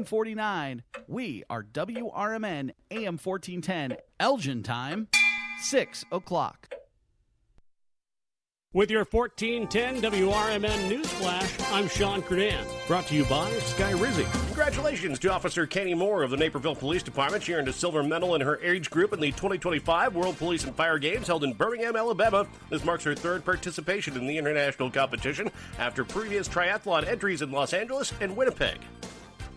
749. We are WRMN AM 1410. Elgin time, 6 o'clock. With your 1410 WRMN News Flash, I'm Sean Credan. Brought to you by Sky Rizzi. Congratulations to Officer Kenny Moore of the Naperville Police Department. She earned a silver medal in her age group in the 2025 World Police and Fire Games held in Birmingham, Alabama. This marks her third participation in the international competition after previous triathlon entries in Los Angeles and Winnipeg.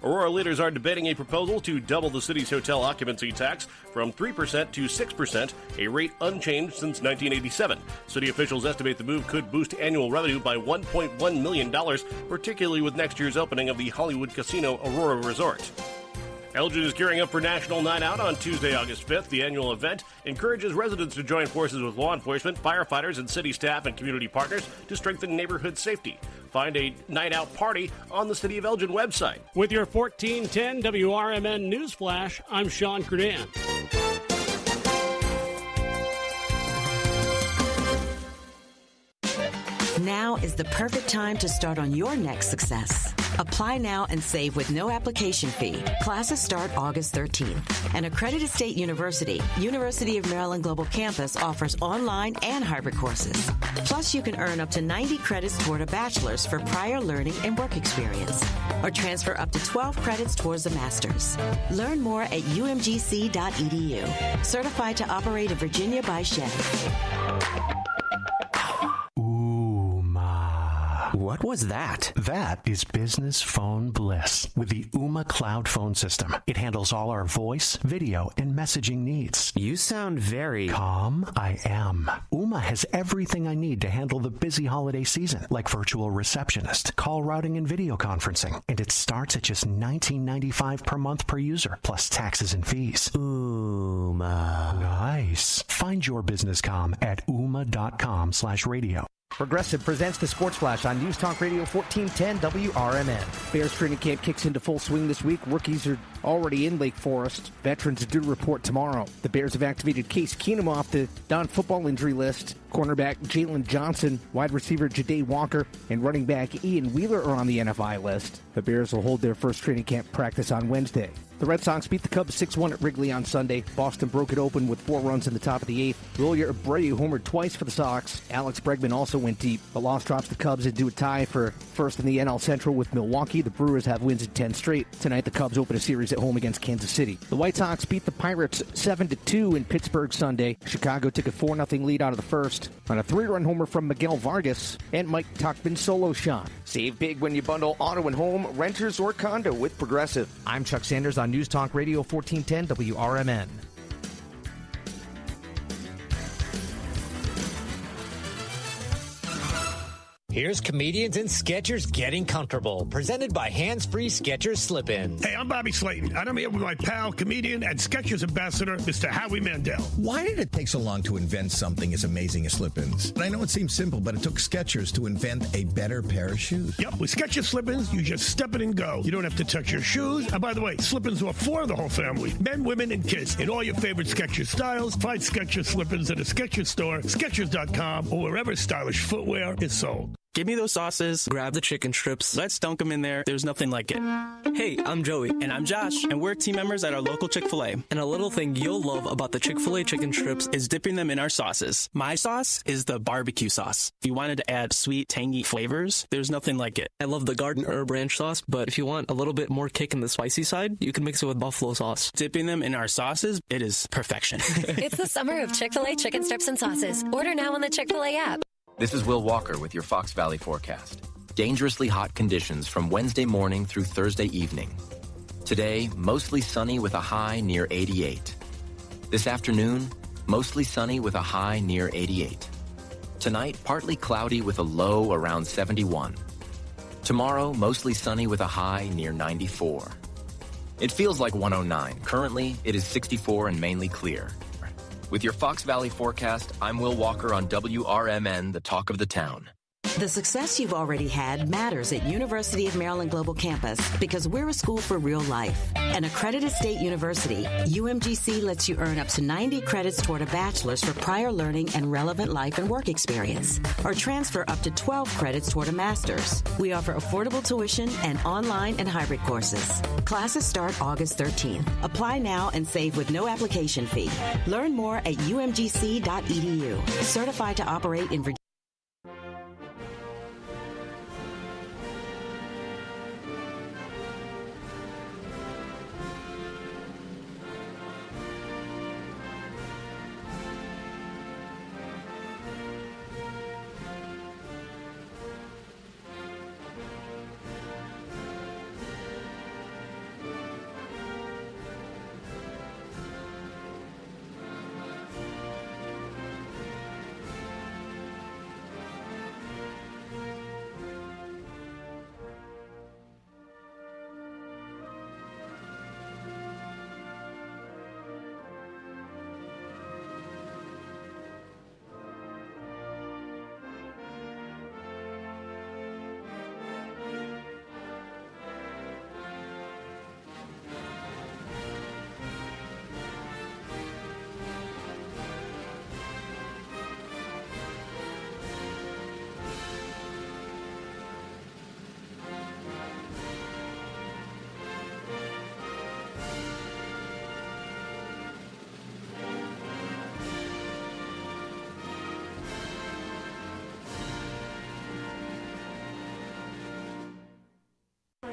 Aurora leaders are debating a proposal to double the city's hotel occupancy tax from 3% to 6%, a rate unchanged since 1987. City officials estimate the move could boost annual revenue by $1.1 million, particularly with next year's opening of the Hollywood Casino Aurora Resort. Elgin is gearing up for National Night Out on Tuesday, August 5th. The annual event encourages residents to join forces with law enforcement, firefighters, and city staff and community partners to strengthen neighborhood safety. Find a night out party on the City of Elgin website. With your 1410 WRMN News Flash, I'm Sean Credan. Now is the perfect time to start on your next success. Apply now and save with no application fee. Classes start August 13th. An accredited state university, University of Maryland Global Campus, offers online and hybrid courses. Plus, you can earn up to 90 credits toward a bachelor's for prior learning and work experience, or transfer up to 12 credits towards a master's. Learn more at umgc.edu. Certified to operate in Virginia by Chevy. What was that? That is business phone bliss with the Ooma Cloud Phone System. It handles all our voice, video, and messaging needs. You sound very calm. I am. Ooma has everything I need to handle the busy holiday season, like virtual receptionist, call routing, and video conferencing. And it starts at just $19.95 per month per user, plus taxes and fees. Ooma. Nice. Find your business comm at ooma.com/radio. Progressive presents the Sports Flash on News Talk Radio 1410 WRMN. Bears training camp kicks into full swing this week. Rookies are already in Lake Forest. Veterans are due to report tomorrow. The Bears have activated Case Keenum off the non-football injury list. Cornerback Jalen Johnson, wide receiver Ja'Day Walker, and running back Ian Wheeler are on the NFI list. The Bears will hold their first training camp practice on Wednesday. The Red Sox beat the Cubs 6-1 at Wrigley on Sunday. Boston broke it open with 4 runs in the top of the 8th. Wilyer Abreu homered twice for the Sox. Alex Bregman also went deep. The loss drops the Cubs into a tie for first in the NL Central with Milwaukee. The Brewers have wins in 10 straight. Tonight, the Cubs open a series at home against Kansas City. The White Sox beat the Pirates 7-2 in Pittsburgh Sunday. Chicago took a 4-0 lead out of the first on a 3-run homer from Miguel Vargas and Mike Tuchman's solo shot. Save big when you bundle auto and home, renters, or condo with Progressive. I'm Chuck Sanders on News Talk Radio 1410 WRMN. Here's Comedians and Sketchers Getting Comfortable, presented by Hands-Free Skechers Slip-Ins. Hey, I'm Bobby Slayton, and I'm here with my pal, comedian, and Skechers ambassador, Mr. Howie Mandel. Why did it take so long to invent something as amazing as Slip-Ins? I know it seems simple, but it took Skechers to invent a better pair of shoes. Yep, with Skechers Slip-Ins, you just step it and go. You don't have to touch your shoes. And by the way, Slip-Ins are for the whole family, men, women, and kids, in all your favorite Skechers styles. Find Skechers Slip-Ins at a Skechers store, Skechers.com, or wherever stylish footwear is sold. Give me those sauces, grab the chicken strips, let's dunk them in there. There's nothing like it. Hey, I'm Joey. And I'm Josh. And we're team members at our local Chick-fil-A. And a little thing you'll love about the Chick-fil-A chicken strips is dipping them in our sauces. My sauce is the barbecue sauce. If you wanted to add sweet, tangy flavors, there's nothing like it. I love the garden herb ranch sauce, but if you want a little bit more kick in the spicy side, you can mix it with buffalo sauce. Dipping them in our sauces, it is perfection. It's the summer of Chick-fil-A chicken strips and sauces. Order now on the Chick-fil-A app. This is Will Walker with your Fox Valley forecast. Dangerously hot conditions from Wednesday morning through Thursday evening. Today, mostly sunny with a high near 88. This afternoon, mostly sunny with a high near 88. Tonight, partly cloudy with a low around 71. Tomorrow, mostly sunny with a high near 94. It feels like 109. Currently, it is 64 and mainly clear. With your Fox Valley forecast, I'm Will Walker on WRMN, the talk of the town. The success you've already had matters at University of Maryland Global Campus because we're a school for real life. An accredited state university, UMGC lets you earn up to 90 credits toward a bachelor's for prior learning and relevant life and work experience, or transfer up to 12 credits toward a master's. We offer affordable tuition and online and hybrid courses. Classes start August 13th. Apply now and save with no application fee. Learn more at umgc.edu. Certified to operate in Virginia.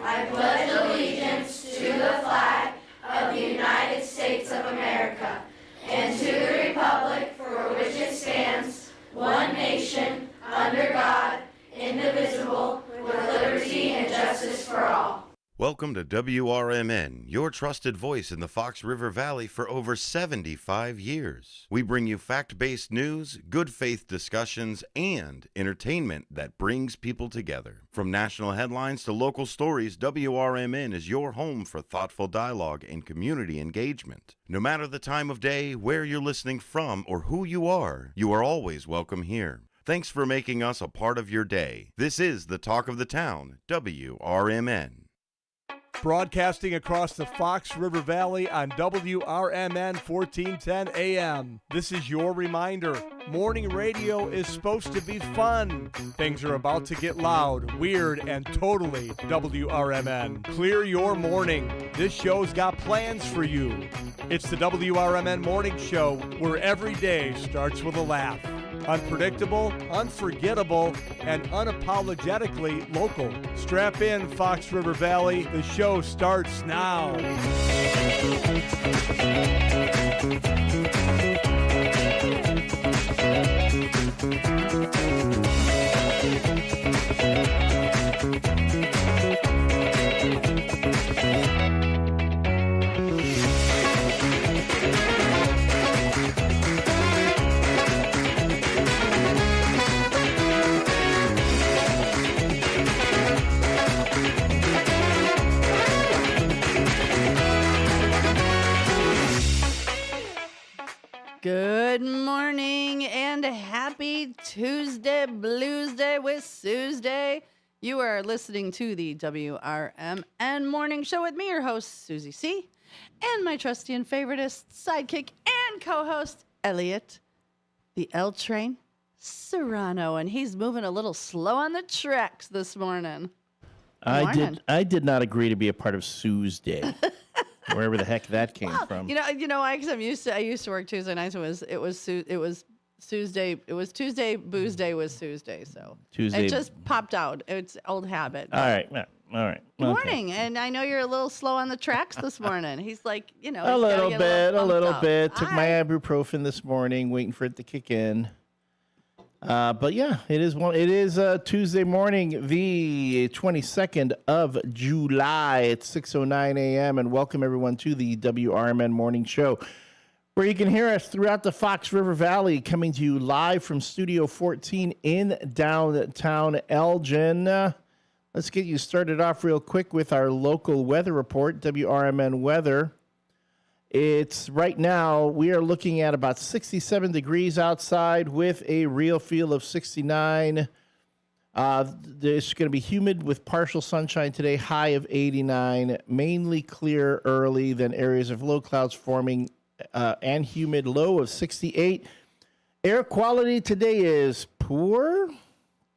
I pledge allegiance to the flag of the United States of America and to the republic for which it stands, one nation, under God, indivisible, with liberty and justice for all. Welcome to WRMN, your trusted voice in the Fox River Valley for over 75 years. We bring you fact-based news, good faith discussions, and entertainment that brings people together. From national headlines to local stories, WRMN is your home for thoughtful dialogue and community engagement. No matter the time of day, where you're listening from, or who you are always welcome here. Thanks for making us a part of your day. This is the Talk of the Town, WRMN. Broadcasting across the Fox River Valley on WRMN 1410 AM. This is your reminder. Morning radio is supposed to be fun. Things are about to get loud, weird, and totally WRMN. Clear your morning. This show's got plans for you. It's the WRMN Morning Show, where every day starts with a laugh. Unpredictable, unforgettable, and unapologetically local. Strap in, Fox River Valley. The show starts now. Good morning and happy Tuesday Blues Day with Suze. You are listening to the WRMN Morning Show with me, your host, Susie C., and my trusty and favoritist sidekick and co-host, Elliot, the L Train Serrano, and he's moving a little slow on the tracks this morning. I did not agree to be a part of Sue's Day. Wherever the heck that came from. You know, I used to work Tuesday nights. It was Tuesday. It was Tuesday. Booze Day was Tuesday. So Tuesday. It just popped out. It's old habit. All right. Good morning, and I know you're a little slow on the tracks this morning. He's like, a little bit. Took my ibuprofen this morning, waiting for it to kick in. But yeah, it is Tuesday morning, the 22nd of July. It's 6:09 a.m. and welcome everyone to the WRMN Morning Show, where you can hear us throughout the Fox River Valley, coming to you live from Studio 14 in downtown Elgin. Let's get you started off real quick with our local weather report, WRMN weather. It's right now, we are looking at about 67 degrees outside with a real feel of 69. It's going to be humid with partial sunshine today, high of 89, mainly clear early, then areas of low clouds forming and humid, low of 68. Air quality today is poor.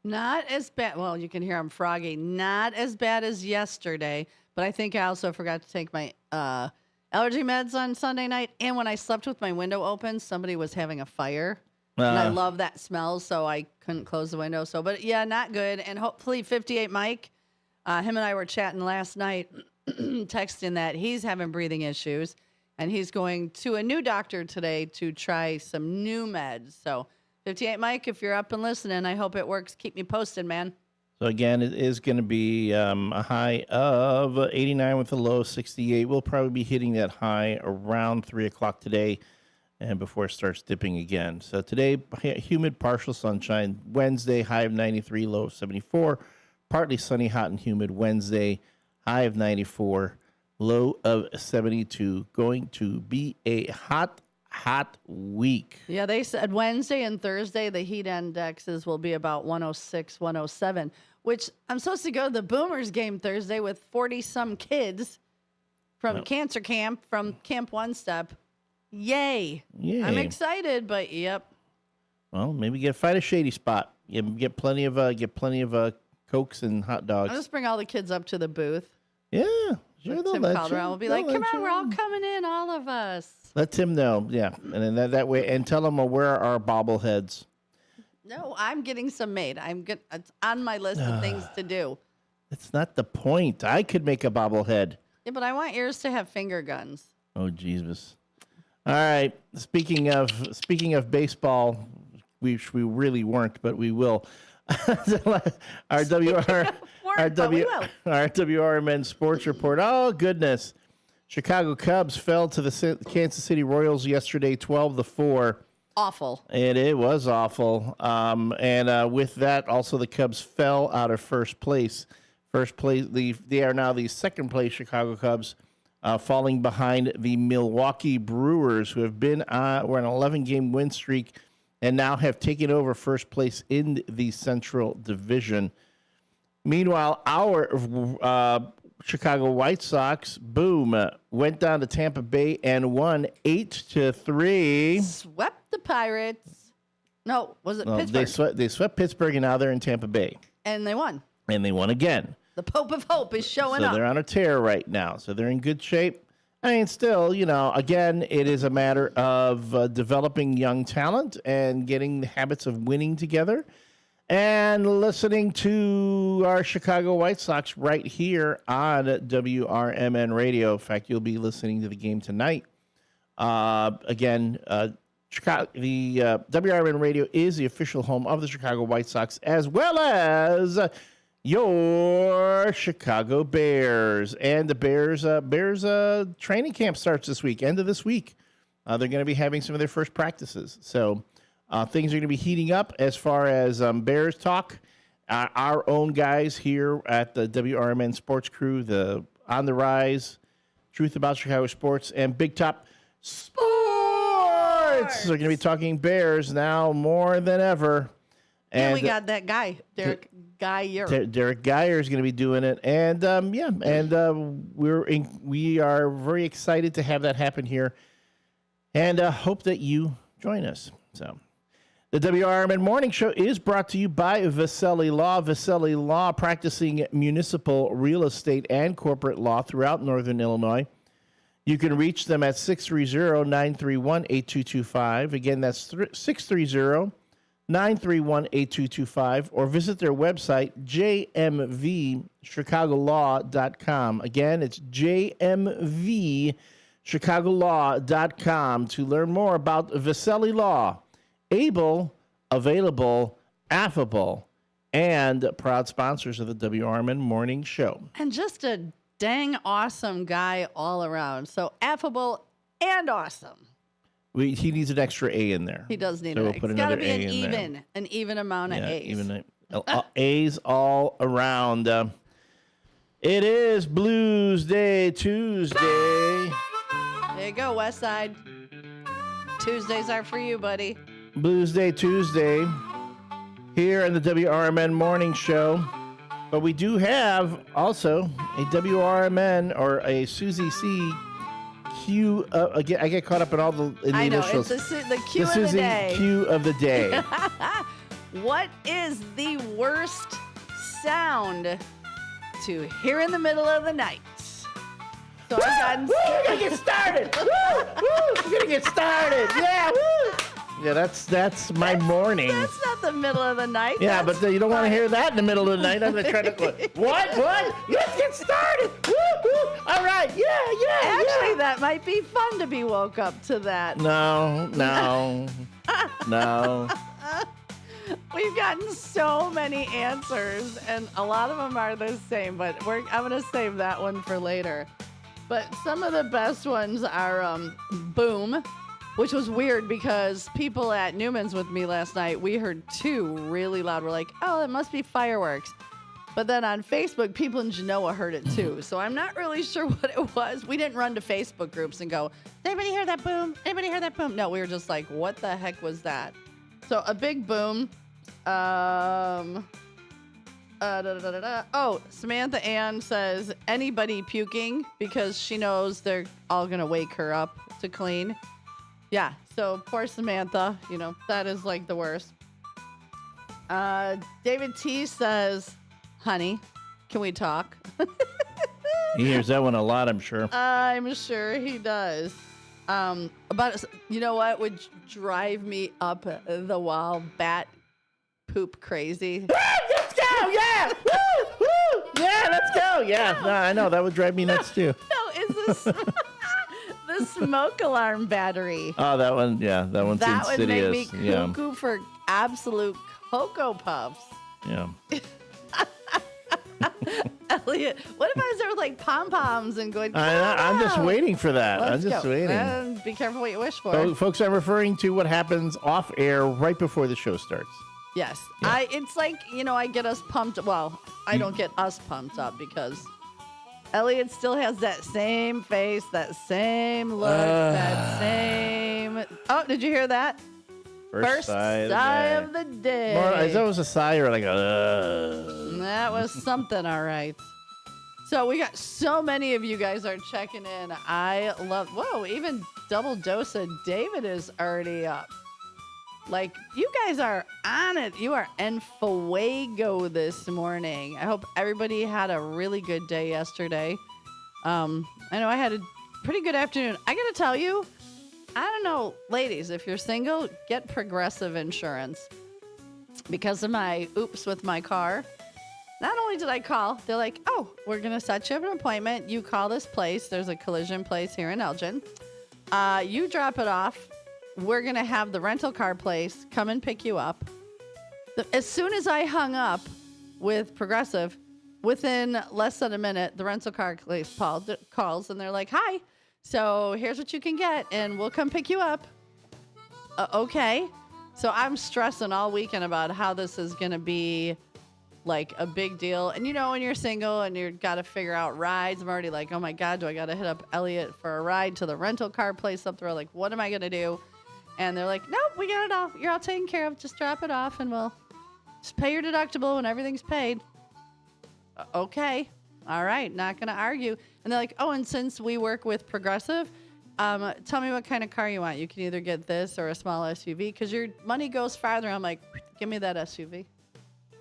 Not as bad. Well, you can hear I'm froggy. Not as bad as yesterday, but I think I also forgot to take my allergy meds on Sunday night. And when I slept with my window open, somebody was having a fire. And I love that smell, so I couldn't close the window. So, but yeah, not good. And hopefully 58 Mike, him and I were chatting last night, texting that he's having breathing issues. And he's going to a new doctor today to try some new meds. So 58 Mike, if you're up and listening, I hope it works. Keep me posted, man. So again, it is going to be a high of 89 with a low of 68. We'll probably be hitting that high around 3 o'clock today and before it starts dipping again. So today, humid, partial sunshine. Wednesday, high of 93, low of 74. Partly sunny, hot and humid. Wednesday, high of 94, low of 72. Going to be a hot week. Yeah, they said Wednesday and Thursday, the heat indexes will be about 106, 107, which I'm supposed to go to the Boomers game Thursday with 40-some kids from cancer camp, from Camp One Step. Yay. I'm excited, but yep. Well, maybe find a shady spot. Get plenty of Cokes and hot dogs. I'll just bring all the kids up to the booth. Yeah. Sure, Tim Calderon will be like, come on, we're all coming in, all of us. Let Tim know, yeah. And then that way, and tell him where are our bobbleheads. No, I'm getting some made. It's on my list of things to do. That's not the point. I could make a bobblehead. Yeah, but I want yours to have finger guns. Oh, Jesus. All right. Speaking of baseball, we really weren't, but we will. Our WRMN sports report. Oh, goodness. Chicago Cubs fell to the Kansas City Royals yesterday, 12-4. Awful. And it was awful. And with that, also the Cubs fell out of first place. They are now the second place Chicago Cubs, falling behind the Milwaukee Brewers, who have been were an 11-game win streak and now have taken over first place in the Central Division. Meanwhile, our Chicago White Sox, went down to Tampa Bay and won 8-3. Swept the Pirates. No, was it Pittsburgh? They swept Pittsburgh, and now they're in Tampa Bay. And they won. And they won again. The Pope of Hope is showing up. So they're on a tear right now. So they're in good shape. I mean, still, again, it is a matter of developing young talent and getting the habits of winning together and listening to our Chicago White Sox right here on WRMN Radio. In fact, you'll be listening to the game tonight. Chicago, the WRMN Radio is the official home of the Chicago White Sox, as well as your Chicago Bears. And the Bears training camp starts this week, end of this week. They're going to be having some of their first practices. So things are going to be heating up as far as Bears talk. Our own guys here at the WRMN Sports Crew, the On the Rise, Truth About Chicago Sports, and Big Top Sports are going to be talking Bears now more than ever. And we got that guy, Derek Geyer. Derek Geyer is going to be doing it, and we are very excited to have that happen here, and hope that you join us. So, the WRMN Morning Show is brought to you by Viselli Law. Viselli Law, practicing municipal real estate and corporate law throughout Northern Illinois. You can reach them at 630-931-8225. Again, that's 630-931-8225, or visit their website, jmvchicagolaw.com. Again, it's jmvchicagolaw.com to learn more about Viselli Law. Able, available, affable, and proud sponsors of the WRMN Morning Show. And just a dang awesome guy all around. So affable and awesome. He needs an extra A in there. He does need so an we'll put It's got to be an even amount of A's. Even A's all around. It is Blues Day Tuesday. There you go, West Side. Tuesdays are for you, buddy. Blues Day Tuesday. here on the WRMN Morning Show. But we do have also a WRMN or a Susie C Q. I get caught up in all the initials. It's the Q the of Susie the day. Q of the day. What is the worst sound to hear in the middle of the night? So I've gotten. We're gonna get started. We're gonna get started. Yeah. Woo. Yeah, that's my morning. That's not the middle of the night. Yeah, but you don't want to hear that in the middle of the night. I'm gonna try to go. What? Let's get started. Woo, woo. All right. Yeah. Actually, that might be fun to be woke up to that. No. We've gotten so many answers, and a lot of them are the same, but I'm going to save that one for later. But some of the best ones are boom, which was weird because people at Newman's with me last night, we heard two really loud. We're like, oh, it must be fireworks. But then on Facebook, people in Genoa heard it too. So I'm not really sure what it was. We didn't run to Facebook groups and go, anybody hear that boom? Anybody hear that boom? No, we were just like, what the heck was that? So a big boom. Oh, Samantha Ann says anybody puking because she knows they're all going to wake her up to clean. Yeah, so poor Samantha, that is like the worst. David T says, honey, can we talk? He hears that one a lot, I'm sure. I'm sure he does. You know what would drive me up the wall bat poop crazy? Let's go! Yeah! Woo! Woo! Yeah, let's go! Yeah, no, I know. That would drive me nuts, too. No, is this the smoke alarm battery? Oh, that one, yeah. That one's that insidious. That would make me cuckoo for absolute Cocoa Puffs. Yeah. Elliot, what if I was there with like pom-poms and going, I'm just waiting for that. Let's I'm just go. waiting. Be careful what you wish for. So, folks, I'm referring to what happens off air right before the show starts. Yes. Yeah. It's like, I get us pumped. Well, I don't get us pumped up because Elliot still has that same face, that same look, that same. Oh, did you hear that? First sigh of the day. Is that was a sigh or like That was something, all right. So we got so many of you guys are checking in. I love, even double dose of David is already up. Like, you guys are on it. You are en fuego this morning. I hope everybody had a really good day yesterday. I know I had a pretty good afternoon. I got to tell you, I don't know, ladies, if you're single, get Progressive insurance. Because of my oops with my car, not only did I call, they're like, oh, we're going to set you up an appointment. You call this place. There's a collision place here in Elgin. You drop it off. We're going to have the rental car place come and pick you up. As soon as I hung up with Progressive, within less than a minute, the rental car place calls and they're like, hi, so here's what you can get and we'll come pick you up. Okay. So I'm stressing all weekend about how this is going to be like a big deal. And when you're single and you've got to figure out rides, I'm already like, oh my God, do I got to hit up Elliot for a ride to the rental car place up there? Like, what am I going to do? And they're like, nope, we got it all. You're all taken care of. Just drop it off and we'll just pay your deductible when everything's paid. Okay. All right. Not going to argue. And they're like, oh, and since we work with Progressive, tell me what kind of car you want. You can either get this or a small SUV because your money goes farther. I'm like, give me that SUV.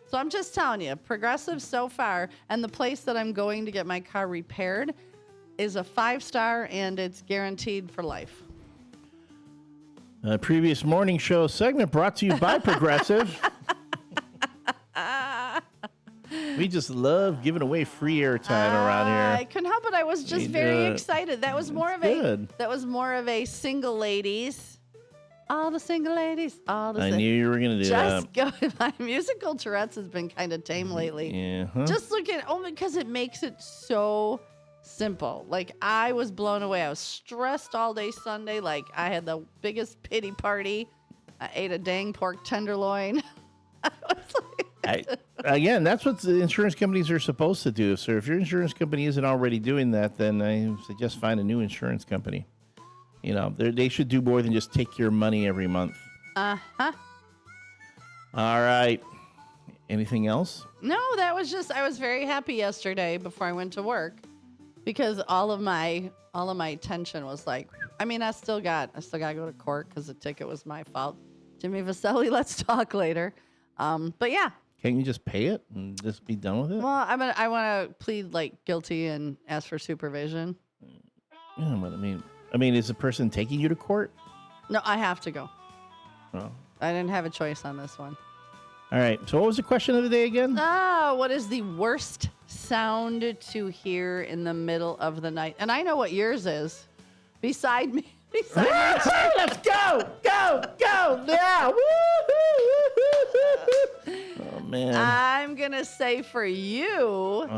So I'm just telling you, Progressive so far, and the place that I'm going to get my car repaired is a 5-star and it's guaranteed for life. Previous morning show segment brought to you by Progressive. We just love giving away free airtime around here. I couldn't help it. I was just very excited. That was more of a single ladies. All the single ladies. I knew you were going to do that. Just go. My musical Tourette's has been kind of tame lately. Yeah. Just look at because it makes it so simple. Like, I was blown away. I was stressed all day Sunday. Like, I had the biggest pity party. I ate a dang pork tenderloin. Again, that's what the insurance companies are supposed to do. So if your insurance company isn't already doing that, then I suggest find a new insurance company. They should do more than just take your money every month. Uh-huh. All right. Anything else? No, that was just I was very happy yesterday before I went to work because all of my tension was like, I mean, I still got to go to court because the ticket was my fault. Jimmy Vaselli, let's talk later. But yeah. Can't you just pay it and just be done with it? Well, I want to plead like guilty and ask for supervision. Yeah, but I mean, is the person taking you to court? No, I have to go. Oh. I didn't have a choice on this one. All right. So what was the question of the day again? What is the worst sound to hear in the middle of the night? And I know what yours is. Beside me. Let's go! Go! Yeah! Oh, man. I'm going to say for you,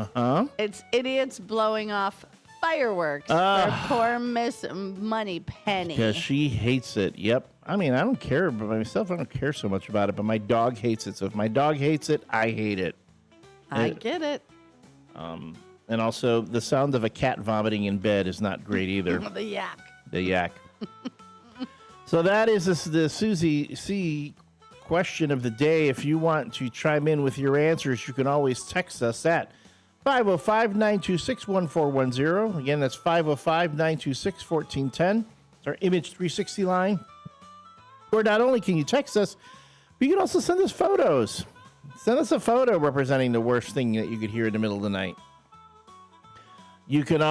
it's idiots blowing off fireworks for poor Miss Moneypenny. Because she hates it. Yep. I mean, I don't care about myself. I don't care so much about it, but my dog hates it. So if my dog hates it, I hate it. I get it. And also, the sound of a cat vomiting in bed is not great either. The yak. The yak. So that is the Susie C question of the day. If you want to chime in with your answers, you can always text us at 505-926-1410. Again, that's 505-926-1410. It's our Image 360 line. Or not only can you text us, but you can also send us photos. Send us a photo representing the worst thing that you could hear in the middle of the night. You can,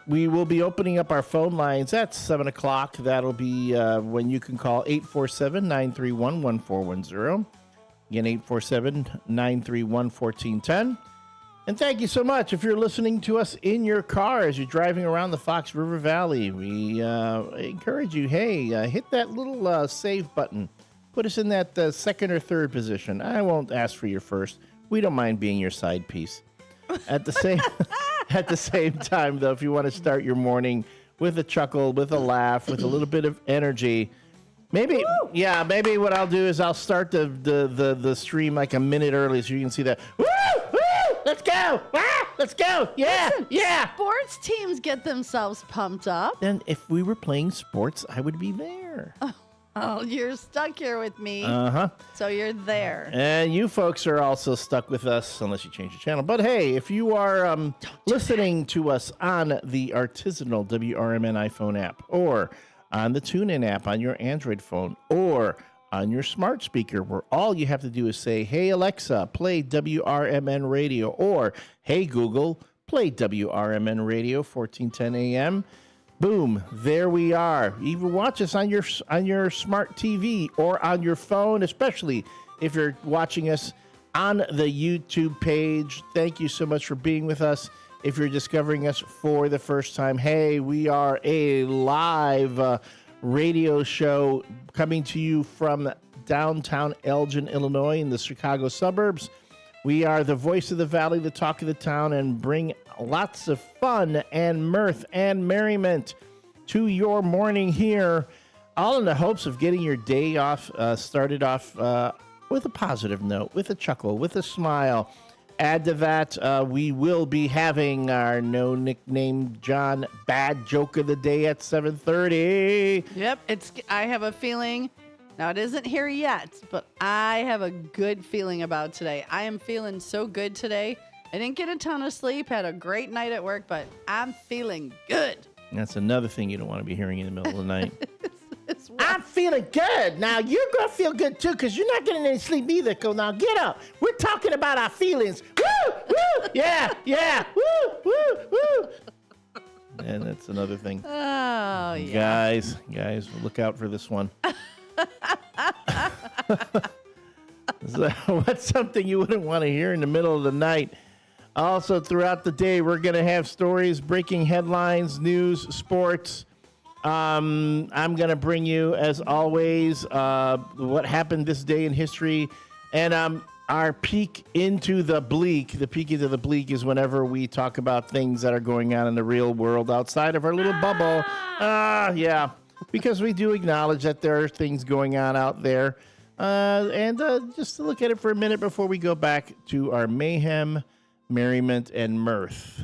we will be opening up our phone lines at 7 o'clock. That'll be when you can call 847-931-1410. Again, 847-931-1410. And thank you so much. If you're listening to us in your car as you're driving around the Fox River Valley, we encourage you, hit that little save button. Put us in that second or third position. I won't ask for your first. We don't mind being your side piece. At the same time, though, if you want to start your morning with a chuckle, with a laugh, with a little bit of energy, maybe what I'll do is I'll start the stream like a minute early so you can see that. Woo! Woo! Let's go! Ah! Let's go! Yeah! Listen, yeah! Sports teams get themselves pumped up. Then if we were playing sports, I would be there. Oh, you're stuck here with me. Uh-huh. So you're there. And you folks are also stuck with us, unless you change the channel. But hey, if you are listening to us on the artisanal WRMN iPhone app, or on the TuneIn app on your Android phone, or on your smart speaker, where all you have to do is say, hey, Alexa, play WRMN radio, or hey, Google, play WRMN radio, 1410 AM. Boom, there we are. Even watch us on your smart TV or on your phone, especially if you're watching us on the YouTube page. Thank you so much for being with us. If you're discovering us for the first time, hey, we are a live radio show coming to you from downtown Elgin, Illinois, in the Chicago suburbs. We are the voice of the valley, the talk of the town, and bring lots of fun and mirth and merriment to your morning here, all in the hopes of getting your day off, started off with a positive note, with a chuckle, with a smile. Add to that, we will be having our No Nickname John bad joke of the day at 7:30. Yep, I have a feeling. Now, it isn't here yet, but I have a good feeling about today. I am feeling so good today. I didn't get a ton of sleep, had a great night at work, but I'm feeling good. That's another thing you don't want to be hearing in the middle of the night. I'm feeling good. Now, you're going to feel good, too, because you're not getting any sleep either. Now, get up. We're talking about our feelings. Woo! Woo! Yeah! Yeah! Woo! Woo! Woo! And that's another thing. Oh, yeah. Guys, look out for this one. So, what's something you wouldn't want to hear in the middle of the night? Also, throughout the day, we're going to have stories, breaking headlines, news, sports. I'm going to bring you, as always, what happened this day in history. And our peek into the bleak. The peek into the bleak is whenever we talk about things that are going on in the real world outside of our little bubble. Yeah. Because we do acknowledge that there are things going on out there. And just to look at it for a minute before we go back to our mayhem, merriment, and mirth.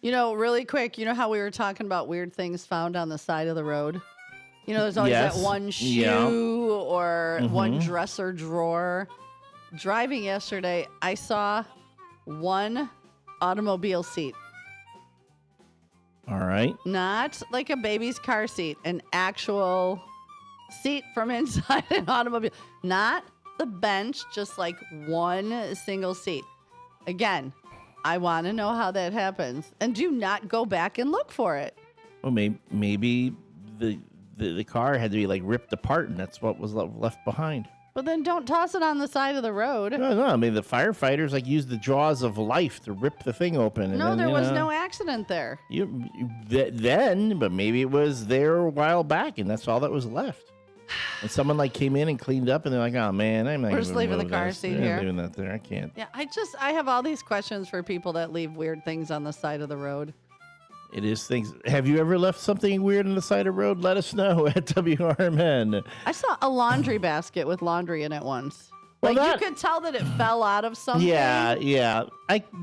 You know, really quick, you know how we were talking about weird things found on the side of the road? You know, there's always that one shoe or one dresser drawer. driving yesterday, I saw one automobile seat. All right. Not like a baby's car seat, an actual seat from inside an automobile. Not the bench, just like one single seat. Again, I want to know how that happens. And do not go back and look for it. Well, maybe the car had to be like ripped apart, and that's what was left behind. But then don't toss it on the side of the road. No. I mean, the firefighters used the jaws of life to rip the thing open. And No, then, there was no accident there. But maybe it was there a while back, and that's all that was left. And someone came in and cleaned up, and they're like, "Oh man, I'm not." We're just leaving the car this. seat I'm here. leaving that there. I can't. Yeah, I have all these questions for people that leave weird things on the side of the road. It is things. Have you ever left something weird on the side of the road? Let us know at WRMN. I saw a laundry basket with laundry in it once. Well, you could tell that it fell out of something. Yeah.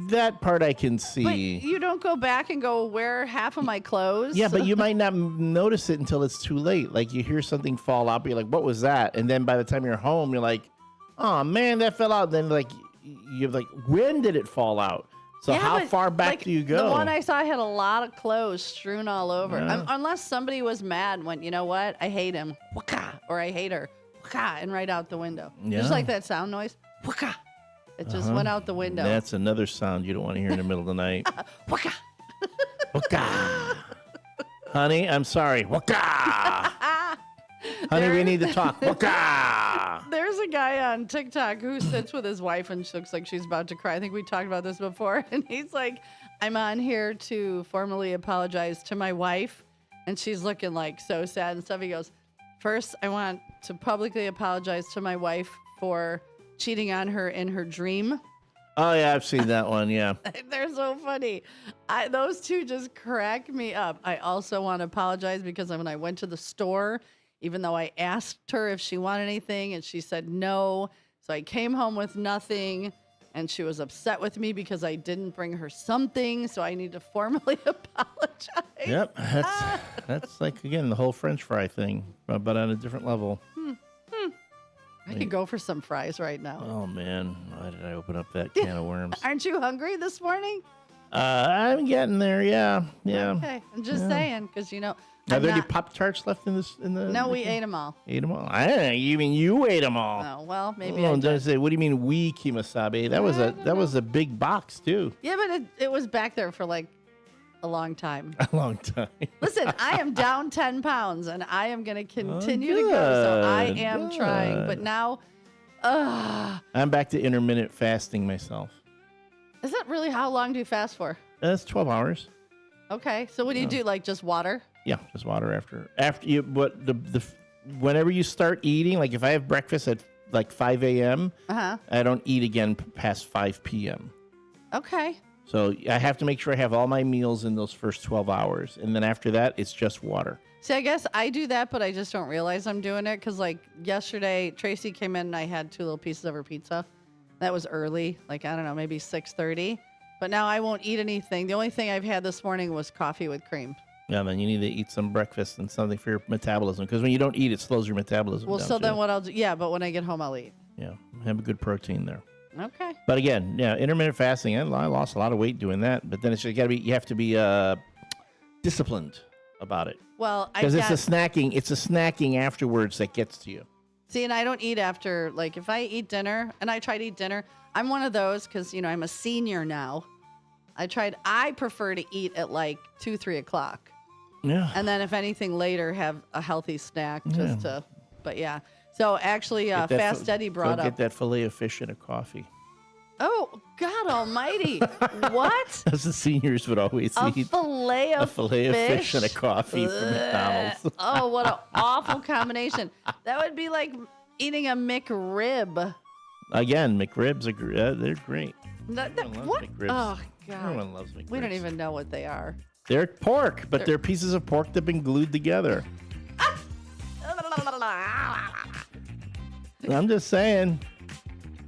That part I can see. But you don't go back and go, where are half of my clothes? Yeah, but you might not notice it until it's too late. Like you hear something fall out, but you're like, what was that? And then by the time you're home, you're like, oh man, that fell out. Then you're like, when did it fall out? So how far back do you go? The one I saw had a lot of clothes strewn all over. Yeah. Unless somebody was mad and went, you know what? I hate him. Waka, or I hate her. Waka, and right out the window. Yeah. Just like that sound noise. Waka. It just went out the window. That's another sound you don't want to hear in the middle of the night. Waka. Waka. Honey, I'm sorry. Waka. Honey, we need to talk. Waka. There's a guy on TikTok who sits with his wife and she looks like she's about to cry. I think we talked about this before. And he's like, I'm on here to formally apologize to my wife. And she's looking so sad and stuff. He goes, first, I want to publicly apologize to my wife for cheating on her in her dream. Oh, yeah, I've seen that one, yeah. They're so funny. Those two just crack me up. I also want to apologize because when I went to the store, even though I asked her if she wanted anything and she said no. So I came home with nothing and she was upset with me because I didn't bring her something. So I need to formally apologize. Yep. That's again, the whole French fry thing, but on a different level. I could go for some fries right now. Oh, man. Why did I open up that can of worms? Aren't you hungry this morning? I'm getting there, yeah. Okay. I'm just saying because, Are there any Pop-Tarts left in this? No, we ate them all. Ate them all? I don't know. You mean you ate them all? Oh, well, maybe I I did. say, what do you mean we, Kimasabe? That was a big box, too. Yeah, but it was back there for a long time. A long time. Listen, I am down 10 pounds, and I am going to continue to go. So I am trying. But now, I'm back to intermittent fasting myself. Is that really how long do you fast for? That's 12 hours. Okay. So what do you do? Just water? Yeah, just water after you. But whenever you start eating, if I have breakfast at 5 a.m., I don't eat again past 5 p.m. Okay. So I have to make sure I have all my meals in those first 12 hours. And then after that, it's just water. See, I guess I do that, but I just don't realize I'm doing it. Because yesterday, Tracy came in and I had 2 little pieces of her pizza. That was early. I don't know, maybe 6:30. But now I won't eat anything. The only thing I've had this morning was coffee with cream. Yeah, then you need to eat some breakfast and something for your metabolism. Because when you don't eat, it slows your metabolism Well, down, so too. then what I'll do, but when I get home, I'll eat. Yeah, have a good protein there. Okay. But again, intermittent fasting. I lost a lot of weight doing that. But then you have to be disciplined about it. Well, because it's a snacking afterwards that gets to you. See, and I don't eat after, if I eat dinner, and I try to eat dinner, I'm one of those, because, I'm a senior now. I prefer to eat at 2, 3 o'clock. Yeah. And then if anything later, have a healthy snack but yeah. So actually, Fast Eddie brought up. Get that fillet of fish and a coffee. Oh, God almighty. What? As the seniors would always eat. Fillet of fish and a coffee from McDonald's. Oh, what an awful combination. That would be like eating a McRib. Again, McRibs are they're great. What? McRibs. Oh, God. Everyone loves McRibs. We don't even know what they are. They're pork, but they're pieces of pork that have been glued together. I'm just saying.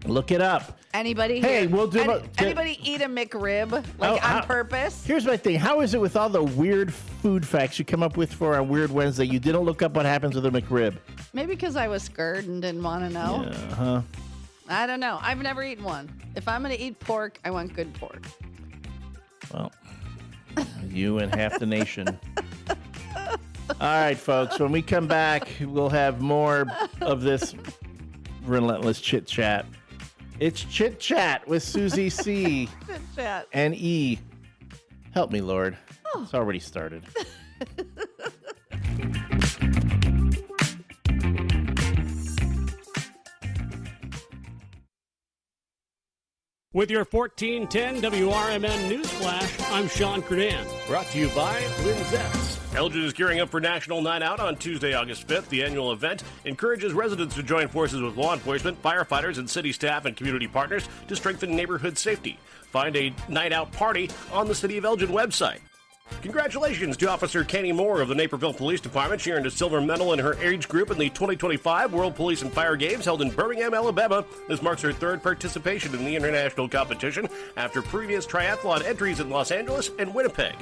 Look it up. Anybody? Hey, here, we'll do. Anybody eat a McRib on purpose? Here's my thing. How is it with all the weird food facts you come up with for on Weird Wednesday? You didn't look up what happens with a McRib. Maybe because I was scared and didn't want to know. Yeah, I don't know. I've never eaten one. If I'm going to eat pork, I want good pork. Well, you and half the nation. All right, folks. When we come back, we'll have more of this relentless chit chat. It's Chit Chat with Susie C. Chit Chat. And E. Help me, Lord. It's already started. With your 1410 WRMN News Flash, I'm Sean Kernan. Brought to you by Linzette's. Elgin is gearing up for National Night Out on Tuesday, August 5th. The annual event encourages residents to join forces with law enforcement, firefighters, and city staff and community partners to strengthen neighborhood safety. Find a night out party on the City of Elgin website. Congratulations to Officer Kenny Moore of the Naperville Police Department. She earned a silver medal in her age group in the 2025 World Police and Fire Games held in Birmingham, Alabama. This marks her third participation in the international competition after previous triathlon entries in Los Angeles and Winnipeg.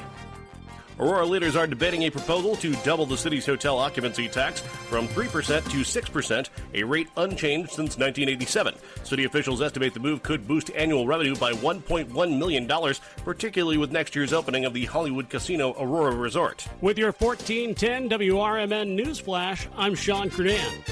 Aurora leaders are debating a proposal to double the city's hotel occupancy tax from 3% to 6%, a rate unchanged since 1987. City officials estimate the move could boost annual revenue by $1.1 million, particularly with next year's opening of the Hollywood Casino Aurora Resort. With your 1410 WRMN News Flash, I'm Sean Kernan.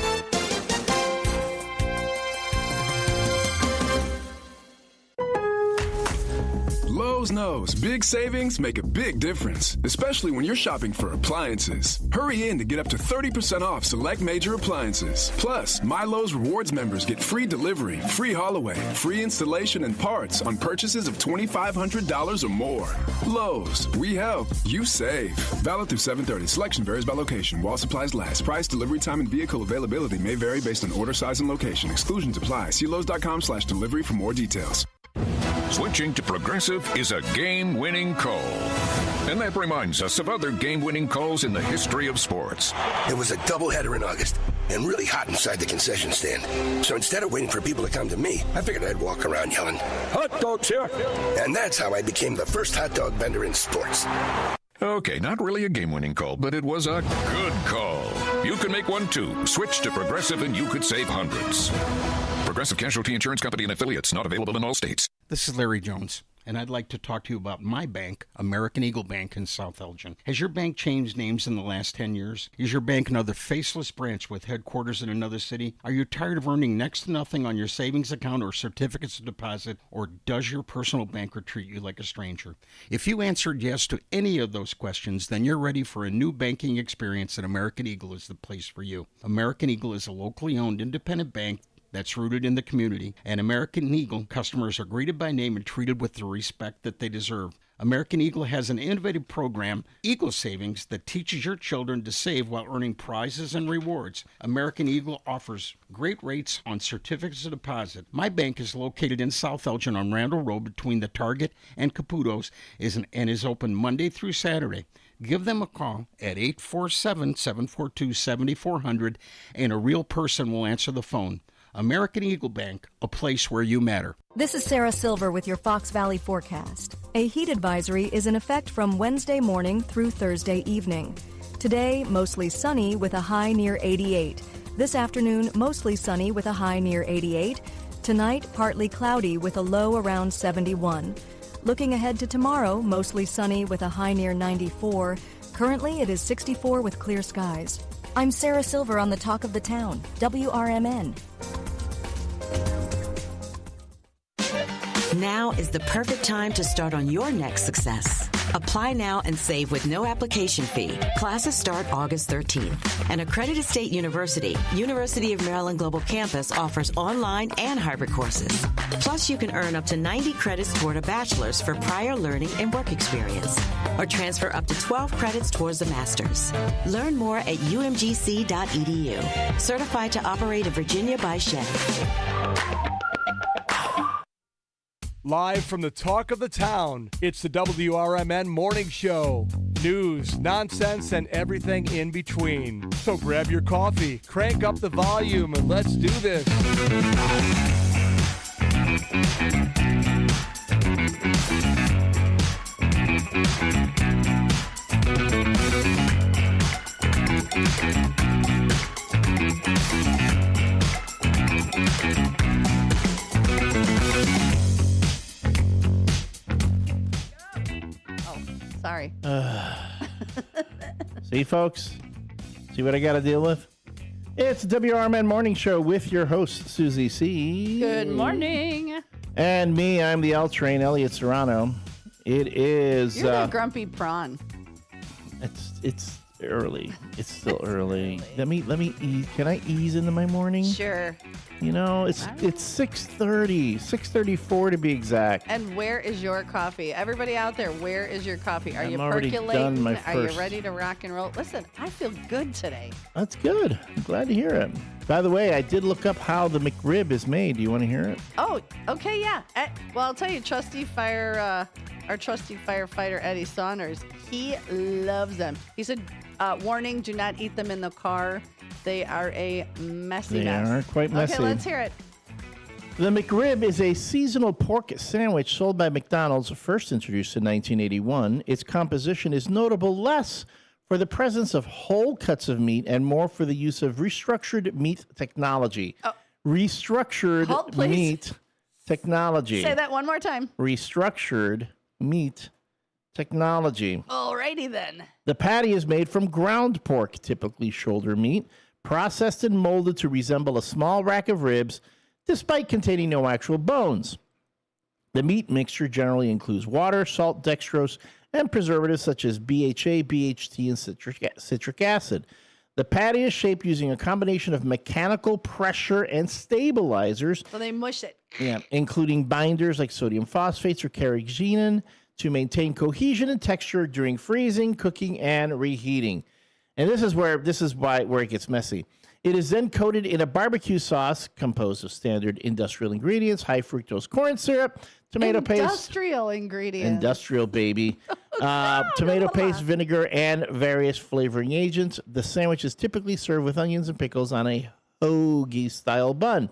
Lowe's knows big savings make a big difference, especially when you're shopping for appliances. Hurry in to get up to 30% off select major appliances. Plus, My Lowe's Rewards members get free delivery, free haul away, free installation and parts on purchases of $2,500 or more. Lowe's, we help, you save. Valid through 7/30. Selection varies by location. While supplies last. Price, delivery time, and vehicle availability may vary based on order size and location. Exclusions apply. See Lowe's.com/delivery for more details. Switching to Progressive is a game-winning call. And that reminds us of other game-winning calls in the history of sports. It was a doubleheader in August and really hot inside the concession stand. So instead of waiting for people to come to me, I figured I'd walk around yelling, "Hot dogs here!" And that's how I became the first hot dog vendor in sports. Okay, not really a game-winning call, but it was a good call. You can make one too. Switch to Progressive and you could save hundreds. Progressive Casualty Insurance Company and affiliates, not available in all states. This is Larry Jones, and I'd like to talk to you about my bank, American Eagle Bank in South Elgin. Has your bank changed names in the last 10 years? Is your bank another faceless branch with headquarters in another city? Are you tired of earning next to nothing on your savings account or certificates of deposit, or does your personal banker treat you like a stranger? If you answered yes to any of those questions, then you're ready for a new banking experience, and American Eagle is the place for you. American Eagle is a locally owned independent bank that's rooted in the community, and American Eagle customers are greeted by name and treated with the respect that they deserve. American Eagle has an innovative program, Eagle Savings, that teaches your children to save while earning prizes and rewards. American Eagle offers great rates on certificates of deposit. My bank is located in South Elgin on Randall Road between the Target and Caputo's and is open Monday through Saturday. Give them a call at 847-742-7400, and a real person will answer the phone. American Eagle Bank, a place where you matter. This is Sarah Silver with your Fox Valley forecast. A heat advisory is in effect from Wednesday morning through Thursday evening. Today, mostly sunny with a high near 88. This afternoon, mostly sunny with a high near 88. Tonight, partly cloudy with a low around 71. Looking ahead to tomorrow, mostly sunny with a high near 94. Currently, it is 64 with clear skies. I'm Sarah Silver on the Talk of the Town, WRMN. Now is the perfect time to start on your next success. Apply now and save with no application fee. Classes start August 13th. An accredited state university, University of Maryland Global Campus, offers online and hybrid courses. Plus, you can earn up to 90 credits toward a bachelor's for prior learning and work experience, or transfer up to 12 credits towards a master's. Learn more at umgc.edu. Certified to operate in Virginia by Chef. Live from the Talk of the Town, it's the WRMN Morning Show. News, nonsense, and everything in between. So grab your coffee, crank up the volume, and let's do this. See, folks? See what I got to deal with? It's the WRMN Morning Show with your host, Susie C. Good morning. And me, I'm the L Train, Elliot Serrano. It is... You're the grumpy prawn. It's early. It's still early. Let me ease. Can I ease into my morning? Sure. You know, it's 6:30, 6:34 to be exact. And where is your coffee? Everybody out there, where is your coffee? Are you already percolating? done my Are you first. ready to rock and roll? Listen, I feel good today. That's good. I'm glad to hear it. By the way, I did look up how the McRib is made. Do you want to hear it? Oh, okay, yeah. Well, I'll tell you, our trusty firefighter, Eddie Saunders, he loves them. He said, warning, do not eat them in the car. They are a messy mess. They are quite messy. Okay, let's hear it. The McRib is a seasonal pork sandwich sold by McDonald's, first introduced in 1981. Its composition is notable less for the presence of whole cuts of meat and more for the use of restructured meat technology. Oh. Restructured meat technology. Say that one more time. Restructured meat technology. Alrighty then. The patty is made from ground pork, typically shoulder meat, processed and molded to resemble a small rack of ribs, despite containing no actual bones. The meat mixture generally includes water, salt, dextrose, and preservatives such as BHA, BHT, and citric acid. The patty is shaped using a combination of mechanical pressure and stabilizers. So they mush it. Yeah, including binders like sodium phosphates or carrageenan to maintain cohesion and texture during freezing, cooking, and reheating. And this is where it gets messy. It is then coated in a barbecue sauce composed of standard industrial ingredients, high fructose corn syrup, tomato paste. Industrial ingredients. Industrial, baby. Tomato paste, vinegar, and various flavoring agents. The sandwich is typically served with onions and pickles on a hoagie-style bun.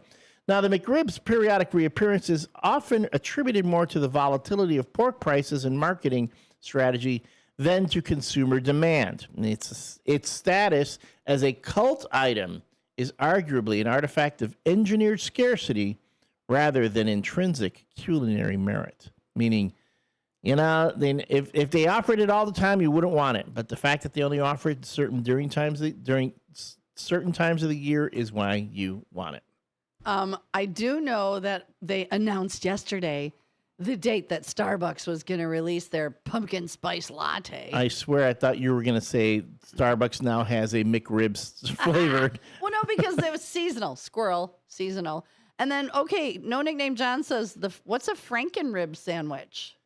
Now, the McRib's periodic reappearance is often attributed more to the volatility of pork prices and marketing strategy than to consumer demand. Its status as a cult item is arguably an artifact of engineered scarcity rather than intrinsic culinary merit. Meaning, you know, if they offered it all the time, you wouldn't want it. But the fact that they only offer it during certain times of the year is why you want it. I do know that they announced yesterday the date that Starbucks was going to release their pumpkin spice latte. I swear I thought you were going to say Starbucks now has a McRibs flavored. Well, no, because it was seasonal. Squirrel, seasonal. And then, okay, No Nickname John says, what's a Frankenrib sandwich?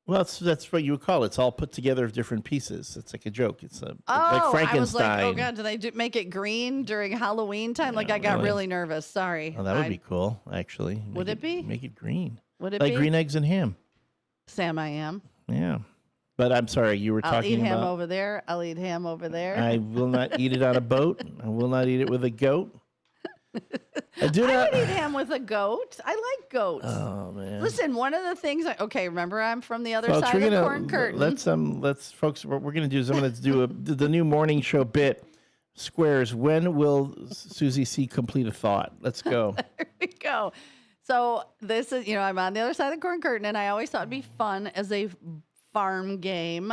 Well, that's what you would call it. It's all put together of different pieces. It's like a joke. It's like Frankenstein. I was like, oh, God, did they make it green during Halloween time? I got really nervous. Sorry. Oh, that would be cool, actually. Would it be? Make it green. Would it like be? Green eggs and ham. Sam, I am. Yeah. But I'm sorry, you were talking about... I'll eat ham over there. I'll eat ham over there. I will not eat it on a boat. I will not eat it with a goat. I would eat ham with a goat. I like goats. Oh, man. Listen, one of the things... remember, I'm from the other side of the corn curtain. Let's folks, what we're going to do is let's do the new morning show bit. Squares, when will Susie C complete a thought? Let's go. There we go. So this is, I'm on the other side of the corn curtain, and I always thought it'd be fun as a farm game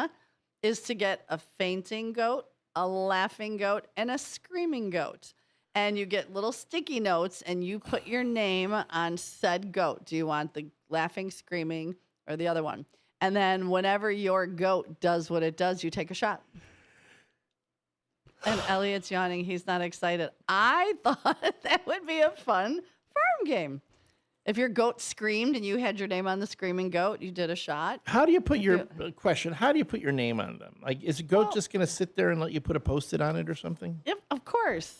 is to get a fainting goat, a laughing goat, and a screaming goat. And you get little sticky notes, and you put your name on said goat. Do you want the laughing, screaming, or the other one? And then whenever your goat does what it does, you take a shot. And Elliot's yawning. He's not excited. I thought that would be a fun farm game. If your goat screamed and you had your name on the screaming goat, you did a shot. How do you put your question? How do you put your name on them? Like, is a goat just going to sit there and let you put a Post-it on it or something? Yep, of course.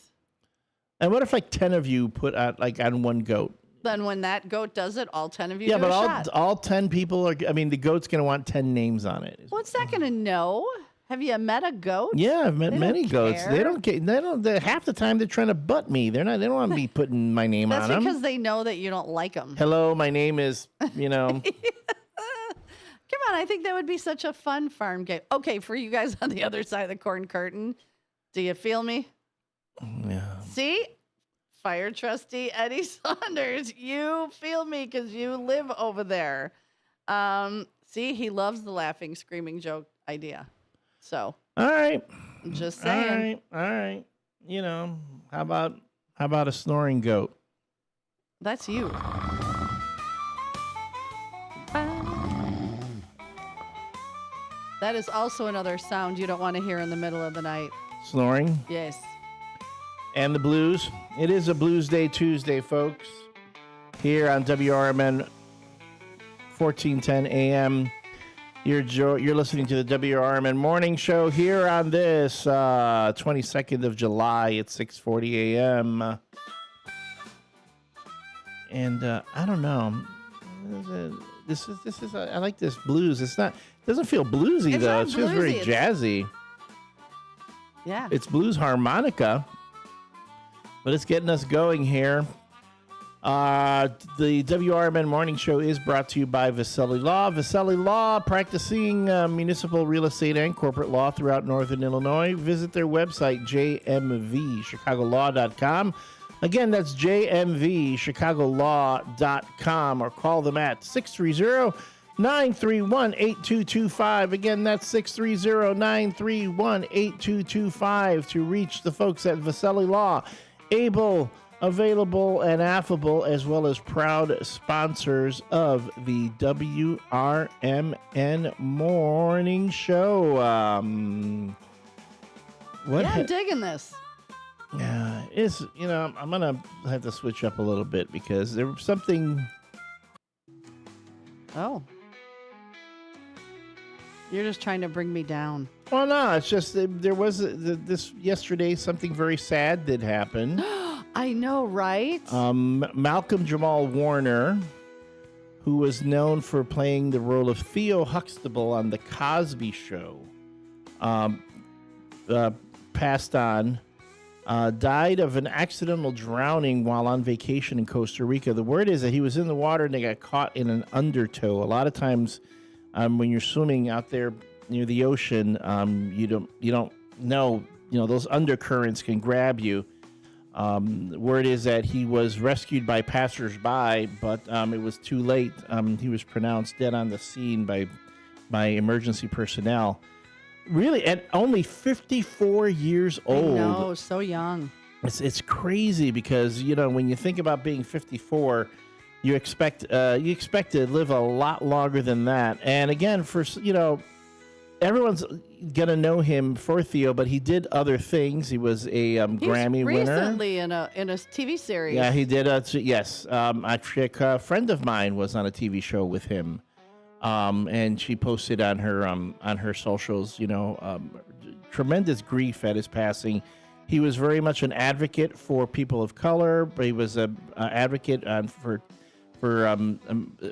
And what if 10 of you put on one goat? Then when that goat does it, all 10 of you do a shot. Yeah, but all 10 people are. I mean, the goat's going to want 10 names on it. What's that going to know? Have you met a goat? Yeah, I've met many goats. Care. They don't get. They don't. Half the time they're trying to butt me. They're not. They don't want me putting my name on them. That's because they know that you don't like them. Hello, my name is. Come on, I think that would be such a fun farm game. Okay, for you guys on the other side of the corn curtain, do you feel me? Yeah. See, fire trustee Eddie Saunders, you feel me because you live over there. See, he loves the laughing, screaming joke idea. So. All right. Just saying. All right. You know, how about a snoring goat? That's you. That is also another sound you don't want to hear in the middle of the night. Snoring. Yes. And the blues. It is a Blues Day Tuesday, folks. Here on WRMN 1410 AM. You're listening to the WRMN Morning Show here on this 22nd of July at 6:40 a.m. And I don't know. This is I like this blues. It doesn't feel bluesy though. It feels very jazzy. Yeah. It's blues harmonica, but it's getting us going here. The WRMN Morning Show is brought to you by Vasselli Law. Vasselli Law, practicing municipal real estate and corporate law throughout Northern Illinois. Visit their website, jmvchicagolaw.com. Again, that's jmvchicagolaw.com, or call them at 630-931-8225. Again, that's 630-931-8225 to reach the folks at Vasselli Law. Able, available, and affable, as well as proud sponsors of the WRMN Morning Show. I'm digging this. Yeah, I'm going to have to switch up a little bit because there was something. Oh. You're just trying to bring me down. Well, no, it's just there was this yesterday something very sad that happened. I know, right? Malcolm Jamal Warner, who was known for playing the role of Theo Huxtable on The Cosby Show, passed on. Died of an accidental drowning while on vacation in Costa Rica. The word is that he was in the water and they got caught in an undertow. A lot of times, when you're swimming out there near the ocean, you don't know. Those undercurrents can grab you. The word is that he was rescued by passersby, but it was too late. He was pronounced dead on the scene by emergency personnel. Really, at only 54 years old. I know, so young. It's crazy because when you think about being 54, you expect to live a lot longer than that. And again, everyone's gonna know him for Theo, but he did other things. He was a Grammy winner recently in a TV series. Yeah, he did. Yes, actually, a friend of mine was on a TV show with him. And she posted on her socials, tremendous grief at his passing. He was very much an advocate for people of color, but he was an advocate for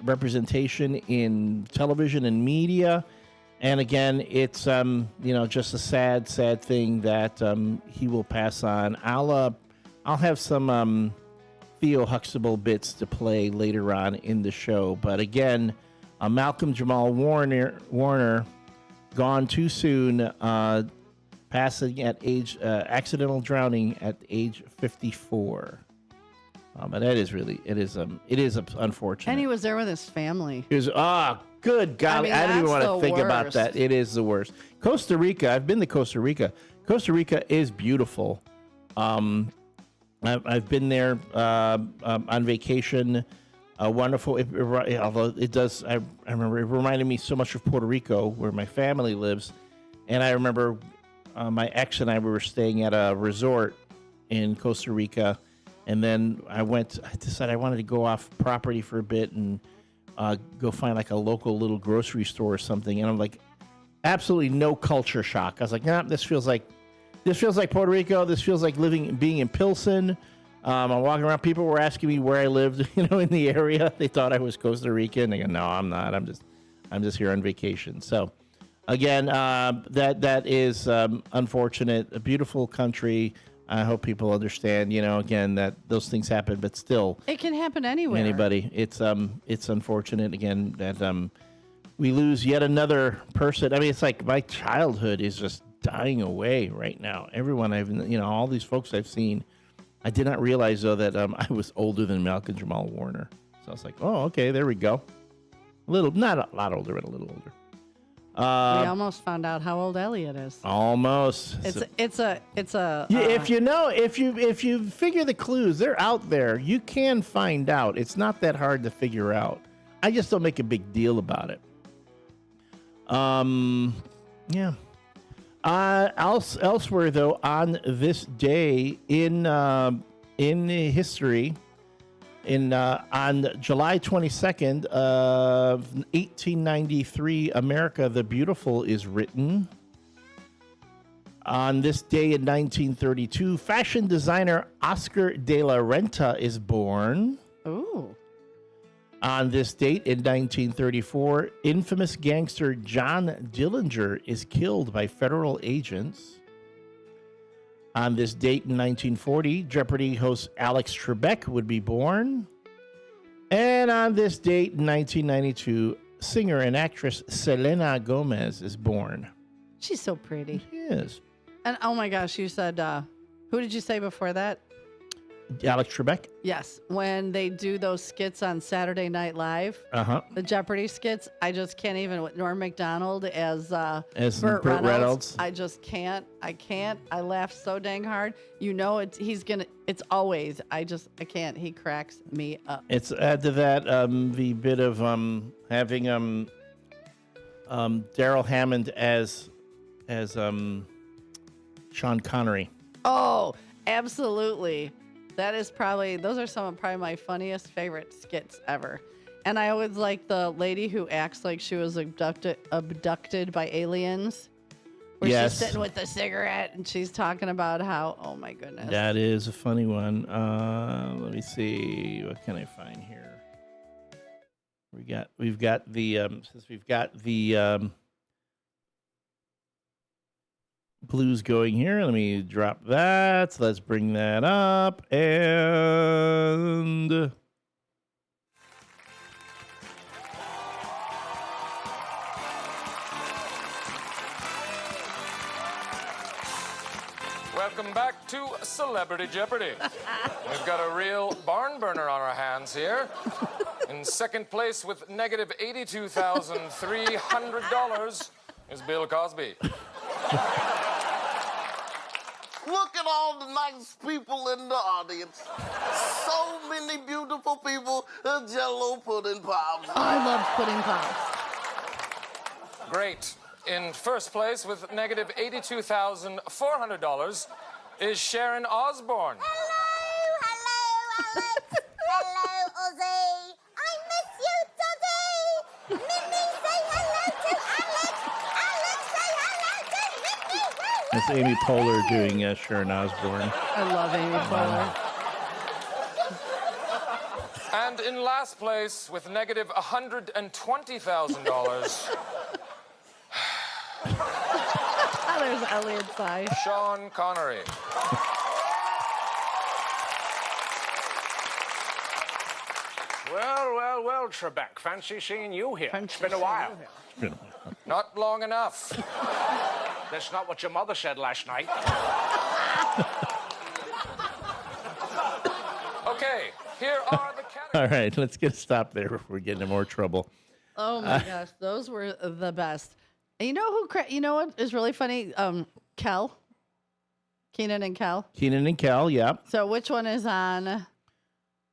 representation in television and media. And again, it's just a sad thing that he will pass on. I'll have some Theo Huxtable bits to play later on in the show, but again. Malcolm Jamal Warner, gone too soon, passing at accidental drowning at age 54. But it is unfortunate. And he was there with his family. He was, good God. I don't even want to think about that. It is the worst. Costa Rica, I've been to Costa Rica. Costa Rica is beautiful. I've been there on vacation. Wonderful. Although it does, I remember it reminded me so much of Puerto Rico, where my family lives. And I remember my ex and I were staying at a resort in Costa Rica, and then I decided I wanted to go off property for a bit and go find like a local little grocery store or something. And I'm like, absolutely no culture shock. I was like, nah, this feels like Puerto Rico. This feels like being in Pilsen. I'm walking around. People were asking me where I lived, in the area. They thought I was Costa Rican. They go, no, I'm not. I'm just here on vacation. So, again, that is unfortunate. A beautiful country. I hope people understand, again, that those things happen, but still, it can happen anywhere. Anybody. It's unfortunate again that we lose yet another person. I mean, it's like my childhood is just dying away right now. Everyone all these folks I've seen. I did not realize, though, that I was older than Malcolm Jamal Warner. So I was like, oh, okay, there we go. Not a lot older, but a little older. We almost found out how old Elliot is. Almost. It's a. Yeah, if you figure the clues, they're out there. You can find out. It's not that hard to figure out. I just don't make a big deal about it. Yeah. Elsewhere though, on this day in history. On July 22nd of 1893, America the Beautiful is written. On this day in 1932, fashion designer Oscar de la Renta is born. Ooh. On this date in 1934, infamous gangster John Dillinger is killed by federal agents. On this date in 1940, Jeopardy host Alex Trebek would be born. And on this date in 1992, singer and actress Selena Gomez is born. She's so pretty. She is. And oh my gosh, you said, who did you say before that? Alex Trebek? Yes. When they do those skits on Saturday Night Live, the Jeopardy skits, I just can't even, with Norm Macdonald as Burt Reynolds. I just can't. I can't. I laugh so dang hard. You know, it's always, I can't. He cracks me up. It's add to that the bit of having Daryl Hammond as Sean Connery. Oh, absolutely. Those are some of probably my funniest favorite skits ever. And I always like the lady who acts like she was abducted by aliens. Where she's sitting with the cigarette and she's talking about how, oh my goodness. That is a funny one. Let me see. What can I find here? We've got the blues going here. Let me drop that. So let's bring that up and Welcome back to Celebrity Jeopardy. We've got a real barn burner on our hands here. In second place with negative $82,300 is Bill Cosby. Look at all the nice people in the audience. So many beautiful people. Jello pudding pops. Oh, I love pudding pops. Great. In first place with negative $82,400 is Sharon Osbourne. Hello, Ozzy. I miss you, Doddy. Minnie, say hello to Alex. Alex, say hello to Minnie. that's Amy Poehler doing Sharon Osbourne. I love Amy Poehler. And in last place with negative $120,000. There's Elliot's eye. Sean Connery. Well, Trebek. Fancy seeing you here. It's been a while. Not long enough. That's not what your mother said last night. Okay, here are the categories. All right, let's get a stop there before we get into more trouble. Oh my gosh, those were the best. And you know what is really funny? Kel. Keenan and Kel. Keenan and Kel, yeah. So which one is on?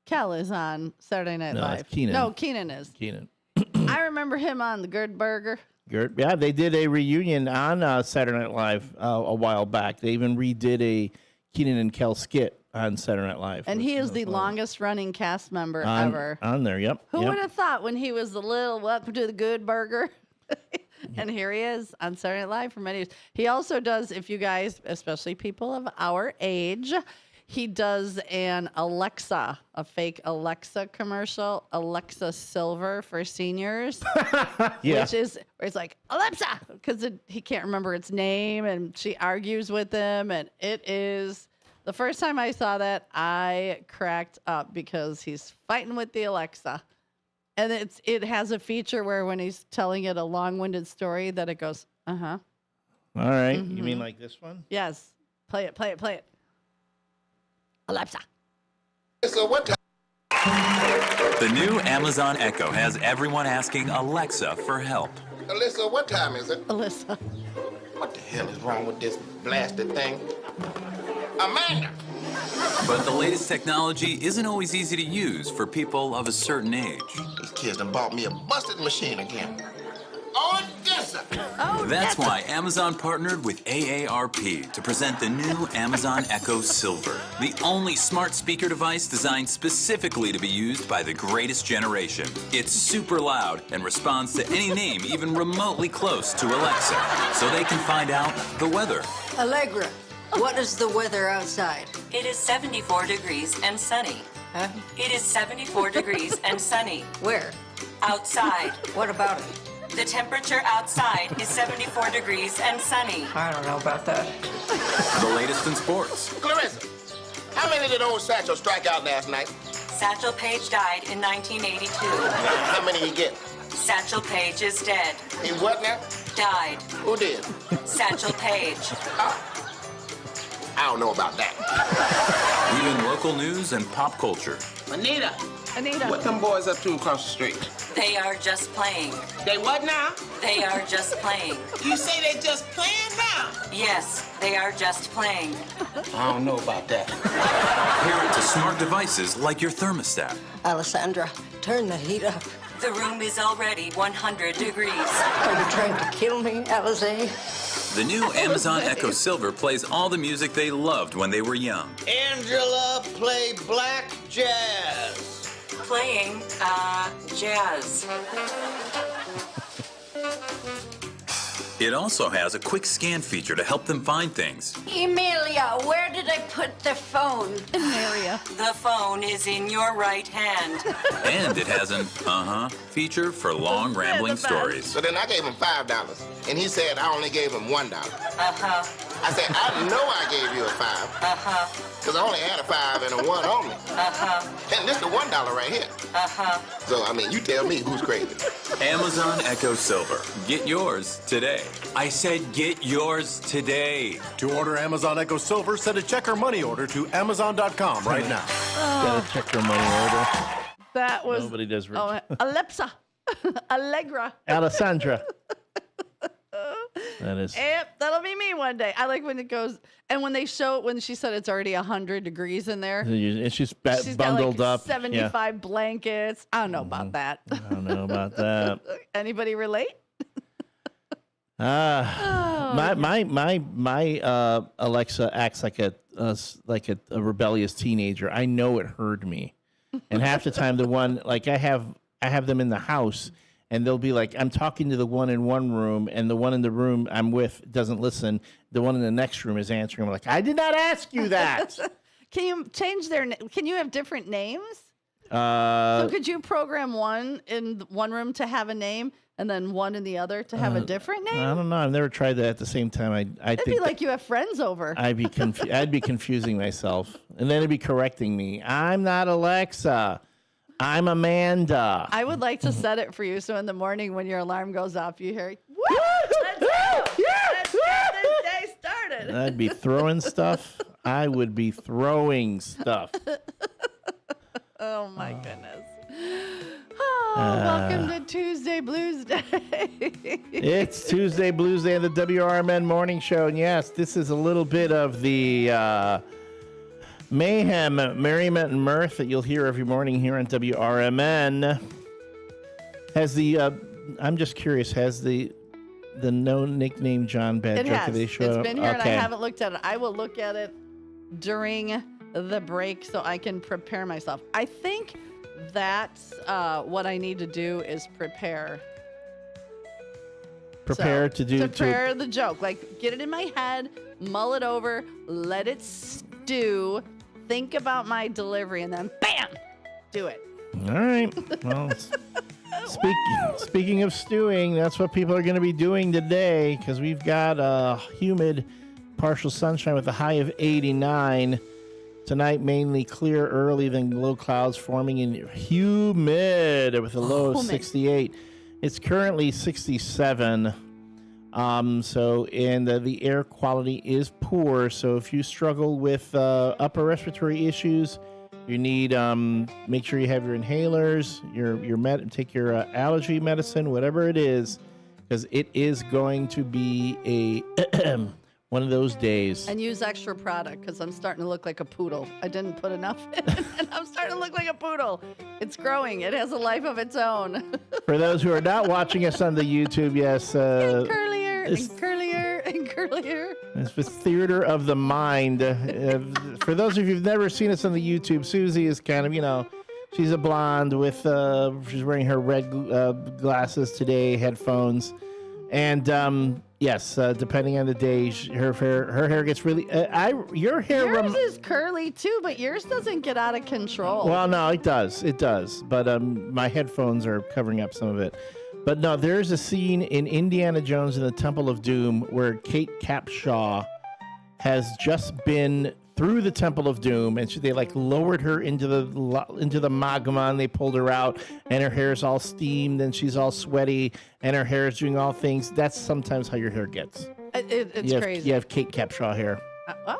Kel is on Saturday Night Live. It's Keenan. No, Keenan is. Keenan. I remember him on the Good Burger. Good. Yeah, they did a reunion on Saturday Night Live a while back. They even redid a Keenan and Kel skit on Saturday Night Live. And he is the longest running cast member ever. On there, yep. Who would have thought when he was the little Welcome to the Good Burger? And here he is on Saturday Night Live for many years. He also does, if you guys, especially people of our age, he does an Alexa, a fake Alexa commercial, Alexa Silver for seniors. Which is, where it's like, Alexa, because he can't remember its name, and she argues with him, and it is, the first time I saw that, I cracked up because he's fighting with the Alexa. And it has a feature where when he's telling it a long-winded story that it goes, uh-huh. All right. Mm-hmm. You mean like this one? Yes. Play it. Alexa. So what? The new Amazon Echo has everyone asking Alexa for help. Alyssa, what time is it? Alyssa. What the hell is wrong with this blasted thing? Amanda! But the latest technology isn't always easy to use for people of a certain age. These kids done bought me a busted machine again. Odessa! That's why Amazon partnered with AARP to present the new Amazon Echo Silver, the only smart speaker device designed specifically to be used by the greatest generation. It's super loud and responds to any name even remotely close to Alexa, so they can find out the weather. Allegra, what is the weather outside? It is 74 degrees and sunny. Huh? It is 74 degrees and sunny. Where? Outside. What about it? The temperature outside is 74 degrees and sunny. I don't know about that. The latest in sports. Clarissa, how many did old Satchel strike out last night? Satchel Paige died in 1982. How many he get? Satchel Paige is dead. He what now? Died. Who did? Satchel Paige. I don't know about that. Even local news and pop culture. Anita. Anita. What them boys up to across the street? They are just playing. They what now? They are just playing. You say they just playing now? Yes, they are just playing. I don't know about that. Pair it to smart devices like your thermostat. Alessandra, turn the heat up. The room is already 100 degrees. Are you trying to kill me, Alize? The new Amazon Echo Silver plays all the music they loved when they were young. Angela, play black jazz. Playing, jazz. It also has a quick scan feature to help them find things. Emilia, where did I put the phone? Emilia. The phone is in your right hand. And it has an feature for long rambling stories. So then I gave him $5, and he said I only gave him $1. I said, I know I gave you a $5. Because I only had a 5 and a 1 on me. And this is the $1 right here. So, I mean, you tell me who's crazy. Amazon Echo Silver. Get yours today. I said get yours today. To order Amazon Echo Silver, send a check or money order to Amazon.com right now. Gotta check your money order. That was Nobody does. Alexa. Allegra. Alessandra. That is. Yep, that'll be me one day. I like when it goes, and when they show it, when she said it's already 100 degrees in there. It's just She's bundled got like up. blankets. Blankets. I don't know about that. I don't know about that. Anybody relate? My Alexa acts like a rebellious teenager. I know it heard me, and half the time the one like I have them in the house. And they'll be like, I'm talking to the one in one room, and the one in the room I'm with doesn't listen. The one in the next room is answering. I'm like, I did not ask you that. Can you change can you have different names? So could you program one in one room to have a name, and then one in the other to have a different name? I don't know. I've never tried that at the same time. It'd be like you have friends over. I'd be confusing myself, and then it'd be correcting me. I'm not Alexa. I'm Amanda. I would like to set it for you so in the morning when your alarm goes off, you hear, woo! Let's go! Let's get this day started. I'd be throwing stuff. I would be throwing stuff. Oh, my goodness. Oh, welcome to Tuesday Blues Day. It's Tuesday Blues Day on the WRMN Morning Show. And yes, this is a little bit of the mayhem, merriment, and mirth that you'll hear every morning here on WRMN. Has I'm just curious, has the no nickname John Bad joke of the show? It's been here and I haven't looked at it. I will look at it during the break so I can prepare myself. I think that's what I need to do is prepare. Prepare the joke. Like, get it in my head, mull it over, let it stew, think about my delivery, and then bam, do it. All right. Well, speaking of stewing, that's what people are going to be doing today because we've got humid, partial sunshine with a high of 89. Tonight, mainly clear early, then low clouds forming in humid with a low of 68. It's currently 67. The air quality is poor. So if you struggle with upper respiratory issues, you need make sure you have your inhalers, take your allergy medicine, whatever it is, because it is going to be a one of those days. And use extra product because I'm starting to look like a poodle. I didn't put enough in, and I'm starting to look like a poodle. It's growing. It has a life of its own. For those who are not watching us on the YouTube, yes. And curlier, and curlier, and curlier. It's the theater of the mind. For those of you who've never seen us on the YouTube, Susie is kind of, she's a blonde with, she's wearing her red glasses today, headphones. And yes, depending on the day, her hair gets really. Your hair. Yours is curly too, but yours doesn't get out of control. Well, no, it does. It does. But my headphones are covering up some of it. But no, there's a scene in Indiana Jones and the Temple of Doom where Kate Capshaw has just been through the Temple of Doom, and they lowered her into the magma, and they pulled her out, and her hair's all steamed, and she's all sweaty, and her hair is doing all things. That's sometimes how your hair gets. It's crazy. You have Kate Capshaw hair.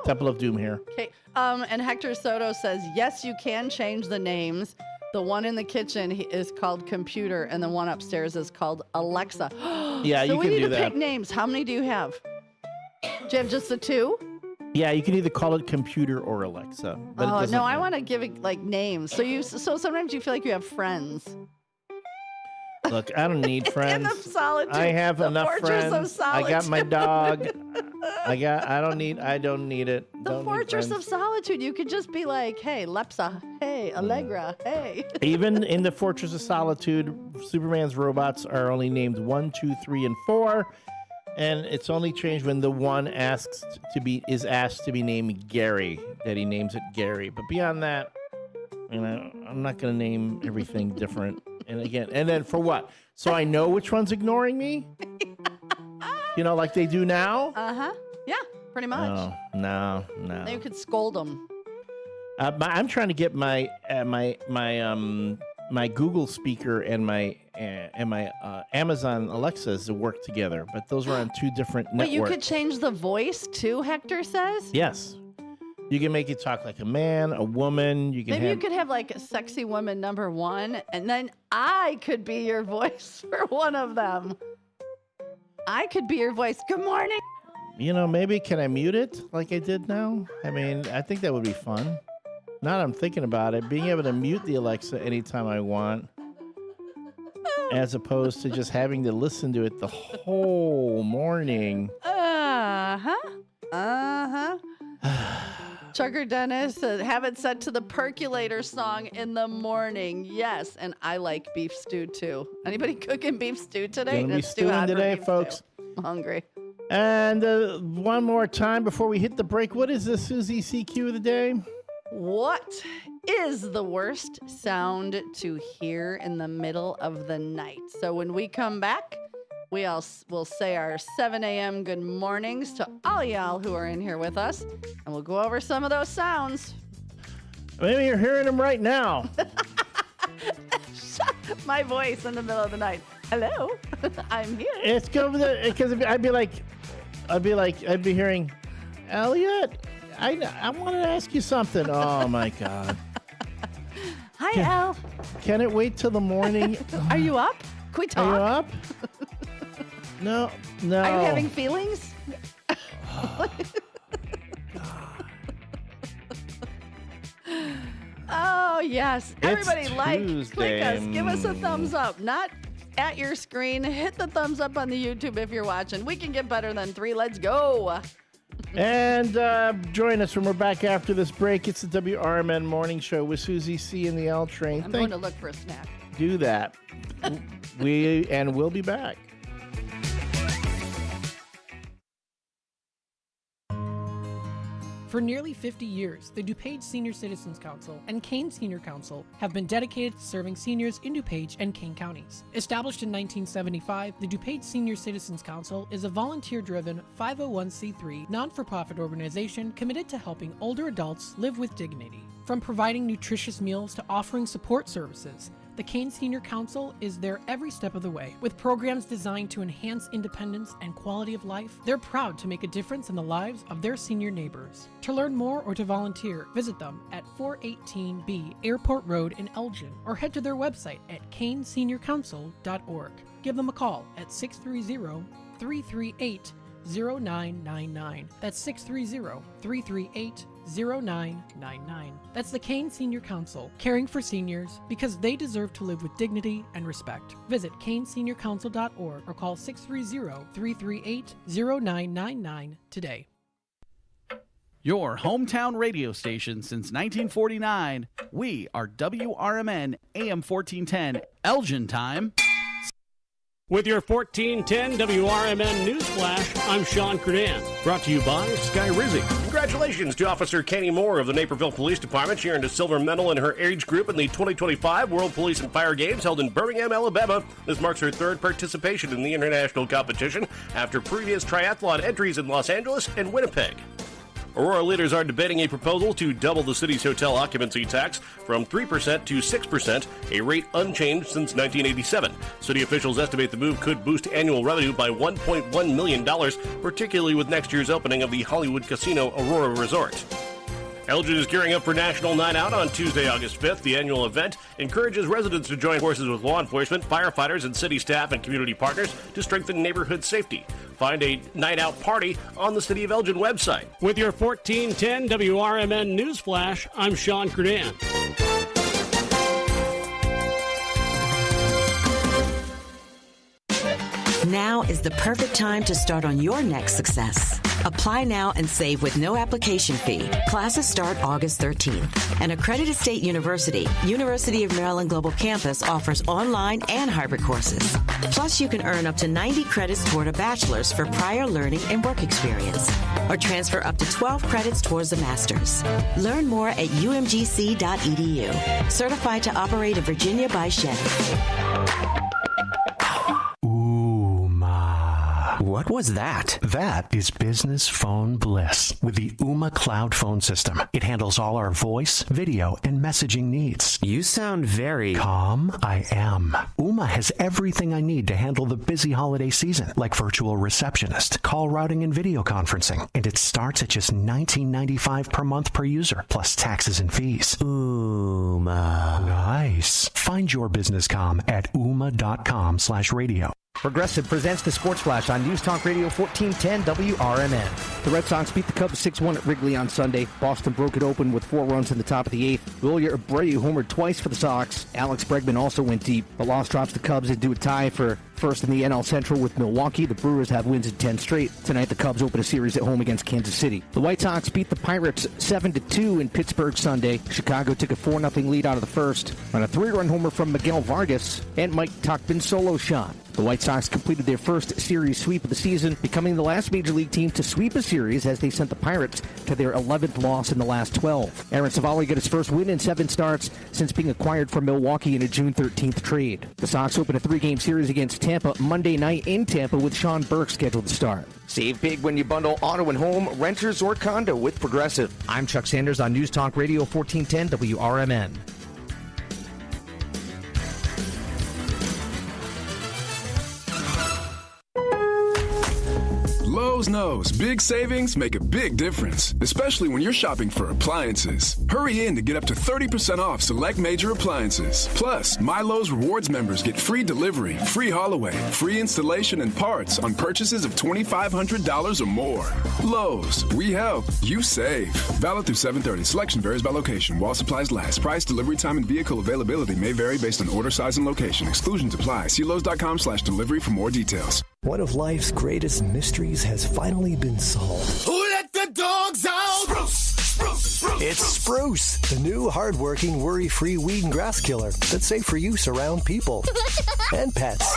Temple of Doom hair. Okay. And Hector Soto says, yes, you can change the names. The one in the kitchen is called Computer, and the one upstairs is called Alexa. Yeah, so you can do that. we need to pick names. How many do you have? Do you have just the two? Yeah, you can either call it Computer or Alexa. But Oh no, I want to give it names. So sometimes you feel like you have friends. Look, I don't need friends. In the solitude. I have the enough fortress friends. Of solitude. I got my dog. I don't need it. The fortress of solitude. You could just be like, hey, Lepsa. Hey, Allegra. Hey. Even in the Fortress of Solitude, Superman's robots are only named 1, 2, 3, and 4. And it's only changed when the one is asked to be named Gary, that he names it Gary. But beyond that, I'm not going to name everything different. And then for what? So I know which one's ignoring me? Like they do now? Uh-huh. Yeah, pretty much. No. Then you could scold them. I'm trying to get my Google speaker and my Amazon Alexas to work together, but those are on two different networks. But you could change the voice too, Hector says? Yes. You can make it talk like a man, a woman. You could have a sexy woman number 1, and then I could be your voice for one of them. I could be your voice. Good morning. Maybe can I mute it like I did now? I think that would be fun. Now that I'm thinking about it, being able to mute the Alexa anytime I want, as opposed to just having to listen to it the whole morning. Chucker Dennis said, have it set to the Percolator song in the morning. Yes, and I like beef stew too. Anybody cooking beef stew today? Gonna be stewing today, folks. I'm hungry. And one more time before we hit the break, what is the Susie CQ of the day? What is the worst sound to hear in the middle of the night? So when we come back, we all will say our 7 a.m. good mornings to all y'all who are in here with us, and we'll go over some of those sounds. Maybe you're hearing them right now. My voice in the middle of the night. Hello, I'm here. It's because I'd be hearing, Elliot, I want to ask you something. Oh my God. Hi, Al. Can it wait till the morning? Are you up? Can we talk? Are you up? No. Are you having feelings? Oh, yes. Everybody click us. Give us a thumbs up. Not at your screen. Hit the thumbs up on the YouTube if you're watching. We can get better than 3. Let's go. And join us when we're back after this break. It's the WRMN Morning Show with Susie C. and the L Train. I'm going to look for a snack. Do that. We'll be back. For nearly 50 years, the DuPage Senior Citizens Council and Kane Senior Council have been dedicated to serving seniors in DuPage and Kane counties. Established in 1975, the DuPage Senior Citizens Council is a volunteer-driven 501c3 non-for-profit organization committed to helping older adults live with dignity. From providing nutritious meals to offering support services, the Kane Senior Council is there every step of the way. With programs designed to enhance independence and quality of life, they're proud to make a difference in the lives of their senior neighbors. To learn more or to volunteer, visit them at 418B Airport Road in Elgin or head to their website at caneseniorcouncil.org. give them a call at 630-338-0999. That's 630-338-0999. That's the Kane Senior Council, caring for seniors because they deserve to live with dignity and respect. Visit caneseniorcouncil.org or call 630-338-0999 today. Your hometown radio station since 1949. We are WRMN AM 1410 Elgin time. With your 1410 WRMN News Flash, I'm Sean Kernan. Brought to you by Sky Rizzi. Congratulations to Officer Kenny Moore of the Naperville Police Department. She earned a silver medal in her age group in the 2025 World Police and Fire Games held in Birmingham, Alabama. This marks her third participation in the international competition after previous triathlon entries in Los Angeles and Winnipeg. Aurora leaders are debating a proposal to double the city's hotel occupancy tax from 3% to 6%, a rate unchanged since 1987. City officials estimate the move could boost annual revenue by $1.1 million, particularly with next year's opening of the Hollywood Casino Aurora Resort. Elgin is gearing up for National Night Out on Tuesday, August 5th. The annual event encourages residents to join forces with law enforcement, firefighters, and city staff and community partners to strengthen neighborhood safety. Find a night out party on the City of Elgin website. With your 1410 WRMN News Flash, I'm Sean Kernan. Now is the perfect time to start on your next success. Apply now and save with no application fee. Classes start August 13th. An accredited state university, University of Maryland Global Campus, offers online and hybrid courses. Plus, you can earn up to 90 credits toward a bachelor's for prior learning and work experience, or transfer up to 12 credits towards a master's. Learn more at umgc.edu. Certified to operate in Virginia by Chevy. What was that? That is business phone bliss with the Ooma Cloud Phone System. It handles all our voice, video, and messaging needs. You sound very calm. I am. Ooma has everything I need to handle the busy holiday season, like virtual receptionist, call routing, and video conferencing. And it starts at just $19.95 per month per user, plus taxes and fees. Ooma. Nice. Find your business comm at ooma.com/radio. Progressive presents the Sports Flash on News Talk Radio 1410 WRMN. The Red Sox beat the Cubs 6-1 at Wrigley on Sunday. Boston broke it open with 4 runs in the top of the 8th. Wilyer Abreu homered twice for the Sox. Alex Bregman also went deep. The loss drops the Cubs into a tie for first in the NL Central with Milwaukee. The Brewers have wins in 10 straight. Tonight, the Cubs open a series at home against Kansas City. The White Sox beat the Pirates 7-2 in Pittsburgh Sunday. Chicago took a 4-0 lead out of the first on a 3-run homer from Miguel Vargas and Mike Tauchman's solo shot. The White Sox completed their first series sweep of the season, becoming the last Major League team to sweep a series as they sent the Pirates to their 11th loss in the last 12. Aaron Savali got his first win in 7 starts since being acquired from Milwaukee in a June 13th trade. The Sox open a 3-game series against Tampa Monday night in Tampa with Sean Burke scheduled to start. Save big when you bundle auto and home, renters, or condo with Progressive. I'm Chuck Sanders on News Talk Radio 1410 WRMN. Lowe's knows big savings make a big difference, especially when you're shopping for appliances. Hurry in to get up to 30% off select major appliances. Plus, My Lowe's Rewards members get free delivery, free haul away, free installation and parts on purchases of $2,500 or more. Lowe's, we help, you save. Valid through 7/30. Selection varies by location. While supplies last. Price, delivery time, and vehicle availability may vary based on order size and location. Exclusions apply. See Lowes.com/delivery for more details. One of life's greatest mysteries has finally been solved. Who let the dogs out? Spruce, spruce, spruce. It's Spruce, the new hard-working, worry-free weed and grass killer that's safe for use around people and pets.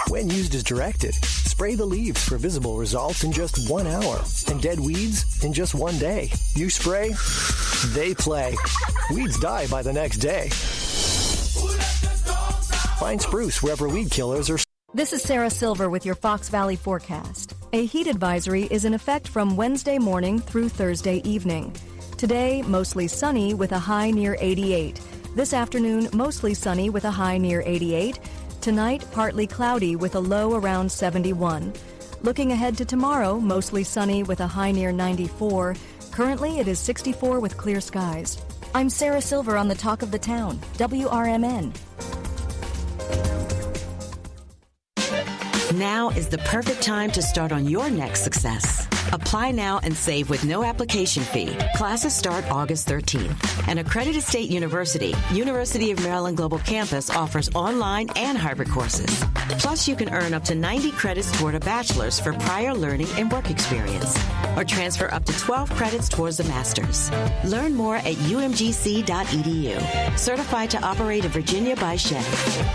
When used as directed, spray the leaves for visible results in just 1 hour and dead weeds in just 1 day. You spray, they play. Weeds die by the next day. Find Spruce wherever weed killers are. This is Sarah Silver with your Fox Valley forecast. A heat advisory is in effect from Wednesday morning through Thursday evening. Today, mostly sunny with a high near 88. This afternoon, mostly sunny with a high near 88. Tonight, partly cloudy with a low around 71. Looking ahead to tomorrow, mostly sunny with a high near 94. Currently, it is 64 with clear skies. I'm Sarah Silver on the Talk of the Town, WRMN. Now is the perfect time to start on your next success. Apply now and save with no application fee. Classes start August 13th. An accredited state university, University of Maryland Global Campus, offers online and hybrid courses. Plus, you can earn up to 90 credits toward a bachelor's for prior learning and work experience, or transfer up to 12 credits towards a master's. Learn more at umgc.edu. Certified to operate in Virginia by Chevy.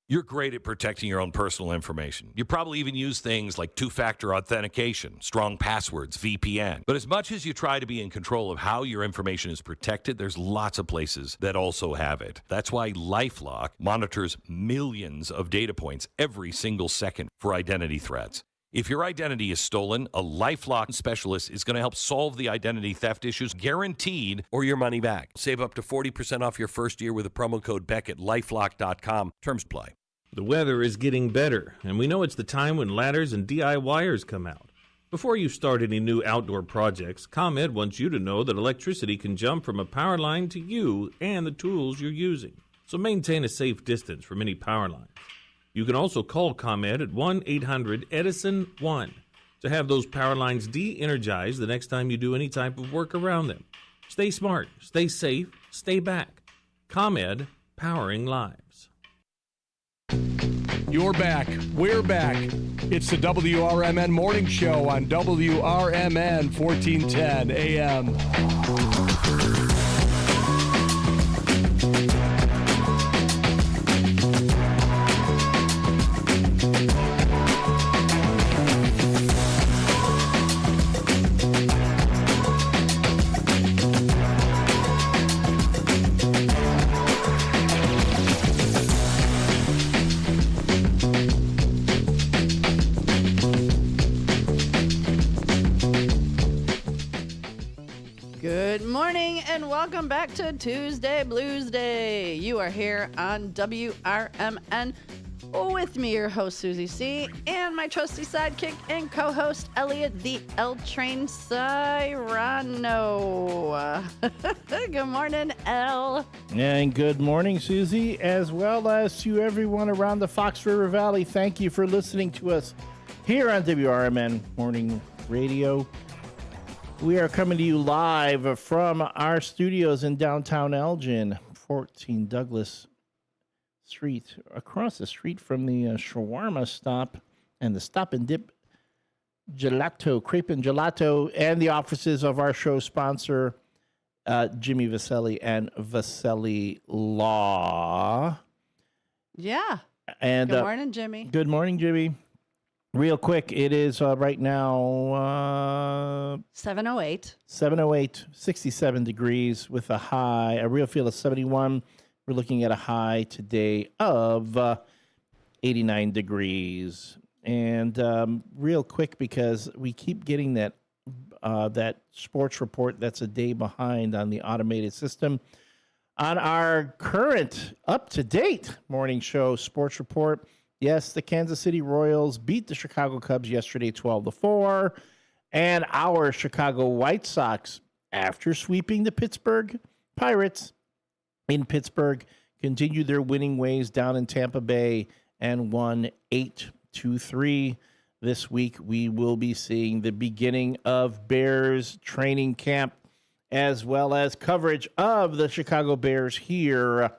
You're great at protecting your own personal information. You probably even use things like two-factor authentication, strong passwords, VPN. But as much as you try to be in control of how your information is protected, there's lots of places that also have it. That's why LifeLock monitors millions of data points every single second for identity threats. If your identity is stolen, a LifeLock specialist is going to help solve the identity theft issues, guaranteed, or your money back. Save up to 40% off your first year with a promo code Beck at LifeLock.com. Terms apply. The weather is getting better, and we know it's the time when ladders and DIYers come out. Before you start any new outdoor projects, ComEd wants you to know that electricity can jump from a power line to you and the tools you're using. So maintain a safe distance from any power lines. You can also call ComEd at 1-800-EDISON-1 to have those power lines de-energized the next time you do any type of work around them. Stay smart, stay safe, stay back. ComEd, powering lives. You're back. We're back. It's the WRMN Morning Show on WRMN 1410 AM. Good morning and welcome back to Tuesday Blues Day. You are here on WRMN with me, your host Susie C, and my trusty sidekick and co-host Elliot the L Train Cyrano. Good morning, L. And good morning, Susie, as well as to everyone around the Fox River Valley. Thank you for listening to us here on WRMN Morning Radio. We are coming to you live from our studios in downtown Elgin, 14 Douglas Street, across the street from the shawarma stop and the Stop and Dip Gelato, Crepe and Gelato, and the offices of our show sponsor, Jimmy Vaselli and Vaselli Law. Yeah. And good morning, Jimmy. Good morning, Jimmy. Real quick, it is right now 7:08. 7:08, 67 degrees with a real feel of 71. We're looking at a high today of 89 degrees. And real quick, because we keep getting that sports report that's a day behind on the automated system. On our current, up-to-date morning show sports report, yes, the Kansas City Royals beat the Chicago Cubs yesterday 12-4, and our Chicago White Sox, after sweeping the Pittsburgh Pirates in Pittsburgh, continued their winning ways down in Tampa Bay and won 8-3. This week, we will be seeing the beginning of Bears training camp, as well as coverage of the Chicago Bears here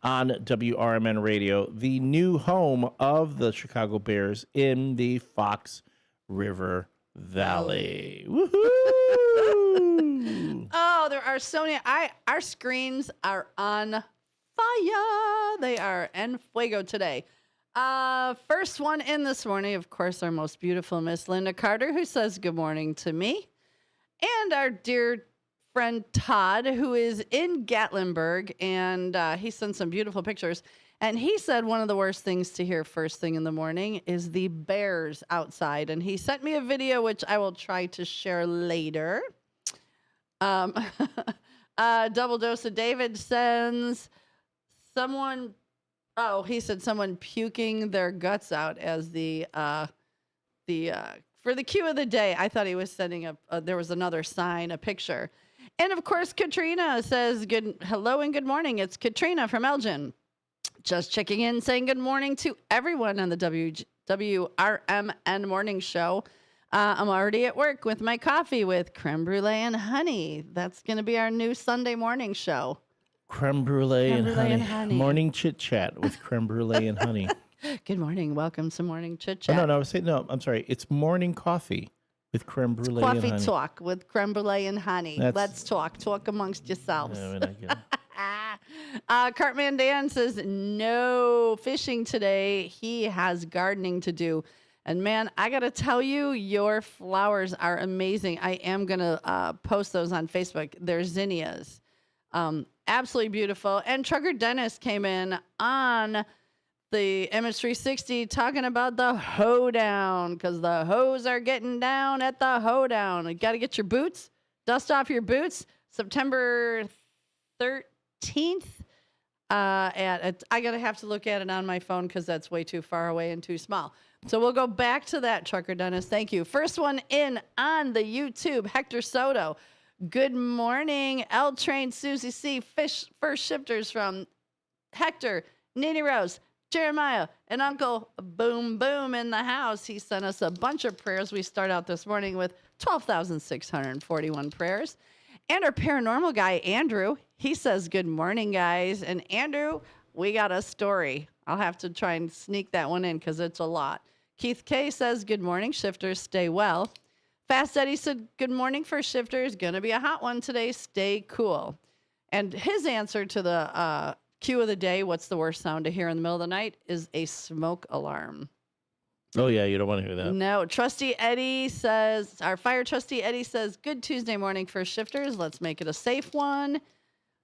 on WRMN Radio, the new home of the Chicago Bears in the Fox River Valley. Woohoo! Oh, there are so many. Our screens are on fire. They are en fuego today. First one in this morning, of course, our most beautiful Miss Linda Carter, who says good morning to me. And our dear friend Todd, who is in Gatlinburg, and he sent some beautiful pictures. And he said one of the worst things to hear first thing in the morning is the bears outside. And he sent me a video, which I will try to share later. Double Dose of David sends someone, he said someone puking their guts out as the for the cue of the day. I thought he was sending there was another sign, a picture. And of course, Katrina says hello and good morning. It's Katrina from Elgin. Just checking in, saying good morning to everyone on the WRMN morning show. I'm already at work with my coffee with creme brulee and honey. That's going to be our new Sunday morning show. Creme brulee, and honey. Morning chit chat with creme brulee and honey. Good morning. Welcome to Morning Chit Chat. I'm sorry. It's morning coffee with creme brulee and honey. Coffee talk with creme brulee and honey. Let's talk. Talk amongst yourselves. Cartman Dan says no fishing today. He has gardening to do. And man, I got to tell you, your flowers are amazing. I am going to post those on Facebook. They're zinnias. Absolutely beautiful. And Trucker Dennis came in on the MS360 talking about the hoedown because the hoes are getting down at the hoedown. You got to get your boots, dust off your boots. September 13th. I gotta have to look at it on my phone because that's way too far away and too small. So we'll go back to that, Trucker Dennis. Thank you. First one in on the YouTube, Hector Soto. Good morning, L Train, Susie C. First shifters from Hector, Nene Rose, Jeremiah, and Uncle Boom Boom in the house. He sent us a bunch of prayers. We start out this morning with 12,641 prayers. And our paranormal guy, Andrew, he says, good morning, guys. And Andrew, we got a story. I'll have to try and sneak that one in because it's a lot. Keith K says, good morning, shifters. Stay well. Fast Eddie said, good morning, first shifters. Going to be a hot one today. Stay cool. And his answer to the cue of the day, what's the worst sound to hear in the middle of the night, is a smoke alarm. Oh, yeah, you don't want to hear that. No. Trustee Eddie says, our fire trustee Eddie says, good Tuesday morning for shifters. Let's make it a safe one.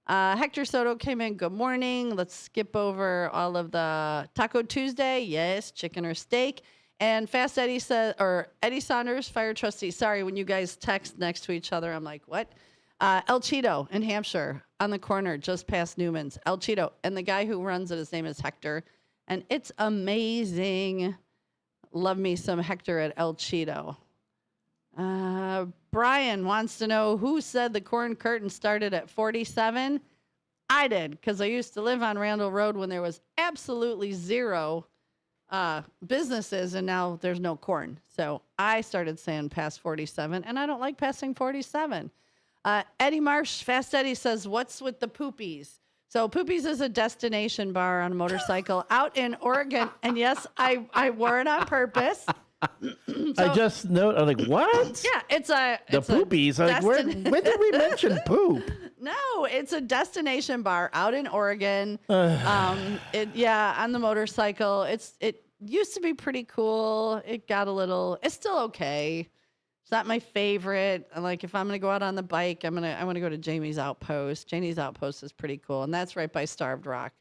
Hector Soto came in. Good morning. Let's skip over all of the Taco Tuesday. Yes, chicken or steak. And Fast Eddie says, or Eddie Saunders, fire trustee. Sorry, when you guys text next to each other, I'm like, what? El Cheeto in Hampshire on the corner just past Newman's. El Cheeto. And the guy who runs it, his name is Hector. And it's amazing. Love me some Hector at El Cheeto. Brian wants to know who said the corn curtain started at 47. I did, because I used to live on Randall Road when there was absolutely zero businesses, and now there's no corn. So I started saying past 47, and I don't like passing 47. Eddie Marsh, Fast Eddie says, what's with the Poopies? So Poopies is a destination bar on a motorcycle out in Oregon. And yes, I wore it on purpose. I just know, I'm like, what? Yeah, it's the Poopies. Like, when did we mention poop? No, it's a destination bar out in Oregon. On the motorcycle. It used to be pretty cool. It got it's still okay. It's not my favorite. Like, if I'm going to go out on the bike, I want to go to Jamie's Outpost. Jamie's Outpost is pretty cool, and that's right by Starved Rock.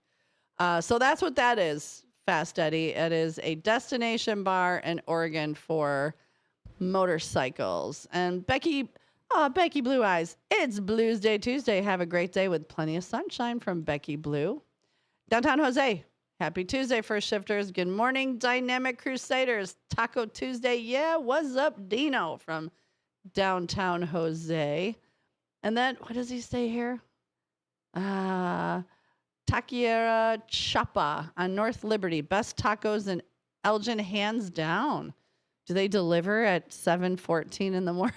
So that's what that is, Fast Eddie. It is a destination bar in Oregon for motorcycles. And Becky Blue Eyes, it's Blues Day Tuesday. Have a great day with plenty of sunshine from Becky Blue. Downtown Jose, happy Tuesday, first shifters. Good morning, Dynamic Crusaders. Taco Tuesday. Yeah, what's up, Dino from downtown Jose. And then, what does he say here? Taqueria Chapa on North Liberty. Best tacos in Elgin, hands down. Do they deliver at 7:14 in the morning?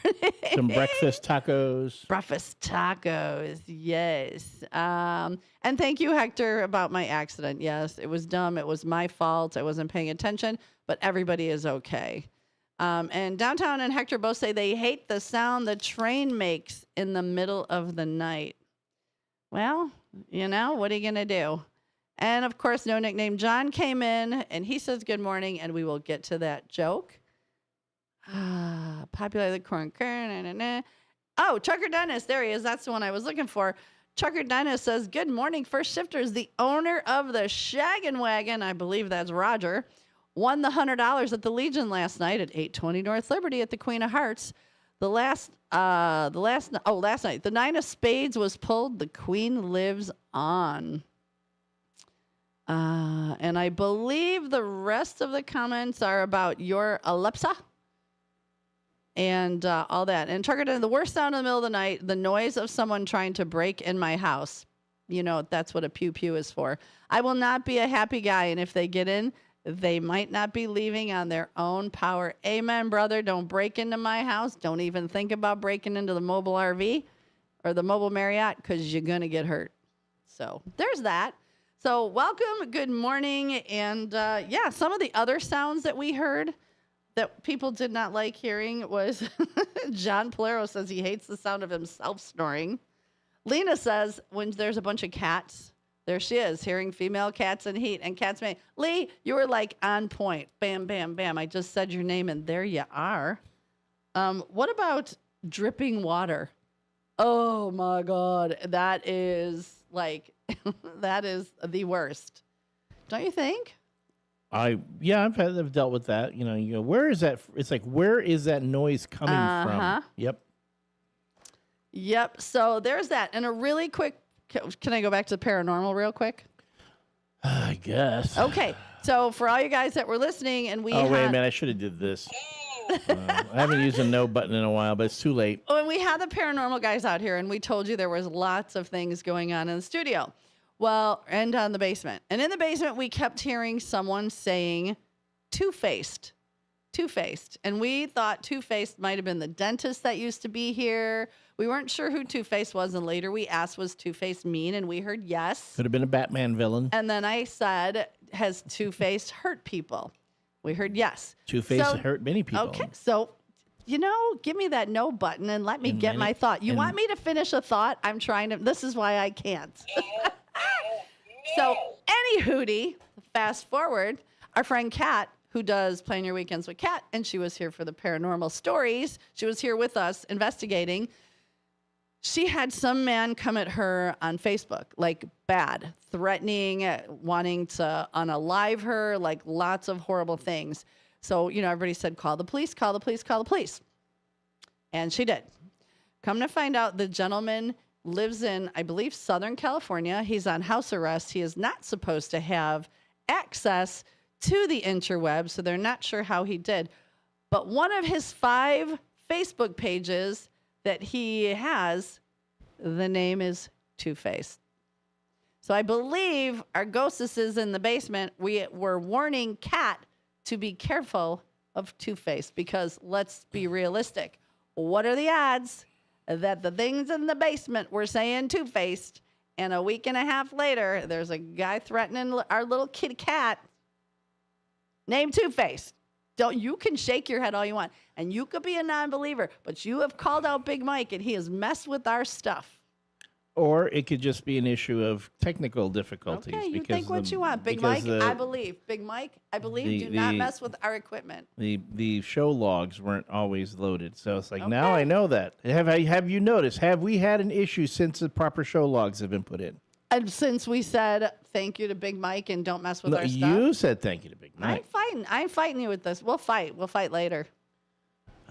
Some breakfast tacos. Breakfast tacos, yes. And thank you, Hector, about my accident. Yes, it was dumb. It was my fault. I wasn't paying attention, but everybody is okay. And Downtown and Hector both say they hate the sound the train makes in the middle of the night. Well, what are you going to do? And, of course, no nickname John came in, and he says good morning, and we will get to that joke. Popular the corn. Oh, Trucker Dennis. There he is. That's the one I was looking for. Trucker Dennis says, good morning, first shifters. The owner of the Shaggin' Wagon, I believe that's Roger, won the $100 at the Legion last night at 820 North Liberty at the Queen of Hearts. Last night, the 9 of Spades was pulled. The Queen lives on. And I believe the rest of the comments are about your Alexa and all that. And Trucker, the worst sound in the middle of the night, the noise of someone trying to break in my house. You know, that's what a pew-pew is for. I will not be a happy guy, and if they get in, they might not be leaving on their own power. Amen, brother. Don't break into my house. Don't even think about breaking into the mobile RV or the mobile Marriott because you're going to get hurt. So there's that. So welcome, good morning. And yeah, some of the other sounds that we heard that people did not like hearing was John Polero says he hates the sound of himself snoring. Lena says when there's a bunch of cats, there she is, hearing female cats in heat and cats may. Lee, you were like on point. Bam, bam, bam. I just said your name and there you are. What about dripping water? Oh my God. That is like, that is the worst. Don't you think? I've dealt with that. You go, where is that? It's like, where is that noise coming from? Yep. So there's that. And a really quick, can I go back to the paranormal real quick? I guess. Okay. So for all you guys that were listening and wait a minute. I should have did this. I haven't used a no button in a while, but it's too late. When we had the paranormal guys out here and we told you there was lots of things going on in the studio. Well, and on the basement. And in the basement, we kept hearing someone saying two-faced. Two-faced. And we thought two-faced might have been the dentist that used to be here. We weren't sure who Two-Face was, and later we asked, was Two-Face mean? And we heard yes. Could have been a Batman villain. And then I said, has Two-Face hurt people? We heard yes. Two-Face hurt many people. Okay, so, give me that no button and let me get my thought. You want me to finish a thought? I'm trying to. This is why I can't. So, any hootie, fast forward, our friend Kat, who does Plan Your Weekends with Kat, and she was here for the paranormal stories. She was here with us investigating. She had some man come at her on Facebook, like bad, threatening, wanting to unalive her, like lots of horrible things. So, everybody said, call the police, call the police, call the police. And she did. Come to find out, the gentleman lives in, I believe, Southern California. He's on house arrest. He is not supposed to have access to the interweb, so they're not sure how he did. But one of his 5 Facebook pages that he has, the name is Two-Face. So I believe our ghostesses in the basement, we were warning Kat to be careful of Two-Face because let's be realistic. What are the odds that the things in the basement were saying Two-Faced, and a week and a half later, there's a guy threatening our little kitty cat named Two-Faced? You can shake your head all you want, and you could be a non-believer, but you have called out Big Mike, and he has messed with our stuff. Or it could just be an issue of technical difficulties. Okay, you think what you want. Big Mike, I believe. Big Mike, I believe, do not mess with our equipment. The show logs weren't always loaded. So it's like, now I know that. Have you noticed, have we had an issue since the proper show logs have been put in? And since we said thank you to Big Mike and don't mess with our stuff. You said thank you to Big Mike. I'm fighting you with this. We'll fight. We'll fight later.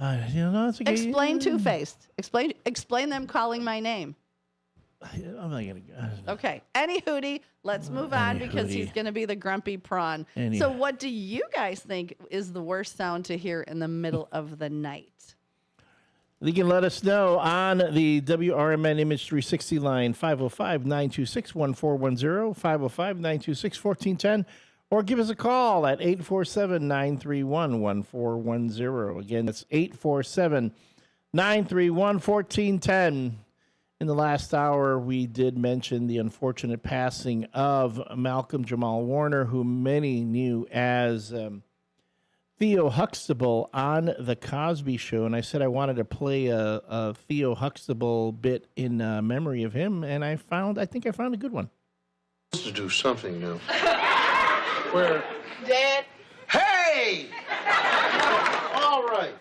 It's okay. Explain Two-Faced. Explain them calling my name. I'm not going to. Okay. Any hootie, let's move on because he's going to be the grumpy prawn. So what do you guys think is the worst sound to hear in the middle of the night? You can let us know on the WRMN Image 360 line, 505-926-1410, 505-926-1410, or give us a call at 847-931-1410. Again, that's 847-931-1410. In the last hour, we did mention the unfortunate passing of Malcolm Jamal Warner, who many knew as Theo Huxtable on The Cosby Show. And I said I wanted to play a Theo Huxtable bit in memory of him, and I think I found a good one. To do something new. Where? Dad. Hey! All right.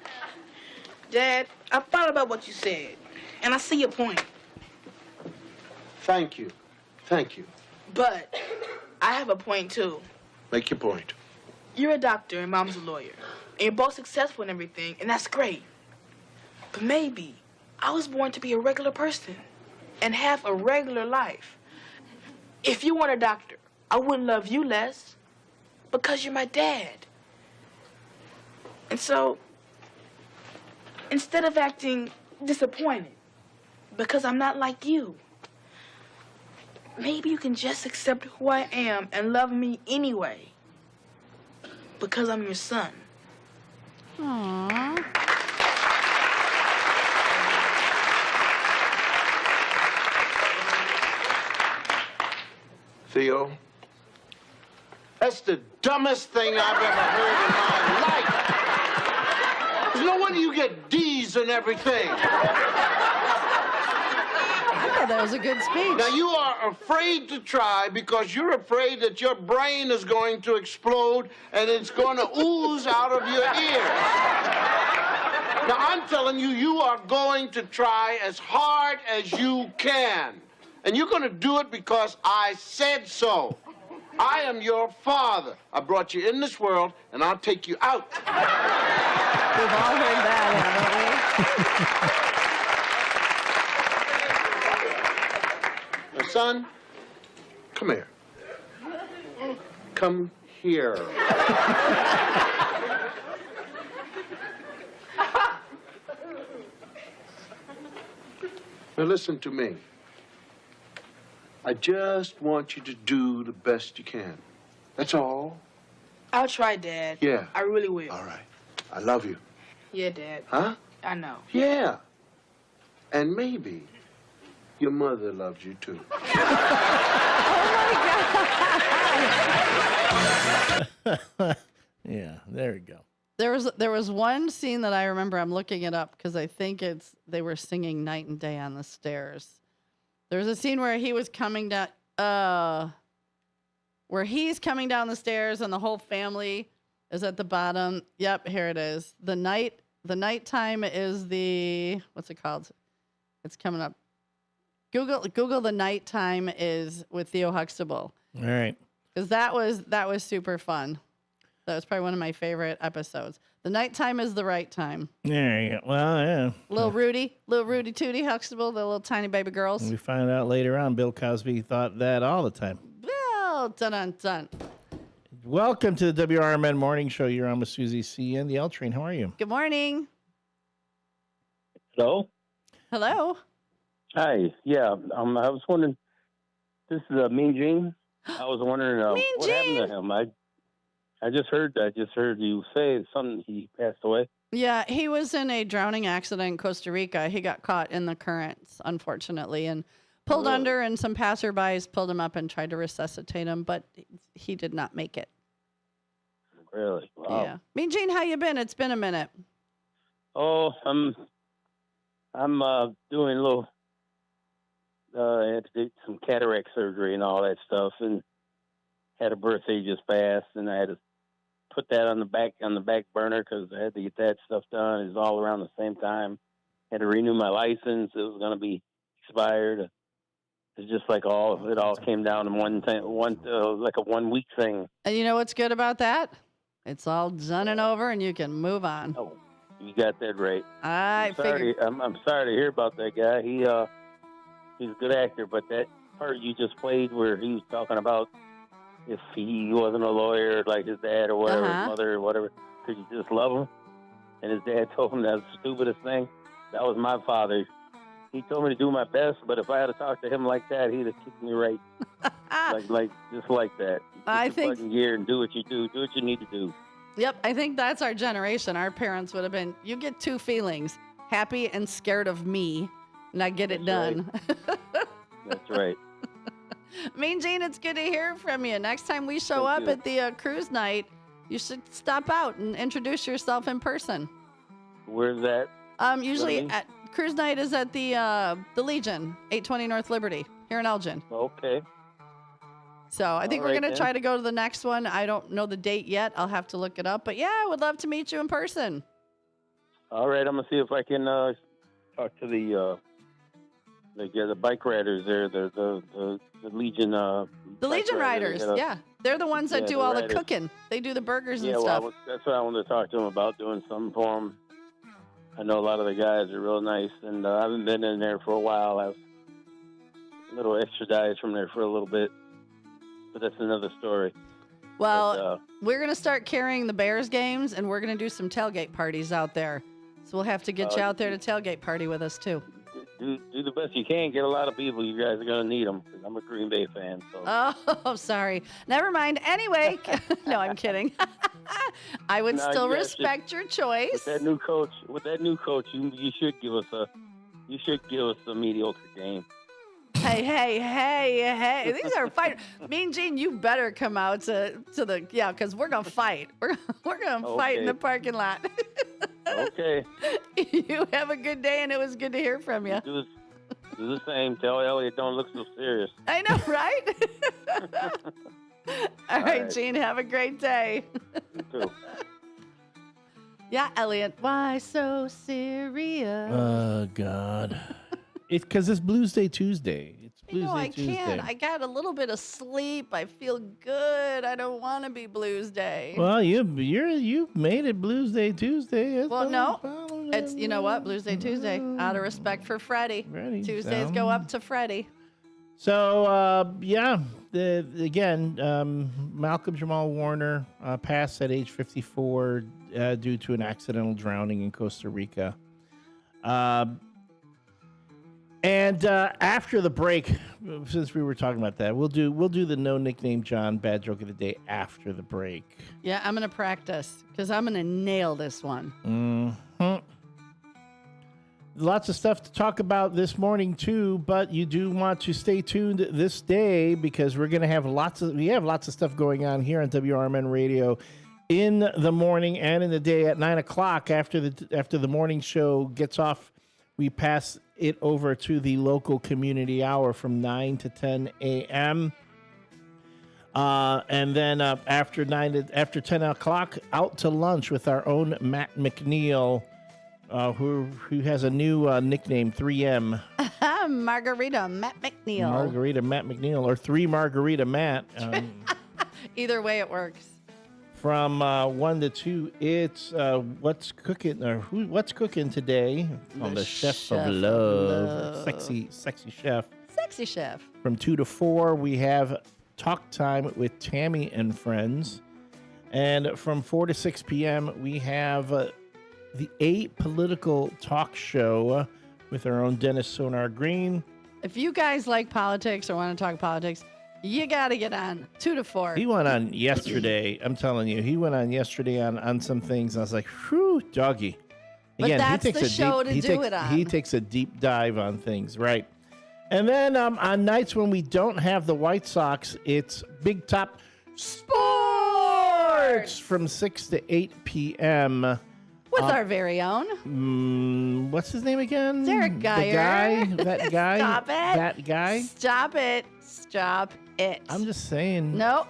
Dad, I thought about what you said, and I see your point. Thank you. Thank you. But I have a point, too. Make your point. You're a doctor and Mom's a lawyer, and you're both successful in everything, and that's great. But maybe I was born to be a regular person and have a regular life. If you weren't a doctor, I wouldn't love you less because you're my dad. And so, instead of acting disappointed because I'm not like you, maybe you can just accept who I am and love me anyway. Because I'm your son. Aww. Theo, that's the dumbest thing I've ever heard in my life. There's no wonder you get D's and everything. Yeah, that was a good speech. Now, you are afraid to try because you're afraid that your brain is going to explode and it's going to ooze out of your ears. Now, I'm telling you, you are going to try as hard as you can. And you're going to do it because I said so. I am your father. I brought you in this world, and I'll take you out. We've all heard that, haven't we? Now, son, come here. Come here. Now, listen to me. I just want you to do the best you can. That's all. I'll try, Dad. Yeah. I really will. All right. I love you. Yeah, Dad. Huh? I know. Yeah. And maybe your mother loves you too. Yeah, there we go. There was one scene that I remember. I'm looking it up because I think they were singing Night and Day on the Stairs. There was a scene where he was coming down, where he's coming down the stairs and the whole family is at the bottom. Yep, here it is. The nighttime is what's it called? It's coming up. Google the nighttime is with Theo Huxtable. All right. Because that was super fun. That was probably one of my favorite episodes. The nighttime is the right time. There you go. Well, yeah. Little Rudy Tootie Huxtable, the little tiny baby girls. We find out later on Bill Cosby thought that all the time. Well, dun. Welcome to the WRMN Morning Show. You're on with Susie C. and the L Train. How are you? Good morning. Hello? Hello. Hi. Yeah, I was wondering, this is Mean Gene. I was wondering what happened to him. I just heard you say something. He passed away. Yeah, he was in a drowning accident in Costa Rica. He got caught in the currents, unfortunately, and pulled under, and some passerbys pulled him up and tried to resuscitate him, but he did not make it. Really? Wow. Yeah. Mean Gene, how you been? It's been a minute. Oh, I'm doing a little. I had to do some cataract surgery and all that stuff, and had a birthday just passed, and I had to put that on the back burner because I had to get that stuff done. It was all around the same time. Had to renew my license. It was going to be expired. It's just like it all came down in one thing, like a 1 week thing. And you know what's good about that? It's all done and over, and you can move on. Oh, you got that right. I'm sorry to hear about that guy. He's a good actor, but that part you just played where he was talking about if he wasn't a lawyer like his dad or whatever, his mother or whatever, could you just love him? And his dad told him that's the stupidest thing. That was my father. He told me to do my best, but if I had to talk to him like that, he'd have kicked me right. just like that. I think gear and do what you do. Do what you need to do. Yep, I think that's our generation. Our parents would have been, you get two feelings, happy and scared of me, and I get it done. Right. That's right. Mean Gene, it's good to hear from you. Next time we show up at the cruise night, you should stop out and introduce yourself in person. Where's that? Usually at cruise night is at the Legion, 820 North Liberty, here in Elgin. Okay. So I think we're going to try to go to the next one. I don't know the date yet. I'll have to look it up. But yeah, I would love to meet you in person. All right, I'm going to see if I can talk to the bike riders there, the Legion. The Legion riders, yeah. They're the ones that do all the cooking. They do the burgers and stuff. Well, that's what I wanted to talk to them about, doing something for them. I know a lot of the guys are real nice, and I haven't been in there for a while. I was a little extradited from there for a little bit, but that's another story. Well, we're going to start carrying the Bears games, and we're going to do some tailgate parties out there. So we'll have to get you out there to tailgate party with us, too. do the best you can. Get a lot of people. You guys are going to need them because I'm a Green Bay fan. So. Oh, sorry. Never mind. Anyway, no, I'm kidding. I would still respect your choice. With that new coach, you should give us a mediocre game. Hey. These are fight. Mean Gene, you better come out to the, because we're going to fight. We're going to fight in the parking lot. Okay. You have a good day, and it was good to hear from you. Do the same. Tell Elliot don't look so serious. I know, right? All right, Gene, have a great day. You too. Yeah, Elliot, why so serious? Oh, God. It's because it's Blues Day Tuesday. It's Blues Day I Tuesday. can't. I got a little bit of sleep. I feel good. I don't want to be Blues Day. Well, you made it Blues Day Tuesday. That's Well, no. It's, you know what? Blues Day Tuesday. Out of respect for Freddie. Tuesdays go up to Freddie. So, Malcolm Jamal Warner passed at age 54 due to an accidental drowning in Costa Rica. And after the break, since we were talking about that, we'll do the no nickname John bad joke of the day after the break. Yeah, I'm going to practice because I'm going to nail this one. Mm-hmm. Lots of stuff to talk about this morning too, but you do want to stay tuned this day because we're going to have lots of stuff going on here on WRMN Radio in the morning and in the day at 9 o'clock after the morning show gets off. We pass it over to the local community hour from 9 to 10 a.m. And then after 10 o'clock, out to lunch with our own Matt McNeil, who has a new nickname, 3M. Margarita Matt McNeil. Margarita Matt McNeil, or 3 Margarita Matt. Either way, it works. From 1 to 2, it's what's cooking today? The chef of love. Sexy chef. Sexy chef. From 2 to 4, we have Talk Time with Tammy and Friends. And from 4 to 6 p.m., we have the Apolitical Talk Show with our own Dennis Sonar Green. If you guys like politics or want to talk politics, you got to get on 2 to 4. He went on yesterday. I'm telling you, he went on yesterday on some things. I was like, whew, doggy. Again, but that's the show to do it on. He takes a deep dive on things, right? And then on nights when we don't have the White Sox, it's Big Top Sports from 6 to 8 p.m. With our very own. What's his name again? Derek Geyer. That guy. Stop it. That guy. Stop it. Stop it. I'm just saying. No.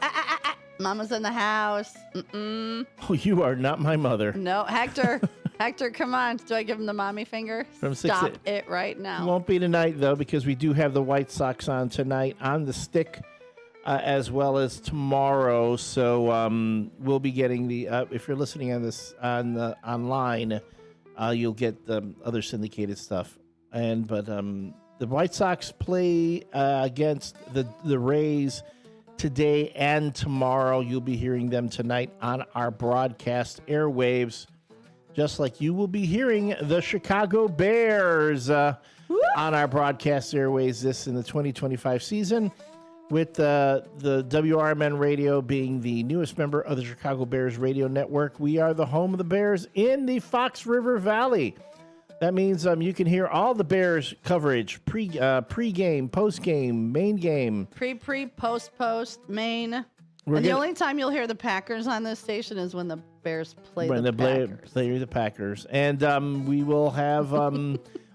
Mama's in the house. Mm-mm. Oh, you are not my mother. No, Hector. Hector, come on. Do I give him the mommy finger? Stop it right now. It won't be tonight, though, because we do have the White Sox on tonight on the stick, as well as tomorrow. So we'll be getting the if you're listening on this online, you'll get the other syndicated stuff. But the White Sox play against the Rays today and tomorrow. You'll be hearing them tonight on our broadcast airwaves, just like you will be hearing the Chicago Bears on our broadcast airwaves this in the 2025 season, with the WRMN Radio being the newest member of the Chicago Bears radio network. We are the home of the Bears in the Fox River Valley. That means you can hear all the Bears coverage, pre-game, post-game, main game. Pre, post, main. The only time you'll hear the Packers on this station is when the Bears play the Packers. Play the Packers. And we will have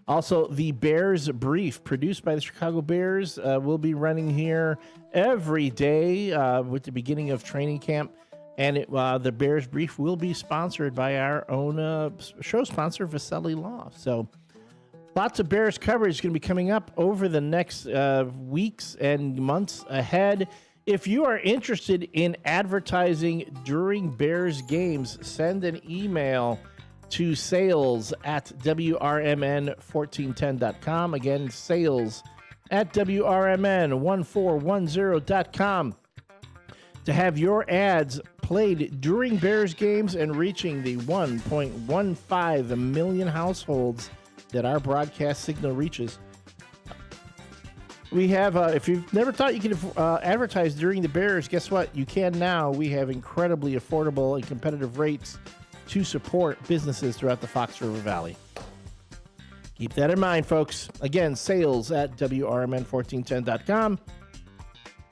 also the Bears Brief, produced by the Chicago Bears. We'll be running here every day with the beginning of training camp. And the Bears Brief will be sponsored by our own show sponsor, Vasselli Law. So lots of Bears coverage is going to be coming up over the next weeks and months ahead. If you are interested in advertising during Bears games, send an email to sales@WRMN1410.com. Again, sales@WRMN1410.com. to have your ads played during Bears games and reaching the 1.15 million households that our broadcast signal reaches. We have, if you've never thought you could advertise during the Bears, guess what? You can now. We have incredibly affordable and competitive rates to support businesses throughout the Fox River Valley. Keep that in mind, folks. Again, sales at WRMN1410.com.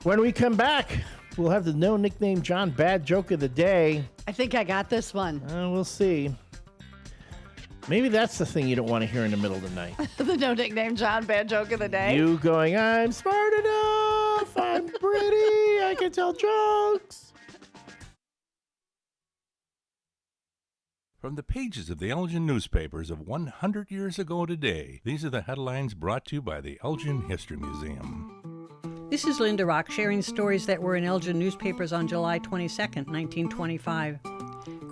When we come back, we'll have the no nickname John bad joke of the day. I think I got this one. We'll see. Maybe that's the thing you don't want to hear in the middle of the night. The no nickname John bad joke of the day. You going, I'm smart enough, I'm pretty, I can tell jokes. From the pages of the Elgin newspapers of 100 years ago today, these are the headlines brought to you by the Elgin History Museum. This is Linda Rock sharing stories that were in Elgin newspapers on July 22nd, 1925.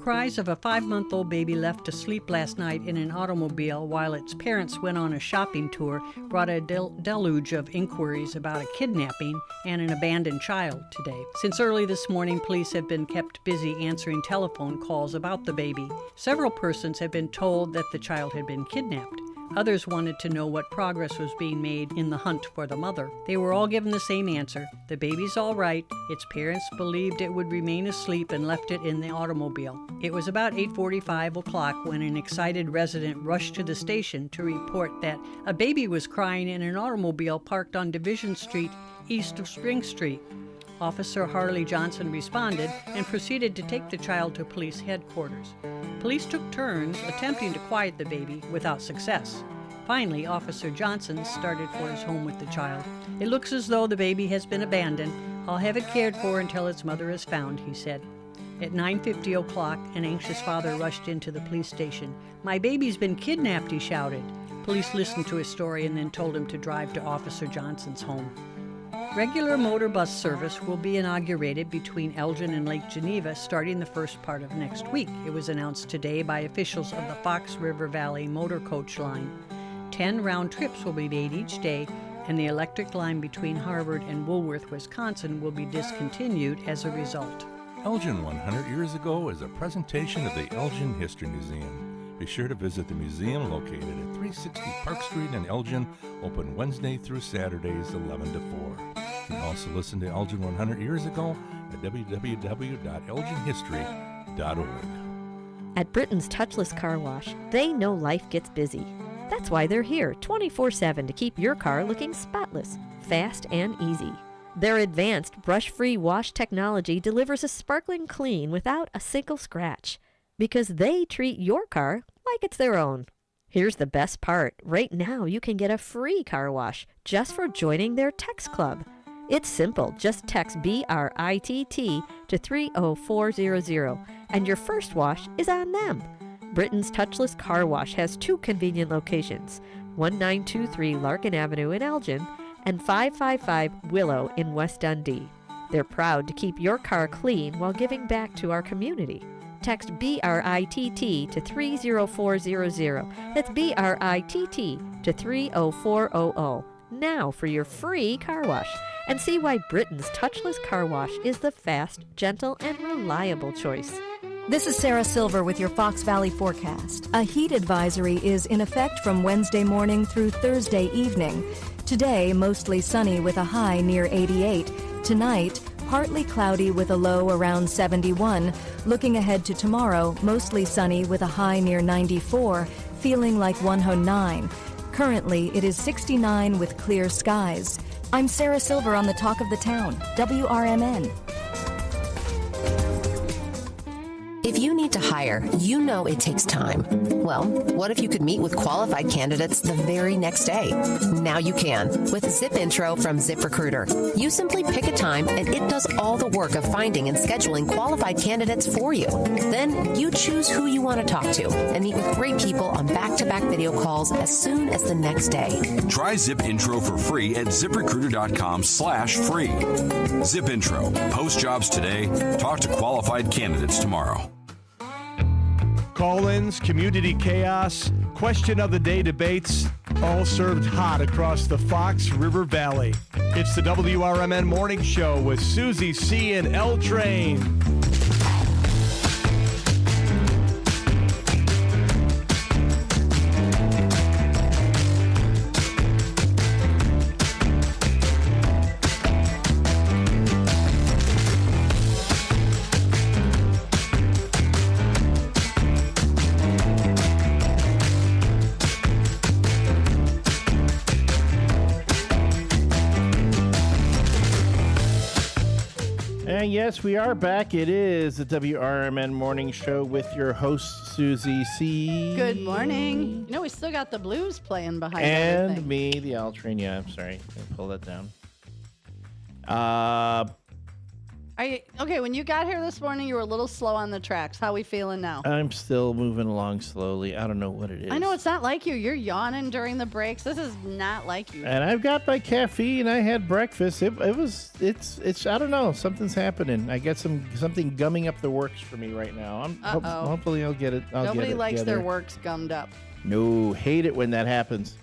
Cries of a 5-month-old baby left to sleep last night in an automobile while its parents went on a shopping tour brought a deluge of inquiries about a kidnapping and an abandoned child today. Since early this morning, police have been kept busy answering telephone calls about the baby. Several persons have been told that the child had been kidnapped. Others wanted to know what progress was being made in the hunt for the mother. They were all given the same answer. The baby's all right. Its parents believed it would remain asleep and left it in the automobile. It was about 8:45 o'clock when an excited resident rushed to the station to report that a baby was crying in an automobile parked on Division Street east of Spring Street. Officer Harley Johnson responded and proceeded to take the child to police headquarters. Police took turns attempting to quiet the baby without success. Finally, Officer Johnson started for his home with the child. It looks as though the baby has been abandoned. I'll have it cared for until its mother is found, he said. At 9:50 o'clock, an anxious father rushed into the police station. My baby's been kidnapped, he shouted. Police listened to his story and then told him to drive to Officer Johnson's home. Regular motor bus service will be inaugurated between Elgin and Lake Geneva starting the first part of next week. It was announced today by officials of the Fox River Valley Motor Coach Line. 10 round trips will be made each day, and the electric line between Harvard and Woolworth, Wisconsin will be discontinued as a result. Elgin 100 Years Ago is a presentation of the Elgin History Museum. Be sure to visit the museum located at 360 Park Street in Elgin, open Wednesday through Saturdays 11 to 4. You can also listen to Elgin 100 Years Ago at www.elginhistory.org. At Britain's Touchless Car Wash, they know life gets busy. That's why they're here 24/7 to keep your car looking spotless, fast, and easy. Their advanced brush-free wash technology delivers a sparkling clean without a single scratch, because they treat your car like it's their own. Here's the best part. Right now, you can get a free car wash just for joining their text club. It's simple. Just text BRITT to 30400, and your first wash is on them. Britain's Touchless Car Wash has 2 convenient locations, 1923 Larkin Avenue in Elgin and 555 Willow in West Dundee. They're proud to keep your car clean while giving back to our community. Text BRITT to 30400. That's BRITT to 30400. Now for your free car wash, and see why Britain's Touchless Car Wash is the fast, gentle, and reliable choice. This is Sarah Silver with your Fox Valley forecast. A heat advisory is in effect from Wednesday morning through Thursday evening. Today, mostly sunny with a high near 88. Tonight, partly cloudy with a low around 71. Looking ahead to tomorrow, mostly sunny with a high near 94, feeling like 109. Currently, it is 69 with clear skies. I'm Sarah Silver on the Talk of the Town, WRMN. If you need to hire, you know it takes time. Well, what if you could meet with qualified candidates the very next day? Now you can with Zip Intro from ZipRecruiter. You simply pick a time and it does all the work of finding and scheduling qualified candidates for you. Then you choose who you want to talk to and meet with great people on back-to-back video calls as soon as the next day. Try Zip Intro for free at ZipRecruiter.com/free. Zip Intro. Post jobs today. Talk to qualified candidates tomorrow. Call-ins, community chaos, question of the day debates, all served hot across the Fox River Valley. It's the WRMN Morning Show with Susie C. and L Train. And yes, we are back. It is the WRMN Morning Show with your host, Susie C. Good morning. You know, we still got the blues playing behind And everything. me, the L Train. Yeah, I'm sorry. I pull that down. Okay, when you got here this morning, you were a little slow on the tracks. How we feeling now? I'm still moving along slowly. I don't know what it is. I know it's not like you. You're yawning during the breaks. This is not like you. And I've got my caffeine. I had breakfast. It's I don't know. Something's happening. I get something gumming up the works for me right now. Hopefully I'll get it. Nobody likes their together. works gummed up. No, hate it when that happens.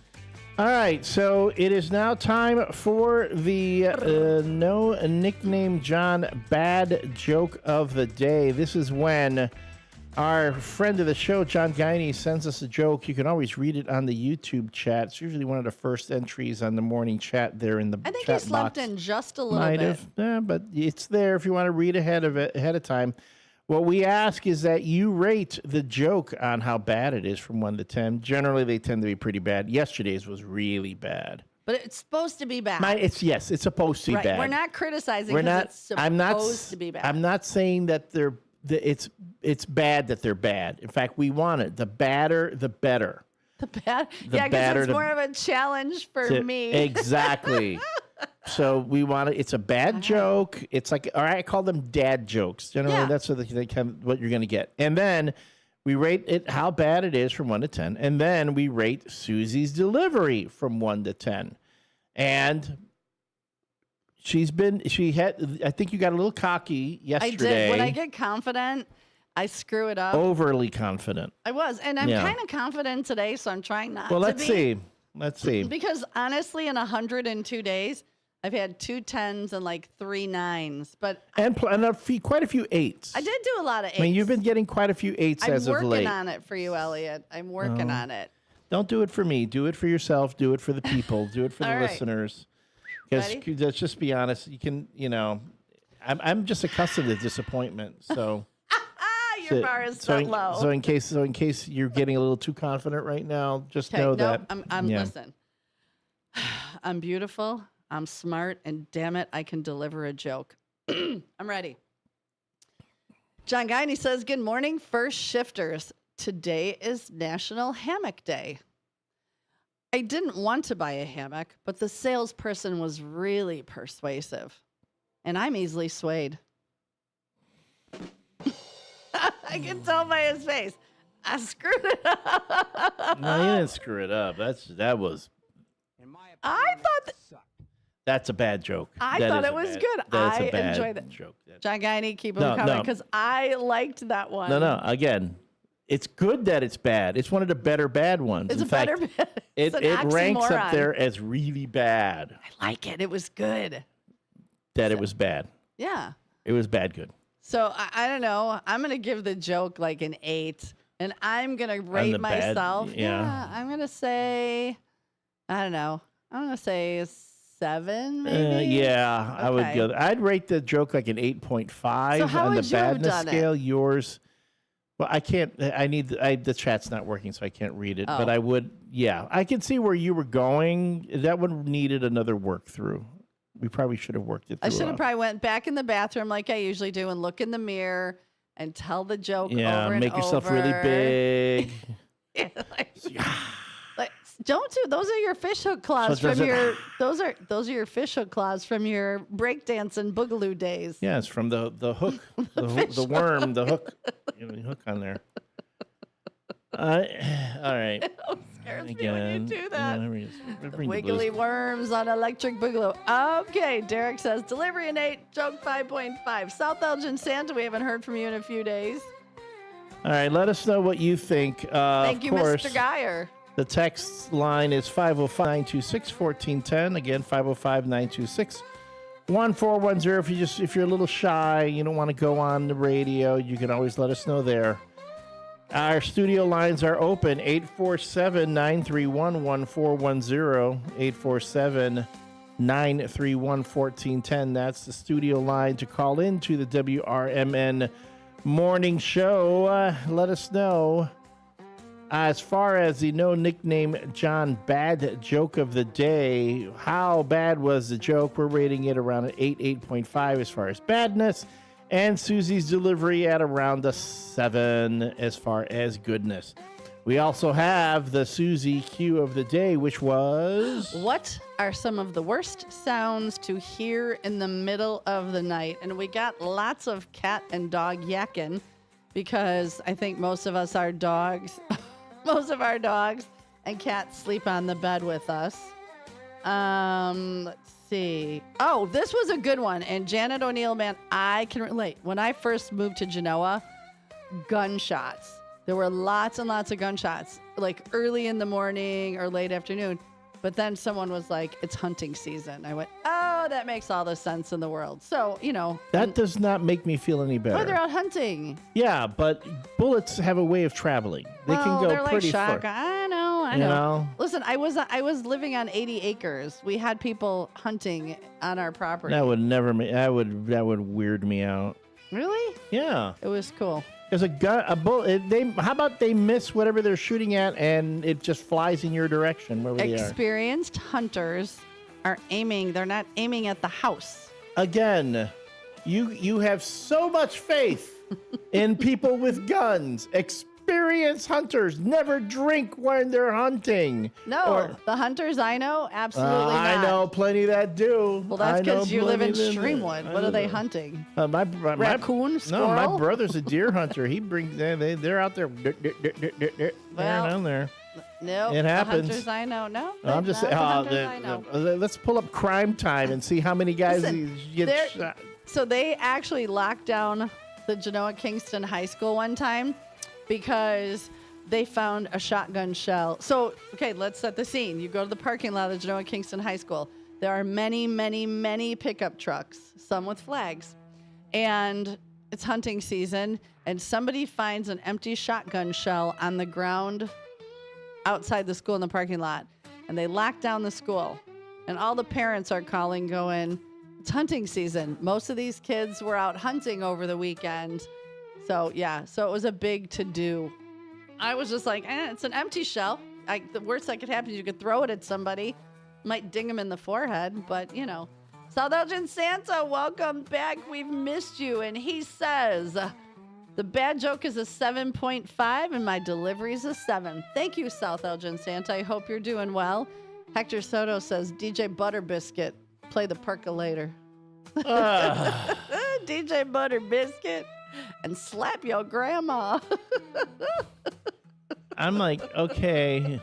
All right, so it is now time for the No Nickname John Bad Joke of the Day. This is when our friend of the show, John Guiney, sends us a joke. You can always read it on the YouTube chat. It's usually one of the first entries on the morning chat there in the chat box. I think he slept in just a little Might bit. have, yeah, but it's there if you want to read ahead of time. What we ask is that you rate the joke on how bad it is from 1 to 10. Generally, they tend to be pretty bad. Yesterday's was really bad. But it's supposed to be bad. It's supposed to be bad. We're not criticizing We're because not. it's supposed to be bad. I'm not saying that it's bad that they're bad. In fact, we want it. The badder, the better. The bad? The Yeah, because badder, it's the- more of a challenge for me. Exactly. So we want it. It's a bad joke. It's like, all right, I call them dad jokes. Generally, that's what what you're going to get. And then we rate it how bad it is from 1 to 10. And then we rate Susie's delivery from 1 to 10. And I think you got a little cocky yesterday. I did. When I get confident, I screw it up. Overly confident. I was. And I'm kind of confident today, so I'm trying not to be. Well, let's see. Let's see. Because honestly, in 102 days, I've had 2 10s and like 3 9s. And quite a few 8s. I did do a lot of 8s. I mean, you've been getting quite a few 8s as of late. I'm working on it for you, Elliot. I'm working on it. Don't do it for me. Do it for yourself. Do it for the people. Do it for the All right. listeners. Because let's just be honest. You can, I'm just accustomed to disappointment. So Your bar is set low. So in case you're getting a little too confident right now, just know that. Listen. I'm beautiful. I'm smart, and damn it, I can deliver a joke. I'm ready. John Guiney says, "Good morning, first shifters. Today is National Hammock Day. I didn't want to buy a hammock, but the salesperson was really persuasive, and I'm easily swayed." I can tell by his face. I screwed it up. No, you didn't screw it up. That was. I thought that's a bad joke. I thought it was good. That's I a bad enjoyed it. joke. John Guiney, keep him coming because I liked that one. No. Again, it's good that it's bad. It's one of the better bad ones. It's In a fact, better bad. It ranks up oxymoron. there as really bad. I like it. It was good. It was bad. Yeah. It was bad good. So I don't know. I'm gonna give the joke like an 8, and I'm gonna rate the bad, myself. yeah. I'm gonna say, I don't know. I'm gonna say 7, maybe. Yeah, I would Okay. go. I'd rate the joke like an 8.5 So how on the would you have badness done it? scale. Yours. Well, I can't. The chat's not working, so I can't read it. But Oh. I would. Yeah, I can see where you were going. That one needed another work through. We probably should have worked it through. I should have probably went back in the bathroom like I usually do and look in the mirror and tell the joke over and make yourself over. really big. Like, don't do those are your fishhook claws So does from it- your those are your fishhook claws from your breakdance and boogaloo days. Yes, from the hook, the worm, the hook, the hook on there. All right. It scares me when you do that. Bring the Wiggly blues. worms on electric boogaloo. Okay, Derek says delivery an 8, joke 5.5. South Elgin Santa, we haven't heard from you in a few days. All right, let us know what you think. Thank you, of course, Mr. Geyer. The text line is 505-926-1410. Again, 505-926-1410. If you're a little shy, you don't want to go on the radio, you can always let us know there. Our studio lines are open, 847-931-1410, 847-931-1410. That's the studio line to call into the WRMN Morning Show. Let us know. As far as the no nickname John bad joke of the day, how bad was the joke? We're rating it around an 8.5 as far as badness, and Susie's delivery at around a 7 as far as goodness. We also have the Susie Q of the day, which was... What are some of the worst sounds to hear in the middle of the night? And we got lots of cat and dog yakking because I think most of us are dogs. Most of our dogs and cats sleep on the bed with us. Let's see. Oh, this was a good one. And Janet O'Neill, man, I can relate. When I first moved to Genoa, gunshots. There were lots and lots of gunshots, like early in the morning or late afternoon. But then someone was like, it's hunting season. I went, oh, that makes all the sense in the world. So, That does not make me feel any better. Oh, they're out hunting. Yeah, but bullets have a way of traveling. They can go they're pretty like far. I know. Listen, I was living on 80 acres. We had people hunting on our property. That would never that would weird me out. Really? Yeah. It was cool. There's a bullet. How about they miss whatever they're shooting at and it just flies in your direction wherever they are? Experienced hunters are aiming. They're not aiming at the house. Again, you have so much faith in people with guns. Experienced hunters never drink when they're hunting. No, the hunters I know, absolutely not. I know plenty that do. Well, that's because you live in Streamwood. What are they hunting? Raccoon, squirrel? No, my brother's a deer hunter. He brings they're out there. They're down there. No, it happens. The hunters I know. No, I'm just saying. Let's pull up Crime Time and see how many guys get shot. So they actually locked down the Genoa Kingston High School one time because they found a shotgun shell. So, okay, let's set the scene. You go to the parking lot of Genoa Kingston High School. There are many, many, many pickup trucks, some with flags. And it's hunting season, and somebody finds an empty shotgun shell on the ground outside the school in the parking lot. And they lock down the school. And all the parents are calling, going, it's hunting season. Most of these kids were out hunting over the weekend. So, yeah, so it was a big to-do. I was just like, it's an empty shell. The worst that could happen is you could throw it at somebody. Might ding them in the forehead, but, South Elgin Santa, welcome back. We've missed you. And he says, the bad joke is a 7.5 and my delivery is a 7. Thank you, South Elgin Santa. I hope you're doing well. Hector Soto says, DJ Butter Biscuit, play the percolator. DJ Butter Biscuit. And slap your grandma. I'm like, okay,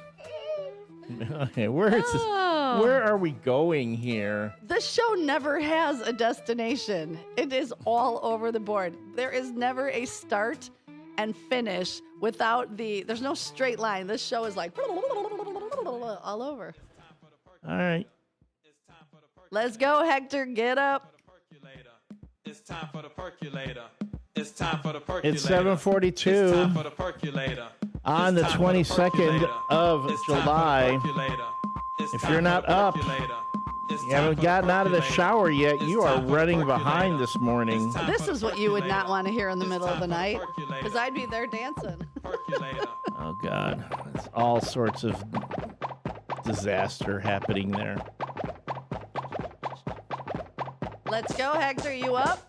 where are we going here? This show never has a destination. It is all over the board. There is never a start and finish without there's no straight line. This show is like all over. All right. Let's go, Hector. Get up. It's time for the percolator. It's time for the percolator. It's 7:42 It's time for the percolator. on the 22nd of July. If you're not up, you haven't gotten out of the shower yet, you are running behind this morning. This is what you would not want to hear in the middle of the night, because I'd be there dancing. Oh, God. It's all sorts of disaster happening there. Let's go, Hector. You up?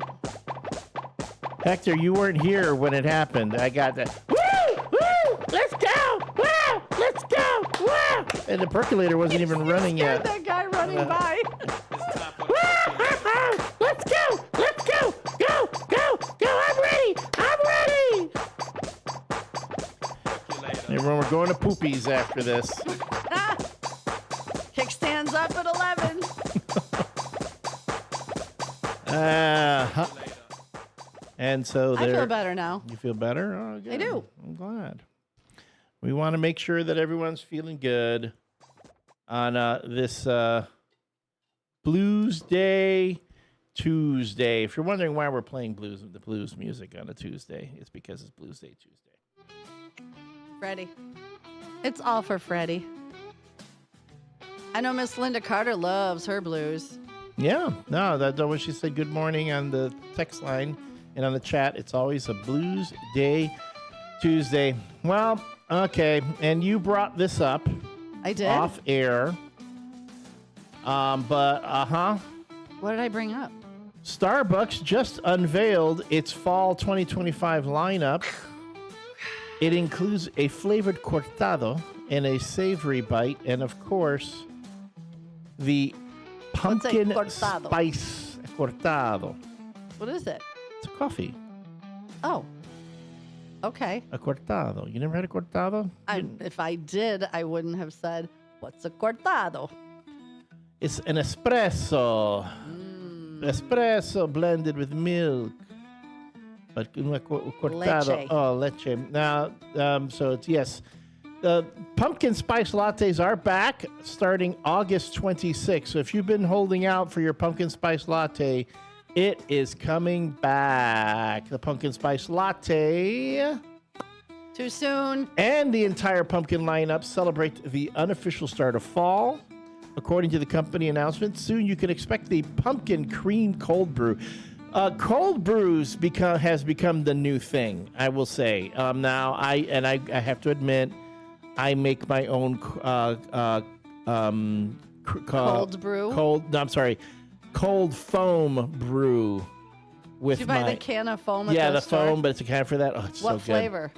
Hector, you weren't here when it happened. I got that. Woo! Woo! Let's go! Wow! Let's go! Wow! And the percolator wasn't even running yet. That guy running by. Let's go! Let's go! Go! Go! Go! I'm ready! I'm ready! Everyone, we're going to Poopies after this. Kickstands up at 11. And so I feel better now. You feel better? Oh, good. I do. I'm glad. We want to make sure that everyone's feeling good on this Blues Day Tuesday. If you're wondering why we're playing the blues music on a Tuesday, it's because it's Blues Day Tuesday. Freddie. It's all for Freddie. I know Miss Linda Carter loves her blues. Yeah. No, that's what she said. Good morning on the text line and on the chat. It's always a Blues Day Tuesday. Well, Okay, and you brought this up. I did? Off air. But, What did I bring up? Starbucks just unveiled its fall 2025 lineup. It includes a flavored cortado and a savory bite, and of course, the pumpkin cortado? spice cortado. What is it? It's a coffee. Oh. Okay. A cortado. You never had a cortado? If I did, I wouldn't have said, what's a cortado? It's an espresso. Espresso blended with milk. But cortado. Leche. Oh, leche. Now, so it's, yes. Pumpkin spice lattes are back starting August 26th. So if you've been holding out for your pumpkin spice latte, it is coming back. The pumpkin spice latte. Too soon. And the entire pumpkin lineup celebrate the unofficial start of fall. According to the company announcement, soon you can expect the pumpkin cream cold brew. Cold brews has become the new thing, I will say. Now, I have to admit, I make my own cold brew. Cold foam brew. With Did you buy the can of foam? At the store? foam, but it's a can for that. Oh, it's what so good. flavor?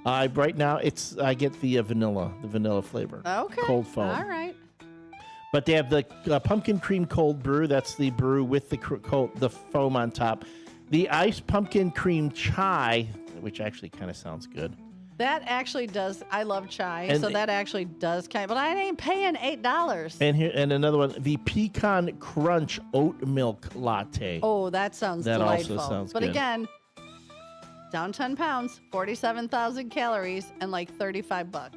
Right now, I get the vanilla flavor. Okay. Cold foam. All right. But they have the pumpkin cream cold brew. That's the brew with the foam on top. The iced pumpkin cream chai, which actually kind of sounds good. That actually does. I love chai, And so that actually does kind. But I ain't paying $8. And another one, the pecan crunch oat milk latte. Oh, that sounds that delightful. also sounds but good. again, down 10 pounds, 47,000 calories, and like $35.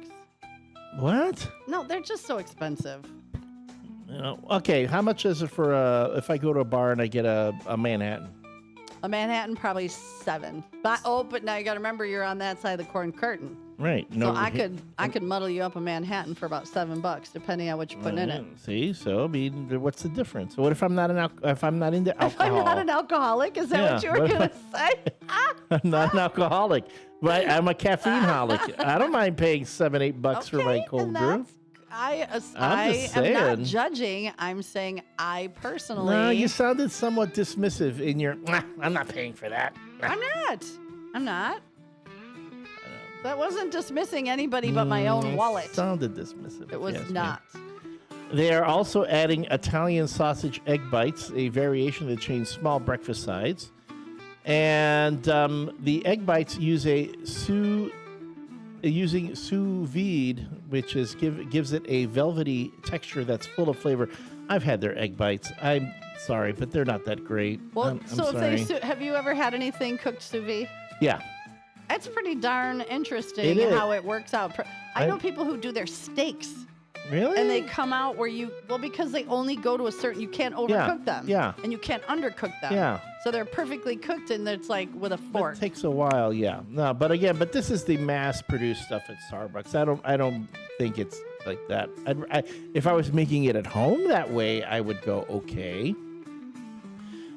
What? No, they're just so expensive. Okay, how much is it for if I go to a bar and I get a Manhattan? A Manhattan, probably $7. But now you got to remember you're on that side of the corn curtain. Right. So I could muddle you up a Manhattan for about $7, depending on what you're putting in it. See, so I mean, what's the difference? What if I'm not into alcohol? If I'm not an alcoholic, is that what you were going to say? I'm not an alcoholic, but I'm a caffeine holic. I don't mind paying $7-8 for my cold brew. I just am not saying. judging. I'm saying I personally. No, you sounded somewhat dismissive in your. I'm not paying for that. I'm not. That wasn't dismissing anybody but my own wallet. Sounded dismissive. It was yes, not. They are also adding Italian sausage egg bites, a variation of the chain's small breakfast sides. And the egg bites use using sous vide, which gives it a velvety texture that's full of flavor. I've had their egg bites. I'm sorry, but they're not that great. Well, I'm so sorry. if have you ever had anything cooked sous vide? Yeah. That's pretty darn interesting It is. how it works out. I know people who do their steaks. Really? And they come out because they only go to a certain, you can't overcook them. Yeah. And you can't undercook them. Yeah. So they're perfectly cooked and it's like with a fork. It takes a while, yeah. No, but this is the mass-produced stuff at Starbucks. I don't think it's like that. If I was making it at home that way, I would go okay.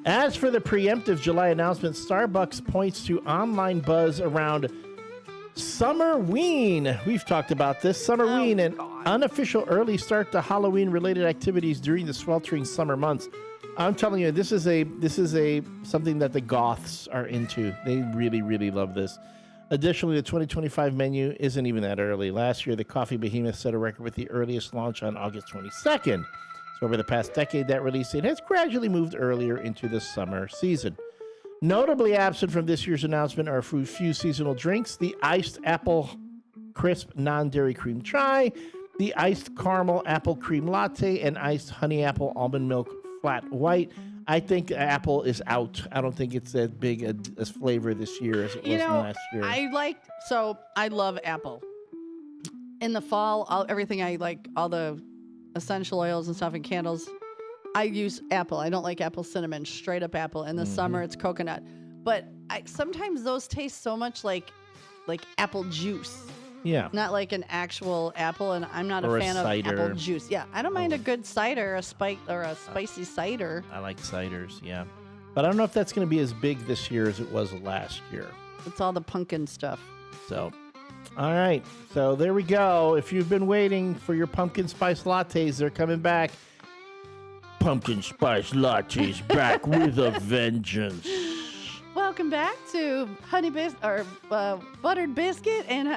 As for the preemptive July announcement, Starbucks points to online buzz around Summerween. We've talked about this. Summerween, an unofficial early start to Halloween-related activities during the sweltering summer months. I'm telling you, this is something that the goths are into. They really, really love this. Additionally, the 2025 menu isn't even that early. Last year, the coffee behemoth set a record with the earliest launch on August 22nd. So over the past decade, that release date has gradually moved earlier into the summer season. Notably absent from this year's announcement are a few seasonal drinks: the iced apple crisp non-dairy cream chai, the iced caramel apple cream latte, and iced honey apple almond milk flat white. I think apple is out. I don't think it's that big a flavor this year as it was last year. I love apple. In the fall, everything I like, all the essential oils and stuff and candles, I use apple. I don't like apple cinnamon, straight up apple. In the summer, it's coconut. But sometimes those taste so much like apple juice. Yeah. Not like an actual apple, and I'm not a fan of apple juice. Yeah, I don't mind a good cider, a spicy cider. I like ciders, yeah. But I don't know if that's going to be as big this year as it was last year. It's all the pumpkin stuff. So, All right. So there we go. If you've been waiting for your pumpkin spice lattes, they're coming back. Pumpkin spice lattes back with a vengeance. Welcome back to buttered biscuit and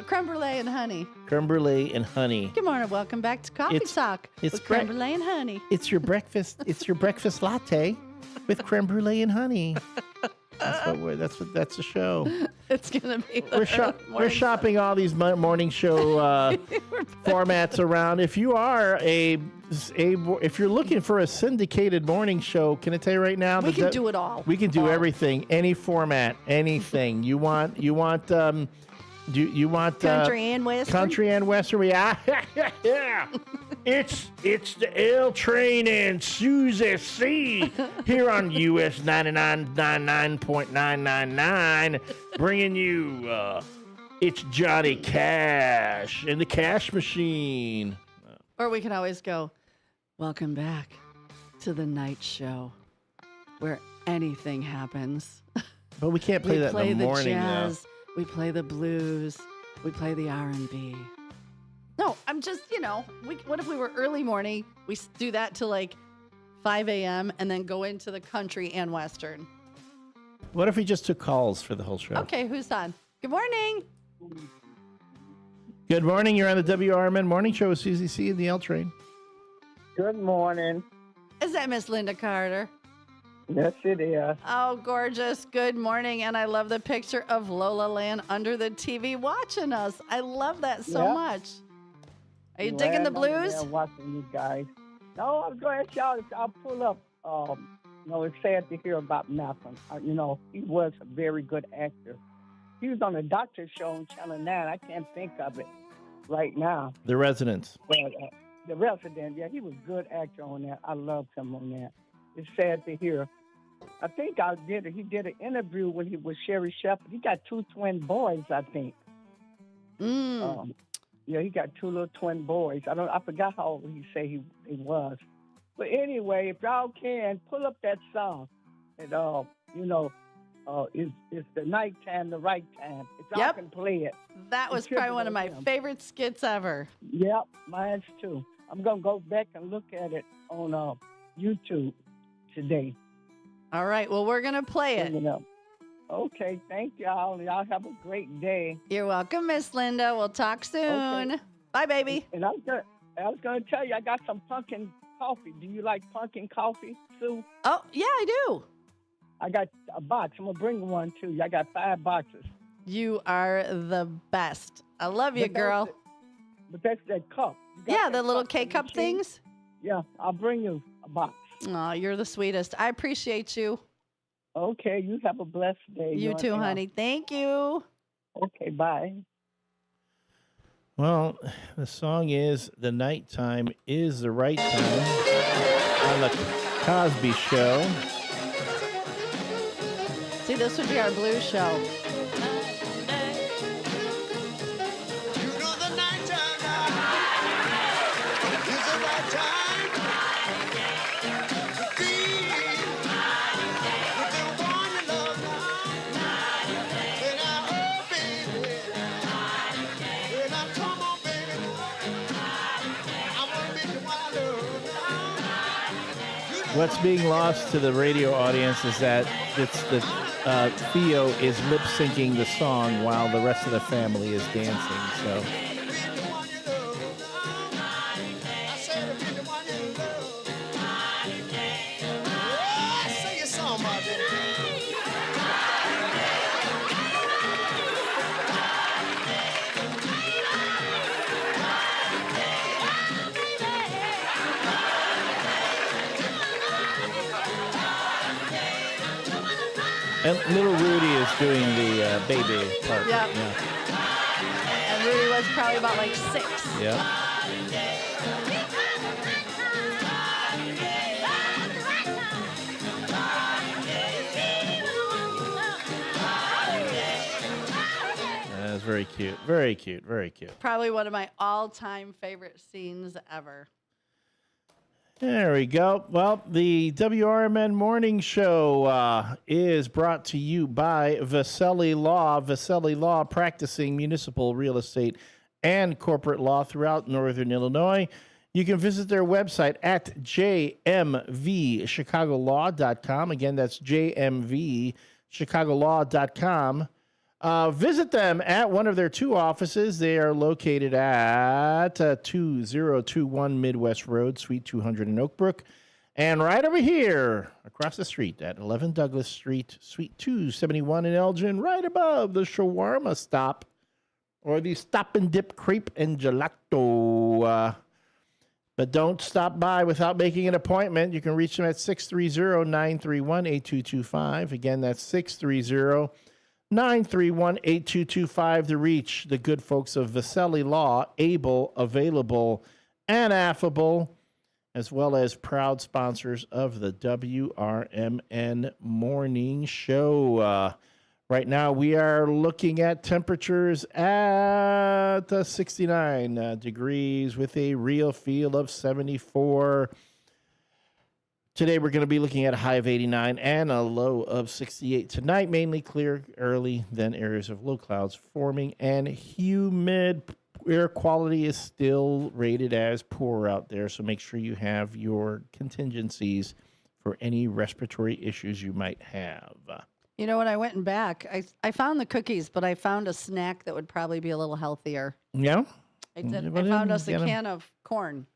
creme brulee and honey. Creme brulee and honey. Good morning. Welcome back to Coffee Talk with creme brulee and honey. It's your breakfast. It's your breakfast latte with creme brulee and honey. That's the show. It's gonna be. We're shopping all these morning show formats around. If you are if you're looking for a syndicated morning show, can I tell you right now? We can do it all. We can do everything, any format, anything you want. You want country and western. Country and western. Yeah. It's the L Train and Susie C here on US 99.999, bringing you it's Johnny Cash and the Cash Machine. Or we can always go, welcome back to the night show where anything happens. But we can't play that in the morning. We play the jazz, we play the blues, we play the R&B. No, I'm just, what if we were early morning? We do that till like 5 a.m. and then go into the country and western. What if we just took calls for the whole show? Okay, who's on? Good morning. Good morning. You're on the WRMN Morning Show with Susie C and the L Train. Good morning. Is that Miss Linda Carter? Yes, it is. Oh, gorgeous. Good morning. And I love the picture of Lola Land under the TV watching us. I love that so much. Are you digging the blues? I'm watching you guys. No, I was going to ask y'all if I'll pull up. It's sad to hear about Malcolm. He was a very good actor. He was on a doctor show on Channel 9. I can't think of it right now. The Residents. But, the Resident, yeah, he was a good actor on that. I loved him on that. It's sad to hear. I think he did an interview when he was Sherry Shepherd. He got 2 twin boys, I think. Yeah, he got 2 little twin boys. I forgot how old he said he was. But anyway, if y'all can, pull up that song. And, it's the nighttime, the right time. If y'all can play it. That was probably one of my favorite skits ever. Yep, mine's too. I'm going to go back and look at it on YouTube today. All right, well, we're going to play it. Okay, thank y'all. Y'all have a great day. You're welcome, Miss Linda. We'll talk soon. Okay. Bye, baby. And I was going to tell you, I got some pumpkin coffee. Do you like pumpkin coffee, Sue? Oh, yeah, I do. I got a box. I'm going to bring one to you. I got 5 boxes. You are the best. I love you, girl. But that's that cup. Yeah, the little K-cup things? Yeah, I'll bring you a box. Oh, you're the sweetest. I appreciate you. Okay, you have a blessed day. You too, honey. Thank you. Okay, bye. Well, the song is The Nighttime is the Right Time on the Cosby Show. See, this would be our blues show. What's being lost to the radio audience is that Theo is lip syncing the song while the rest of the family is dancing. So. And little Rudy is doing the baby part. Yep. Yeah. And Rudy was probably about like 6. Yeah. That's very cute. Very cute. Very cute. Probably one of my all-time favorite scenes ever. There we go. Well, the WRMN Morning Show is brought to you by Vaselli Law. Vaselli Law, practicing municipal real estate and corporate law throughout Northern Illinois. You can visit their website at jmvchicagolaw.com. Again, that's jmvchicagolaw.com. Visit them at one of their two offices. They are located at 2021 Midwest Road, Suite 200 in Oak Brook. And right over here, across the street at 11 Douglas Street, Suite 271 in Elgin, right above the shawarma stop or the Stop and Dip Crepe and Gelato. But don't stop by without making an appointment. You can reach them at 630-931-8225. Again, that's 630-931-8225 to reach the good folks of Vaselli Law, able, available, and affable, as well as proud sponsors of the WRMN Morning Show. Right now, we are looking at temperatures at 69 degrees with a real feel of 74. Today, we're going to be looking at a high of 89 and a low of 68. Tonight, mainly clear early, then areas of low clouds forming and humid. Air quality is still rated as poor out there, so make sure you have your contingencies for any respiratory issues you might have. You know, when I went back, I found the cookies, but I found a snack that would probably be a little healthier. Yeah? I did. I found us a can of corn.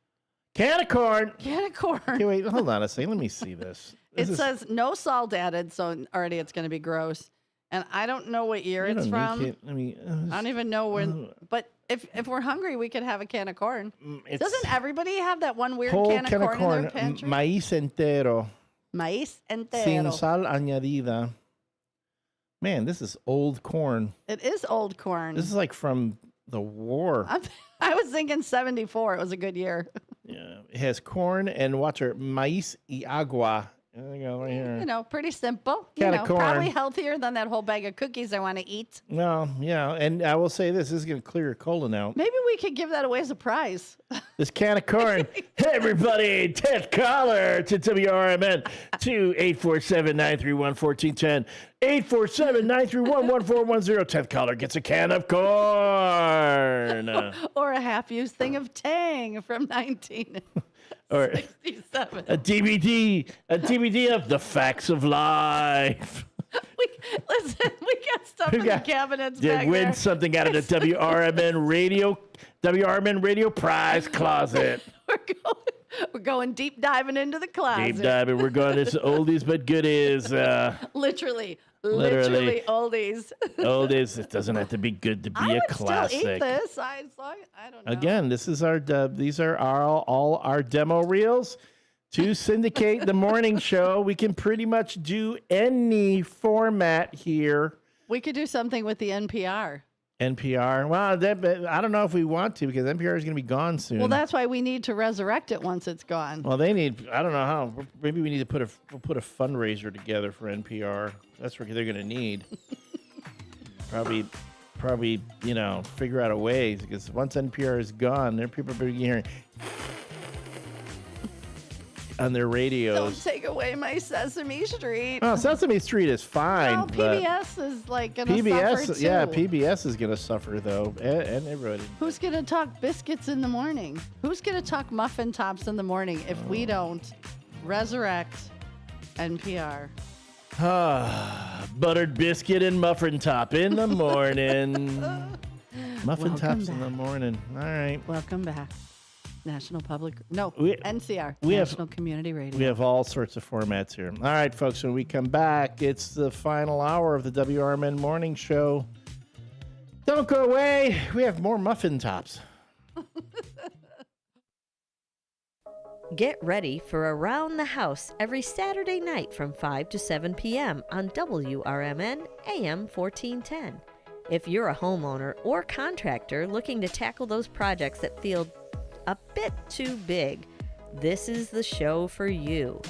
Can of corn. Can of corn. Okay, wait, hold on a second. Let me see this. It says no salt added, so already it's going to be gross. And I don't know what year it's from. I don't even know when. But if we're hungry, we could have a can of corn. Doesn't everybody have that one weird can of corn in their pantry? Maíz entero. Maíz entero. Sin sal añadida. Man, this is old corn. It is old corn. This is like from the war. I was thinking 74. It was a good year. Yeah, it has corn and water. Maíz y agua. There you go, right here. You know, pretty simple. Can of corn. Probably healthier than that whole bag of cookies I want to eat. Well, yeah, and I will say this is going to clear your colon out. Maybe we could give that away as a prize. This can of corn. Hey, everybody, 10th caller to WRMN to 847-931-1410. 847-931-1410. 10th caller gets a can of corn. Or a half-used thing of Tang from 1967. A DVD of The Facts of Life. Listen, we got stuff in the cabinets Did back win there. something out of the WRMN Radio Prize Closet. We're going deep diving into the closet. Deep diving. We're going to oldies but goodies. Literally oldies. Oldies. It doesn't have to be good to be a classic. Still eat this. I don't know. Again, this is our these are all our demo reels. To syndicate the morning show, we can pretty much do any format here. We could do something with the NPR. NPR. Well, I don't know if we want to because NPR is going to be gone soon. Well, that's why we need to resurrect it once it's gone. Well, they need. I don't know how. Maybe we need to put a fundraiser together for NPR. That's what they're going to need. Probably, figure out a way because once NPR is gone, there people are going to be hearing on their radios. Don't take away my Sesame Street. Well, Sesame Street is fine. Well, PBS is like going to suffer too. Yeah, PBS is going to suffer though, and everybody. Who's going to talk biscuits in the morning? Who's going to talk muffin tops in the morning if we don't resurrect NPR? Buttered biscuit and muffin top in the morning. Muffin tops in the morning. All right. Welcome back. NCR. We National Community Radio. We have all sorts of formats here. All right, folks, when we come back, it's the final hour of the WRMN Morning Show. Don't go away. We have more muffin tops. Get ready for Around the House every Saturday night from 5 to 7 p.m. on WRMN AM 1410. If you're a homeowner or contractor looking to tackle those projects that feel a bit too big, this is the show for you.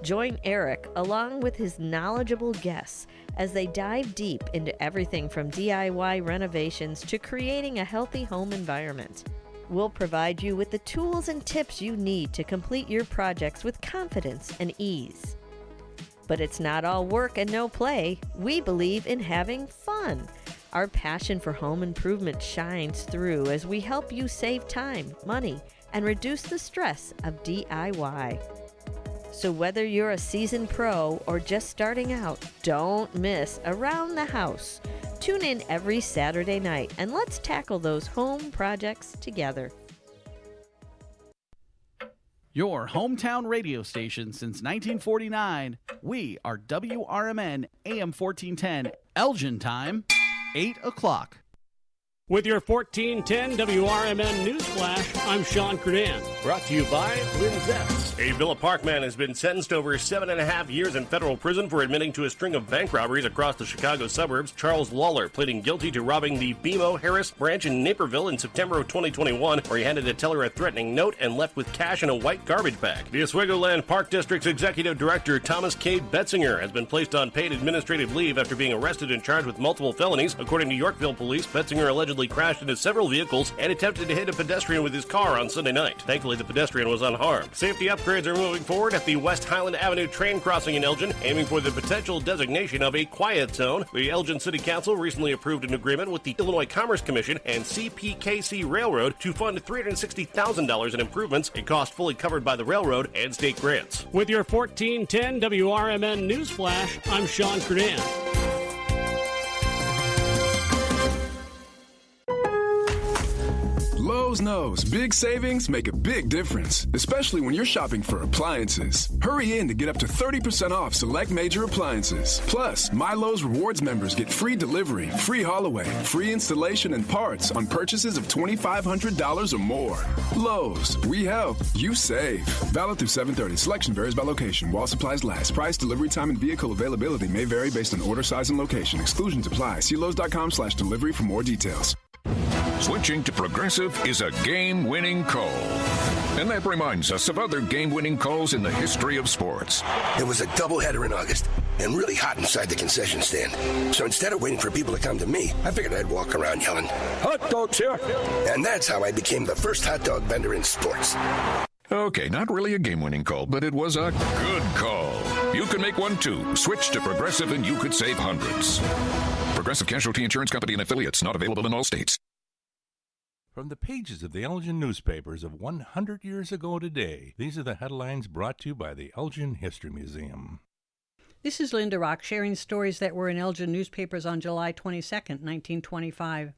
Join Eric along with his knowledgeable guests as they dive deep into everything from DIY renovations to creating a healthy home environment. We'll provide you with the tools and tips you need to complete your projects with confidence and ease. But it's not all work and no play. We believe in having fun. Our passion for home improvement shines through as we help you save time, money, and reduce the stress of DIY. So whether you're a seasoned pro or just starting out, don't miss Around the House. Tune in every Saturday night and let's tackle those home projects together. Your hometown radio station since 1949. We are WRMN AM 1410, Elgin time, 8 o'clock. With your 1410 WRMN Newsflash, I'm Sean Credan. Brought to you by Linzette's. A Villa Park man has been sentenced to over 7.5 years in federal prison for admitting to a string of bank robberies across the Chicago suburbs. Charles Lawler pleading guilty to robbing the BMO Harris branch in Naperville in September of 2021, where he handed a teller a threatening note and left with cash in a white garbage bag. The Oswego Land Park District's Executive Director Thomas K. Betzinger has been placed on paid administrative leave after being arrested and charged with multiple felonies. According to Yorkville police, Betzinger allegedly crashed into several vehicles and attempted to hit a pedestrian with his car on Sunday night. Thankfully, the pedestrian was unharmed. Safety upgrades are moving forward at the West Highland Avenue train crossing in Elgin, aiming for the potential designation of a quiet zone. The Elgin City Council recently approved an agreement with the Illinois Commerce Commission and CPKC Railroad to fund $360,000 in improvements, a cost fully covered by the railroad and state grants. With your 1410 WRMN Newsflash, I'm Sean Credan. Lowe's knows big savings make a big difference, especially when you're shopping for appliances. Hurry in to get up to 30% off select major appliances. Plus, My Lowe's Rewards members get free delivery, free haul away, free installation and parts on purchases of $2,500 or more. Lowe's, we help, you save. Valid through 7/30. Selection varies by location. While supplies last. Price, delivery time, and vehicle availability may vary based on order size and location. Exclusions apply. See Lowe's.com/delivery for more details. Switching to Progressive is a game-winning call. And that reminds us of other game-winning calls in the history of sports. It was a doubleheader in August and really hot inside the concession stand. So instead of waiting for people to come to me, I figured I'd walk around yelling, "Hot dogs here!" And that's how I became the first hot dog vendor in sports. Okay, not really a game-winning call, but it was a good call. You can make one too. Switch to Progressive and you could save hundreds. Progressive Casualty Insurance Company and affiliates, not available in all states. From the pages of the Elgin newspapers of 100 years ago today, these are the headlines brought to you by the Elgin History Museum. This is Linda Rock sharing stories that were in Elgin newspapers on July 22nd, 1925.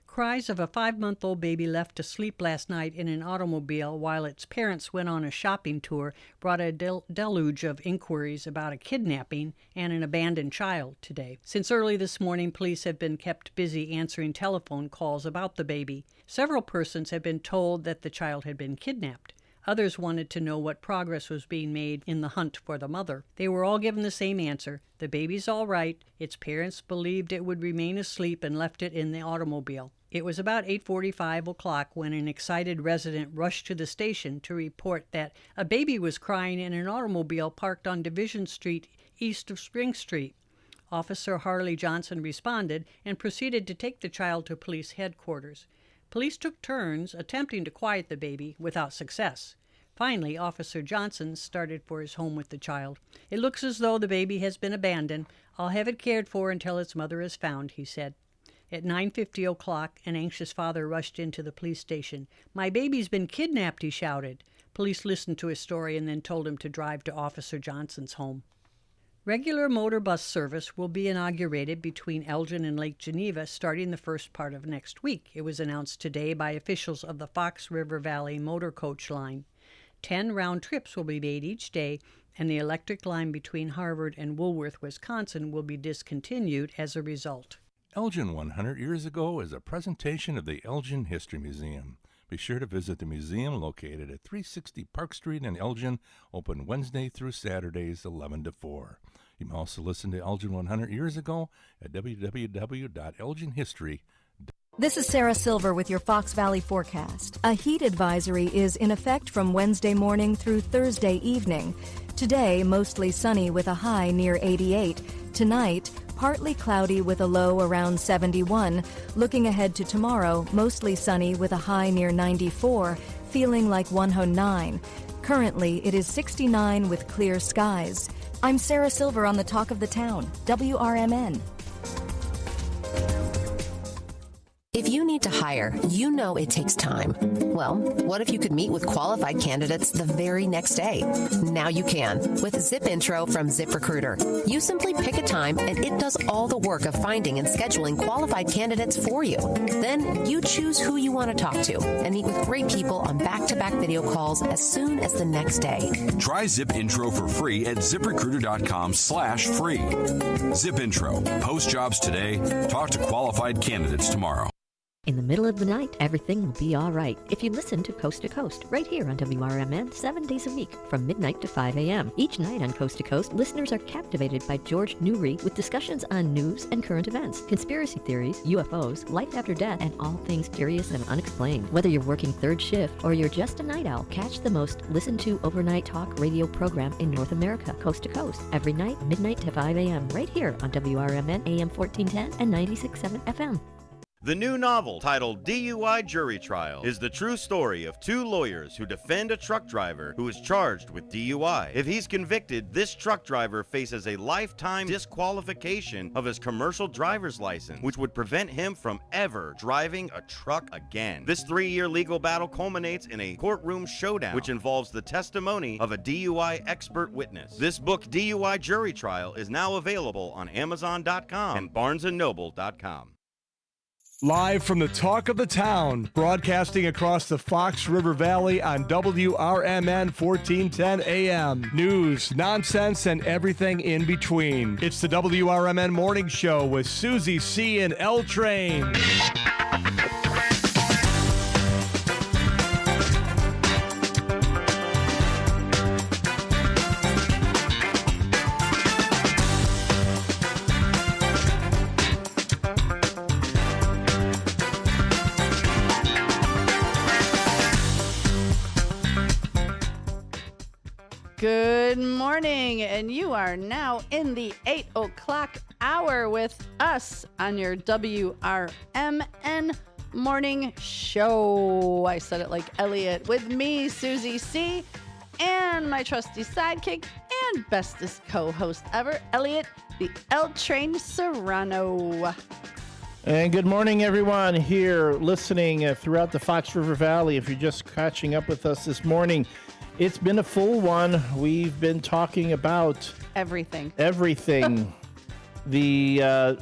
Cries of a 5-month-old baby left to sleep last night in an automobile while its parents went on a shopping tour brought a deluge of inquiries about a kidnapping and an abandoned child today. Since early this morning, police have been kept busy answering telephone calls about the baby. Several persons have been told that the child had been kidnapped. Others wanted to know what progress was being made in the hunt for the mother. They were all given the same answer. The baby's all right. Its parents believed it would remain asleep and left it in the automobile. It was about 8:45 o'clock when an excited resident rushed to the station to report that a baby was crying in an automobile parked on Division Street east of Spring Street. Officer Harley Johnson responded and proceeded to take the child to police headquarters. Police took turns attempting to quiet the baby without success. Finally, Officer Johnson started for his home with the child. "It looks as though the baby has been abandoned. I'll have it cared for until its mother is found," he said. At 9:50 o'clock, an anxious father rushed into the police station. "My baby's been kidnapped," he shouted. Police listened to his story and then told him to drive to Officer Johnson's home. Regular motor bus service will be inaugurated between Elgin and Lake Geneva starting the first part of next week. It was announced today by officials of the Fox River Valley Motor Coach Line. 10 round trips will be made each day, and the electric line between Harvard and Woolworth, Wisconsin will be discontinued as a result. Elgin 100 Years Ago is a presentation of the Elgin History Museum. Be sure to visit the museum located at 360 Park Street in Elgin, open Wednesday through Saturdays 11 to 4. You can also listen to Elgin 100 Years Ago at www.elginhistory.com. This is Sarah Silver with your Fox Valley forecast. A heat advisory is in effect from Wednesday morning through Thursday evening. Today, mostly sunny with a high near 88. Tonight, partly cloudy with a low around 71. Looking ahead to tomorrow, mostly sunny with a high near 94, feeling like 109. Currently, it is 69 with clear skies. I'm Sarah Silver on the Talk of the Town, WRMN. If you need to hire, you know it takes time. Well, what if you could meet with qualified candidates the very next day? Now you can with Zip Intro from ZipRecruiter. You simply pick a time and it does all the work of finding and scheduling qualified candidates for you. Then you choose who you want to talk to and meet with great people on back-to-back video calls as soon as the next day. Try Zip Intro for free at ZipRecruiter.com/free. Zip Intro. Post jobs today. Talk to qualified candidates tomorrow. In the middle of the night, everything will be all right if you listen to Coast, right here on WRMN 7 days a week from midnight to 5 a.m. Each night on Coast to Coast, listeners are captivated by George Newry with discussions on news and current events, conspiracy theories, UFOs, life after death, and all things curious and unexplained. Whether you're working third shift or you're just a night owl, catch the most listened to overnight talk radio program in North America, Coast to Coast, every night, midnight to 5 a.m. right here on WRMN AM 1410 and 96.7 FM. The new novel, titled DUI Jury Trial, is the true story of two lawyers who defend a truck driver who is charged with DUI. If he's convicted, this truck driver faces a lifetime disqualification of his commercial driver's license, which would prevent him from ever driving a truck again. This 3-year legal battle culminates in a courtroom showdown, which involves the testimony of a DUI expert witness. This book, DUI Jury Trial, is now available on Amazon.com and BarnesandNoble.com. Live from the Talk of the Town, broadcasting across the Fox River Valley on WRMN 1410 AM. News, nonsense, and everything in between. It's the WRMN Morning Show with Susie C. and L Train. Good morning, and you are now in the 8 o'clock hour with us on your WRMN Morning Show. I said it like Elliot. With me, Susie C., and my trusty sidekick and bestest co-host ever, Elliot, the L Train Serrano. And good morning, everyone here listening throughout the Fox River Valley. If you're just catching up with us this morning, it's been a full one. We've been talking about everything. The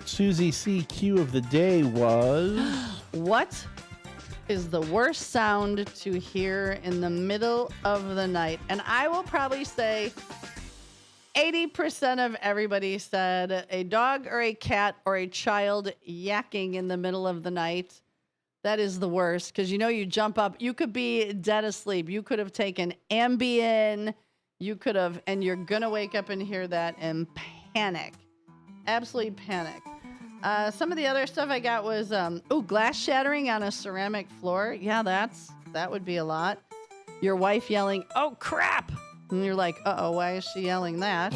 Susie C. Q of the day was... What is the worst sound to hear in the middle of the night? And I will probably say 80% of everybody said a dog or a cat or a child yakking in the middle of the night. That is the worst, because you jump up. You could be dead asleep. You could have taken Ambien. You could have, and you're going to wake up and hear that and panic. Absolutely panic. Some of the other stuff I got was, glass shattering on a ceramic floor. Yeah, that would be a lot. Your wife yelling, "Oh, crap." And you're like, uh-oh, why is she yelling that?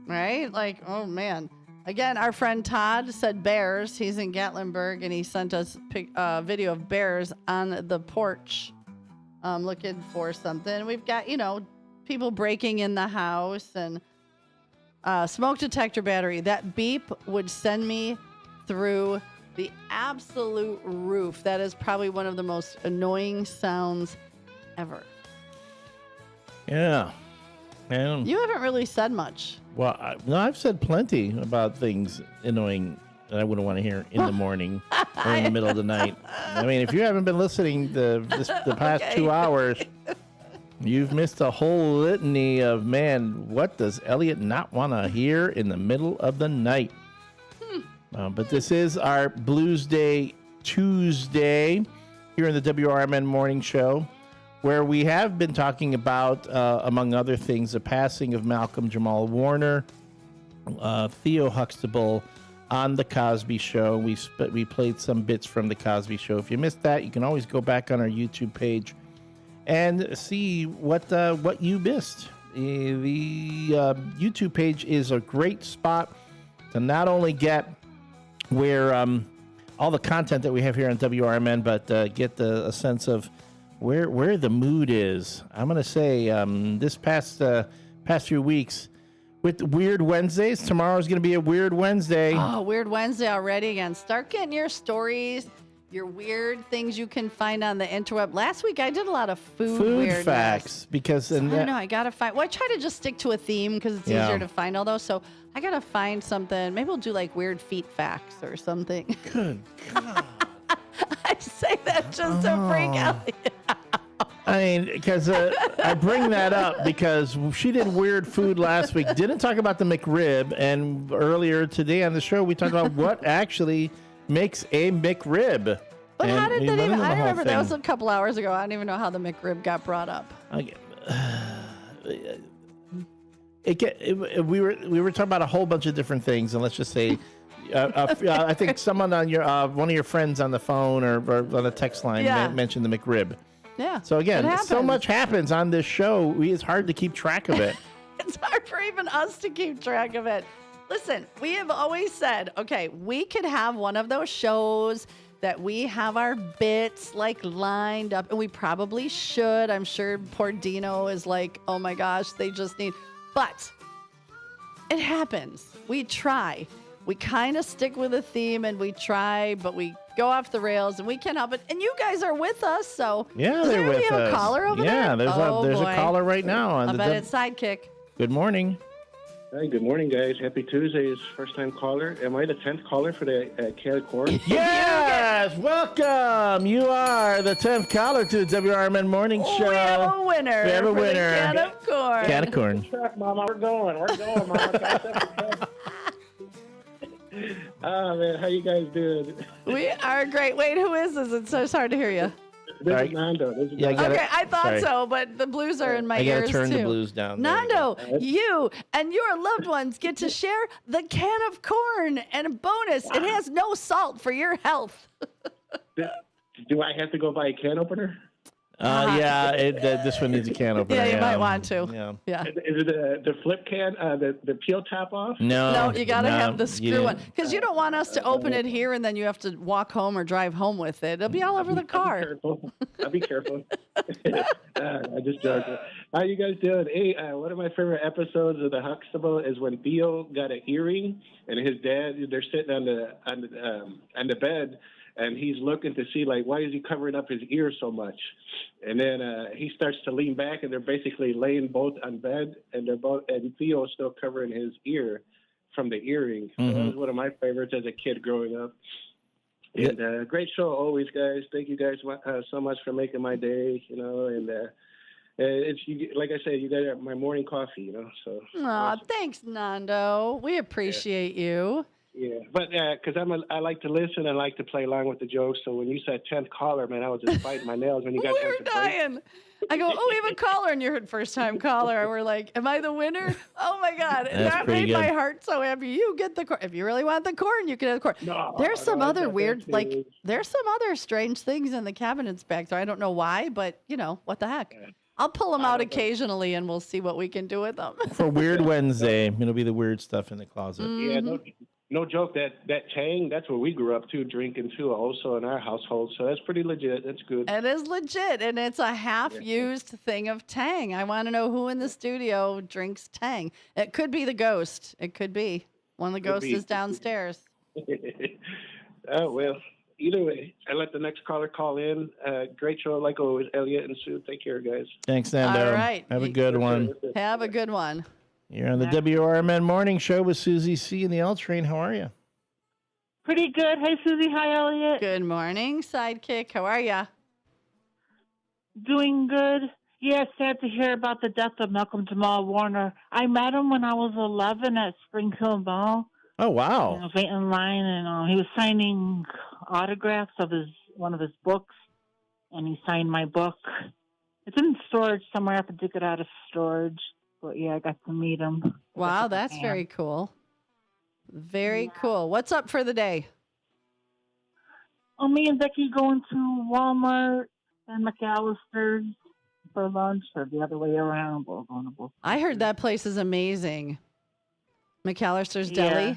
Right? Like, oh, man. Again, our friend Todd said bears. He's in Gatlinburg, and he sent us a video of bears on the porch looking for something. We've got, people breaking in the house and smoke detector battery. That beep would send me through the absolute roof. That is probably one of the most annoying sounds ever. Yeah. And you haven't really said much. Well, I've said plenty about things annoying that I wouldn't want to hear in the morning or in the middle of the night. I mean, if you haven't been listening the past 2 hours, you've missed a whole litany of, man, what does Elliot not want to hear in the middle of the night? But this is our Blues Day Tuesday here in the WRMN Morning Show, where we have been talking about, among other things, the passing of Malcolm Jamal Warner, Theo Huxtable on The Cosby Show. We played some bits from The Cosby Show. If you missed that, you can always go back on our YouTube page and see what you missed. The YouTube page is a great spot to not only get where all the content that we have here on WRMN, but get a sense of where the mood is. I'm going to say this past few weeks with Weird Wednesdays. Tomorrow's going to be a Weird Wednesday. Oh, Weird Wednesday already again. Start getting your stories, your weird things you can find on the interweb. Last week I did a lot of food weirdness. Facts because I don't know. I gotta find. Well, I try to just stick to a theme because it's easier to find all those. So I gotta find something. Maybe we'll do like weird feet facts or something. Good God. I say that just to freak Elliot. I mean, because I bring that up because she did weird food last week. Didn't talk about the McRib, and earlier today on the show we talked about what actually makes a McRib. But how did that even? I remember that thing. was a couple hours ago. I don't even know how the McRib got brought up. We were talking about a whole bunch of different things, and let's just say, I think someone on your one of your friends on the phone or on the text line mentioned the McRib. Yeah. So again, so much happens on this show. It's hard to keep track of it. It's hard for even us to keep track of it. Listen, we have always said, okay, we could have one of those shows that we have our bits like lined up, and we probably should. I'm sure poor Dino is like, oh my gosh, they just need. But it happens. We try. We kind of stick with a theme and we try, but we go off the rails and we can't help it. And you guys are with us, so yeah, they're with us. We have a caller over there? Yeah, there's a caller right now on I bet it's Sidekick. Good morning. Hi, good morning, guys. Happy Tuesday. It's first-time caller. Am I the 10th caller for the can of corn? Yes! Welcome! You are the 10th caller to the WRMN Morning Show. We have a winner. We have a for winner. The can of corn. Can of corn. Mama, we're going, Mama. Oh, man, how you guys doing? We are great. Wait, who is this? It's so hard to hear you. This is Nando. Okay, I thought so, but the blues are in my ears, too. I gotta turn the blues down. Nando, you and your loved ones get to share the can of corn, and a bonus, it has no salt for your health. Do I have to go buy a can opener? Yeah, this one needs a can opener. Yeah, you might want to. Yeah. Is it the flip can, the peel top off? No, you got to have the screw one. Because you don't want us to open it here and then you have to walk home or drive home with it. It'll be all over the car. I'll be careful. I just joke. How you guys doing? Hey, one of my favorite episodes of the Huxtable is when Theo got an earring and his dad, they're sitting on the bed, and he's looking to see, like, why is he covering up his ear so much? And then he starts to lean back, and they're basically laying both on bed, and Theo's still covering his ear from the earring. So that was one of my favorites as a kid growing up. And great show always, guys. Thank you guys so much for making my day, and it's like I said, you guys are my morning coffee, So. Aw, thanks, Nando. We appreciate you. Yeah, but because I like to listen and like to play along with the jokes. So when you said 10th caller, man, I was just biting my nails when you guys. We were dying. I go, we have a caller, and you're a first-time caller. And we're like, am I the winner? Oh my God, that made my heart so happy. You get the corn. If you really want the corn, you can have the corn. No, there's some other weird, there's some other strange things in the cabinets back there. I don't know why, but what the heck. I'll pull them out occasionally, and we'll see what we can do with them. For Weird Wednesday, it'll be the weird stuff in the closet. Yeah, no joke. That Tang, that's what we grew up to drinking too, also in our household. So that's pretty legit. That's good. It is legit, and it's a half-used thing of Tang. I want to know who in the studio drinks Tang. It could be the ghost. It could be one of the ghosts is downstairs. Oh well. Either way, I let the next caller call in. Great show, like always, Elliot and Sue. Take care, guys. Thanks, Nando. All right. Have a good one. Have a good one. You're on the WRMN Morning Show with Susie C. and the L Train. How are you? Pretty good. Hey, Susie. Hi, Elliot. Good morning, Sidekick. How are you? Doing good. Yeah, sad to hear about the death of Malcolm Jamal Warner. I met him when I was 11 at Spring Hill Mall. Oh, wow. I was waiting in line, and he was signing autographs of one of his books, and he signed my book. It's in storage somewhere. I have to dig it out of storage. But, yeah, I got to meet him. Wow, that's very cool. Very cool. What's up for the day? Oh, me and Becky going to Walmart and McAllister's for lunch, or the other way around. I heard that place is amazing. McAllister's Deli?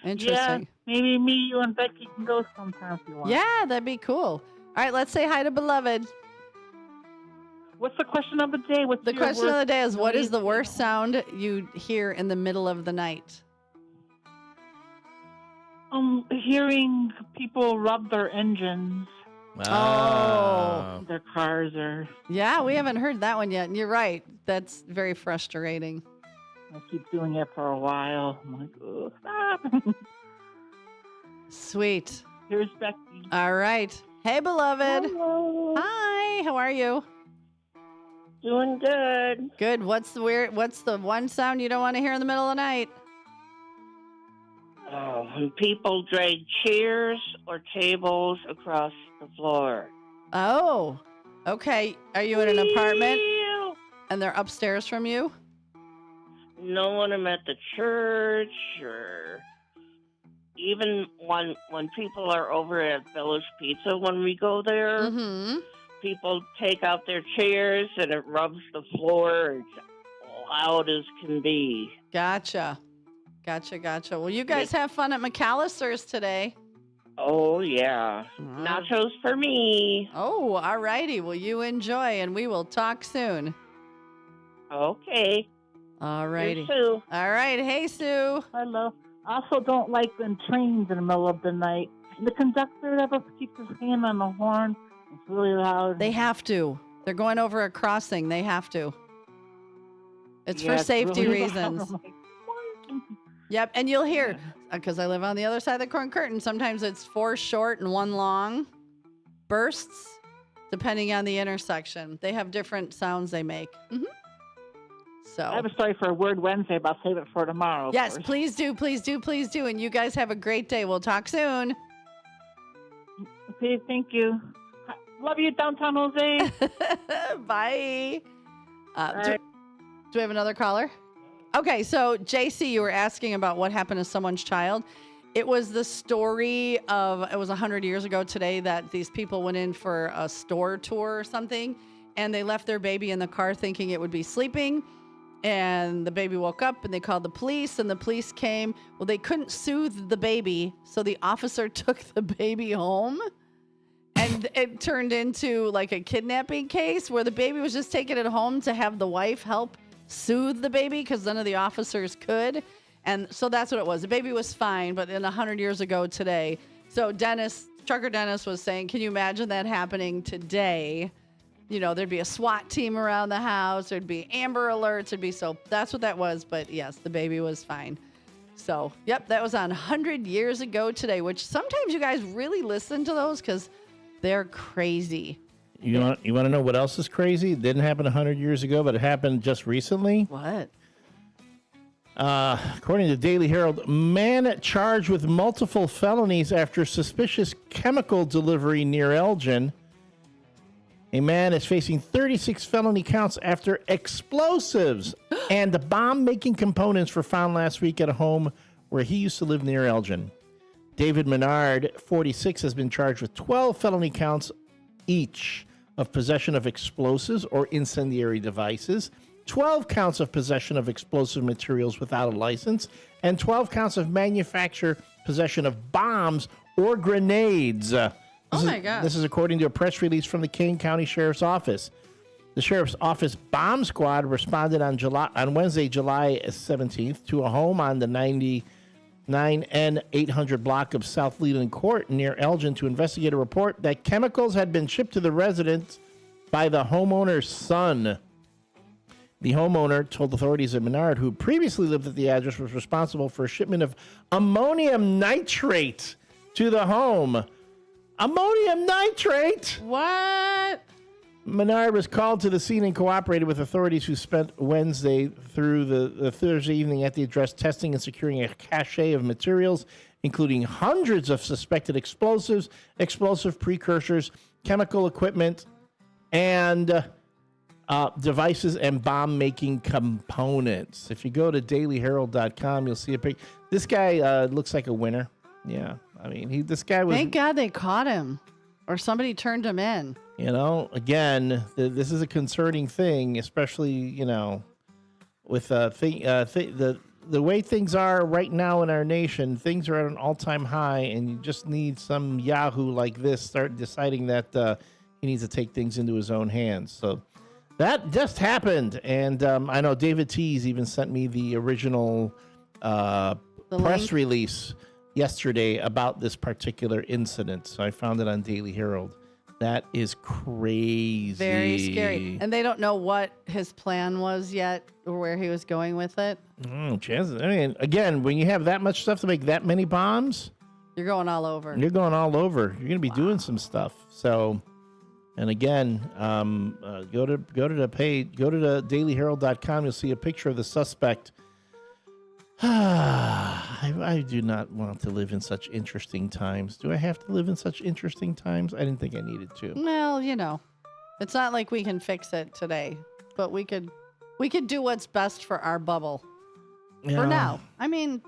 Interesting. Maybe me, you, and Becky can go sometime if you want. Yeah, that'd be cool. All right, let's say hi to Beloved. What's the question of the day? The question of the day is, what is the worst sound you hear in the middle of the night? Hearing people rub their engines. Their cars are. Yeah, we haven't heard that one yet. And you're right. That's very frustrating. I keep doing it for a while. I'm like, oh, stop. Sweet. Here's Becky. All right. Hey, Beloved. Hello. Hi. How are you? Doing good. Good. What's the one sound you don't want to hear in the middle of the night? Oh, when people drag chairs or tables across the floor. Oh, okay. Are you in an apartment and they're upstairs from you? No, when I'm at the church, or even when people are over at Village Pizza when we go there. Mm-hmm. People take out their chairs and it rubs the floor. It's loud as can be. Gotcha. Well, you guys have fun at McAllister's today. Oh, yeah. Nachos for me. Oh, all righty. Well, you enjoy, and we will talk soon. Okay. All righty. Here's Sue. All right. Hey, Sue. Hello. I also don't like when trains in the middle of the night. The conductor never keeps his hand on the horn. It's really loud. They have to. They're going over a crossing. They have to. It's for safety really reasons. loud. Yep, and you'll hear, because I live on the other side of the corn curtain, sometimes it's 4 short and 1 long bursts, depending on the intersection. They have different sounds they make. Mm-hmm. So I have a story for Word Wednesday, but I'll save it for tomorrow. Yes, please do. And you guys have a great day. We'll talk soon. Okay, thank you. Love you, downtown Jose. Bye. Do we have another caller? Okay, so JC, you were asking about what happened to someone's child. It was the story of, it was 100 years ago today that these people went in for a store tour or something, and they left their baby in the car thinking it would be sleeping, and the baby woke up, and they called the police, and the police came. Well, they couldn't soothe the baby, so the officer took the baby home, and it turned into like a kidnapping case where the baby was just taken at home to have the wife help soothe the baby because none of the officers could. And so that's what it was. The baby was fine, but in 100 years ago today. So Trucker Dennis was saying, can you imagine that happening today? You know, there'd be a SWAT team around the house. There'd be Amber Alerts. So that's what that was. But yes, the baby was fine. So, yep, that was on 100 years ago today, which sometimes you guys really listen to those because they're crazy. You want to know what else is crazy? It didn't happen 100 years ago, but it happened just recently. What? According to Daily Herald, man charged with multiple felonies after suspicious chemical delivery near Elgin. A man is facing 36 felony counts after explosives and bomb-making components were found last week at a home where he used to live near Elgin. David Menard, 46, has been charged with 12 felony counts each of possession of explosives or incendiary devices, 12 counts of possession of explosive materials without a license, and 12 counts of manufacture, possession of bombs or grenades. Oh my God. This is according to a press release from the Kane County Sheriff's Office. The Sheriff's Office Bomb Squad responded on Wednesday, July 17th, to a home on the 99N 800 block of South Leland Court near Elgin to investigate a report that chemicals had been shipped to the residence by the homeowner's son. The homeowner told authorities that Menard, who previously lived at the address, was responsible for a shipment of ammonium nitrate to the home. Ammonium nitrate? What? Menard was called to the scene and cooperated with authorities who spent Wednesday through the Thursday evening at the address testing and securing a cache of materials, including hundreds of suspected explosives, explosive precursors, chemical equipment, and devices and bomb-making components. If you go to dailyherald.com, you'll see a picture. This guy looks like a winner. Yeah, I mean, this guy was... Thank God they caught him, or somebody turned him in. You know, again, this is a concerning thing, especially, you know, with the the way things are right now in our nation, things are at an all-time high, and you just need some yahoo like this start deciding that he needs to take things into his own hands. So that just happened, and I know David Tees even sent me the original press release yesterday about this particular incident. So I found it on Daily Herald. That is crazy. Very scary. And they don't know what his plan was yet or where he was going with it. Chances. I mean, again, when you have that much stuff to make that many bombs, you're going all over. You're going all over. You're going to be doing some stuff. So, and again, go to the page, go to the dailyherald.com. You'll see a picture of the suspect. I do not want to live in such interesting times. Do I have to live in such interesting times? I didn't think I needed to. Well, it's not like we can fix it today, but we could do what's best for our bubble for now. I mean,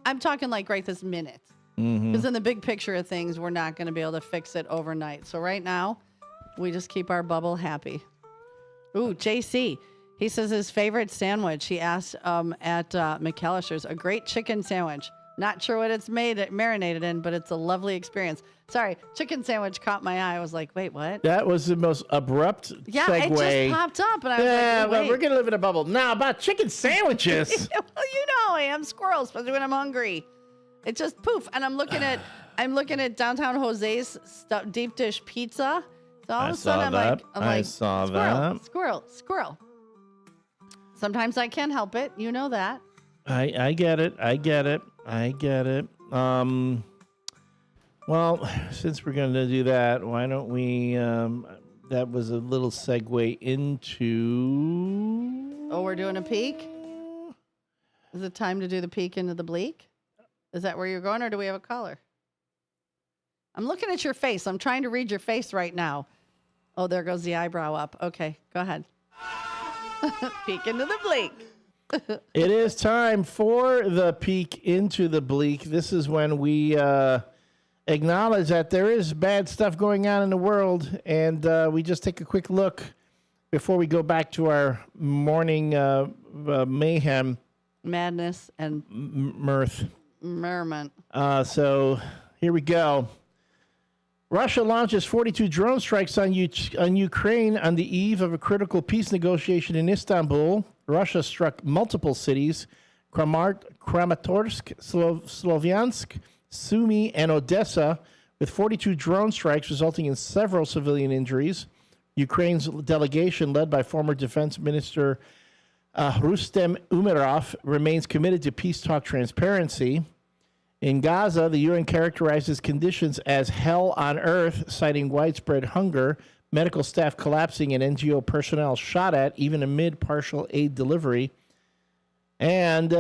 I'm talking like right this minute, because in the big picture of things, we're not going to be able to fix it overnight. So right now, we just keep our bubble happy. Ooh, JC. He says his favorite sandwich, he asked at McAllister's, a great chicken sandwich. Not sure what it's marinated in, but it's a lovely experience. Sorry, chicken sandwich caught my eye. I was like, wait, what? That was the most abrupt segue. It just popped up. And I was like, well, we're going to live in a bubble. Now, about chicken sandwiches. Well, you know I am squirrel, especially when I'm hungry. It just poof. And I'm looking at Downtown Jose's deep dish pizza. So all of a sudden I saw that. Squirrel. Sometimes I can't help it. You know that. I get it. Well, since we're going to do that, why don't we... that was a little segue into... Oh, we're doing a peek? Is it time to do the peek into the bleak? Is that where you're going, or do we have a caller? I'm looking at your face. I'm trying to read your face right now. Oh, there goes the eyebrow up. Okay, go ahead. Peek into the bleak. It is time for the peek into the bleak. This is when we acknowledge that there is bad stuff going on in the world, and we just take a quick look before we go back to our morning mayhem. Madness and mirth. Merriment. So here we go. Russia launches 42 drone strikes on Ukraine on the eve of a critical peace negotiation in Istanbul. Russia struck multiple cities, Kramatorsk, Slovyansk, Sumy, and Odessa, with 42 drone strikes resulting in several civilian injuries. Ukraine's delegation, led by former Defense Minister Rustem Umerov, remains committed to peace talk transparency. In Gaza, the UN characterizes conditions as hell on earth, citing widespread hunger, medical staff collapsing, and NGO personnel shot at, even amid partial aid delivery. And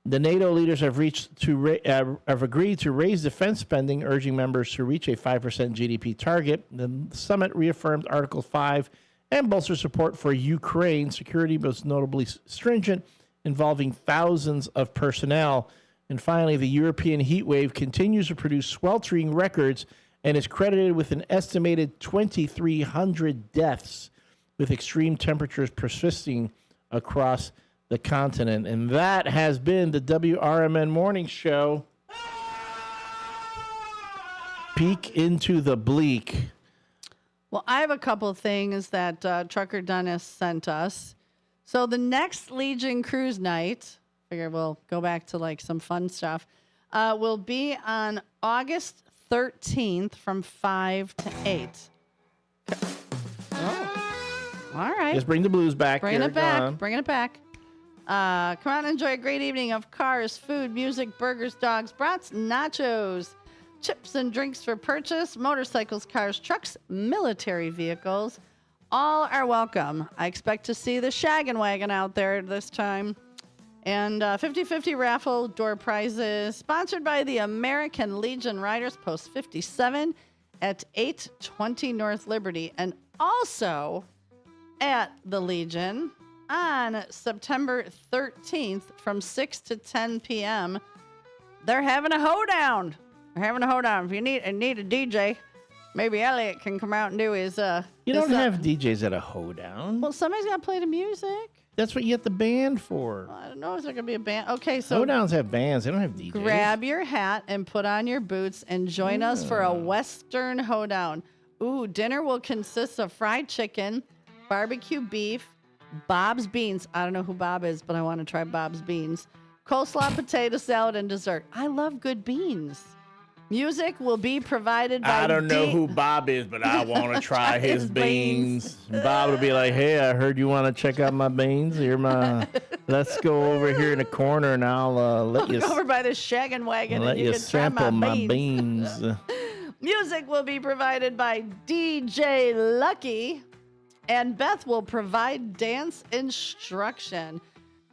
the NATO leaders have agreed to raise defense spending, urging members to reach a 5% GDP target. The summit reaffirmed Article 5 and bolstered support for Ukraine security, most notably stringent, involving thousands of personnel. And finally, the European heat wave continues to produce sweltering records and is credited with an estimated 2,300 deaths, with extreme temperatures persisting across the continent. And that has been the WRMN Morning Show. Peek into the bleak. Well, I have a couple of things that Trucker Dennis sent us. So the next Legion Cruise Night... figure we'll go back to like some fun stuff, will be on August 13th from 5 to 8. Oh. All right. Just bring the blues back. Bringing it back. Come out and enjoy a great evening of cars, food, music, burgers, dogs, brats, nachos, chips and drinks for purchase, motorcycles, cars, trucks, military vehicles. All are welcome. I expect to see the Shaggin' Wagon out there this time. And 50-50 raffle door prizes, sponsored by the American Legion Riders, Post 57 at 820 North Liberty. And also at the Legion on September 13th from 6 to 10 p.m., they're having a hoedown. If you need a DJ, maybe Elliot can come out and do his... You don't have DJs at a hoedown. Well, somebody's got to play the music. That's what you get the band for. I don't know. Is there going to be a band? Okay, so Hoedowns have bands. They don't have DJs. grab your hat and put on your boots and join us for a Western hoedown. Ooh, dinner will consist of fried chicken, barbecue beef, Bob's beans. I don't know who Bob is, but I want to try Bob's beans. Coleslaw, potato salad, and dessert. I love good beans. Music will be provided by I don't know who Bob is, but I want to try his beans. Bob will be like, hey, I heard you want to check out my beans. Here, let's go over here in the corner and I'll let you over by the shaggin' wagon let and you can sample try my beans. Music will be provided by DJ Lucky, and Beth will provide dance instruction.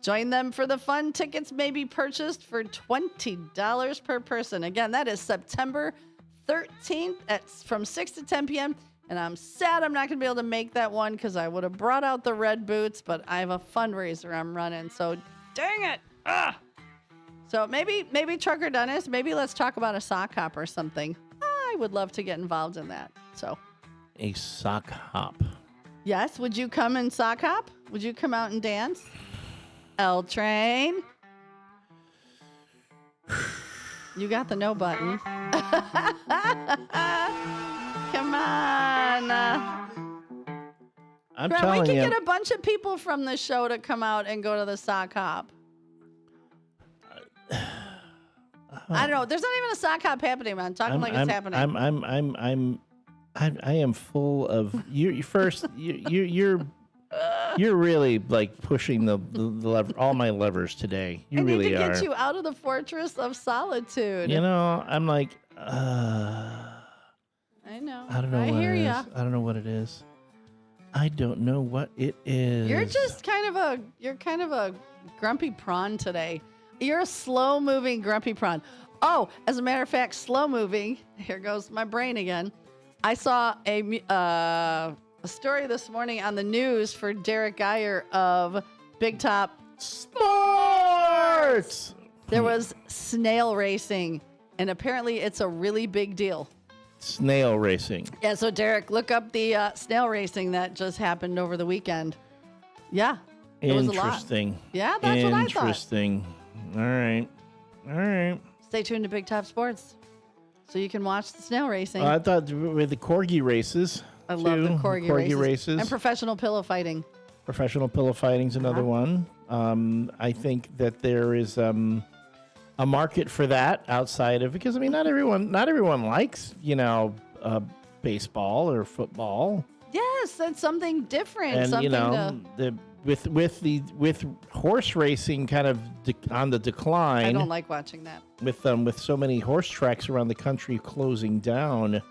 Join them for the fun. Tickets may be purchased for $20 per person. Again, that is September 13th from 6 to 10 p.m. And I'm sad I'm not going to be able to make that one because I would have brought out the red boots, but I have a fundraiser I'm running. So dang it. So maybe Trucker Dennis, maybe let's talk about a sock hop or something. I would love to get involved in that. So a sock hop. Yes. Would you come and sock hop? Would you come out and dance? L Train. You got the no button. Come on. I'm Grant, telling we can you. get a bunch of people from the show to come out and go to the sock hop. I don't know. There's not even a sock hop happening, man. Talking like it's happening. I am full of you. First, you're really like pushing the lever, all my levers today. You really are. I need to get you out of the fortress of solitude. You know, I'm like, I know. I don't know. I what hear it ya. is. I don't know what it is. I don't know what it is. You're just kind of a grumpy prawn today. You're a slow moving grumpy prawn. Oh, as a matter of fact, slow moving. Here goes my brain again. I saw a story this morning on the news for Derek Geyer of Big Top Sports. There was snail racing, and apparently it's a really big deal. Snail racing. Yeah, so Derek, look up the snail racing that just happened over the weekend. Yeah, it was a lot. Interesting. Yeah, that's what I thought. Interesting. All right. Stay tuned to Big Top Sports so you can watch the snail racing. I thought with the corgi races. I love the corgi races. And professional pillow fighting. Professional pillow fighting's another one. I think that there is a market for that outside of, because I mean not everyone likes, baseball or football. Yes, that's something different. And something with horse racing kind of on the decline. I don't like watching that. With so many horse tracks around the country closing down.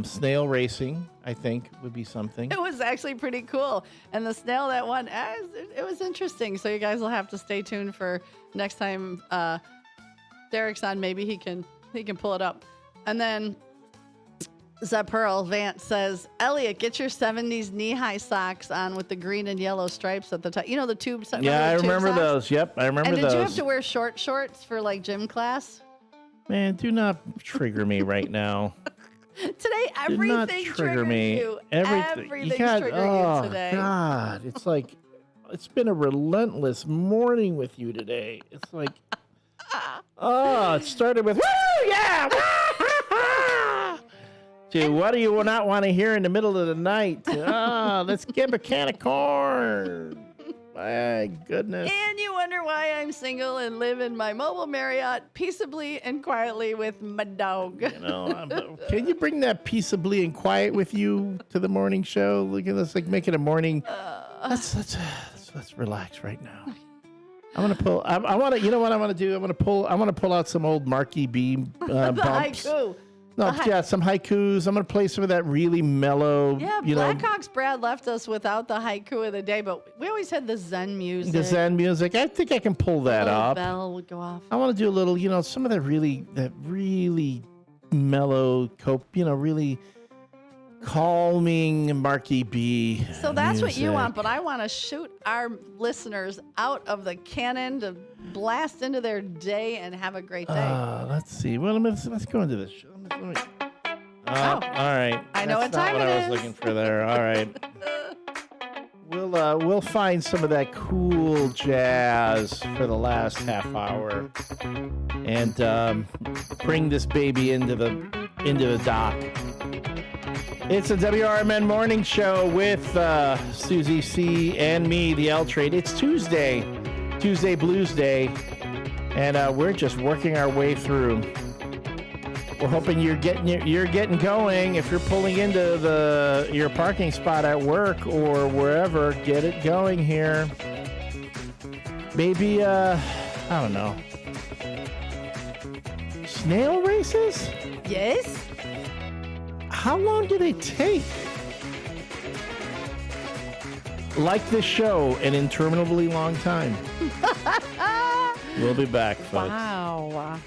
Snail racing, I think, would be something. It was actually pretty cool. And the snail that won, it was interesting. So you guys will have to stay tuned for next time Derek's on. Maybe he can pull it up. And then Pearl Vance says, Elliot, get your 70s knee-high socks on with the green and yellow stripes at the top. You know the tube socks? Yeah, I remember those. Yep, I remember those. And did you have to wear short shorts for like gym class? Man, do not trigger me right now. Today, everything triggers you. Everything's triggering you today. Oh, God. It's like, it's been a relentless morning with you today. It's like, it started with, woo, yeah, to what do you not want to hear in the middle of the night? Let's get a can of corn. My goodness. And you wonder why I'm single and live in my mobile Marriott peaceably and quietly with my dog. Can you bring that peaceably and quiet with you to the morning show? Look at this, like making a morning. Let's relax right now. I want to pull. I want to. You know what I want to do? I want to pull out some old Marky B bumps. Haiku. No, some haikus. I'm going to play some of that really mellow. Yeah, Blackhawks Brad left us without the haiku of the day, but we always had the Zen music. The Zen music. I think I can pull that up. Bell would go off. I want to do a little, some of that really mellow, really calming Marky B. So that's music. what you want, but I want to shoot our listeners out of the cannon to blast into their day and have a great day. Let's see. Well, let's go into this show. All right. I know That's what time not what it I is. was looking for there. All right. We'll find some of that cool jazz for the last half hour, and bring this baby into the dock. It's a WRMN morning show with Susie C and me, the L Train. It's Tuesday Blues Day, and we're just working our way through. We're hoping you're getting going. If you're pulling into your parking spot at work or wherever, get it going here. Maybe I don't know. Snail races? Yes. How long do they take? Like this show, an interminably long time. We'll be back, folks. Wow.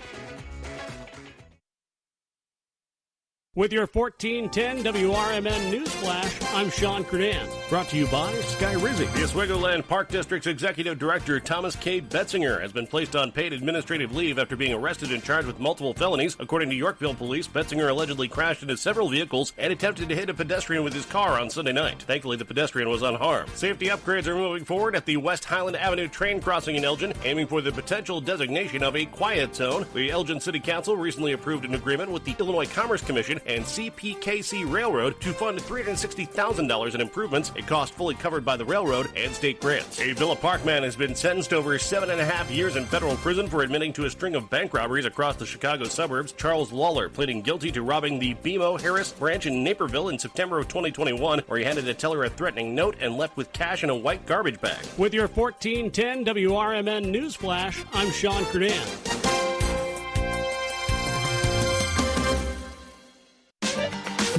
With your 1410 WRMN News Flash, I'm Sean Kernan. Brought to you by Sky Rizzi. The Oswego Land Park District's Executive Director Thomas K. Betzinger has been placed on paid administrative leave after being arrested and charged with multiple felonies. According to Yorkville police, Betzinger allegedly crashed into several vehicles and attempted to hit a pedestrian with his car on Sunday night. Thankfully, the pedestrian was unharmed. Safety upgrades are moving forward at the West Highland Avenue train crossing in Elgin, aiming for the potential designation of a quiet zone. The Elgin City Council recently approved an agreement with the Illinois Commerce Commission and CPKC Railroad to fund $360,000 in improvements, a cost fully covered by the railroad and state grants. A Villa Park man has been sentenced to over 7.5 years in federal prison for admitting to a string of bank robberies across the Chicago suburbs. Charles Lawler pleading guilty to robbing the BMO Harris branch in Naperville in September of 2021, where he handed a teller a threatening note and left with cash in a white garbage bag. With your 1410 WRMN News Flash, I'm Sean Kernan.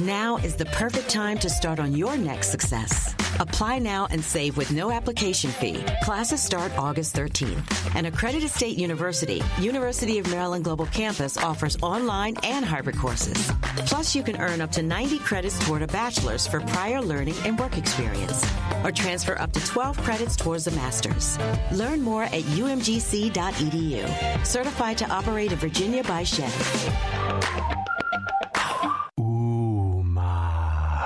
Now is the perfect time to start on your next success. Apply now and save with no application fee. Classes start August 13th. An accredited state university, University of Maryland Global Campus, offers online and hybrid courses. Plus, you can earn up to 90 credits toward a bachelor's for prior learning and work experience, or transfer up to 12 credits towards a master's. Learn more at umgc.edu. Certified to operate in Virginia by Chef.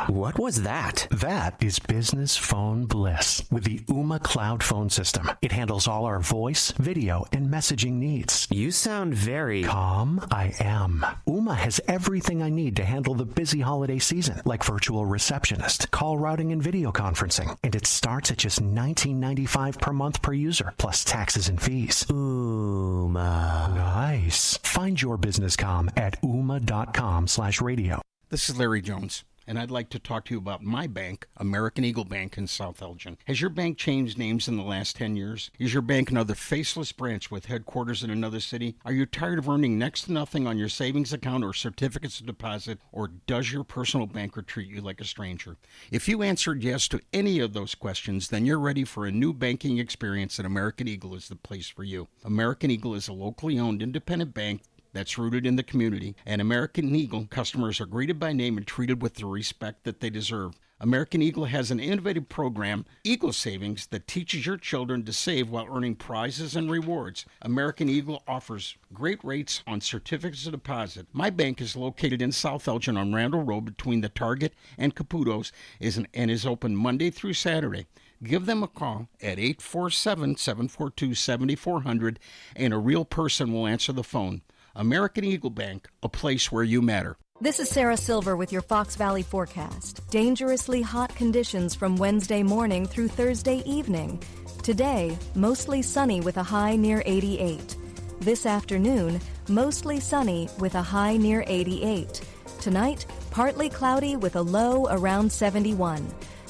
What was that? That is business phone bliss with the Ooma Cloud phone system. It handles all our voice, video, and messaging needs. You sound very calm. I am. Ooma has everything I need to handle the busy holiday season, like virtual receptionist, call routing, and video conferencing. And it starts at just $19.95 per month per user, plus taxes and fees. Ooma. Nice. Find your business comm at ooma.com/radio. This is Larry Jones, and I'd like to talk to you about my bank, American Eagle Bank in South Elgin. Has your bank changed names in the last 10 years? Is your bank another faceless branch with headquarters in another city? Are you tired of earning next to nothing on your savings account or certificates of deposit, or does your personal banker treat you like a stranger? If you answered yes to any of those questions, then you're ready for a new banking experience, and American Eagle is the place for you. American Eagle is a locally owned independent bank that's rooted in the community, and American Eagle customers are greeted by name and treated with the respect that they deserve. American Eagle has an innovative program, Eagle Savings, that teaches your children to save while earning prizes and rewards. American Eagle offers great rates on certificates of deposit. My bank is located in South Elgin on Randall Road between the Target and Caputo's and is open Monday through Saturday. Give them a call at 847-742-7400, and a real person will answer the phone. American Eagle Bank, a place where you matter. This is Sarah Silver with your Fox Valley forecast. Dangerously hot conditions from Wednesday morning through Thursday evening. Today, mostly sunny with a high near 88. This afternoon, mostly sunny with a high near 88. Tonight, partly cloudy with a low around 71.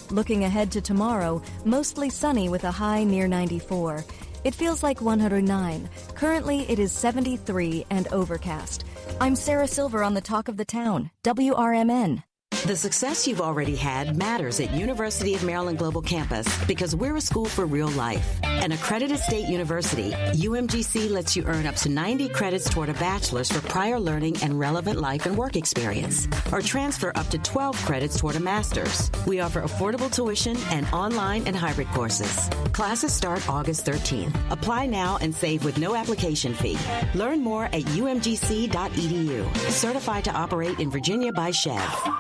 Looking ahead to tomorrow, mostly sunny with a high near 94. It feels like 109. Currently, it is 73 and overcast. I'm Sarah Silver on the Talk of the Town, WRMN. The success you've already had matters at University of Maryland Global Campus because we're a school for real life. An accredited state university, UMGC lets you earn up to 90 credits toward a bachelor's for prior learning and relevant life and work experience, or transfer up to 12 credits toward a master's. We offer affordable tuition and online and hybrid courses. Classes start August 13th. Apply now and save with no application fee. Learn more at umgc.edu. Certified to operate in Virginia by Chev.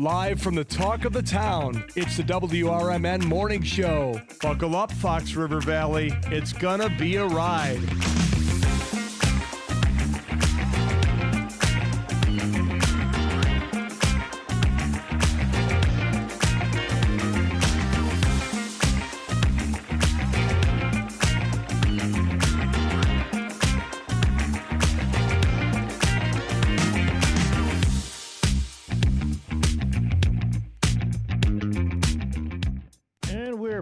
Live from the talk of the town, it's the WRMN Morning Show. Buckle up, Fox River Valley. It's gonna be a ride.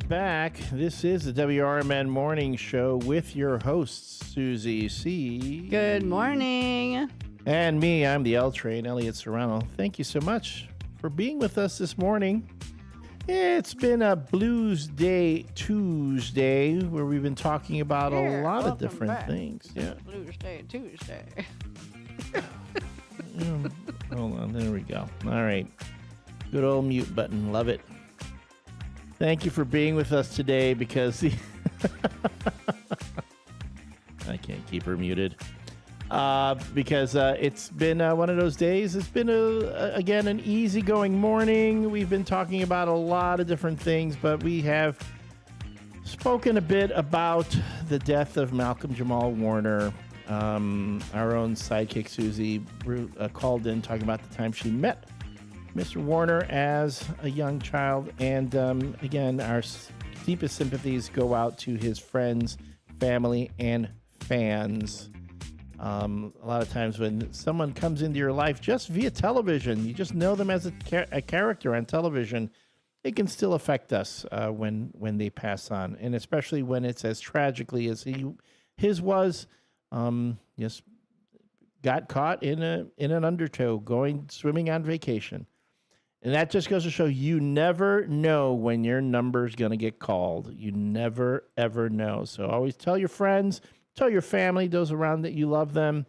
Back. This is the WRMN Morning Show with your hosts, Susie C. Good morning. And me, I'm the L Train, Elliot Serrano. Thank you so much for being with us this morning. It's been a Blues Day Tuesday where we've been talking about a lot of different things. Yeah. Blues Day Tuesday. Hold on. There we go. All right. Good old mute button. Love it. Thank you for being with us today because I can't keep her muted because it's been one of those days. It's been, again, an easygoing morning. We've been talking about a lot of different things, but we have spoken a bit about the death of Malcolm Jamal Warner. Our own sidekick, Susie, called in talking about the time she met Mr. Warner as a young child. And again, our deepest sympathies go out to his friends, family, and fans. A lot of times when someone comes into your life just via television, you just know them as a character on television, it can still affect us when they pass on. And especially when it's as tragically as his was, just got caught in an undertow swimming on vacation. And that just goes to show you never know when your number's going to get called. You never, ever know. So always tell your friends, tell your family, those around that you love them.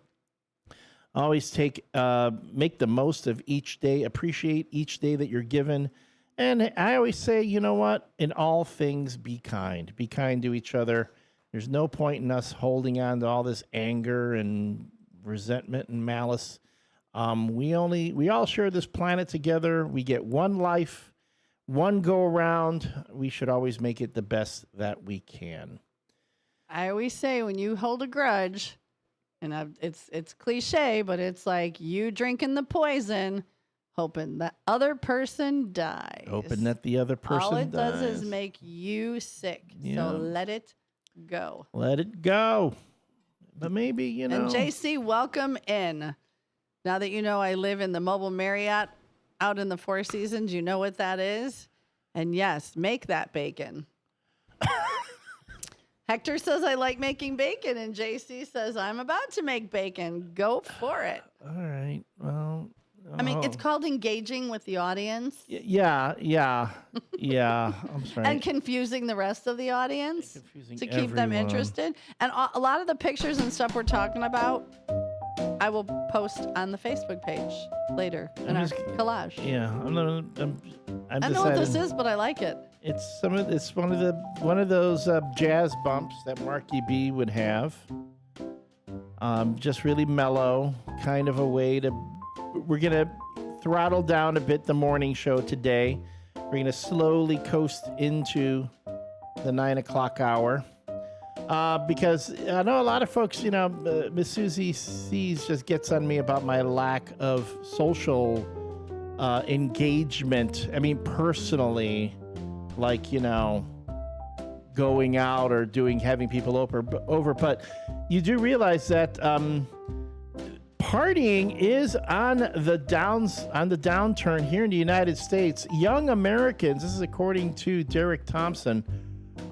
Always make the most of each day. Appreciate each day that you're given. And I always say, you know what? In all things, be kind. Be kind to each other. There's no point in us holding on to all this anger and resentment and malice. We all share this planet together. We get one life, one go around. We should always make it the best that we can. I always say when you hold a grudge, and it's cliche, but it's like you drinking the poison, hoping that other person dies. Hoping that the other person dies. All it does is make you sick. Yeah. So let it go. Let it go. But maybe, And JC, welcome in. Now that you know I live in the Mobile Marriott out in the Four Seasons, you know what that is? And yes, make that bacon. Hector says I like making bacon, and JC says I'm about to make bacon. Go for it. All right. Well, I mean, it's called engaging with the audience. Yeah. I'm sorry. And confusing the rest of the audience to keep them interested. And a lot of the pictures and stuff we're talking about, I will post on the Facebook page later in our collage. Yeah, I know what this is, but I like it. It's one of those jazz bumps that Marky B would have. Just really mellow, kind of a way to. We're gonna throttle down a bit the morning show today. We're gonna slowly coast into the 9 o'clock hour. Because I know a lot of folks, Miss Susie C's just gets on me about my lack of social engagement. I mean, personally, like, going out or having people over. But you do realize that partying is on the downturn here in the United States. Young Americans, this is according to Derek Thompson,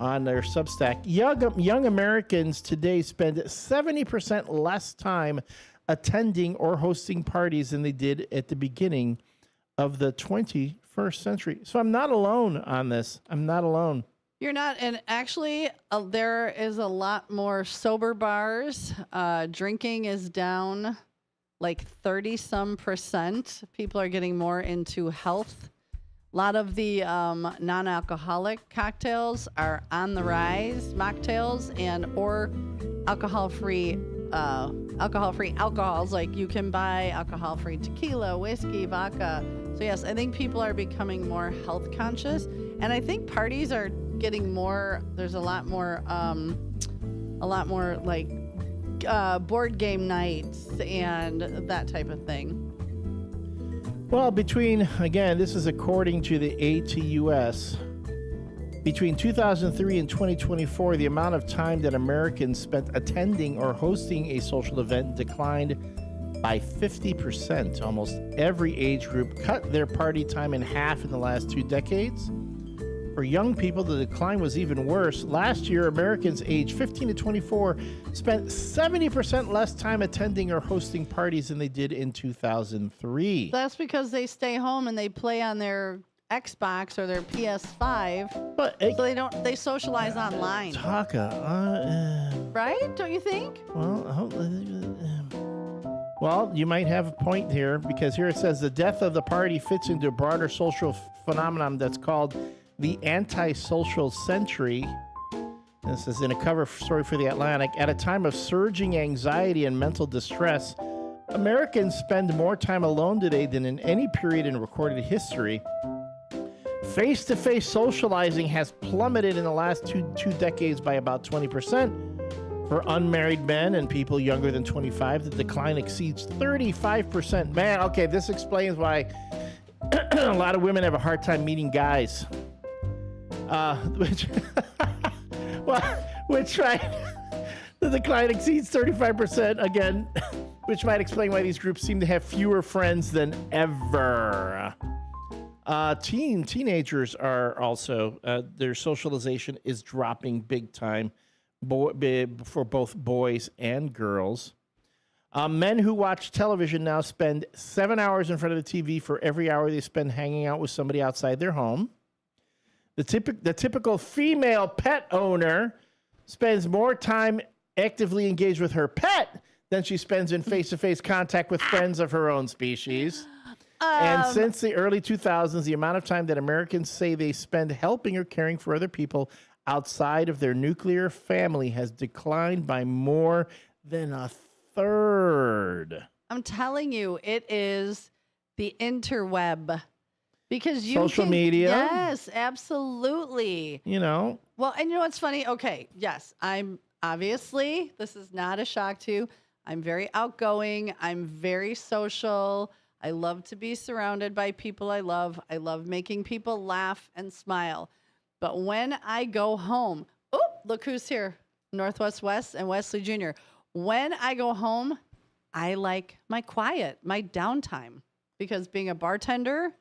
on their Substack, young Americans today spend 70% less time attending or hosting parties than they did at the beginning of the 21st century. So I'm not alone on this. I'm not alone. You're not. And actually, there is a lot more sober bars. Drinking is down like 30-some%. People are getting more into health. A lot of the non-alcoholic cocktails are on the rise, mocktails or alcohol-free alcohols. Like you can buy alcohol-free tequila, whiskey, vodka, So yes, I think people are becoming more health conscious, and I think parties are getting more. There's a lot more like board game nights and that type of thing. Well, again, this is according to the ATUS. Between 2003 and 2024, the amount of time that Americans spent attending or hosting a social event declined by 50%. Almost every age group cut their party time in half in the last 2 decades. For young people, the decline was even worse. Last year, Americans aged 15 to 24 spent 70% less time attending or hosting parties than they did in 2003. That's because they stay home and they play on their Xbox or their PS5, so they socialize online. Right? Don't you think? Well, you might have a point here, because here it says the death of the party fits into a broader social phenomenon that's called the antisocial century. This is in a cover story for The Atlantic. At a time of surging anxiety and mental distress, Americans spend more time alone today than in any period in recorded history. Face-to-face socializing has plummeted in the last two decades by about 20%. For unmarried men and people younger than 25, the decline exceeds 35%. Man, okay, this explains why a lot of women have a hard time meeting guys. The decline exceeds 35% again, which might explain why these groups seem to have fewer friends than ever. Teenagers are also, their socialization is dropping big time for both boys and girls. Men who watch television now spend 7 hours in front of the TV for every hour they spend hanging out with somebody outside their home. The typical female pet owner spends more time actively engaged with her pet than she spends in face-to-face contact with friends of her own species. And since the early 2000s, the amount of time that Americans say they spend helping or caring for other people outside of their nuclear family has declined by more than a third. I'm telling you, it is the interweb. Because social media. Yes, absolutely. Well, and you know what's funny? Okay, yes, this is not a shock to you. I'm very outgoing. I'm very social. I love to be surrounded by people I love. I love making people laugh and smile. But when I go home, look who's here. Northwest West and Wesley Jr. When I go home, I like my quiet, my downtime. Because being a bartender,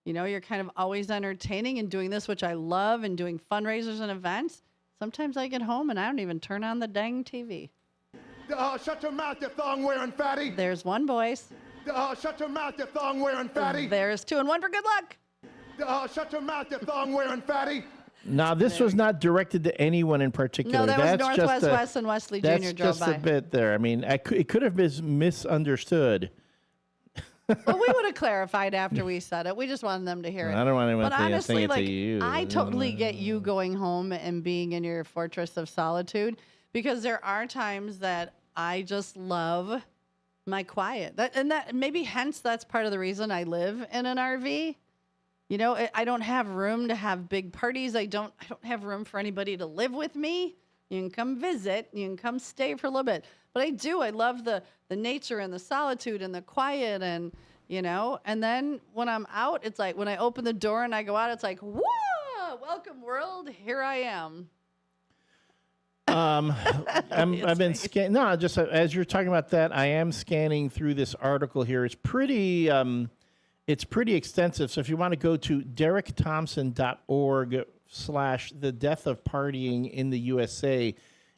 you're kind of always entertaining and doing this, which I love, and doing fundraisers and events. Sometimes I get home and I don't even turn on the dang TV. Shut your mouth, you thong-wearing fatty. There's one voice. Shut your mouth, you thong-wearing fatty. There's two, and one for good luck. Shut your mouth, you thong-wearing fatty. Now, this was not directed to anyone in particular. No, that was Northwest West and Wesley Jr. drove by. That's just a bit there. I mean, it could have been misunderstood. Well, we would have clarified after we said it. We just wanted them to hear it. I don't want anyone to honestly, think it to you. I totally get you going home and being in your fortress of solitude, because there are times that I just love my quiet. That maybe hence that's part of the reason I live in an RV. I don't have room to have big parties. I don't have room for anybody to live with me. You can come visit. You can come stay for a little bit. But I do. I love the nature and the solitude and the quiet, and and then when I'm out, it's like when I open the door and I go out, it's like, whoa, welcome world, here I am. I've been scanning. No, just as you're talking about that, I am scanning through this article here. It's pretty extensive. So if you want to go to DerekThompson.org/the death of partying in the USA,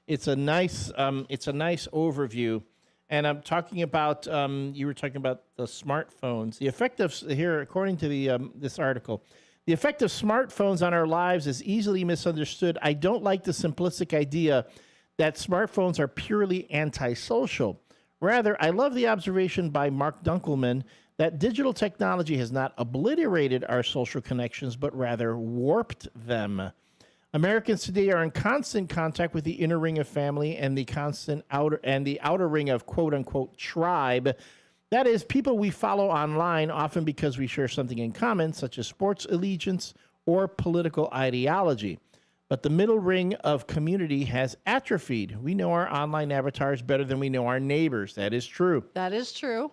it's a nice overview. And I'm talking about, you were talking about the smartphones. The effect of, here, according to this article, the effect of smartphones on our lives is easily misunderstood. I don't like the simplistic idea that smartphones are purely antisocial. Rather, I love the observation by Mark Dunkelman that digital technology has not obliterated our social connections, but rather warped them. Americans today are in constant contact with the inner ring of family and the outer ring of quote unquote tribe. That is, people we follow online, often because we share something in common, such as sports allegiance or political ideology. But the middle ring of community has atrophied. We know our online avatars better than we know our neighbors. That is true. That is true.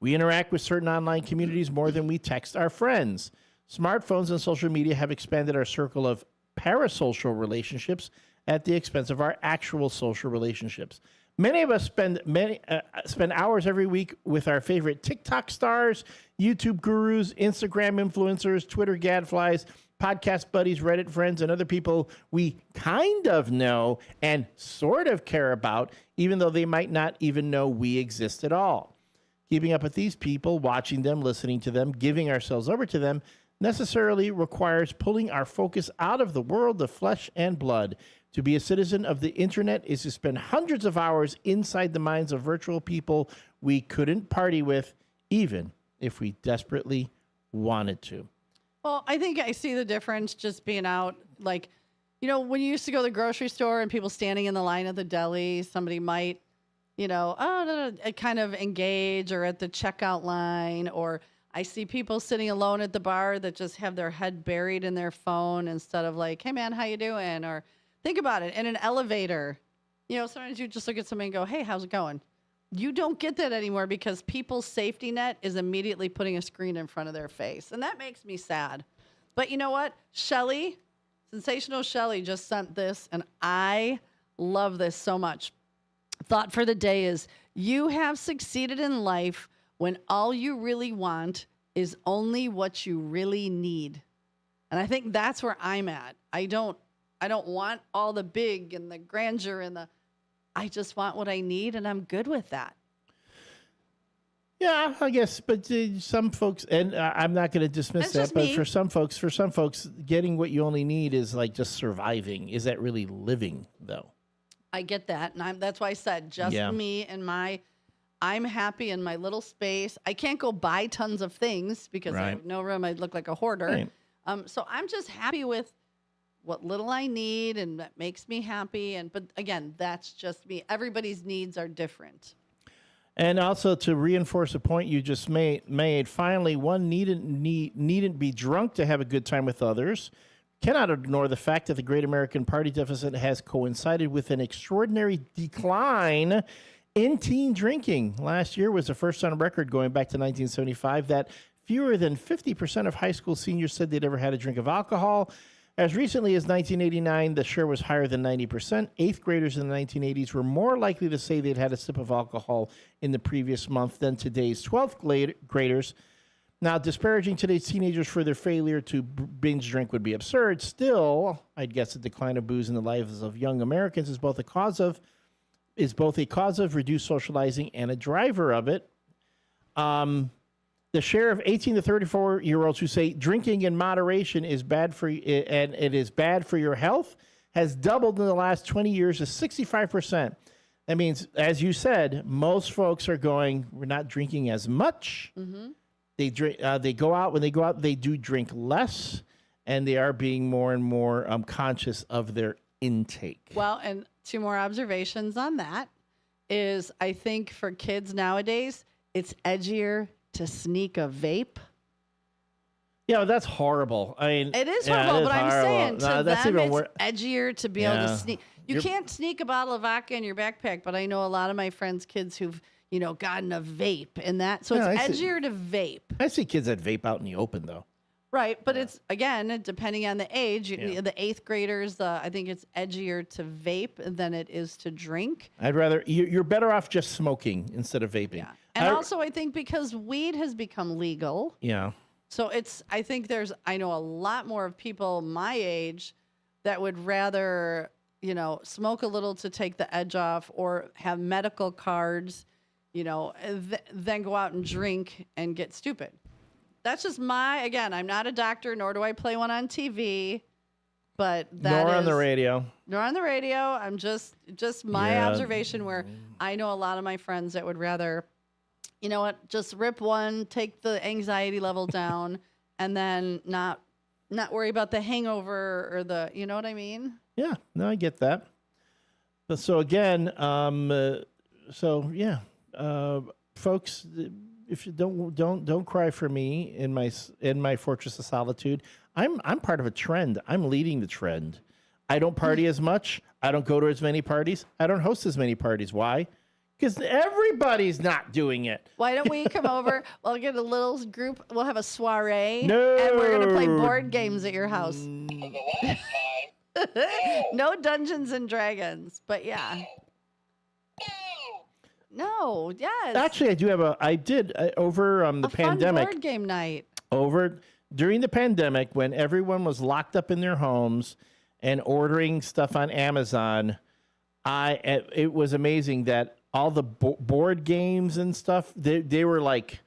We interact with certain online communities more than we text our friends. Smartphones and social media have expanded our circle of parasocial relationships at the expense of our actual social relationships. Many of us spend hours every week with our favorite TikTok stars, YouTube gurus, Instagram influencers, Twitter gadflies, podcast buddies, Reddit friends, and other people we kind of know and sort of care about, even though they might not even know we exist at all. Keeping up with these people, watching them, listening to them, giving ourselves over to them, necessarily requires pulling our focus out of the world of flesh and blood. To be a citizen of the internet is to spend hundreds of hours inside the minds of virtual people we couldn't party with, even if we desperately wanted to. Well, I think I see the difference just being out. Like, you know, when you used to go to the grocery store and people standing in the line at the deli, somebody might, kind of engage, or at the checkout line, or I see people sitting alone at the bar that just have their head buried in their phone instead of like, hey man, how you doing? Or think about it, in an elevator, sometimes you just look at somebody and go, hey, how's it going? You don't get that anymore because people's safety net is immediately putting a screen in front of their face. And that makes me sad. But you know what? Shelly, Sensational Shelly, just sent this, and I love this so much. Thought for the day is, you have succeeded in life when all you really want is only what you really need. And I think that's where I'm at. I don't want all the big and the grandeur and I just want what I need, and I'm good with that. Yeah, I guess, but some folks, and I'm not going to dismiss that, but for some folks, getting what you only need is like just surviving. Is that really living, though? I get that, and that's why I said me and I'm happy in my little space. I can't go buy tons of things because I have no room. I'd look like a hoarder. Right. So I'm just happy with what little I need, and that makes me happy. But again, that's just me. Everybody's needs are different. And also to reinforce a point you just made, finally, one needn't be drunk to have a good time with others. Cannot ignore the fact that the Great American Party deficit has coincided with an extraordinary decline in teen drinking. Last year was the first on record, going back to 1975, that fewer than 50% of high school seniors said they'd ever had a drink of alcohol. As recently as 1989, the share was higher than 90%. Eighth graders in the 1980s were more likely to say they'd had a sip of alcohol in the previous month than today's 12th graders. Now, disparaging today's teenagers for their failure to binge drink would be absurd. Still, I'd guess the decline of booze in the lives of young Americans is both a cause of reduced socializing and a driver of it. The share of 18 to 34-year-olds who say drinking in moderation is bad for you, and it is bad for your health, has doubled in the last 20 years to 65%. That means, as you said, most folks are going, we're not drinking as much. Mm-hmm. They drink. They go out. When they go out, they do drink less, and they are being more and more conscious of their intake. Well, and two more observations on that is, I think for kids nowadays, it's edgier to sneak a vape. Yeah, that's horrible. I mean, it is horrible, but I'm saying to them it's edgier to be able to sneak. You can't sneak a bottle of vodka in your backpack, but I know a lot of my friends' kids who've gotten a vape and that. So it's edgier to vape. I see kids that vape out in the open, though. Right, but it's, again, depending on the age. The eighth graders, I think it's edgier to vape than it is to drink. I'd rather, you're better off just smoking instead of vaping. Yeah. And also, I think because weed has become legal. Yeah. So I think I know a lot more of people my age that would rather, smoke a little to take the edge off or have medical cards, than go out and drink and get stupid. That's just again, I'm not a doctor, nor do I play one on TV, but nor on the radio. Nor on the radio. I'm just my observation where I know a lot of my friends that would rather, just rip one, take the anxiety level down, and then not worry about the hangover or the, you know what I mean? Yeah, no, I get that. But so again, folks, if you don't cry for me in my Fortress of Solitude. I'm part of a trend. I'm leading the trend. I don't party as much. I don't go to as many parties. I don't host as many parties. Why? Because everybody's not doing it. Why don't we come over? We'll get a little group. We'll have a soiree. No. And we're going to play board games at your house. No Dungeons and Dragons. But yeah. No, yes. Actually, I did over the pandemic. Fun board game night. Over during the pandemic when everyone was locked up in their homes and ordering stuff on Amazon, it was amazing that all the board games and stuff, they were like,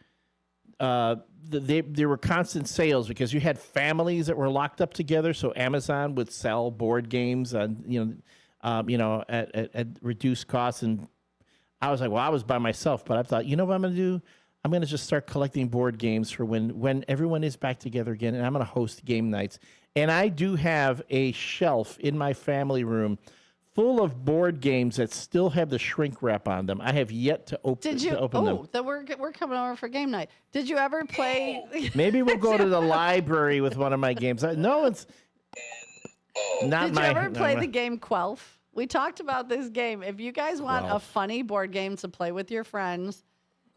they were constant sales because you had families that were locked up together. So Amazon would sell board games on, at reduced costs. And I was like, well, I was by myself, but I thought, you know what I'm going to do? I'm going to just start collecting board games for when everyone is back together again. And I'm going to host game nights. And I do have a shelf in my family room full of board games that still have the shrink wrap on them. I have yet to open them. Then we're coming over for game night. Did you ever play? Maybe we'll go to the library with one of my games. No, it's not Did you ever play the game Quelf? We talked about this game. If you guys want a funny board game to play with your friends,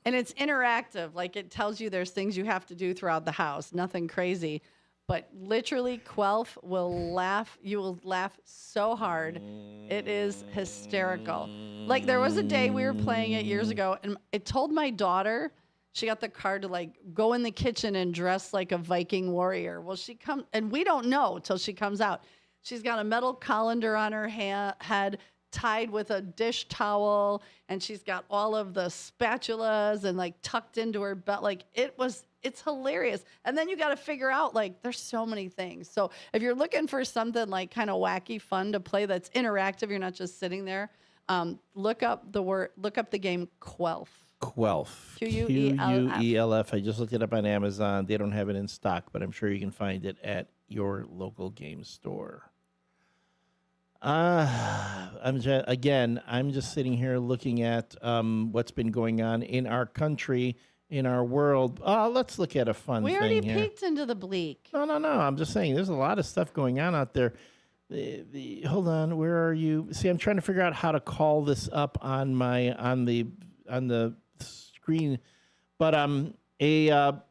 and it's interactive, like it tells you there's things you have to do throughout the house, nothing crazy. But literally, Quelf will laugh. You will laugh so hard. It is hysterical. Like, there was a day we were playing it years ago, and it told my daughter, she got the card to, like, go in the kitchen and dress like a Viking warrior. Well, she comes, and we don't know till she comes out. She's got a metal colander on her head, tied with a dish towel, and she's got all of the spatulas and, like, tucked into her belt. Like, it's hilarious. And then you got to figure out, like, there's so many things. So if you're looking for something like kind of wacky fun to play that's interactive, you're not just sitting there, look up the game Quelf. Quelf. Q-U-E-L-F. I just looked it up on Amazon. They don't have it in stock, but I'm sure you can find it at your local game store. I'm just sitting here looking at what's been going on in our country, in our world. Let's look at a fun thing here. We already peeked into the bleak. No. I'm just saying there's a lot of stuff going on out there. Hold on, where are you? See, I'm trying to figure out how to call this up on the screen. But a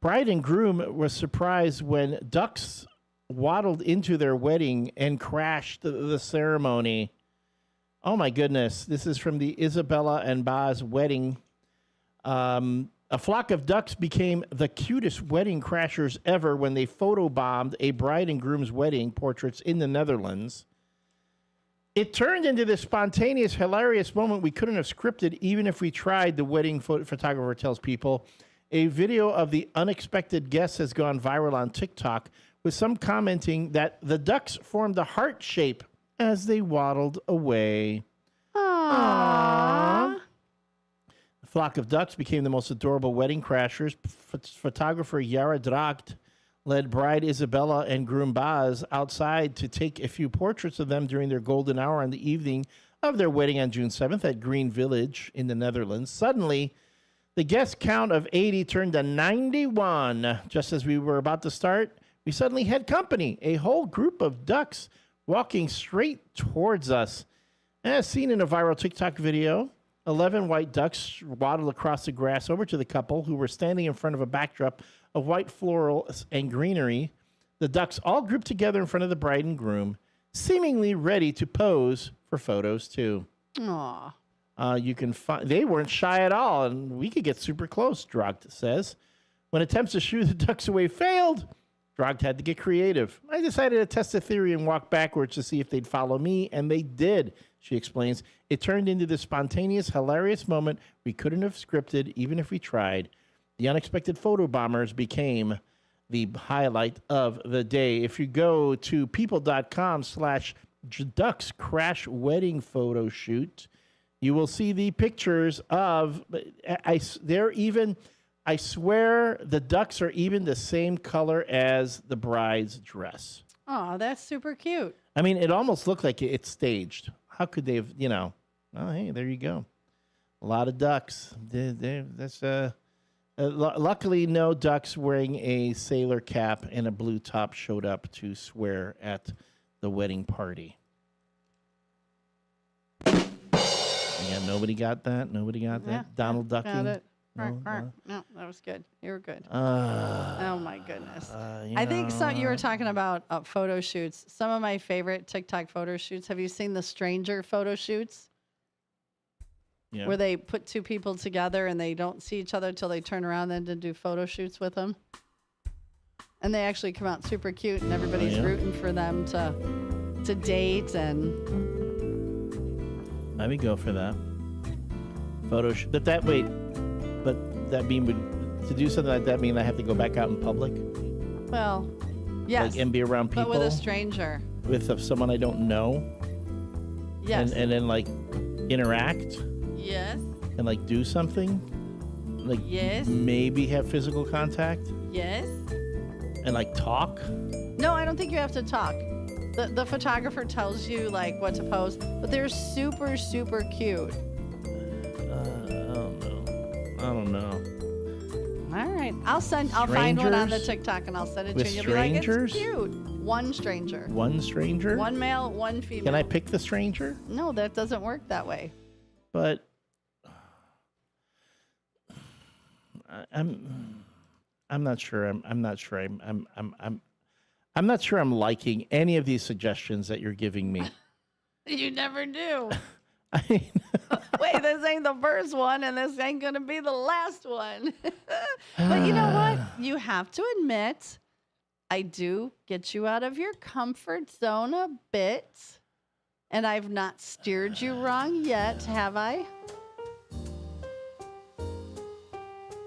bride and groom was surprised when ducks waddled into their wedding and crashed the ceremony. Oh my goodness. This is from the Isabella and Baz wedding. A flock of ducks became the cutest wedding crashers ever when they photobombed a bride and groom's wedding portraits in the Netherlands. It turned into this spontaneous, hilarious moment we couldn't have scripted even if we tried, the wedding photographer tells People. A video of the unexpected guests has gone viral on TikTok, with some commenting that the ducks formed a heart shape as they waddled away. Aww. The flock of ducks became the most adorable wedding crashers. Photographer Yara Dracht led bride Isabella and groom Baz outside to take a few portraits of them during their golden hour on the evening of their wedding on June 7th at Green Village in the Netherlands. Suddenly, the guest count of 80 turned to 91. Just as we were about to start, we suddenly had company, a whole group of ducks walking straight towards us. As seen in a viral TikTok video, 11 white ducks waddled across the grass over to the couple who were standing in front of a backdrop of white florals and greenery. The ducks all grouped together in front of the bride and groom, seemingly ready to pose for photos too. Aww. You can find they weren't shy at all, and we could get super close, Dracht says. When attempts to shoo the ducks away failed, Dracht had to get creative. I decided to test the theory and walk backwards to see if they'd follow me, and they did, she explains. It turned into this spontaneous, hilarious moment we couldn't have scripted even if we tried. The unexpected photo bombers became the highlight of the day. If you go to people.com/ducks crash wedding photo shoot, you will see the pictures of, I swear the ducks are even the same color as the bride's dress. Oh, that's super cute. I mean, it almost looked like it's staged. How could they have, oh, hey, there you go. A lot of ducks. Luckily, no ducks wearing a sailor cap and a blue top showed up to swear at the wedding party. Yeah, nobody got that. Nobody got that. Yeah, Donald got ducking. it. No, No, that was good. You were good. Oh my goodness. I think you were talking about photo shoots. Some of my favorite TikTok photo shoots. Have you seen the stranger photo shoots? Yeah. Where they put two people together and they don't see each other till they turn around and then do photo shoots with them. And they actually come out super cute and everybody's rooting for them to date and I would go for that. Photo shoot. But that mean to do something like that mean I have to go back out in public? well, yes. Like, and be around people? But with a stranger. With someone I don't know? Yes. And then like interact? Yes. And like do something? Like yes. Maybe have physical contact? Yes. And like talk? No, I don't think you have to talk. The photographer tells you like what to pose, but they're super, super cute. I don't know. All right. I'll find one on the TikTok and I'll send it to you. You'll Strangers? be like, it's cute. One stranger. One stranger? One male, one female. Can I pick the stranger? No, that doesn't work that way. But I'm not sure. I'm not sure. I'm not sure I'm liking any of these suggestions that you're giving me. You never do. Wait, this ain't the first one, and this ain't going to be the last one. But you know what? You have to admit, I do get you out of your comfort zone a bit. And I've not steered you wrong yet, have I?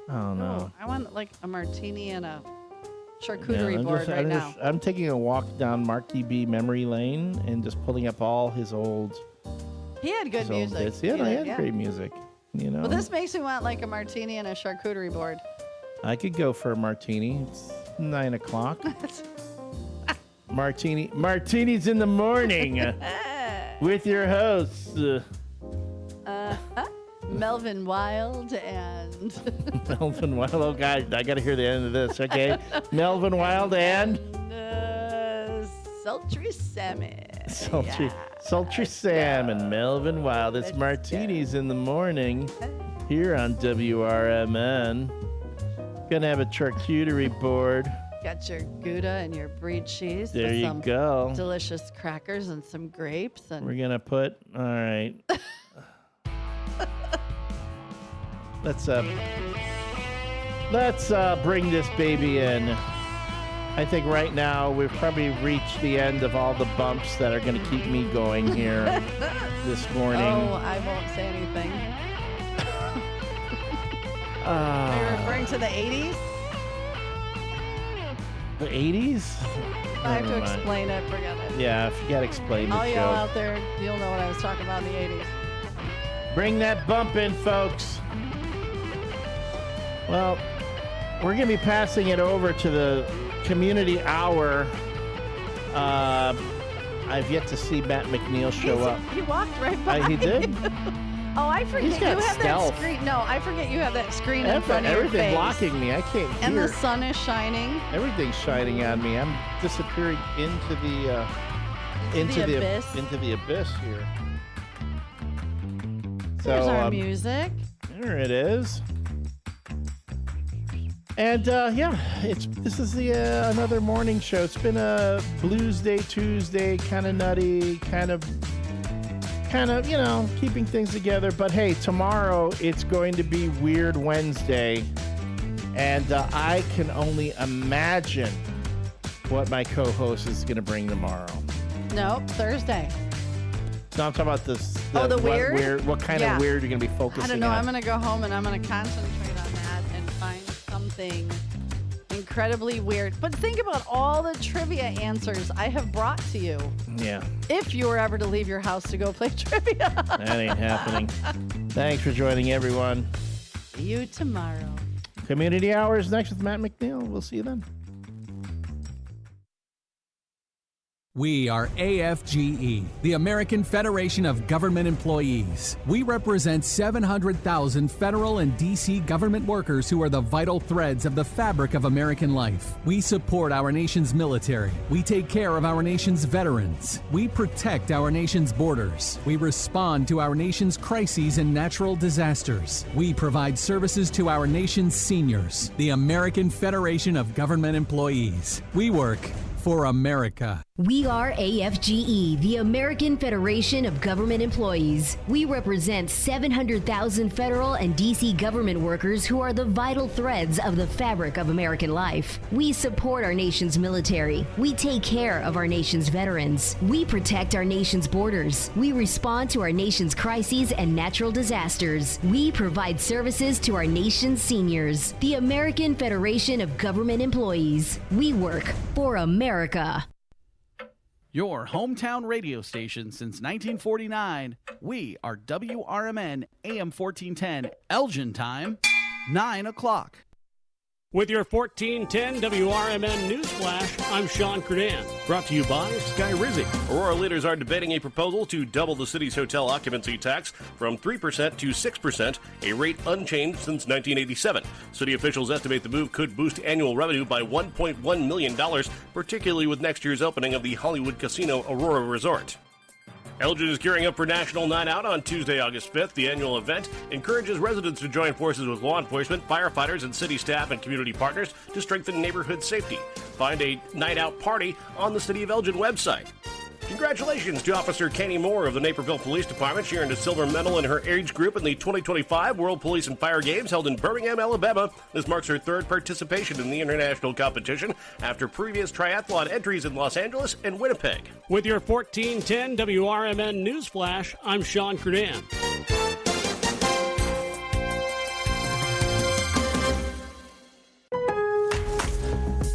Oh, no. I want like a martini and a charcuterie board right now. I'm taking a walk down Marky B memory lane and just pulling up all his old... He had good music. Yeah, he had great music. You know. Well, this makes me want like a martini and a charcuterie board. I could go for a martini. It's 9 o'clock. Martinis in the morning with your hosts. Melvin Wild and... Melvin Wild. Oh, God. I got to hear the end of this, okay? Melvin Wild and... Sultry Salmon. Sultry Sam and Melvin Wild. It's Martinis in the morning here on WRMN. Gonna have a charcuterie board. Got your Gouda and your brie cheese. There you some go. Delicious crackers and some grapes. And we're gonna put. All right. Let's bring this baby in. I think right now we've probably reached the end of all the bumps that are going to keep me going here this morning. Oh, I won't say anything. Are you referring to the 80s? The 80s? I have to explain it. Forget it. Yeah, if you got to explain all the y'all joke. out there, you'll know what I was talking about in the 80s. Bring that bump in, folks. Well, we're going to be passing it over to the community hour. I've yet to see Matt McNeil show up. He walked right by. He did? Oh, I forget He's got you have stealth. that screen. No, I forget you have that screen in front of your face. Everything blocking me. I can't hear. And the sun is shining. Everything's shining on me. I'm disappearing into the abyss here. There's So, our music. There it is. And this is another morning show. It's been a Blues Day Tuesday, kind of nutty, kind of, keeping things together. But hey, tomorrow it's going to be Weird Wednesday, and I can only imagine what my co-host is going to bring tomorrow. Nope, Thursday. No, I'm talking about this. The weird? What kind of weird you're going to be focusing on? I don't know. I'm going to go home and I'm going to concentrate on that and find something incredibly weird. But think about all the trivia answers I have brought to you. Yeah. If you were ever to leave your house to go play trivia. That ain't happening. Thanks for joining, everyone. See you tomorrow. Community Hours next with Matt McNeil. We'll see you then. We are AFGE, the American Federation of Government Employees. We represent 700,000 federal and D.C. government workers who are the vital threads of the fabric of American life. We support our nation's military. We take care of our nation's veterans. We protect our nation's borders. We respond to our nation's crises and natural disasters. We provide services to our nation's seniors. The American Federation of Government Employees. We work for America. We are AFGE, the American Federation of Government Employees. We represent 700,000 federal and D.C. government workers who are the vital threads of the fabric of American life. We support our nation's military. We take care of our nation's veterans. We protect our nation's borders. We respond to our nation's crises and natural disasters. We provide services to our nation's seniors. The American Federation of Government Employees. We work for America. Your hometown radio station since 1949. We are WRMN AM 1410, Elgin time, 9 o'clock. With your 1410 WRMN News Flash, I'm Sean Credan. Brought to you by Sky Rizzi. Aurora leaders are debating a proposal to double the city's hotel occupancy tax from 3% to 6%, a rate unchanged since 1987. City officials estimate the move could boost annual revenue by $1.1 million, particularly with next year's opening of the Hollywood Casino Aurora Resort. Elgin is gearing up for National Night Out on Tuesday, August 5th. The annual event encourages residents to join forces with law enforcement, firefighters, and city staff and community partners to strengthen neighborhood safety. Find a night out party on the City of Elgin website. Congratulations to Officer Kenny Moore of the Naperville Police Department. She earned a silver medal in her age group in the 2025 World Police and Fire Games held in Birmingham, Alabama. This marks her third participation in the international competition after previous triathlon entries in Los Angeles and Winnipeg. With your 1410 WRMN News Flash, I'm Sean Credan.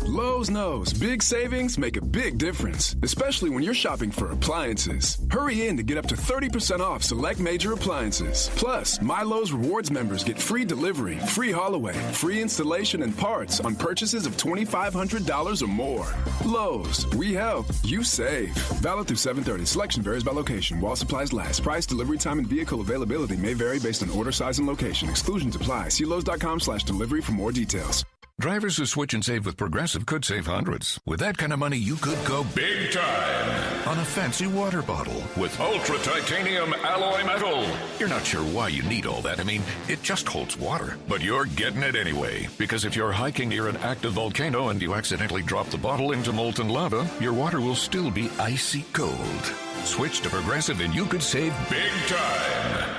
Lowe's knows big savings make a big difference, especially when you're shopping for appliances. Hurry in to get up to 30% off select major appliances. Plus, My Lowe's Rewards members get free delivery, free haul away, free installation and parts on purchases of $2,500 or more. Lowe's, we help, you save. Valid through 7/30. Selection varies by location. While supplies last. Price, delivery time, and vehicle availability may vary based on order size and location. Exclusions apply. See Lowe's.com/delivery for more details. Drivers who switch and save with Progressive could save hundreds. With that kind of money, you could go big time on a fancy water bottle with ultra titanium alloy metal. You're not sure why you need all that. I mean, it just holds water. But you're getting it anyway. Because if you're hiking near an active volcano and you accidentally drop the bottle into molten lava, your water will still be icy cold. Switch to Progressive and you could save big time.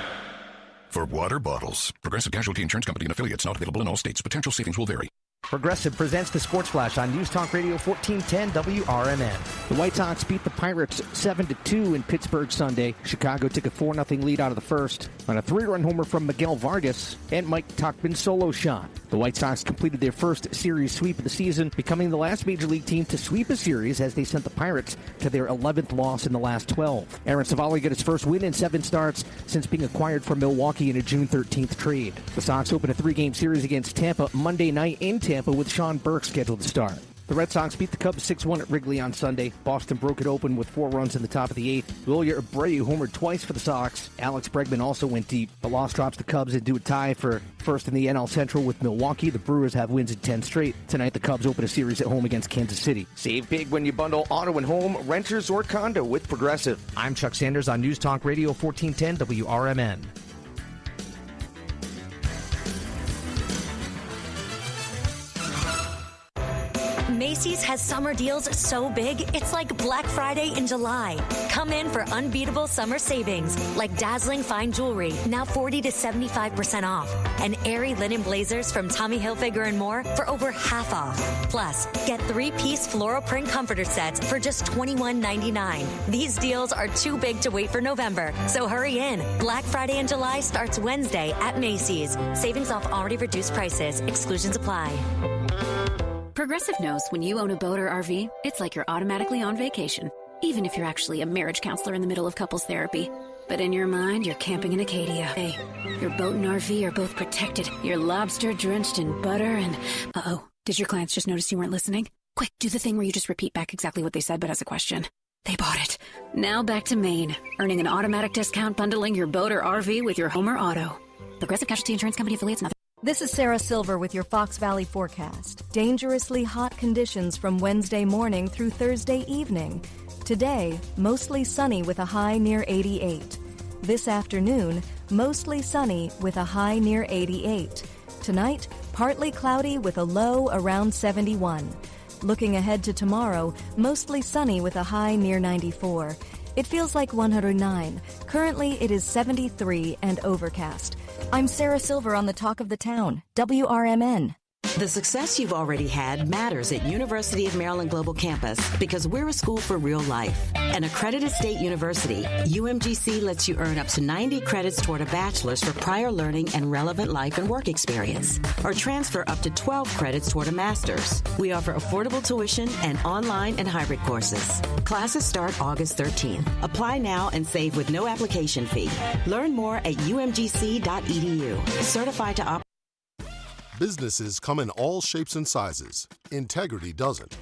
For water bottles. Progressive Casualty Insurance Company and affiliates, not available in all states. Potential savings will vary. Progressive presents the Sports Flash on News Talk Radio 1410 WRMN. The White Sox beat the Pirates 7-2 in Pittsburgh Sunday. Chicago took a 4-0 lead out of the first on a 3-run homer from Miguel Vargas and Mike Tauchman's solo shot. The White Sox completed their first series sweep of the season, becoming the last Major League team to sweep a series as they sent the Pirates to their 11th loss in the last 12. Aaron Savali got his first win in 7 starts since being acquired from Milwaukee in a June 13th trade. The Sox opened a 3-game series against Tampa Monday night in Tampa with Sean Burke scheduled to start. The Red Sox beat the Cubs 6-1 at Wrigley on Sunday. Boston broke it open with 4 runs in the top of the 8th. Wilyer Abreu homered twice for the Sox. Alex Bregman also went deep. The loss drops the Cubs into a tie for first in the NL Central with Milwaukee. The Brewers have wins in 10 straight. Tonight, the Cubs open a series at home against Kansas City. Save big when you bundle auto and home, renters, or condo with Progressive. I'm Chuck Sanders on News Talk Radio 1410 WRMN. Macy's has summer deals so big, it's like Black Friday in July. Come in for unbeatable summer savings, like dazzling fine jewelry, now 40 to 75% off, and airy linen blazers from Tommy Hilfiger and more for over half off. Plus, get 3-piece floral print comforter sets for just $21.99. These deals are too big to wait for November, so hurry in. Black Friday in July starts Wednesday at Macy's. Savings off already reduced prices. Exclusions apply. Progressive knows when you own a boat or RV, it's like you're automatically on vacation, even if you're actually a marriage counselor in the middle of couples therapy. But in your mind, you're camping in Acadia. Hey, your boat and RV are both protected. You're lobster drenched in butter and... Uh-oh, did your clients just notice you weren't listening? Quick, do the thing where you just repeat back exactly what they said, but as a question. They bought it. Now back to Maine, earning an automatic discount bundling your boat or RV with your home or auto. Progressive Casualty Insurance Company affiliates and other. This is Sarah Silver with your Fox Valley forecast. Dangerously hot conditions from Wednesday morning through Thursday evening. Today, mostly sunny with a high near 88. This afternoon, mostly sunny with a high near 88. Tonight, partly cloudy with a low around 71. Looking ahead to tomorrow, mostly sunny with a high near 94. It feels like 109. Currently, it is 73 and overcast. I'm Sarah Silver on the Talk of the Town, WRMN. The success you've already had matters at University of Maryland Global Campus because we're a school for real life. An accredited state university, UMGC lets you earn up to 90 credits toward a bachelor's for prior learning and relevant life and work experience, or transfer up to 12 credits toward a master's. We offer affordable tuition and online and hybrid courses. Classes start August 13th. Apply now and save with no application fee. Learn more at umgc.edu. Certified to operate. Businesses come in all shapes and sizes. Integrity doesn't.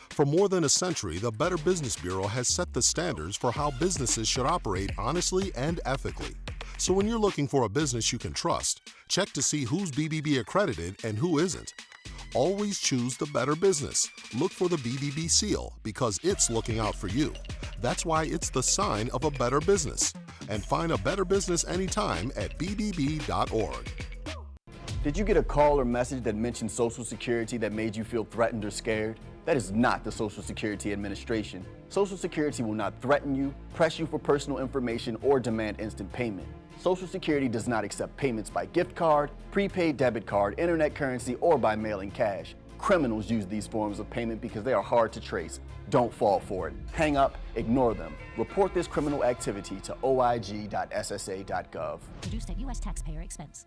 For more than a century, the Better Business Bureau has set the standards for how businesses should operate honestly and ethically. So when you're looking for a business you can trust, check to see who's BBB accredited and who isn't. Always choose the Better Business. Look for the BBB seal because it's looking out for you. That's why it's the sign of a better business. And find a better business anytime at bbb.org. Did you get a call or message that mentioned Social Security that made you feel threatened or scared? That is not the Social Security Administration. Social Security will not threaten you, press you for personal information, or demand instant payment. Social Security does not accept payments by gift card, prepaid debit card, internet currency, or by mailing cash. Criminals use these forms of payment because they are hard to trace. Don't fall for it. Hang up, ignore them. Report this criminal activity to oig.ssa.gov. Produced at U.S. taxpayer expense.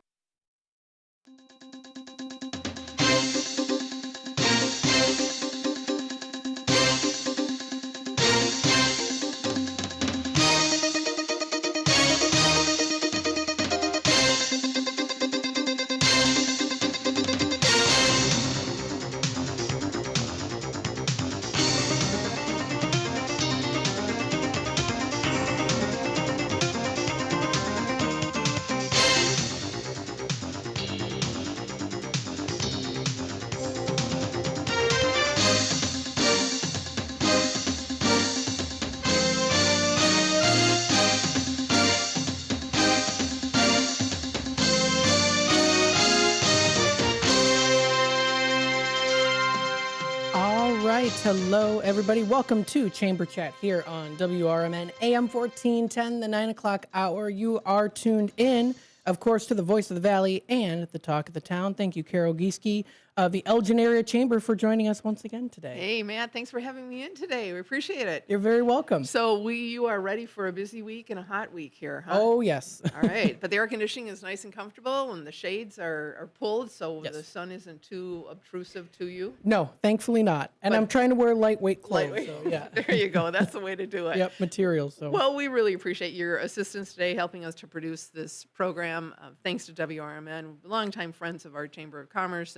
Hello, everybody. Welcome to Chamber Chat here on WRMN AM 1410, the 9 o'clock hour. You are tuned in, of course, to the Voice of the Valley and the Talk of the Town. Thank you, Carol Gieske of the Elgin Area Chamber, for joining us once again today. Hey, Matt, thanks for having me in today. We appreciate it. You're very welcome. So you are ready for a busy week and a hot week here, huh? Oh, yes. All right. But the air conditioning is nice and comfortable, and the shades are pulled, so the sun isn't too obtrusive to you? No, thankfully not. And I'm trying to wear lightweight clothes. Lightweight. So, yeah. There you go. That's the way to do it. Yep, materials. So. Well, we really appreciate your assistance today, helping us to produce this program. Thanks to WRMN, longtime friends of our Chamber of Commerce,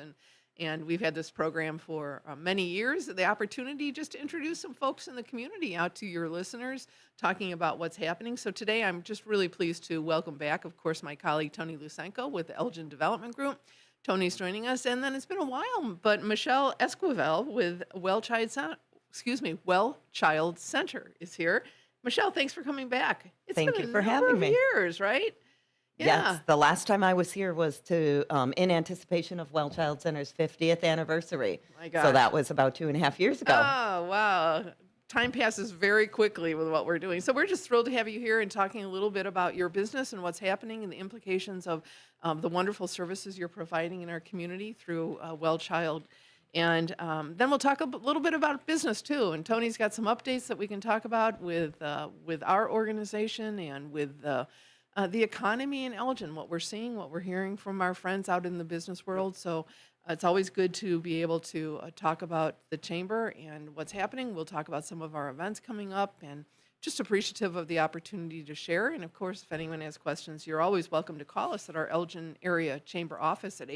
and we've had this program for many years. The opportunity just to introduce some folks in the community out to your listeners, talking about what's happening. So today I'm just really pleased to welcome back, of course, my colleague Tony Lusenko with the Elgin Development Group. Tony's joining us, and then it's been a while, but Michelle Esquivel with Well Child Center is here. Michelle, thanks for coming back. It's Thank been you for a having number of me. years, right? Yes, the last time I was here was to in anticipation of Well Child Center's 50th anniversary. My gosh. So that was about 2.5 years ago. Oh, wow. Time passes very quickly with what we're doing. So we're just thrilled to have you here and talking a little bit about your business and what's happening and the implications of the wonderful services you're providing in our community through Well Child. And then we'll talk a little bit about business, too. And Tony's got some updates that we can talk about with our organization and with the economy in Elgin, what we're seeing, what we're hearing from our friends out in the business world. So it's always good to be able to talk about the chamber and what's happening. We'll talk about some of our events coming up and just appreciative of the opportunity to share. And of course, if anyone has questions, you're always welcome to call us at our Elgin Area Chamber office at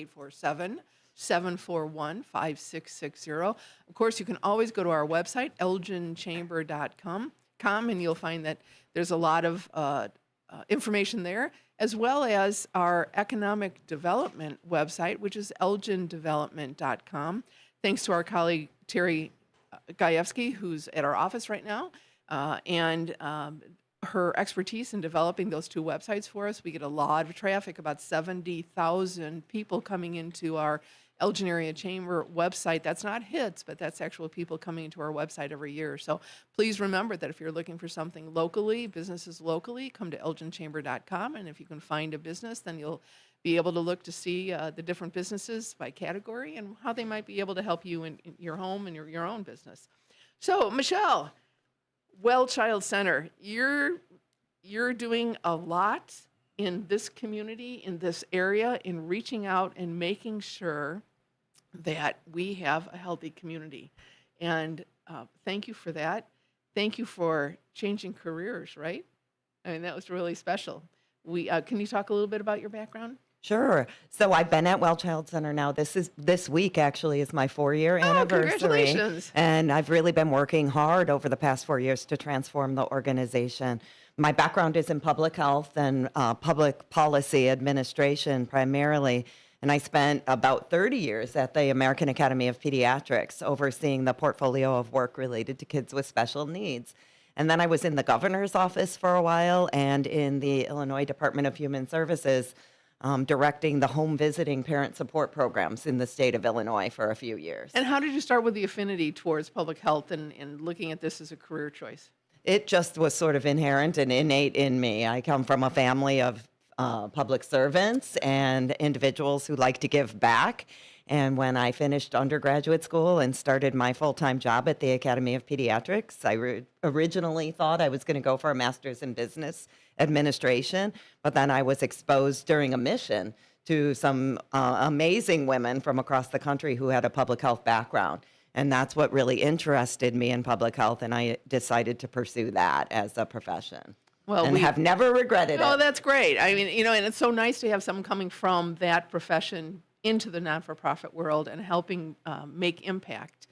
741-5660. Of course, you can always go to our website, elginchamber.com, and you'll find that there's a lot of information there, as well as our economic development website, which is elgindevelopment.com. Thanks to our colleague Terry Gajewski, who's at our office right now, and her expertise in developing those two websites for us. We get a lot of traffic, about 70,000 people coming into our Elgin Area Chamber website. That's not hits, but that's actual people coming into our website every year. So please remember that if you're looking for something locally, businesses locally, come to elginchamber.com. And if you can find a business, then you'll be able to look to see the different businesses by category and how they might be able to help you in your home and your own business. So, Michelle, Well Child Center, you're doing a lot in this community, in this area, in reaching out and making sure that we have a healthy community. And thank you for that. Thank you for changing careers, right? I mean, that was really special. Can you talk a little bit about your background? Sure. So I've been at Well Child Center now. This week actually is my 4-year anniversary. Congratulations. And I've really been working hard over the past 4 years to transform the organization. My background is in public health and public policy administration primarily. And I spent about 30 years at the American Academy of Pediatrics overseeing the portfolio of work related to kids with special needs. And then I was in the governor's office for a while and in the Illinois Department of Human Services directing the home visiting parent support programs in the state of Illinois for a few years. And how did you start with the affinity towards public health and looking at this as a career choice? It just was sort of inherent and innate in me. I come from a family of public servants and individuals who like to give back. And when I finished undergraduate school and started my full-time job at the Academy of Pediatrics, I originally thought I was going to go for a master's in business administration, but then I was exposed during a mission to some amazing women from across the country who had a public health background. And that's what really interested me in public health, and I decided to pursue that as a profession. Well, we have never regretted it. Oh, that's great. I mean, and it's so nice to have someone coming from that profession into the not-for-profit world and helping make impact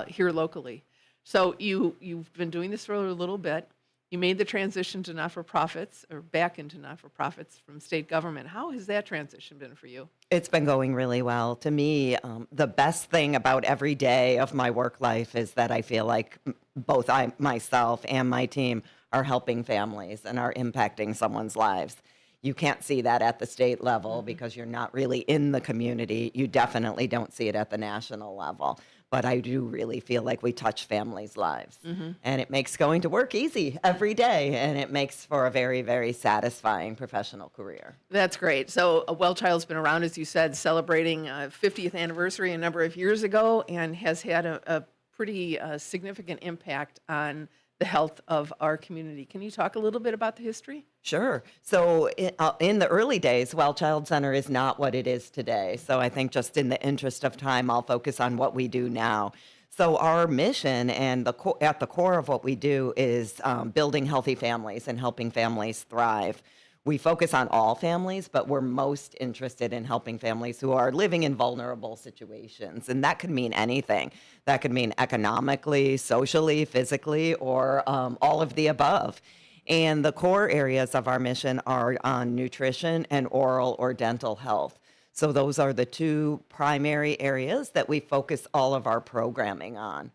here locally. So you've been doing this for a little bit. You made the transition to not-for-profits, or back into not-for-profits from state government. How has that transition been for you? It's been going really well. To me, the best thing about every day of my work life is that I feel like both myself and my team are helping families and are impacting someone's lives. You can't see that at the state level because you're not really in the community. You definitely don't see it at the national level. But I do really feel like we touch families' lives. And it makes going to work easy every day, and it makes for a very, very satisfying professional career. That's great. So Well Child's been around, as you said, celebrating 50th anniversary a number of years ago and has had a pretty significant impact on the health of our community. Can you talk a little bit about the history? Sure. So in the early days, Well Child Center is not what it is today. So I think just in the interest of time, I'll focus on what we do now. So our mission and at the core of what we do is building healthy families and helping families thrive. We focus on all families, but we're most interested in helping families who are living in vulnerable situations. And that could mean anything. That could mean economically, socially, physically, or all of the above. And the core areas of our mission are on nutrition and oral or dental health. So those are the two primary areas that we focus all of our programming on.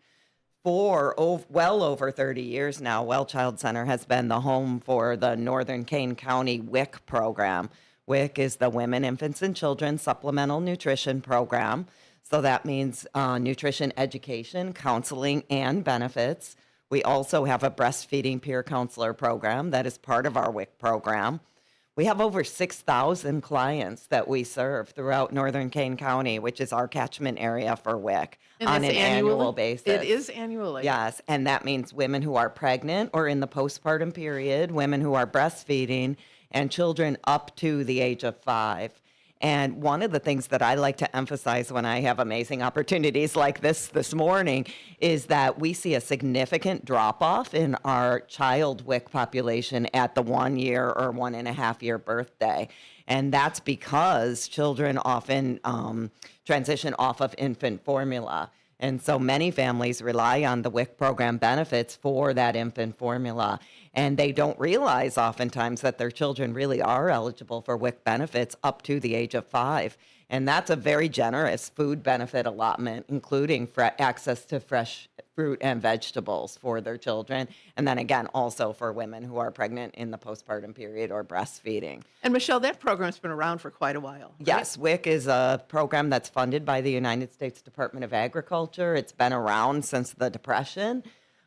For well over 30 years now, Well Child Center has been the home for the Northern Kane County WIC program. WIC is the Women, Infants, and Children Supplemental Nutrition Program. So that means nutrition education, counseling, and benefits. We also have a breastfeeding peer counselor program that is part of our WIC program. We have over 6,000 clients that we serve throughout Northern Kane County, which is our catchment area for WIC, on an annual basis. It is annually. Yes, and that means women who are pregnant or in the postpartum period, women who are breastfeeding, and children up to the age of 5. And one of the things that I like to emphasize when I have amazing opportunities like this morning is that we see a significant drop-off in our child WIC population at the 1 year or 1.5 year birthday. And that's because children often transition off of infant formula. And so many families rely on the WIC program benefits for that infant formula. And they don't realize oftentimes that their children really are eligible for WIC benefits up to the age of 5. And that's a very generous food benefit allotment, including access to fresh fruit and vegetables for their children. And then again, also for women who are pregnant in the postpartum period or breastfeeding. And Michelle, that program's been around for quite a while. Right? Yes, WIC is a program that's funded by the United States Department of Agriculture. It's been around since the Depression.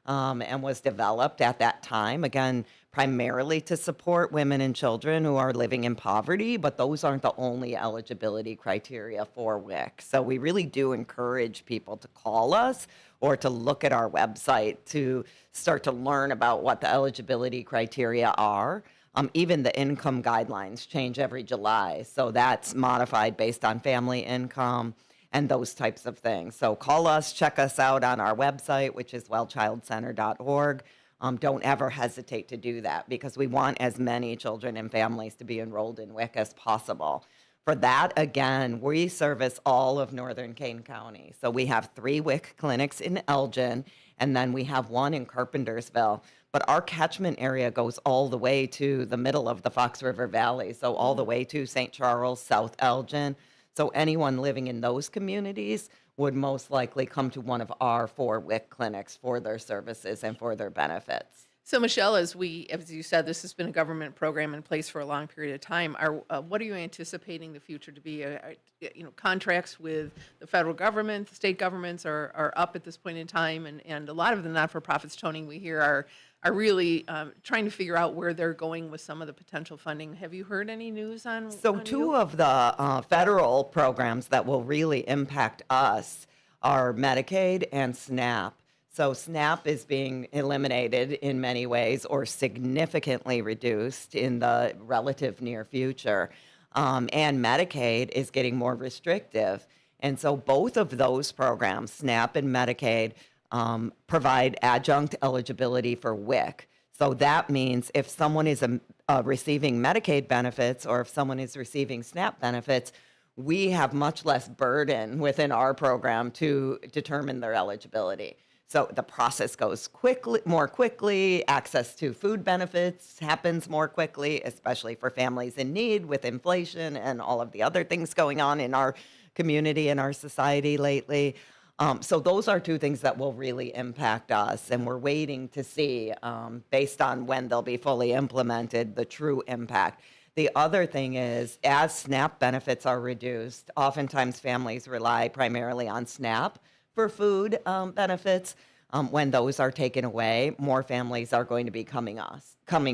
And was developed at that time, again, primarily to support women and children who are living in poverty, but those aren't the only eligibility criteria for WIC. So we really do encourage people to call us or to look at our website to start to learn about what the eligibility criteria are. Even the income guidelines change every July, so that's modified based on family income and those types of things. So call us, check us out on our website, which is wellchildcenter.org. Don't ever hesitate to do that because we want as many children and families to be enrolled in WIC as possible. For that, again, we service all of Northern Kane County. So we have 3 WIC clinics in Elgin, and then we have 1 in Carpentersville. But our catchment area goes all the way to the middle of the Fox River Valley, so all the way to St. Charles, South Elgin. So anyone living in those communities would most likely come to one of our 4 WIC clinics for their services and for their benefits. So Michelle, as you said, this has been a government program in place for a long period of time. What are you anticipating the future to be? Contracts with the federal government, the state governments are up at this point in time, and a lot of the not-for-profits, Tony, we hear are really trying to figure out where they're going with some of the potential funding. Have you heard any news on? So 2 of the federal programs that will really impact us are Medicaid and SNAP. So SNAP is being eliminated in many ways or significantly reduced in the relative near future. And Medicaid is getting more restrictive. And so both of those programs, SNAP and Medicaid, provide adjunct eligibility for WIC. So that means if someone is receiving Medicaid benefits or if someone is receiving SNAP benefits, we have much less burden within our program to determine their eligibility. So the process goes more quickly. Access to food benefits happens more quickly, especially for families in need with inflation and all of the other things going on in our community and our society lately. So those are 2 things that will really impact us, and we're waiting to see, based on when they'll be fully implemented, the true impact. The other thing is, as SNAP benefits are reduced, oftentimes families rely primarily on SNAP for food benefits. When those are taken away, more families are going to be coming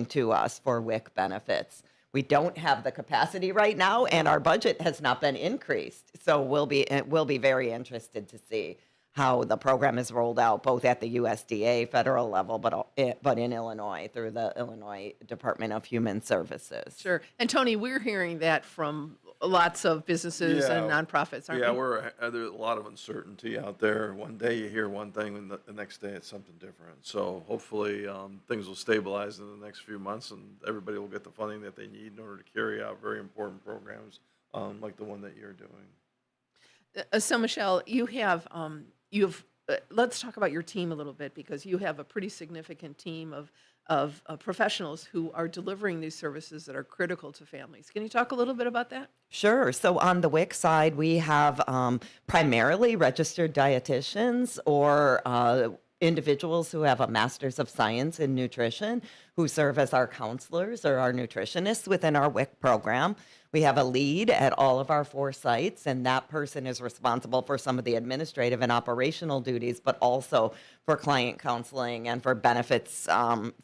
to us for WIC benefits. We don't have the capacity right now, and our budget has not been increased. So we'll be very interested to see how the program is rolled out, both at the USDA federal level, but in Illinois through the Illinois Department of Human Services. Sure. And Tony, we're hearing that from lots of businesses and nonprofits, aren't we? There's a lot of uncertainty out there. One day you hear one thing, and the next day it's something different. So hopefully things will stabilize in the next few months, and everybody will get the funding that they need in order to carry out very important programs like the one that you're doing. So Michelle, let's talk about your team a little bit, because you have a pretty significant team of professionals who are delivering these services that are critical to families. Can you talk a little bit about that? Sure. So on the WIC side, we have primarily registered dietitians or individuals who have a master's of science in nutrition who serve as our counselors or our nutritionists within our WIC program. We have a lead at all of our 4 sites, and that person is responsible for some of the administrative and operational duties, but also for client counseling and for benefits,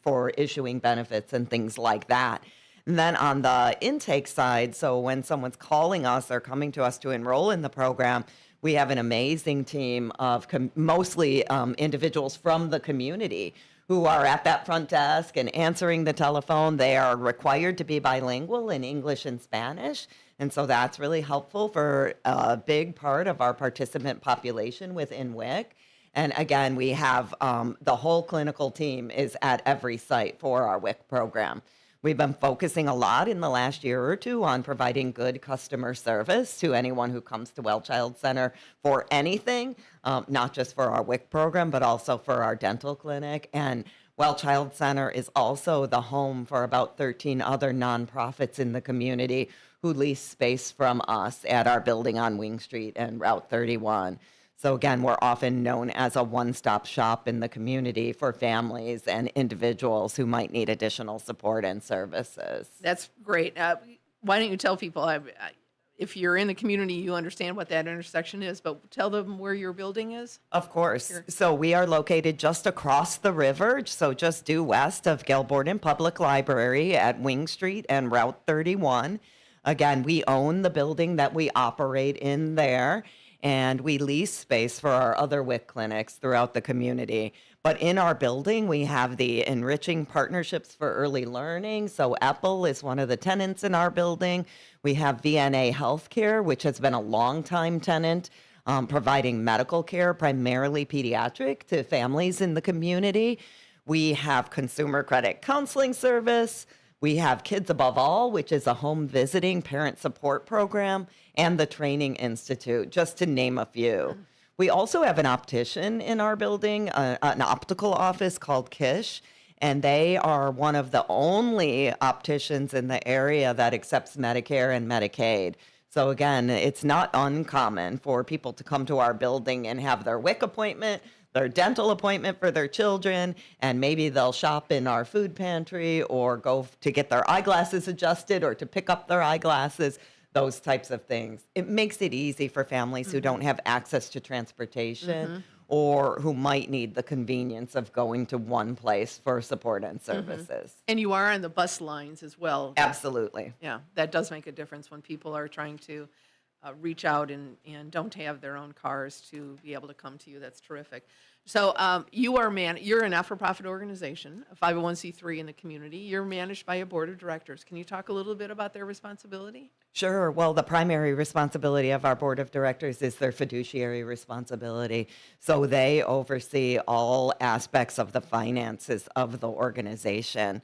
for issuing benefits and things like that. And then on the intake side, so when someone's calling us or coming to us to enroll in the program, we have an amazing team of mostly individuals from the community who are at that front desk and answering the telephone. They are required to be bilingual in English and Spanish. And so that's really helpful for a big part of our participant population within WIC. And again, we have the whole clinical team is at every site for our WIC program. We've been focusing a lot in the last year or two on providing good customer service to anyone who comes to Well Child Center for anything, not just for our WIC program, but also for our dental clinic. And Well Child Center is also the home for about 13 other nonprofits in the community who lease space from us at our building on Wing Street and Route 31. So again, we're often known as a one-stop shop in the community for families and individuals who might need additional support and services. That's great. Why don't you tell people, if you're in the community, you understand what that intersection is, but tell them where your building is? Of course. Here. So we are located just across the river, so just due west of Gilborden Public Library at Wing Street and Route 31. Again, we own the building that we operate in there, and we lease space for our other WIC clinics throughout the community. But in our building, we have the Enriching Partnerships for Early Learning. So Apple is one of the tenants in our building. We have VNA Healthcare, which has been a longtime tenant, providing medical care, primarily pediatric, to families in the community. We have Consumer Credit Counseling Service. We have Kids Above All, which is a home visiting parent support program, and the Training Institute, just to name a few. We also have an optician in our building, an optical office called Kish, and they are one of the only opticians in the area that accepts Medicare and Medicaid. So again, it's not uncommon for people to come to our building and have their WIC appointment, their dental appointment for their children, and maybe they'll shop in our food pantry or go to get their eyeglasses adjusted or to pick up their eyeglasses, those types of things. It makes it easy for families who don't have access to transportation or who might need the convenience of going to one place for support and services. And you are on the bus lines as well. Absolutely. Yeah, that does make a difference when people are trying to reach out and don't have their own cars to be able to come to you. That's terrific. So you're a not-for-profit organization, a 501c3 in the community. You're managed by a board of directors. Can you talk a little bit about their responsibility? Sure. Well, the primary responsibility of our board of directors is their fiduciary responsibility. So they oversee all aspects of the finances of the organization.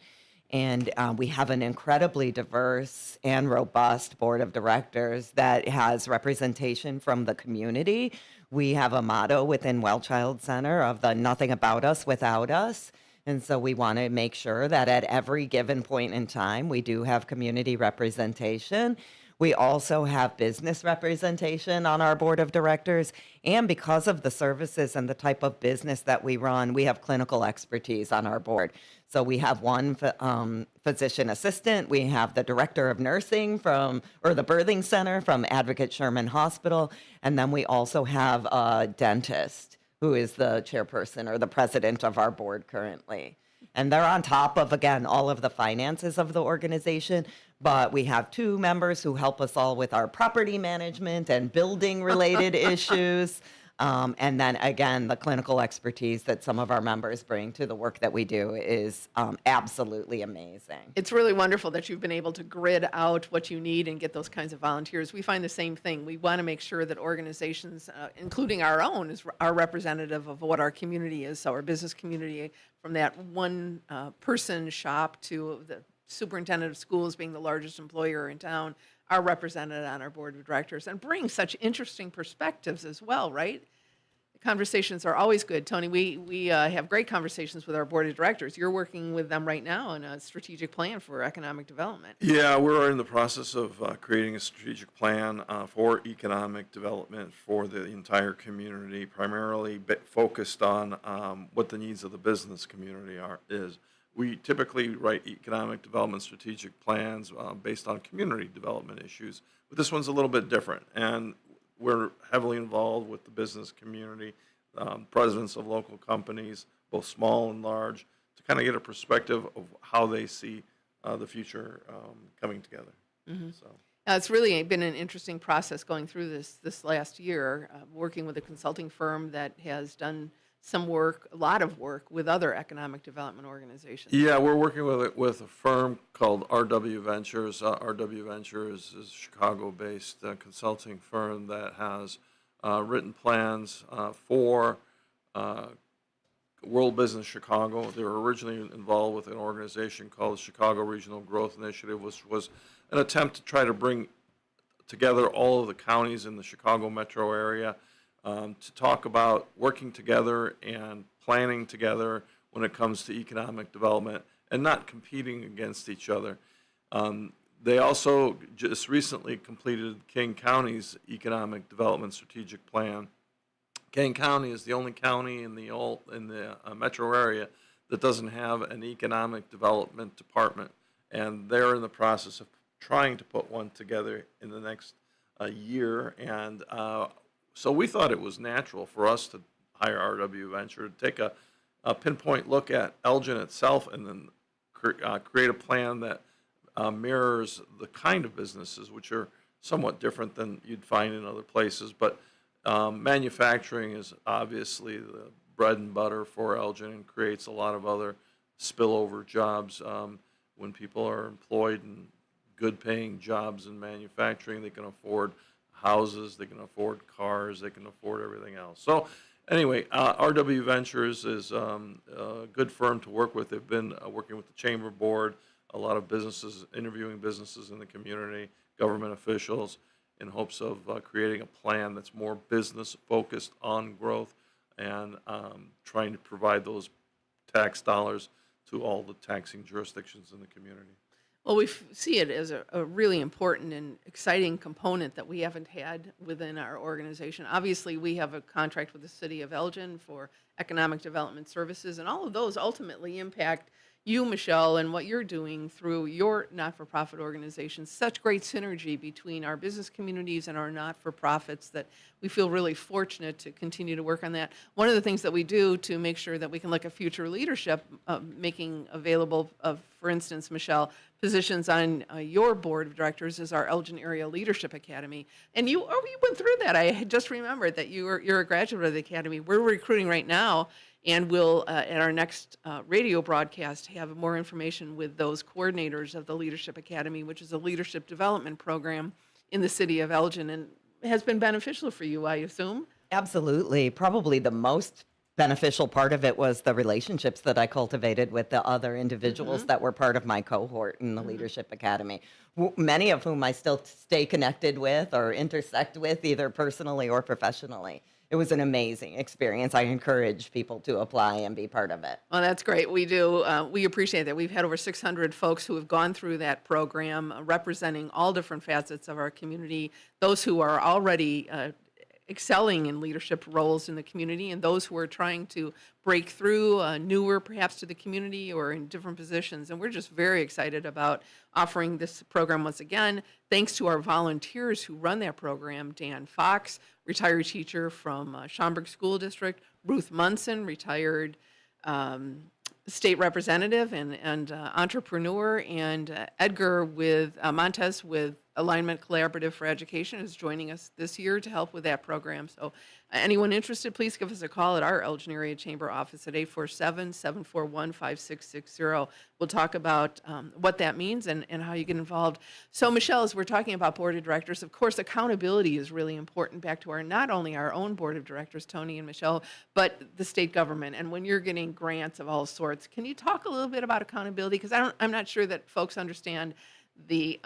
And we have an incredibly diverse and robust board of directors that has representation from the community. We have a motto within Well Child Center of the nothing about us without us. And so we want to make sure that at every given point in time, we do have community representation. We also have business representation on our board of directors. And because of the services and the type of business that we run, we have clinical expertise on our board. So we have one physician assistant. We have the director of nursing or the birthing center from Advocate Sherman Hospital. And then we also have a dentist who is the chairperson or the president of our board currently. And they're on top of, again, all of the finances of the organization. But we have two members who help us all with our property management and building related issues. And then again, the clinical expertise that some of our members bring to the work that we do is absolutely amazing. It's really wonderful that you've been able to grid out what you need and get those kinds of volunteers. We find the same thing. We want to make sure that organizations, including our own, are representative of what our community is. So our business community, from that one person shop to the superintendent of schools being the largest employer in town, are represented on our board of directors and bring such interesting perspectives as well, right? The conversations are always good. Tony, we have great conversations with our board of directors. You're working with them right now on a strategic plan for economic development. Yeah, we're in the process of creating a strategic plan for economic development for the entire community, primarily focused on what the needs of the business community is. We typically write economic development strategic plans based on community development issues, but this one's a little bit different. And we're heavily involved with the business community, presidents of local companies, both small and large, to kind of get a perspective of how they see the future coming together. So. It's really been an interesting process going through this last year, working with a consulting firm that has done some work, a lot of work with other economic development organizations. Yeah, we're working with a firm called RW Ventures. RW Ventures is a Chicago-based consulting firm that has written plans for World Business Chicago. They were originally involved with an organization called the Chicago Regional Growth Initiative, which was an attempt to try to bring together all of the counties in the Chicago metro area to talk about working together and planning together when it comes to economic development and not competing against each other. They also just recently completed King County's Economic Development Strategic Plan. King County is the only county in the metro area that doesn't have an economic development department, and they're in the process of trying to put one together in the next year. And so we thought it was natural for us to hire RW Venture to take a pinpoint look at Elgin itself and then create a plan that mirrors the kind of businesses which are somewhat different than you'd find in other places. But manufacturing is obviously the bread and butter for Elgin and creates a lot of other spillover jobs. When people are employed in good-paying jobs in manufacturing, they can afford houses, they can afford cars, they can afford everything else. So anyway, RW Ventures is a good firm to work with. They've been working with the Chamber Board, a lot of businesses, interviewing businesses in the community, government officials, in hopes of creating a plan that's more business-focused on growth and trying to provide those tax dollars to all the taxing jurisdictions in the community. Well, we see it as a really important and exciting component that we haven't had within our organization. Obviously, we have a contract with the City of Elgin for economic development services, and all of those ultimately impact you, Michelle, and what you're doing through your not-for-profit organization. Such great synergy between our business communities and our not-for-profits that we feel really fortunate to continue to work on that. One of the things that we do to make sure that we can look at future leadership, making available, for instance, Michelle, positions on your board of directors is our Elgin Area Leadership Academy. And you went through that. I had just remembered that you're a graduate of the academy. We're recruiting right now, and we'll, at our next radio broadcast, have more information with those coordinators of the Leadership Academy, which is a leadership development program in the city of Elgin, and has been beneficial for you, I assume? Absolutely. Probably the most beneficial part of it was the relationships that I cultivated with the other individuals that were part of my cohort in the Leadership Academy, many of whom I still stay connected with or intersect with, either personally or professionally. It was an amazing experience. I encourage people to apply and be part of it. Well, that's great. We do. We appreciate that. We've had over 600 folks who have gone through that program, representing all different facets of our community, those who are already excelling in leadership roles in the community, and those who are trying to break through, newer perhaps to the community or in different positions. And we're just very excited about offering this program once again, thanks to our volunteers who run that program: Dan Fox, retired teacher from Schaumburg School District; Ruth Munson, retired state representative and entrepreneur; and Edgar Montez with Alignment Collaborative for Education is joining us this year to help with that program. So anyone interested, please give us a call at our Elgin Area Chamber office at 847-741-5660. We'll talk about what that means and how you get involved. So Michelle, as we're talking about board of directors, of course, accountability is really important back to not only our own board of directors, Tony and Michelle, but the state government. And when you're getting grants of all sorts, can you talk a little bit about accountability? Because I'm not sure that folks understand the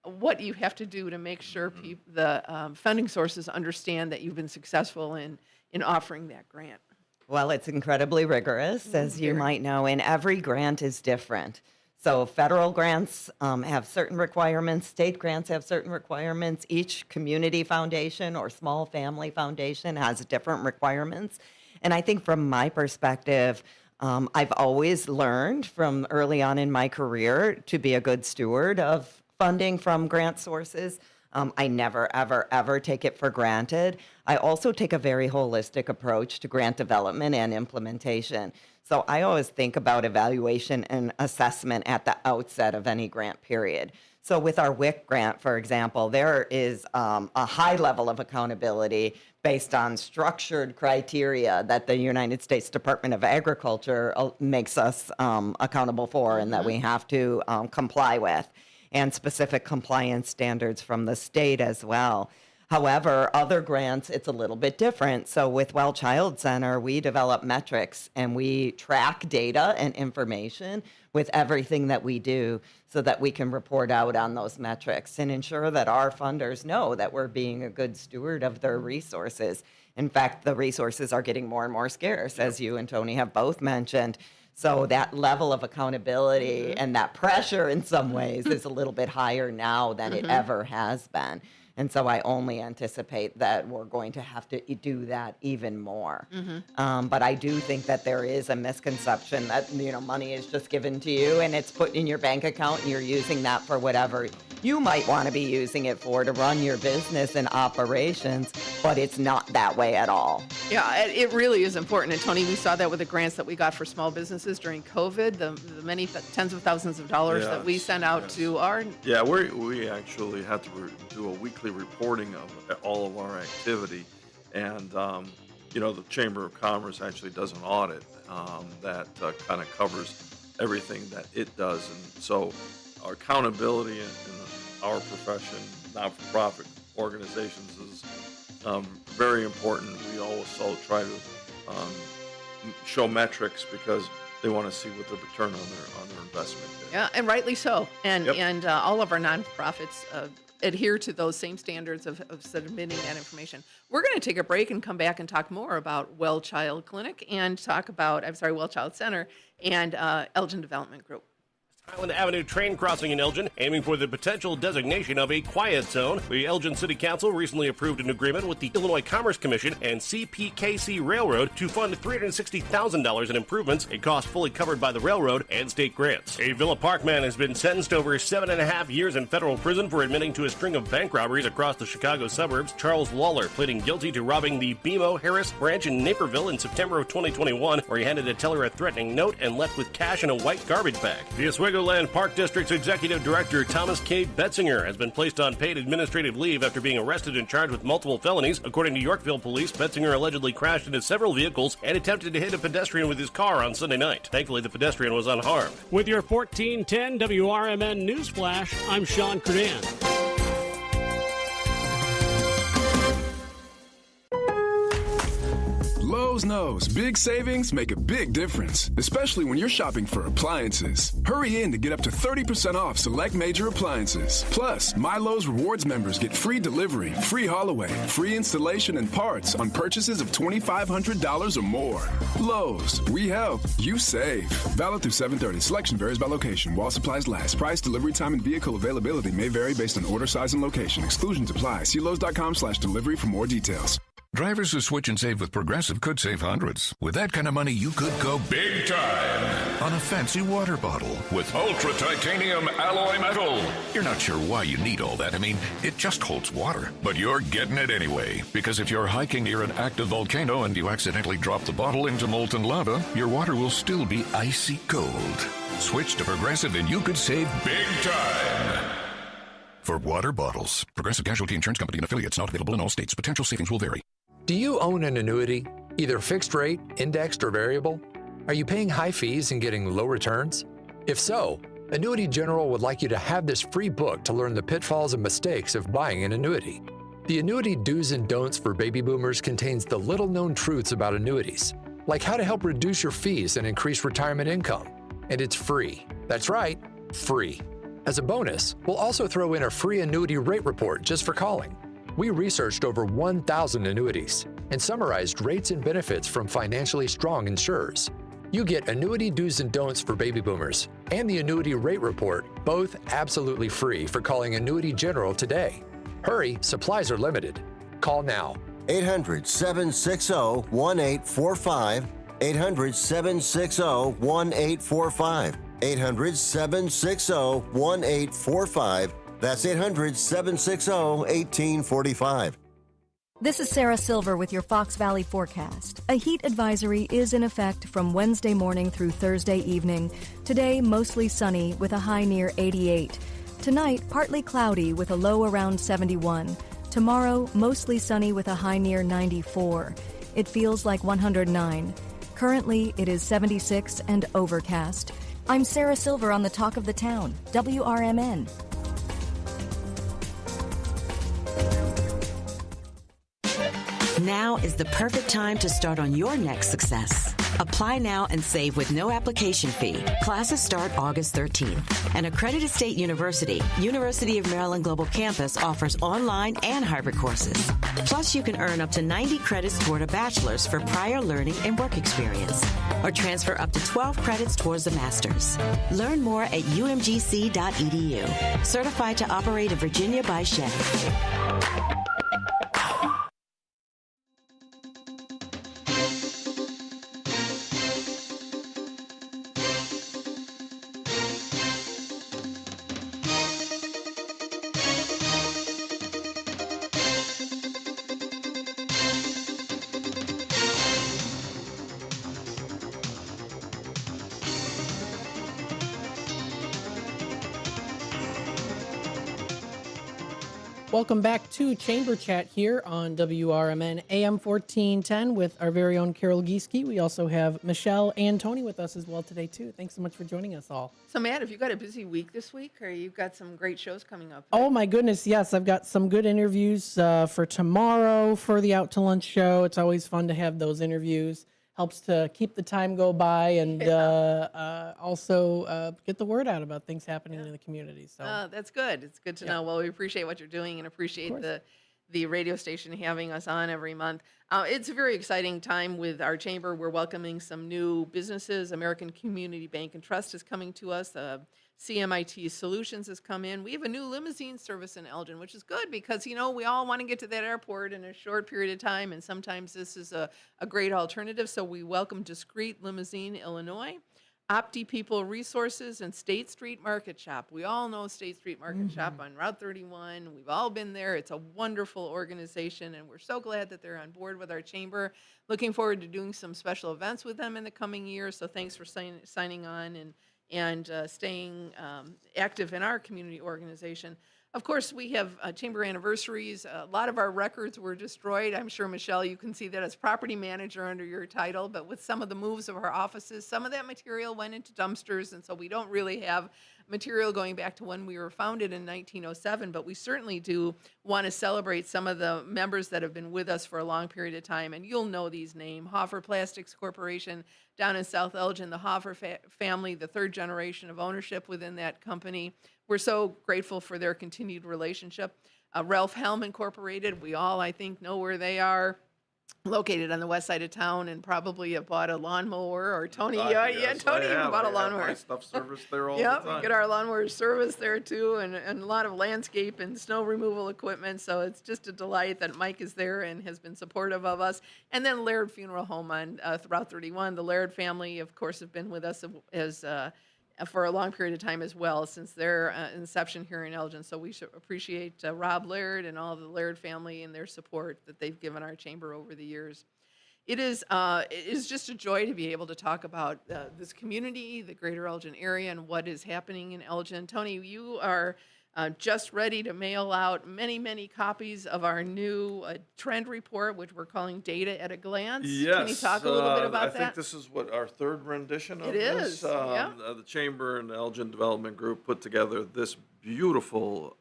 what you have to do to make sure the funding sources understand that you've been successful in offering that grant. Well, it's incredibly rigorous, as you might know, and every grant is different. So federal grants have certain requirements, state grants have certain requirements. Each community foundation or small family foundation has different requirements. And I think from my perspective, I've always learned from early on in my career to be a good steward of funding from grant sources. I never, ever, ever take it for granted. I also take a very holistic approach to grant development and implementation. So I always think about evaluation and assessment at the outset of any grant period. So with our WIC grant, for example, there is a high level of accountability based on structured criteria that the United States Department of Agriculture makes us accountable for and that we have to comply with, and specific compliance standards from the state as well. However, other grants, it's a little bit different. So with Well Child Center, we develop metrics and we track data and information with everything that we do so that we can report out on those metrics and ensure that our funders know that we're being a good steward of their resources. In fact, the resources are getting more and more scarce, as you and Tony have both mentioned. So that level of accountability and that pressure in some ways is a little bit higher now than it ever has been. And so I only anticipate that we're going to have to do that even more. But I do think that there is a misconception that, money is just given to you and it's put in your bank account and you're using that for whatever you might want to be using it for to run your business and operations, but it's not that way at all. Yeah, it really is important. And Tony, we saw that with the grants that we got for small businesses during COVID, the many tens of thousands of dollars that we sent out to our... Yeah, we actually had to do a weekly reporting of all of our activity. And, the Chamber of Commerce actually does an audit that kind of covers everything that it does. And so our accountability in our profession, not-for-profit organizations, is very important. We also try to show metrics because they want to see what the return on their investment is. Yeah, and rightly so. And all of our nonprofits adhere to those same standards of submitting that information. We're going to take a break and come back and talk more about Well Child Clinic and talk about, Well Child Center and Elgin Development Group. Highland Avenue train crossing in Elgin, aiming for the potential designation of a quiet zone. The Elgin City Council recently approved an agreement with the Illinois Commerce Commission and CPKC Railroad to fund $360,000 in improvements, a cost fully covered by the railroad and state grants. A Villa Park man has been sentenced to over 7.5 years in federal prison for admitting to a string of bank robberies across the Chicago suburbs. Charles Lawler pleading guilty to robbing the BMO Harris branch in Naperville in September of 2021, where he handed a teller a threatening note and left with cash in a white garbage bag. The Oswego Land Park District's Executive Director Thomas K. Betzinger has been placed on paid administrative leave after being arrested and charged with multiple felonies. According to Yorkville police, Betzinger allegedly crashed into several vehicles and attempted to hit a pedestrian with his car on Sunday night. Thankfully, the pedestrian was unharmed. With your 1410 WRMN News Flash, I'm Sean Credan. Lowe's knows big savings make a big difference, especially when you're shopping for appliances. Hurry in to get up to 30% off select major appliances. Plus, My Lowe's Rewards members get free delivery, free haul away, free installation and parts on purchases of $2,500 or more. Lowe's, we help, you save. Valid through 7/30. Selection varies by location. While supplies last. Price, delivery time, and vehicle availability may vary based on order size and location. Exclusions apply. See Lowe's.com/delivery for more details. Drivers who switch and save with Progressive could save hundreds. With that kind of money, you could go big time on a fancy water bottle with ultra titanium alloy metal. You're not sure why you need all that. I mean, it just holds water. But you're getting it anyway. Because if you're hiking near an active volcano and you accidentally drop the bottle into molten lava, your water will still be icy cold. Switch to Progressive and you could save big time. For water bottles, Progressive Casualty Insurance Company and affiliates, not available in all states. Potential savings will vary. Do you own an annuity, either fixed rate, indexed, or variable? Are you paying high fees and getting low returns? If so, Annuity General would like you to have this free book to learn the pitfalls and mistakes of buying an annuity. The Annuity Do's and Don'ts for Baby Boomers contains the little-known truths about annuities, like how to help reduce your fees and increase retirement income. And it's free. That's right, free. As a bonus, we'll also throw in a free annuity rate report just for calling. We researched over 1,000 annuities and summarized rates and benefits from financially strong insurers. You get Annuity Do's and Don'ts for Baby Boomers and the Annuity Rate Report, both absolutely free for calling Annuity General today. Hurry, supplies are limited. Call now. 800-760-1845. 800-760-1845. 800-760-1845. That's 800-760-1845. This is Sarah Silver with your Fox Valley forecast. A heat advisory is in effect from Wednesday morning through Thursday evening. Today, mostly sunny with a high near 88. Tonight, partly cloudy with a low around 71. Tomorrow, mostly sunny with a high near 94. It feels like 109. Currently, it is 76 and overcast. I'm Sarah Silver on the Talk of the Town, WRMN. Now is the perfect time to start on your next success. Apply now and save with no application fee. Classes start August 13th. An accredited state university, University of Maryland Global Campus offers online and hybrid courses. Plus, you can earn up to 90 credits toward a bachelor's for prior learning and work experience, or transfer up to 12 credits towards a master's. Learn more at umgc.edu. Certified to operate in Virginia by Chevy. Welcome back to Chamber Chat here on WRMN AM 1410 with our very own Carol Gieske. We also have Michelle and Tony with us as well today, too. Thanks so much for joining us all. So, Matt, have you got a busy week this week, or you've got some great shows coming up? Oh, my goodness, yes. I've got some good interviews for tomorrow for the Out to Lunch show. It's always fun to have those interviews. Helps to keep the time go by and also get the word out about things happening in the community. So that's good. It's good to know. Well, we appreciate what you're doing and appreciate the radio station having us on every month. It's a very exciting time with our chamber. We're welcoming some new businesses. American Community Bank and Trust is coming to us. CMIT Solutions has come in. We have a new limousine service in Elgin, which is good because, you know, we all want to get to that airport in a short period of time, and sometimes this is a great alternative. So we welcome Discreet Limousine, Illinois, Opti People Resources, and State Street Market Shop. We all know State Street Market Shop on Route 31. We've all been there. It's a wonderful organization, and we're so glad that they're on board with our chamber. Looking forward to doing some special events with them in the coming years. So thanks for signing on and staying active in our community organization. Of course, we have chamber anniversaries. A lot of our records were destroyed. I'm sure, Michelle, you can see that as property manager under your title, but with some of the moves of our offices, some of that material went into dumpsters, and so we don't really have material going back to when we were founded in 1907, but we certainly do want to celebrate some of the members that have been with us for a long period of time, and you'll know these names. Hoffer Plastics Corporation down in South Elgin, the Hoffer family, the third generation of ownership within that company. We're so grateful for their continued relationship. Ralph Helm Incorporated, we all, I think, know where they are. Located on the west side of town, and probably have bought a lawnmower. Or Tony, Tony even bought a lawnmower. My stuff serviced there all the time. We get our lawnmower service there too, and a lot of landscape and snow removal equipment. So it's just a delight that Mike is there and has been supportive of us. And then Laird Funeral Home on Route 31. The Laird family, of course, have been with us as for a long period of time as well, since their inception here in Elgin. So we should appreciate Rob Laird and all the Laird family and their support that they've given our chamber over the years. It is just a joy to be able to talk about this community, the greater Elgin area, and what is happening in Elgin. Tony, you are just ready to mail out many, many copies of our new trend report, which we're calling Data at a Glance. Yes. Can you talk a little bit about that? I think this is our third rendition of this. It is. The Chamber and the Elgin Development Group put together this beautiful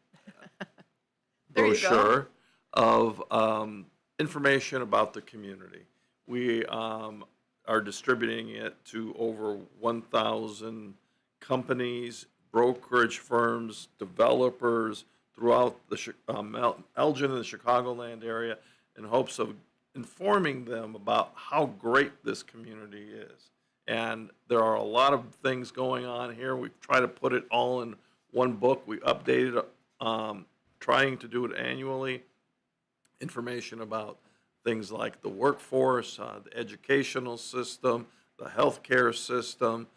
brochure of information about the community. We are distributing it to over 1,000 companies, brokerage firms, developers throughout the Elgin and the Chicagoland area in hopes of informing them about how great this community is. And there are a lot of things going on here. We try to put it all in one book. We update it, trying to do it annually. Information about things like the workforce, the educational system, the healthcare system,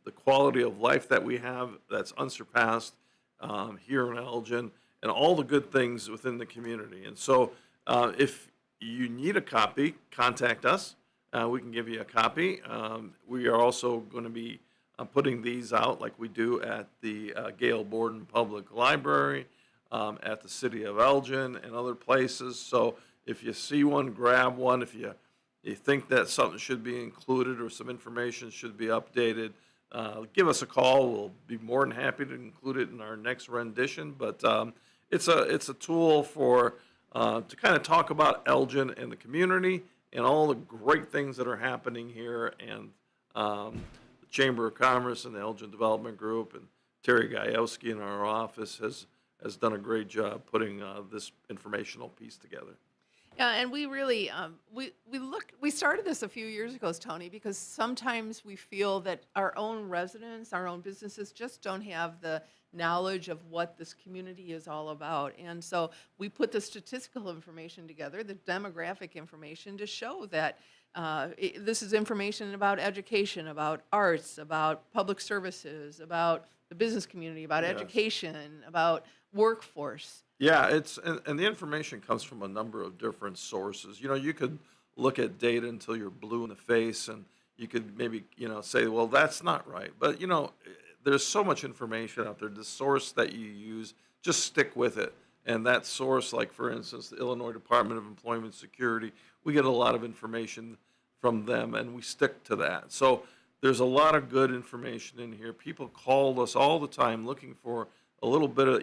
the quality of life that we have that's unsurpassed here in Elgin, and all the good things within the community. And so if you need a copy, contact us. We can give you a copy. We are also going to be putting these out like we do at the Gail Borden Public Library, at the city of Elgin and other places. So if you see one, grab one. If you think that something should be included or some information should be updated, give us a call. We'll be more than happy to include it in our next rendition. But it's a tool for to kind of talk about Elgin and the community and all the great things that are happening here. And the Chamber of Commerce and the Elgin Development Group and Terry Gajewski in our office has done a great job putting this informational piece together. Yeah, and we really we started this a few years ago, Tony, because sometimes we feel that our own residents, our own businesses just don't have the knowledge of what this community is all about. And so we put the statistical information together, the demographic information, to show that this is information about education, about arts, about public services, about the business community, about education, about workforce. Yeah, and the information comes from a number of different sources. You could look at data until you're blue in the face, and you could maybe say, well, that's not right. But there's so much information out there. The source that you use, just stick with it. And that source, like for instance, the Illinois Department of Employment Security, we get a lot of information from them, and we stick to that. So there's a lot of good information in here. People call us all the time looking for a little bit of,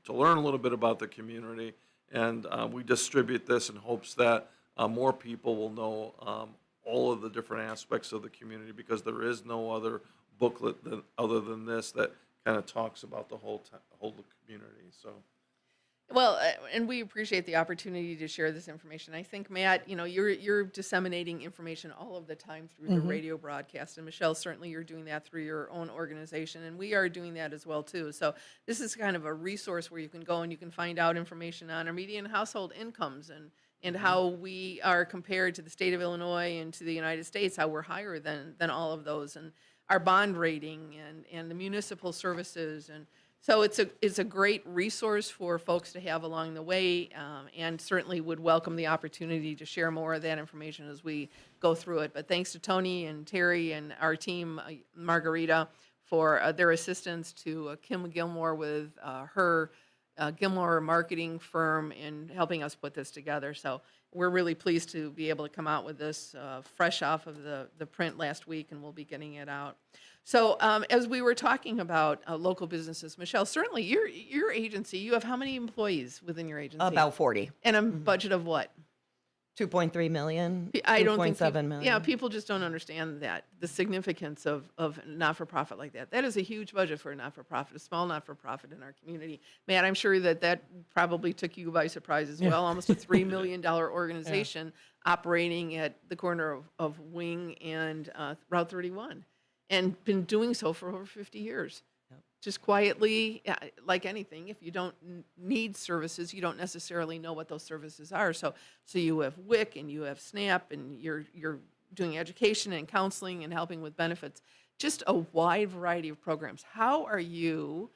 to learn a little bit about the community, and we distribute this in hopes that more people will know all of the different aspects of the community, because there is no other booklet other than this that kind of talks about the whole community. So. Well, and we appreciate the opportunity to share this information. I think, Matt, you're disseminating information all of the time through the radio broadcast, and Michelle, certainly you're doing that through your own organization, and we are doing that as well too. So this is kind of a resource where you can go and you can find out information on our median household incomes and how we are compared to the state of Illinois and to the United States, how we're higher than all of those, and our bond rating and the municipal services. And so it's a great resource for folks to have along the way, and certainly would welcome the opportunity to share more of that information as we go through it. But thanks to Tony and Terry and our team, Margarita, for their assistance, to Kim Gilmore with her Gilmore marketing firm in helping us put this together. So we're really pleased to be able to come out with this fresh off of the print last week, and we'll be getting it out. So as we were talking about local businesses, Michelle, certainly your agency, you have how many employees within your agency? About 40. And a budget of what? 2.3 million, I don't think 2.7 million. Yeah, people just don't understand that, the significance of not-for-profit like that. That is a huge budget for a not-for-profit, a small not-for-profit in our community. Matt, I'm sure that probably took you by surprise as well. Almost a $3 million organization operating at the corner of Wing and Route 31, and been doing so for over 50 years. Just quietly, like anything, if you don't need services, you don't necessarily know what those services are. So you have WIC and you have SNAP, and you're doing education and counseling and helping with benefits. Just a wide variety of programs. How are you,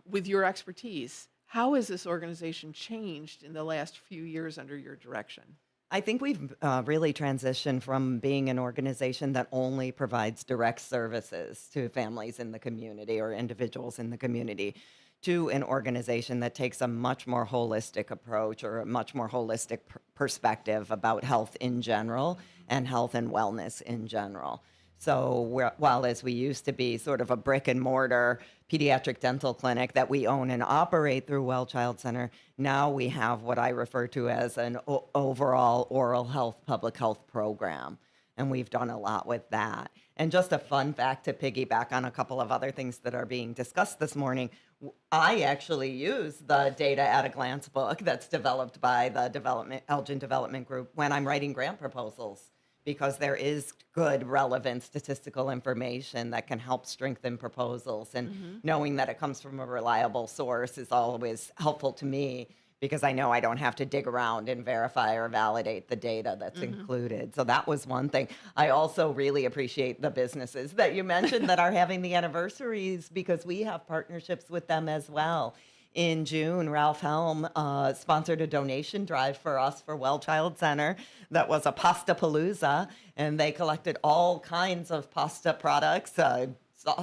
with your expertise, how has this organization changed in the last few years under your direction? I think we've really transitioned from being an organization that only provides direct services to families in the community or individuals in the community to an organization that takes a much more holistic approach, or a much more holistic perspective about health in general and health and wellness in general. So while as we used to be sort of a brick and mortar pediatric dental clinic that we own and operate through Well Child Center, now we have what I refer to as an overall oral health, public health program. And we've done a lot with that. And just a fun fact to piggyback on a couple of other things that are being discussed this morning, I actually use the Data at a Glance book that's developed by the Elgin Development Group when I'm writing grant proposals, because there is good, relevant statistical information that can help strengthen proposals. And knowing that it comes from a reliable source is always helpful to me, because I know I don't have to dig around and verify or validate the data that's included. So that was one thing. I also really appreciate the businesses that you mentioned that are having the anniversaries, because we have partnerships with them as well. In June, Ralph Helm sponsored a donation drive for us for Well Child Center that was a pasta palooza, and they collected all kinds of pasta products,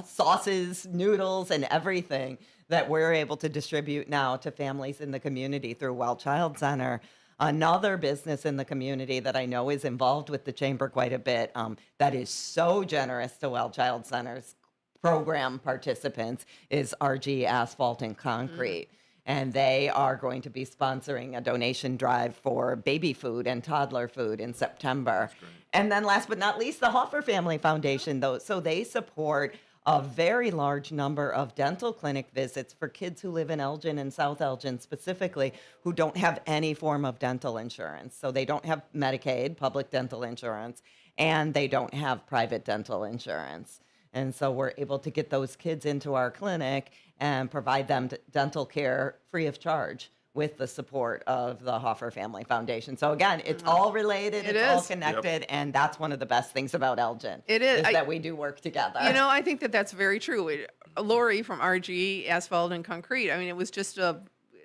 sauces, noodles, and everything that we're able to distribute now to families in the community through Well Child Center. Another business in the community that I know is involved with the chamber quite a bit, that is so generous to Well Child Center's program participants, is RG Asphalt and Concrete. And they are going to be sponsoring a donation drive for baby food and toddler food in September. And then last but not least, the Hoffer Family Foundation, though. So they support a very large number of dental clinic visits for kids who live in Elgin and South Elgin specifically, who don't have any form of dental insurance. So they don't have Medicaid, public dental insurance, and they don't have private dental insurance. And so we're able to get those kids into our clinic and provide them dental care free of charge with the support of the Hoffer Family Foundation. So again, it's all related, it's all connected, and that's one of the best things about Elgin. It is. That we do work together. You know, I think that that's very true. Lori from RG Asphalt and Concrete, I mean, it was just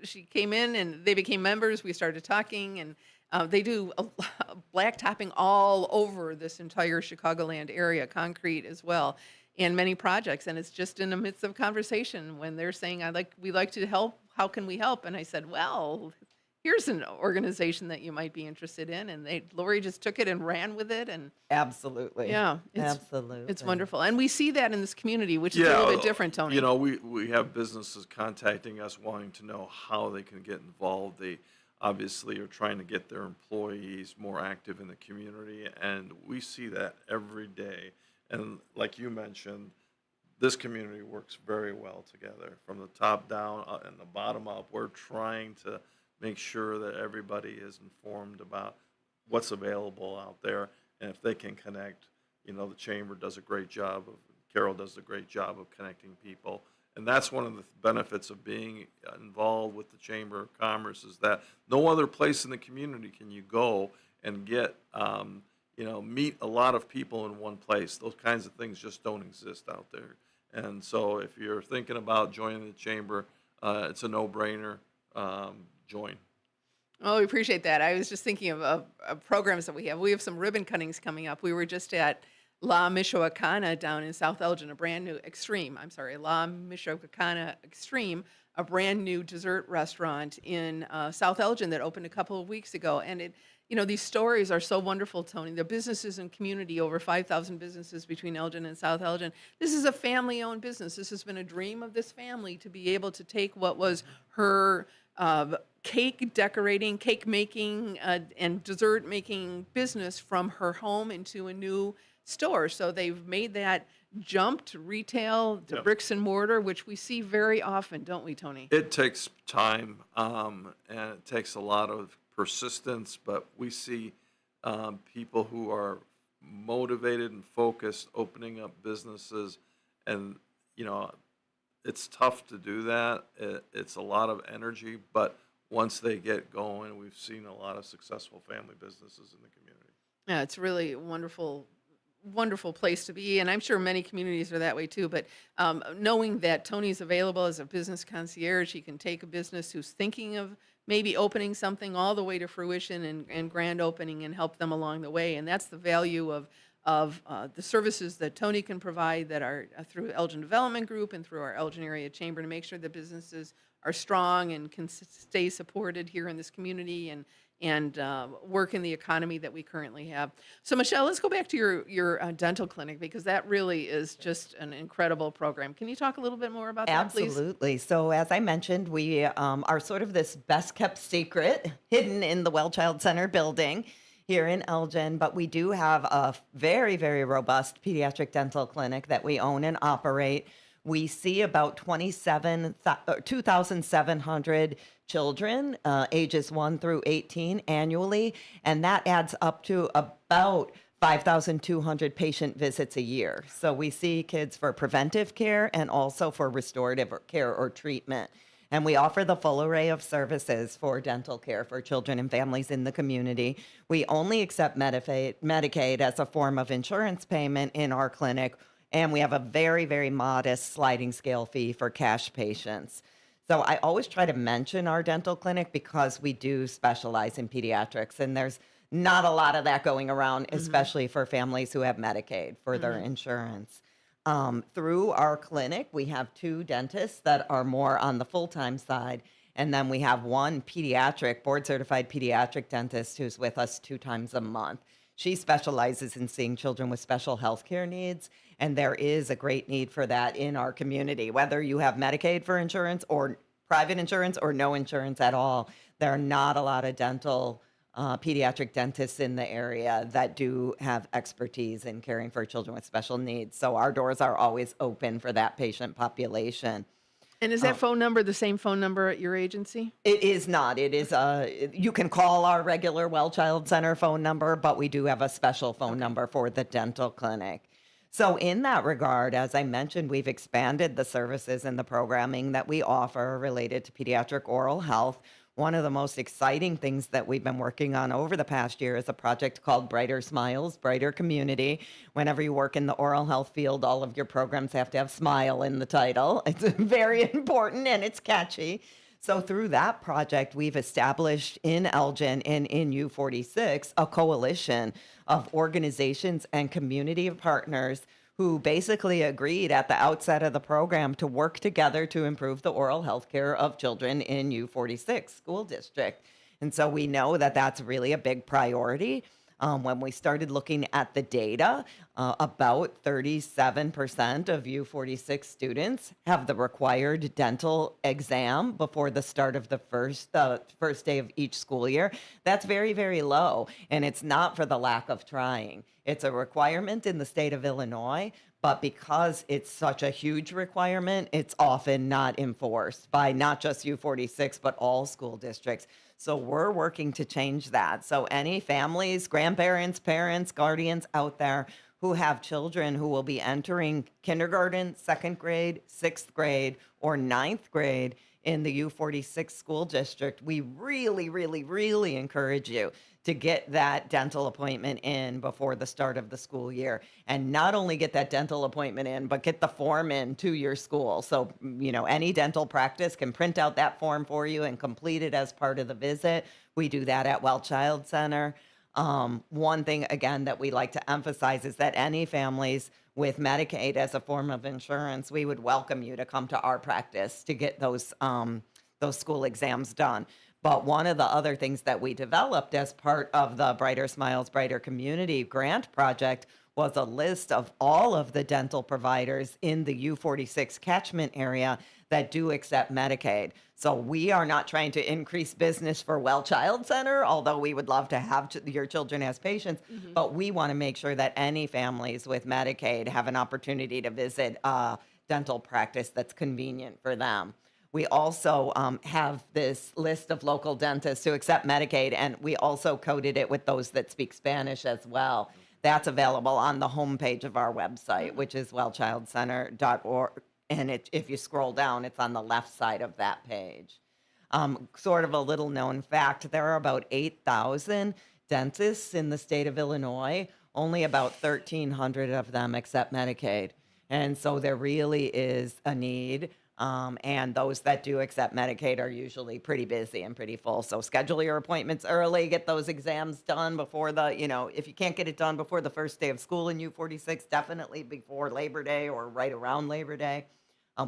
she came in and they became members. We started talking, and they do blacktopping all over this entire Chicagoland area, concrete as well, and many projects. And it's just in the midst of conversation when they're saying, we'd like to help. How can we help? And I said, well, here's an organization that you might be interested in. And Lori just took it and ran with it. And absolutely. Yeah. Absolutely. It's wonderful. And we see that in this community, which is a little bit different, Tony. You know, we have businesses contacting us wanting to know how they can get involved. They obviously are trying to get their employees more active in the community. And we see that every day. And like you mentioned, this community works very well together from the top down and the bottom up. We're trying to make sure that everybody is informed about what's available out there. And if they can connect, you know, the chamber does a great job Carol does a great job of connecting people. And that's one of the benefits of being involved with the Chamber of Commerce, is that no other place in the community can you go and get, meet a lot of people in one place. Those kinds of things just don't exist out there. And so if you're thinking about joining the chamber, it's a no-brainer. Join. Oh, we appreciate that. I was just thinking of programs that we have. We have some ribbon cuttings coming up. We were just at La Michoacana down in South Elgin, La Michoacana Extreme, a brand new dessert restaurant in South Elgin that opened a couple of weeks ago. And these stories are so wonderful, Tony. The businesses and community, over 5,000 businesses between Elgin and South Elgin. This is a family-owned business. This has been a dream of this family to be able to take what was her cake decorating, cake making, and dessert making business from her home into a new store. So they've made that jump to retail, to bricks and mortar, which we see very often, don't we, Tony? It takes time, and it takes a lot of persistence, but we see people who are motivated and focused opening up businesses, and it's tough to do that. It's a lot of energy, but once they get going, we've seen a lot of successful family businesses in the community. Yeah, it's really a wonderful place to be, and I'm sure many communities are that way too. But knowing that Tony's available as a business concierge, he can take a business who's thinking of maybe opening something all the way to fruition and grand opening and help them along the way. And that's the value of the services that Tony can provide that are through Elgin Development Group and through our Elgin Area Chamber to make sure that businesses are strong and can stay supported here in this community and work in the economy that we currently have. So, Michelle, let's go back to your dental clinic, because that really is just an incredible program. Can you talk a little bit more about that, please? Absolutely. So, as I mentioned, we are sort of this best-kept secret hidden in the Well Child Center building here in Elgin, but we do have a very, very robust pediatric dental clinic that we own and operate. We see about 2,700 children, ages 1 through 18 annually, and that adds up to about 5,200 patient visits a year. So we see kids for preventive care and also for restorative care or treatment. And we offer the full array of services for dental care for children and families in the community. We only accept Medicaid as a form of insurance payment in our clinic, and we have a very, very modest sliding scale fee for cash patients. So I always try to mention our dental clinic because we do specialize in pediatrics, and there's not a lot of that going around, especially for families who have Medicaid for their insurance. through our clinic, we have 2 dentists that are more on the full-time side. And then we have 1 pediatric, board-certified pediatric dentist who's with us 2 times a month. She specializes in seeing children with special health care needs, and there is a great need for that in our community. Whether you have Medicaid for insurance or private insurance or no insurance at all, there are not a lot of dental pediatric dentists in the area that do have expertise in caring for children with special needs. So our doors are always open for that patient population. And is that phone number the same phone number at your agency? It is not. It is you can call our regular Well Child Center phone number, but we do have a special phone number for the dental clinic. So in that regard, as I mentioned, we've expanded the services and the programming that we offer related to pediatric oral health. One of the most exciting things that we've been working on over the past year is a project called Brighter Smiles, Brighter Community. Whenever you work in the oral health field, all of your programs have to have smile in the title. It's very important and it's catchy. So through that project, we've established in Elgin and in U46 a coalition of organizations and community partners who basically agreed at the outset of the program to work together to improve the oral health care of children in U46 school district. And so we know that that's really a big priority. When we started looking at the data, about 37% of U46 students have the required dental exam before the start of the first day of each school year. That's very, very low, and it's not for the lack of trying. It's a requirement in the state of Illinois, but because it's such a huge requirement, it's often not enforced by not just U46, but all school districts. So we're working to change that. So any families, grandparents, parents, guardians out there who have children who will be entering kindergarten, 2nd grade, 6th grade, or 9th grade in the U46 school district, we really, really, really encourage you to get that dental appointment in before the start of the school year. And not only get that dental appointment in, but get the form in to your school. So, any dental practice can print out that form for you and complete it as part of the visit. We do that at Well Child Center. One thing, again, that we like to emphasize is that any families with Medicaid as a form of insurance, we would welcome you to come to our practice to get those school exams done. But one of the other things that we developed as part of the Brighter Smiles, Brighter Community grant project was a list of all of the dental providers in the U46 catchment area that do accept Medicaid. So we are not trying to increase business for Well Child Center, although we would love to have your children as patients, but we want to make sure that any families with Medicaid have an opportunity to visit a dental practice that's convenient for them. We also have this list of local dentists who accept Medicaid, and we also coded it with those that speak Spanish as well. That's available on the homepage of our website, which is wellchildcenter.org. And if you scroll down, it's on the left side of that page. Sort of a little known fact, there are about 8,000 dentists in the state of Illinois. Only about 1,300 of them accept Medicaid. And so there really is a need. And those that do accept Medicaid are usually pretty busy and pretty full. So schedule your appointments early, get those exams done before if you can't get it done before the first day of school in U46, definitely before Labor Day or right around Labor Day.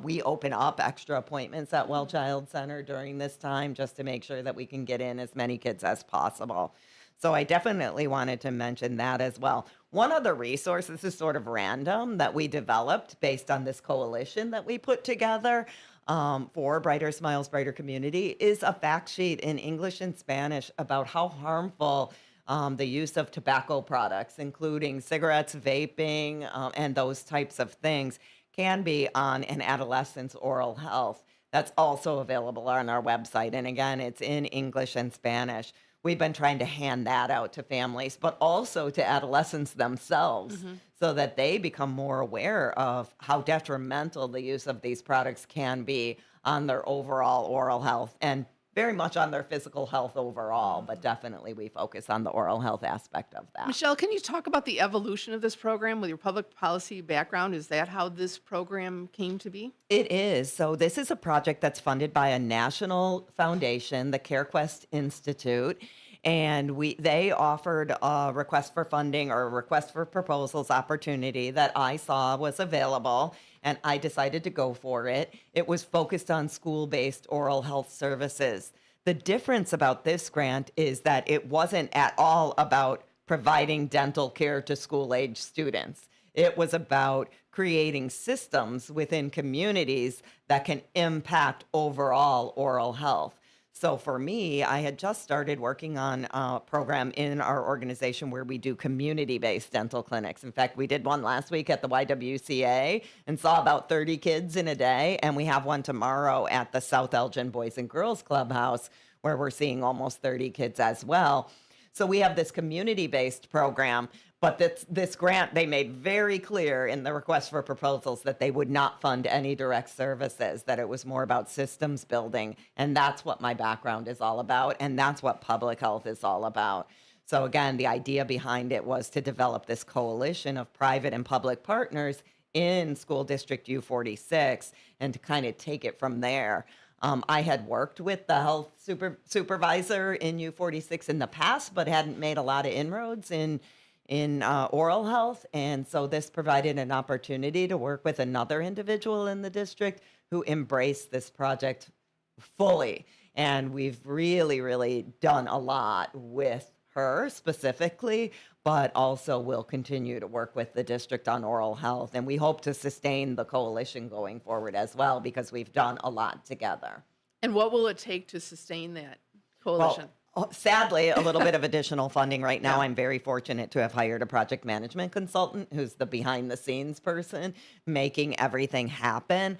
We open up extra appointments at Well Child Center during this time just to make sure that we can get in as many kids as possible. So I definitely wanted to mention that as well. One other resource, this is sort of random, that we developed based on this coalition that we put together for Brighter Smiles, Brighter Community, is a fact sheet in English and Spanish about how harmful the use of tobacco products, including cigarettes, vaping, and those types of things, can be on an adolescent's oral health. That's also available on our website. And again, it's in English and Spanish. We've been trying to hand that out to families, but also to adolescents themselves so that they become more aware of how detrimental the use of these products can be on their overall oral health and very much on their physical health overall, but definitely we focus on the oral health aspect of that. Michelle, can you talk about the evolution of this program with your public policy background? Is that how this program came to be? It is. So this is a project that's funded by a national foundation, the CareQuest Institute, And they offered a request for funding or a request for proposals opportunity that I saw was available, and I decided to go for it. It was focused on school-based oral health services. The difference about this grant is that it wasn't at all about providing dental care to school-age students. It was about creating systems within communities that can impact overall oral health. So for me, I had just started working on a program in our organization where we do community-based dental clinics. In fact, we did one last week at the YWCA and saw about 30 kids in a day. And we have one tomorrow at the South Elgin Boys and Girls Clubhouse where we're seeing almost 30 kids as well. So we have this community-based program, but this grant, they made very clear in the request for proposals that they would not fund any direct services, that it was more about systems building. And that's what my background is all about. And that's what public health is all about. So again, the idea behind it was to develop this coalition of private and public partners in School District U46 and to kind of take it from there. I had worked with the health supervisor in U46 in the past, but hadn't made a lot of inroads in oral health. And so this provided an opportunity to work with another individual in the district who embraced this project fully. And we've really, really done a lot with her specifically, but also will continue to work with the district on oral health. And we hope to sustain the coalition going forward as well, because we've done a lot together. And what will it take to sustain that coalition? Well, sadly, a little bit of additional funding right now. I'm very fortunate to have hired a project management consultant who's the behind the scenes person making everything happen.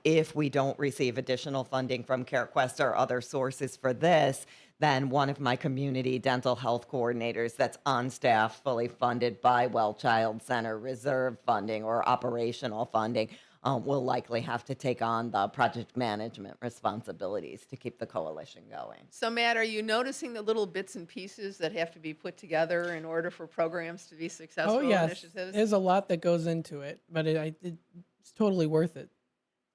If we don't receive additional funding from CareQuest or other sources for this, then one of my community dental health coordinators that's on staff, fully funded by Well Child Center reserve funding or operational funding, will likely have to take on the project management responsibilities to keep the coalition going. So, Matt, are you noticing the little bits and pieces that have to be put together in order for programs to be successful? Oh, yes. Initiatives? There's a lot that goes into it, but it's totally worth it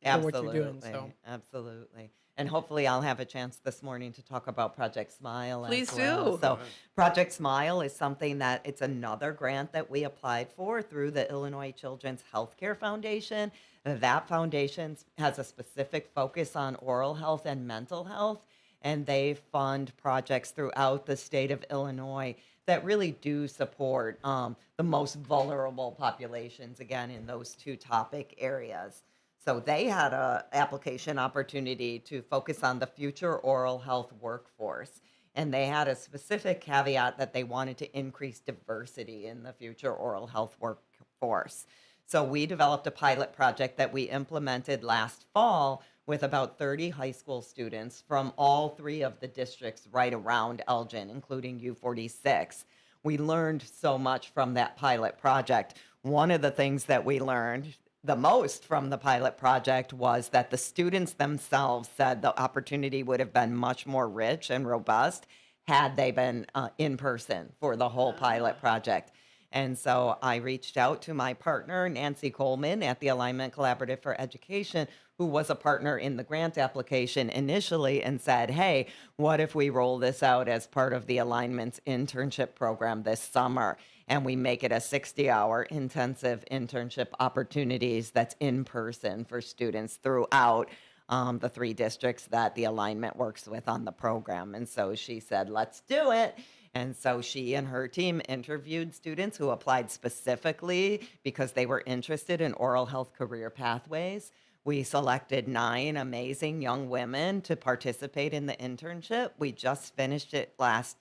for what you're doing. So. Absolutely. And hopefully I'll have a chance this morning to talk about Project Smile. Please as well. do. So Project Smile is something that it's another grant that we applied for through the Illinois Children's Healthcare Foundation. That foundation has a specific focus on oral health and mental health, and they fund projects throughout the state of Illinois that really do support the most vulnerable populations, again, in those two topic areas. So they had an application opportunity to focus on the future oral health workforce. And they had a specific caveat that they wanted to increase diversity in the future oral health workforce. So we developed a pilot project that we implemented last fall with about 30 high school students from all three of the districts right around Elgin, including U46. We learned so much from that pilot project. One of the things that we learned the most from the pilot project was that the students themselves said the opportunity would have been much more rich and robust had they been in person for the whole pilot project. And so I reached out to my partner, Nancy Coleman, at the Alignment Collaborative for Education, who was a partner in the grant application initially, and said, hey, what if we roll this out as part of the Alignment's internship program this summer? And we make it a 60-hour intensive internship opportunities that's in person for students throughout the three districts that the Alignment works with on the program. And so she said, let's do it. And so she and her team interviewed students who applied specifically because they were interested in oral health career pathways. We selected 9 amazing young women to participate in the internship. We just finished it last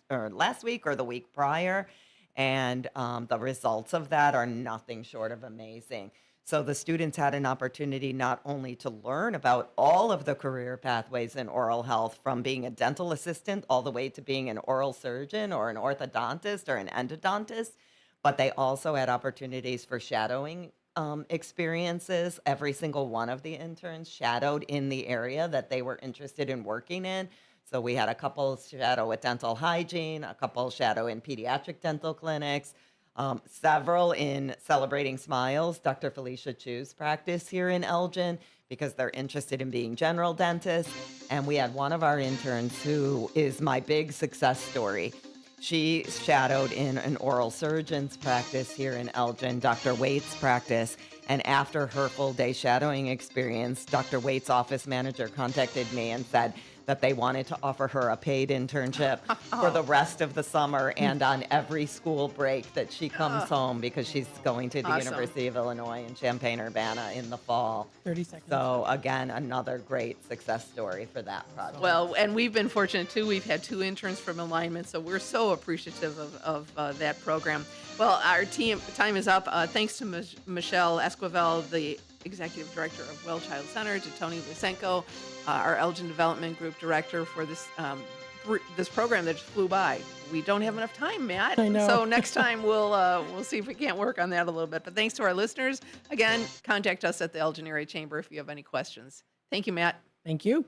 week or the week prior. And the results of that are nothing short of amazing. So the students had an opportunity not only to learn about all of the career pathways in oral health, from being a dental assistant all the way to being an oral surgeon or an orthodontist or an endodontist, but they also had opportunities for shadowing experiences. Every single one of the interns shadowed in the area that they were interested in working in. So we had a couple shadow with dental hygiene, a couple shadow in pediatric dental clinics, Several in Celebrating Smiles, Dr. Felicia Chu's practice here in Elgin, because they're interested in being general dentists. And we had one of our interns who is my big success story. She shadowed in an oral surgeon's practice here in Elgin, Dr. Waite's practice. And after her full day shadowing experience, Dr. Waite's office manager contacted me and said that they wanted to offer her a paid internship for the rest of the summer and on every school break that she comes home, because she's going to the Awesome. University of Illinois in Champaign-Urbana in the fall. 30 seconds. So again, another great success story for that project. Well, and we've been fortunate too. We've had 2 interns from Alignment, so we're so appreciative of that program. Well, our time is up. Thanks to Michelle Esquivel, the Executive Director of Well Child Center, to Tony Lysenko, our Elgin Development Group Director, for this this program that just flew by. We don't have enough time, Matt. I know. So next time we'll see if we can't work on that a little bit. But thanks to our listeners. Again, contact us at the Elgin Area Chamber if you have any questions. Thank you, Matt. Thank you.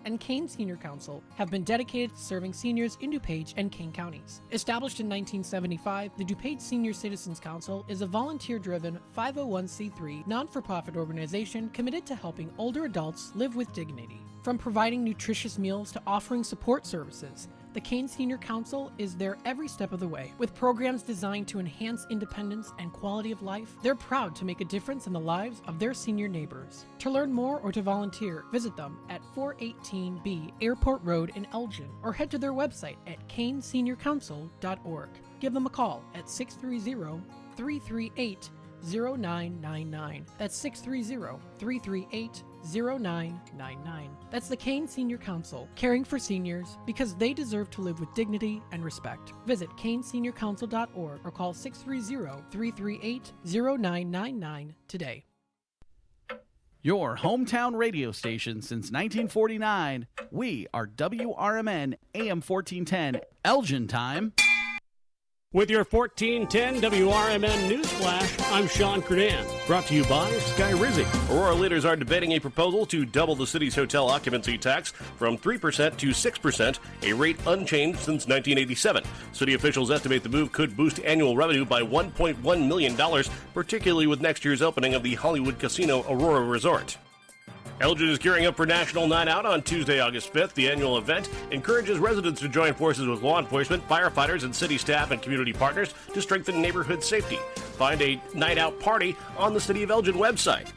And Kane Senior Council have been dedicated to serving seniors in DuPage and Kane counties. Established in 1975, the DuPage Senior Citizens Council is a volunteer-driven 501c3 non-for-profit organization committed to helping older adults live with dignity. From providing nutritious meals to offering support services, the Kane Senior Council is there every step of the way. With programs designed to enhance independence and quality of life, they're proud to make a difference in the lives of their senior neighbors. To learn more or to volunteer, visit them at 418B Airport Road in Elgin, or head to their website at caneseniorcouncil.org. Give them a call at 630-338-0999. That's 630-338-0999. That's the Kane Senior Council, caring for seniors because they deserve to live with dignity and respect. Visit caneseniorcouncil.org or call 630-338-0999 today. Your hometown radio station since 1949. We are WRMN AM 1410 Elgin Time. With your 1410 WRMN News Flash, I'm Sean Kernan. Brought to you by Sky Rizzi. Aurora leaders are debating a proposal to double the city's hotel occupancy tax from 3% to 6%, a rate unchanged since 1987. City officials estimate the move could boost annual revenue by $1.1 million, particularly with next year's opening of the Hollywood Casino Aurora Resort. Elgin is gearing up for National Night Out on Tuesday, August 5th. The annual event encourages residents to join forces with law enforcement, firefighters, and city staff and community partners to strengthen neighborhood safety. Find a night out party on the City of Elgin website.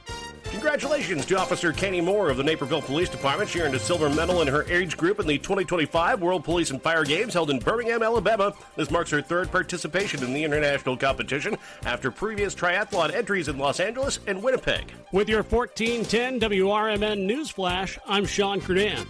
Congratulations to Officer Kenny Moore of the Naperville Police Department. She earned a silver medal in her age group in the 2025 World Police and Fire Games held in Birmingham, Alabama. This marks her 3rd participation in the international competition after previous triathlon entries in Los Angeles and Winnipeg. With your 1410 WRMN News Flash, I'm Sean Kernan.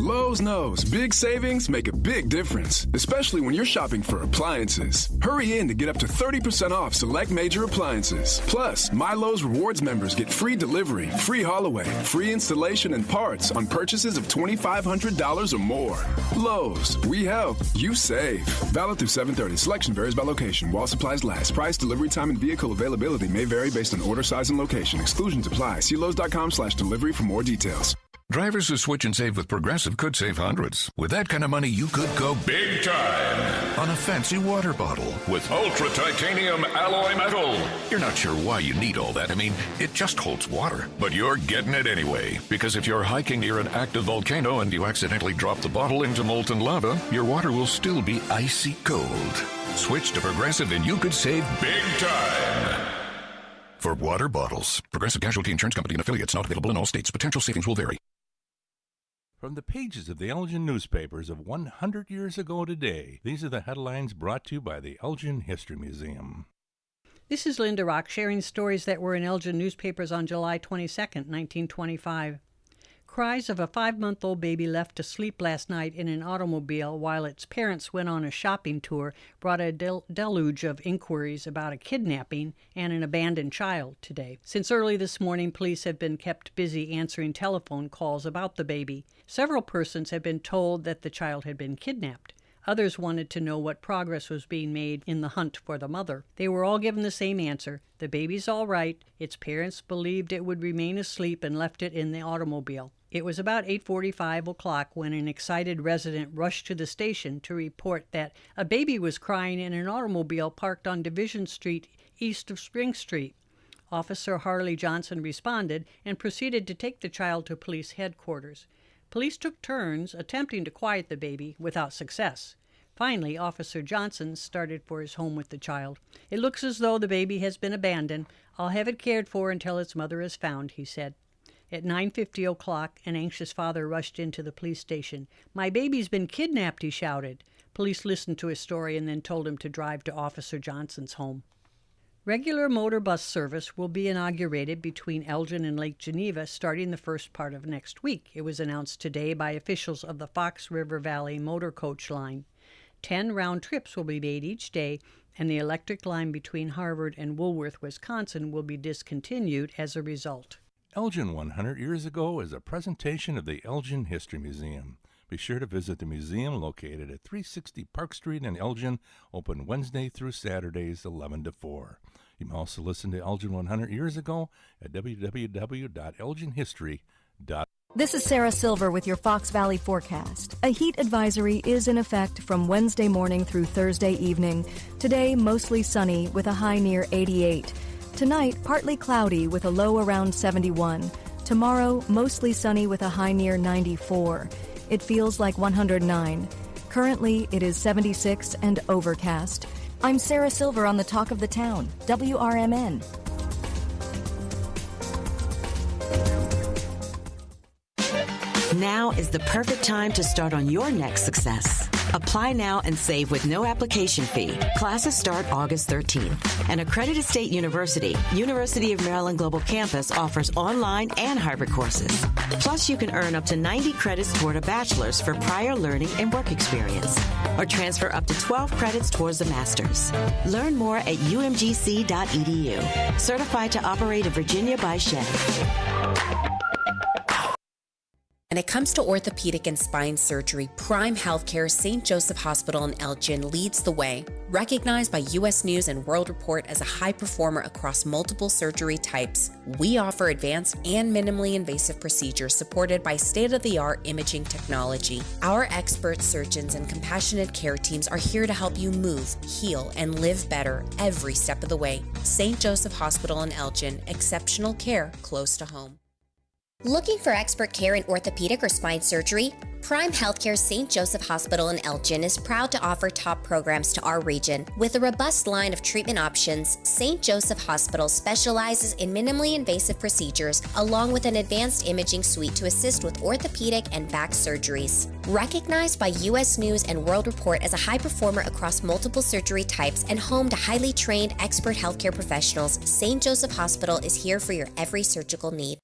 Lowe's knows big savings make a big difference, especially when you're shopping for appliances. Hurry in to get up to 30% off select major appliances. Plus, My Lowe's Rewards members get free delivery, free haul away, free installation and parts on purchases of $2,500 or more. Lowe's, we help, you save. Valid through 7/30. Selection varies by location. While supplies last. Price, delivery time, and vehicle availability may vary based on order size and location. Exclusions apply. See Lowes.com/delivery for more details. Drivers who switch and save with Progressive could save hundreds. With that kind of money, you could go big time on a fancy water bottle with ultra titanium alloy metal. You're not sure why you need all that. I mean, it just holds water. But you're getting it anyway. Because if you're hiking near an active volcano and you accidentally drop the bottle into molten lava, your water will still be icy cold. Switch to Progressive and you could save big time. For water bottles, Progressive Casualty Insurance Company and affiliates, not available in all states. Potential savings will vary. From the pages of the Elgin newspapers of 100 years ago today, these are the headlines brought to you by the Elgin History Museum. This is Linda Rock sharing stories that were in Elgin newspapers on July 22, 1925. Cries of a 5-month-old baby left to sleep last night in an automobile while its parents went on a shopping tour brought a deluge of inquiries about a kidnapping and an abandoned child today. Since early this morning, police have been kept busy answering telephone calls about the baby. Several persons have been told that the child had been kidnapped. Others wanted to know what progress was being made in the hunt for the mother. They were all given the same answer. The baby's all right. Its parents believed it would remain asleep and left it in the automobile. It was about 8:45 o'clock when an excited resident rushed to the station to report that a baby was crying in an automobile parked on Division Street east of Spring Street. Officer Harley Johnson responded and proceeded to take the child to police headquarters. Police took turns attempting to quiet the baby without success. Finally, Officer Johnson started for his home with the child. It looks as though the baby has been abandoned. I'll have it cared for until its mother is found, he said. At 9:50 o'clock, an anxious father rushed into the police station. My baby's been kidnapped, he shouted. Police listened to his story and then told him to drive to Officer Johnson's home. Regular motor bus service will be inaugurated between Elgin and Lake Geneva starting the first part of next week. It was announced today by officials of the Fox River Valley Motor Coach Line. 10 round trips will be made each day, and the electric line between Harvard and Woolworth, Wisconsin will be discontinued as a result. Elgin 100 Years Ago is a presentation of the Elgin History Museum. Be sure to visit the museum located at 360 Park Street in Elgin, open Wednesday through Saturdays 11 to 4. You can also listen to Elgin 100 Years Ago at www.elginhistory.com. This is Sarah Silver with your Fox Valley forecast. A heat advisory is in effect from Wednesday morning through Thursday evening. Today, mostly sunny with a high near 88. Tonight, partly cloudy with a low around 71. Tomorrow, mostly sunny with a high near 94. It feels like 109. Currently, it is 76 and overcast. I'm Sarah Silver on the Talk of the Town, WRMN. Now is the perfect time to start on your next success. Apply now and save with no application fee. Classes start August 13th. An accredited state university, University of Maryland Global Campus, offers online and hybrid courses. Plus, you can earn up to 90 credits toward a bachelor's for prior learning and work experience, or transfer up to 12 credits towards a master's. Learn more at umgc.edu. Certified to operate in Virginia by Shea. When it comes to orthopedic and spine surgery, Prime Healthcare St. Joseph Hospital in Elgin leads the way. Recognized by U.S. News and World Report as a high performer across multiple surgery types, we offer advanced and minimally invasive procedures supported by state-of-the-art imaging technology. Our expert surgeons and compassionate care teams are here to help you move, heal, and live better every step of the way. St. Joseph Hospital in Elgin, exceptional care close to home. Looking for expert care in orthopedic or spine surgery? Prime Healthcare St. Joseph Hospital in Elgin is proud to offer top programs to our region. With a robust line of treatment options, St. Joseph Hospital specializes in minimally invasive procedures along with an advanced imaging suite to assist with orthopedic and back surgeries. Recognized by U.S. News and World Report as a high performer across multiple surgery types and home to highly trained expert healthcare professionals, St. Joseph Hospital is here for your every surgical need.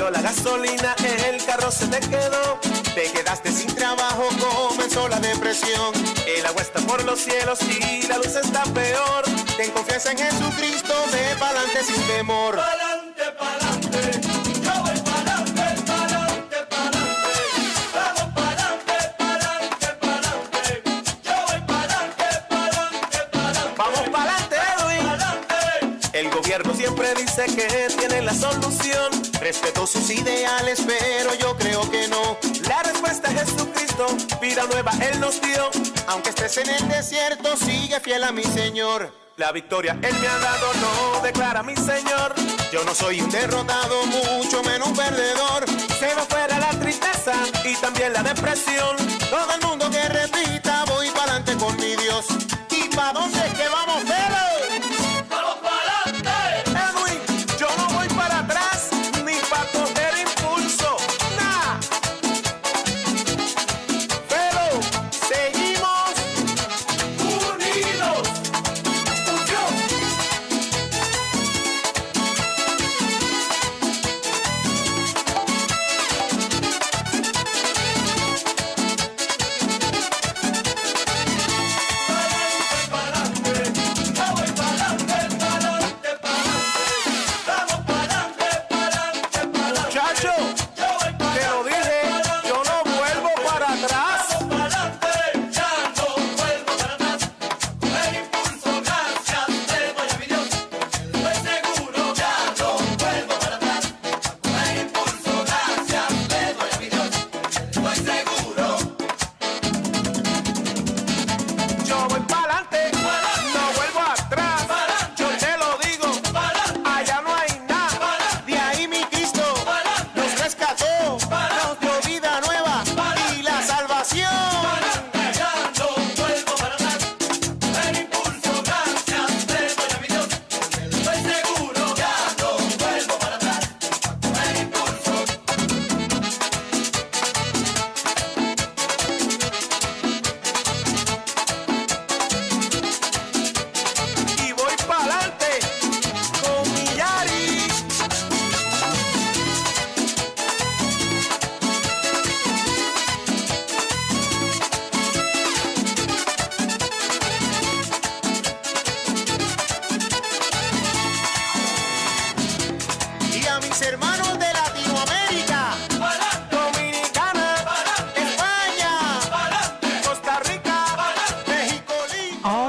La gasolina en el carro se te quedó, te quedaste sin trabajo, comenzó la depresión. El agua está por los cielos y la luz está peor. Ten confianza en Jesucristo, ve pa'lante sin temor. Pa'lante, pa'lante, yo voy pa'lante, pa'lante, pa'lante. Vamos pa'lante, pa'lante, pa'lante. Yo voy pa'lante, pa'lante, pa'lante. Vamos pa'lante, Edwin. El gobierno siempre dice que tiene la solución. Respeto sus ideales, pero yo creo que no. La respuesta es Jesucristo, vida nueva Él nos dio. Aunque estés en el desierto, sigue fiel a mi Señor. La victoria Él me ha dado, no declara mi Señor. Yo no soy un derrotado, mucho menos un perdedor. Se me fuera la tristeza y también la depresión. Todo el mundo que repita, voy pa'lante con mi Dios. ¿Y pa' dónde es que vamos, Pedro? ¡Vamos pa'lante! Edwin, yo no voy para atrás.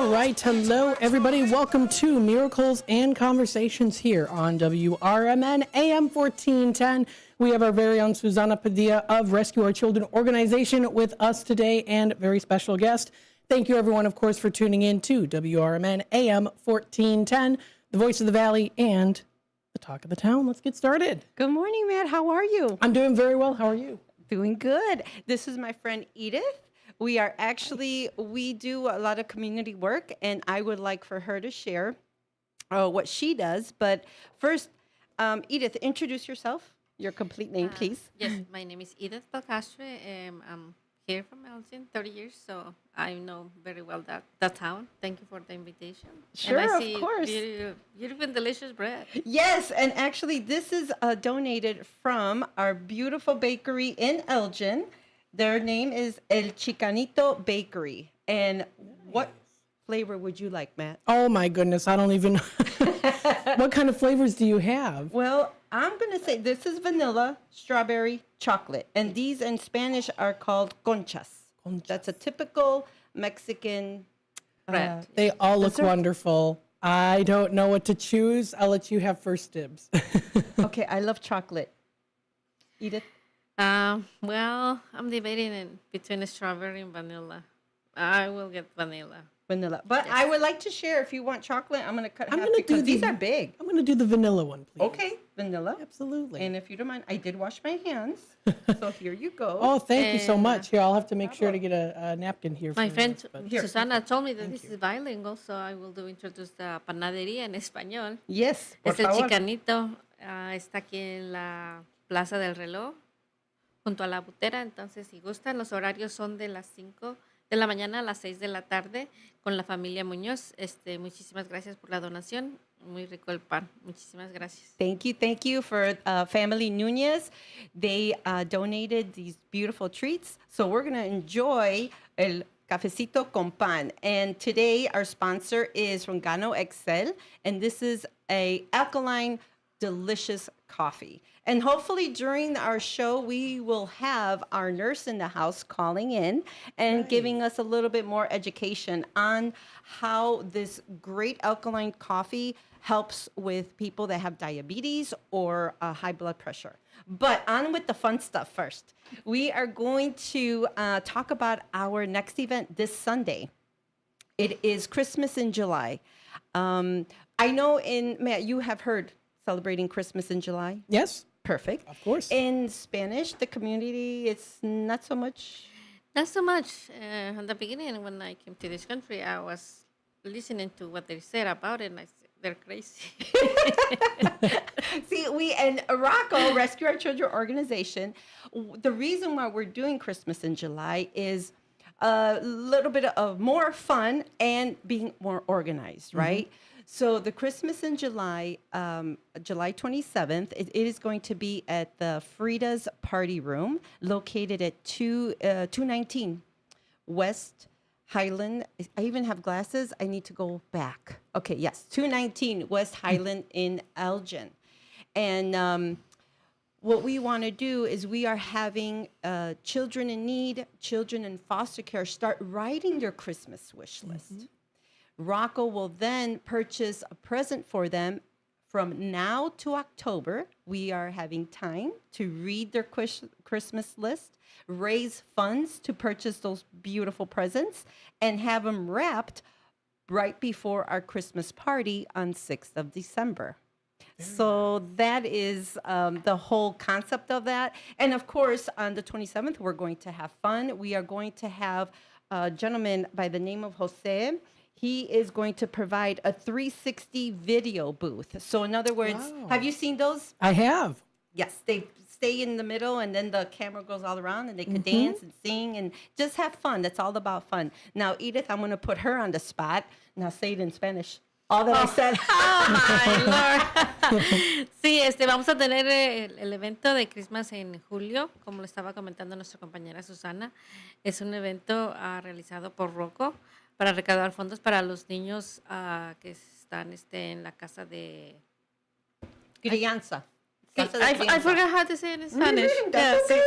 All right. Hello, everybody. Welcome to Miracles and Conversations here on WRMN AM 1410. We have our very own Susana Padilla of Rescue Our Children organization with us today and very special guest. Thank you, everyone, of course, for tuning in to WRMN AM 1410, the voice of the Valley and the talk of the town. Let's get started. Good morning, Matt. How are you? I'm doing very well. How are you? Doing good. This is my friend Edith. We do a lot of community work, and I would like for her to share what she does. But first, Edith, introduce yourself, your complete name, please. Yes, my name is Edith Balcastre. I'm here from Elgin, 30 years, so I know very well that town. Thank you for the invitation. Sure, and I see of course. Beautiful and delicious bread. Yes, and actually, this is donated from our beautiful bakery in Elgin. Their name is El Chicanito Bakery. And what flavor would you like, Matt? Oh, my goodness. I don't even know. What kind of flavors do you have? Well, I'm going to say this is vanilla, strawberry, chocolate. And these in Spanish are called conchas. That's a typical Mexican bread. They all look wonderful. I don't know what to choose. I'll let you have first dibs. Okay, I love chocolate. Edith? Well, I'm debating between strawberry and vanilla. I will get vanilla. Vanilla. But Yes. I would like to share, if you want chocolate, I'm going to cut half gonna do because these the- are big. I'm going to do the vanilla one, please. Okay, vanilla. Absolutely. And if you don't mind, I did wash my hands. So here you go. Oh, thank you so And, much. Here, I'll have to make sure to get a napkin here. My for friend this, but- Susana told me that this is bilingual, so I will introduce the panadería en español. Yes, por Es el favor. Chicanito. Está aquí en la Plaza del Reloj, junto a la Butera. Entonces, si gustan, los horarios son de las 5 de la mañana a las 6 de la tarde con la familia Muñoz. Muchísimas gracias por la donación. Muy rico el pan. Muchísimas gracias. Thank you for Family Nunez. They donated these beautiful treats. So we're going to enjoy el cafecito con pan. And today our sponsor is from Gano Excel. And this is a alkaline, delicious coffee. And hopefully during our show, we will have our nurse in the house calling in and giving us a little bit more education on how this great alkaline coffee helps with people that have diabetes or high blood pressure. But on with the fun stuff first. We are going to talk about our next event this Sunday. It is Christmas in July. I know Matt, you have heard celebrating Christmas in July? Yes. Perfect. Of course. In Spanish, the community, it's not so much. Not so much. In the beginning, when I came to this country, I was listening to what they said about it, and I said, they're crazy. See, we and Rocco, Rescue Our Children organization, the reason why we're doing Christmas in July is a little bit of more fun and being more organized, right? So the Christmas in July, July 27th, it is going to be at the Frida's Party Room, located at 219 West Highland. I even have glasses. I need to go back. Okay, yes, 219 West Highland in Elgin. And what we want to do is we are having children in need, children in foster care start writing their Christmas wish list. Rocco will then purchase a present for them. From now to October, we are having time to read their Christmas list, raise funds to purchase those beautiful presents, and have them wrapped right before our Christmas party on 6th of December. So that is the whole concept of that. And of course, on the 27th, we're going to have fun. We are going to have a gentleman by the name of Jose. He is going to provide a 360 video booth. So in other words, have you seen those? I have. Yes, they stay in the middle and then the camera goes all around and they can dance and sing and just have fun. That's all about fun. Now, Edith, I'm going to put her on the spot. Now say it in Spanish. All that I said. Oh, my Lord. Sí, vamos a tener el evento de Christmas en julio, como lo estaba comentando nuestra compañera Susana. Es un evento realizado por Rocco para recaudar fondos para los niños que están en la casa de... Crianza. I forgot how to say it in Spanish. Yeah, sí.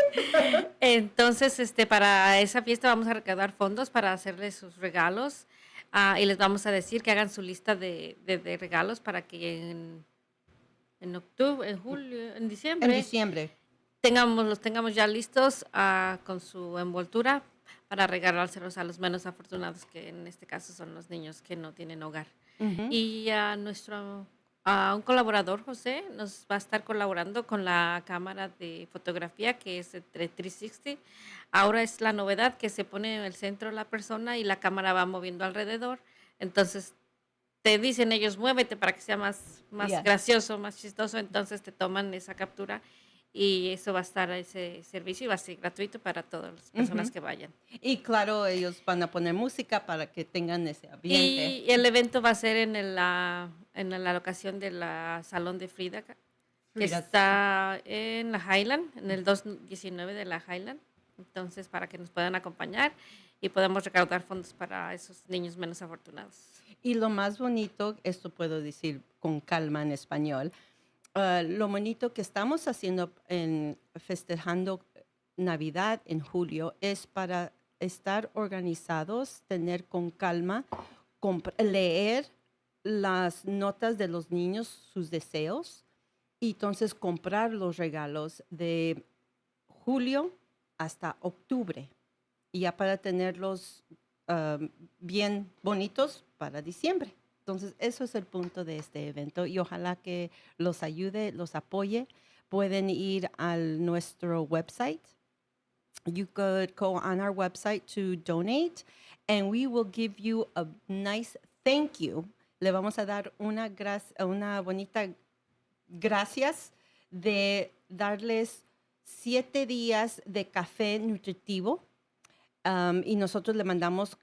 Entonces, para esa fiesta vamos a recaudar fondos para hacerles sus regalos. Y les vamos a decir que hagan su lista de regalos para que en octubre, en julio, en diciembre, los tengamos ya listos con su envoltura para regalárselos a los menos afortunados, que en este caso son los niños que no tienen hogar. Y a un colaborador, José, nos va a estar colaborando con la cámara de fotografía, que es el 360. Ahora es la novedad que se pone en el centro la persona y la cámara va moviendo alrededor. Entonces, te dicen ellos, muévete para que sea más gracioso, más chistoso. Entonces, te toman esa captura y eso va a estar, ese servicio y va a ser gratuito para todas las personas que vayan. Y claro, ellos van a poner música para que tengan ese ambiente. Y el evento va a ser en la locación de la Salón de Frida, que está en la Highland, en el 219 de la Highland. Entonces, para que nos puedan acompañar y podamos recaudar fondos para esos niños menos afortunados. Y lo más bonito, esto puedo decir con calma en español, lo bonito que estamos haciendo festejando Navidad en julio es para estar organizados, tener con calma, leer las notas de los niños, sus deseos, y entonces comprar los regalos de julio hasta octubre, y ya para tenerlos bien bonitos para diciembre. Entonces, eso es el punto de este evento y ojalá que los ayude, los apoye. Pueden ir a nuestro website. You could go on our website to donate and we will give you a nice thank you. Le vamos a dar una bonita gracias de darles 7 días de café nutritivo. Y nosotros le mandamos,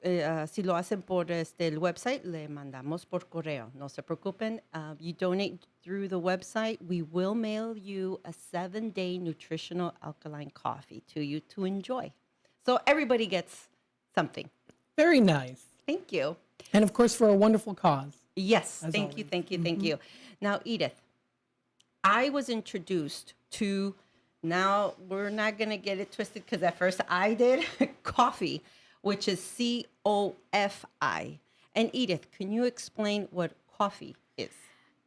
si lo hacen por el website, le mandamos por correo. No se preocupen. You donate through the website, we will mail you a 7-day nutritional alkaline coffee to you to enjoy. So everybody gets something. Very nice. Thank you. And of course, for a wonderful cause. Yes. Thank you. Now, Edith, I was introduced to, now we're not going to get it twisted because at first I did, coffee, which is COFI. And Edith, can you explain what coffee is?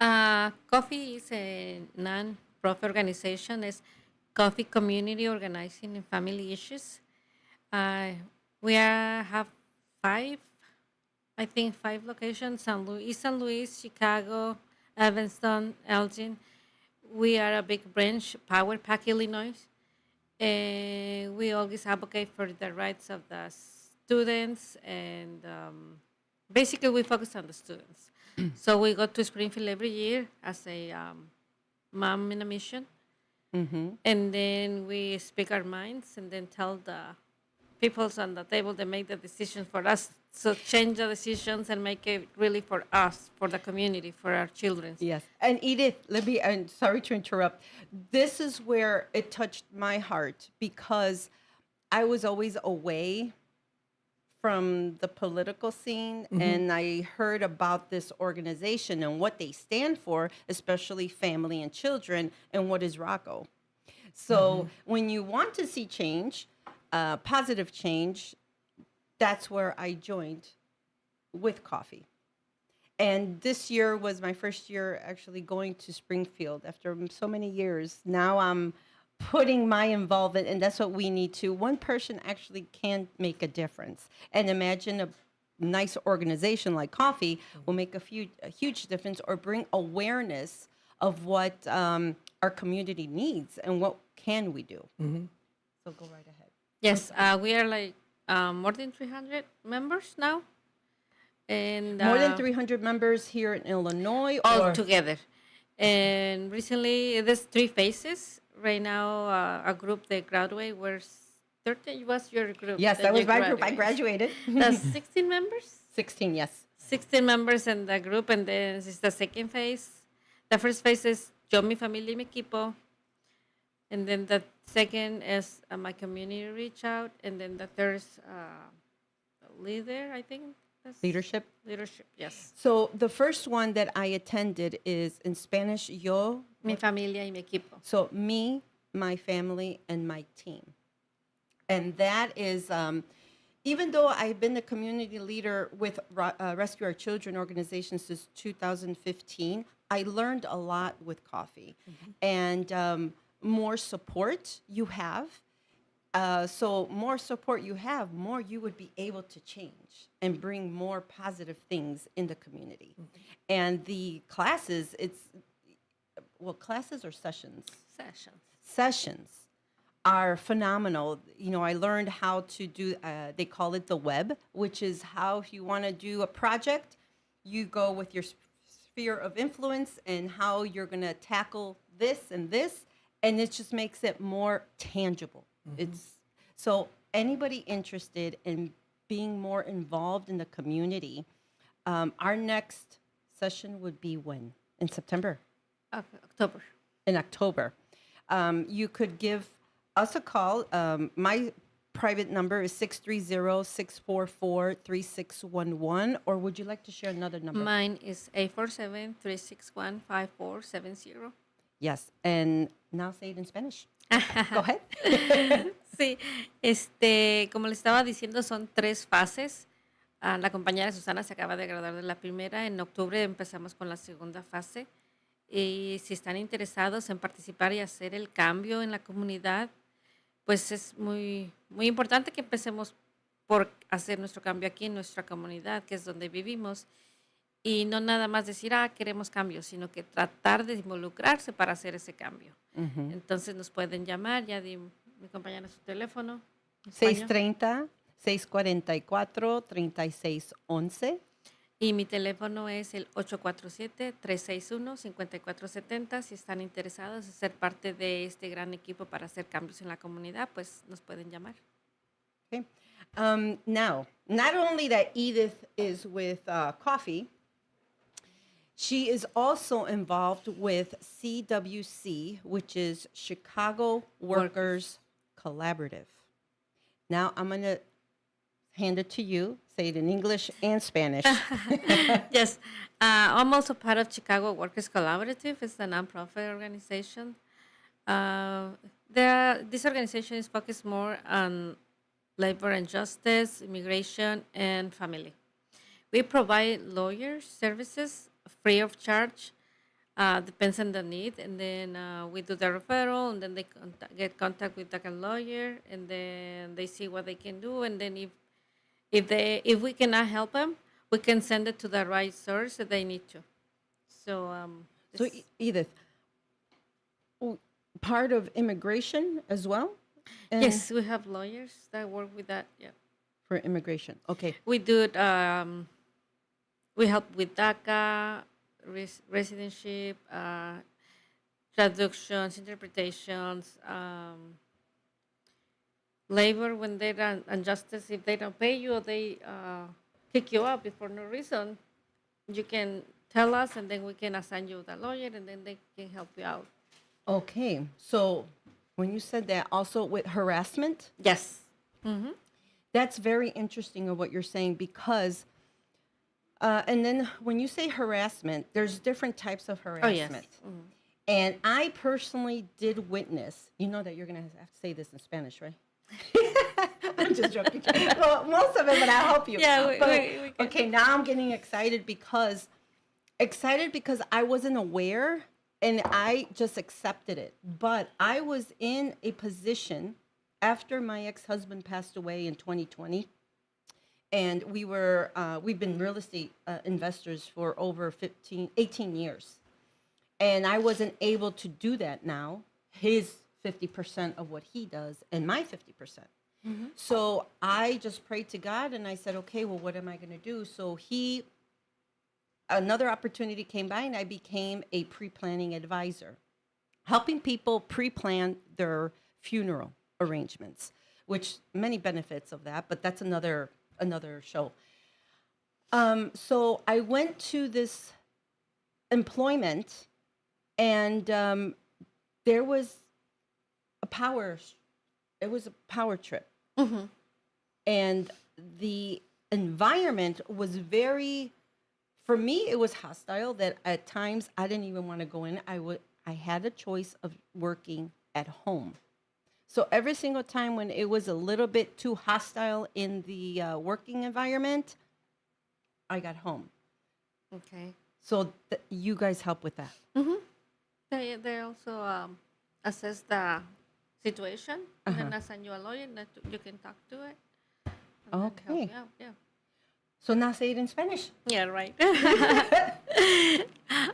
Coffee is a non-profit organization. It's Coffee Community Organizing and Family Issues. We have 5 locations: East St. Louis, Chicago, Evanston, Elgin. We are a big branch, Power Pack, Illinois. And we always advocate for the rights of the students, and basically we focus on the students. So we go to Springfield every year as a mom in a mission. And then we speak our minds and then tell the peoples on the table that make the decisions for us. So change the decisions and make it really for us, for the community, for our children. Yes. And Edith, I'm sorry to interrupt. This is where it touched my heart because I was always away from the political scene, and I heard about this organization and what they stand for, especially family and children, and what is ROCCO. So when you want to see change, positive change, that's where I joined with coffee. And this year was my first year actually going to Springfield after so many years. Now I'm putting my involvement, and that's what we need to. One person actually can make a difference. And imagine a nice organization like coffee will make a huge difference or bring awareness of what our community needs and what can we do. So go right ahead. Yes, we are like more than 300 members now. And more than 300 members here in Illinois? All together. And recently, there's 3 phases. Right now, a group that graduated was 13. Was your group? Yes, that was my group. I graduated. That's 16 members? 16, yes. 16 members in the group, and then this is the second phase. The first phase is yo, mi familia, y mi equipo. And then the second is my community reach out. And then the third is leader, I think. Leadership? Leadership, yes. So the first one that I attended is in Spanish, yo. Mi familia y mi equipo. So me, my family, and my team. And that is, even though I've been the community leader with Rescue Our Children organization since 2015, I learned a lot with coffee. And more support you have, so more support you have, more you would be able to change and bring more positive things in the community. And the classes, classes or sessions? Sessions are phenomenal. You know, I learned how to do, they call it the web, which is how if you want to do a project, you go with your sphere of influence and how you're going to tackle this, and it just makes it more tangible. It's so anybody interested in being more involved in the community, our next session would be when? In September? October. In October. You could give us a call. My private number is 630-644-3611, or would you like to share another number? Mine is 847-361-5470. Yes, and now say it in Spanish. Go ahead. Sí, como le estaba diciendo, son 3 fases. La compañera Susana se acaba de graduar de la primera. En octubre empezamos con la segunda fase. Y si están interesados en participar y hacer el cambio en la comunidad, pues es muy, muy importante que empecemos por hacer nuestro cambio aquí en nuestra comunidad, que es donde vivimos. Y no nada más decir, queremos cambio, sino que tratar de involucrarse para hacer ese cambio. Entonces nos pueden llamar, ya di mi compañera su teléfono. 630-644-3611. Y mi teléfono es el 847-361-5470. Si están interesados en ser parte de este gran equipo para hacer cambios en la comunidad, pues nos pueden llamar. Okay. Now, not only that Edith is with coffee, she is also involved with CWC, which is Chicago Workers Collaborative. Now, I'm going to hand it to you. Say it in English and Spanish. Yes. I'm also part of Chicago Workers Collaborative. It's a nonprofit organization. This organization is focused more on labor and justice, immigration, and family. We provide lawyer services free of charge. Depends on the need, and then we do the referral, and then they get contact with like a lawyer, and then they see what they can do, and then if we cannot help them, we can send it to the right source that they need to. So, Edith, part of immigration as well? Yes, we have lawyers that work with that. Yeah, for immigration. Okay, we do it. We help with DACA, residency, traductions, interpretations, labor when they're injustice. If they don't pay you or they kick you out for no reason, you can tell us, and then we can assign you the lawyer, and then they can help you out. Okay, so when you said that, also with harassment? Yes. That's very interesting of what you're saying, because and then when you say harassment, there's different types of harassment. Oh, yes. And I personally did witness, you know that you're going to have to say this in Spanish, right? I'm just joking. Well, most of it, but I'll help you. Yeah, but, we can. Okay, now I'm getting excited because I wasn't aware, and I just accepted it. But I was in a position after my ex-husband passed away in 2020, and we've been real estate investors for over 18 years. And I wasn't able to do that now, his 50% of what he does and my 50%. So I just prayed to God, and I said, okay, well, what am I going to do? So another opportunity came by, and I became a pre-planning advisor, helping people pre-plan their funeral arrangements, which many benefits of that, but that's another show. So I went to this employment, and there was a power trip. And the environment was for me, it was hostile, that at times I didn't even want to go in. I had a choice of working at home. So every single time when it was a little bit too hostile in the working environment, I got home. Okay. So you guys help with that. Mm-hmm. They also assess the situation and then assign you a lawyer that you can talk to it. And then help Okay. you out. Yeah. So now say it in Spanish. Yeah, right.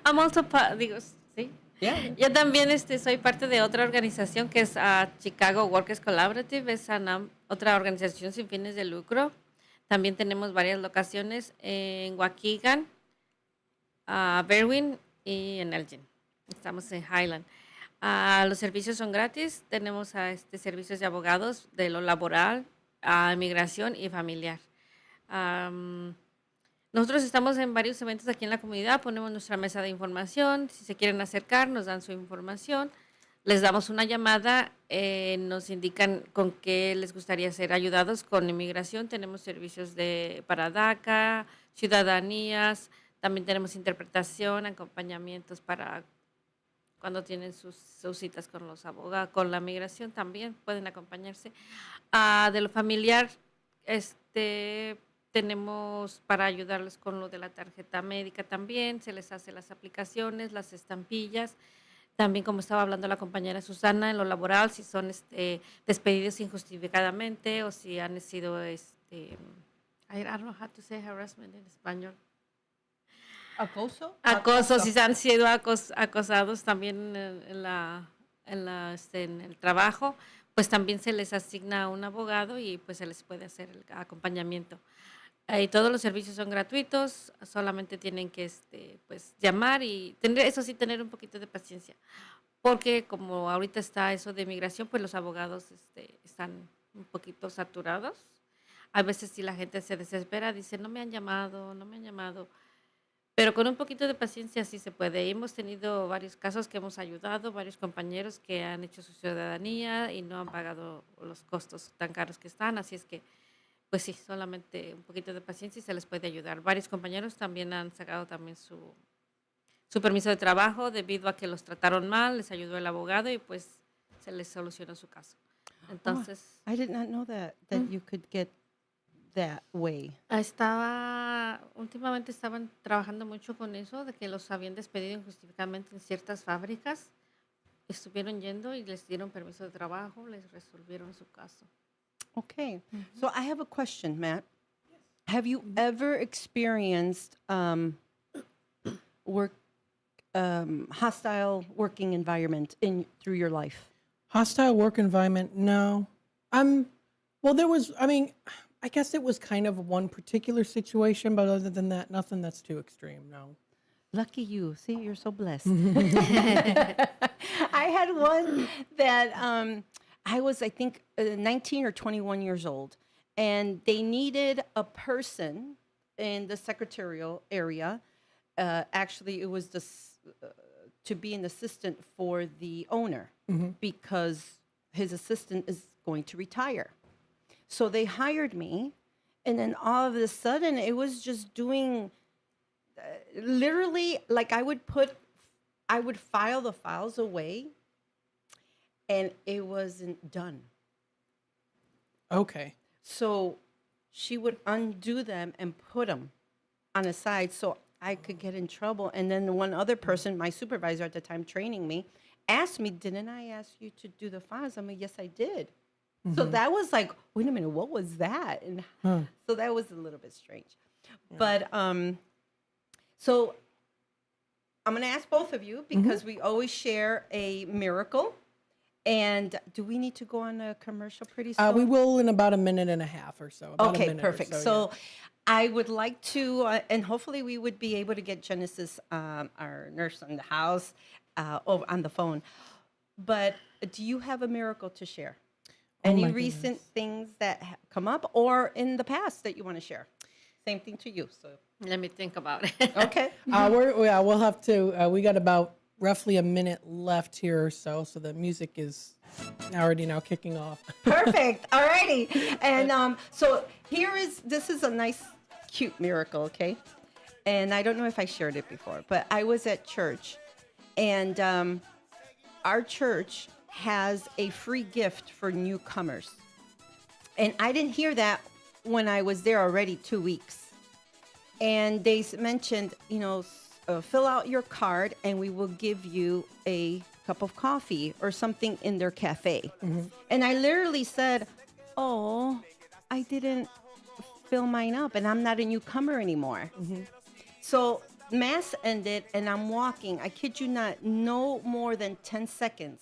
I'm also digo, sí. Yeah. Yo también soy parte de otra organización que es Chicago Workers Collaborative, es otra organización sin fines de lucro. También tenemos varias locaciones en Waukegan, Berwyn y en Elgin. Estamos en Highland. Los servicios son gratis. Tenemos servicios de abogados de lo laboral, inmigración y familiar. Nosotros estamos en varios eventos aquí en la comunidad, ponemos nuestra mesa de información, si se quieren acercar, nos dan su información, les damos una llamada, nos indican con qué les gustaría ser ayudados con inmigración, tenemos servicios para DACA, ciudadanías, también tenemos interpretación, acompañamientos para cuando tienen sus citas con los abogados, con la migración también pueden acompañarse. De lo familiar, tenemos para ayudarles con lo de la tarjeta médica también, se les hace las aplicaciones, las estampillas. También, como estaba hablando la compañera Susana, en lo laboral, si son despedidos injustificadamente o si han sido, I don't know how to say harassment en español. Acoso, si han sido acosados también en el trabajo, pues también se les asigna un abogado y pues se les puede hacer el acompañamiento. Y todos los servicios son gratuitos, solamente tienen que pues llamar y tener un poquito de paciencia, porque como ahorita está eso de migración, pues los abogados están un poquito saturados. A veces si la gente se desespera, dice no me han llamado, pero con un poquito de paciencia sí se puede. Hemos tenido varios casos que hemos ayudado, varios compañeros que han hecho su ciudadanía y no han pagado los costos tan caros que están, así es que pues sí, solamente un poquito de paciencia y se les puede ayudar. Varios compañeros también han sacado también su permiso de trabajo debido a que los trataron mal, les ayudó el abogado y pues se les solucionó su caso. Entonces, I did not know that you could get that way. Últimamente estaban trabajando mucho con eso, de que los habían despedido injustificadamente en ciertas fábricas. Estuvieron yendo y les dieron permiso de trabajo, les resolvieron su caso. Okay. So I have a question, Matt. Have you ever experienced hostile working environment through your life? Hostile work environment? No. Well, there was, I guess it was kind of one particular situation, but other than that, nothing that's too extreme, no. Lucky you. See, you're so blessed. I had one that I was, I think, 19 or 21 years old, and they needed a person in the secretarial area. Actually, it was to be an assistant for the owner because his assistant is going to retire. So they hired me, and then all of a sudden, it was just doing literally like I would file the files away, and it wasn't done. Okay. So she would undo them and put them on the side so I could get in trouble. And then one other person, my supervisor at the time training me, asked me, didn't I ask you to do the files? I'm like, yes, I did. So that was like, wait a minute, what was that? And so that was a little bit strange. Yeah. But so I'm going to ask both of you because we always share a miracle. And do we need to go on a commercial pretty soon? We will in about a minute and a half or so. Okay, perfect. So I would like to, and hopefully we would be able to get Genesis, our nurse in the house, on the phone. But do you have a miracle to share? Any recent things that come up or in the past that you want to share? Same thing to you. So let me think about it. Okay. We'll have to, we got about roughly a minute left here or so. So the music is already now kicking off. Perfect. All righty. And so this is a nice, cute miracle, okay? And I don't know if I shared it before, but I was at church. And our church has a free gift for newcomers. And I didn't hear that when I was there already 2 weeks. And they mentioned, fill out your card and we will give you a cup of coffee or something in their cafe. And I literally said, oh, I didn't fill mine up and I'm not a newcomer anymore. So Mass ended and I'm walking. I kid you not, no more than 10 seconds.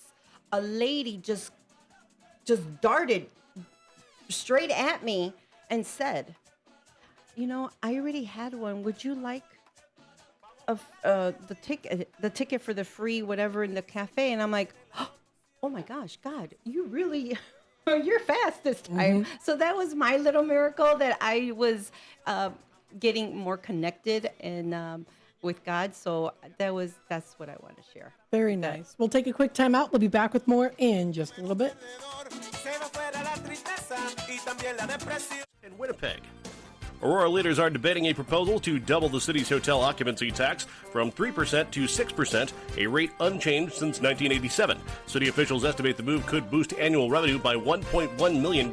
A lady just darted straight at me and said, I already had one. Would you like the ticket for the free whatever in the cafe? And I'm like, oh my gosh, God, you're fast this time. So that was my little miracle that I was getting more connected and with God. So that's what I want to share. Very nice. We'll take a quick time out. We'll be back with more in just a little bit. In Winnipeg, Aurora leaders are debating a proposal to double the city's hotel occupancy tax from 3% to 6%, a rate unchanged since 1987. City officials estimate the move could boost annual revenue by $1.1 million,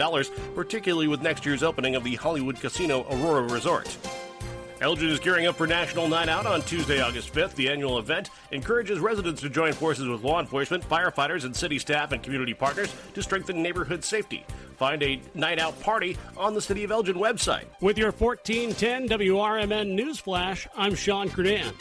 particularly with next year's opening of the Hollywood Casino Aurora Resort. Elgin is gearing up for National Night Out on Tuesday, August 5th. The annual event encourages residents to join forces with law enforcement, firefighters, and city staff and community partners to strengthen neighborhood safety. Find a night out party on the City of Elgin website. With your 1410 WRMN News Flash, I'm Sean Credan.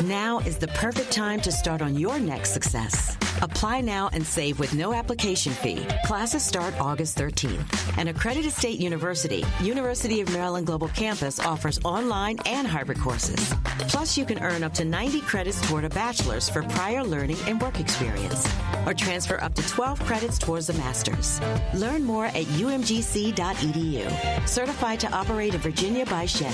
Now is the perfect time to start on your next success. Apply now and save with no application fee. Classes start August 13th. An accredited state university, University of Maryland Global Campus, offers online and hybrid courses. Plus, you can earn up to 90 credits toward a bachelor's for prior learning and work experience, or transfer up to 12 credits towards a master's. Learn more at umgc.edu. Certified to operate in Virginia by Shen.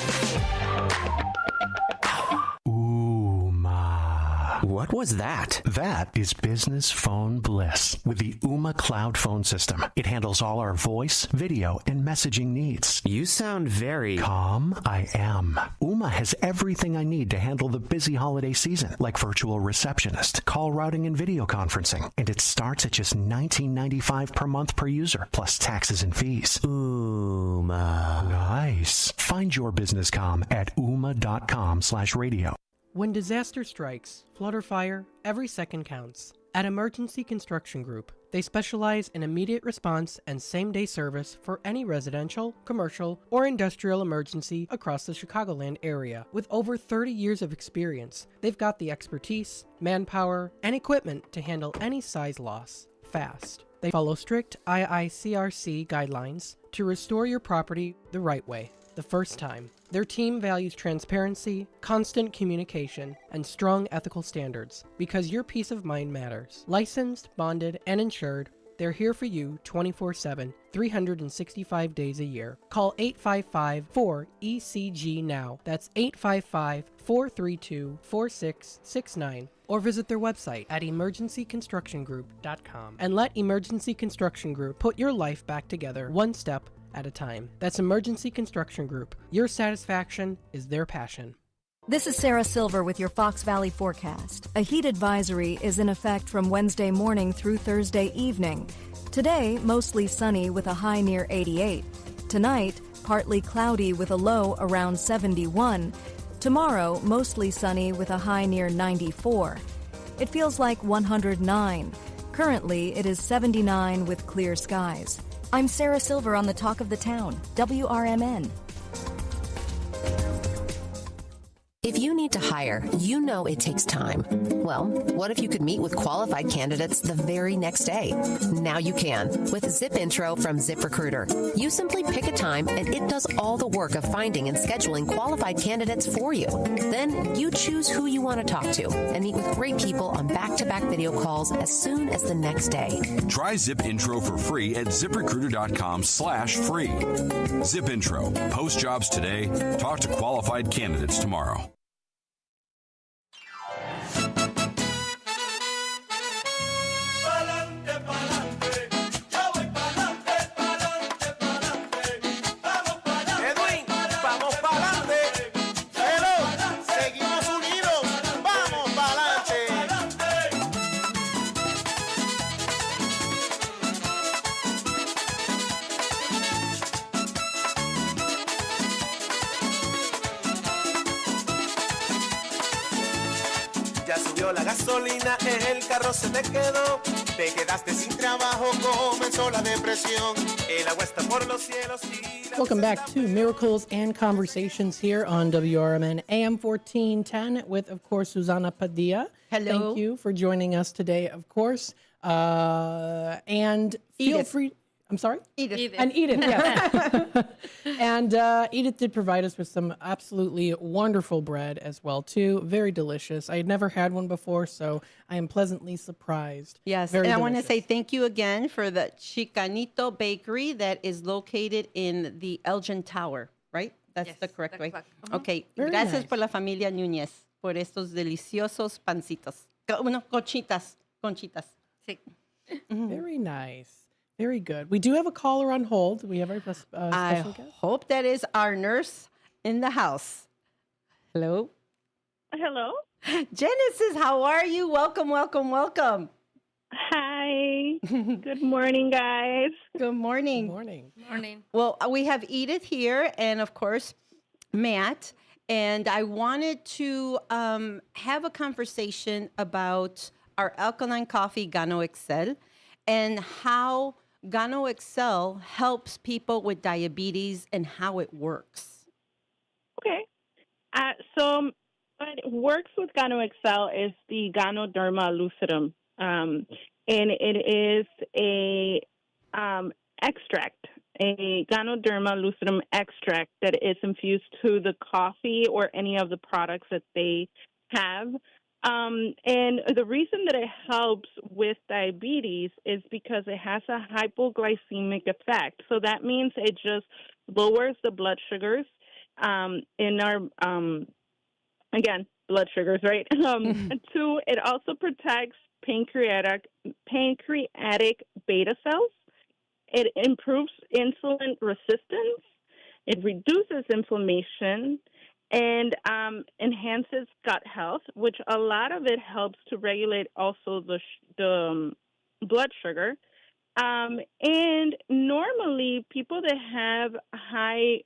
What was that? That is business phone bliss with the Ooma Cloud Phone System. It handles all our voice, video, and messaging needs. You sound very calm. I am. Ooma has everything I need to handle the busy holiday season, like virtual receptionist, call routing, and video conferencing. And it starts at just $19.95 per month per user, plus taxes and fees. Ooma. Nice. Find your business comm at ooma.com/radio. When disaster strikes, flood or fire, every second counts. At Emergency Construction Group, they specialize in immediate response and same-day service for any residential, commercial, or industrial emergency across the Chicagoland area. With over 30 years of experience, they've got the expertise, manpower, and equipment to handle any size loss fast. They follow strict IICRC guidelines to restore your property the right way, the first time. Their team values transparency, constant communication, and strong ethical standards because your peace of mind matters. Licensed, bonded, and insured, they're here for you 24/7, 365 days a year. Call 855-4ECG now. That's 855-432-4669. Or visit their website at emergencyconstructiongroup.com and let Emergency Construction Group put your life back together one step at a time. That's Emergency Construction Group. Your satisfaction is their passion. This is Sarah Silver with your Fox Valley forecast. A heat advisory is in effect from Wednesday morning through Thursday evening. Today, mostly sunny with a high near 88. Tonight, partly cloudy with a low around 71. Tomorrow, mostly sunny with a high near 94. It feels like 109. Currently, it is 79 with clear skies. I'm Sarah Silver on the Talk of the Town, WRMN. If you need to hire, you know it takes time. Well, what if you could meet with qualified candidates the very next day? Now you can with Zip Intro from ZipRecruiter. You simply pick a time and it does all the work of finding and scheduling qualified candidates for you. Then you choose who you want to talk to and meet with great people on back-to-back video calls as soon as the next day. Try Zip Intro for free at ZipRecruiter.com/free. Zip Intro. Post jobs today. Talk to qualified candidates tomorrow. Seguimos subió la gasolina, el carro se te quedó, te quedaste sin trabajo, comenzó la depresión, el agua está por los cielos y la Welcome back to Miracles and Conversations here on WRMN AM 1410 with, of course, Susana Padilla. Hello. Thank you for joining us today, of course. And feel Edith. free. I'm sorry? Edith. And Edith, yes. And Edith did provide us with some absolutely wonderful bread as well, too. Very delicious. I had never had one before, so I am pleasantly surprised. Yes, Very and I want to delicious. say thank you again for the Chicanito Bakery that is located in the Elgin Tower, right? That's the correct way. Okay, Very gracias nice. por la familia Núñez por estos deliciosos pancitos. Conchitas. Sí. Very nice. Very good. We do have a caller on hold. We have our special I guest. hope that is our nurse in the house. Hello? Hello. Genesis, how are you? Welcome, welcome, welcome. Hi. Good morning, guys. Good morning. Good morning. Morning. Well, we have Edith here and, of course, Matt. And I wanted to have a conversation about our alkaline coffee, Gano Excel, and how Gano Excel helps people with diabetes and how it works. Okay. So what works with Gano Excel is the Ganoderma lucidum. And it is a extract, a Ganoderma lucidum extract that is infused to the coffee or any of the products that they have. And the reason that it helps with diabetes is because it has a hypoglycemic effect. So that means it just lowers the blood sugars in our, again, blood sugars, right? And two, it also protects pancreatic beta cells. It improves insulin resistance. It reduces inflammation and enhances gut health, which a lot of it helps to regulate also the blood sugar. And normally, people that have high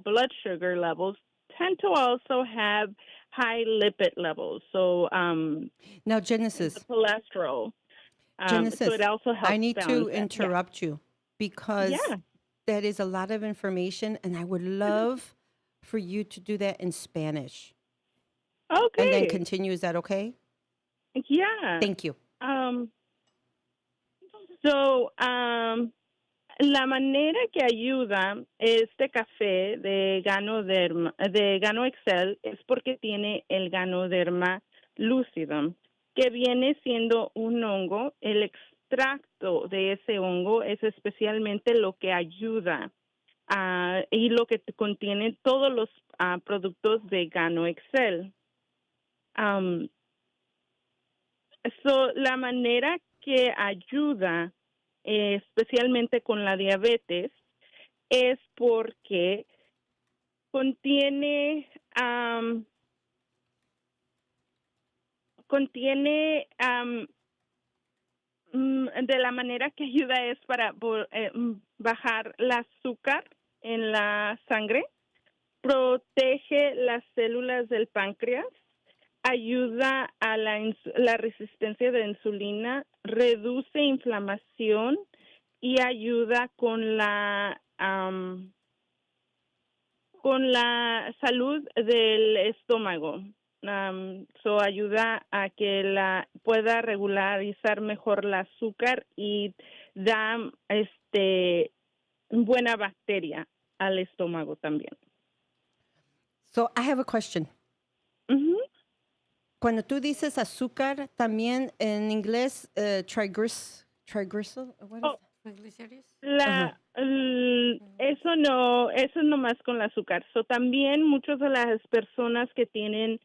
blood sugar levels tend to also have high lipid levels. So now, Genesis. The cholesterol. Genesis, so it also helps I need to balance that. interrupt you because that is a lot of information, and I would love for you to do that in Spanish. Okay. And then continue. Is that okay? Yeah. Thank you. La manera que ayuda este café de Gano Excel es porque tiene el Ganoderma lucidum, que viene siendo un hongo. El extracto de ese hongo es especialmente lo que ayuda y lo que contiene todos los productos de Gano Excel. La manera que ayuda especialmente con la diabetes es porque contiene de la manera que ayuda es para bajar el azúcar en la sangre, protege las células del páncreas, ayuda a la resistencia de insulina, reduce inflamación y ayuda con la salud del estómago. Ayuda a que pueda regularizar mejor el azúcar y da buena bacteria al estómago también. So I have a question. Cuando tú dices azúcar, también en inglés, triglyceride, eso no más con el azúcar. También muchas de las personas que tienen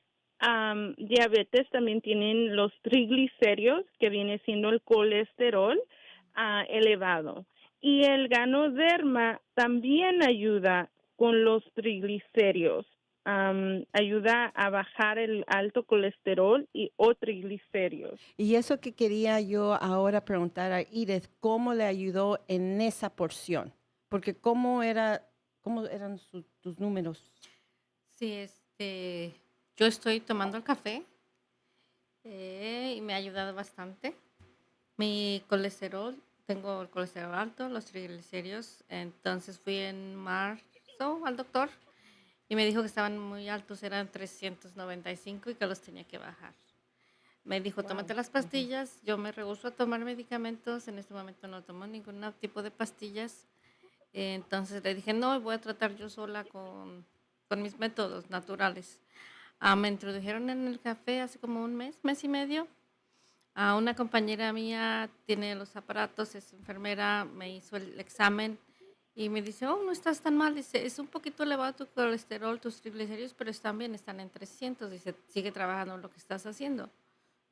diabetes también tienen los triglicéridos, que viene siendo el colesterol elevado. Y el Ganoderma también ayuda con los triglicéridos. Ayuda a bajar el alto colesterol o triglicéridos. Y eso que quería yo ahora preguntar a Edith, ¿cómo le ayudó en esa porción? Porque cómo eran tus números. Sí, yo estoy tomando el café Y me ha ayudado bastante. Mi colesterol, tengo el colesterol alto, los triglicéridos. Entonces fui en marzo al doctor y me dijo que estaban muy altos, eran 395 y que los tenía que bajar. Me dijo, tómate las pastillas. Yo me rehúso a tomar medicamentos. En este momento no tomo ningún tipo de pastillas. Entonces le dije, no, voy a tratar yo sola con mis métodos naturales. Me introdujeron en el café hace como un mes y medio. Una compañera mía tiene los aparatos, es enfermera, me hizo el examen y me dice, oh, no estás tan mal. Dice, es un poquito elevado tu colesterol, tus triglicéridos, pero están bien, están en 300. Dice, sigue trabajando en lo que estás haciendo.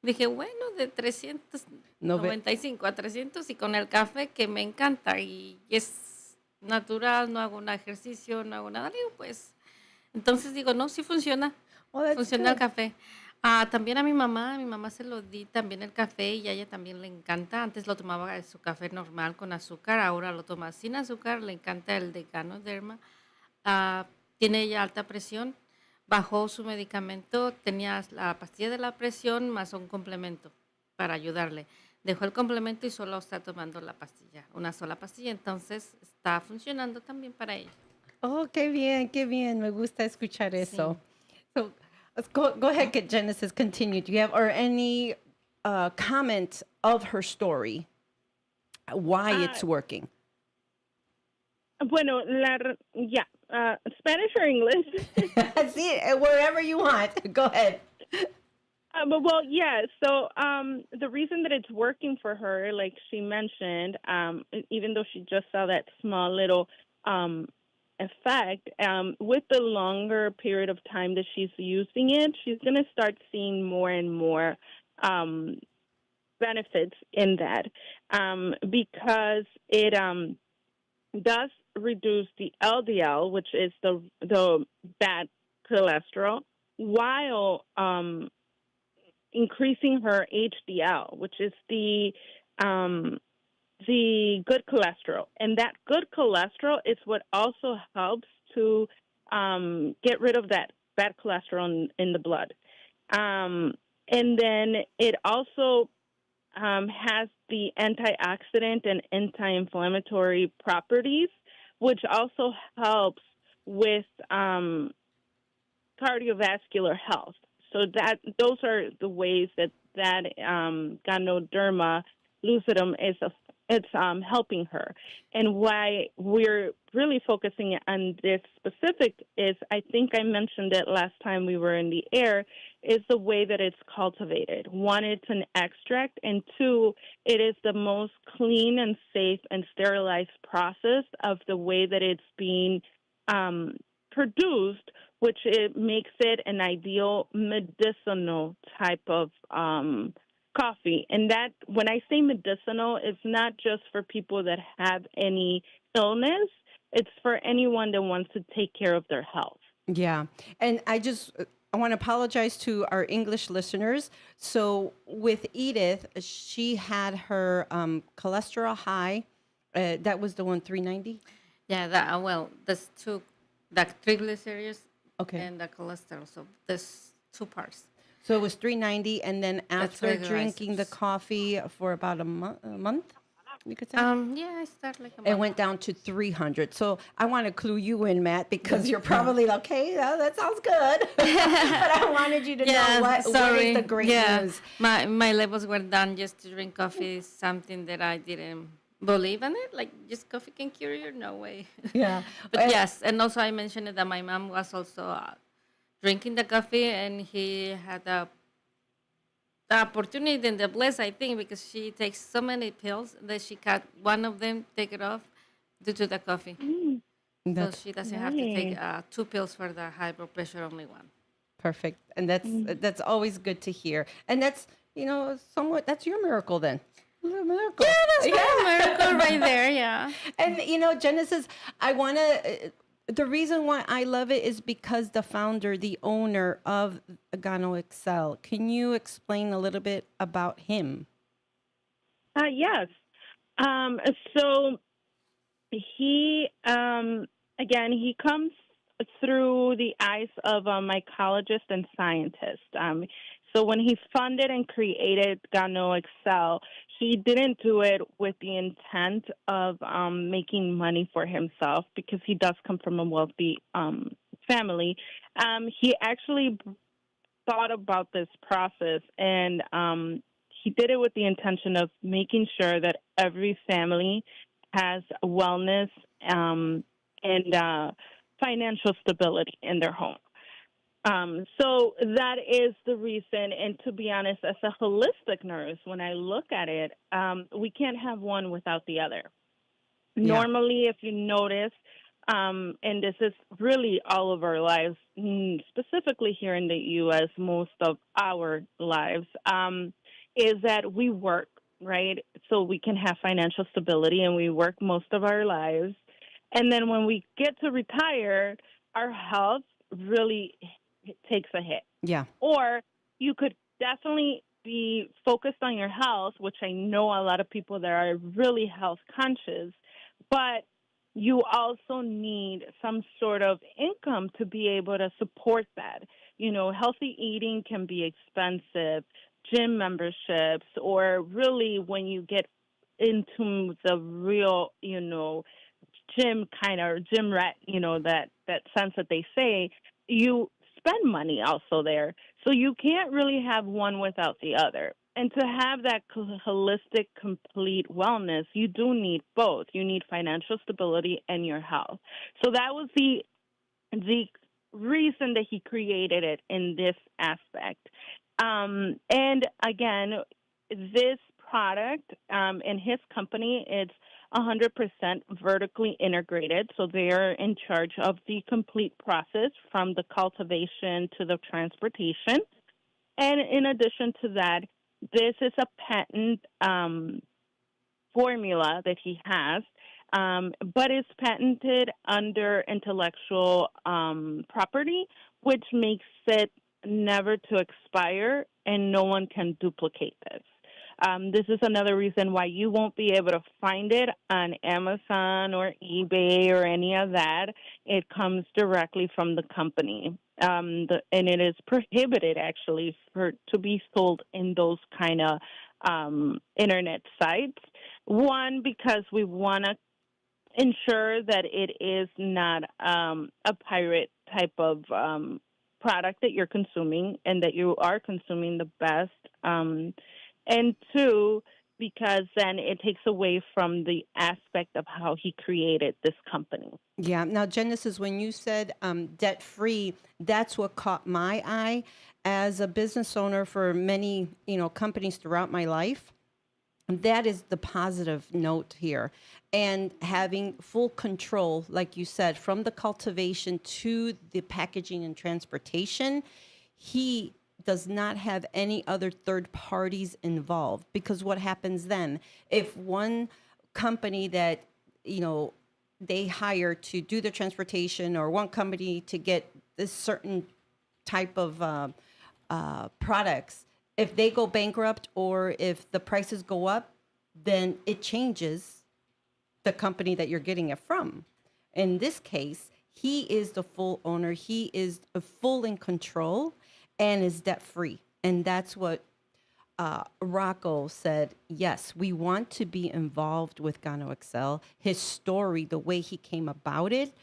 Dije, bueno, de 395 a 300 y con el café que me encanta y es natural, no hago un ejercicio, no hago nada. Digo, pues, entonces digo, no, sí funciona, funciona el café. También a mi mamá se lo di también el café y a ella también le encanta. Antes lo tomaba su café normal con azúcar, ahora lo toma sin azúcar, le encanta el de Ganoderma. Tiene ella alta presión, bajó su medicamento, tenía la pastilla de la presión más un complemento para ayudarle. Dejó el complemento y solo está tomando la pastilla, una sola pastilla, entonces está funcionando también para ella. Oh, qué bien. Me gusta escuchar eso. So, go ahead, Genesis, continue. Do you have or any comment of her story, why it's working? Bueno, Spanish or English? See, wherever you want. Go ahead. Well, yeah. So the reason that it's working for her, like she mentioned, even though she just saw that small little effect, with the longer period of time that she's using it, she's going to start seeing more and more benefits in that because it does reduce the LDL, which is the bad cholesterol, while increasing her HDL, which is the good cholesterol. And that good cholesterol is what also helps to get rid of that bad cholesterol in the blood. And then it also has the antioxidant and anti-inflammatory properties, which also helps with cardiovascular health. So those are the ways that Ganoderma lucidum it's helping her. And why we're really focusing on this specific is, I think I mentioned it last time we were in the air, is the way that it's cultivated. One, it's an extract, and two, it is the most clean and safe and sterilized process of the way that it's being produced, which it makes it an ideal medicinal type of coffee. And that, when I say medicinal, it's not just for people that have any illness. It's for anyone that wants to take care of their health. Yeah. And I want to apologize to our English listeners. So with Edith, she had her cholesterol high. That was the one, 390? Yeah, there's two, the triglycerides and the cholesterol. So there's two parts. So it was 390, and then after drinking the coffee for about a month, you could say? Yeah, I started like a month. It went down to 300. So I want to clue you in, Matt, because you're probably like, okay, that sounds good. But I wanted you to know what is the great news. My levels were down. Just to drink coffee is something that I didn't believe in it. Like, just coffee can cure you? No way. Yeah. But yes, and also I mentioned that my mom was also drinking the coffee, and he had the opportunity and the bliss, I think, because she takes so many pills that she cut one of them, take it off due to the coffee. So she doesn't have to take 2 pills for the high blood pressure, only one. Perfect. And that's always good to hear. And that's, somewhat, that's your miracle then. A little miracle. Yeah, that's my miracle right there, yeah. And, Genesis, I want to... The reason why I love it is because the founder, the owner of Gano Excel. Can you explain a little bit about him? Yes. So he, again, he comes through the eyes of a mycologist and scientist. So when he funded and created Gano Excel, he didn't do it with the intent of making money for himself, because he does come from a wealthy family. He actually thought about this process, and he did it with the intention of making sure that every family has wellness and financial stability in their home. So that is the reason. And to be honest, as a holistic nurse, when I look at it, we can't have one without the other. Yeah. Normally, if you notice, and this is really all of our lives, specifically here in the U.S., most of our lives, is that we work, right? So we can have financial stability, and we work most of our lives. And then when we get to retire, our health really takes a hit. Yeah. Or you could definitely be focused on your health, which I know a lot of people that are really health conscious, but you also need some sort of income to be able to support that. You know, healthy eating can be expensive, gym memberships, or really when you get into the real, you know, gym kind of gym rat, you know, that sense that they say, you spend money also there. So you can't really have one without the other. And to have that holistic, complete wellness, you do need both. You need financial stability and your health. So that was the reason that he created it in this aspect. And again, this product in his company, it's 100% vertically integrated. So they are in charge of the complete process from the cultivation to the transportation. And in addition to that, this is a patent formula that he has, but it's patented under intellectual property, which makes it never to expire, and no one can duplicate this. This is another reason why you won't be able to find it on Amazon or eBay or any of that. It comes directly from the company. And it is prohibited, actually, to be sold in those kind of internet sites. One, because we want to ensure that it is not a pirate type of product that you're consuming, and that you are consuming the best. And two, because then it takes away from the aspect of how he created this company. Yeah. Now, Genesis, when you said debt-free, that's what caught my eye as a business owner for many, companies throughout my life. That is the positive note here. And having full control, like you said, from the cultivation to the packaging and transportation, he does not have any other third parties involved. Because what happens then, if one company that, they hire to do the transportation, or one company to get this certain type of products, if they go bankrupt or if the prices go up, then it changes the company that you're getting it from. In this case, he is the full owner. He is full in control and is debt-free. And that's what Rocco said. Yes, we want to be involved with Gano Excel. His story, the way he came about it,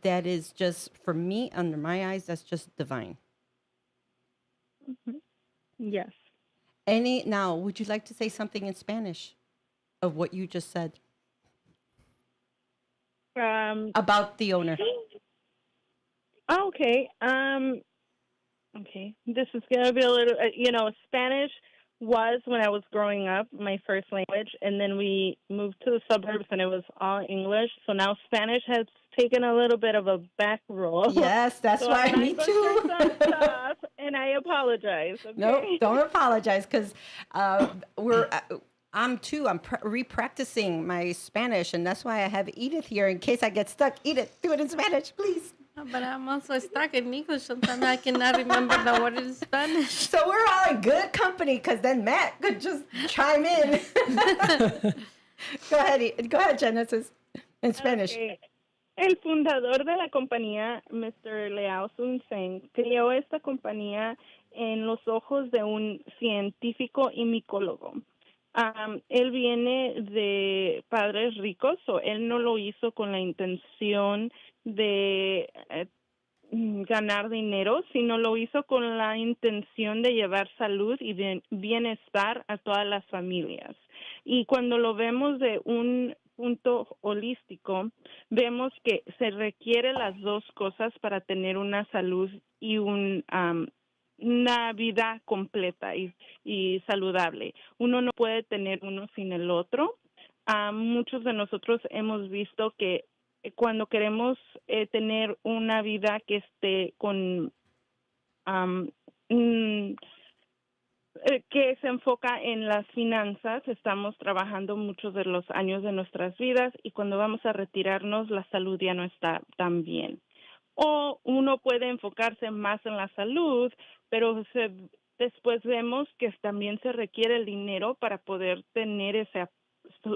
that is just, for me, under my eyes, that's just divine. Mm-hmm. Yes. Now, would you like to say something in Spanish of what you just said about the owner? Okay. Okay. This is going to be a little, Spanish was, when I was growing up, my first language, and then we moved to the suburbs and it was all English. So now Spanish has taken a little bit of a back role. Yes, that's so why, me too. Some stuff, and I apologize. Okay? No, don't apologize, because I'm re-practicing my Spanish, and that's why I have Edith here in case I get stuck. Edith, do it in Spanish, please. But I'm also stuck in English. Sometimes I cannot remember the word in Spanish. So we're all in good company, because then Matt could just chime in. Go ahead, Genesis, in Spanish. Okay. El fundador de la compañía, Mr. Leao Sun Seng, creó esta compañía en los ojos de un científico y micólogo. Él viene de padres ricos, o él no lo hizo con la intención de ganar dinero, sino lo hizo con la intención de llevar salud y bienestar a todas las familias. Y cuando lo vemos de un punto holístico, vemos que se requiere las dos cosas para tener una salud y una vida completa y saludable. Uno no puede tener uno sin el otro. Muchos de nosotros hemos visto que cuando queremos tener una vida que esté con que se enfoca en las finanzas, estamos trabajando muchos de los años de nuestras vidas y cuando vamos a retirarnos la salud ya no está tan bien. O uno puede enfocarse más en la salud, pero después vemos que también se requiere el dinero para poder tener ese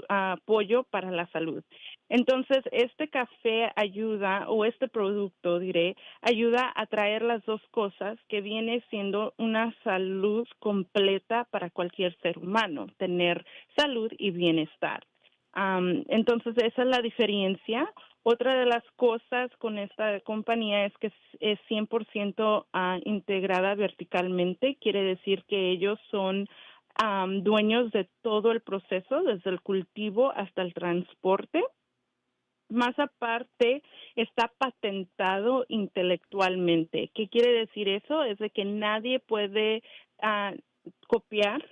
apoyo para la salud. Entonces, este café ayuda, o este producto, diré, ayuda a traer las dos cosas que viene siendo una salud completa para cualquier ser humano, tener salud y bienestar. Entonces, esa es la diferencia. Otra de las cosas con esta compañía es que es 100% integrada verticalmente. Quiere decir que ellos son dueños de todo el proceso, desde el cultivo hasta el transporte. Más aparte, está patentado intelectualmente. ¿Qué quiere decir eso? Es de que nadie puede copiar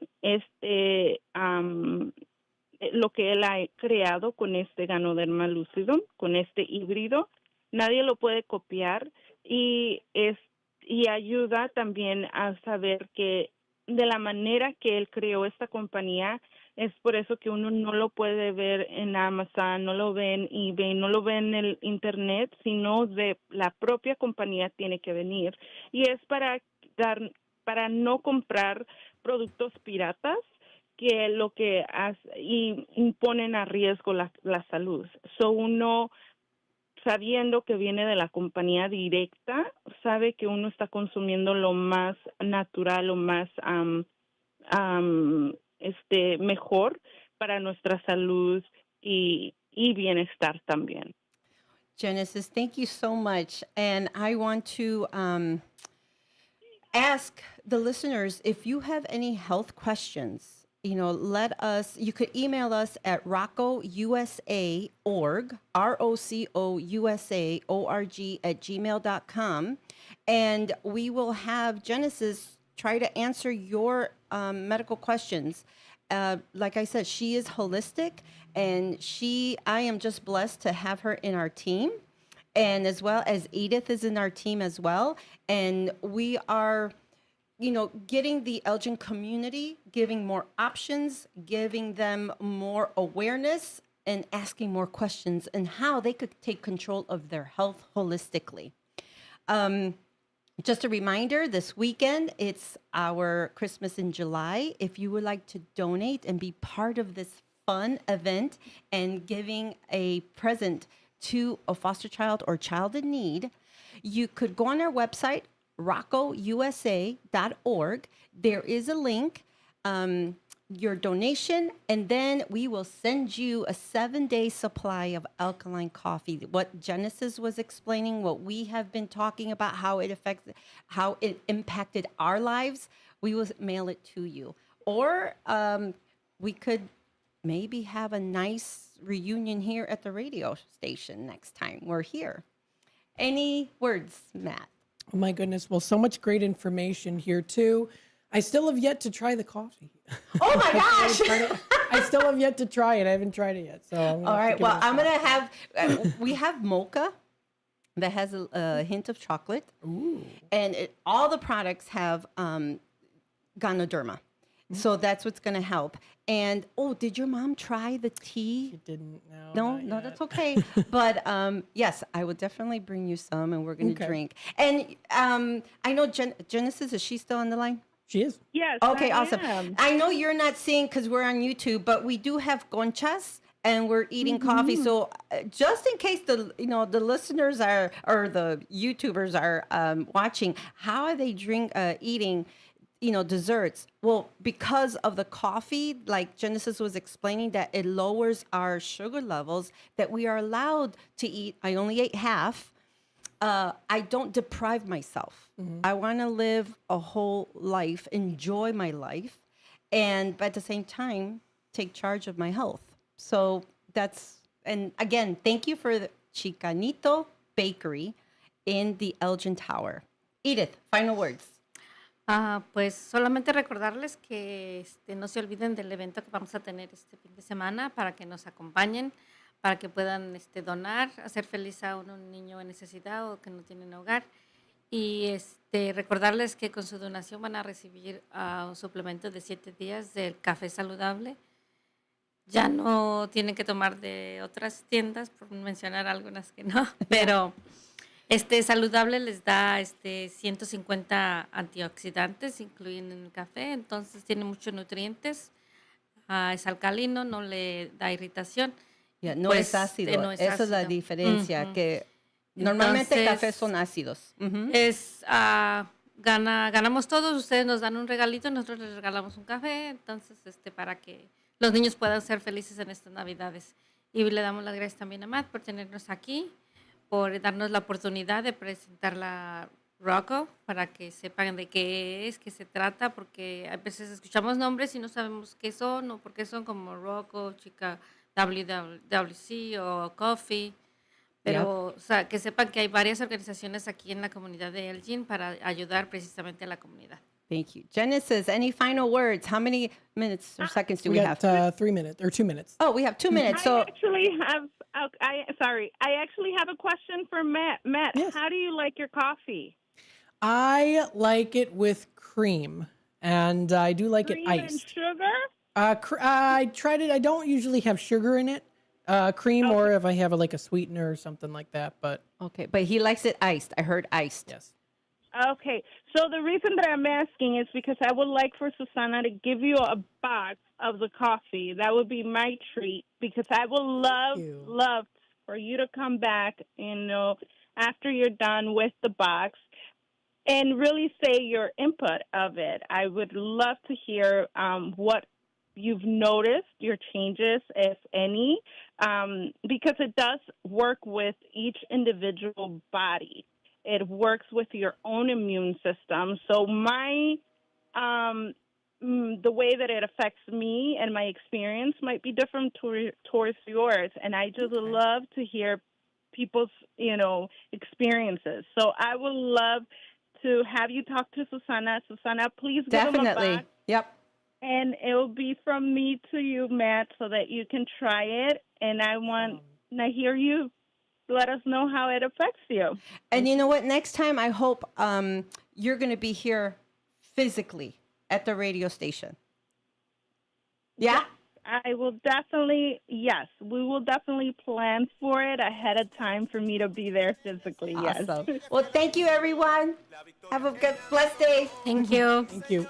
lo que él ha creado con este Ganoderma lucidum, con este híbrido. Nadie lo puede copiar y ayuda también a saber que de la manera que él creó esta compañía, es por eso que uno no lo puede ver en Amazon, no lo ve en eBay, no lo ve en el Internet, sino de la propia compañía tiene que venir. Y es para no comprar productos piratas que lo que y ponen a riesgo la salud. So uno, sabiendo que viene de la compañía directa, sabe que uno está consumiendo lo más natural, lo más mejor para nuestra salud y bienestar también. Genesis, thank you so much. And I want to ask the listeners, if you have any health questions, you could email us at roccousa.org, ROCOUSA.org @gmail.com. And we will have Genesis try to answer your medical questions. Like I said, she is holistic, and I am just blessed to have her in our team. And as well as Edith is in our team as well. And we are, getting the Elgin community, giving more options, giving them more awareness, and asking more questions and how they could take control of their health holistically. Just a reminder, this weekend, it's our Christmas in July. If you would like to donate and be part of this fun event and giving a present to a foster child or child in need, you could go on our website, roccousa.org. There is a link, your donation, and then we will send you a 7-day supply of alkaline coffee. What Genesis was explaining, what we have been talking about, how it impacted our lives, we will mail it to you. Or we could maybe have a nice reunion here at the radio station next time we're here. Any words, Matt? Oh my goodness. Well, so much great information here too. I still have yet to try the coffee. Oh my gosh. I still have yet to try it. I haven't tried it yet. So all right. Well, I'm going to have, we have mocha that has a hint of chocolate. Ooh. And all the products have Ganoderma. So that's what's going to help. And, did your mom try the tea? She didn't. No, that's okay. But, yes, I will definitely bring you some, and we're going to drink. And I know Genesis, is she still on the line? She is. Yes. Okay, I awesome. am. I know you're not seeing because we're on YouTube, but we do have conchas, and we're eating coffee. So just in case the listeners are or the YouTubers are watching, how are they eating desserts? Well, because of the coffee, like Genesis was explaining, that it lowers our sugar levels, that we are allowed to eat. I only ate half. I don't deprive myself. I want to live a whole life, enjoy my life, but at the same time, take charge of my health. So and again, thank you for the Chicanito Bakery in the Elgin Tower. Edith, final words. Pues solamente recordarles que no se olviden del evento que vamos a tener este fin de semana para que nos acompañen, para que puedan donar, hacer feliz a un niño en necesidad o que no tienen hogar. Y recordarles que con su donación van a recibir un suplemento de 7 días del café saludable. Ya no tienen que tomar de otras tiendas, por mencionar algunas que no, pero saludable les da 150 antioxidantes, incluyen en el café, entonces tiene muchos nutrientes, es alcalino, no le da irritación. No es ácido, no es esa ácido. es la diferencia, que normalmente cafés son ácidos. Ganamos todos, ustedes nos dan un regalito, nosotros les regalamos un café, entonces para que los niños puedan ser felices en estas Navidades. Y le damos las gracias también a Matt por tenernos aquí, por darnos la oportunidad de presentar la Rocco, para que sepan de qué es, qué se trata, porque a veces escuchamos nombres y no sabemos qué son o por qué son, como Rocco, Chica WWC o Coffee. Pero que sepan que hay varias organizaciones aquí en la comunidad de Elgin para ayudar precisamente a la comunidad. Thank you. Genesis, any final words? How many minutes or seconds do we have? 3 minutes or 2 minutes. Oh, we have 2 minutes. So I actually have a question for Matt. Matt, how do you like your coffee? I like it with cream, and I do like Cream it iced. and sugar? I tried it. I don't usually have sugar in it. Cream, or if I have a sweetener or something like that. But okay, but he likes it iced. I heard iced. Yes. Okay, so the reason that I'm asking is because I would like for Susana to give you a box of the coffee. That would be my treat, because I would love for you to come back, after you're done with the box and really say your input of it. I would love to hear what you've noticed, your changes, if any, because it does work with each individual body. It works with your own immune system. So the way that it affects me and my experience might be different towards yours. And I just love to hear people's, experiences. So I would love to have you talk to Susana. Susana, please give them a box. Yep. And it will be from me to you, Matt, so that you can try it. And I hear you. Let us know how it affects you. And you know what? Next time, I hope you're going to be here physically at the radio station. Yeah? I will definitely, yes. We will definitely plan for it ahead of time for me to be there physically, Awesome. yes. Well, thank you, everyone. Have a good, blessed day. Thank you. Thank you.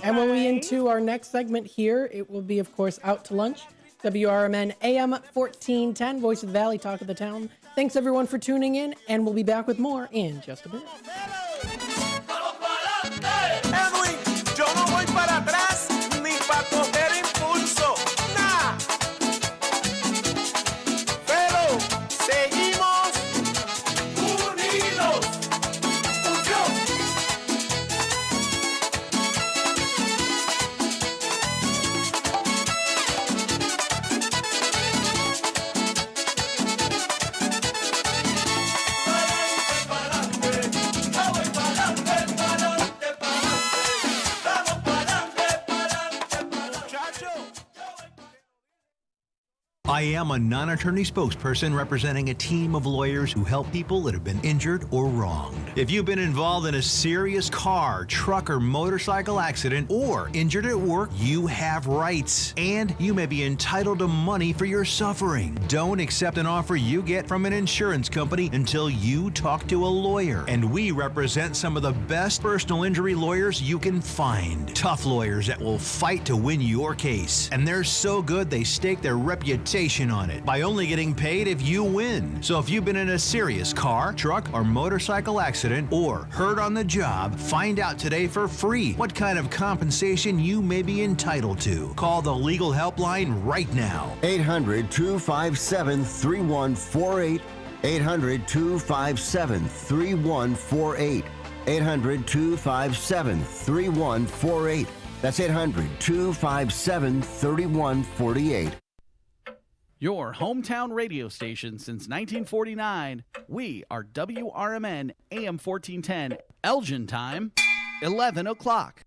And when we into our next segment here, it will be, of course, Out to Lunch. WRMN AM 1410, Voice of the Valley, Talk of the Town. Thanks, everyone, for tuning in, and we'll be back with more in just a bit. Edwin, yo no voy para atrás ni para coger impulso. Nah. Pero seguimos unidos. I am a non-attorney spokesperson representing a team of lawyers who help people that have been injured or wronged. If you've been involved in a serious car, truck, or motorcycle accident or injured at work, you have rights, and you may be entitled to money for your suffering. Don't accept an offer you get from an insurance company until you talk to a lawyer. And we represent some of the best personal injury lawyers you can find. Tough lawyers that will fight to win your case. And they're so good they stake their reputation on it by only getting paid if you win. So if you've been in a serious car, truck, or motorcycle accident or hurt on the job, find out today for free what kind of compensation you may be entitled to. Call the legal helpline right now. 800-257-3148. 800-257-3148. 800-257-3148. That's 800-257-3148. Your hometown radio station since 1949. We are WRMN AM 1410. Elgin time, 11 o'clock.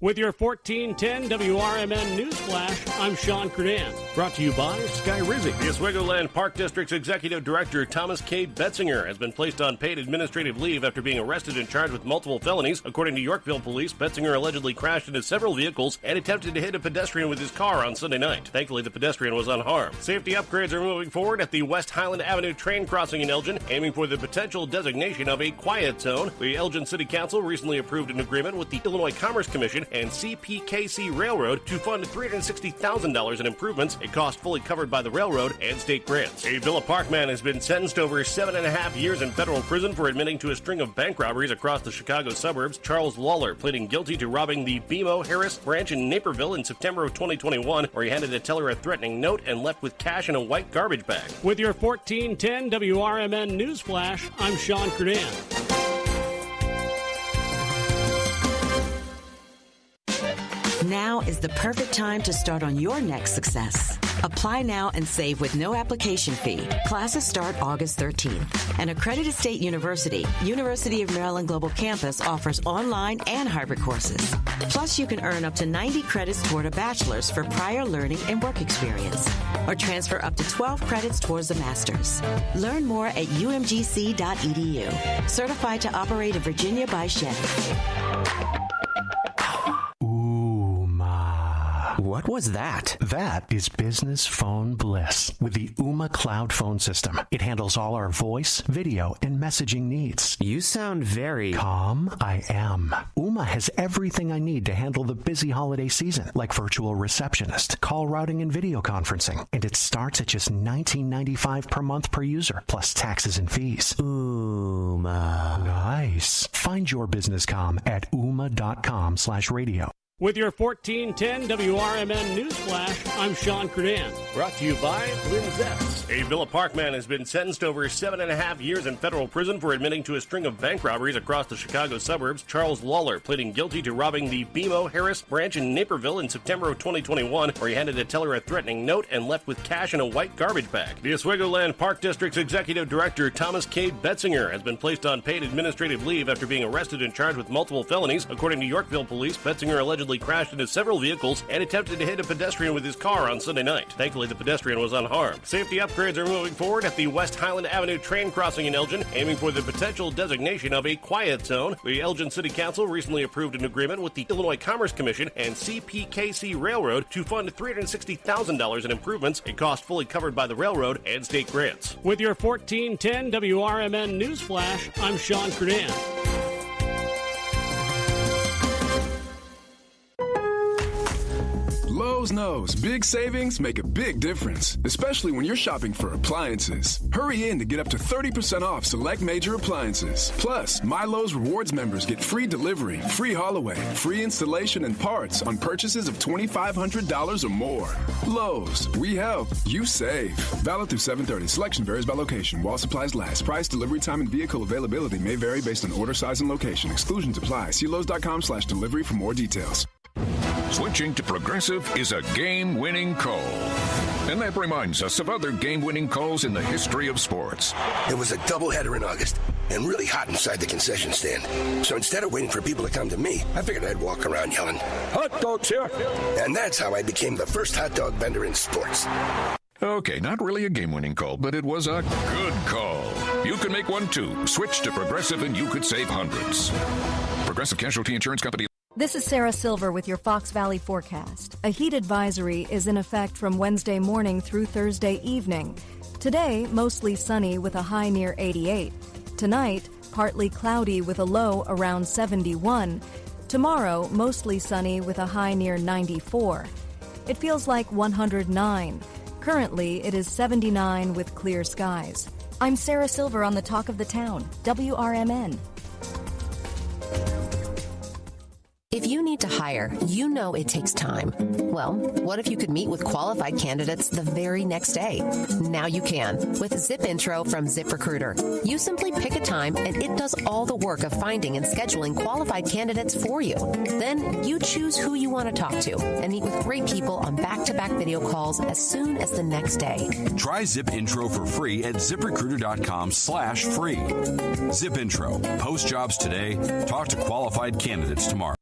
With your 1410 WRMN News Flash, I'm Sean Kernan. Brought to you by Sky Rizzy. The Oswego Land Park District's Executive Director Thomas K. Betzinger has been placed on paid administrative leave after being arrested and charged with multiple felonies. According to Yorkville Police, Betzinger allegedly crashed into several vehicles and attempted to hit a pedestrian with his car on Sunday night. Thankfully, the pedestrian was unharmed. Safety upgrades are moving forward at the West Highland Avenue train crossing in Elgin, aiming for the potential designation of a quiet zone. The Elgin City Council recently approved an agreement with the Illinois Commerce Commission and CPKC Railroad to fund $360,000 in improvements, a cost fully covered by the railroad and state grants. A Villa Park man has been sentenced to over 7.5 years in federal prison for admitting to a string of bank robberies across the Chicago suburbs. Charles Lawler pleading guilty to robbing the BMO Harris branch in Naperville in September of 2021, where he handed a teller a threatening note and left with cash in a white garbage bag. With your 1410 WRMN News Flash, I'm Sean Kernan. Now is the perfect time to start on your next success. Apply now and save with no application fee. Classes start August 13th. An accredited state university, University of Maryland Global Campus offers online and hybrid courses. Plus, you can earn up to 90 credits toward a bachelor's for prior learning and work experience, or transfer up to 12 credits towards a master's. Learn more at umgc.edu. Certified to operate in Virginia by Chevy. What was that? That is business phone bliss with the Ooma Cloud Phone System. It handles all our voice, video, and messaging needs. You sound very calm. I am. Ooma has everything I need to handle the busy holiday season, like virtual receptionist, call routing, and video conferencing. And it starts at just $19.95 per month per user, plus taxes and fees. Ooma. Nice. Find your business comm at ooma.com/radio. With your 1410 WRMN News Flash, I'm Sean Kernan. Brought to you by Linzette's. A Villa Park man has been sentenced to over 7.5 years in federal prison for admitting to a string of bank robberies across the Chicago suburbs. Charles Lawler pleading guilty to robbing the BMO Harris branch in Naperville in September of 2021, where he handed a teller a threatening note and left with cash in a white garbage bag. The Oswego Land Park District's Executive Director Thomas K. Betzinger has been placed on paid administrative leave after being arrested and charged with multiple felonies. According to Yorkville Police, Betzinger allegedly crashed into several vehicles and attempted to hit a pedestrian with his car on Sunday night. Thankfully, the pedestrian was unharmed. Safety upgrades are moving forward at the West Highland Avenue train crossing in Elgin, aiming for the potential designation of a quiet zone. The Elgin City Council recently approved an agreement with the Illinois Commerce Commission and CPKC Railroad to fund $360,000 in improvements, a cost fully covered by the railroad and state grants. With your 1410 WRMN News Flash, I'm Sean Kernan. Lowe's knows big savings make a big difference, especially when you're shopping for appliances. Hurry in to get up to 30% off select major appliances. Plus, My Lowe's Rewards members get free delivery, free haul away, free installation and parts on purchases of $2,500 or more. Lowe's, we help, you save. Valid through 7/30. Selection varies by location. While supplies last. Price, delivery time, and vehicle availability may vary based on order size and location. Exclusions apply. See Lowe's.com/delivery for more details. Switching to Progressive is a game-winning call. And that reminds us of other game-winning calls in the history of sports. It was a doubleheader in August. and really hot inside the concession stand. So instead of waiting for people to come to me, I figured I'd walk around yelling, "Hot dogs here!" And that's how I became the first hot dog vendor in sports. Okay, not really a game-winning call, but it was a good call. You can make one too. Switch to Progressive and you could save hundreds. Progressive Casualty Insurance Company. This is Sarah Silver with your Fox Valley forecast. A heat advisory is in effect from Wednesday morning through Thursday evening. Today, mostly sunny with a high near 88. Tonight, partly cloudy with a low around 71. Tomorrow, mostly sunny with a high near 94. It feels like 109. Currently, it is 79 with clear skies. I'm Sarah Silver on the Talk of the Town, WRMN. If you need to hire, you know it takes time. Well, what if you could meet with qualified candidates the very next day? Now you can with Zip Intro from ZipRecruiter. You simply pick a time and it does all the work of finding and scheduling qualified candidates for you. Then you choose who you want to talk to and meet with great people on back-to-back video calls as soon as the next day. Try Zip Intro for free at ZipRecruiter.com/free. Zip Intro. Post jobs today. Talk to qualified candidates tomorrow.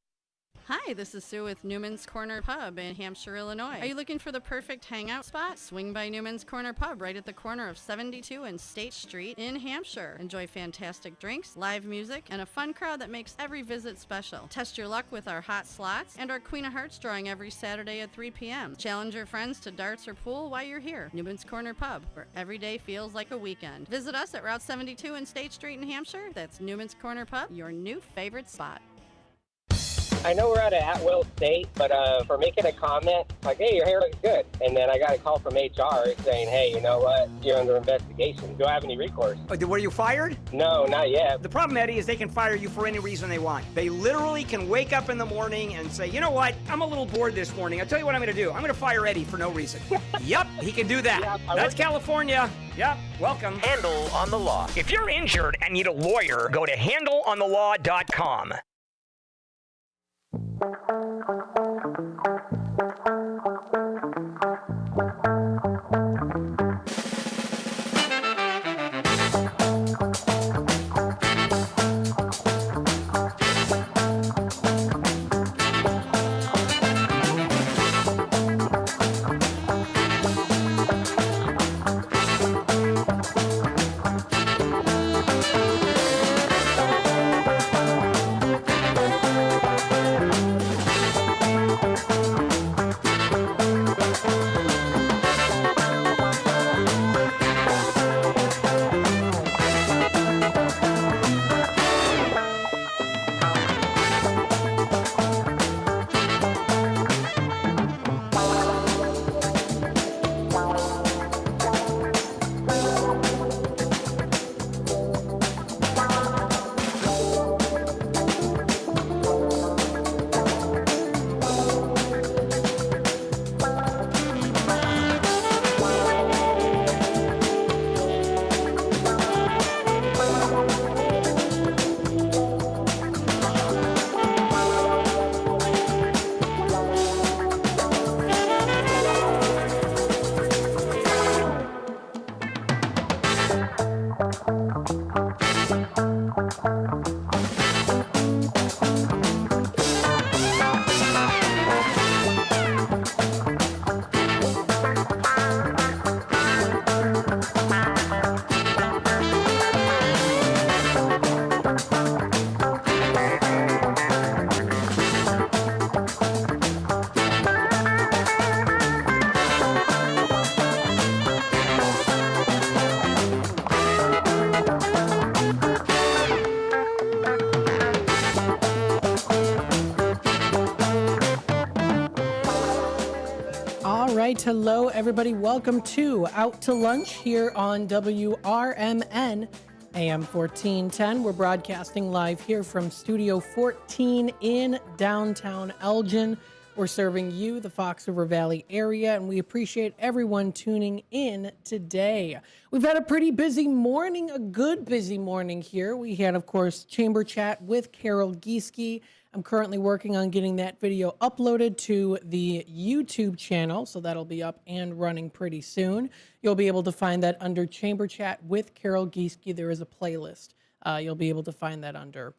Hi, this is Sue with Newman's Corner Pub in Hampshire, Illinois. Are you looking for the perfect hangout spot? Swing by Newman's Corner Pub right at the corner of 72 and State Street in Hampshire. Enjoy fantastic drinks, live music, and a fun crowd that makes every visit special. Test your luck with our hot slots and our Queen of Hearts drawing every Saturday at 3 p.m. Challenge your friends to darts or pool while you're here. Newman's Corner Pub, where every day feels like a weekend. Visit us at Route 72 and State Street in Hampshire. That's Newman's Corner Pub, your new favorite spot. I know we're at an at-will state, but for making a comment, like, hey, your hair looks good. And then I got a call from HR saying, hey, you know what? You're under investigation. Do I have any recourse? Were you fired? No, not yet. The problem, Eddie, is they can fire you for any reason they want. They literally can wake up in the morning and say, you know what? I'm a little bored this morning. I'll tell you what I'm going to do. I'm going to fire Eddie for no reason. Yep, he can do that. Yeah, that's California. Yep, welcome. Handle on the Law. If you're injured and need a lawyer, go to handleonthelaw.com. Hello, everybody. Welcome to Out to Lunch here on WRMN AM 1410. We're broadcasting live here from Studio 14 in downtown Elgin. We're serving you, the Fox River Valley area, and we appreciate everyone tuning in today. We've had a pretty busy morning, a good busy morning here. We had, of course, Chamber Chat with Carol Gieske. I'm currently working on getting that video uploaded to the YouTube channel, so that'll be up and running pretty soon. You'll be able to find that under Chamber Chat with Carol Gieske. There is a playlist you'll be able to find that under.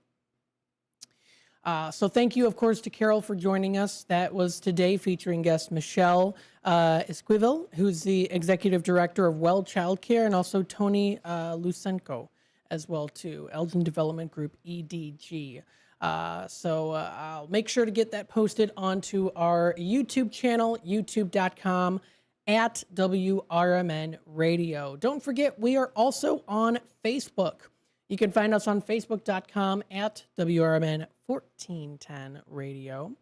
So thank you, of course, to Carol for joining us. That was today featuring guest Michelle Esquivel, who's the Executive Director of Well Childcare, and also Tony Lusenko as well, too, Elgin Development Group, EDG. So I'll make sure to get that posted onto our YouTube channel, youtube.com at WRMN Radio. Don't forget, we are also on Facebook. You can find us on facebook.com at WRMN 1410 Radio.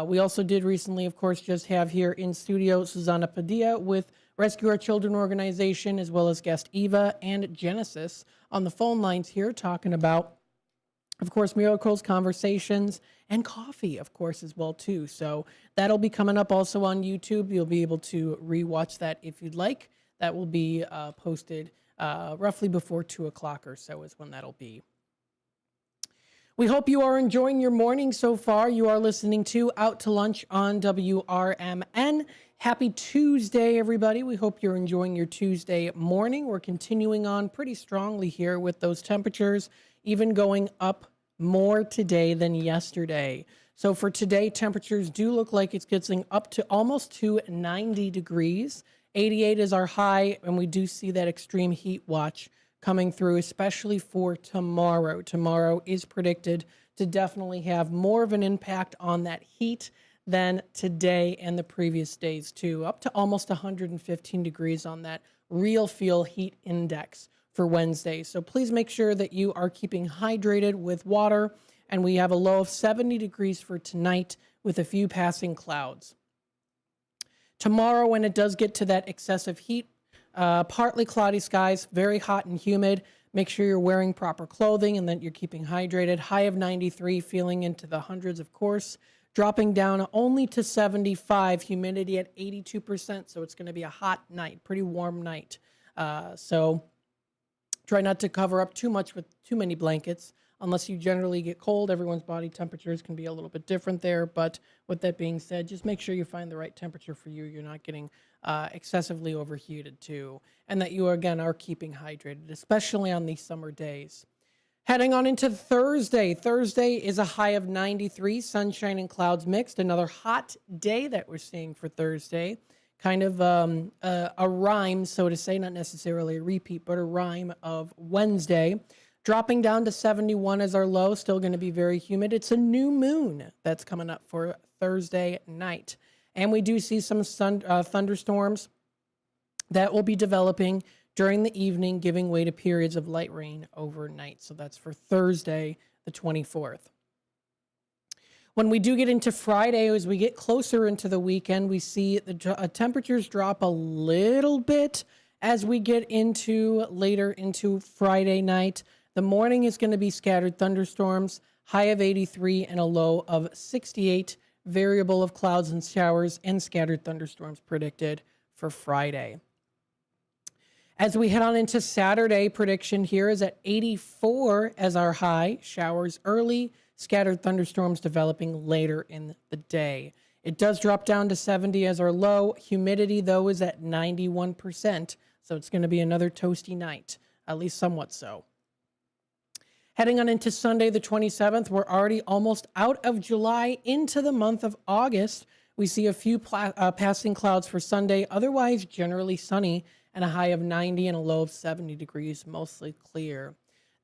We also did recently, of course, just have here in studio Susana Padilla with Rescue Our Children organization, as well as guest Eva and Genesis on the phone lines here talking about, of course, miracles, conversations, and coffee, of course, as well, too. So that'll be coming up also on YouTube. You'll be able to rewatch that if you'd like. That will be posted roughly before 2 o'clock or so is when that'll be. We hope you are enjoying your morning so far. You are listening to Out to Lunch on WRMN. Happy Tuesday, everybody. We hope you're enjoying your Tuesday morning. We're continuing on pretty strongly here with those temperatures, even going up more today than yesterday. So for today, temperatures do look like it's getting up to almost to 90 degrees. 88 is our high, and we do see that extreme heat watch coming through, especially for tomorrow. Tomorrow is predicted to definitely have more of an impact on that heat than today and the previous days too, up to almost 115 degrees on that real feel heat index for Wednesday. So please make sure that you are keeping hydrated with water, and we have a low of 70 degrees for tonight with a few passing clouds. Tomorrow, when it does get to that excessive heat, partly cloudy skies, very hot and humid. Make sure you're wearing proper clothing and that you're keeping hydrated. High of 93, feeling into the hundreds, of course. Dropping down only to 75, humidity at 82%. So it's going to be a hot night, pretty warm night. So try not to cover up too much with too many blankets. Unless you generally get cold, everyone's body temperatures can be a little bit different there. But with that being said, just make sure you find the right temperature for you. You're not getting excessively overheated too. And that you, again, are keeping hydrated, especially on these summer days. Heading on into Thursday. Thursday is a high of 93, sunshine and clouds mixed. Another hot day that we're seeing for Thursday. Kind of a rhyme, so to say, not necessarily a repeat, but a rhyme of Wednesday. Dropping down to 71 as our low, still going to be very humid. It's a new moon that's coming up for Thursday night. And we do see some thunderstorms that will be developing during the evening, giving way to periods of light rain overnight. So that's for Thursday, the 24th. When we do get into Friday, as we get closer into the weekend, we see the temperatures drop a little bit as we get into later into Friday night. The morning is going to be scattered thunderstorms, high of 83 and a low of 68, variable of clouds and showers and scattered thunderstorms predicted for Friday. As we head on into Saturday, prediction here is at 84 as our high, showers early, scattered thunderstorms developing later in the day. It does drop down to 70 as our low. Humidity, though, is at 91%, so it's going to be another toasty night, at least somewhat so. Heading on into Sunday, the 27th, we're already almost out of July into the month of August. We see a few passing clouds for Sunday, otherwise generally sunny, and a high of 90 and a low of 70 degrees, mostly clear.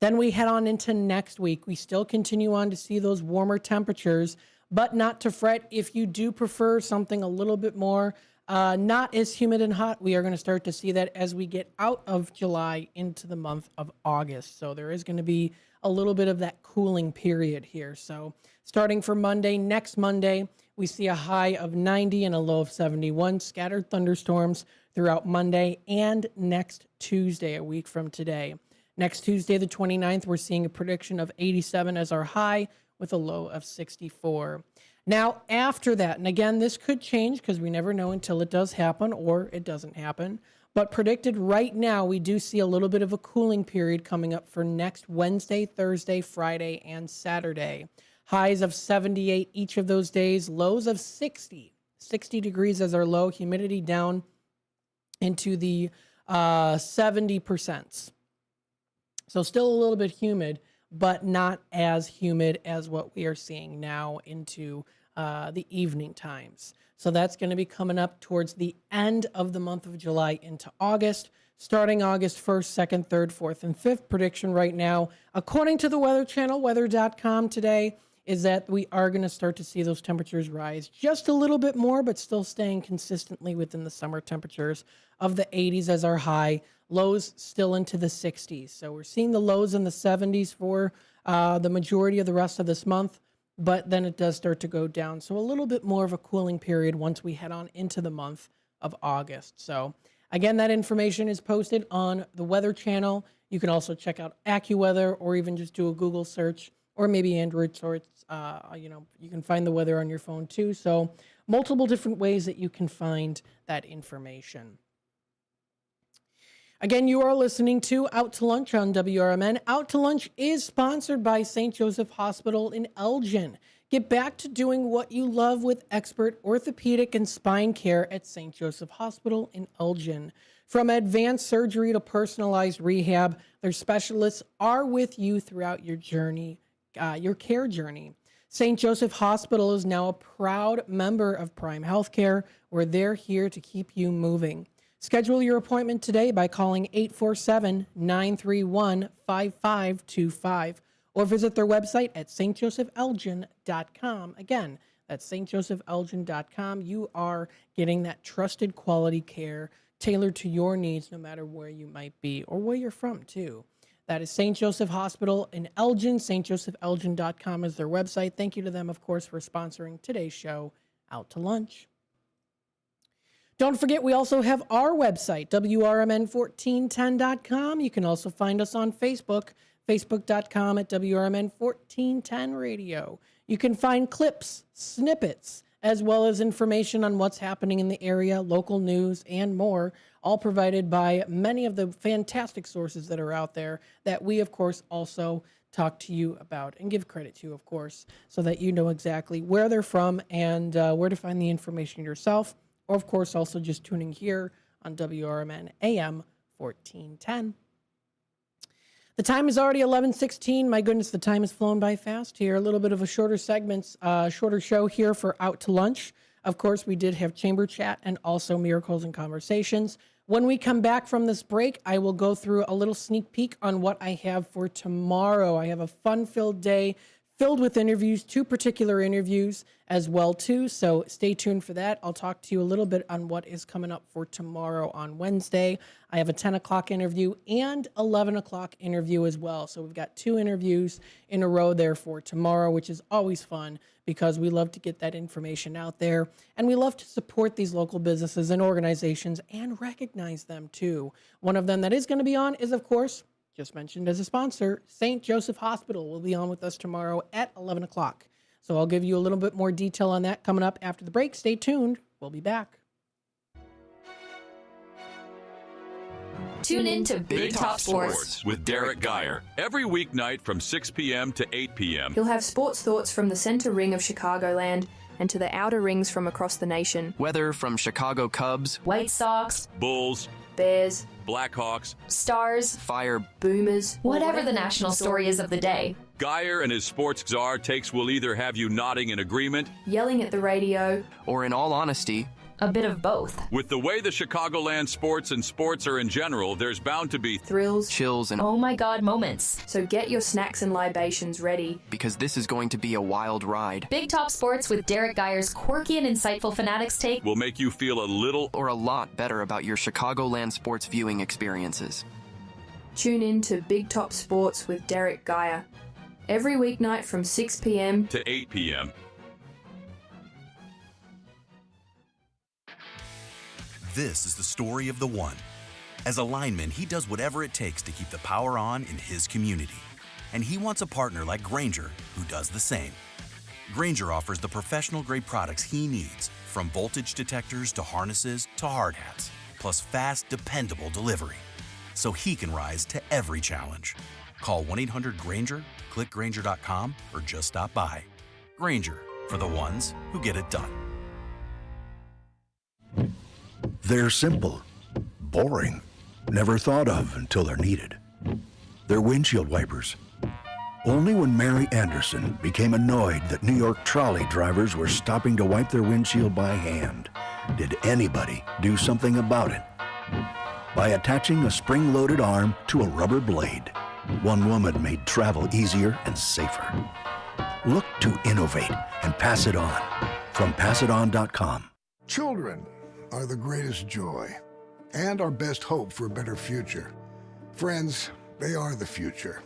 Then we head on into next week. We still continue on to see those warmer temperatures, but not to fret. If you do prefer something a little bit more not as humid and hot, we are going to start to see that as we get out of July into the month of August. So there is going to be a little bit of that cooling period here. So starting for Monday, next Monday, we see a high of 90 and a low of 71, scattered thunderstorms throughout Monday and next Tuesday, a week from today. Next Tuesday, the 29th, we're seeing a prediction of 87 as our high with a low of 64. Now, after that, and again, this could change because we never know until it does happen or it doesn't happen. But predicted right now, we do see a little bit of a cooling period coming up for next Wednesday, Thursday, Friday, and Saturday. Highs of 78 each of those days, lows of 60. 60 degrees as our low, humidity down into the 70%. So still a little bit humid, but not as humid as what we are seeing now into the evening times. So that's going to be coming up towards the end of the month of July into August, starting August 1st, 2nd, 3rd, 4th, and 5th. Prediction right now, according to the Weather Channel, weather.com today, is that we are going to start to see those temperatures rise just a little bit more, but still staying consistently within the summer temperatures of the 80s as our high. Lows still into the 60s. So we're seeing the lows in the 70s for the majority of the rest of this month, but then it does start to go down. So a little bit more of a cooling period once we head on into the month of August. So again, that information is posted on the Weather Channel. You can also check out AccuWeather or even just do a Google search, or maybe Android sorts. You can find the weather on your phone too. So multiple different ways that you can find that information. Again, you are listening to Out to Lunch on WRMN. Out to Lunch is sponsored by St. Joseph Hospital in Elgin. Get back to doing what you love with expert orthopedic and spine care at St. Joseph Hospital in Elgin. From advanced surgery to personalized rehab, their specialists are with you throughout your journey. Your care journey. St. Joseph Hospital is now a proud member of Prime Healthcare, where they're here to keep you moving. Schedule your appointment today by calling 847-931-5525 or visit their website at stjosephelgin.com. Again, that's stjosephelgin.com. You are getting that trusted quality care tailored to your needs no matter where you might be or where you're from too. That is St. Joseph Hospital in Elgin. stjosephelgin.com is their website. Thank you to them, of course, for sponsoring today's show, Out to Lunch. Don't forget, we also have our website, WRMN1410.com. You can also find us on Facebook, facebook.com at WRMN1410 Radio. You can find clips, snippets, as well as information on what's happening in the area, local news, and more, all provided by many of the fantastic sources that are out there that we, of course, also talk to you about and give credit to, of course, so that you know exactly where they're from and where to find the information yourself, or, of course, also just tuning here on WRMN AM 1410. The time is already 11:16. My goodness, the time has flown by fast here. A little bit of a shorter show here for Out to Lunch. Of course, we did have Chamber Chat and also Miracles and Conversations. When we come back from this break, I will go through a little sneak peek on what I have for tomorrow. I have a fun-filled day filled with interviews, 2 particular interviews as well too, so stay tuned for that. I'll talk to you a little bit on what is coming up for tomorrow on Wednesday. I have a 10 o'clock interview and 11 o'clock interview as well, so we've got 2 interviews in a row there for tomorrow, which is always fun because we love to get that information out there, and we love to support these local businesses and organizations and recognize them too. One of them that is going to be on is, of course, just mentioned as a sponsor, St. Joseph Hospital will be on with us tomorrow at 11 o'clock. So I'll give you a little bit more detail on that coming up after the break. Stay tuned. We'll be back. Tune in to Big Top Sports with Derek Geyer every weeknight from 6 p.m. to 8 p.m. He'll have sports thoughts from the center ring of Chicagoland and to the outer rings from across the nation. Weather from Chicago Cubs, White Sox, Bulls, Bears, Blackhawks, Stars, Fire, Boomers, whatever the national story is of the day. Geyer and his sports czar takes will either have you nodding in agreement, yelling at the radio, or in all honesty, a bit of both. With the way the Chicagoland sports and sports are in general, there's bound to be thrills, chills, and oh my God moments. So get your snacks and libations ready, because this is going to be a wild ride. Big Top Sports with Derek Geyer's quirky and insightful Fanatics take will make you feel a little or a lot better about your Chicagoland sports viewing experiences. Tune in to Big Top Sports with Derek Geyer every weeknight from 6 p.m. to 8 p.m. This is the story of the one. As a lineman, he does whatever it takes to keep the power on in his community. And he wants a partner like Grainger who does the same. Grainger offers the professional-grade products he needs, from voltage detectors to harnesses to hard hats, plus fast, dependable delivery, so he can rise to every challenge. Call 1-800-GRAINGER, click Grainger.com, or just stop by. Grainger, for the ones who get it done. They're simple, boring, never thought of until they're needed. their windshield wipers. Only when Mary Anderson became annoyed that New York trolley drivers were stopping to wipe their windshield by hand did anybody do something about it. By attaching a spring-loaded arm to a rubber blade, one woman made travel easier and safer. Look to innovate and pass it on. From passiton.com. Children are the greatest joy and our best hope for a better future. Friends, they are the future.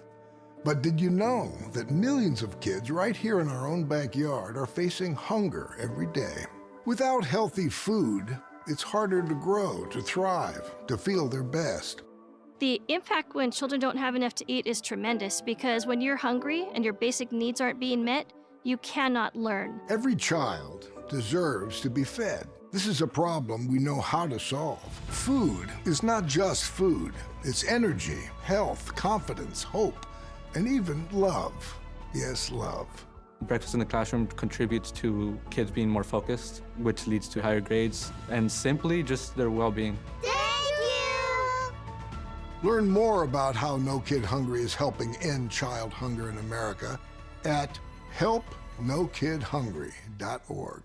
But did you know that millions of kids right here in our own backyard are facing hunger every day? Without healthy food, it's harder to grow, to thrive, to feel their best. The impact when children don't have enough to eat is tremendous because when you're hungry and your basic needs aren't being met, you cannot learn. Every child deserves to be fed. This is a problem we know how to solve. Food is not just food. It's energy, health, confidence, hope, and even love. Yes, love. Breakfast in the classroom contributes to kids being more focused, which leads to higher grades, and simply just their well-being. Learn more about how No Kid Hungry is helping end child hunger in America at helpnokidhungry.org.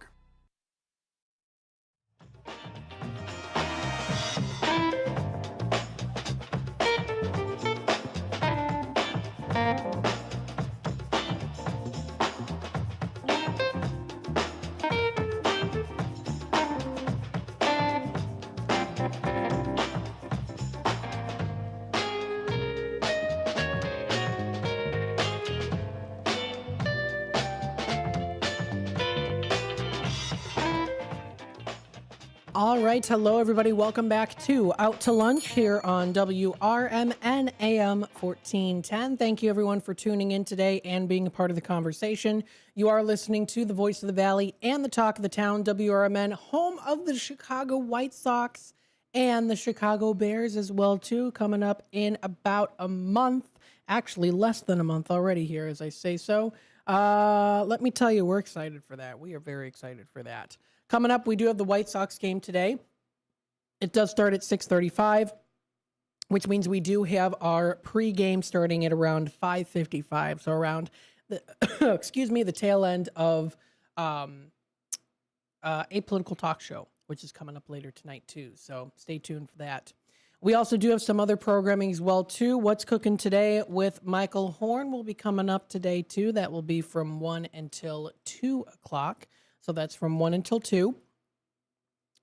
All right. Hello, everybody. Welcome back to Out to Lunch here on WRMN AM 1410. Thank you, everyone, for tuning in today and being a part of the conversation. You are listening to the Voice of the Valley and the Talk of the Town, WRMN, home of the Chicago White Sox and the Chicago Bears as well, too, coming up in about a month. Actually, less than a month already here, as I say so. Let me tell you, we're excited for that. We are very excited for that. Coming up, we do have the White Sox game today. It does start at 6:35, which means we do have our pregame starting at around 5:55, so around the the tail end of a political talk show, which is coming up later tonight too. So stay tuned for that. We also do have some other programming as well too. What's Cooking Today with Michael Horn will be coming up today too. That will be from 1 until 2 o'clock. So that's from 1 until 2.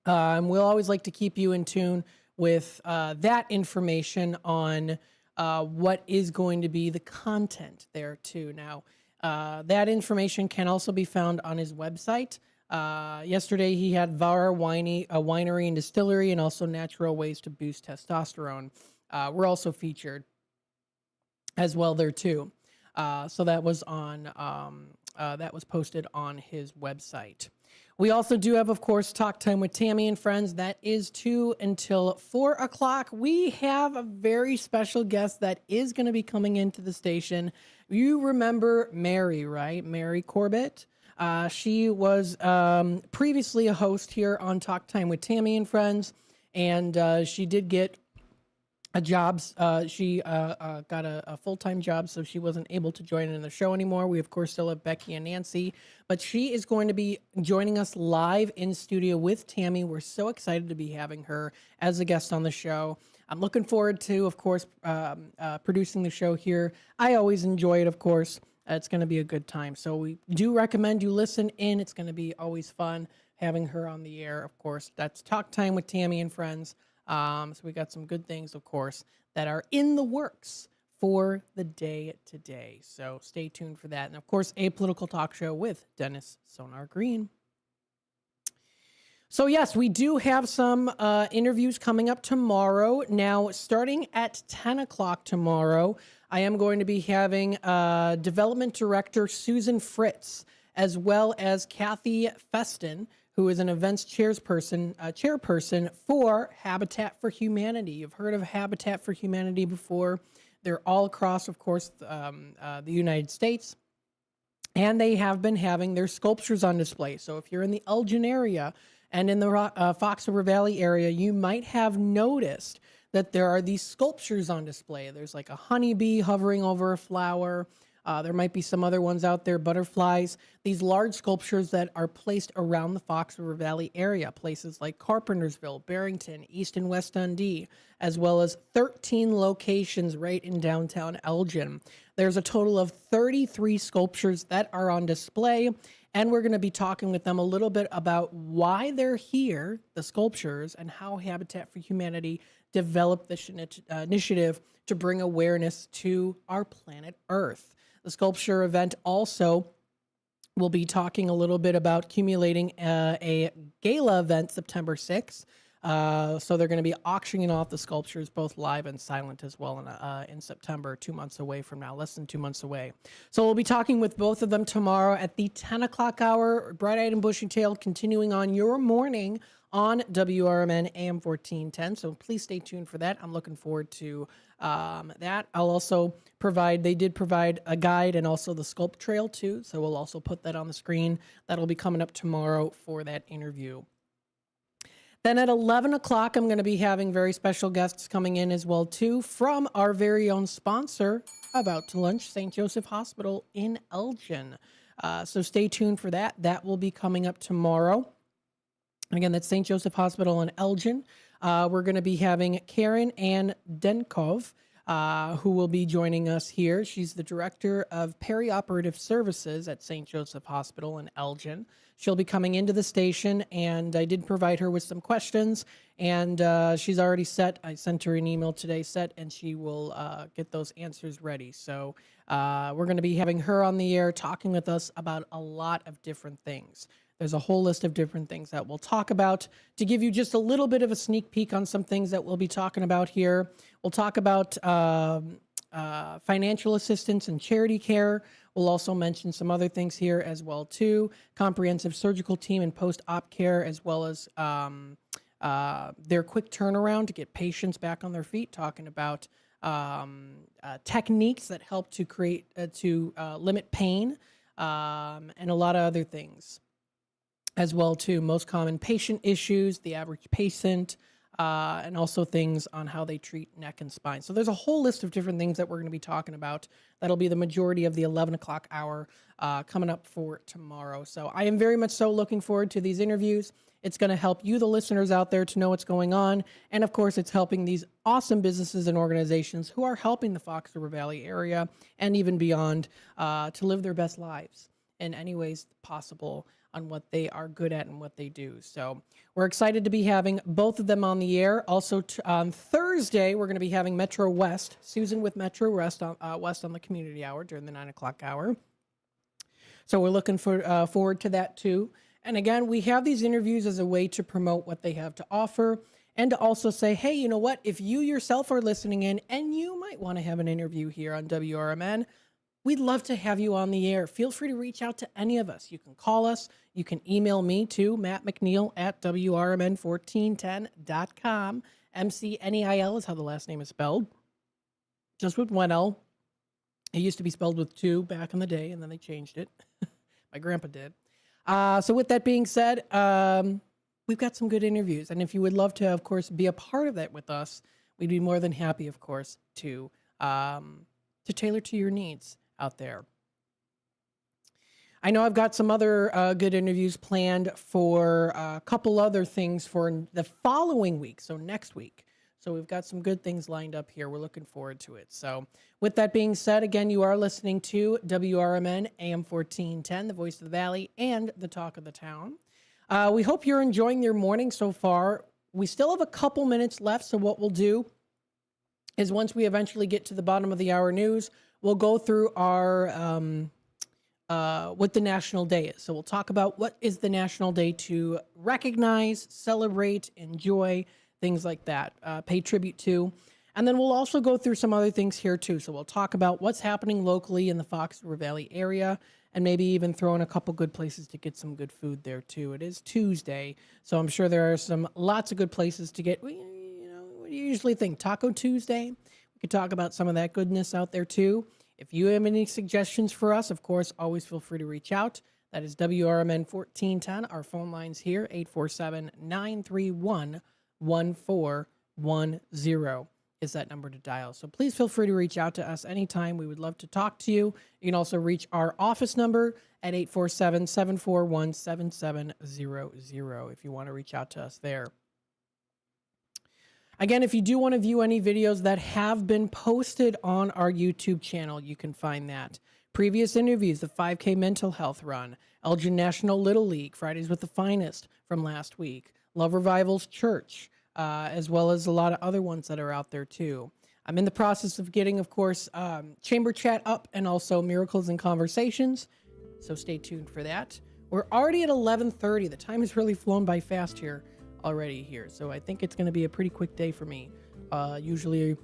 And we'll always like to keep you in tune with that information on what is going to be the content there too. Now, that information can also be found on his website. Yesterday he had Vara Winery and Distillery and also natural ways to boost testosterone. We're also featured as well there too. So that was on that was posted on his website. We also do have, of course, Talk Time with Tammy and Friends. That is 2 until 4 o'clock. We have a very special guest that is going to be coming into the station. You remember Mary, right? Mary Corbett. She was previously a host here on Talk Time with Tammy and Friends, and she did get a job. She got a full-time job, so she wasn't able to join in the show anymore. We, of course, still have Becky and Nancy, but she is going to be joining us live in studio with Tammy. We're so excited to be having her as a guest on the show. I'm looking forward to, of course, producing the show here. I always enjoy it, of course. It's going to be a good time. So we do recommend you listen in. It's going to be always fun having her on the air, of course. That's Talk Time with Tammy and Friends. So we got some good things, of course, that are in the works for the day today. So stay tuned for that. And, of course, a political talk show with Dennis Sonar Green. So, yes, we do have some interviews coming up tomorrow. Now, starting at 10 o'clock tomorrow, I am going to be having Development Director Susan Fritz, as well as Kathy Feston, who is an events chairperson for Habitat for Humanity. You've heard of Habitat for Humanity before. They're all across, of course, the United States. And they have been having their sculptures on display. So if you're in the Elgin area and in the Fox River Valley area, you might have noticed that there are these sculptures on display. There's like a honeybee hovering over a flower. There might be some other ones out there, butterflies. These large sculptures that are placed around the Fox River Valley area, places like Carpentersville, Barrington, East and West Dundee, as well as 13 locations right in downtown Elgin. There's a total of 33 sculptures that are on display, and we're going to be talking with them a little bit about why they're here, the sculptures, and how Habitat for Humanity developed this initiative to bring awareness to our planet Earth. The sculpture event also will be talking a little bit about accumulating a gala event September 6th. So they're going to be auctioning off the sculptures, both live and silent as well, in September, 2 months away from now, less than 2 months away. So we'll be talking with both of them tomorrow at the 10 o'clock hour. Bright-eyed and bushy-tailed, continuing on your morning on WRMN AM 1410. So please stay tuned for that. I'm looking forward to that. I'll also they did provide a guide and also the sculpt trail too. So we'll also put that on the screen. That'll be coming up tomorrow for that interview. Then at 11 o'clock, I'm going to be having very special guests coming in as well too from our very own sponsor of Out to Lunch, St. Joseph Hospital in Elgin. So stay tuned for that. That will be coming up tomorrow. And again, that's St. Joseph Hospital in Elgin. We're going to be having Karen Ann Denkov, who will be joining us here. She's the Director of Perioperative Services at St. Joseph Hospital in Elgin. She'll be coming into the station, and I did provide her with some questions, and she's already set. I sent her an email today set, and she will get those answers ready. So we're going to be having her on the air talking with us about a lot of different things. There's a whole list of different things that we'll talk about. To give you just a little bit of a sneak peek on some things that we'll be talking about here, we'll talk about financial assistance and charity care. We'll also mention some other things here as well too. Comprehensive surgical team and post-op care, as well as their quick turnaround to get patients back on their feet. Talking about techniques that help to create limit pain and a lot of other things as well too. Most common patient issues, the average patient, and also things on how they treat neck and spine. So there's a whole list of different things that we're going to be talking about. That'll be the majority of the 11 o'clock hour coming up for tomorrow. So I am very much so looking forward to these interviews. It's going to help you, the listeners out there, to know what's going on. And of course, it's helping these awesome businesses and organizations who are helping the Fox River Valley area and even beyond to live their best lives in any ways possible on what they are good at and what they do. So we're excited to be having both of them on the air. Also on Thursday, we're going to be having Metro West, Susan with Metro West on the community hour during the 9 o'clock hour. So we're looking forward to that too. And again, we have these interviews as a way to promote what they have to offer and to also say, hey, you know what? If you yourself are listening in and you might want to have an interview here on WRMN, we'd love to have you on the air. Feel free to reach out to any of us. You can call us. You can email me too, Matt McNeil at WRMN1410.com. McNeil is how the last name is spelled. Just with one L. It used to be spelled with two back in the day, and then they changed it. My grandpa did. So with that being said, we've got some good interviews. And if you would love to, of course, be a part of that with us, we'd be more than happy, of course, to tailor to your needs out there. I know I've got some other good interviews planned for a couple other things for the following week, so next week. So we've got some good things lined up here. We're looking forward to it. So with that being said, again, you are listening to WRMN AM 1410, the voice of the valley and the talk of the town. We hope you're enjoying your morning so far. We still have a couple minutes left, so what we'll do is once we eventually get to the bottom of the hour news, we'll go through our what the National Day is. So we'll talk about what is the National Day to recognize, celebrate, enjoy, things like that, pay tribute to. And then we'll also go through some other things here too. So we'll talk about what's happening locally in the Fox River Valley area and maybe even throw in a couple good places to get some good food there too. It is Tuesday, so I'm sure there are lots of good places to get. What do you usually think? Taco Tuesday? We could talk about some of that goodness out there too. If you have any suggestions for us, of course, always feel free to reach out. That is WRMN 1410. Our phone line's here, 847-931-14 is that number to dial. So please feel free to reach out to us anytime. We would love to talk to you. You can also reach our office number at 847-741-7700 if you want to reach out to us there. Again, if you do want to view any videos that have been posted on our YouTube channel, you can find that. Previous interviews, the 5K mental health run, Elgin National Little League, Fridays with the Finest from last week, Love Revival's Church, as well as a lot of other ones that are out there too. I'm in the process of getting, of course, Chamber Chat up and also Miracles and Conversations, so stay tuned for that. We're already at 11:30. The time has really flown by fast here already here, so I think it's going to be a pretty quick day for me. Usually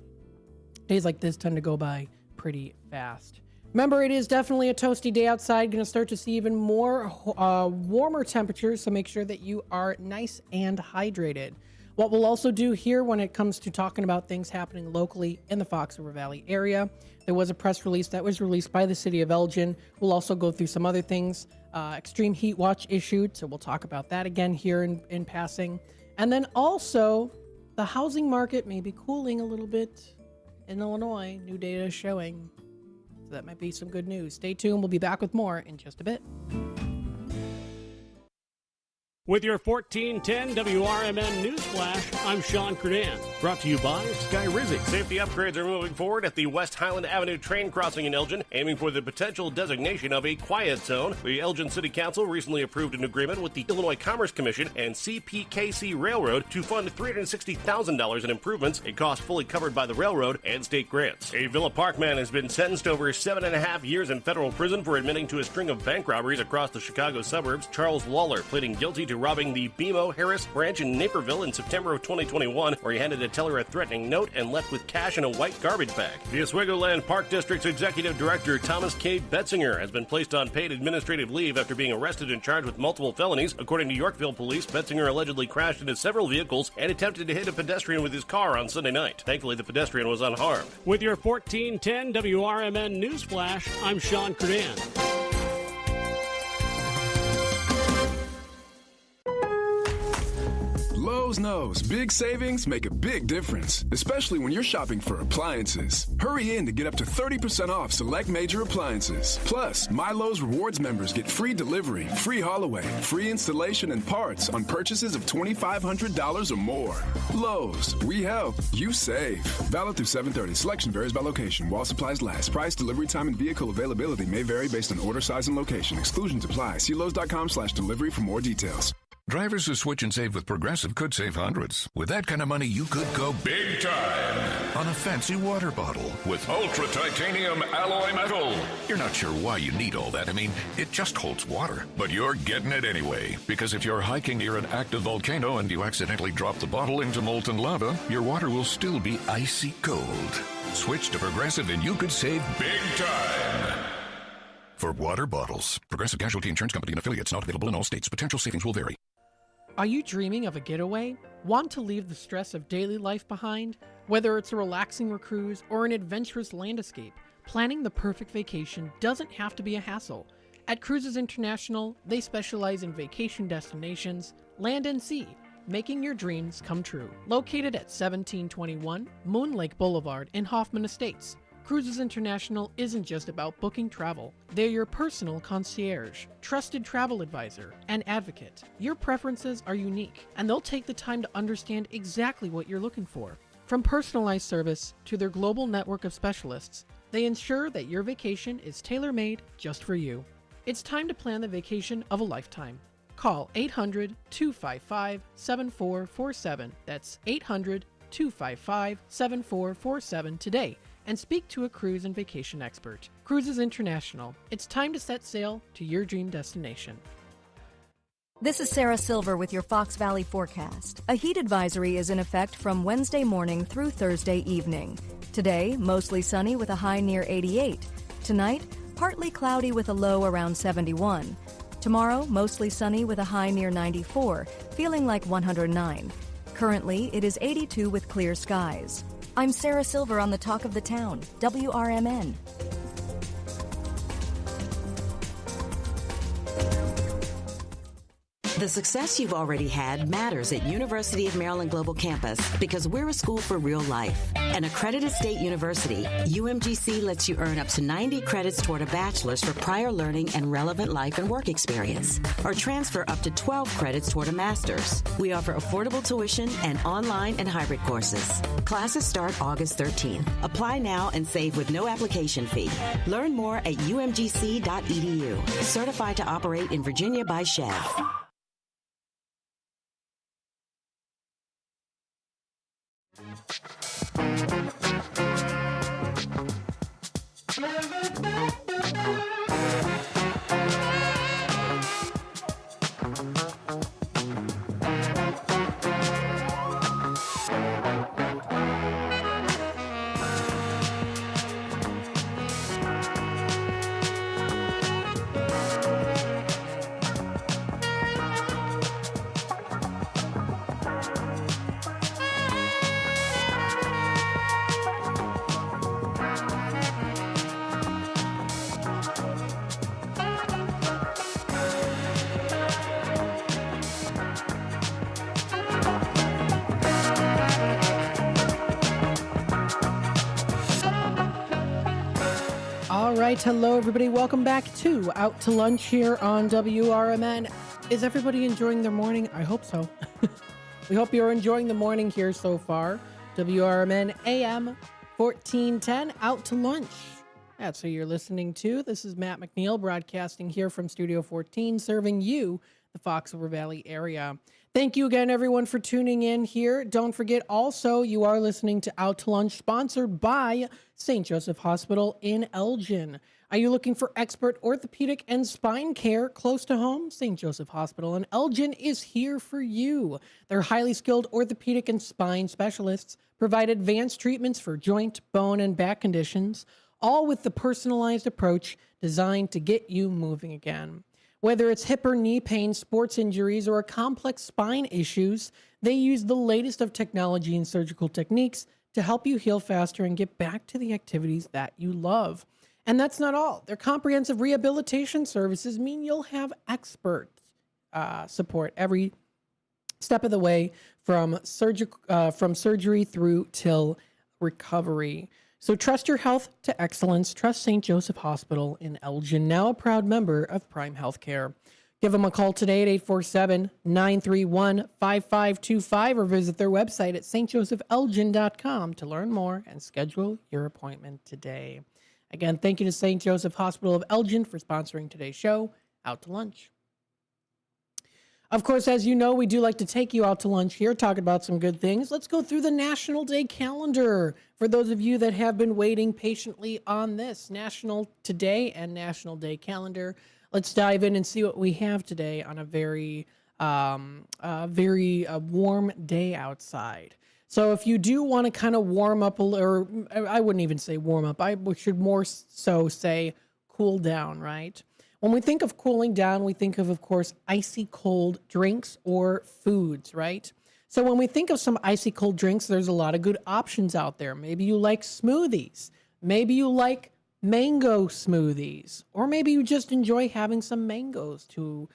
days like this tend to go by pretty fast. Remember, it is definitely a toasty day outside. Going to start to see even more warmer temperatures, so make sure that you are nice and hydrated. What we'll also do here when it comes to talking about things happening locally in the Fox River Valley area, there was a press release that was released by the city of Elgin. We'll also go through some other things. Extreme heat watch issued, so we'll talk about that again here in passing. And then also, the housing market may be cooling a little bit in Illinois. New data is showing. So that might be some good news. Stay tuned. We'll be back with more in just a bit. With your 1410 WRMN News Flash, I'm Sean Kernan. Brought to you by Sky Rizzy. Safety upgrades are moving forward at the West Highland Avenue train crossing in Elgin, aiming for the potential designation of a quiet zone. The Elgin City Council recently approved an agreement with the Illinois Commerce Commission and CPKC Railroad to fund $360,000 in improvements, a cost fully covered by the railroad and state grants. A Villa Park man has been sentenced to over 7.5 years in federal prison for admitting to a string of bank robberies across the Chicago suburbs. Charles Lawler pleading guilty to robbing the BMO Harris branch in Naperville in September of 2021, where he handed a teller a threatening note and left with cash in a white garbage bag. The Oswego Land Park District's Executive Director Thomas K. Betzinger has been placed on paid administrative leave after being arrested and charged with multiple felonies. According to Yorkville police, Betzinger allegedly crashed into several vehicles and attempted to hit a pedestrian with his car on Sunday night. Thankfully, the pedestrian was unharmed. With your 1410 WRMN News Flash, I'm Sean Kernan. Lowe's knows big savings make a big difference, especially when you're shopping for appliances. Hurry in to get up to 30% off select major appliances. Plus, My Lowe's Rewards members get free delivery, free haul away, free installation and parts on purchases of $2,500 or more. Lowe's, we help, you save. Valid through 7/30. Selection varies by location. While supplies last. Price, delivery time, and vehicle availability may vary based on order size and location. Exclusions apply. See Lowe's.com/delivery for more details. Drivers who switch and save with Progressive could save hundreds. With that kind of money, you could go big time on a fancy water bottle with ultra titanium alloy metal. You're not sure why you need all that. I mean, it just holds water. But you're getting it anyway. Because if you're hiking near an active volcano and you accidentally drop the bottle into molten lava, your water will still be icy cold. Switch to Progressive and you could save big time. For water bottles. Progressive Casualty Insurance Company and affiliates, not available in all states. Potential savings will vary. Are you dreaming of a getaway? Want to leave the stress of daily life behind? Whether it's a relaxing cruise or an adventurous land escape, planning the perfect vacation doesn't have to be a hassle. At Cruises International, they specialize in vacation destinations, land and sea, making your dreams come true. Located at 1721 Moon Lake Boulevard in Hoffman Estates, Cruises International isn't just about booking travel. They're your personal concierge, trusted travel advisor, and advocate. Your preferences are unique, and they'll take the time to understand exactly what you're looking for. From personalized service to their global network of specialists, they ensure that your vacation is tailor-made just for you. It's time to plan the vacation of a lifetime. Call 800-255-7447. That's 800-255-7447 today. And speak to a cruise and vacation expert. Cruises International. It's time to set sail to your dream destination. This is Sarah Silver with your Fox Valley forecast. A heat advisory is in effect from Wednesday morning through Thursday evening. Today, mostly sunny with a high near 88. Tonight, partly cloudy with a low around 71. Tomorrow, mostly sunny with a high near 94, feeling like 109. Currently, it is 82 with clear skies. I'm Sarah Silver on the Talk of the Town, WRMN. The success you've already had matters at University of Maryland Global Campus because we're a school for real life. An accredited state university, UMGC lets you earn up to 90 credits toward a bachelor's for prior learning and relevant life and work experience, or transfer up to 12 credits toward a master's. We offer affordable tuition and online and hybrid courses. Classes start August 13th. Apply now and save with no application fee. Learn more at umgc.edu. Certified to operate in Virginia by SCHEV. All right, hello everybody. Welcome back to Out to Lunch here on WRMN. Is everybody enjoying their morning? I hope so. We hope you're enjoying the morning here so far. WRMN AM 1410, Out to Lunch. That's who you're listening to. This is Matt McNeil broadcasting here from Studio 14, serving you, the Fox River Valley area. Thank you again, everyone, for tuning in here. Don't forget, also, you are listening to Out to Lunch, sponsored by St. Joseph Hospital in Elgin. Are you looking for expert orthopedic and spine care close to home? St. Joseph Hospital in Elgin is here for you. Their highly skilled orthopedic and spine specialists provide advanced treatments for joint, bone, and back conditions, all with the personalized approach designed to get you moving again. Whether it's hip or knee pain, sports injuries, or complex spine issues, they use the latest of technology and surgical techniques to help you heal faster and get back to the activities that you love. And that's not all. Their comprehensive rehabilitation services mean you'll have expert support every step of the way from surgery through till recovery. So trust your health to excellence. Trust St. Joseph Hospital in Elgin, now a proud member of Prime Healthcare. Give them a call today at 847-931-5525 or visit their website at stjosephelgin.com to learn more and schedule your appointment today. Again, thank you to St. Joseph Hospital of Elgin for sponsoring today's show, Out to Lunch. Of course, as you know, we do like to take you out to lunch here, talk about some good things. Let's go through the National Day calendar. For those of you that have been waiting patiently on this National Today and National Day calendar, let's dive in and see what we have today on a very warm day outside. So if you do want to kind of warm up, or I wouldn't even say warm up, I should more so say cool down, right? When we think of cooling down, we think of course, icy cold drinks or foods, right? So when we think of some icy cold drinks, there's a lot of good options out there. Maybe you like smoothies. Maybe you like mango smoothies. Or maybe you just enjoy having some mangoes to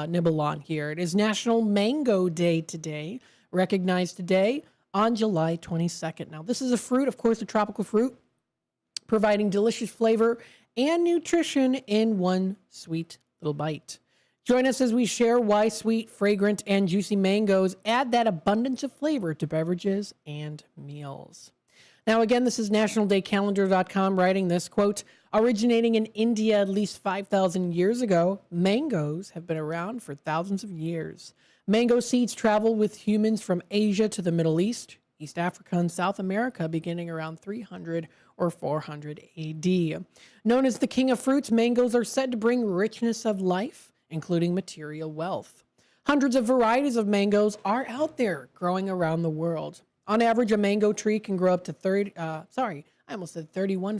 nibble on here. It is National Mango Day today, recognized today on July 22nd. Now, this is a fruit, of course, a tropical fruit, providing delicious flavor and nutrition in one sweet little bite. Join us as we share why sweet, fragrant, and juicy mangoes add that abundance of flavor to beverages and meals. Now, again, this is nationaldaycalendar.com writing this, quote, originating in India at least 5,000 years ago, mangoes have been around for thousands of years. Mango seeds travel with humans from Asia to the Middle East, East Africa, and South America beginning around 300 or 400 AD. Known as the king of fruits, mangoes are said to bring richness of life, including material wealth. Hundreds of varieties of mangoes are out there growing around the world. On average, a mango tree can grow up to 31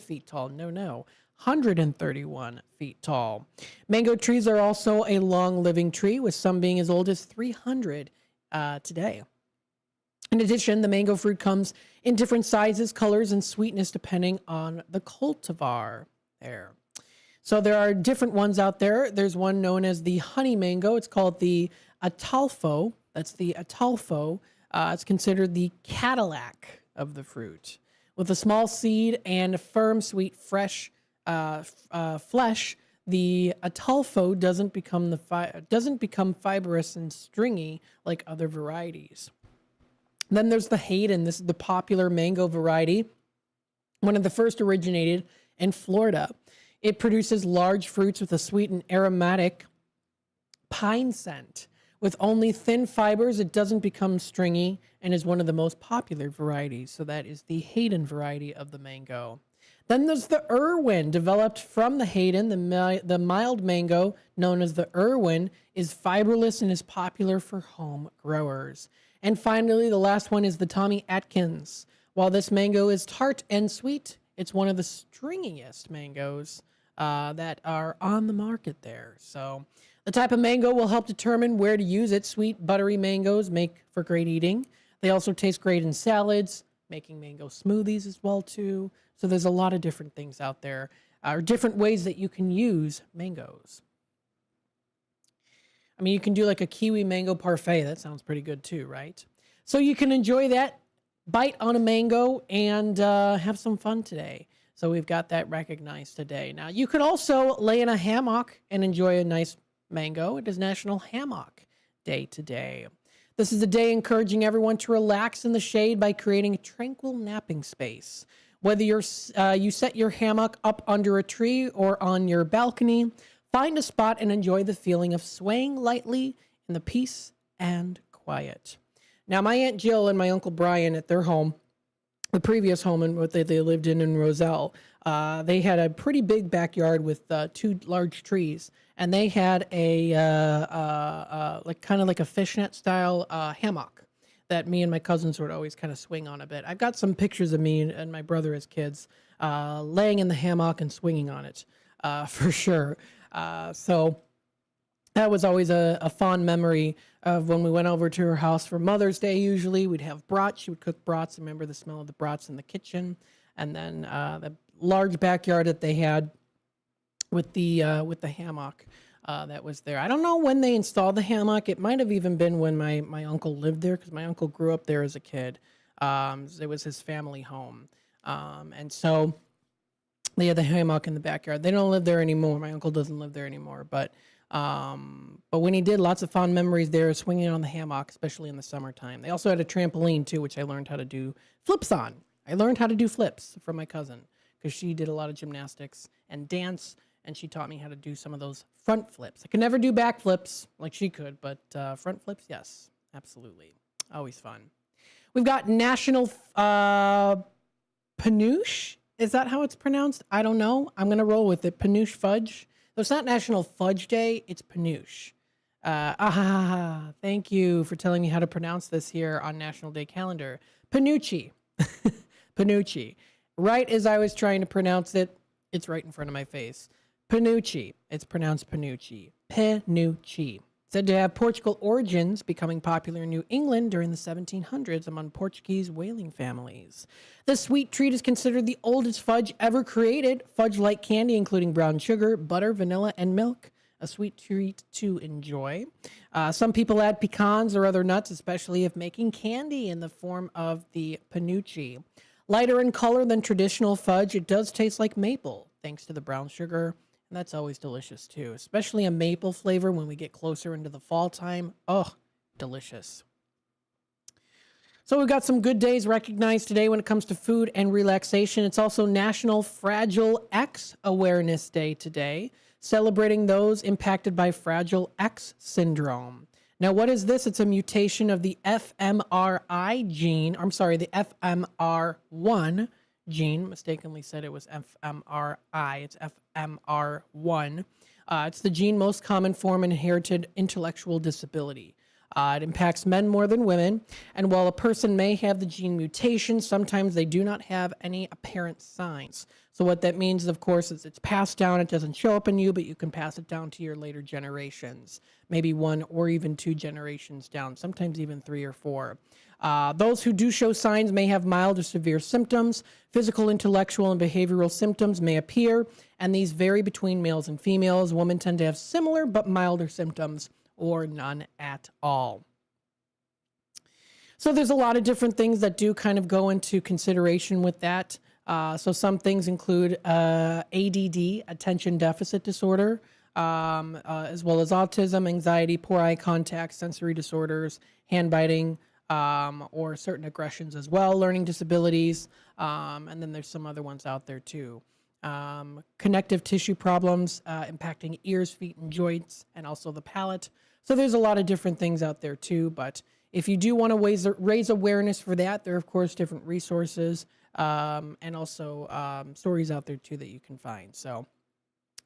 feet tall. 131 feet tall. Mango trees are also a long-living tree, with some being as old as 300 today. In addition, the mango fruit comes in different sizes, colors, and sweetness depending on the cultivar there. So there are different ones out there. There's one known as the honey mango. It's called the Ataulfo, that's the Ataulfo, it's considered the Cadillac of the fruit. With a small seed and firm, sweet, fresh flesh, the Ataulfo doesn't become fibrous and stringy like other varieties. Then there's the Hayden. This is the popular mango variety, one of the first originated in Florida. It produces large fruits with a sweet and aromatic pine scent. With only thin fibers, it doesn't become stringy and is one of the most popular varieties. So that is the Hayden variety of the mango. Then there's the Irwin, developed from the Hayden. The mild mango, known as the Irwin, is fiberless and is popular for home growers. And finally, the last one is the Tommy Atkins. While this mango is tart and sweet, it's one of the stringiest mangoes that are on the market there. So the type of mango will help determine where to use it. Sweet, buttery mangoes make for great eating. They also taste great in salads, making mango smoothies as well too. So there's a lot of different things out there, or different ways that you can use mangoes. I mean, you can do like a kiwi mango parfait. That sounds pretty good too, right? So you can enjoy that, bite on a mango, and have some fun today. So we've got that recognized today. Now, you could also lay in a hammock and enjoy a nice mango. It is National Hammock Day today. This is a day encouraging everyone to relax in the shade by creating a tranquil napping space. Whether you set your hammock up under a tree or on your balcony, find a spot and enjoy the feeling of swaying lightly in the peace and quiet. Now, my Aunt Jill and my Uncle Brian at their home, the previous home and what they lived in Roselle, they had a pretty big backyard with 2 large trees, and they had a kind of like a fishnet style hammock that me and my cousins would always kind of swing on a bit. I've got some pictures of me and my brother as kids laying in the hammock and swinging on it for sure. So that was always a fond memory of when we went over to her house for Mother's Day. Usually we'd have brats. She would cook brats. I remember the smell of the brats in the kitchen. And then the large backyard that they had with the hammock that was there. I don't know when they installed the hammock. It might have even been when my uncle lived there, because my uncle grew up there as a kid. It was his family home. And so they had the hammock in the backyard. They don't live there anymore. My uncle doesn't live there anymore. But when he did, lots of fond memories there, swinging on the hammock, especially in the summertime. They also had a trampoline, too, which I learned how to do flips on. I learned how to do flips from my cousin, because she did a lot of gymnastics and dance, and she taught me how to do some of those front flips. I could never do back flips like she could, but front flips, yes, absolutely. Always fun. We've got National Panouche. Is that how it's pronounced? I don't know. I'm going to roll with it. Panouche fudge. So it's not National Fudge Day, it's Panouche. Thank you for telling me how to pronounce this here on National Day calendar. Panucci. Panucci. Right as I was trying to pronounce it, it's right in front of my face. Panucci. It's pronounced Panucci. Panucci. Said to have Portugal origins, becoming popular in New England during the 1700s among Portuguese whaling families. The sweet treat is considered the oldest fudge ever created. Fudge-like candy, including brown sugar, butter, vanilla, and milk. A sweet treat to enjoy. Some people add pecans or other nuts, especially if making candy in the form of the Panucci. Lighter in color than traditional fudge, it does taste like maple, thanks to the brown sugar. And that's always delicious too, especially a maple flavor when we get closer into the fall time. Oh, delicious. So we've got some good days recognized today when it comes to food and relaxation. It's also National Fragile X Awareness Day today, celebrating those impacted by Fragile X syndrome. Now, what is this? It's a mutation of the FMRI gene. The FMR1 gene. Mistakenly said it was FMRI. It's FMR1. It's the gene most common form of inherited intellectual disability. It impacts men more than women, and while a person may have the gene mutation, sometimes they do not have any apparent signs. So what that means, of course, is it's passed down. It doesn't show up in you, but you can pass it down to your later generations, maybe 1 or even 2 generations down, sometimes even 3 or 4. Those who do show signs may have mild or severe symptoms. Physical, intellectual, and behavioral symptoms may appear, and these vary between males and females. Women tend to have similar but milder symptoms, or none at all. So there's a lot of different things that do kind of go into consideration with that. So some things include ADD, attention deficit disorder, as well as autism, anxiety, poor eye contact, sensory disorders, hand biting, or certain aggressions as well, learning disabilities, and then there's some other ones out there too. Connective tissue problems impacting ears, feet, and joints, and also the palate. So there's a lot of different things out there too, but if you do want to raise awareness for that, there are, of course, different resources and also stories out there, too, that you can find. So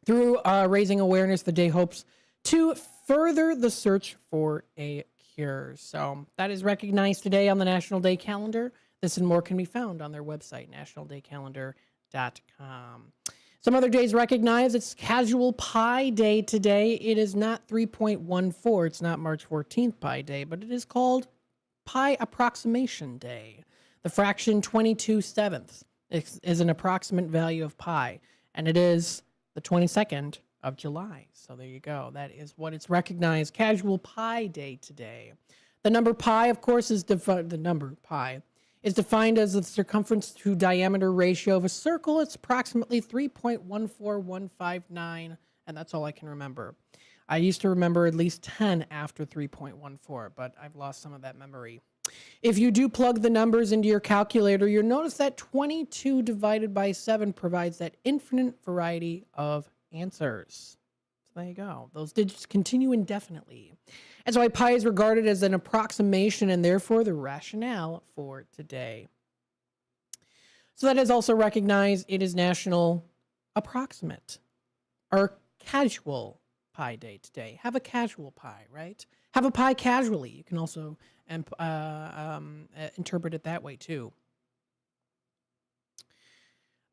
through raising awareness, the day hopes to further the search for a cure. So that is recognized today on the National Day Calendar. This and more can be found on their website, nationaldaycalendar.com. Some other days recognized. It's Casual Pi Day today. It is not 3.14. It's not March 14th Pi Day, but it is called Pi Approximation Day. The fraction 22/7 is an approximate value of pi, and it is the 22nd of July. So there you go. That is what it's recognized. Casual Pi Day today. The number pi, of course, is defined as the circumference to diameter ratio of a circle. It's approximately 3.14159, and that's all I can remember. I used to remember at least 10 after 3.14, but I've lost some of that memory. If you do plug the numbers into your calculator, you'll notice that 22 divided by 7 provides that infinite variety of answers. So there you go. Those digits continue indefinitely. That's why pi is regarded as an approximation and therefore the rationale for today. So that is also recognized. It is National Approximate or Casual Pi Day today. Have a casual pie, right? Have a pie casually. You can also interpret it that way too.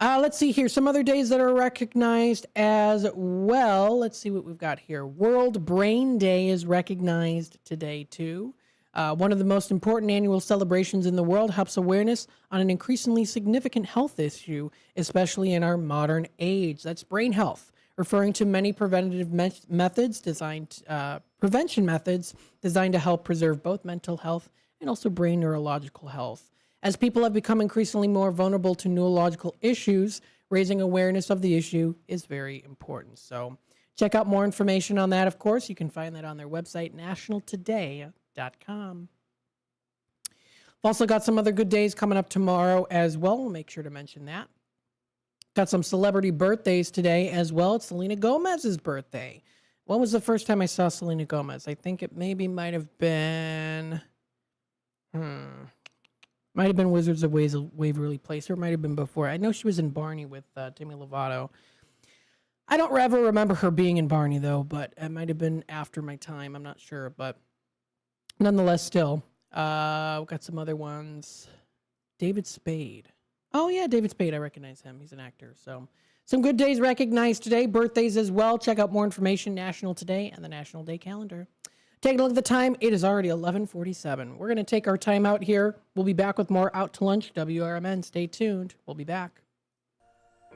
Let's see here. Some other days that are recognized as well. Let's see what we've got here. World Brain Day is recognized today too. One of the most important annual celebrations in the world, helps awareness on an increasingly significant health issue, especially in our modern age. That's brain health, referring to many preventative prevention methods designed to help preserve both mental health and also brain neurological health. As people have become increasingly more vulnerable to neurological issues, raising awareness of the issue is very important. So check out more information on that, of course. You can find that on their website, nationaltoday.com. We've also got some other good days coming up tomorrow as well. We'll make sure to mention that. Got some celebrity birthdays today as well. It's Selena Gomez's birthday. When was the first time I saw Selena Gomez? I think it might have been Wizards of Waverly Place, or it might have been before. I know she was in Barney with Demi Lovato. I don't ever remember her being in Barney, though, but it might have been after my time. I'm not sure, but nonetheless, still. We've got some other ones. David Spade. Oh, yeah, David Spade. I recognize him. He's an actor. So some good days recognized today. Birthdays as well. Check out more information, National Today and the National Day Calendar. Taking a look at the time, it is already 11:47. We're going to take our time out here. We'll be back with more Out to Lunch, WRMN. Stay tuned. We'll be back.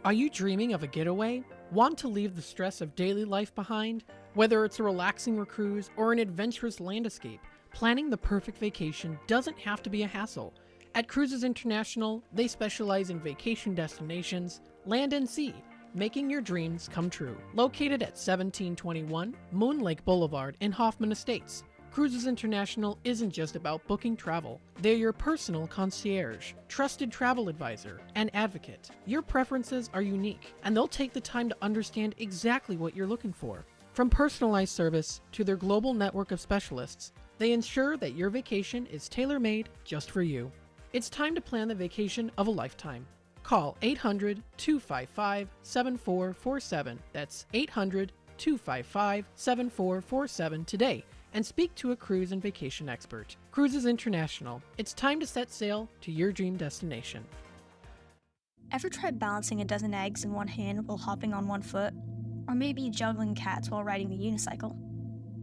Are you dreaming of a getaway? Want to leave the stress of daily life behind? Whether it's a relaxing cruise or an adventurous land escape, planning the perfect vacation doesn't have to be a hassle. At Cruises International, they specialize in vacation destinations, land and sea, making your dreams come true. Located at 1721 Moon Lake Boulevard in Hoffman Estates, Cruises International isn't just about booking travel. They're your personal concierge, trusted travel advisor, and advocate. Your preferences are unique, and they'll take the time to understand exactly what you're looking for. From personalized service to their global network of specialists, they ensure that your vacation is tailor-made just for you. It's time to plan the vacation of a lifetime. Call 800-255-7447. That's 800-255-7447 today and speak to a cruise and vacation expert. Cruises International. It's time to set sail to your dream destination. Ever tried balancing a dozen eggs in one hand while hopping on one foot? Or maybe juggling cats while riding the unicycle?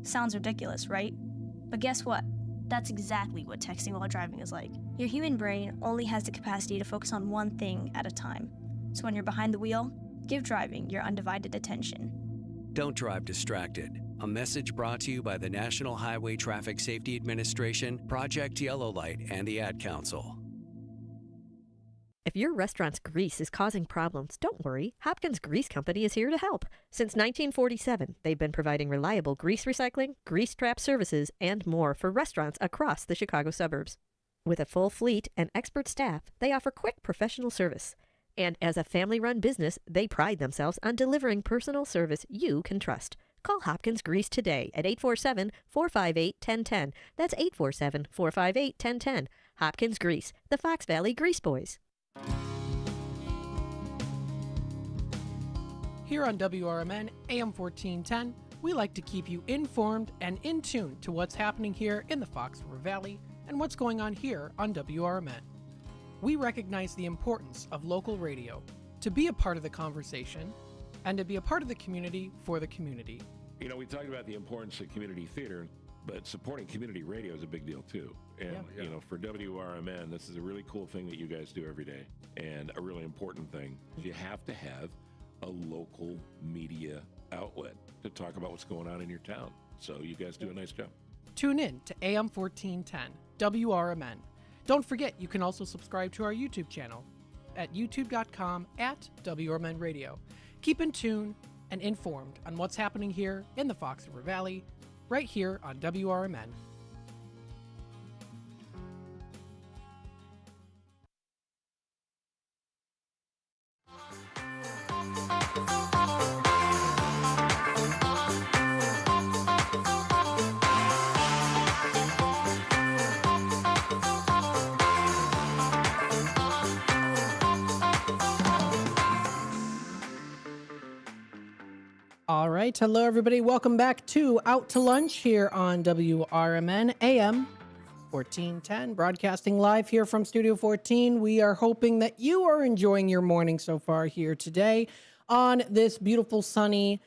Sounds ridiculous, right? But guess what? That's exactly what texting while driving is like. Your human brain only has the capacity to focus on one thing at a time. So when you're behind the wheel, give driving your undivided attention. Don't drive distracted. A message brought to you by the National Highway Traffic Safety Administration, Project Yellow Light, and the Ad Council. If your restaurant's grease is causing problems, don't worry. Hopkins Grease Company is here to help. Since 1947, they've been providing reliable grease recycling, grease trap services, and more for restaurants across the Chicago suburbs. With a full fleet and expert staff, they offer quick professional service. And as a family-run business, they pride themselves on delivering personal service you can trust. Call Hopkins Grease today at 847-458-1010. That's 847-458-1010. Hopkins Grease, the Fox Valley Grease Boys. Here on WRMN AM 1410, we like to keep you informed and in tune to what's happening here in the Fox River Valley and what's going on here on WRMN. We recognize the importance of local radio to be a part of the conversation and to be a part of the community for the community. You know, we talked about the importance of community theater, but supporting community radio is a big deal too. And, you know, for WRMN, this is a really cool thing that you guys do every day, and a really important thing. You have to have a local media outlet to talk about what's going on in your town. So you guys do a nice job. Tune in to AM 1410, WRMN. Don't forget, you can also subscribe to our YouTube channel at youtube.com/WRMN Radio. Keep in tune and informed on what's happening here in the Fox River Valley, right here on WRMN. All right. Hello, everybody. Welcome back to Out to Lunch here on WRMN AM 1410, broadcasting live here from Studio 14. We are hoping that you are enjoying your morning so far here today on this beautiful, sunny,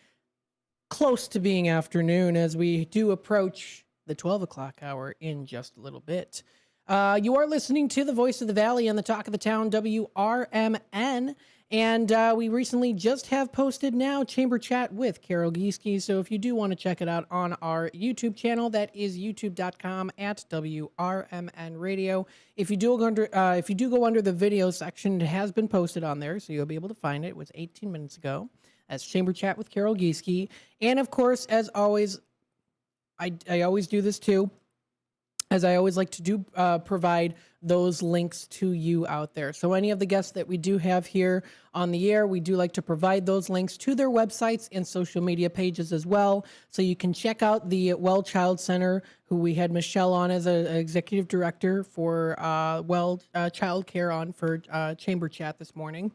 close to being afternoon as we do approach the 12 o'clock hour in just a little bit. You are listening to the Voice of the Valley and the Talk of the Town, WRMN. And we recently just have posted now Chamber Chat with Carol Gieske. So if you do want to check it out on our YouTube channel, that is youtube.com/WRMN Radio. If you do go under the video section, it has been posted on there, so you'll be able to find it. It was 18 minutes ago. That's Chamber Chat with Carol Gieske. And of course, as always, I always do this too, as I always like to do, provide those links to you out there. So any of the guests that we do have here on the air, we do like to provide those links to their websites and social media pages as well. So you can check out the Well Child Center, who we had Michelle on as an executive director for Child Care on for Chamber Chat this morning.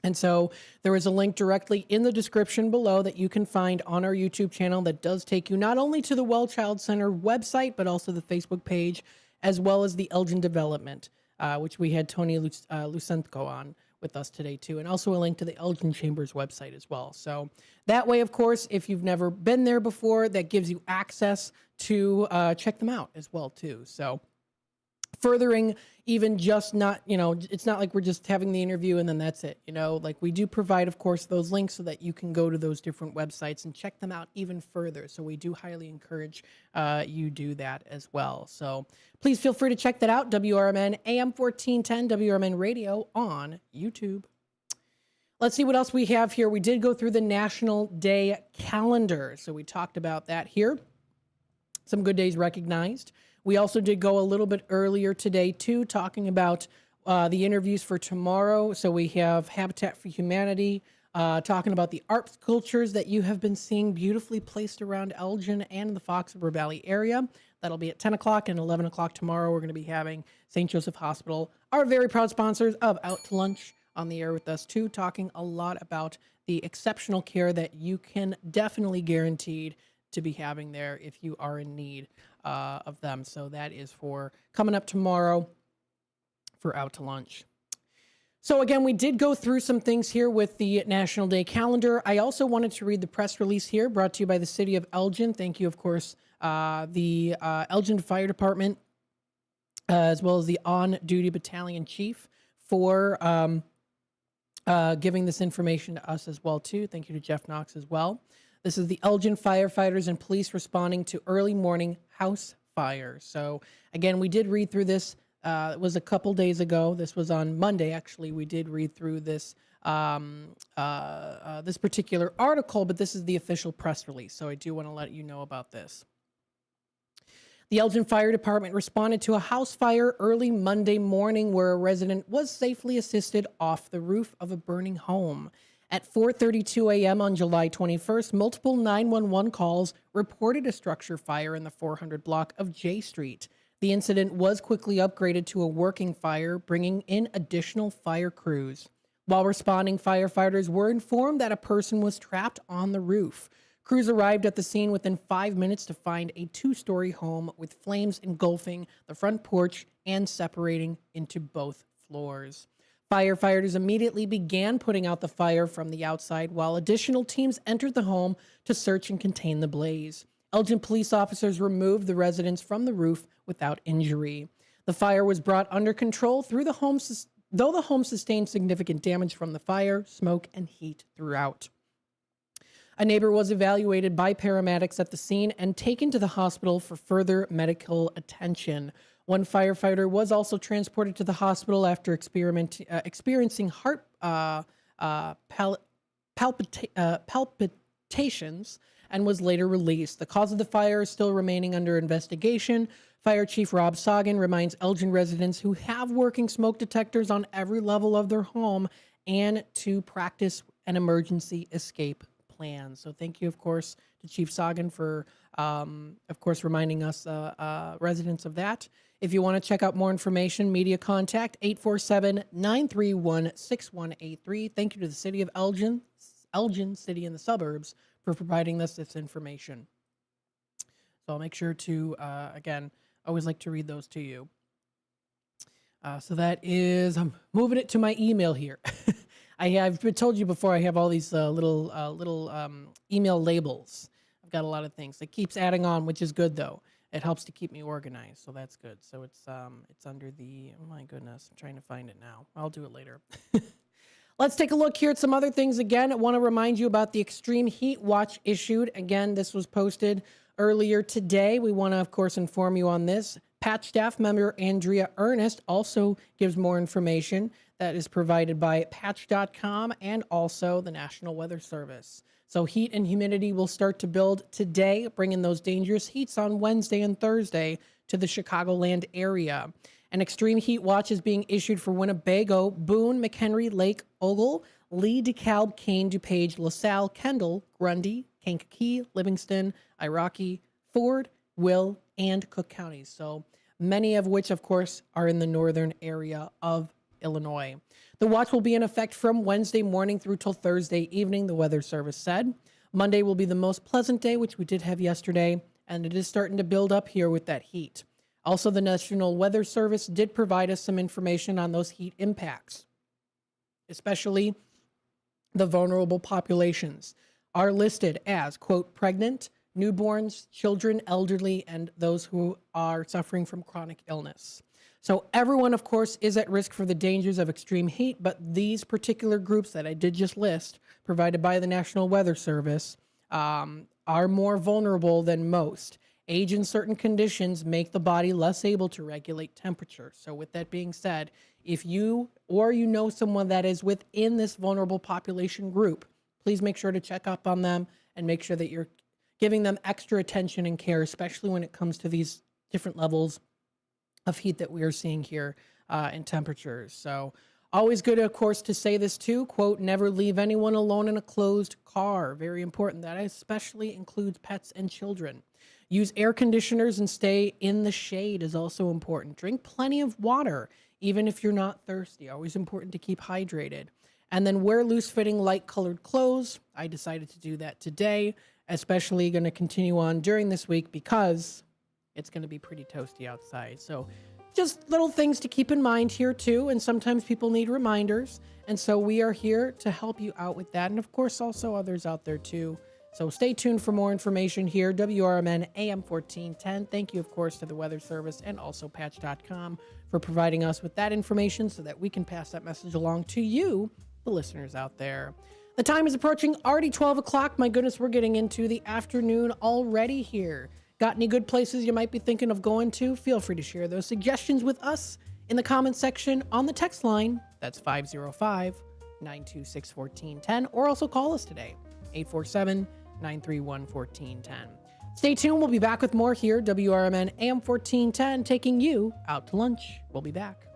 And so there is a link directly in the description below that you can find on our YouTube channel that does take you not only to the Well Child Center website, but also the Facebook page, as well as the Elgin Development, which we had Tony Lucenko on with us today too, and also a link to the Elgin Chamber's website as well. So that way, of course, if you've never been there before, that gives you access to check them out as well too. So furthering even just not, it's not like we're just having the interview and then that's it, like we do provide, of course, those links so that you can go to those different websites and check them out even further. So we do highly encourage you do that as well. So please feel free to check that out. WRMN AM 1410, WRMN Radio on YouTube. Let's see what else we have here. We did go through the National Day calendar. So we talked about that here. Some good days recognized. We also did go a little bit earlier today, too, talking about the interviews for tomorrow. So we have Habitat for Humanity, talking about the art sculptures that you have been seeing beautifully placed around Elgin and the Fox River Valley area. That'll be at 10 o'clock and 11 o'clock tomorrow. We're going to be having St. Joseph Hospital, our very proud sponsors of Out to Lunch, on the air with us, too, talking a lot about the exceptional care that you can definitely guaranteed to be having there if you are in need of them. So that is for coming up tomorrow for Out to Lunch. So again, we did go through some things here with the National Day calendar. I also wanted to read the press release here brought to you by the City of Elgin. Thank you, of course, the Elgin Fire Department, as well as the on-duty battalion chief for giving this information to us as well, too. Thank you to Jeff Knox as well. This is the Elgin firefighters and police responding to early morning house fire. So again, we did read through this. It was a couple days ago. This was on Monday, actually. We did read through this this particular article, but this is the official press release. So I do want to let you know about this. The Elgin Fire Department responded to a house fire early Monday morning where a resident was safely assisted off the roof of a burning home. At 4:32 a.m. on July 21st, multiple 911 calls reported a structure fire in the 400 block of J Street. The incident was quickly upgraded to a working fire, bringing in additional fire crews. While responding, firefighters were informed that a person was trapped on the roof. Crews arrived at the scene within 5 minutes to find a 2-story home with flames engulfing the front porch and separating into both floors. Firefighters immediately began putting out the fire from the outside while additional teams entered the home to search and contain the blaze. Elgin police officers removed the residents from the roof without injury. The fire was brought under control though the home sustained significant damage from the fire, smoke, and heat throughout. A neighbor was evaluated by paramedics at the scene and taken to the hospital for further medical attention. One firefighter was also transported to the hospital after experiencing heart palpitations and was later released. The cause of the fire is still remaining under investigation. Fire Chief Rob Sagan reminds Elgin residents who have working smoke detectors on every level of their home and to practice an emergency escape plan. So thank you, of course, to Chief Sagan for, of course, reminding us residents of that. If you want to check out more information, media contact 847-931-6183. Thank you to the City of Elgin, City and the suburbs, for providing us this information. So I'll make sure to, again, I always like to read those to you. So that is, I'm moving it to my email here. I've told you before, I have all these little email labels. I've got a lot of things. It keeps adding on, which is good, though. It helps to keep me organized, so that's good. So it's under the, oh my goodness, I'm trying to find it now. I'll do it later. Let's take a look here at some other things. Again, I want to remind you about the extreme heat watch issued. Again, this was posted earlier today. We want to, of course, inform you on this. Patch staff member Andrea Ernest also gives more information that is provided by patch.com and also the National Weather Service. So heat and humidity will start to build today, bringing those dangerous heats on Wednesday and Thursday to the Chicagoland area. An extreme heat watch is being issued for Winnebago, Boone, McHenry, Lake, Ogle, Lee, DeKalb, Kane, DuPage, LaSalle, Kendall, Grundy, Kankakee, Livingston, Iraqi, Ford, Will, and Cook counties. So many of which, of course, are in the northern area of Illinois. The watch will be in effect from Wednesday morning through till Thursday evening, the Weather Service said. Monday will be the most pleasant day, which we did have yesterday, and it is starting to build up here with that heat. Also, the National Weather Service did provide us some information on those heat impacts, especially the vulnerable populations are listed as, quote, pregnant, newborns, children, elderly, and those who are suffering from chronic illness. So everyone, of course, is at risk for the dangers of extreme heat, but these particular groups that I did just list, provided by the National Weather Service, are more vulnerable than most. Age and certain conditions make the body less able to regulate temperature. So with that being said, if you or you know someone that is within this vulnerable population group, please make sure to check up on them and make sure that you're giving them extra attention and care, especially when it comes to these different levels of heat that we are seeing here in temperatures. So always good, of course, to say this too, quote, never leave anyone alone in a closed car. Very important. That especially includes pets and children. Use air conditioners and stay in the shade is also important. Drink plenty of water, even if you're not thirsty. Always important to keep hydrated. And then wear loose-fitting, light-colored clothes. I decided to do that today, especially going to continue on during this week because it's going to be pretty toasty outside. So just little things to keep in mind here too. And sometimes people need reminders. And so we are here to help you out with that. And of course, also others out there too. So stay tuned for more information here. WRMN AM 1410. Thank you, of course, to the Weather Service and also patch.com for providing us with that information so that we can pass that message along to you, the listeners out there. The time is approaching already 12 o'clock. My goodness, we're getting into the afternoon already here. Got any good places you might be thinking of going to? Feel free to share those suggestions with us in the comments section on the text line. That's 505-926-1410. Or also call us today, 847-931-1410. Stay tuned. We'll be back with more here. WRMN AM 1410, taking you out to lunch. We'll be back.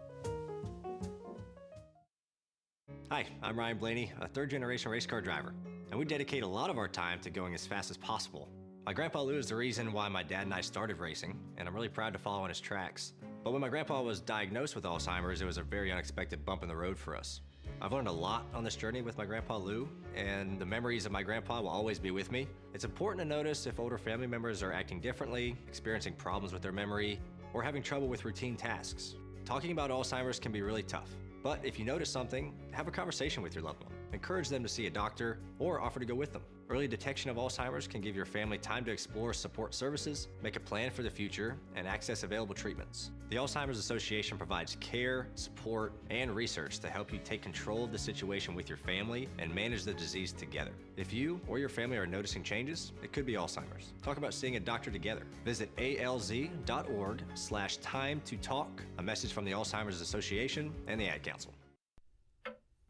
Hi, I'm Ryan Blaney, a third-generation race car driver, and we dedicate a lot of our time to going as fast as possible. My grandpa Lou is the reason why my dad and I started racing, and I'm really proud to follow in his tracks. But when my grandpa was diagnosed with Alzheimer's, it was a very unexpected bump in the road for us. I've learned a lot on this journey with my grandpa Lou, and the memories of my grandpa will always be with me. It's important to notice if older family members are acting differently, experiencing problems with their memory, or having trouble with routine tasks. Talking about Alzheimer's can be really tough. But if you notice something, have a conversation with your loved one. Encourage them to see a doctor or offer to go with them. Early detection of Alzheimer's can give your family time to explore support services, make a plan for the future, and access available treatments. The Alzheimer's Association provides care, support, and research to help you take control of the situation with your family and manage the disease together. If you or your family are noticing changes, it could be Alzheimer's. Talk about seeing a doctor together. Visit alz.org/time-to-talk. A message from the Alzheimer's Association and the Ad Council.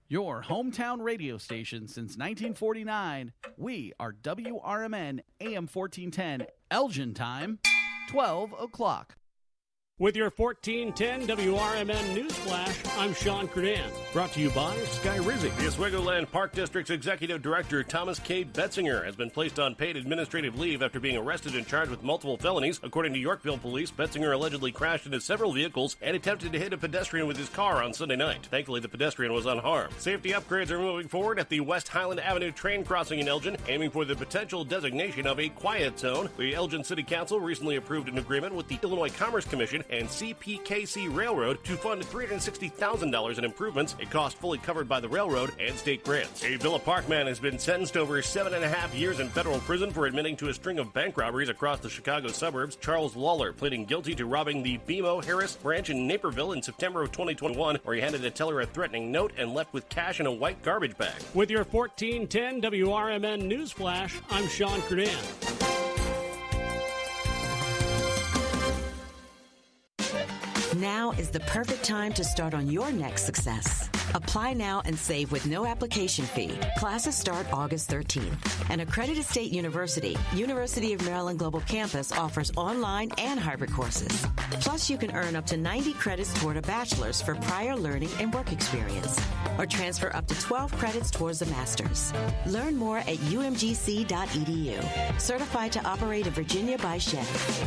Your hometown radio station since 1949. We are WRMN AM 1410, Elgin time, 12 o'clock. With your 1410 WRMN News Flash, I'm Sean Curdan. Brought to you by Sky Rizzi. The Oswego Land Park District's Executive Director Thomas K. Betzinger has been placed on paid administrative leave after being arrested and charged with multiple felonies. According to Yorkville police, Betzinger allegedly crashed into several vehicles and attempted to hit a pedestrian with his car on Sunday night. Thankfully, the pedestrian was unharmed. Safety upgrades are moving forward at the West Highland Avenue train crossing in Elgin, aiming for the potential designation of a quiet zone. The Elgin City Council recently approved an agreement with the Illinois Commerce Commission and CPKC Railroad to fund $360,000 in improvements, a cost fully covered by the railroad and state grants. A Villa Park man has been sentenced to over 7.5 years in federal prison for admitting to a string of bank robberies across the Chicago suburbs. Charles Lawler pleading guilty to robbing the BMO Harris branch in Naperville in September of 2021, where he handed a teller a threatening note and left with cash in a white garbage bag. With your 1410 WRMN News Flash, I'm Sean Curdan. Now is the perfect time to start on your next success. Apply now and save with no application fee. Classes start August 13th. An accredited state university, University of Maryland Global Campus, offers online and hybrid courses. Plus, you can earn up to 90 credits toward a bachelor's for prior learning and work experience, or transfer up to 12 credits towards a master's. Learn more at umgc.edu. Certified to operate a Virginia by Chef.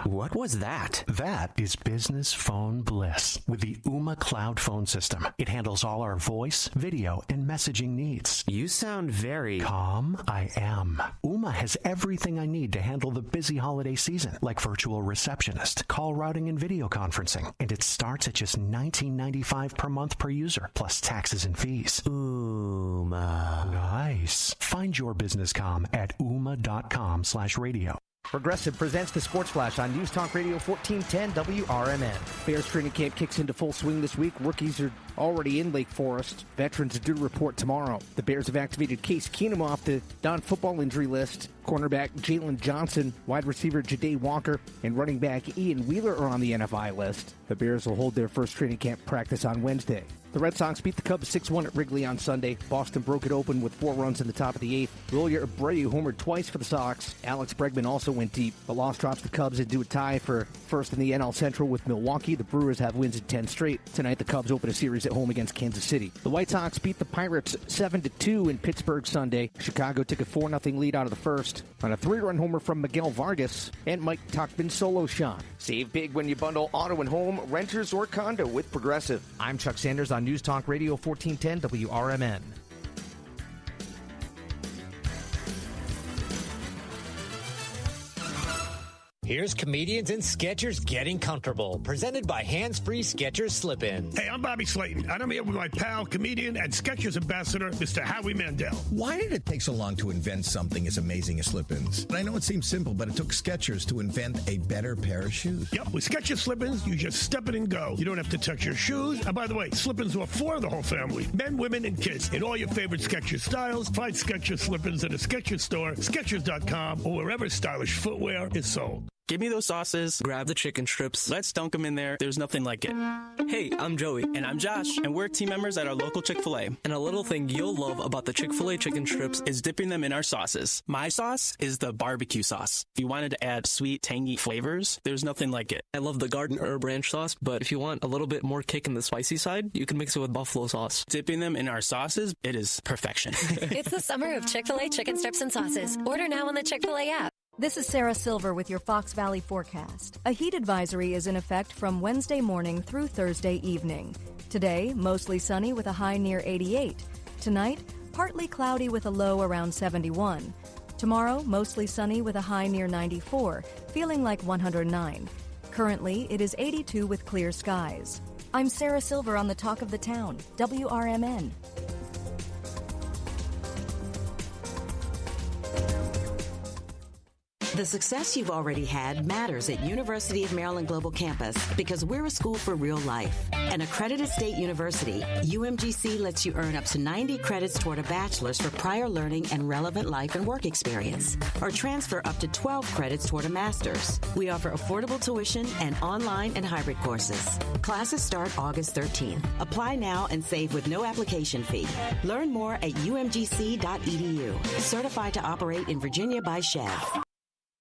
What was that? That is business phone bliss with the Ooma Cloud phone system. It handles all our voice, video, and messaging needs. You sound very calm. I am. Ooma has everything I need to handle the busy holiday season, like virtual receptionist, call routing, and video conferencing. And it starts at just $19.95 per month per user, plus taxes and fees. Ooma. Nice. Find your business comm at ooma.com/radio. Progressive presents the Sports Flash on News Talk Radio 1410 WRMN. Bears training camp kicks into full swing this week. Rookies are already in Lake Forest. Veterans are due to report tomorrow. The Bears have activated Case Keenum off the non-football injury list. Cornerback Jalen Johnson, wide receiver Ja'Day Walker, and running back Ian Wheeler are on the NFI list. The Bears will hold their first training camp practice on Wednesday. The Red Sox beat the Cubs 6-1 at Wrigley on Sunday. Boston broke it open with 4 runs in the top of the 8th. Wilyer Abreu homered twice for the Sox. Alex Bregman also went deep. The loss drops the Cubs into a tie for first in the NL Central with Milwaukee. The Brewers have wins in 10 straight. Tonight, the Cubs open a series at home against Kansas City. The White Sox beat the Pirates 7-2 in Pittsburgh Sunday. Chicago took a 4-0 lead out of the first on a 3-run homer from Miguel Vargas and Mike Tauchman solo shot. Save big when you bundle auto and home, renters, or condo with Progressive. I'm Chuck Sanders on News Talk Radio 1410 WRMN. Here's Comedians and Sketchers Getting Comfortable, presented by Hands Free Sketchers Slip-Ins. Hey, I'm Bobby Slayton, and I'm here with my pal, comedian, and Sketchers ambassador, Mr. Howie Mandel. Why did it take so long to invent something as amazing as slip-ins? I know it seems simple, but it took Skechers to invent a better pair of shoes. Yep, with Skechers slip-ins, you just step it and go. You don't have to touch your shoes. And by the way, slip-ins are for the whole family, men, women, and kids. In all your favorite Skechers styles, find Skechers slip-ins at a Skechers store, Skechers.com, or wherever stylish footwear is sold. Give me those sauces, grab the chicken strips, let's dunk them in there. There's nothing like it. Hey, I'm Joey. And I'm Josh. And we're team members at our local Chick-fil-A. And a little thing you'll love about the Chick-fil-A chicken strips is dipping them in our sauces. My sauce is the barbecue sauce. If you wanted to add sweet, tangy flavors, there's nothing like it. I love the garden herb ranch sauce, but if you want a little bit more kick in the spicy side, you can mix it with buffalo sauce. Dipping them in our sauces, it is perfection. It's the summer of Chick-fil-A chicken strips and sauces. Order now on the Chick-fil-A app. This is Sarah Silver with your Fox Valley forecast. A heat advisory is in effect from Wednesday morning through Thursday evening. Today, mostly sunny with a high near 88. Tonight, partly cloudy with a low around 71. Tomorrow, mostly sunny with a high near 94, feeling like 109. Currently, it is 82 with clear skies. I'm Sarah Silver on the Talk of the Town, WRMN. The success you've already had matters at University of Maryland Global Campus because we're a school for real life. An accredited state university, UMGC lets you earn up to 90 credits toward a bachelor's for prior learning and relevant life and work experience, or transfer up to 12 credits toward a master's. We offer affordable tuition and online and hybrid courses. Classes start August 13th. Apply now and save with no application fee. Learn more at umgc.edu. Certified to operate in Virginia by Chev.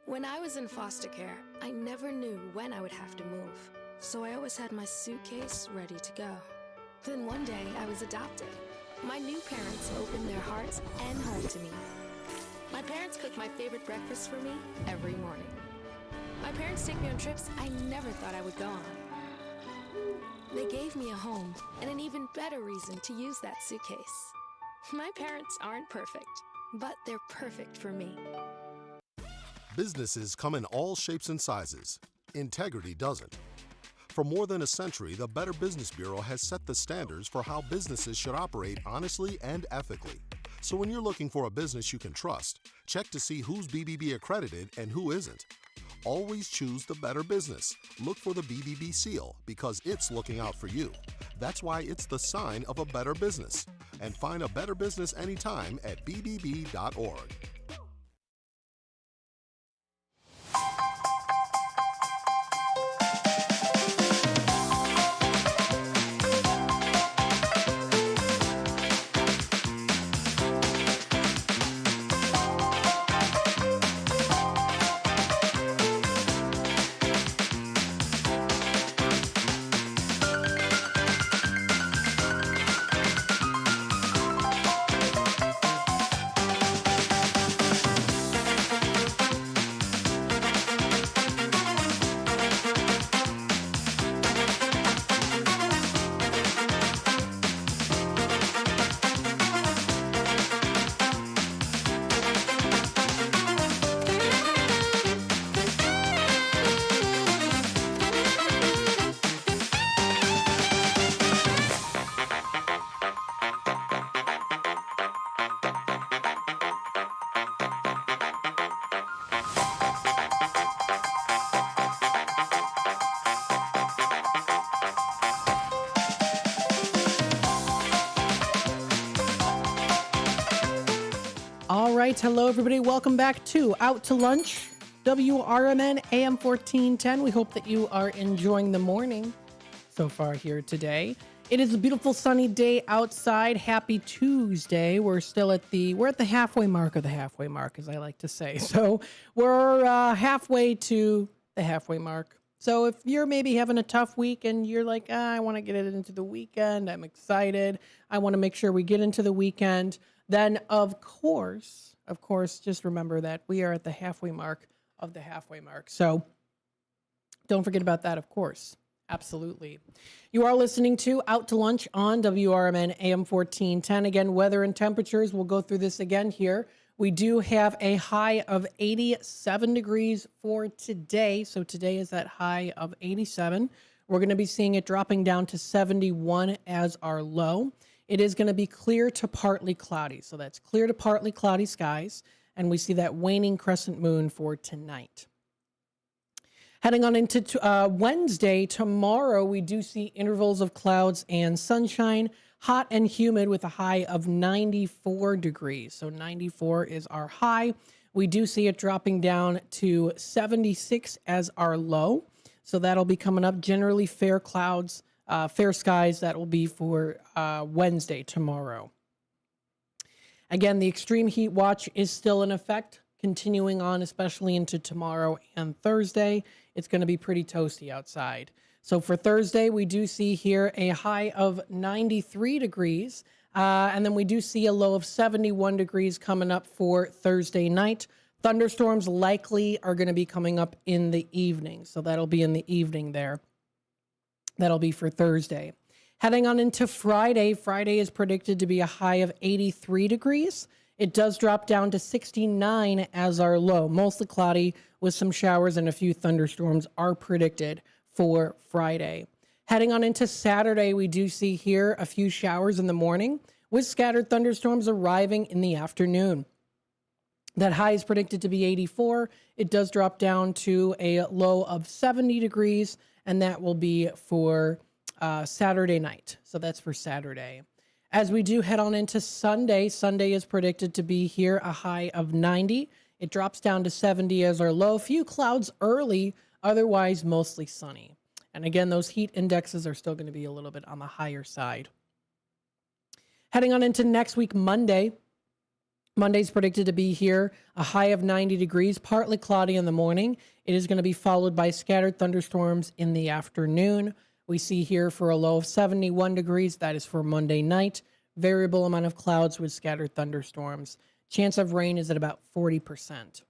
When I was in foster care, I never knew when I would have to move, so I always had my suitcase ready to go. Then one day, I was adopted. My new parents opened their hearts and home to me. My parents cook my favorite breakfast for me every morning. My parents take me on trips I never thought I would go on. They gave me a home and an even better reason to use that suitcase. My parents aren't perfect, but they're perfect for me. Businesses come in all shapes and sizes. Integrity doesn't. For more than a century, the Better Business Bureau has set the standards for how businesses should operate honestly and ethically. So when you're looking for a business you can trust, check to see who's BBB accredited and who isn't. Always choose the Better Business. Look for the BBB seal because it's looking out for you. That's why it's the sign of a better business. And find a better business anytime at bbb.org. All right, hello everybody. Welcome back to Out to Lunch, WRMN AM 1410. We hope that you are enjoying the morning so far here today. It is a beautiful sunny day outside. Happy Tuesday. We're at the halfway mark of the halfway mark, as I like to say. So we're halfway to the halfway mark. So if you're maybe having a tough week and you're like, I want to get it into the weekend, I'm excited, I want to make sure we get into the weekend, then of course, just remember that we are at the halfway mark of the halfway mark. So don't forget about that, of course. Absolutely. You are listening to Out to Lunch on WRMN AM 1410. Again, weather and temperatures. We'll go through this again here We do have a high of 87 degrees for today. So today is that high of 87. We're going to be seeing it dropping down to 71 as our low. It is going to be clear to partly cloudy. So that's clear to partly cloudy skies. And we see that waning crescent moon for tonight. Heading on into Wednesday, tomorrow, we do see intervals of clouds and sunshine, hot and humid with a high of 94 degrees. So 94 is our high. We do see it dropping down to 76 as our low. So that'll be coming up. Generally fair clouds, fair skies. That will be for Wednesday, tomorrow. Again, the extreme heat watch is still in effect, continuing on, especially into tomorrow and Thursday. It's going to be pretty toasty outside. So for Thursday, we do see here a high of 93 degrees. And then we do see a low of 71 degrees coming up for Thursday night. Thunderstorms likely are going to be coming up in the evening. So that'll be in the evening there. That'll be for Thursday. Heading on into Friday. Friday is predicted to be a high of 83 degrees. It does drop down to 69 as our low. Mostly cloudy with some showers and a few thunderstorms are predicted for Friday. Heading on into Saturday, we do see here a few showers in the morning with scattered thunderstorms arriving in the afternoon. That high is predicted to be 84. It does drop down to a low of 70 degrees, and that will be for Saturday night. So that's for Saturday. As we do head on into Sunday, Sunday is predicted to be here a high of 90. It drops down to 70 as our low. Few clouds early, otherwise mostly sunny. And again, those heat indexes are still going to be a little bit on the higher side. Heading on into next week, Monday. Monday's predicted to be here a high of 90 degrees, partly cloudy in the morning. It is going to be followed by scattered thunderstorms in the afternoon. We see here for a low of 71 degrees. That is for Monday night. Variable amount of clouds with scattered thunderstorms. Chance of rain is at about 40%.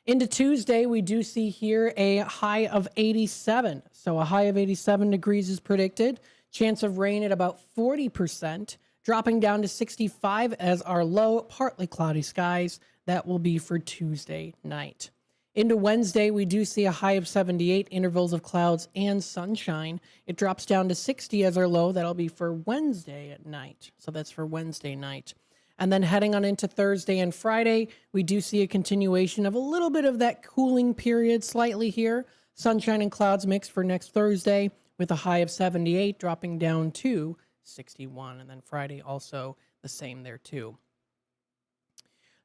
Into Tuesday, we do see here a high of 87. So a high of 87 degrees is predicted. Chance of rain at about 40%. Dropping down to 65 as our low, partly cloudy skies. That will be for Tuesday night. Into Wednesday, we do see a high of 78, intervals of clouds and sunshine. It drops down to 60 as our low. That'll be for Wednesday at night. So that's for Wednesday night. And then heading on into Thursday and Friday, we do see a continuation of a little bit of that cooling period slightly here. Sunshine and clouds mix for next Thursday with a high of 78, dropping down to 61. And then Friday also the same there too.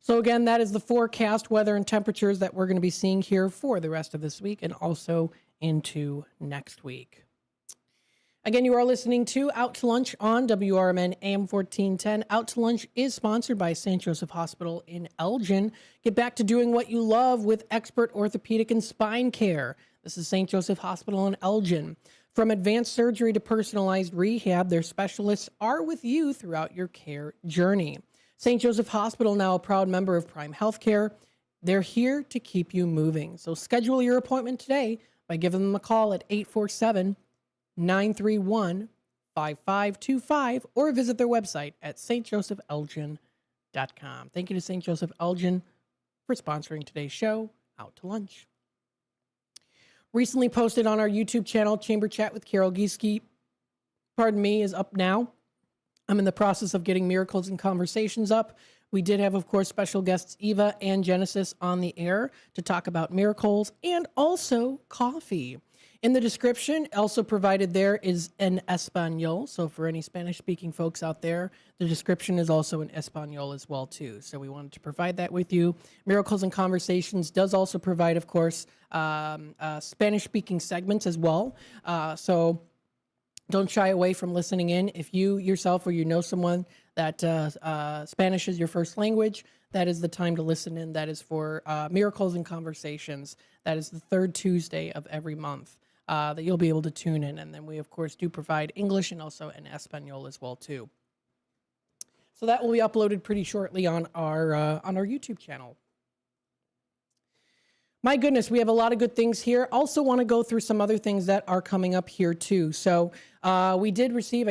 So again, that is the forecast, weather and temperatures that we're going to be seeing here for the rest of this week and also into next week. Again, you are listening to Out to Lunch on WRMN AM 1410. Out to Lunch is sponsored by St. Joseph Hospital in Elgin. Get back to doing what you love with expert orthopedic and spine care. This is St. Joseph Hospital in Elgin. From advanced surgery to personalized rehab, their specialists are with you throughout your care journey. St. Joseph Hospital, now a proud member of Prime Healthcare. They're here to keep you moving. So schedule your appointment today by giving them a call at 847-931-5525 or visit their website at stjosephelgin.com. Thank you to St. Joseph Elgin for sponsoring today's show, Out to Lunch. Recently posted on our YouTube channel, Chamber Chat with Carol Gieske, is up now. I'm in the process of getting Miracles and Conversations up. We did have, of course, special guests Eva and Genesis on the air to talk about miracles and also coffee. In the description, also provided there is an Espanol. So for any Spanish-speaking folks out there, the description is also in Espanol as well, too. So we wanted to provide that with you. Miracles and Conversations does also provide, of course, Spanish-speaking segments as well. So don't shy away from listening in. If you yourself or you know someone that Spanish is your first language, that is the time to listen in. That is for Miracles and Conversations. That is the third Tuesday of every month that you'll be able to tune in. And then we, of course, do provide English and also an Espanol as well, too. So that will be uploaded pretty shortly on our YouTube channel. My goodness, we have a lot of good things here. Also want to go through some other things that are coming up here too. So I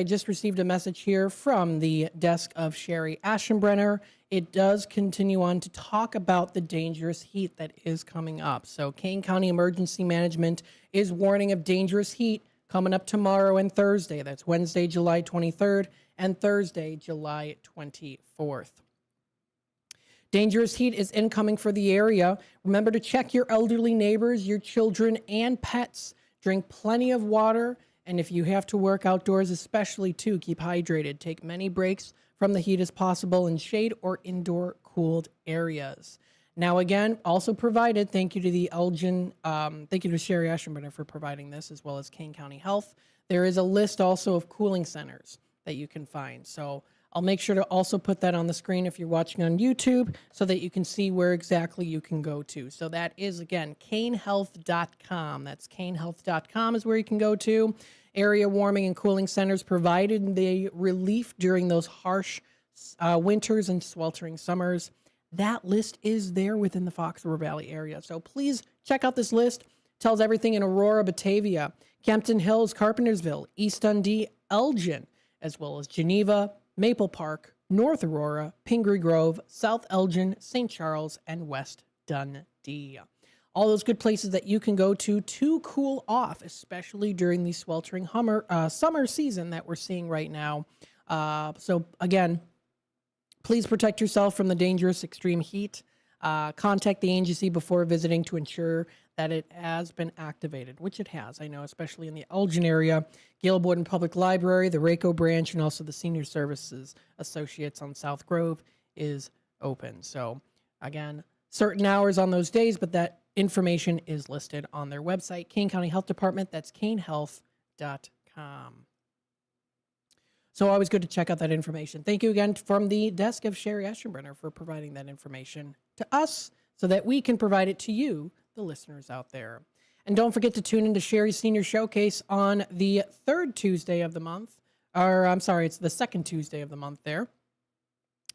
just received a message here from the desk of Sherry Aschenbrenner. It does continue on to talk about the dangerous heat that is coming up. So Kane County Emergency Management is warning of dangerous heat coming up tomorrow and Thursday. That's Wednesday, July 23rd and Thursday, July 24th. Dangerous heat is incoming for the area. Remember to check your elderly neighbors, your children, and pets. Drink plenty of water, and if you have to work outdoors, especially too, keep hydrated. Take many breaks from the heat as possible in shade or indoor cooled areas. Now, again, also provided, thank you to the Elgin, thank you to Sherry Aschenbrenner for providing this, as well as Kane County Health. There is a list also of cooling centers that you can find. So I'll make sure to also put that on the screen if you're watching on YouTube so that you can see where exactly you can go to. So that is, again, canehealth.com. That's canehealth.com is where you can go to. Area warming and cooling centers provided the relief during those harsh winters and sweltering summers. That list is there within the Fox River Valley area. So please check out this list. It tells everything in Aurora, Batavia, Kempton Hills, Carpentersville, East Dundee, Elgin, as well as Geneva, Maple Park, North Aurora, Pingree Grove, South Elgin, St. Charles, and West Dundee. All those good places that you can go to cool off, especially during the sweltering summer season that we're seeing right now. So again, please protect yourself from the dangerous extreme heat. Contact the agency before visiting to ensure that it has been activated, which it has. I know, especially in the Elgin area, Gale Borden Public Library, the RACO branch, and also the Senior Services Associates on South Grove is open. So again, certain hours on those days, but that information is listed on their website, Kane County Health Department. That's canehealth.com. So always good to check out that information. Thank you again from the desk of Sherry Aschenbrenner for providing that information to us so that we can provide it to you, the listeners out there. And don't forget to tune into Sherry's Senior Showcase on the third Tuesday of the month. Or, I'm sorry, it's the second Tuesday of the month there.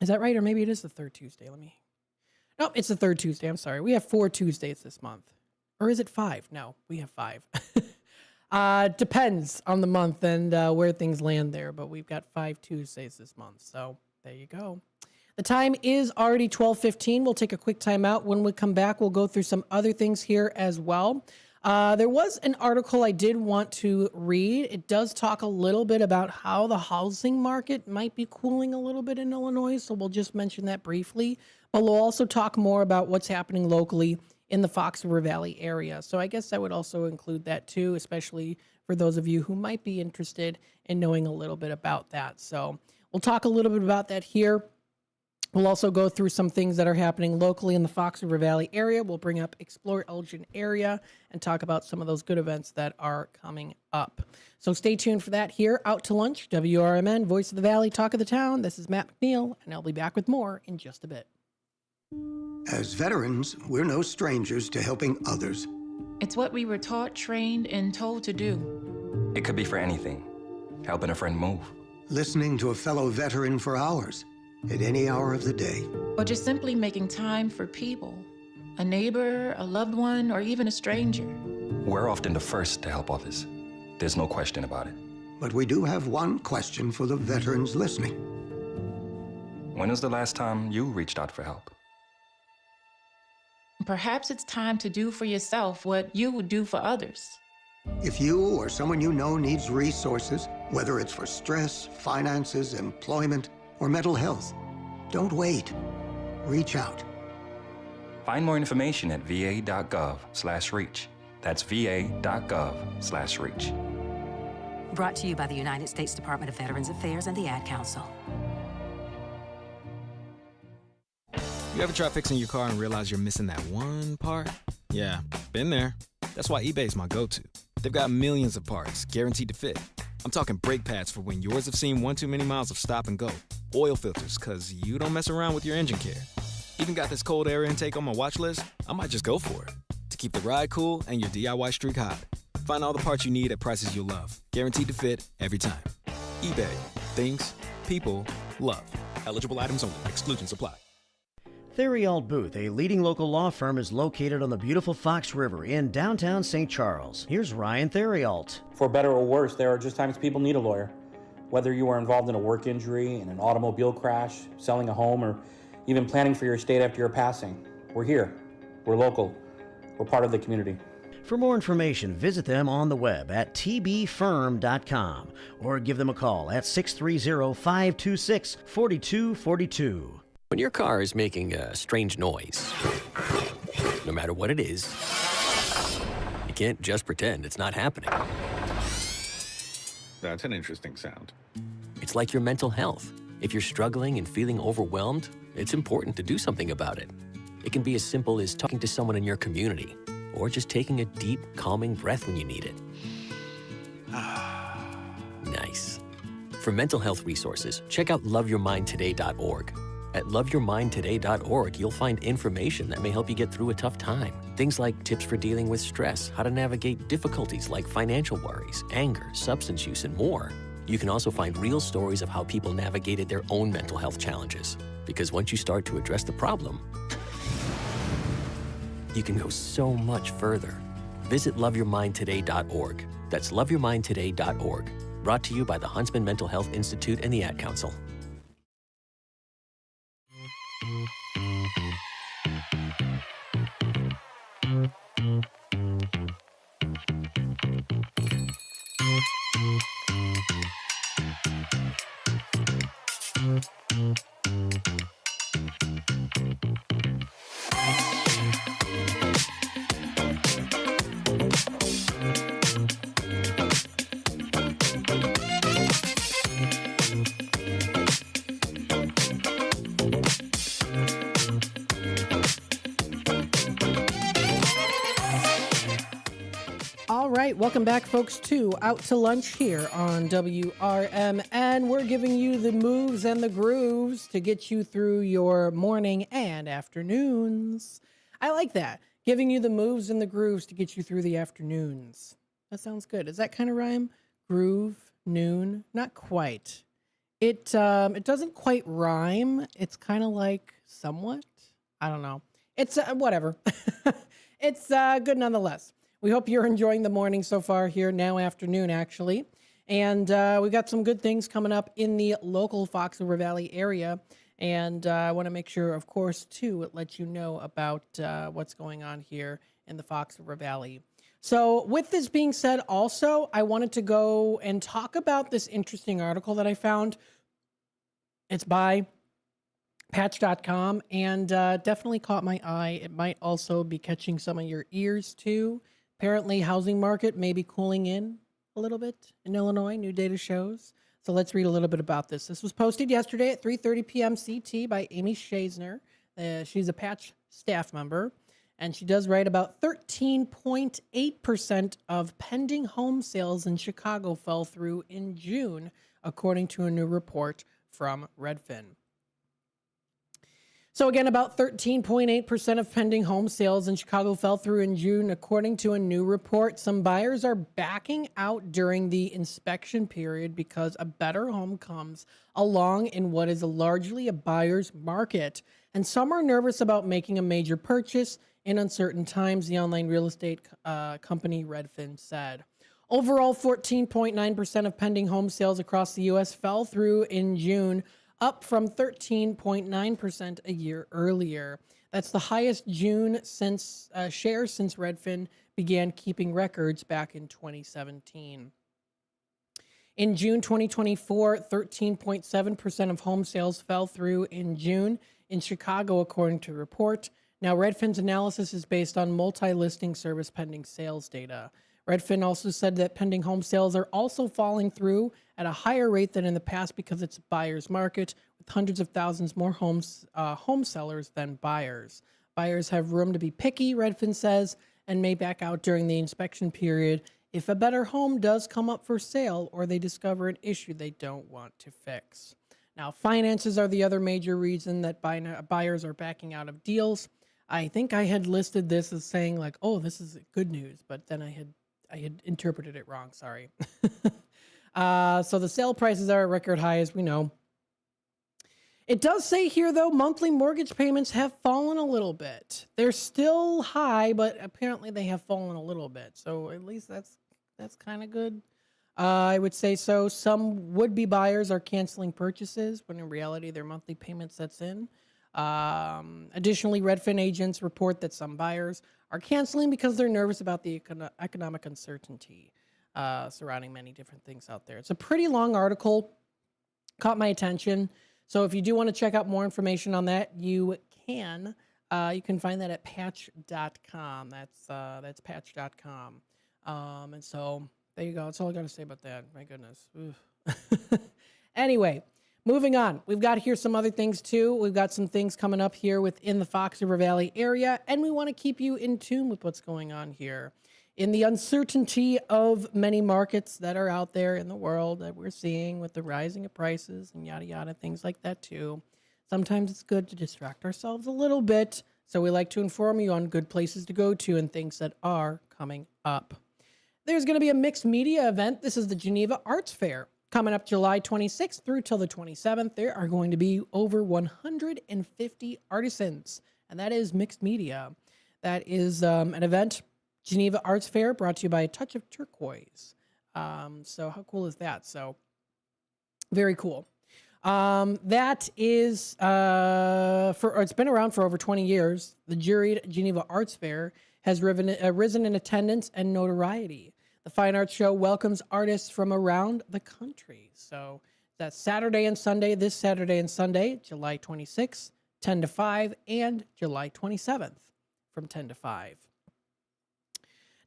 Is that right? Or maybe it is the third Tuesday. Nope, it's the third Tuesday. I'm sorry. We have 4 Tuesdays this month. Or is it 5? No, we have 5. Depends on the month and where things land there, but we've got 5 Tuesdays this month. So there you go. The time is already 12:15. We'll take a quick time out. When we come back, we'll go through some other things here as well. There was an article I did want to read. It does talk a little bit about how the housing market might be cooling a little bit in Illinois, so we'll just mention that briefly. But we'll also talk more about what's happening locally in the Fox River Valley area. So I guess I would also include that too, especially for those of you who might be interested in knowing a little bit about that. So we'll talk a little bit about that here. We'll also go through some things that are happening locally in the Fox River Valley area. We'll bring up Explore Elgin area and talk about some of those good events that are coming up. So stay tuned for that here. Out to Lunch, WRMN, Voice of the Valley, Talk of the Town. This is Matt McNeil, and I'll be back with more in just a bit. As veterans, we're no strangers to helping others. It's what we were taught, trained, and told to do. It could be for anything. Helping a friend move. Listening to a fellow veteran for hours, at any hour of the day. Or just simply making time for people. A neighbor, a loved one, or even a stranger. We're often the first to help others. There's no question about it. But we do have one question for the veterans listening. When was the last time you reached out for help? Perhaps it's time to do for yourself what you would do for others. If you or someone you know needs resources, whether it's for stress, finances, employment, or mental health, don't wait. Reach out. Find more information at va.gov/reach. That's va.gov/reach. Brought to you by the United States Department of Veterans Affairs and the Ad Council. You ever try fixing your car and realize you're missing that one part? Yeah, been there. That's why eBay's my go-to. They've got millions of parts, guaranteed to fit. I'm talking brake pads for when yours have seen one too many miles of stop and go. Oil filters, cause you don't mess around with your engine care. Even got this cold air intake on my watch list. I might just go for it. To keep the ride cool and your DIY streak hot. Find all the parts you need at prices you'll love. Guaranteed to fit every time. eBay. Things. People. Love. Eligible items only. Exclusions apply. Theriault Booth, a leading local law firm, is located on the beautiful Fox River in downtown St. Charles. Here's Ryan Theriault. For better or worse, there are just times people need a lawyer. Whether you are involved in a work injury, in an automobile crash, selling a home, or even planning for your estate after your passing, we're here. We're local. We're part of the community. For more information, visit them on the web at tbfirm.com or give them a call at 630-526-4242. When your car is making a strange noise, no matter what it is, you can't just pretend it's not happening. That's an interesting sound. It's like your mental health. If you're struggling and feeling overwhelmed, it's important to do something about it. It can be as simple as talking to someone in your community, or just taking a deep, calming breath when you need it. Nice. For mental health resources, check out loveyourmindtoday.org. At loveyourmindtoday.org, you'll find information that may help you get through a tough time. Things like tips for dealing with stress, how to navigate difficulties like financial worries, anger, substance use, and more. You can also find real stories of how people navigated their own mental health challenges. Because once you start to address the problem, you can go so much further. Visit loveyourmindtoday.org. That's loveyourmindtoday.org. Brought to you by the Huntsman Mental Health Institute and the Ad Council. Welcome back, folks, to Out to Lunch here on WRMN. We're giving you the moves and the grooves to get you through your morning and afternoons. I like that. Giving you the moves and the grooves to get you through the afternoons. That sounds good. Is that kind of rhyme? Groove, noon? Not quite. It doesn't quite rhyme. It's kind of like somewhat. I don't know. It's whatever. It's good nonetheless. We hope you're enjoying the morning so far here, now afternoon, actually. And we got some good things coming up in the local Fox River Valley area. And I want to make sure, of course, to let you know about what's going on here in the Fox River Valley. So with this being said, also, I wanted to go and talk about this interesting article that I found. It's by Patch.com and definitely caught my eye. It might also be catching some of your ears, too. Apparently, housing market may be cooling in a little bit in Illinois, new data shows. So let's read a little bit about this. This was posted yesterday at 3:30 p.m. CT by Amy Schazner. She's a Patch staff member, and she does write about 13.8% of pending home sales in Chicago fell through in June, according to a new report from Redfin. So again, about 13.8% of pending home sales in Chicago fell through in June, according to a new report. Some buyers are backing out during the inspection period because a better home comes along in what is largely a buyer's market. And some are nervous about making a major purchase in uncertain times, the online real estate company Redfin said. Overall, 14.9% of pending home sales across the U.S. fell through in June, up from 13.9% a year earlier. That's the highest June share since Redfin began keeping records back in 2017. In June 2024, 13.7% of home sales fell through in June in Chicago, according to a report. Now, Redfin's analysis is based on multi-listing service pending sales data. Redfin also said that pending home sales are also falling through at a higher rate than in the past because it's a buyer's market with hundreds of thousands more home sellers than buyers. Buyers have room to be picky, Redfin says, and may back out during the inspection period if a better home does come up for sale or they discover an issue they don't want to fix. Now, finances are the other major reason that buyers are backing out of deals. I think I had listed this as saying like, oh, this is good news, but then I had interpreted it wrong. Sorry. So the sale prices are at record high, as we know. It does say here, though, monthly mortgage payments have fallen a little bit. They're still high, but apparently they have fallen a little bit. So at least that's kind of good. I would say so. Some would-be buyers are canceling purchases when in reality their monthly payment sets in. Additionally, Redfin agents report that some buyers are canceling because they're nervous about the economic uncertainty surrounding many different things out there. It's a pretty long article. Caught my attention. So if you do want to check out more information on that, you can. You can find that at patch.com. That's patch.com. And so there you go. That's all I got to say about that. My goodness. Anyway, moving on. We've got here some other things too. We've got some things coming up here within the Fox River Valley area, and we want to keep you in tune with what's going on here. In the uncertainty of many markets that are out there in the world that we're seeing with the rising of prices and yada yada, things like that too. Sometimes it's good to distract ourselves a little bit. So we like to inform you on good places to go to and things that are coming up. There's going to be a mixed media event. This is the Geneva Arts Fair. Coming up July 26th through till the 27th, there are going to be over 150 artisans, and that is mixed media. That is an event, Geneva Arts Fair, brought to you by A Touch of Turquoise. So how cool is that? So very cool. That is, it's been around for over 20 years. The juried Geneva Arts Fair has risen in attendance and notoriety. The Fine Arts Show welcomes artists from around the country. So that's Saturday and Sunday, this Saturday and Sunday, July 26th, 10 to 5, and July 27th from 10 to 5.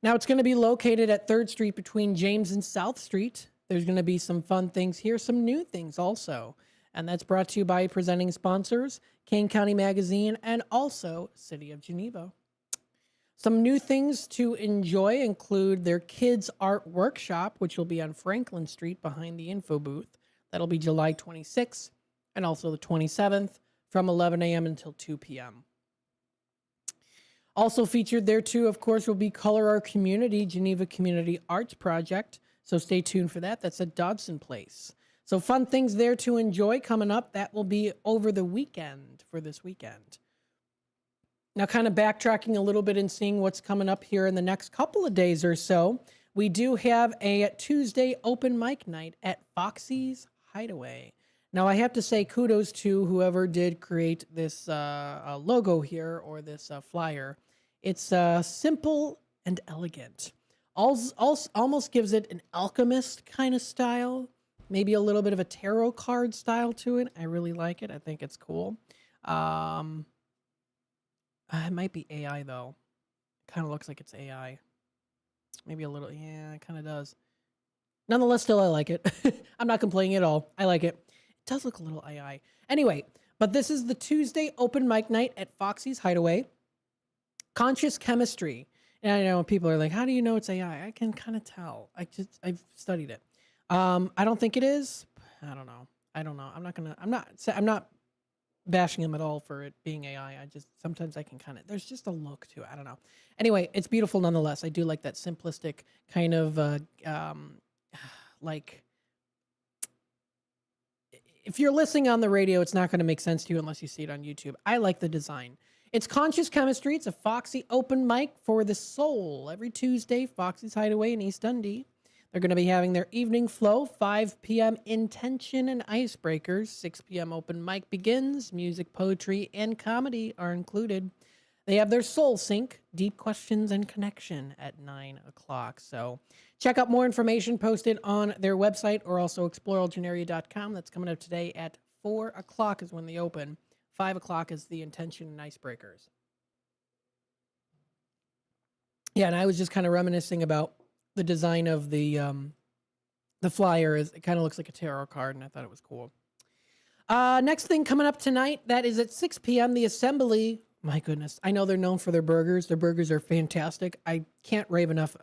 Now, it's going to be located at 3rd Street between James and South Street. There's going to be some fun things here, some new things also. And that's brought to you by presenting sponsors, Kane County Magazine, and also City of Geneva. Some new things to enjoy include their Kids Art Workshop, which will be on Franklin Street behind the info booth. That'll be July 26th and also the 27th from 11 a.m. until 2 p.m. Also featured there, too, of course, will be Color Our Community, Geneva Community Arts Project. So stay tuned for that. That's at Dodson Place. So fun things there to enjoy coming up. That will be over the weekend for this weekend. Now, kind of backtracking a little bit and seeing what's coming up here in the next couple of days or so, we do have a Tuesday open mic night at Foxy's Hideaway. Now, I have to say kudos to whoever did create this logo here or this flyer. It's simple and elegant. Almost gives it an alchemist kind of style, maybe a little bit of a tarot card style to it. I really like it. I think it's cool. It might be AI, though. Kind of looks like it's AI. Maybe a little. Yeah, it kind of does. Nonetheless, still, I like it. I'm not complaining at all. I like it. It does look a little AI. Anyway, but this is the Tuesday open mic night at Foxy's Hideaway. Conscious Chemistry. And I know people are like, how do you know it's AI? I can kind of tell. I've studied it. I don't think it is. I don't know. I'm not bashing him at all for it being AI. Sometimes I can there's just a look to it. I don't know. Anyway, it's beautiful nonetheless. I do like that simplistic kind of, like, if you're listening on the radio, it's not going to make sense to you unless you see it on YouTube. I like the design. It's Conscious Chemistry. It's a Foxy open mic for the soul. Every Tuesday, Foxy's Hideaway in East Dundee. They're going to be having their evening flow, 5 p.m. Intention and Icebreakers. 6 p.m. open mic begins. Music, poetry, and comedy are included. They have their Soul Sync, Deep Questions and Connection at 9 o'clock. So check out more information posted on their website or also explorealgenaria.com. That's coming up today at 4 o'clock is when they open. 5 o'clock is the Intention and Icebreakers. Yeah, and I was just kind of reminiscing about the design of the flyer. It kind of looks like a tarot card, and I thought it was cool. Next thing coming up tonight, that is at 6 p.m., the Assembly. My goodness, I know they're known for their burgers. Their burgers are fantastic. I can't rave enough.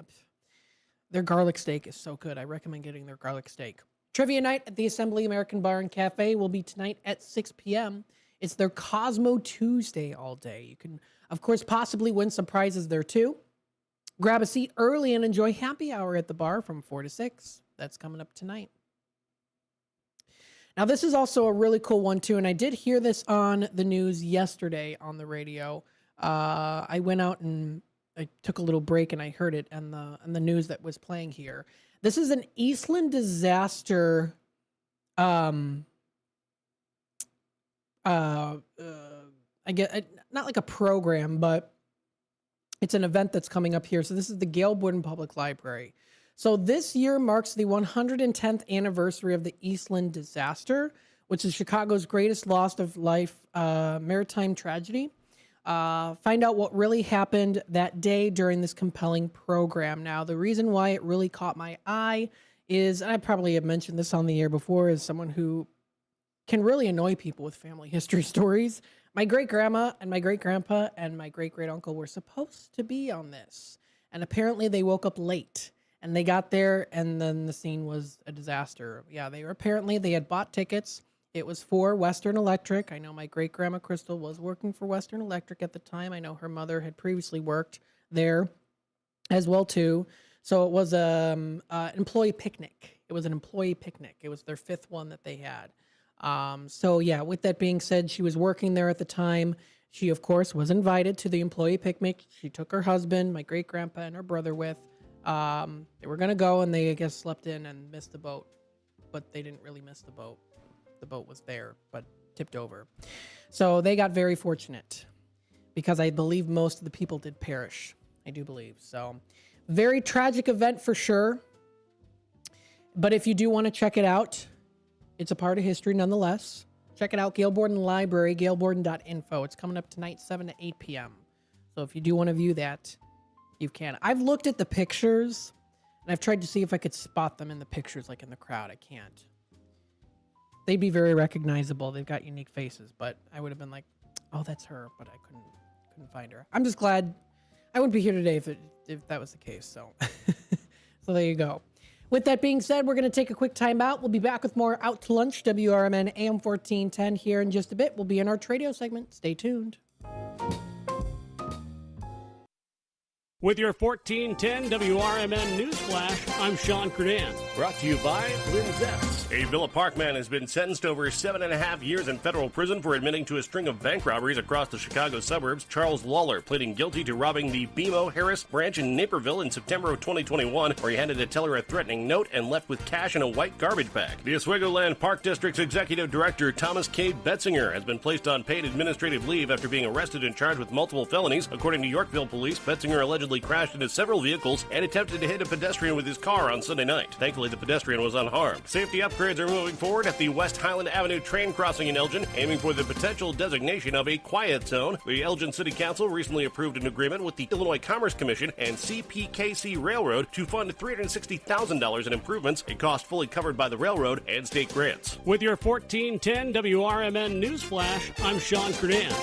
Their garlic steak is so good. I recommend getting their garlic steak. Trivia night at the Assembly American Bar and Cafe will be tonight at 6 p.m. It's their Cosmo Tuesday all day. You can, of course, possibly win some prizes there, too. Grab a seat early and enjoy happy hour at the bar from 4 to 6. That's coming up tonight. Now, this is also a really cool one, too, and I did hear this on the news yesterday on the radio. I went out and I took a little break, and I heard it on the news that was playing here. This is an Eastland disaster I get not like a program, but it's an event that's coming up here. So this is the Gail Borden Public Library. So this year marks the 110th anniversary of the Eastland disaster, which is Chicago's greatest loss of life maritime tragedy. Find out what really happened that day during this compelling program. Now, the reason why it really caught my eye is, and I probably have mentioned this on the air before, as someone who can really annoy people with family history stories. My great-grandma and my great-grandpa and my great-great-uncle were supposed to be on this. And apparently they woke up late. And they got there, and then the scene was a disaster. Yeah, they had bought tickets. It was for Western Electric. I know my great-grandma Crystal was working for Western Electric at the time. I know her mother had previously worked there as well, too. So it was an employee picnic. It was an employee picnic. It was their fifth one that they had. So yeah, with that being said, she was working there at the time. She, of course, was invited to the employee picnic. She took her husband, my great-grandpa, and her brother with. They were going to go, and they, I guess, slept in and missed the boat. But they didn't really miss the boat. The boat was there, but tipped over. So they got very fortunate because I believe most of the people did perish. I do believe. So very tragic event for sure. But if you do want to check it out, it's a part of history nonetheless. Check it out, Gail Borden Library, gailborden.info. It's coming up tonight, 7 to 8 p.m. So if you do want to view that, you can. I've looked at the pictures, and I've tried to see if I could spot them in the pictures, like in the crowd. I can't. They'd be very recognizable. They've got unique faces, but I would have been like, oh, that's her, but I couldn't find her. I'm just glad I wouldn't be here today if that was the case. So, so there you go. With that being said, we're going to take a quick time out. We'll be back with more Out to Lunch, WRMN AM 1410 here in just a bit. We'll be in our Tradio segment. Stay tuned. With your 1410 WRMN News Flash, I'm Sean Credan. Brought to you by Linzette's. A Villa Park man has been sentenced to over 7.5 years in federal prison for admitting to a string of bank robberies across the Chicago suburbs. Charles Lawler pleading guilty to robbing the BMO Harris branch in Naperville in September of 2021, where he handed a teller a threatening note and left with cash in a white garbage bag. The Oswego Land Park District's executive director, Thomas K. Betzinger, has been placed on paid administrative leave after being arrested and charged with multiple felonies. According to Yorkville police, Betzinger allegedly crashed into several vehicles and attempted to hit a pedestrian with his car on Sunday night. Thankfully, the pedestrian was unharmed. Safety upgrades are moving forward at the West Highland Avenue train crossing in Elgin, aiming for the potential designation of a quiet zone. The Elgin City Council recently approved an agreement with the Illinois Commerce Commission and CPKC Railroad to fund $360,000 in improvements, a cost fully covered by the railroad and state grants. With your 1410 WRMN News Flash, I'm Sean Credan.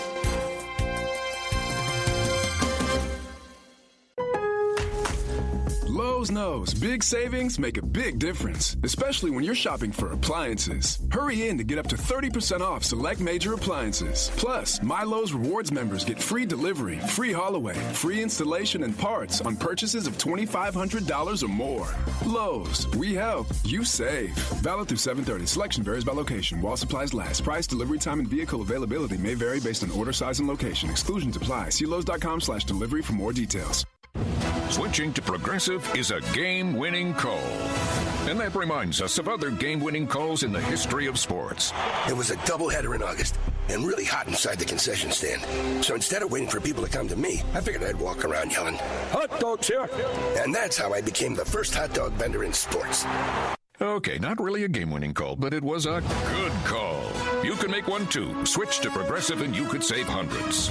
Lowe's knows big savings make a big difference, especially when you're shopping for appliances. Hurry in to get up to 30% off select major appliances. Plus, My Lowe's Rewards members get free delivery, free haul away, free installation and parts on purchases of $2,500 or more. Lowe's, we help, you save. Valid through 7/30. Selection varies by location. While supplies last. Price, delivery time, and vehicle availability may vary based on order size and location. Exclusions apply. See Lowes.com/delivery for more details. Switching to Progressive is a game-winning call. And that reminds us of other game-winning calls in the history of sports. It was a doubleheader in August and really hot inside the concession stand. So instead of waiting for people to come to me, I figured I'd walk around yelling, "Hot dogs here!" And that's how I became the first hot dog vendor in sports. Okay, not really a game-winning call, but it was a good call. You can make one too. Switch to Progressive and you could save hundreds.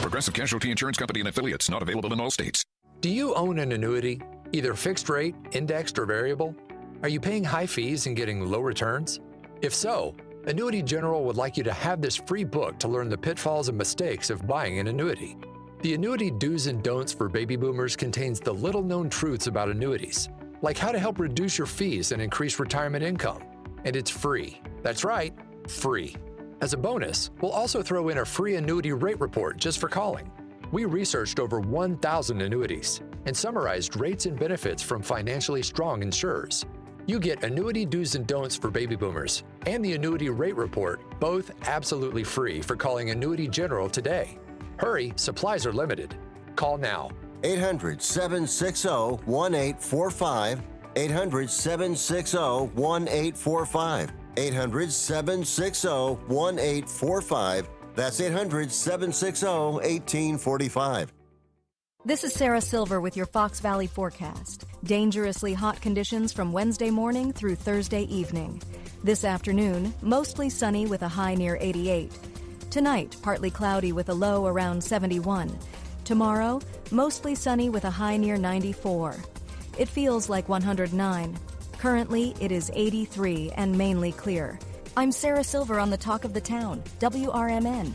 Progressive Casualty Insurance Company and affiliates, not available in all states. Do you own an annuity, either fixed rate, indexed, or variable? Are you paying high fees and getting low returns? If so, Annuity General would like you to have this free book to learn the pitfalls and mistakes of buying an annuity. The Annuity Do's and Don'ts for Baby Boomers contains the little-known truths about annuities, like how to help reduce your fees and increase retirement income. And it's free. That's right, free. As a bonus, we'll also throw in a free annuity rate report just for calling. We researched over 1,000 annuities and summarized rates and benefits from financially strong insurers. You get annuity do's and don'ts for baby boomers and the annuity rate report, both absolutely free for calling Annuity General today. Hurry, supplies are limited. Call now. 800-760-1845. 800-760-1845. 800-760-1845. That's 800-760-1845. This is Sarah Silver with your Fox Valley forecast. Dangerously hot conditions from Wednesday morning through Thursday evening. This afternoon, mostly sunny with a high near 88. Tonight, partly cloudy with a low around 71. Tomorrow, mostly sunny with a high near 94. It feels like 109. Currently, it is 83 and mainly clear. I'm Sarah Silver on the Talk of the Town, WRMN.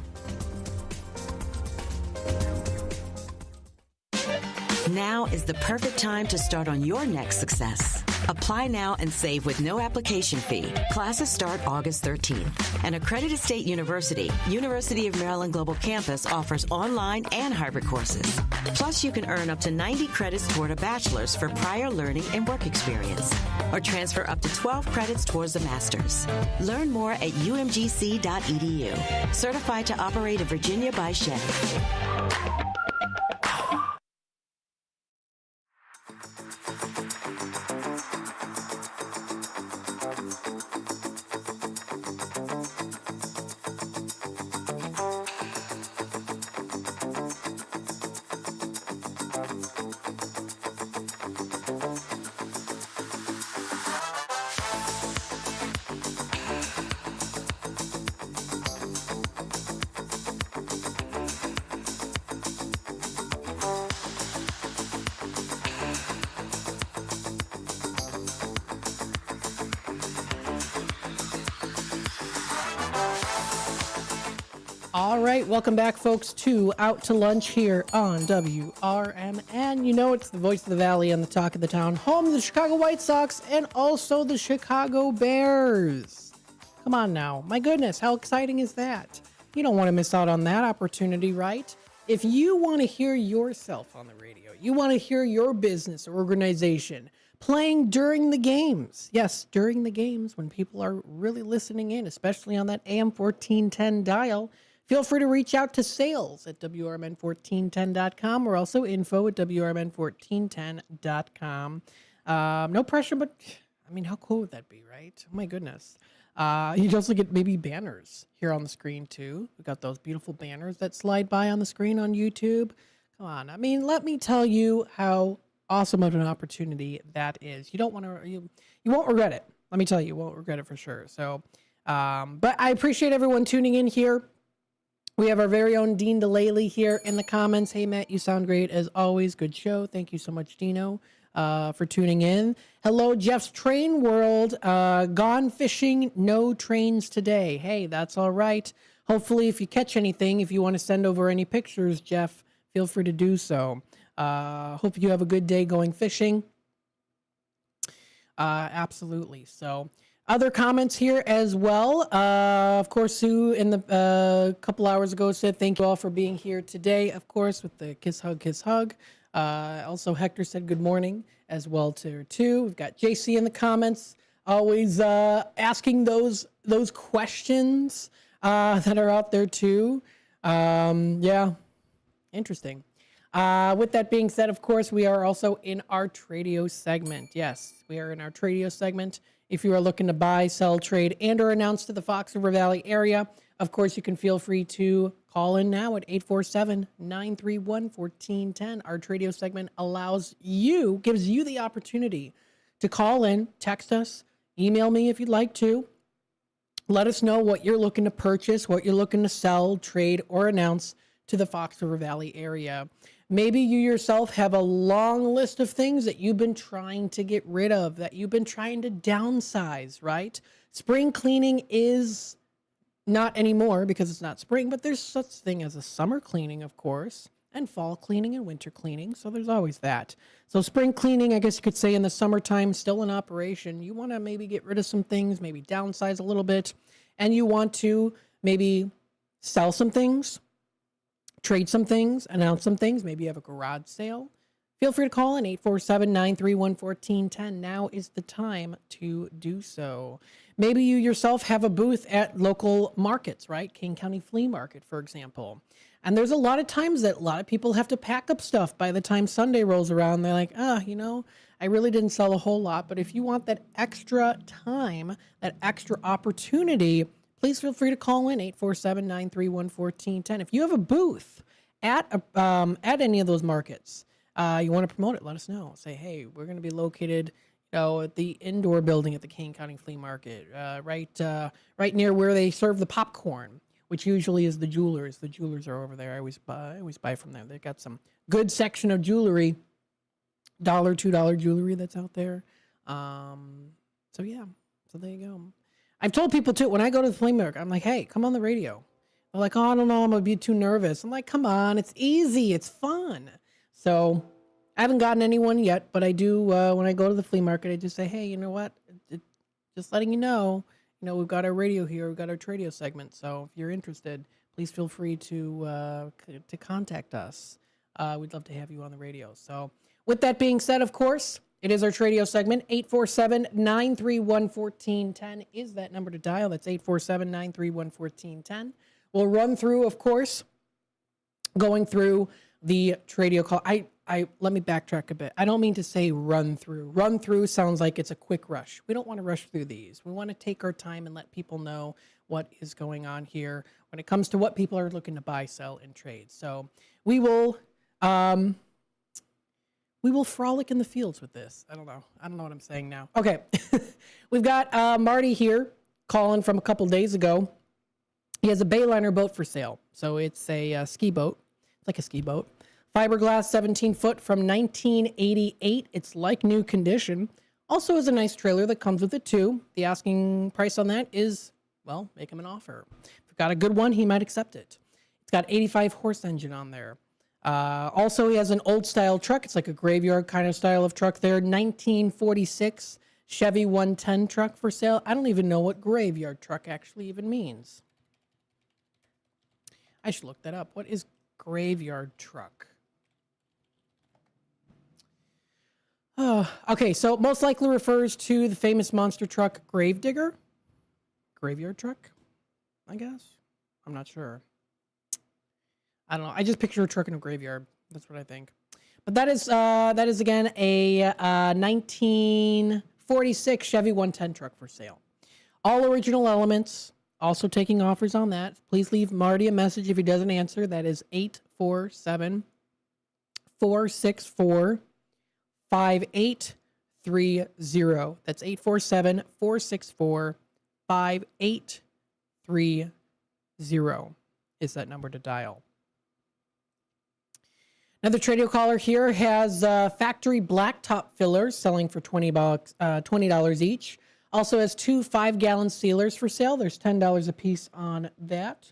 Now is the perfect time to start on your next success. Apply now and save with no application fee. Classes start August 13th. An accredited state university, University of Maryland Global Campus, offers online and hybrid courses. Plus, you can earn up to 90 credits toward a bachelor's for prior learning and work experience, or transfer up to 12 credits towards a master's. Learn more at umgc.edu. Certified to operate in Virginia by Chev. All right, welcome back, folks, to Out to Lunch here on WRMN. You know, it's the voice of the Valley and the talk of the town, home of the Chicago White Sox and also the Chicago Bears. Come on now. My goodness, how exciting is that? You don't want to miss out on that opportunity, right? If you want to hear yourself on the radio, you want to hear your business or organization playing during the games. Yes, during the games when people are really listening in, especially on that AM 1410 dial. Feel free to reach out to sales at WRMN1410.com or also info at WRMN1410.com. No pressure, but I mean, how cool would that be, right? Oh my goodness. You'd also get maybe banners here on the screen too. We've got those beautiful banners that slide by on the screen on YouTube. Come on. I mean, let me tell you how awesome of an opportunity that is. You don't want to, you won't regret it. Let me tell you, you won't regret it for sure. So, but I appreciate everyone tuning in here. We have our very own Dean DeLaley here in the comments. Hey, Matt, you sound great as always. Good show. Thank you so much, Dino, for tuning in. Hello, Jeff's Train World. Gone fishing, no trains today. Hey, that's all right. Hopefully, if you catch anything, if you want to send over any pictures, Jeff, feel free to do so. Hope you have a good day going fishing. Absolutely. So, other comments here as well. Of course, Sue in the couple hours ago said thank you all for being here today. Of course, with the kiss hug, kiss hug. Also, Hector said good morning as well to her too. We've got JC in the comments, always asking those questions that are out there too. Yeah, interesting. With that being said, of course, we are also in our Tradio segment. Yes, we are in our Tradio segment. If you are looking to buy, sell, trade, and or announce to the Fox River Valley area, of course, you can feel free to call in now at 847-931-1410. Our Tradio segment gives you the opportunity to call in, text us, email me if you'd like to. Let us know what you're looking to purchase, what you're looking to sell, trade, or announce to the Fox River Valley area. Maybe you yourself have a long list of things that you've been trying to get rid of, that you've been trying to downsize, right? Spring cleaning is not anymore because it's not spring, but there's such thing as a summer cleaning, of course, and fall cleaning and winter cleaning. So there's always that. So spring cleaning, I guess you could say in the summertime, still in operation. You want to maybe get rid of some things, maybe downsize a little bit, and you want to maybe sell some things, trade some things, announce some things. Maybe you have a garage sale. Feel free to call in 847-931-1410. Now is the time to do so. Maybe you yourself have a booth at local markets, right? King County Flea Market, for example. And there's a lot of times that a lot of people have to pack up stuff by the time Sunday rolls around. They're like, I really didn't sell a whole lot. But if you want that extra time, that extra opportunity, please feel free to call in 847-931-1410. If you have a booth at any of those markets, you want to promote it, let us know. Say, hey, we're going to be located, at the indoor building at the King County Flea Market, right near where they serve the popcorn, which usually is the jewelers. The jewelers are over there. I always buy from them. They've got some good section of jewelry, $1, $2 jewelry that's out there. So there you go. I've told people too, when I go to the flea market, I'm like, hey, come on the radio. They're like, oh, I don't know, I'm going to be too nervous. I'm like, come on, it's easy, it's fun. So I haven't gotten anyone yet, but I do, when I go to the flea market, I just say, hey, you know what? Just letting you know, we've got our radio here, we've got our Tradio segment. So if you're interested, please feel free to contact us. We'd love to have you on the radio. So with that being said, of course, it is our Tradio segment. 847-931-1410 is that number to dial. That's 847-931-1410. We'll run through, of course, going through the Tradio call. Let me backtrack a bit. I don't mean to say run through. Run through sounds like it's a quick rush. We don't want to rush through these. We want to take our time and let people know what is going on here when it comes to what people are looking to buy, sell, and trade. So we will frolic in the fields with this. I don't know what I'm saying now. Okay. We've got Marty here calling from a couple days ago. He has a Bayliner boat for sale. So it's a ski boat. It's like a ski boat. Fiberglass 17 foot from 1988. It's like new condition. Also has a nice trailer that comes with it too. The asking price on that is, well, make him an offer. If you've got a good one, he might accept it. It's got 85 horse engine on there. Also, he has an old style truck. It's like a graveyard kind of style of truck there. 1946 Chevy 110 truck for sale. I don't even know what graveyard truck actually even means. I should look that up. What is graveyard truck? Oh, okay, so most likely refers to the famous monster truck Gravedigger. Graveyard truck, I guess. I'm not sure. I don't know. I just picture a truck in a graveyard. That's what I think. But that is again a 1946 Chevy 110 truck for sale. All original elements. Also taking offers on that. Please leave Marty a message if he doesn't answer. That is 847-464-5830. That's 847-464-5830 is that number to dial. Another Tradio caller here has factory blacktop fillers selling for $20 each. Also has 2 5-gallon sealers for sale. There's $10 a piece on that.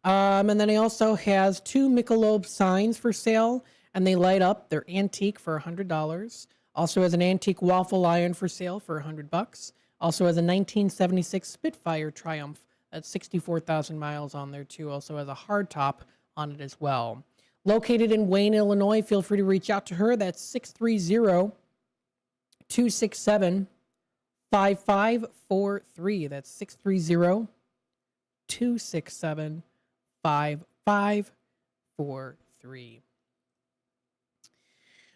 And then he also has 2 Michelob signs for sale, and they light up. They're antique for $100. Also has an antique waffle iron for sale for $100. Also has a 1976 Spitfire Triumph. That's 64,000 miles on there too. Also has a hard top on it as well. Located in Wayne, Illinois, feel free to reach out to her. That's 630-267-5543. That's 630-267-5543.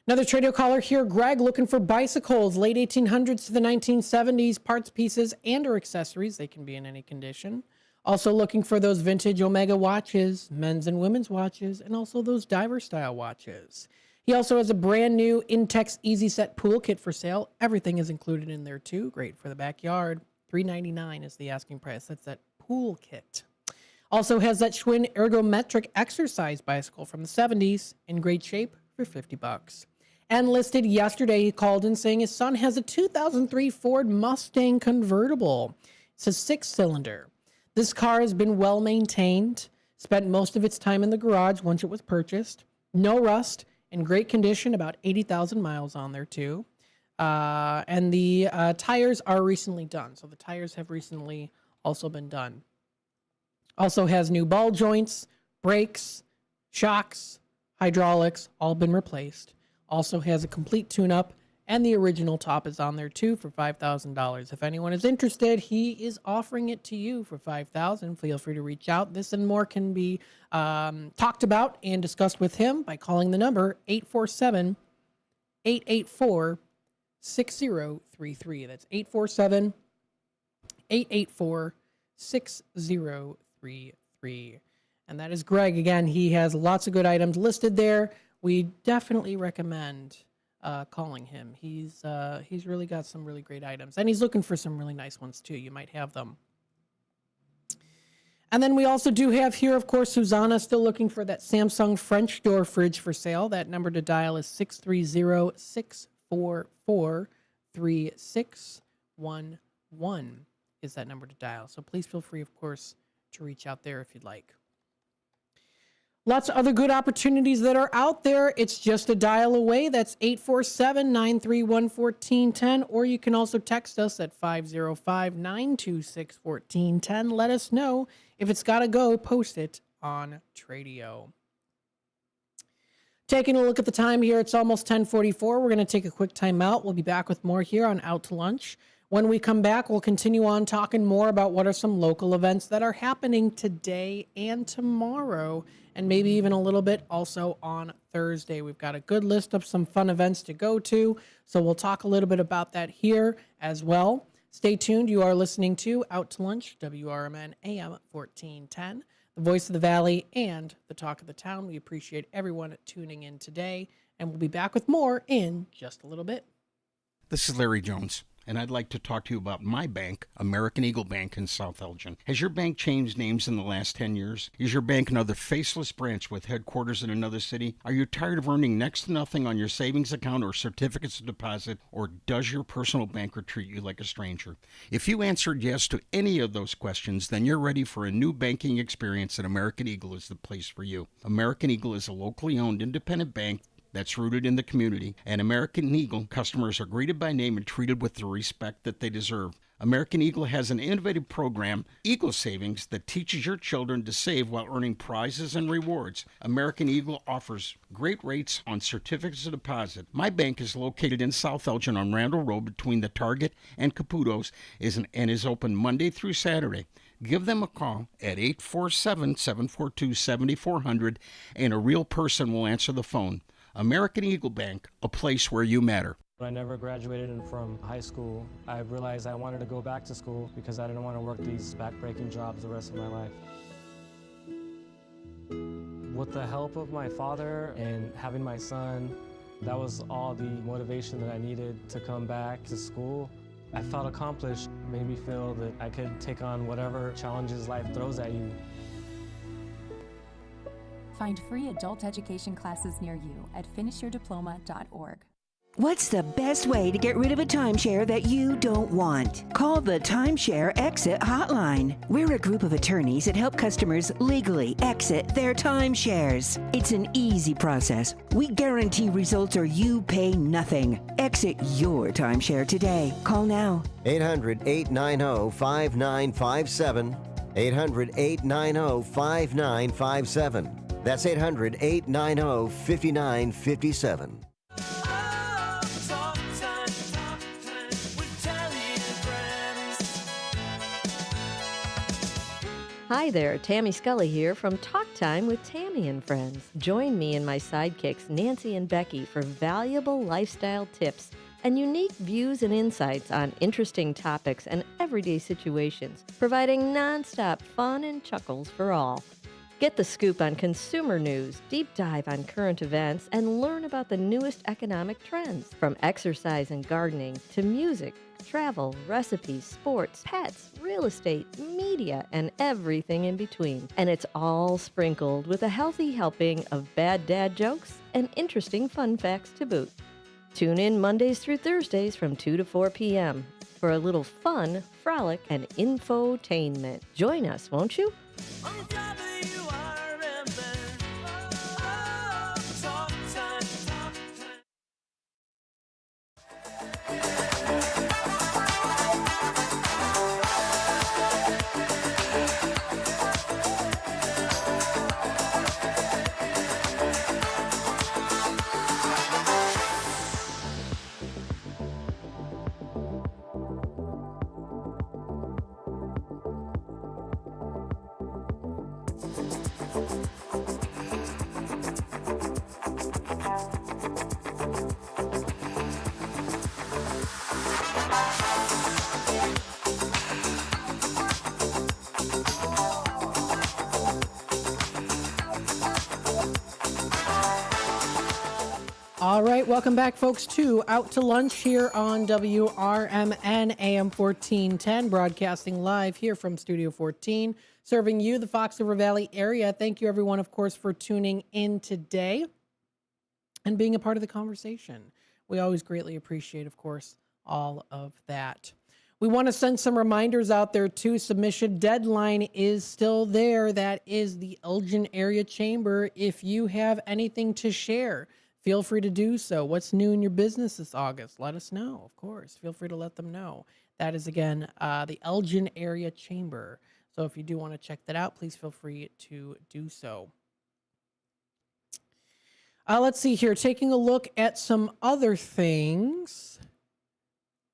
Another Tradio caller here, Greg, looking for bicycles, late 1800s to the 1970s, parts, pieces, and or accessories. They can be in any condition. Also looking for those vintage Omega watches, men's and women's watches, and also those diver-style watches. He also has a brand new Intex Easy Set pool kit for sale. Everything is included in there too. Great for the backyard. $399 is the asking price. That's that pool kit. Also has that Schwinn ergometric exercise bicycle from the 70s in great shape for $50. And listed yesterday, he called in saying his son has a 2003 Ford Mustang convertible. It's a 6-cylinder. This car has been well maintained, spent most of its time in the garage once it was purchased. No rust, in great condition, about 80,000 miles on there too. And the tires are recently done. So the tires have recently also been done. Also has new ball joints, brakes, shocks, hydraulics, all been replaced. Also has a complete tune-up, and the original top is on there too for $5,000. If anyone is interested, he is offering it to you for $5,000. Feel free to reach out. This and more can be talked about and discussed with him by calling the number 847-884-6033. That's 847-884-6033. And that is Greg. Again, he has lots of good items listed there. We definitely recommend calling him. He's really got some really great items, and he's looking for some really nice ones too. You might have them. And then we also do have here, of course, Susanna still looking for that Samsung French door fridge for sale. That number to dial is 630-644-3611 is that number to dial. So please feel free, of course, to reach out there if you'd like. Lots of other good opportunities that are out there. It's just a dial away. That's 847-931-1410. Or you can also text us at 505-926-1410. Let us know if it's got to go. Post it on Tradio. Taking a look at the time here, it's almost 10:44. We're going to take a quick time out. We'll be back with more here on Out to Lunch. When we come back, we'll continue on talking more about what are some local events that are happening today and tomorrow, and maybe even a little bit also on Thursday. We've got a good list of some fun events to go to, so we'll talk a little bit about that here as well. Stay tuned. You are listening to Out to Lunch, WRMN AM 1410, the voice of the Valley and the talk of the town. We appreciate everyone tuning in today, and we'll be back with more in just a little bit. This is Larry Jones, and I'd like to talk to you about my bank, American Eagle Bank in South Elgin. Has your bank changed names in the last 10 years? Is your bank another faceless branch with headquarters in another city? Are you tired of earning next to nothing on your savings account or certificates of deposit, or does your personal banker treat you like a stranger? If you answered yes to any of those questions, then you're ready for a new banking experience, and American Eagle is the place for you. American Eagle is a locally owned independent bank that's rooted in the community, and American Eagle customers are greeted by name and treated with the respect that they deserve. American Eagle has an innovative program, Eagle Savings, that teaches your children to save while earning prizes and rewards. American Eagle offers great rates on certificates of deposit. My bank is located in South Elgin on Randall Road between the Target and Caputo's and is open Monday through Saturday. Give them a call at 847-742-7400, and a real person will answer the phone. American Eagle Bank, a place where you matter. When I never graduated from high school, I realized I wanted to go back to school because I didn't want to work these back-breaking jobs the rest of my life. With the help of my father and having my son, that was all the motivation that I needed to come back to school. I felt accomplished, made me feel that I could take on whatever challenges life throws at you. Find free adult education classes near you at finishyourdiploma.org. What's the best way to get rid of a timeshare that you don't want? Call the Timeshare Exit Hotline. We're a group of attorneys that help customers legally exit their timeshares. It's an easy process. We guarantee results or you pay nothing. Exit your timeshare today. Call now. 800-890-5957. 800-890-5957. That's 800-890-5957. Hi there, Tammy Scully here from Talk Time with Tammy and Friends. Join me and my sidekicks Nancy and Becky for valuable lifestyle tips and unique views and insights on interesting topics and everyday situations, providing nonstop fun and chuckles for all. Get the scoop on consumer news, deep dive on current events, and learn about the newest economic trends, from exercise and gardening to music, travel, recipes, sports, pets, real estate, media, and everything in between. And it's all sprinkled with a healthy helping of bad dad jokes and interesting fun facts to boot. Tune in Mondays through Thursdays from 2 to 4 p.m. for a little fun, frolic, and infotainment. Join us, won't you? All right, welcome back, folks, to Out to Lunch here on WRMN AM 1410, broadcasting live here from Studio 14, serving you, the Fox River Valley area. Thank you, everyone, of course, for tuning in today and being a part of the conversation. We always greatly appreciate, of course, all of that. We want to send some reminders out there, too. Submission deadline is still there. That is the Elgin Area Chamber. If you have anything to share, feel free to do so. What's new in your business this August? Let us know, of course. Feel free to let them know. That is, again, the Elgin Area Chamber. So if you do want to check that out, please feel free to do so. Let's see here. Taking a look at some other things.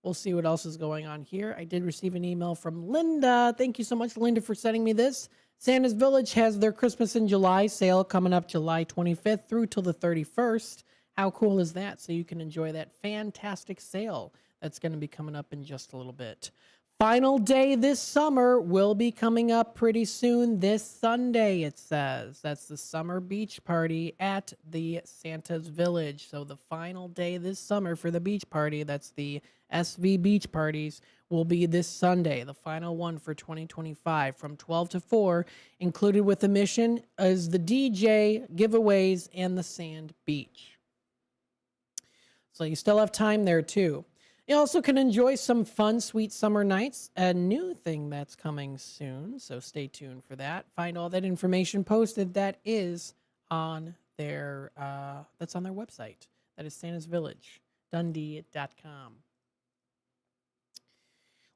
We'll see what else is going on here. I did receive an email from Linda. Thank you so much, Linda, for sending me this. Santa's Village has their Christmas in July sale coming up July 25th through till the 31st. How cool is that? So you can enjoy that fantastic sale that's going to be coming up in just a little bit. Final day this summer will be coming up pretty soon. This Sunday, it says. That's the summer beach party at the Santa's Village. So the final day this summer for the beach party, that's the SV Beach Parties, will be this Sunday, the final one for 2025 from 12 to 4. Included with admission is the DJ, giveaways, and the sand beach. So you still have time there too. You also can enjoy some fun, sweet summer nights, a new thing that's coming soon, so stay tuned for that. Find all that information posted. That is on their website. That is Santa's Village, Dundee.com.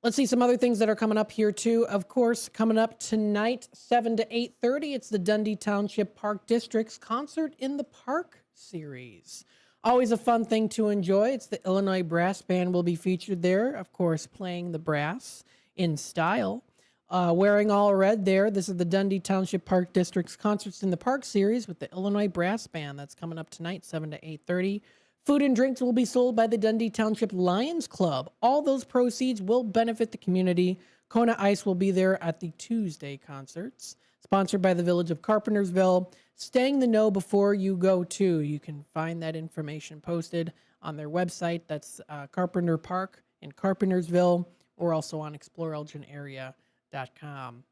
Let's see some other things that are coming up here too. Of course, coming up tonight, 7 to 8:30, it's the Dundee Township Park District's Concert in the Park series. Always a fun thing to enjoy. It's the Illinois Brass Band will be featured there, of course, playing the brass in style. Wearing all red there. This is the Dundee Township Park District's Concerts in the Park series with the Illinois Brass Band. That's coming up tonight, 7 to 8:30. Food and drinks will be sold by the Dundee Township Lions Club. All those proceeds will benefit the community. Kona Ice will be there at the Tuesday concerts. Sponsored by the Village of Carpentersville. Staying the know before you go too. You can find that information posted on their website. That's Carpenter Park in Carpentersville, or also on exploreelginarea.com.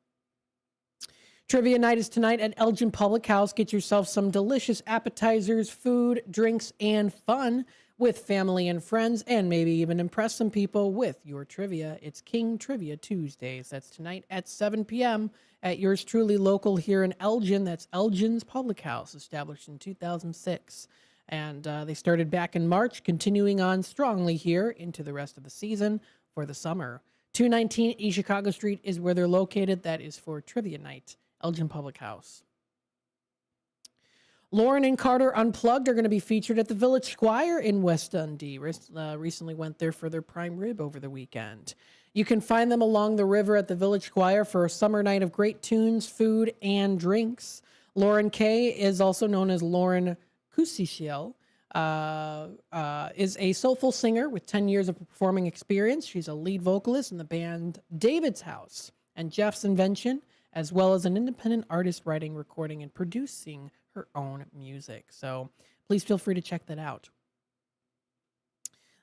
Trivia night is tonight at Elgin Public House. Get yourself some delicious appetizers, food, drinks, and fun with family and friends, and maybe even impress some people with your trivia. It's King Trivia Tuesdays. That's tonight at 7 p.m. at yours truly local here in Elgin. That's Elgin's Public House, established in 2006. And they started back in March, continuing on strongly here into the rest of the season for the summer. 219 East Chicago Street is where they're located. That is for Trivia Night, Elgin Public House. Lauren and Carter Unplugged are going to be featured at the Village Squire in West Dundee. Recently went there for their prime rib over the weekend. You can find them along the river at the Village Squire for a summer night of great tunes, food, and drinks. Lauren Kay is also known as Lauren Kusishiel, is a soulful singer with 10 years of performing experience. She's a lead vocalist in the band David's House and Jeff's Invention, as well as an independent artist writing, recording, and producing her own music. So please feel free to check that out.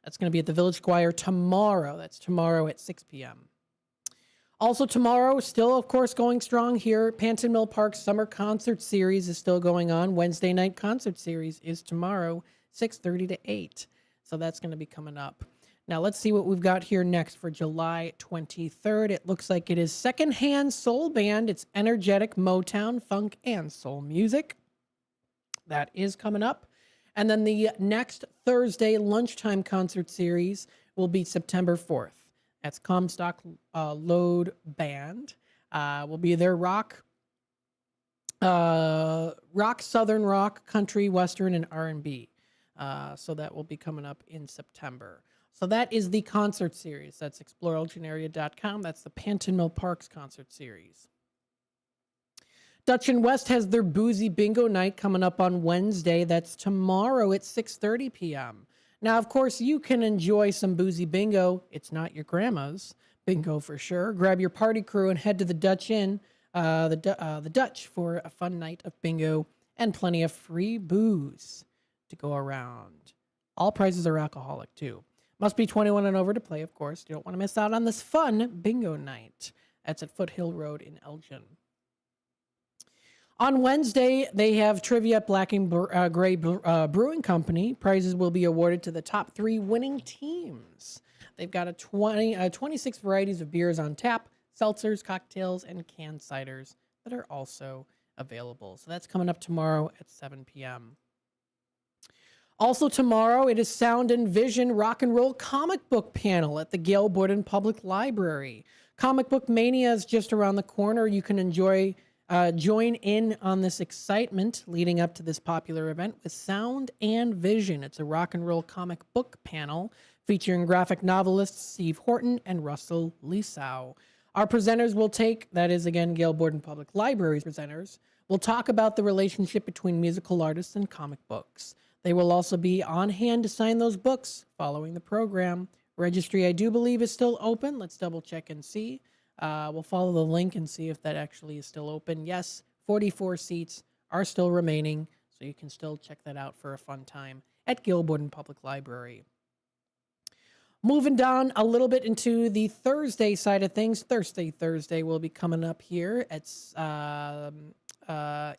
That's going to be at the Village Squire tomorrow. That's tomorrow at 6 p.m. Also tomorrow, still, of course, going strong here, Panton Mill Park Summer Concert Series is still going on. Wednesday night concert series is tomorrow, 6:30 to 8. So that's going to be coming up. Now let's see what we've got here next for July 23rd. It looks like it is Secondhand Soul Band. It's energetic Motown, funk, and soul music. That is coming up. And then the next Thursday lunchtime concert series will be September 4th. That's Comstock Load Band. Will be their rock, southern rock, country, western, and R&B. So that will be coming up in September. So that is the concert series. That's exploreelginarea.com. That's the Panton Mill Parks concert series. Dutch and West has their Boozy Bingo Night coming up on Wednesday. That's tomorrow at 6:30 p.m. Now, of course, you can enjoy some Boozy Bingo. It's not your grandma's bingo for sure. Grab your party crew and head to the Dutch Inn, the Dutch, for a fun night of bingo and plenty of free booze. to go around. All prizes are alcoholic, too. Must be 21 and over to play, of course. You don't want to miss out on this fun bingo night. That's at Foothill Road in Elgin. On Wednesday, they have trivia at Black and Gray Brewing Company. Prizes will be awarded to the top 3 winning teams. They've got 26 varieties of beers on tap, seltzers, cocktails, and canned ciders that are also available. So that's coming up tomorrow at 7 p.m. Also tomorrow, it is Sound and Vision Rock and Roll Comic Book Panel at the Gail Borden Public Library. Comic Book Mania is just around the corner. You can join in on this excitement leading up to this popular event with Sound and Vision. It's a rock and roll comic book panel featuring graphic novelists Steve Horton and Russell Lisau. Our presenters will that is again Gail Borden Public Library's presenters, will talk about the relationship between musical artists and comic books. They will also be on hand to sign those books following the program. Registry, I do believe, is still open. Let's double check and see. We'll follow the link and see if that actually is still open. Yes, 44 seats are still remaining, so you can still check that out for a fun time at Gail Borden Public Library. Moving down a little bit into the Thursday side of things. Thursday will be coming up here at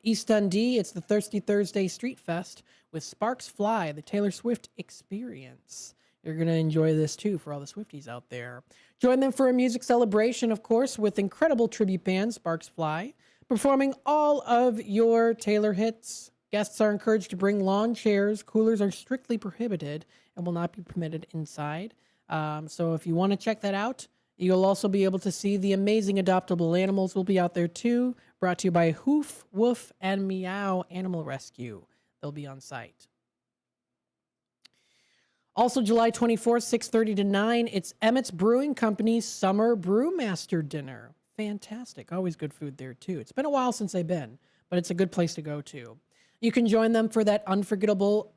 East Dundee. It's the Thirsty Thursday Street Fest with Sparks Fly, the Taylor Swift experience. You're going to enjoy this too for all the Swifties out there. Join them for a music celebration, of course, with incredible tribute band Sparks Fly, performing all of your Taylor hits. Guests are encouraged to bring lawn chairs. Coolers are strictly prohibited and will not be permitted inside. So if you want to check that out, you'll also be able to see the amazing adoptable animals will be out there too, brought to you by Hoof, Woof, and Meow Animal Rescue. They'll be on site. Also, July 24th, 6:30 to 9, it's Emmett's Brewing Company's Summer Brewmaster Dinner. Fantastic. Always good food there, too. It's been a while since I've been, but it's a good place to go to. You can join them for that unforgettable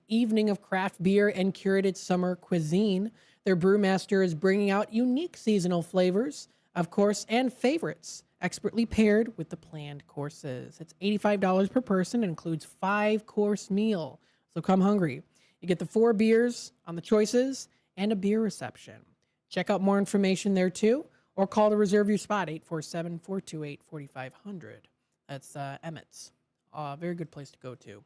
evening of craft beer and curated summer cuisine. Their brewmaster is bringing out unique seasonal flavors, of course, and favorites, expertly paired with the planned courses. It's $85 per person and includes 5-course meal, so come hungry. You get the 4 beers on the choices and a beer reception. Check out more information there, too, or call to reserve your spot, 847-428-4500. That's Emmett's. Very good place to go to.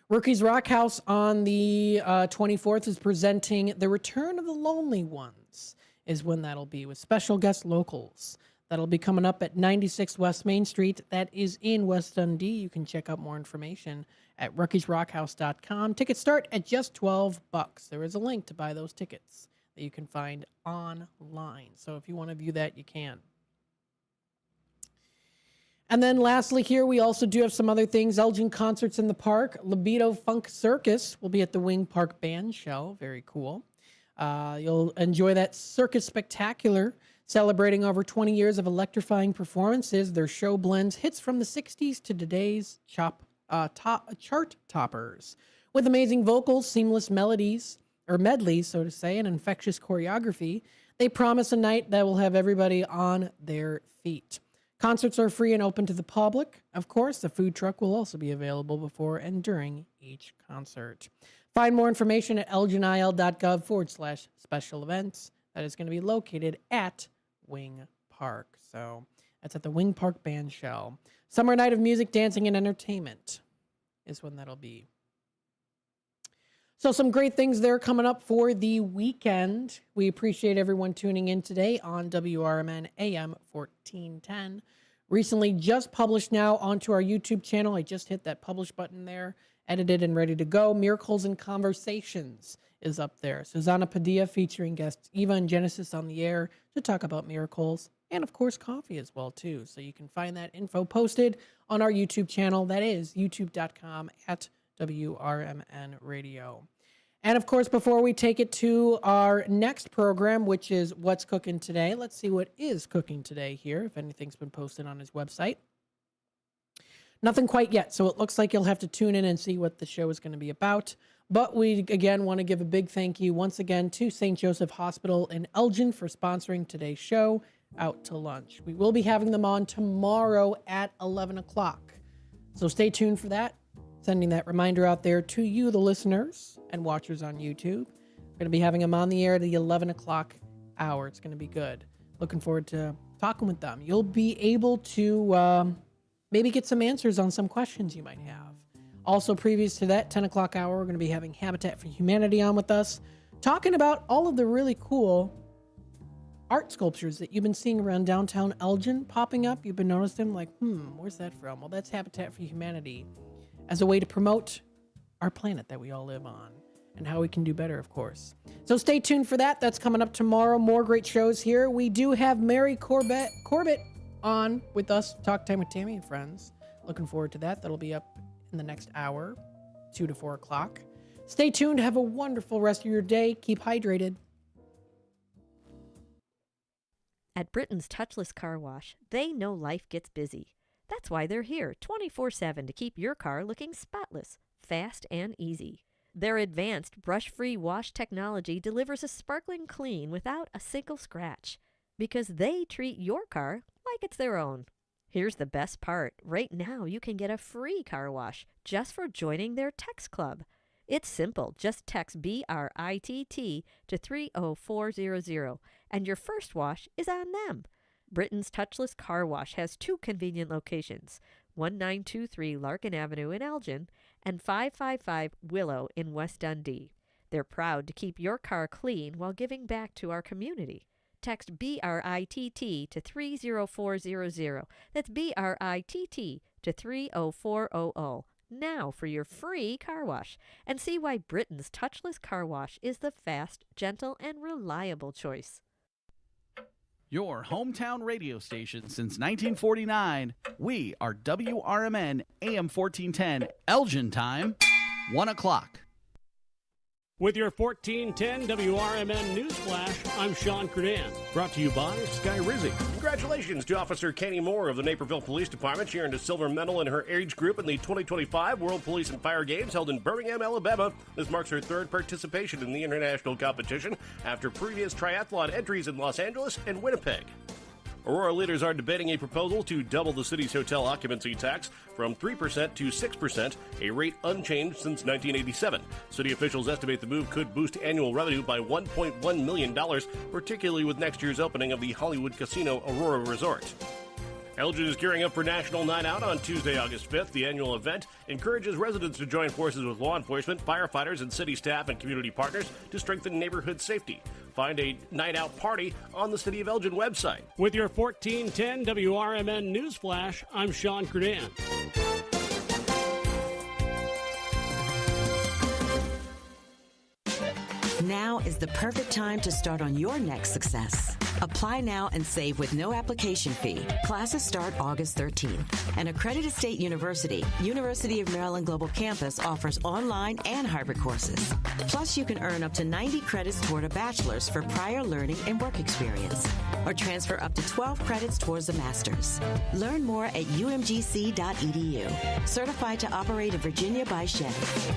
Rookies Rock House on the 24th is presenting The Return of the Lonely Ones, is when that'll be, with special guest locals. That'll be coming up at 96 West Main Street. That is in West Dundee. You can check out more information at rookiesrockhouse.com. Tickets start at just $12. There is a link to buy those tickets that you can find online. So if you want to view that, you can. And then lastly here, we also do have some other things. Elgin Concerts in the Park. Libido Funk Circus will be at the Wing Park Band Shell. Very cool. You'll enjoy that Circus Spectacular, celebrating over 20 years of electrifying performances. Their show blends hits from the 60s to today's chart toppers. With amazing vocals, seamless melodies, or medleys, so to say, and infectious choreography, they promise a night that will have everybody on their feet. Concerts are free and open to the public. Of course, the food truck will also be available before and during each concert. Find more information at elginil.gov/special events. That is going to be located at Wing Park. So that's at the Wing Park Band Shell. Summer night of music, dancing, and entertainment is when that'll be. So some great things there coming up for the weekend. We appreciate everyone tuning in today on WRMN AM 1410. Recently just published now onto our YouTube channel. I just hit that publish button there, edited and ready to go. Miracles and Conversations is up there. Susanna Padilla featuring guests Eva and Genesis on the air to talk about miracles and, of course, coffee as well, too. So you can find that info posted on our YouTube channel. That is youtube.com/WRMN Radio. And, of course, before we take it to our next program, which is What's Cooking Today, let's see what is cooking today here, if anything's been posted on his website. Nothing quite yet, so it looks like you'll have to tune in and see what the show is going to be about. But we, again, want to give a big thank you once again to St. Joseph Hospital in Elgin for sponsoring today's show, Out to Lunch. We will be having them on tomorrow at 11 o'clock. So stay tuned for that. Sending that reminder out there to you, the listeners and watchers on YouTube. We're going to be having them on the air at the 11 o'clock hour. It's going to be good. Looking forward to talking with them. You'll be able to maybe get some answers on some questions you might have. Also, previous to that 10 o'clock hour, we're going to be having Habitat for Humanity on with us, talking about all of the really cool art sculptures that you've been seeing around downtown Elgin popping up. You've been noticing them like, where's that from? Well, that's Habitat for Humanity as a way to promote our planet that we all live on and how we can do better, of course. So stay tuned for that. That's coming up tomorrow. More great shows here. We do have Mary Corbett on with us, Talk Time with Tammy and Friends. Looking forward to that. That'll be up in the next hour, 2 to 4 o'clock. Stay tuned. Have a wonderful rest of your day. Keep hydrated. At Britain's Touchless Car Wash, they know life gets busy. That's why they're here 24/7 to keep your car looking spotless, fast, and easy. Their advanced brush-free wash technology delivers a sparkling clean without a single scratch, because they treat your car like it's their own. Here's the best part. Right now, you can get a free car wash just for joining their text club. It's simple. Just text BRITT to 30400, and your first wash is on them. Britain's Touchless Car Wash has 2 convenient locations, 1923 Larkin Avenue in Elgin and 555 Willow in West Dundee. They're proud to keep your car clean while giving back to our community. Text BRITT to 30400. That's BRITT to 30400. Now for your free car wash, and see why Britain's Touchless Car Wash is the fast, gentle, and reliable choice. Your hometown radio station since 1949. We are WRMN AM 1410, Elgin time, 1 o'clock. With your 1410 WRMN News Flash, I'm Sean Credan. Brought to you by Sky Rizzi. Congratulations to Officer Kenny Moore of the Naperville Police Department. She earned a silver medal in her age group in the 2025 World Police and Fire Games held in Birmingham, Alabama. This marks her 3rd participation in the international competition after previous triathlon entries in Los Angeles and Winnipeg. Aurora leaders are debating a proposal to double the city's hotel occupancy tax from 3% to 6%, a rate unchanged since 1987. City officials estimate the move could boost annual revenue by $1.1 million, particularly with next year's opening of the Hollywood Casino Aurora Resort. Elgin is gearing up for National Night Out on Tuesday, August 5th. The annual event encourages residents to join forces with law enforcement, firefighters, and city staff and community partners to strengthen neighborhood safety. Find a night out party on the City of Elgin website. With your 1410 WRMN News Flash, I'm Sean Credan. Now is the perfect time to start on your next success. Apply now and save with no application fee. Classes start August 13th. An accredited state university, University of Maryland Global Campus, offers online and hybrid courses. Plus, you can earn up to 90 credits toward a bachelor's for prior learning and work experience, or transfer up to 12 credits towards a master's. Learn more at umgc.edu. Certified to operate in Virginia by Chevy.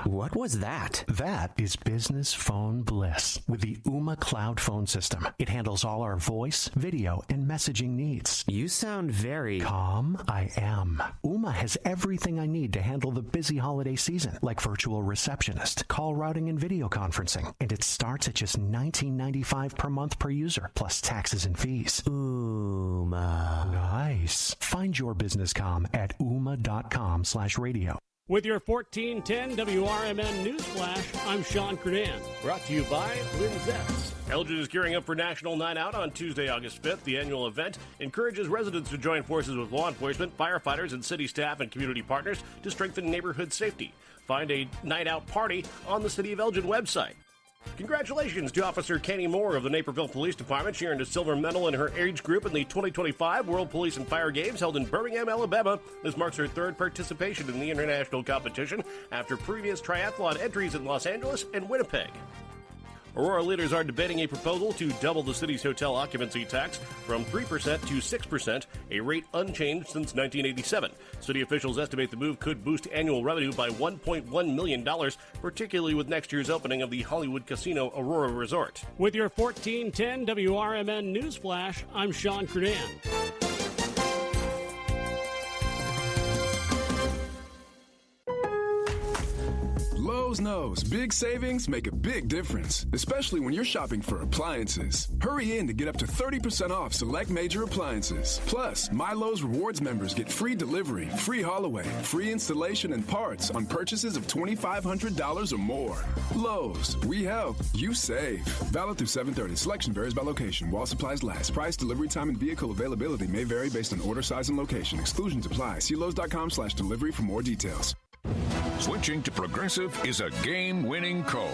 What was that? That is business phone bliss with the Ooma Cloud Phone System. It handles all our voice, video, and messaging needs. You sound very calm. I am. Ooma has everything I need to handle the busy holiday season, like virtual receptionist, call routing, and video conferencing. And it starts at just $19.95 per month per user, plus taxes and fees. Ooma. Nice. Find your business comm at ooma.com/radio. With your 1410 WRMN News Flash, I'm Sean Credan. Brought to you by Linzette's. Elgin is gearing up for National Night Out on Tuesday, August 5th. The annual event encourages residents to join forces with law enforcement, firefighters, and city staff and community partners to strengthen neighborhood safety. Find a night out party on the City of Elgin website. Congratulations to Officer Kenny Moore of the Naperville Police Department. She earned a silver medal in her age group in the 2025 World Police and Fire Games held in Birmingham, Alabama. This marks her 3rd participation in the international competition after previous triathlon entries in Los Angeles and Winnipeg. Aurora leaders are debating a proposal to double the city's hotel occupancy tax from 3% to 6%, a rate unchanged since 1987. City officials estimate the move could boost annual revenue by $1.1 million, particularly with next year's opening of the Hollywood Casino Aurora Resort. With your 1410 WRMN News Flash, I'm Sean Credan. Lowe's, big savings make a big difference, especially when you're shopping for appliances. Hurry in to get up to 30% off select major appliances. Plus, My Lowe's Rewards members get free delivery, free haul away, free installation and parts on purchases of $2,500 or more. Lowe's, we help, you save. Valid through 7/30. Selection varies by location. While supplies last. Price, delivery time, and vehicle availability may vary based on order size and location. Exclusions apply. See Lowe's.com/delivery for more details. Switching to Progressive is a game-winning call.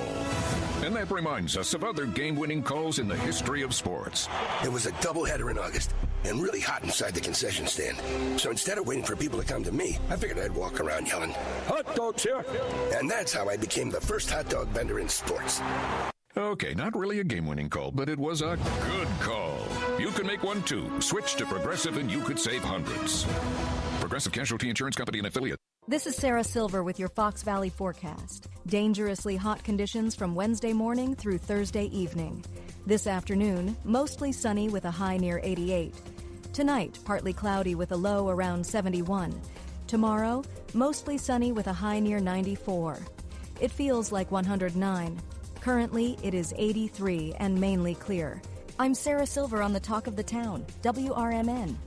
And that reminds us of other game-winning calls in the history of sports. It was a doubleheader in August and really hot inside the concession stand. So instead of waiting for people to come to me, I figured I'd walk around yelling, "Hot dogs here!" And that's how I became the first hot dog vendor in sports. Okay, not really a game-winning call, but it was a good call. You can make one too. Switch to Progressive and you could save hundreds. Progressive Casualty Insurance Company and affiliate. This is Sarah Silver with your Fox Valley forecast. Dangerously hot conditions from Wednesday morning through Thursday evening. This afternoon, mostly sunny with a high near 88. Tonight, partly cloudy with a low around 71. Tomorrow, mostly sunny with a high near 94. It feels like 109. Currently, it is 83 and mainly clear. I'm Sarah Silver on the Talk of the Town, WRMN.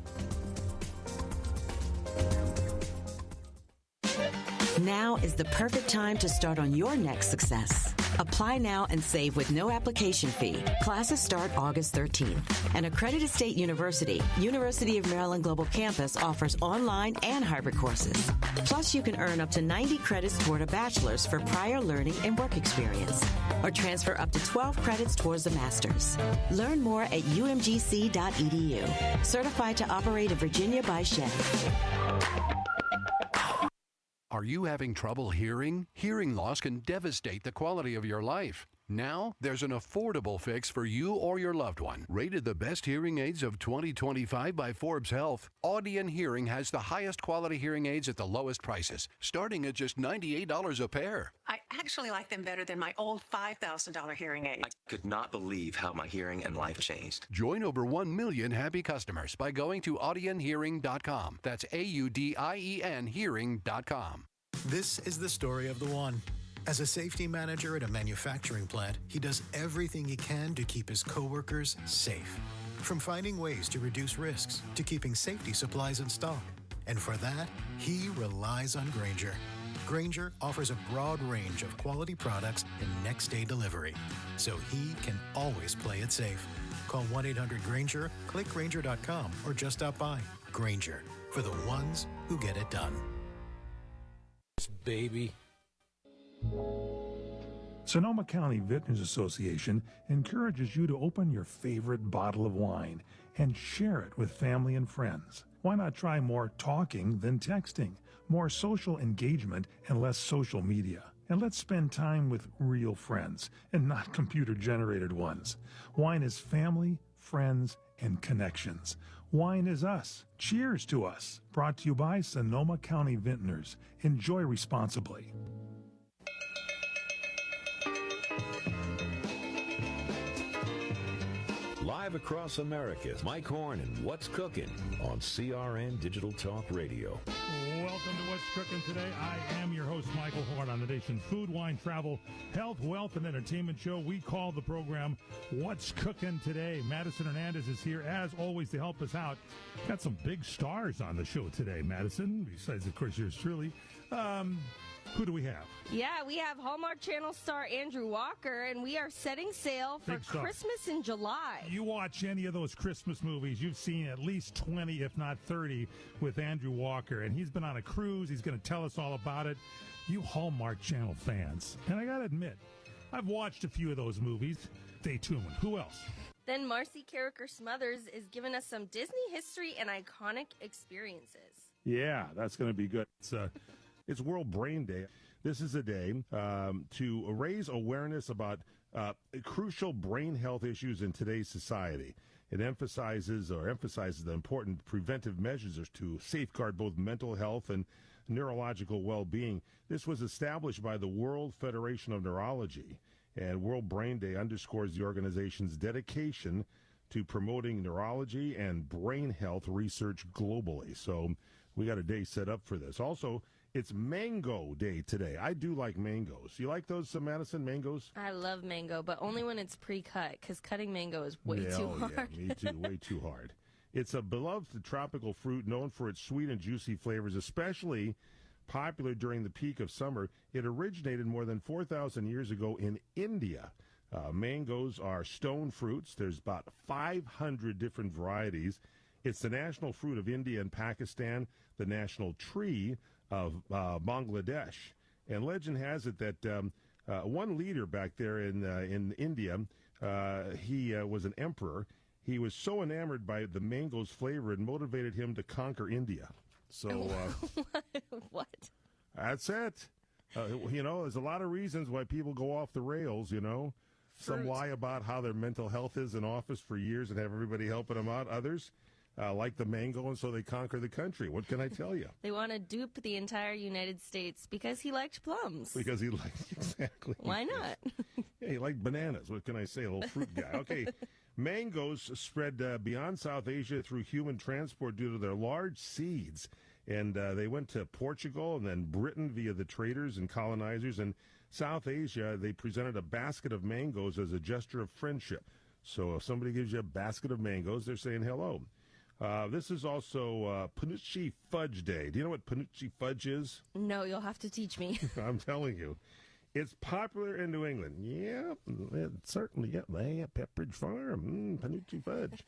Now is the perfect time to start on your next success. Apply now and save with no application fee. Classes start August 13th. An accredited state university, University of Maryland Global Campus, offers online and hybrid courses. Plus, you can earn up to 90 credits toward a bachelor's for prior learning and work experience, or transfer up to 12 credits towards a master's. Learn more at umgc.edu. Certified to operate in Virginia by Chef. Are you having trouble hearing? Hearing loss can devastate the quality of your life. Now, there's an affordable fix for you or your loved one. Rated the best hearing aids of 2025 by Forbes Health, Audion Hearing has the highest quality hearing aids at the lowest prices, starting at just $98 a pair. I actually like them better than my old $5,000 hearing aid. I could not believe how my hearing and life changed. Join over 1 million happy customers by going to audionhearing.com. That's AUDIEN hearing.com. This is the story of the one. As a safety manager at a manufacturing plant, he does everything he can to keep his coworkers safe. From finding ways to reduce risks to keeping safety supplies in stock. And for that, he relies on Grainger. Grainger offers a broad range of quality products and next-day delivery, so he can always play it safe. Call 1-800-GRAINGER, click Grainger.com, or just stop by. Grainger, for the ones who get it done. Baby. Sonoma County Vintners Association encourages you to open your favorite bottle of wine and share it with family and friends. Why not try more talking than texting, more social engagement and less social media? And let's spend time with real friends and not computer-generated ones. Wine is family, friends, and connections. Wine is us. Cheers to us. Brought to you by Sonoma County Vintners. Enjoy responsibly. Live across America, Mike Horn and What's Cooking on CRN Digital Talk Radio. Welcome to What's Cooking today. I am your host, Michael Horn, on the nation's food, wine, travel, health, wealth, and entertainment show. We call the program What's Cooking Today. Madison Hernandez is here, as always, to help us out. Got some big stars on the show today, Madison, besides, of course, yours truly. Who do we have? Yeah, we have Hallmark Channel star Andrew Walker, and we are setting sail for Christmas in July. You watch any of those Christmas movies, you've seen at least 20, if not 30, with Andrew Walker, and he's been on a cruise. He's going to tell us all about it. You Hallmark Channel fans, and I got to admit, I've watched a few of those movies. Stay tuned. Who else? Then Marcy Carricker Smothers is giving us some Disney history and iconic experiences. Yeah, that's going to be good. It's World Brain Day. This is a day to raise awareness about crucial brain health issues in today's society. It emphasizes the important preventive measures to safeguard both mental health and neurological well-being. This was established by the World Federation of Neurology, and World Brain Day underscores the organization's dedication to promoting neurology and brain health research globally. So we got a day set up for this. Also, It's Mango Day today. I do like mangoes. You like those, Madison, mangoes? I love mango, but only when it's pre-cut, because cutting mango is way too hard. Yeah, me too. Way too hard. It's a beloved tropical fruit known for its sweet and juicy flavors, especially popular during the peak of summer. It originated more than 4,000 years ago in India. Mangoes are stone fruits. There's about 500 different varieties. It's the national fruit of India and Pakistan, the national tree of Bangladesh. And legend has it that one leader back there in India, he was an emperor. He was so enamored by the mango's flavor, it motivated him to conquer India. So, what? That's it. There's a lot of reasons why people go off the rails, Some lie about how their mental health is in office for years and have everybody helping them out. Others like the mango, and so they conquer the country. What can I tell you? They want to dupe the entire United States because he liked plums. Because he liked, exactly. Why not? Yeah, he liked bananas. What can I say? A little fruit guy. Okay. Mangoes spread beyond South Asia through human transport due to their large seeds. And they went to Portugal and then Britain via the traders and colonizers. And South Asia, they presented a basket of mangoes as a gesture of friendship. So if somebody gives you a basket of mangoes, they're saying hello. This is also Panucci Fudge Day. Do you know what Panucci Fudge is? No, you'll have to teach me. I'm telling you. It's popular in New England. Yeah, it certainly. Yeah, Pepperidge Farm, Panucci Fudge.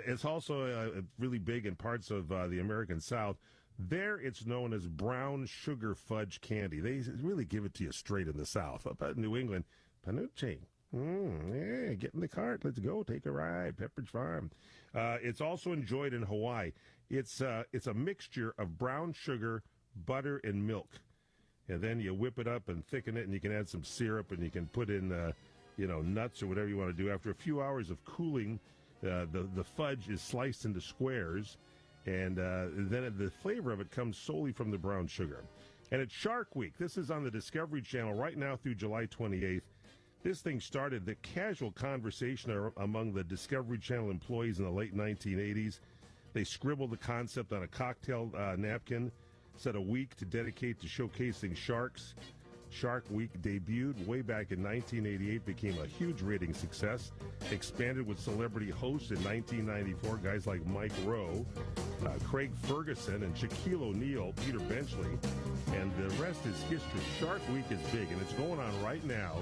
It's also really big in parts of the American South. There, it's known as brown sugar fudge candy. They really give it to you straight in the South. But in New England, Panucci. Yeah, get in the cart. Let's go. Take a ride. Pepperidge Farm. It's also enjoyed in Hawaii. It's a mixture of brown sugar, butter, and milk. And then you whip it up and thicken it, and you can add some syrup, and you can put in, nuts or whatever you want to do. After a few hours of cooling, the fudge is sliced into squares, and then the flavor of it comes solely from the brown sugar. And it's Shark Week. This is on the Discovery Channel right now through July 28th. This thing started the casual conversation among the Discovery Channel employees in the late 1980s. They scribbled the concept on a cocktail napkin, set a week to dedicate to showcasing sharks. Shark Week debuted way back in 1988, became a huge rating success, expanded with celebrity hosts in 1994, guys like Mike Rowe, Craig Ferguson, and Shaquille O'Neal, Peter Benchley, and the rest is history. Shark Week is big, and it's going on right now,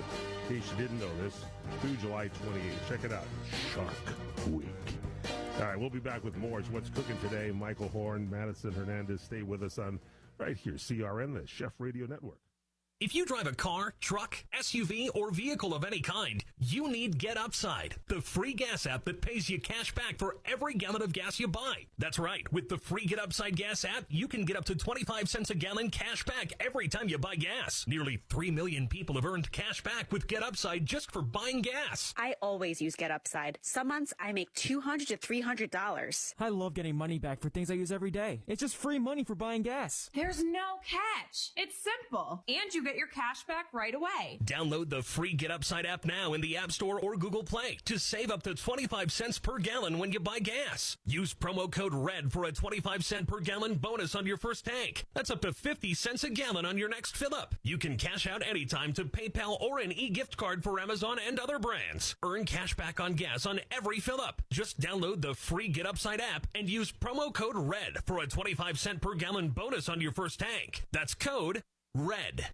in case you didn't know this, through July 28th. Check it out, Shark Week. All right, we'll be back with more. It's What's Cooking Today. Michael Horn, Madison Hernandez, stay with us on right here, CRN, the Chef Radio Network. If you drive a car, truck, SUV, or vehicle of any kind, you need Get Upside, the free gas app that pays you cash back for every gallon of gas you buy. That's right. With the free Get Upside gas app, you can get up to 25 cents a gallon cash back every time you buy gas. Nearly 3 million people have earned cash back with Get Upside just for buying gas. I always use Get Upside. Some months I make $200 to $300. I love getting money back for things I use every day. It's just free money for buying gas. There's no catch. It's simple. And you get your cash back right away. Download the free Get Upside app now in the App Store or Google Play to save up to 25 cents per gallon when you buy gas. Use promo code RED for a 25 cent per gallon bonus on your first tank. That's up to 50 cents a gallon on your next fill up. You can cash out anytime to PayPal or an e-gift card for Amazon and other brands. Earn cash back on gas on every fill up. Just download the free Get Upside app and use promo code RED for a 25 cent per gallon bonus on your first tank. That's code RED.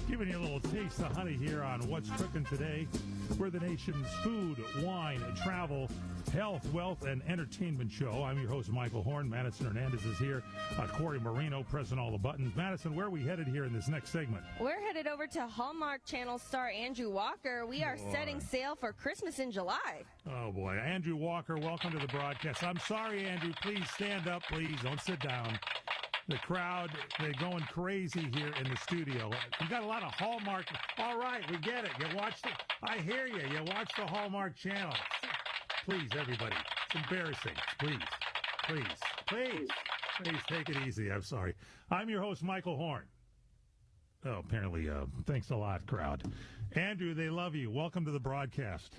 Giving you a little taste of honey here on What's Cooking Today. We're the nation's food, wine, travel, health, wealth, and entertainment show. I'm your host, Michael Horn. Madison Hernandez is here. Corey Marino pressing all the buttons. Madison, where are we headed here in this next segment? We're headed over to Hallmark Channel star Andrew Walker. We are setting sail for Christmas in July. Oh, boy. Andrew Walker, welcome to the broadcast. I'm sorry, Andrew. Please stand up, please. Don't sit down. The crowd, they're going crazy here in the studio. You got a lot of Hallmark. All right, we get it. I hear you. You watch the Hallmark Channel. Please, everybody. It's embarrassing. Please take it easy. I'm sorry. I'm your host, Michael Horn. Oh, apparently, thanks a lot, crowd. Andrew, they love you. Welcome to the broadcast.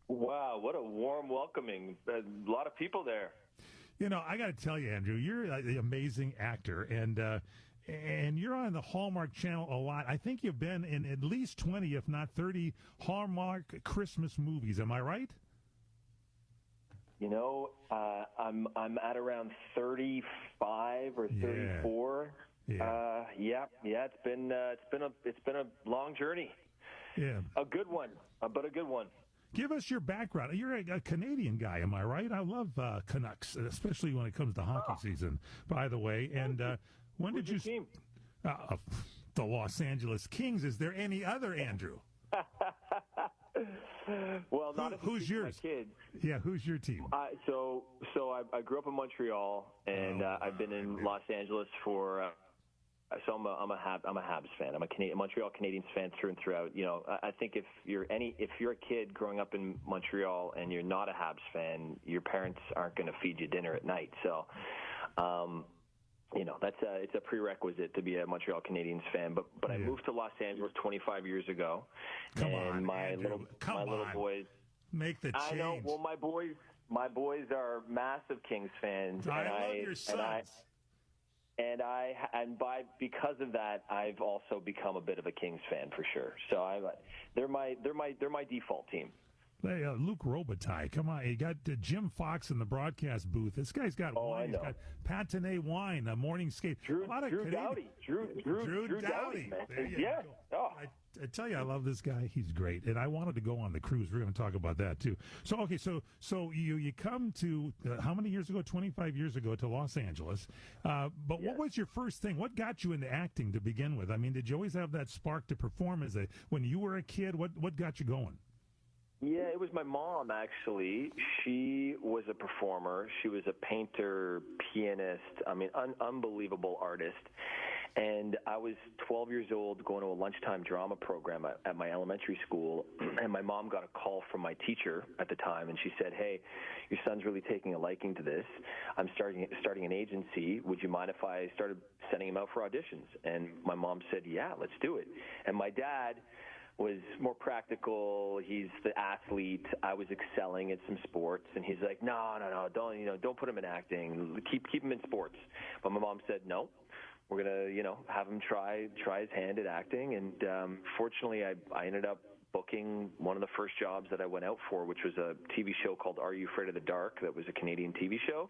Wow, what a warm welcoming. A lot of people there. You know, I got to tell you, Andrew, you're an amazing actor, and you're on the Hallmark Channel a lot. I think you've been in at least 20, if not 30, Hallmark Christmas movies. Am I right? You know, I'm at around 35 or 34. Yeah. It's been a long journey. Yeah, a good one, but a good one. Give us your background. You're a Canadian guy, am I right? I love Canucks, especially when it comes to hockey season, by the way. And when did you... team? The Los Angeles Kings. Is there any other, Andrew? Well, who's yours? My kids. Yeah, who's your team? So I grew up in Montreal, and I've been in Los Angeles for... So I'm a Habs fan. I'm a Montreal Canadiens fan through and throughout. You know, I think if you're a kid growing up in Montreal and you're not a Habs fan, your parents aren't going to feed you dinner at night. So, you know, it's a prerequisite to be a Montreal Canadiens fan. But I moved to Los Angeles 25 years ago, my little boys make the change. I know. Well, my boys are massive Kings fans. I love your sons. Because of that, I've also become a bit of a Kings fan for sure. So they're my default team. Hey, Luke Robitaille, come on! You got Jim Fox in the broadcast booth. This guy's got wine. He's got Patenay wine, a morning skate. Drew Doughty. Drew Doughty. Yeah. Oh. I tell you, I love this guy. He's great, and I wanted to go on the cruise. We're going to talk about that too. So, okay, so you come to how many years ago? 25 years ago to Los Angeles. But what was your first thing? What got you into acting to begin with? I mean, did you always have that spark to perform when you were a kid? What got you going? Yeah, it was my mom, actually. She was a performer. She was a painter, pianist, unbelievable artist. And I was 12 years old going to a lunchtime drama program at my elementary school, and my mom got a call from my teacher at the time, and she said, "Hey, your son's really taking a liking to this. I'm starting an agency. Would you mind if I started sending him out for auditions?" And my mom said, "Yeah, let's do it." And my dad was more practical. He's the athlete. I was excelling at some sports, and he's like, "No, don't put him in acting. Keep him in sports." But my mom said, "No. We're gonna, have him try his hand at acting." And fortunately, I ended up booking one of the first jobs that I went out for, which was a TV show called Are You Afraid of the Dark? That was a Canadian TV show.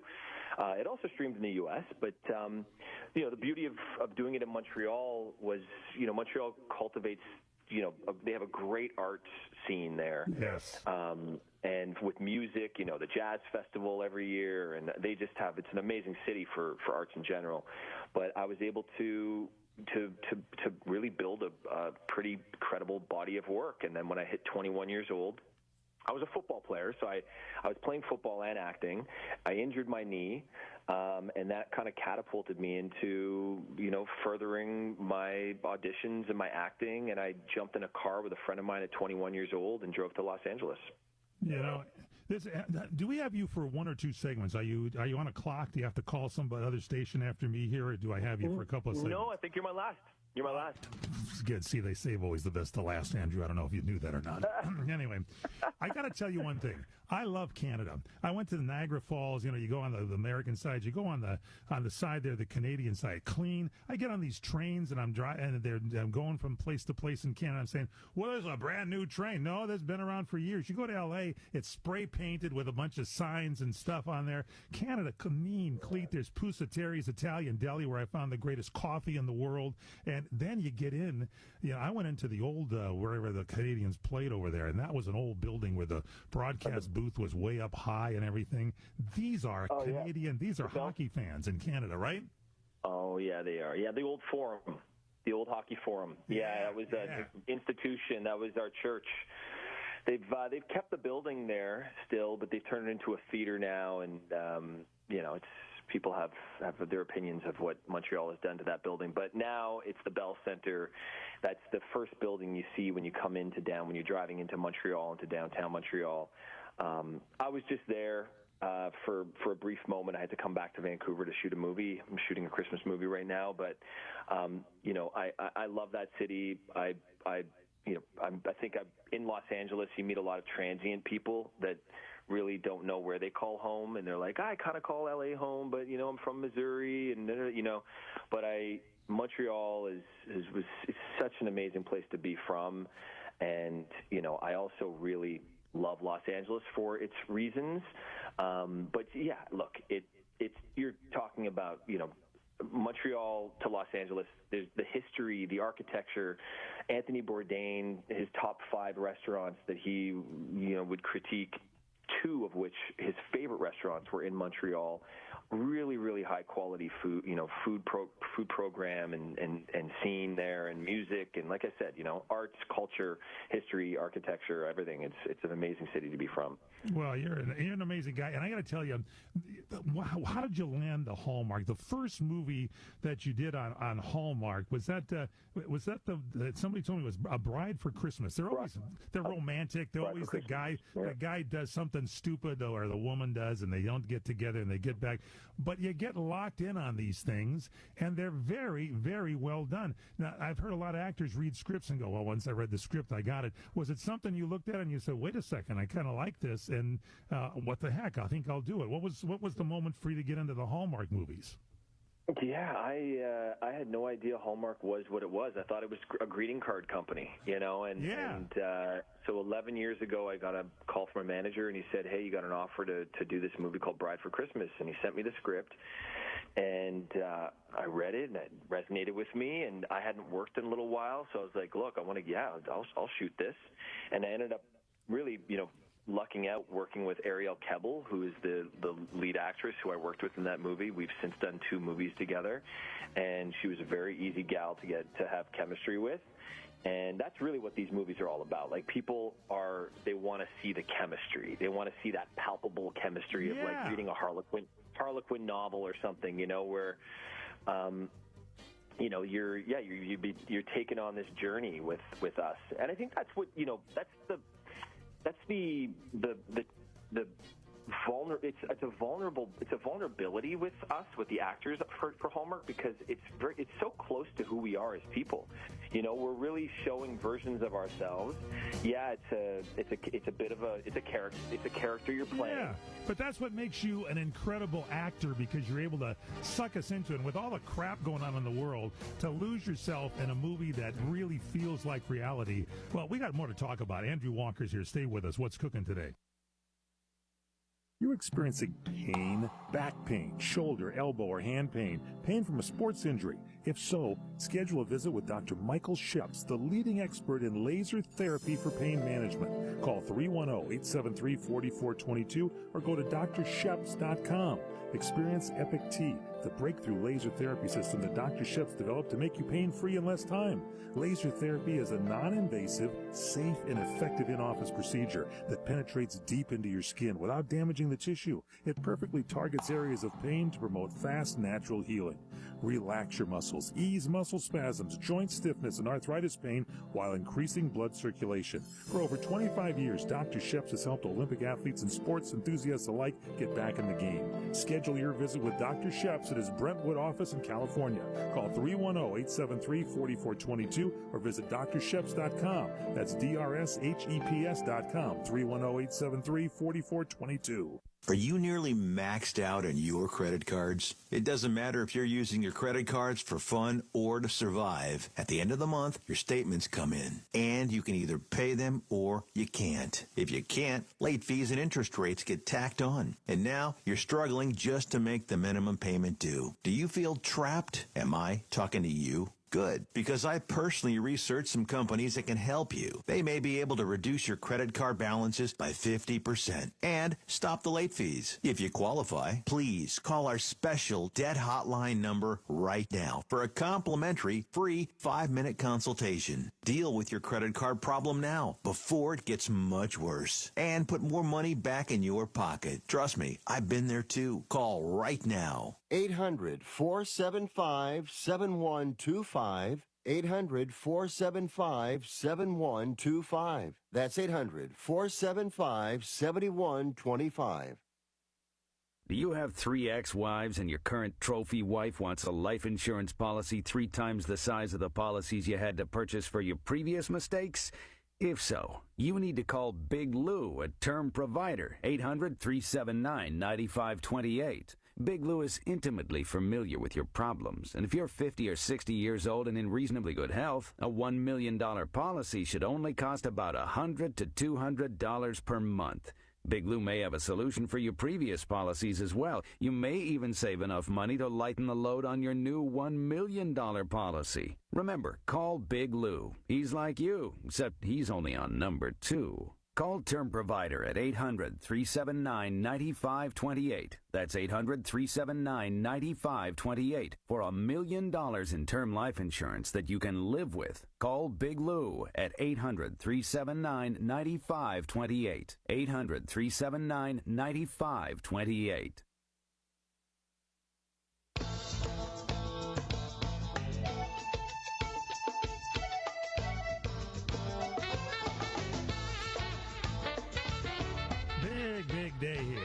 It also streamed in the U.S., but the beauty of doing it in Montreal was, Montreal cultivates. They have a great arts scene there. Yes. And with music, the Jazz Festival every year, and it's an amazing city for arts in general. But I was able to really build a pretty credible body of work. And then when I hit 21 years old, I was a football player, so I was playing football and acting. I injured my knee, and that kind of catapulted me into, furthering my auditions and my acting. And I jumped in a car with a friend of mine at 21 years old and drove to Los Angeles. Do we have you for one or two segments? Are you on a clock? Do you have to call some other station after me here, or do I have you for a couple of segments? No, I think you're my last. You're my last. Good. See, they save always the best to last, Andrew. I don't know if you knew that or not. Anyway, I got to tell you one thing. I love Canada. I went to the Niagara Falls. You go on the American side. You go on the side there, the Canadian side. Clean. I get on these trains, and I'm going from place to place in Canada. I'm saying, well, there's a brand new train. No, that's been around for years. You go to L.A., it's spray painted with a bunch of signs and stuff on there. Canada, clean. There's Pusatteri's Italian Deli, where I found the greatest coffee in the world. And then you get in, I went into the old, wherever the Canadians played over there, and that was an old building where the broadcast booth was way up high and everything. These are Canadian, these are hockey fans in Canada, right? Oh, yeah, they are. Yeah, the old forum, the old hockey forum. Yeah, that was an institution. That was our church. They've kept the building there still, but they've turned it into a theater now, and, people have their opinions of what Montreal has done to that building. But now it's the Bell Centre. That's the first building you see when you come when you're driving into Montreal, into downtown Montreal. I was just there for a brief moment. I had to come back to Vancouver to shoot a movie. I'm shooting a Christmas movie right now, but I love that city. I think in Los Angeles, you meet a lot of transient people that really don't know where they call home, and they're like, I kind of call LA home, but I'm from Missouri, and but Montreal is such an amazing place to be from, and I also really love Los Angeles for its reasons, but yeah, look, you're talking about Montreal to Los Angeles. There's the history, the architecture. Anthony Bourdain, his top 5 restaurants that he would critique, 2 of which his favorite restaurants were in Montreal. Really, really high quality food, food program and scene there, and music, and like I said, arts, culture, history, architecture, everything. It's an amazing city to be from. Well, you're an amazing guy, and I got to tell you, how did you land the Hallmark? The first movie that you did on Hallmark was that somebody told me was A Bride for Christmas. They're romantic. They're always the guy does something stupid, or the woman does, and they don't get together and they get back. But you get locked in on these things, and they're very, very well done. Now, I've heard a lot of actors read scripts and go, well, once I read the script, I got it. Was it something you looked at and you said, wait a second, I kind of like this, and what the heck, I think I'll do it? What was the moment for you to get into the Hallmark movies? Yeah, I had no idea Hallmark was what it was. I thought it was a greeting card company, so 11 years ago, I got a call from a manager, and he said, hey, you got an offer to do this movie called Bride for Christmas, and he sent me the script, and I read it, and it resonated with me, and I hadn't worked in a little while, so I was like, look, I'll shoot this, and I ended up really, lucking out working with Ariel Kebbel, who is the lead actress who I worked with in that movie. We've since done 2 movies together, and she was a very easy gal to have chemistry with. And that's really what these movies are all about. Like, they want to see the chemistry. They want to see that palpable chemistry of like reading a Harlequin novel or something, where you're taking on this journey with us. And I think that's what that's the it's a vulnerability with us, with the actors for Hallmark, because it's so close to who we are as people. We're really showing versions of ourselves. Yeah, it's a character you're playing. Yeah, but that's what makes you an incredible actor, because you're able to suck us into it. And with all the crap going on in the world, to lose yourself in a movie that really feels like reality. Well, we got more to talk about. Andrew Walker's here. Stay with us. What's cooking today? You experiencing pain, back pain, shoulder, elbow, or hand pain, pain from a sports injury? If so, schedule a visit with Dr. Michael Sheps, the leading expert in laser therapy for pain management. Call 310-873-4422 or go to drsheps.com. Experience Epic T, the breakthrough laser therapy system that Dr. Sheps developed to make you pain-free in less time. Laser therapy is a non-invasive, safe, and effective in-office procedure that penetrates deep into your skin without damaging the tissue. It perfectly targets areas of pain to promote fast, natural healing. Relax your muscles, ease muscle spasms, joint stiffness, and arthritis pain while increasing blood circulation. For over 25 years, Dr. Sheps has helped Olympic athletes and sports enthusiasts alike get back in the game. Schedule your visit with Dr. Sheps at his Brentwood office in California. Call 310-873-4422 or visit drsheps.com. That's DRSHEPS.com. 310-873-4422. Are you nearly maxed out on your credit cards? It doesn't matter if you're using your credit cards for fun or to survive. At the end of the month, your statements come in, and you can either pay them or you can't. If you can't, late fees and interest rates get tacked on. And now you're struggling just to make the minimum payment due. Do you feel trapped? Am I talking to you? Good, because I personally researched some companies that can help you. They may be able to reduce your credit card balances by 50% and stop the late fees. If you qualify, please call our special debt hotline number right now for a complimentary free 5-minute consultation. Deal with your credit card problem now before it gets much worse and put more money back in your pocket. Trust me, I've been there too. Call right now. 800-475-7125. 800-475-7125. That's 800-475-7125. Do you have 3 ex-wives and your current trophy wife wants a life insurance policy 3 times the size of the policies you had to purchase for your previous mistakes? If so, you need to call Big Lou, a term provider, 800-379-9528. Big Lou is intimately familiar with your problems, and if you're 50 or 60 years old and in reasonably good health, a $1 million policy should only cost about $100 to $200 per month. Big Lou may have a solution for your previous policies as well. You may even save enough money to lighten the load on your new $1 million policy. Remember, call Big Lou. He's like you, except he's only on number 2. Call Term Provider at 800-379-9528. That's 800-379-9528 for $1 million in term life insurance that you can live with. Call Big Lou at 800-379-9528. 800-379-9528. Big day here.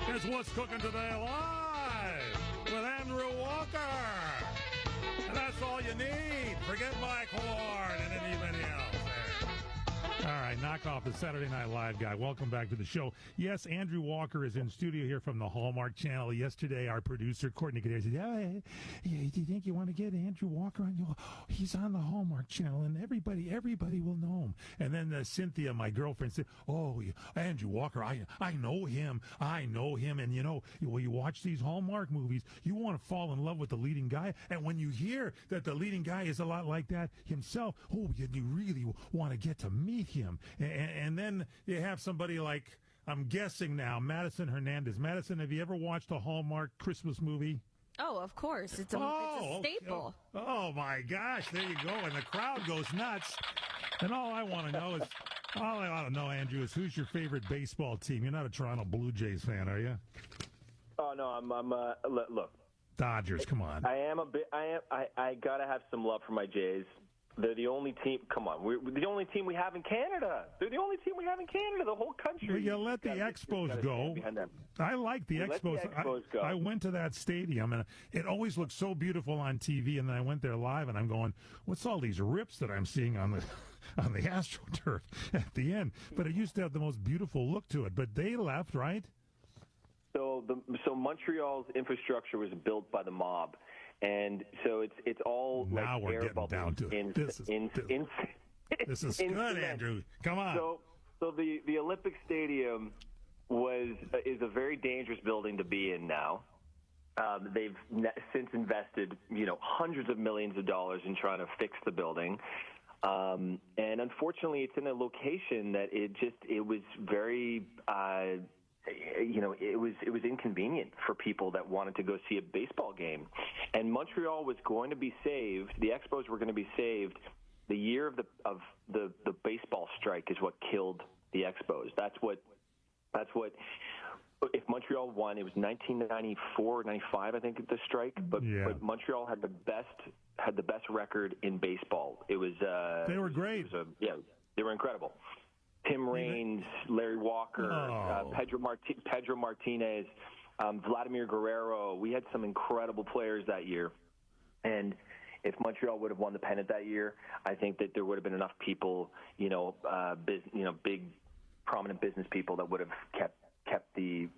Guess what's cooking today live with Andrew Walker. And that's all you need. Forget Mike Horn and anybody else there. All right, knock off the Saturday Night Live guy. Welcome back to the show. Yes, Andrew Walker is in studio here from the Hallmark Channel. Yesterday, our producer, Courtney Cadere, said, do you think you want to get Andrew Walker on? He's on the Hallmark Channel, and everybody will know him. And then Cynthia, my girlfriend, said, Andrew Walker, I know him. And, when you watch these Hallmark movies, you want to fall in love with the leading guy. And when you hear that the leading guy is a lot like that himself, you really want to get to meet him. And then you have somebody like, I'm guessing now, Madison Hernandez. Madison, have you ever watched a Hallmark Christmas movie? Oh, of course. It's a staple. Oh, my gosh. There you go. And the crowd goes nuts. And all I want to know, Andrew, is who's your favorite baseball team? You're not a Toronto Blue Jays fan, are you? Oh, no, look. Dodgers, come on. I got to have some love for my Jays. They're the only team. Come on, we're the only team we have in Canada. They're the only team we have in Canada. The whole country. Well, you let the Expos go. I like the Expos. I went to that stadium, and it always looked so beautiful on TV. And then I went there live, and I'm going, "What's all these rips that I'm seeing on the AstroTurf at the end?" But it used to have the most beautiful look to it. But they left, right? So Montreal's infrastructure was built by the mob. And so it's all now like we're air getting bubbles down to it. This is good, Andrew. Come on. So the Olympic Stadium is a very dangerous building to be in now. They've since invested hundreds of millions of dollars in trying to fix the building. And unfortunately, it's in a location that it was very it was inconvenient for people that wanted to go see a baseball game. And Montreal was going to be saved. The Expos were going to be saved. The year of the baseball strike is what killed the Expos. That's what. If Montreal won, it was 1994, 95, I think, the strike. But Montreal had the best record in baseball. It was. They were great. They were incredible. Tim Raines, Larry Walker, Pedro Martinez, Vladimir Guerrero. We had some incredible players that year. And if Montreal would have won the pennant that year, I think that there would have been enough people, big prominent business people that would have kept the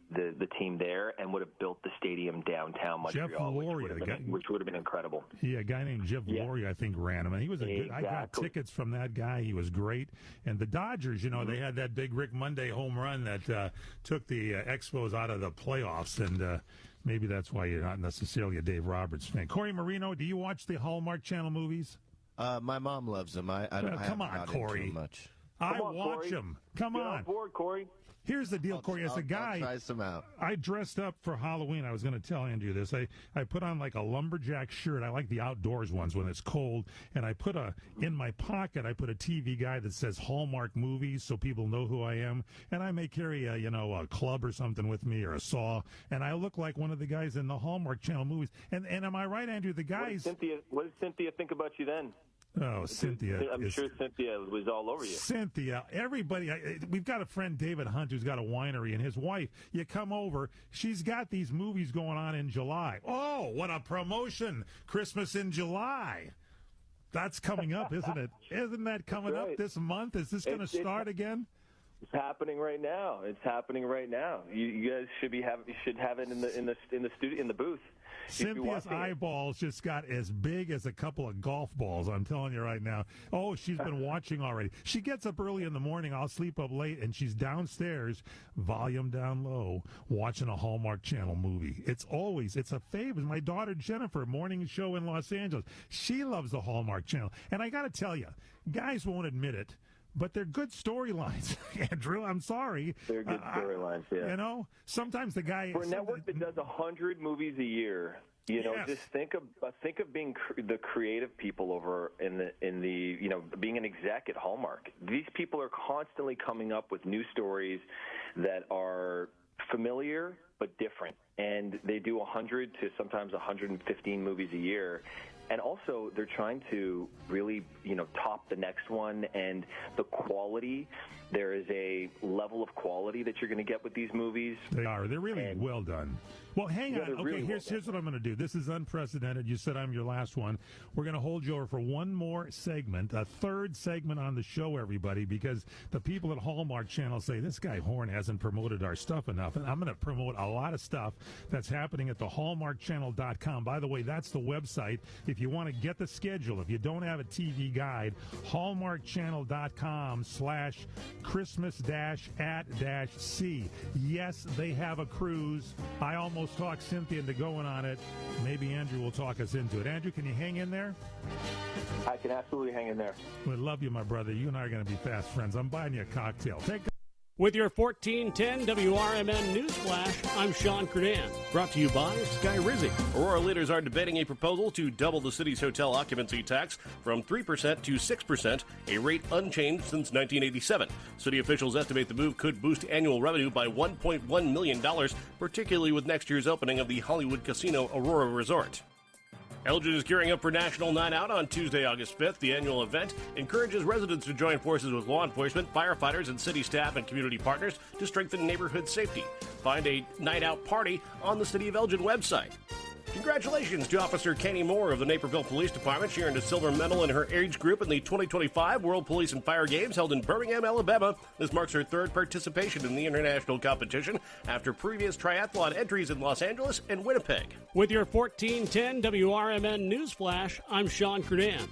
team there and would have built the stadium downtown Montreal, Jeff Luria, which would have been incredible. Yeah, a guy named Jeff Luria, I think, ran him. And he was I got tickets from that guy. He was great. And the Dodgers, they had that big Rick Monday home run that took the Expos out of the playoffs. And Maybe that's why you're not necessarily a Dave Roberts fan. Corey Marino, do you watch the Hallmark Channel movies? My mom loves them. I don't. Come on, Corey. Much. I watch them. Come on. Get on board, Corey. Here's the deal, Corey. As a guy, I'll try some out. I dressed up for Halloween. I was going to tell Andrew this. I put on like a lumberjack shirt. I like the outdoors ones when it's cold. And I put in my pocket, I put a TV guide that says Hallmark movies so people know who I am. And I may carry a club or something with me or a saw. And I look like one of the guys in the Hallmark Channel movies. And am I right, Andrew? The guys. What did Cynthia think about you then? Oh, Cynthia. I'm sure Cynthia was all over you. Cynthia, everybody. We've got a friend, David Hunt, who's got a winery, and his wife, you come over, she's got these movies going on in July. Oh, what a promotion. Christmas in July. That's coming up, isn't it? Isn't that coming up this month? Is this going to start again? It's happening right now. It's happening right now. You guys should have it in the studio, in the booth. Cynthia's eyeballs just got as big as a couple of golf balls. I'm telling you right now. Oh, she's been watching already. She gets up early in the morning. I'll sleep up late, and she's downstairs, volume down low, watching a Hallmark Channel movie. It's a favorite. My daughter Jennifer, morning show in Los Angeles. She loves the Hallmark Channel. And I got to tell you, guys won't admit it, but they're good storylines, Andrew. I'm sorry. They're good storylines, yeah. Sometimes the guy... For a network that does 100 movies a year, just think of being the creative people over in the being an exec at Hallmark. These people are constantly coming up with new stories that are familiar but different. And they do 100 to sometimes 115 movies a year. And also, they're trying to really, top the next one, and the quality. There is a level of quality that you're going to get with these movies. They are. They're really well done. Well, hang on. Okay, here's what I'm going to do. This is unprecedented. You said I'm your last one. We're going to hold you over for one more segment, a third segment on the show, everybody, because the people at Hallmark Channel say, this guy Horn hasn't promoted our stuff enough. And I'm going to promote a lot of stuff that's happening at the hallmarkchannel.com. By the way, that's the website. If you want to get the schedule, if you don't have a TV guide, hallmarkchannel.com/Christmas-at-C. Yes, they have a cruise. I almost talked Cynthia into going on it. Maybe Andrew will talk us into it. Andrew, can you hang in there? I can absolutely hang in there. We love you, my brother. You and I are going to be fast friends. I'm buying you a cocktail. With your 1410 WRMN News Flash, I'm Sean Credan. Brought to you by Sky Rizzi. Aurora leaders are debating a proposal to double the city's hotel occupancy tax from 3% to 6%, a rate unchanged since 1987. City officials estimate the move could boost annual revenue by $1.1 million, particularly with next year's opening of the Hollywood Casino Aurora Resort. Elgin is gearing up for National Night Out on Tuesday, August 5th. The annual event encourages residents to join forces with law enforcement, firefighters, and city staff and community partners to strengthen neighborhood safety. Find a night out party on the City of Elgin website. Congratulations to Officer Kenny Moore of the Naperville Police Department. She earned a silver medal in her age group in the 2025 World Police and Fire Games held in Birmingham, Alabama. This marks her third participation in the international competition after previous triathlon entries in Los Angeles and Winnipeg. With your 1410 WRMN News Flash, I'm Sean Credan.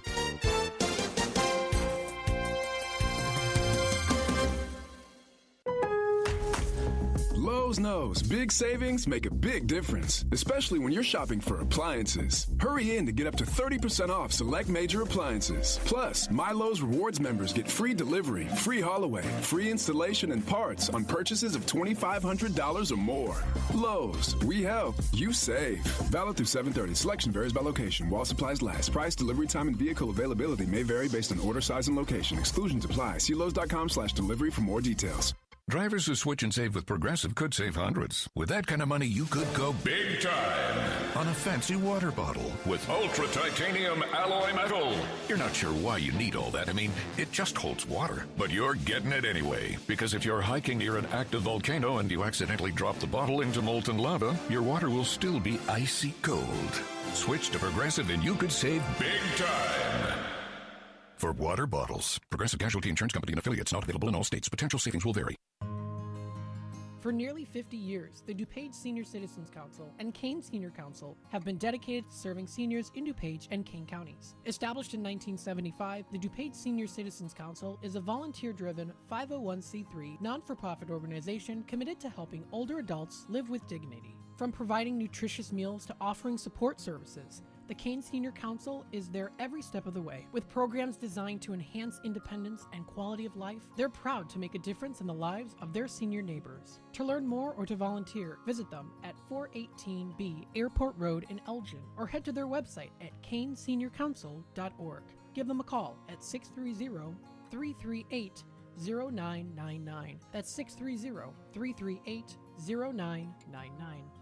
Lowe's knows big savings make a big difference, especially when you're shopping for appliances. Hurry in to get up to 30% off select major appliances. Plus, My Lowe's Rewards members get free delivery, free haul away, free installation and parts on purchases of $2,500 or more. Lowe's, we help, you save. Valid through 7/30. Selection varies by location. While supplies last. Price, delivery time, and vehicle availability may vary based on order size and location. Exclusions apply. See Lowe's.com/delivery for more details. Drivers who switch and save with Progressive could save hundreds. With that kind of money, you could go big time on a fancy water bottle with ultra titanium alloy metal. You're not sure why you need all that. I mean, it just holds water. But you're getting it anyway. Because if you're hiking near an active volcano and you accidentally drop the bottle into molten lava, your water will still be icy cold. Switch to Progressive and you could save big time. For water bottles, Progressive Casualty Insurance Company and affiliates, not available in all states. Potential savings will vary. For nearly 50 years, the DuPage Senior Citizens Council and Kane Senior Council have been dedicated to serving seniors in DuPage and Kane counties. Established in 1975, the DuPage Senior Citizens Council is a volunteer-driven 501c3 non-for-profit organization committed to helping older adults live with dignity. From providing nutritious meals to offering support services, the Kane Senior Council is there every step of the way. With programs designed to enhance independence and quality of life, they're proud to make a difference in the lives of their senior neighbors. To learn more or to volunteer, visit them at 418B Airport Road in Elgin or head to their website at caneseniorcouncil.org. Give them a call at 630-338-0999. That's 630-338-0999.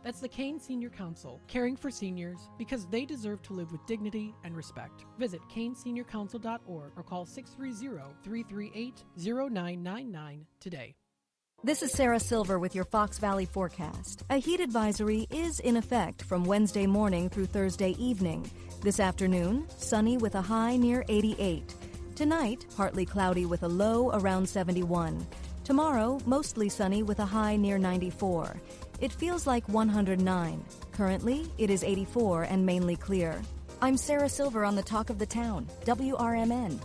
That's the Kane Senior Council, caring for seniors because they deserve to live with dignity and respect. Visit caneseniorcouncil.org or call 630-338-0999 today. This is Sarah Silver with your Fox Valley forecast. A heat advisory is in effect from Wednesday morning through Thursday evening. This afternoon, sunny with a high near 88. Tonight, partly cloudy with a low around 71. Tomorrow, mostly sunny with a high near 94. It feels like 109. Currently, it is 84 and mainly clear. I'm Sarah Silver on the Talk of the Town, WRMN.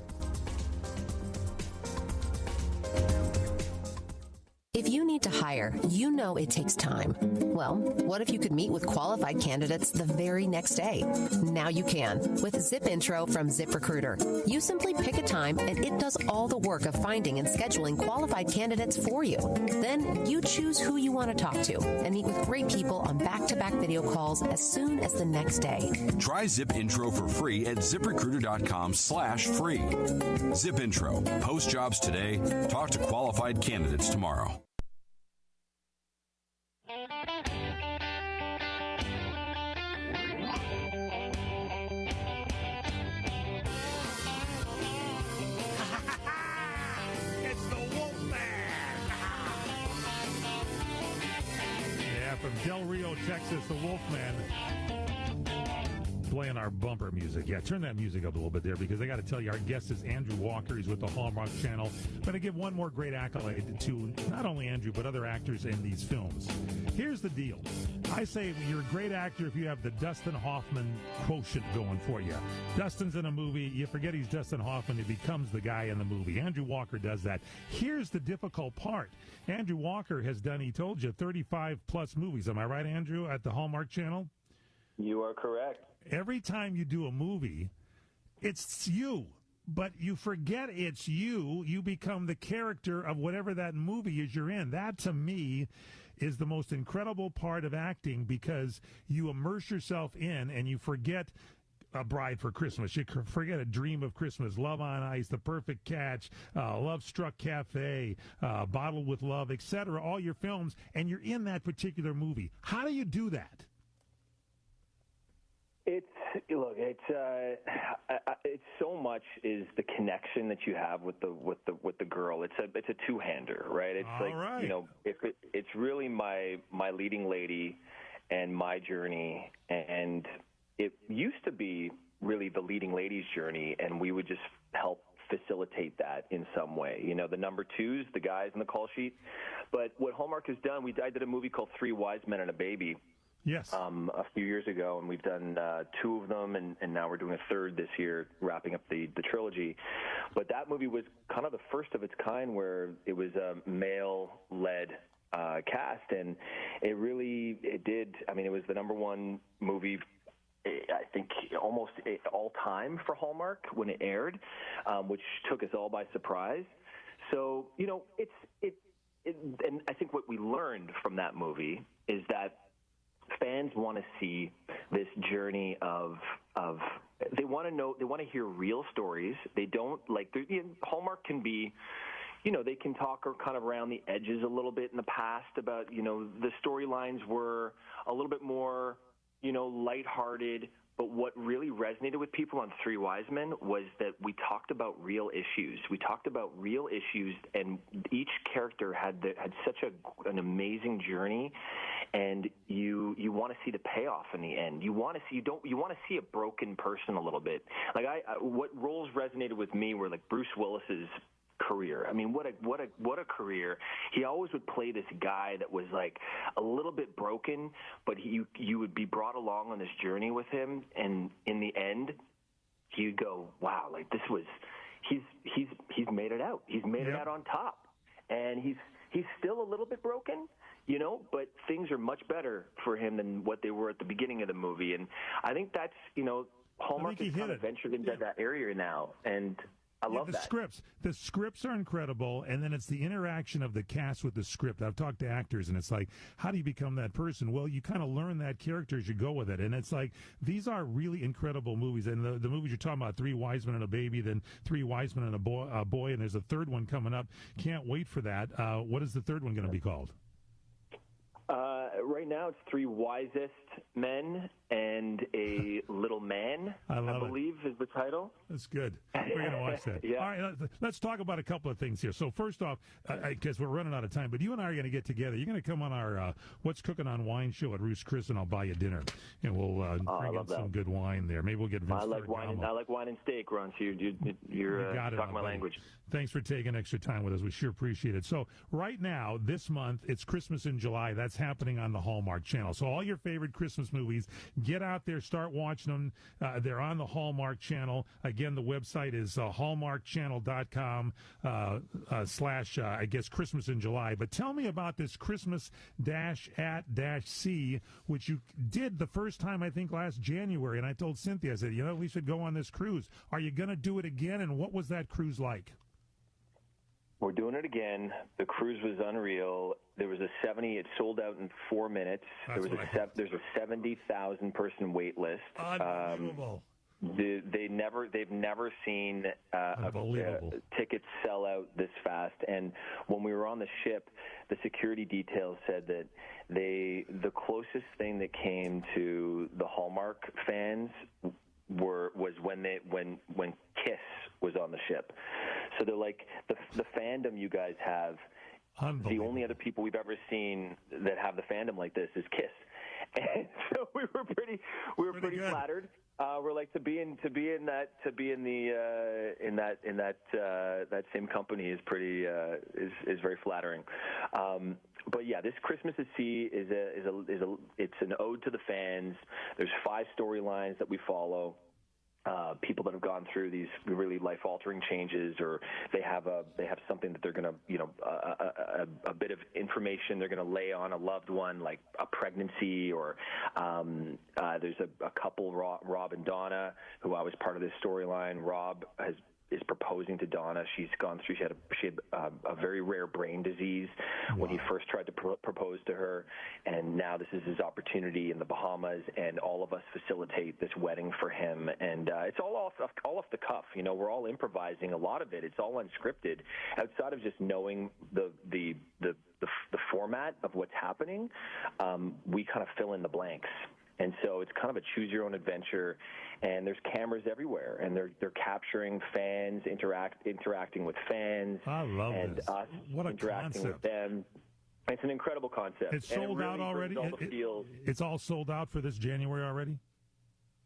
If you need to hire, you know it takes time. Well, what if you could meet with qualified candidates the very next day? Now you can with Zip Intro from ZipRecruiter. You simply pick a time and it does all the work of finding and scheduling qualified candidates for you. Then you choose who you want to talk to and meet with great people on back-to-back video calls as soon as the next day. Try Zip Intro for free at ZipRecruiter.com/free. Zip Intro. Post jobs today. Talk to qualified candidates tomorrow. From Del Rio, Texas, the Wolfman, playing our bumper music. Yeah, turn that music up a little bit there because I got to tell you, our guest is Andrew Walker. He's with the Hallmark Channel. I'm going to give one more great accolade to not only Andrew, but other actors in these films. Here's the deal. I say you're a great actor if you have the Dustin Hoffman quotient going for you. Dustin's in a movie, you forget he's Dustin Hoffman, he becomes the guy in the movie. Andrew Walker does that. Here's the difficult part. Andrew Walker has done, he told you, 35-plus movies. Am I right, Andrew, at the Hallmark Channel? You are correct. Every time you do a movie, it's you. But you forget it's you. You become the character of whatever that movie is you're in. That, to me, is the most incredible part of acting because you immerse yourself in and you forget A Bride for Christmas. You forget A Dream of Christmas, Love on Ice, The Perfect Catch, Love Struck Cafe, Bottled with Love, etc. All your films, and you're in that particular movie. How do you do that? It's so much is the connection that you have with the girl. It's a two-hander, right? It's right. You know, it's really my leading lady and my journey, and it used to be really the leading lady's journey, and we would just help facilitate that in some way. You know, the number twos, the guys in the call sheet. But what Hallmark has done, I did a movie called 3 Wise Men and a Baby. Yes. A few years ago, and we've done 2 of them, and now we're doing a third this year, wrapping up the trilogy. But that movie was kind of the first of its kind where it was a male-led cast, and it did. I mean, it was the number one movie, I think, almost all time for Hallmark when it aired, which took us all by surprise. So, you know, and I think what we learned from that movie is that fans want to see this journey of they want to hear real stories. They don't like Hallmark can be, you know, they can talk kind of around the edges a little bit in the past about, you know, the storylines were a little bit more, you know, lighthearted. But what really resonated with people on 3 Wise Men was that we talked about real issues. We talked about real issues, and each character had such an amazing journey, and you want to see the payoff in the end. You want to see a broken person a little bit. Like what roles resonated with me were like Bruce Willis's career. I mean, what a career. He always would play this guy that was like a little bit broken, but you would be brought along on this journey with him, and in the end you'd go, wow, like this was he's made it out. He's made it out on top. And he's still a little bit broken, But things are much better for him than what they were at the beginning of the movie. And I think that's, Hallmark has kind of ventured into that area now. And I love that. The scripts are incredible, and then it's the interaction of the cast with the script. I've talked to actors, and it's like, how do you become that person? Well, you kind of learn that character as you go with it, and it's like, these are really incredible movies. And the movies you're talking about, Three Wise Men and a Baby, then Three Wise Men and a boy, and there's a third one coming up. Can't wait for that. What is the third one going to be called? Right now, it's Three Wisest Men and a Little Man, I believe, is the title. That's good. We're going to watch that. Yeah. All right, let's talk about a couple of things here. So first off, because we're running out of time, but you and I are going to get together. You're going to come on our What's Cooking on Wine show at Ruth's Chris, and I'll buy you dinner. And we'll bring in some good wine there. Maybe we'll get Vince I like wine and steak, Ron, so you're talking my language. Thanks for taking extra time with us. We sure appreciate it. So right now, this month, it's Christmas in July. That's happening on the Hallmark Channel. So all your favorite Christmas movies, get out there, start watching them. They're on the Hallmark Channel. Again, the website is hallmarkchannel.com / I guess Christmas in July. But tell me about this Christmas-at-C, which you did the first time, I think, last January. And I told Cynthia, I said, we should go on this cruise. Are you going to do it again? And what was that cruise like? We're doing it again. The cruise was unreal. There was it sold out in 4 minutes. There's a 70,000 person wait list. Unbelievable. They've never seen tickets sell out this fast. And when we were on the ship, the security details said that the closest thing that came to the Hallmark fans was when Kiss was on the ship. So they're like, the fandom you guys have, the only other people we've ever seen that have the fandom like this is Kiss. And so we were pretty flattered. We're like to be in that same company is pretty is very flattering. But yeah, this Christmas at Sea it's an ode to the fans. There's 5 storylines that we follow. People that have gone through these really life-altering changes, or they have something that they're going to, a bit of information they're going to lay on a loved one, like a pregnancy, or there's a couple, Rob and Donna, who I was part of this storyline. Rob is proposing to Donna. She had a very rare brain disease when he first tried to propose to her, and now this is his opportunity in the Bahamas, and all of us facilitate this wedding for him, and it's all off the cuff. We're all improvising a lot of it. It's all unscripted. Outside of just knowing the format of what's happening, we kind of fill in the blanks. And so it's kind of a choose-your-own-adventure, and there's cameras everywhere, and they're capturing fans, interacting with fans, I love and this. us What a interacting concept. with them. It's an incredible concept. It's sold out already? It's all sold out for this January already?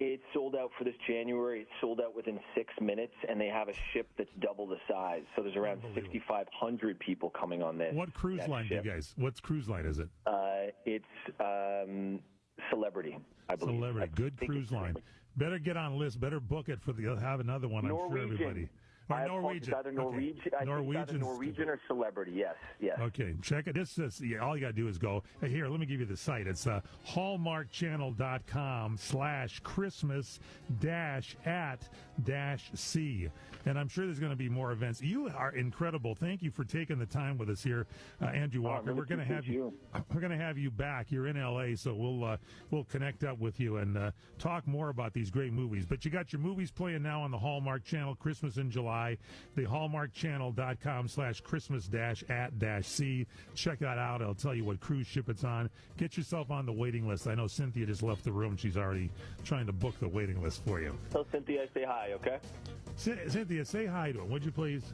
It's sold out for this January. It's sold out within 6 minutes, and they have a ship that's double the size. So there's around 6,500 people coming on this. What cruise line do you guys? What cruise line is it? It's Celebrity, I believe. Celebrity, good cruise line. Better get on list. Better book it for you'll have another one. Norwegian. I'm sure everybody. Or Norwegian. Either Norwegian, either Norwegian or Celebrity. Yes. Okay, check it. This is all you got to do is go here. Let me give you the site. It's hallmarkchannel.com/Christmas-at-C, and I'm sure there's going to be more events. You are incredible. Thank you for taking the time with us here, Andrew Walker. We're going to have you. We're going to have you back. You're in LA, so we'll connect up with you and talk more about these great movies. But you got your movies playing now on the Hallmark Channel. Christmas in July. The hallmarkchannel.com/Christmas-at-C. Check that out. I'll tell you what cruise ship it's on. Get yourself on the waiting list. I know Cynthia just left the room. She's already trying to book the waiting list for you. Tell Cynthia I say hi, okay? Cynthia, say hi to him, would you please?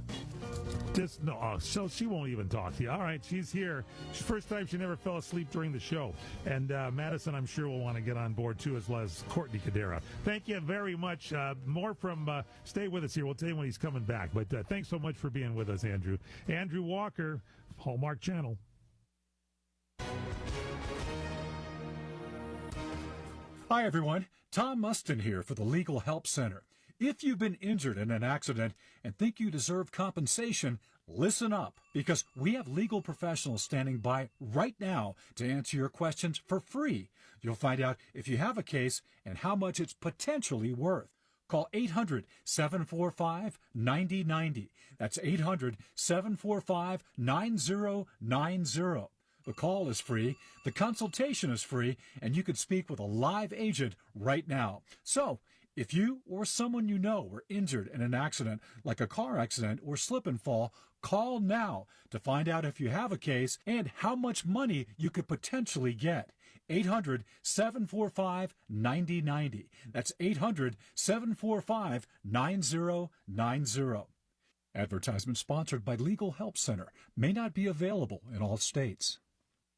So she won't even talk to you. All right, she's here. First time she never fell asleep during the show. And Madison, I'm sure, will want to get on board, too, as well as Courtney Cadera. Thank you very much. More from stay with us here. We'll tell you when he's coming back. But thanks so much for being with us, Andrew. Andrew Walker, Hallmark Channel. Hi, everyone. Tom Mustin here for the Legal Help Center. If you've been injured in an accident and think you deserve compensation, Listen up, because we have legal professionals standing by right now to answer your questions for free. You'll find out if you have a case and how much it's potentially worth. Call 800-745-9090. That's 800-745-9090. The call is free, the consultation is free, and you can speak with a live agent right now. So, if you or someone you know were injured in an accident, like a car accident or slip and fall, call now to find out if you have a case and how much money you could potentially get. 800-745-9090. That's 800-745-9090. Advertisement sponsored by Legal Help Center. May not be available in all states.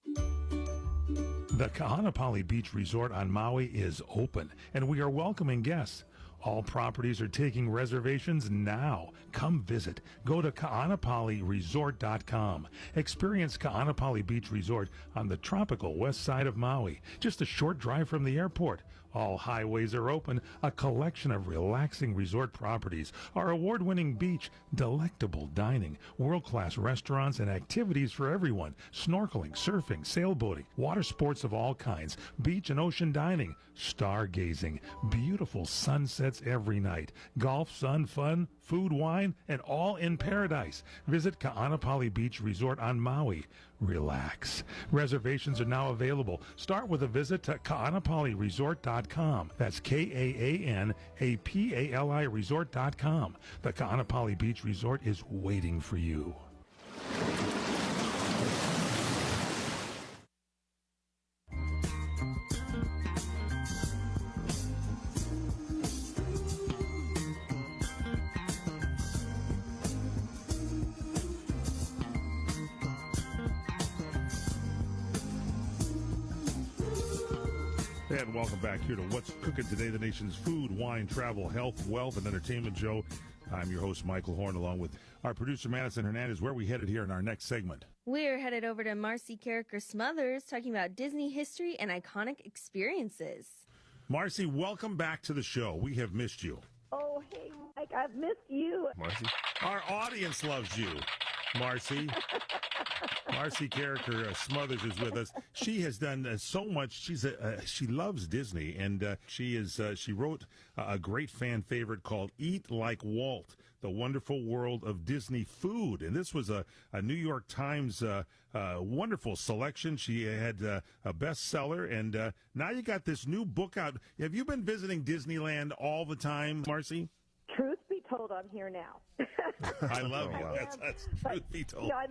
The Kahanapali Beach Resort on Maui is open, and we are welcoming guests. All properties are taking reservations now. Come visit. Go to kaanapaliresort.com. Experience Kaanapali Beach Resort on the tropical west side of Maui, just a short drive from the airport. All highways are open, a collection of relaxing resort properties, our award-winning beach, delectable dining, world-class restaurants and activities for everyone, snorkeling, surfing, sailboating, water sports of all kinds, beach and ocean dining, stargazing, beautiful sunsets every night, golf, sun, fun, food, wine, and all in paradise. Visit Kaanapali Beach Resort on Maui. Relax. Reservations are now available. Start with a visit to kaanapaliresort.com. That's Kaanapali resort.com. The Kaanapali Beach Resort is waiting for you. And welcome back here to What's Cooking Today, the nation's food, wine, travel, health, wealth, and entertainment show. I'm your host, Michael Horn, along with our producer, Madison Hernandez. Where are we headed here in our next segment? We're headed over to Marcy Carricker Smothers, talking about Disney history and iconic experiences. Marcy, welcome back to the show. We have missed you. Oh, hey, Mike, I've missed you. Marcy? Our audience loves you, Marcy. Marcy Carricker Smothers is with us. She has done so much. She loves Disney, and she wrote a great fan favorite called "Eat Like Walt: The Wonderful World of Disney Food." And this was a New York Times wonderful selection. She had a bestseller, and now you got this new book out. Have you been visiting Disneyland all the time, Marcy? Truth be told, I'm here now. I love you. That's truth be told. You know,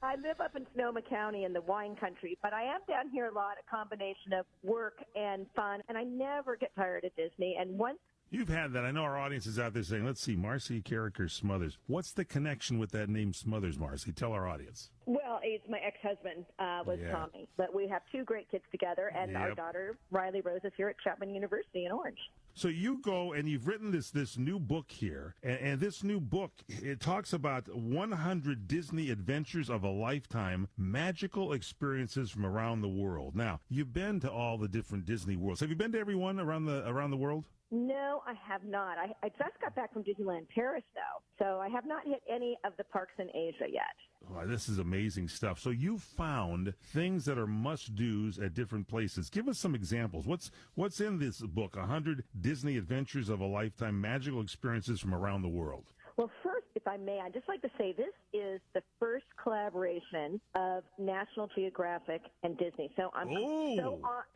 I live up in Sonoma County in the wine country, but I am down here a lot, a combination of work and fun, and I never get tired of Disney. And once you've had that, I know our audience is out there saying, let's see, Marcy Carricker Smothers. What's the connection with that name Smothers, Marcy? Tell our audience. Well, it's my ex-husband was Tommy, but we have two great kids together, and our daughter, Riley Rose, is here at Chapman University in Orange. So you go and you've written this new book here, and this new book, it talks about 100 Disney adventures of a lifetime, magical experiences from around the world. Now, you've been to all the different Disney worlds. Have you been to every one around the world? No, I have not. I just got back from Disneyland Paris, though, so I have not hit any of the parks in Asia yet. Oh, this is amazing stuff. So you found things that are must-dos at different places. Give us some examples. What's in this book, 100 Disney Adventures of a Lifetime, Magical Experiences from Around the World? Well, first, if I may, I'd just like to say this is the first collaboration of National Geographic and Disney. So I'm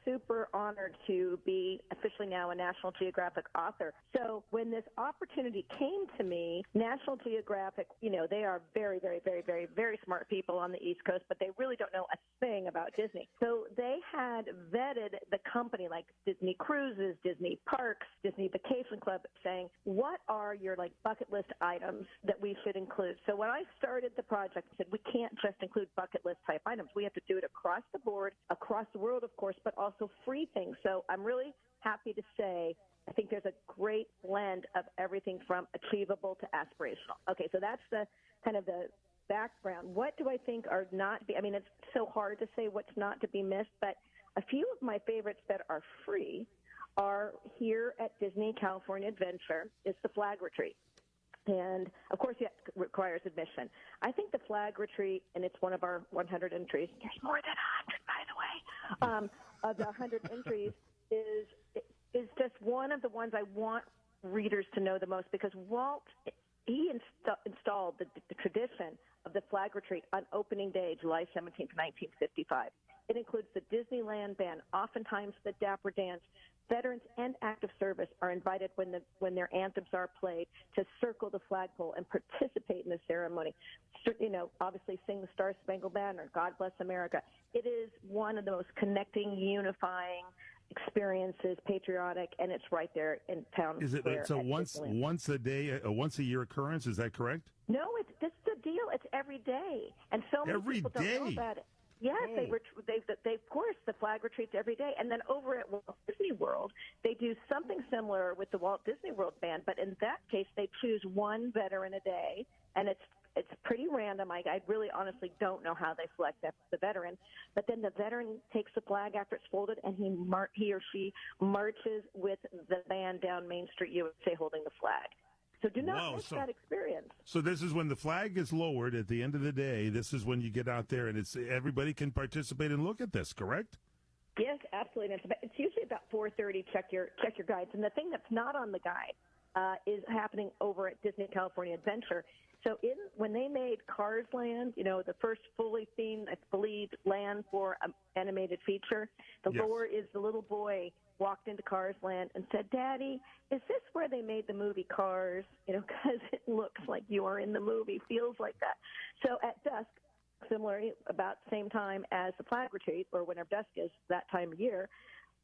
super honored to be officially now a National Geographic author. So when this opportunity came to me, National Geographic, you know, they are very, very, very, very, very smart people on the East Coast, but they really don't know a thing about Disney. So they had vetted the company like Disney Cruises, Disney Parks, Disney Vacation Club, saying, what are your bucket list items that we should include? So when I started the project, I said, we can't just include bucket list type items. We have to do it across the board, across the world, of course, but also free things. So I'm really happy to say I think there's a great blend of everything from achievable to aspirational. Okay, so that's the kind of the background. What do I think are not, I mean, it's so hard to say what's not to be missed, but a few of my favorites that are free are here at Disney California Adventure is the flag retreat. And, of course, it requires admission. I think the flag retreat, and it's one of our 100 entries. There's more than 100, by the way. Of the 100 entries is just one of the ones I want readers to know the most, because Walt, he installed the tradition of the flag retreat on opening day, July 17th, 1955. It includes the Disneyland Band, oftentimes the Dapper Dance. Veterans and active service are invited when their anthems are played to circle the flagpole and participate in the ceremony. You know, obviously sing the Star Spangled Banner, God Bless America. It is one of the most connecting, unifying experiences, patriotic, and it's right there in town. Is it so once a day, once a year occurrence? Is that correct? No, this is the deal. It's every day, and so many people don't know about it. Yes, they of course, the flag retreats every day. And then over at Walt Disney World, they do something similar with the Walt Disney World Band, but in that case, they choose one veteran a day, and it's pretty random. I really honestly don't know how they select the veteran, but then the veteran takes the flag after it's folded, and he or she marches with the band down Main Street, USA, holding the flag. So do not miss that experience. So this is when the flag is lowered at the end of the day. This is when you get out there, and everybody can participate and look at this, correct? Yes, absolutely. And it's usually about 4:30. Check your guides. And the thing that's not on the guide is happening over at Disney California Adventure. So when they made Cars Land, you know, the first fully themed, I believe, land for an animated feature, the lower is the little boy walked into Cars Land and said, "Daddy, is this where they made the movie Cars?" You know, because it looks like you are in the movie, feels like that. So at dusk, similarly, about the same time as the flag retreat, or whenever dusk is that time of year,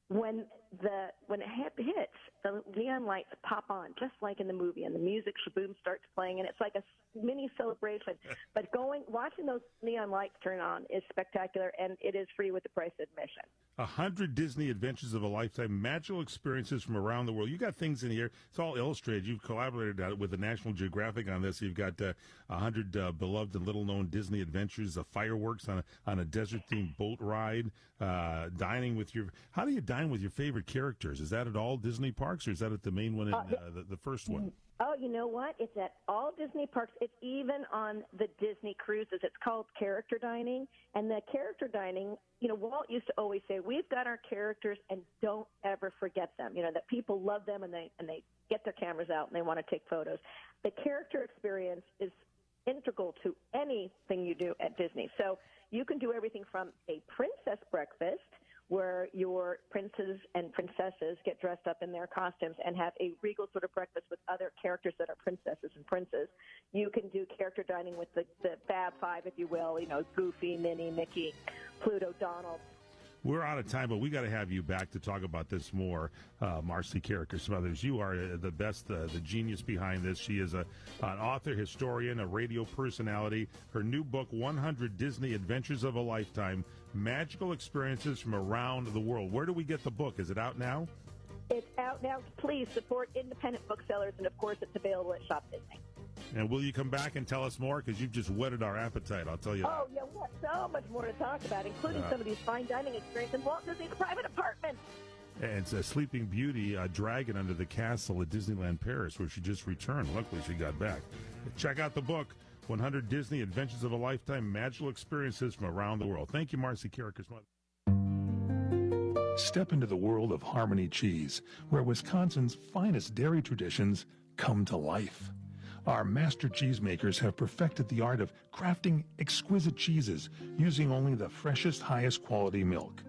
when it hits, the neon lights pop on, just like in the movie, and the music shaboom starts playing, and it's like a mini celebration. But watching those neon lights turn on is spectacular, and it is free with the price of admission. 100 Disney Adventures of a Lifetime, magical experiences from around the world. You got things in here. It's all illustrated. You've collaborated with the National Geographic on this. You've got 100 beloved and little-known Disney adventures, fireworks on a desert-themed boat ride, dining with your. How do you dine with your favorite characters? Is that at all Disney parks, or is that at the main one in the first one? Oh, you know what? It's at all Disney parks. It's even on the Disney cruises. It's called character dining. And the character dining, you know, Walt used to always say, we've got our characters and don't ever forget them. You know, that people love them and they get their cameras out and they want to take photos. The character experience is integral to anything you do at Disney. So you can do everything from a princess breakfast, where your princes and princesses get dressed up in their costumes and have a regal sort of breakfast with other characters that are princesses and princes. You can do character dining with the Fab Five, if you will, you know, Goofy, Minnie, Mickey, Pluto, Donald. We're out of time, but we got to have you back to talk about this more. Marcy Carricker Smothers, you are the best, the genius behind this. She is an author, historian, a radio personality. Her new book, 100 Disney Adventures of a Lifetime, Magical Experiences from Around the World. Where do we get the book? Is it out now? It's out now. Please support independent booksellers, and, of course, it's available at Shop Disney. And will you come back and tell us more? Because you've just whetted our appetite, I'll tell you that. Oh, yeah, we have so much more to talk about, including some of these fine dining experiences in Walt Disney's private apartment. And it's a Sleeping Beauty, a dragon under the castle at Disneyland Paris, where she just returned. Luckily, she got back. Check out the book, 100 Disney Adventures of a Lifetime, Magical Experiences from Around the World. Thank you, Marcy Carricker. Step into the world of Harmony Cheese, where Wisconsin's finest dairy traditions come to life. Our master cheesemakers have perfected the art of crafting exquisite cheeses using only the freshest, highest quality milk.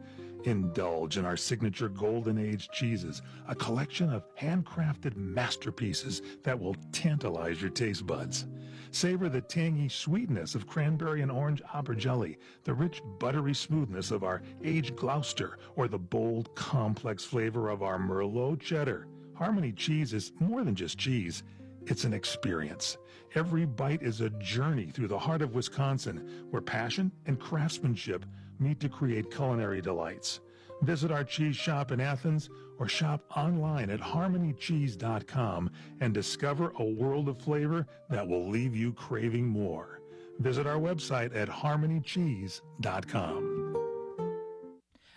Indulge in our signature Golden Age cheeses, a collection of handcrafted masterpieces that will tantalize your taste buds. Savor the tangy sweetness of cranberry and orange Hopper jelly, the rich buttery smoothness of our aged Gloucester, or the bold, complex flavor of our Merlot cheddar. Harmony Cheese is more than just cheese. It's an experience. Every bite is a journey through the heart of Wisconsin, where passion and craftsmanship meet to create culinary delights. Visit our cheese shop in Athens or shop online at harmonycheese.com and discover a world of flavor that will leave you craving more. Visit our website at harmonycheese.com.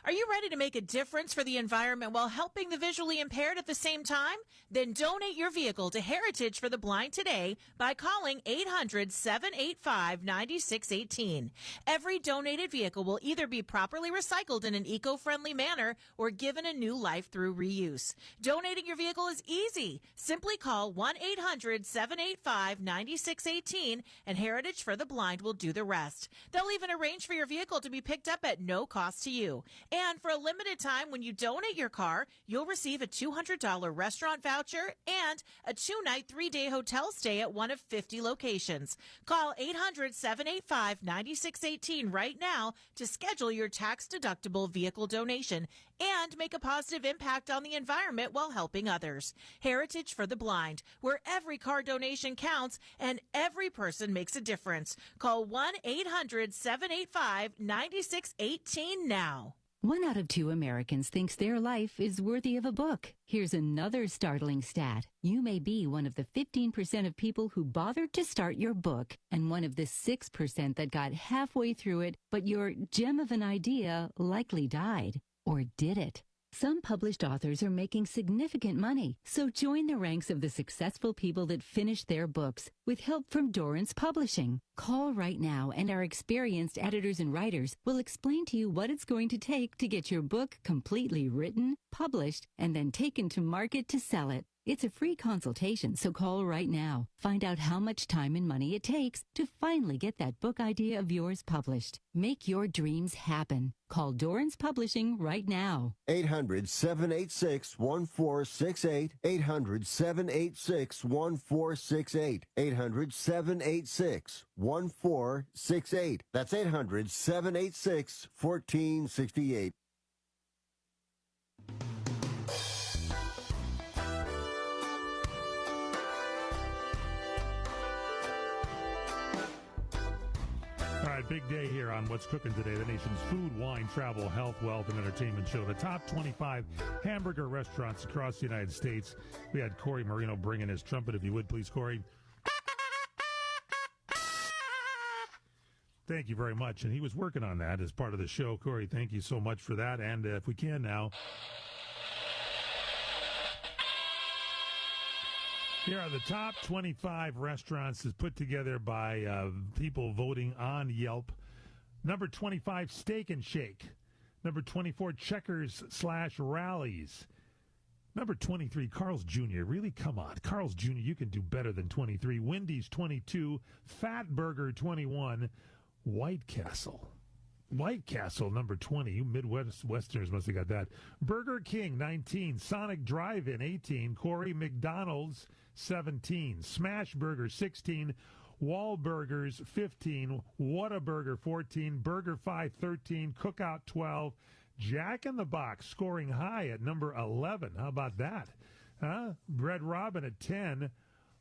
Are you ready to make a difference for the environment while helping the visually impaired at the same time? Then donate your vehicle to Heritage for the Blind today by calling 800-785-9618. Every donated vehicle will either be properly recycled in an eco-friendly manner or given a new life through reuse. Donating your vehicle is easy. Simply call 1-800-785-9618 and Heritage for the Blind will do the rest. They'll even arrange for your vehicle to be picked up at no cost to you. And for a limited time, when you donate your car, you'll receive a $200 restaurant voucher and a 2-night, 3-day hotel stay at one of 50 locations. Call 800-785-9618 right now to schedule your tax-deductible vehicle donation and make a positive impact on the environment while helping others. Heritage for the Blind, where every car donation counts and every person makes a difference. Call 1-800-785-9618 now. 1 out of 2 Americans thinks their life is worthy of a book. Here's another startling stat. You may be one of the 15% of people who bothered to start your book and one of the 6% that got halfway through it, but your gem of an idea likely died. Or did it? Some published authors are making significant money, so join the ranks of the successful people that finish their books with help from Dorrance Publishing. Call right now and our experienced editors and writers will explain to you what it's going to take to get your book completely written, published, and then taken to market to sell it. It's a free consultation, so call right now. Find out how much time and money it takes to finally get that book idea of yours published. Make your dreams happen. Call Dorrance Publishing right now. 800-786-1468. 800-786-1468. 800-786-1468. That's 800-786-1468. All right, big day here on What's Cooking Today, the nation's food, wine, travel, health, wealth, and entertainment show. The top 25 hamburger restaurants across the United States. We had Corey Marino bring in his trumpet, if you would, please, Corey. Thank you very much. And he was working on that as part of the show. Corey, thank you so much for that. And if we can now, here are the top 25 restaurants as put together by people voting on Yelp. Number 25, Steak and Shake. Number 24, Checkers/Rallies. Number 23, Carl's Jr. Really, come on. Carl's Jr., you can do better than 23. Wendy's, 22. Fat Burger, 21. White Castle, number 20. You Midwesterners must have got that. Burger King, 19. Sonic Drive-In, 18. Corey, McDonald's, 17. Smash Burger, 16. Wahlburgers, 15. Whataburger, 14. Burger 5, 13. Cookout, 12. Jack in the Box scoring high at number 11. How about that? Red Robin at 10.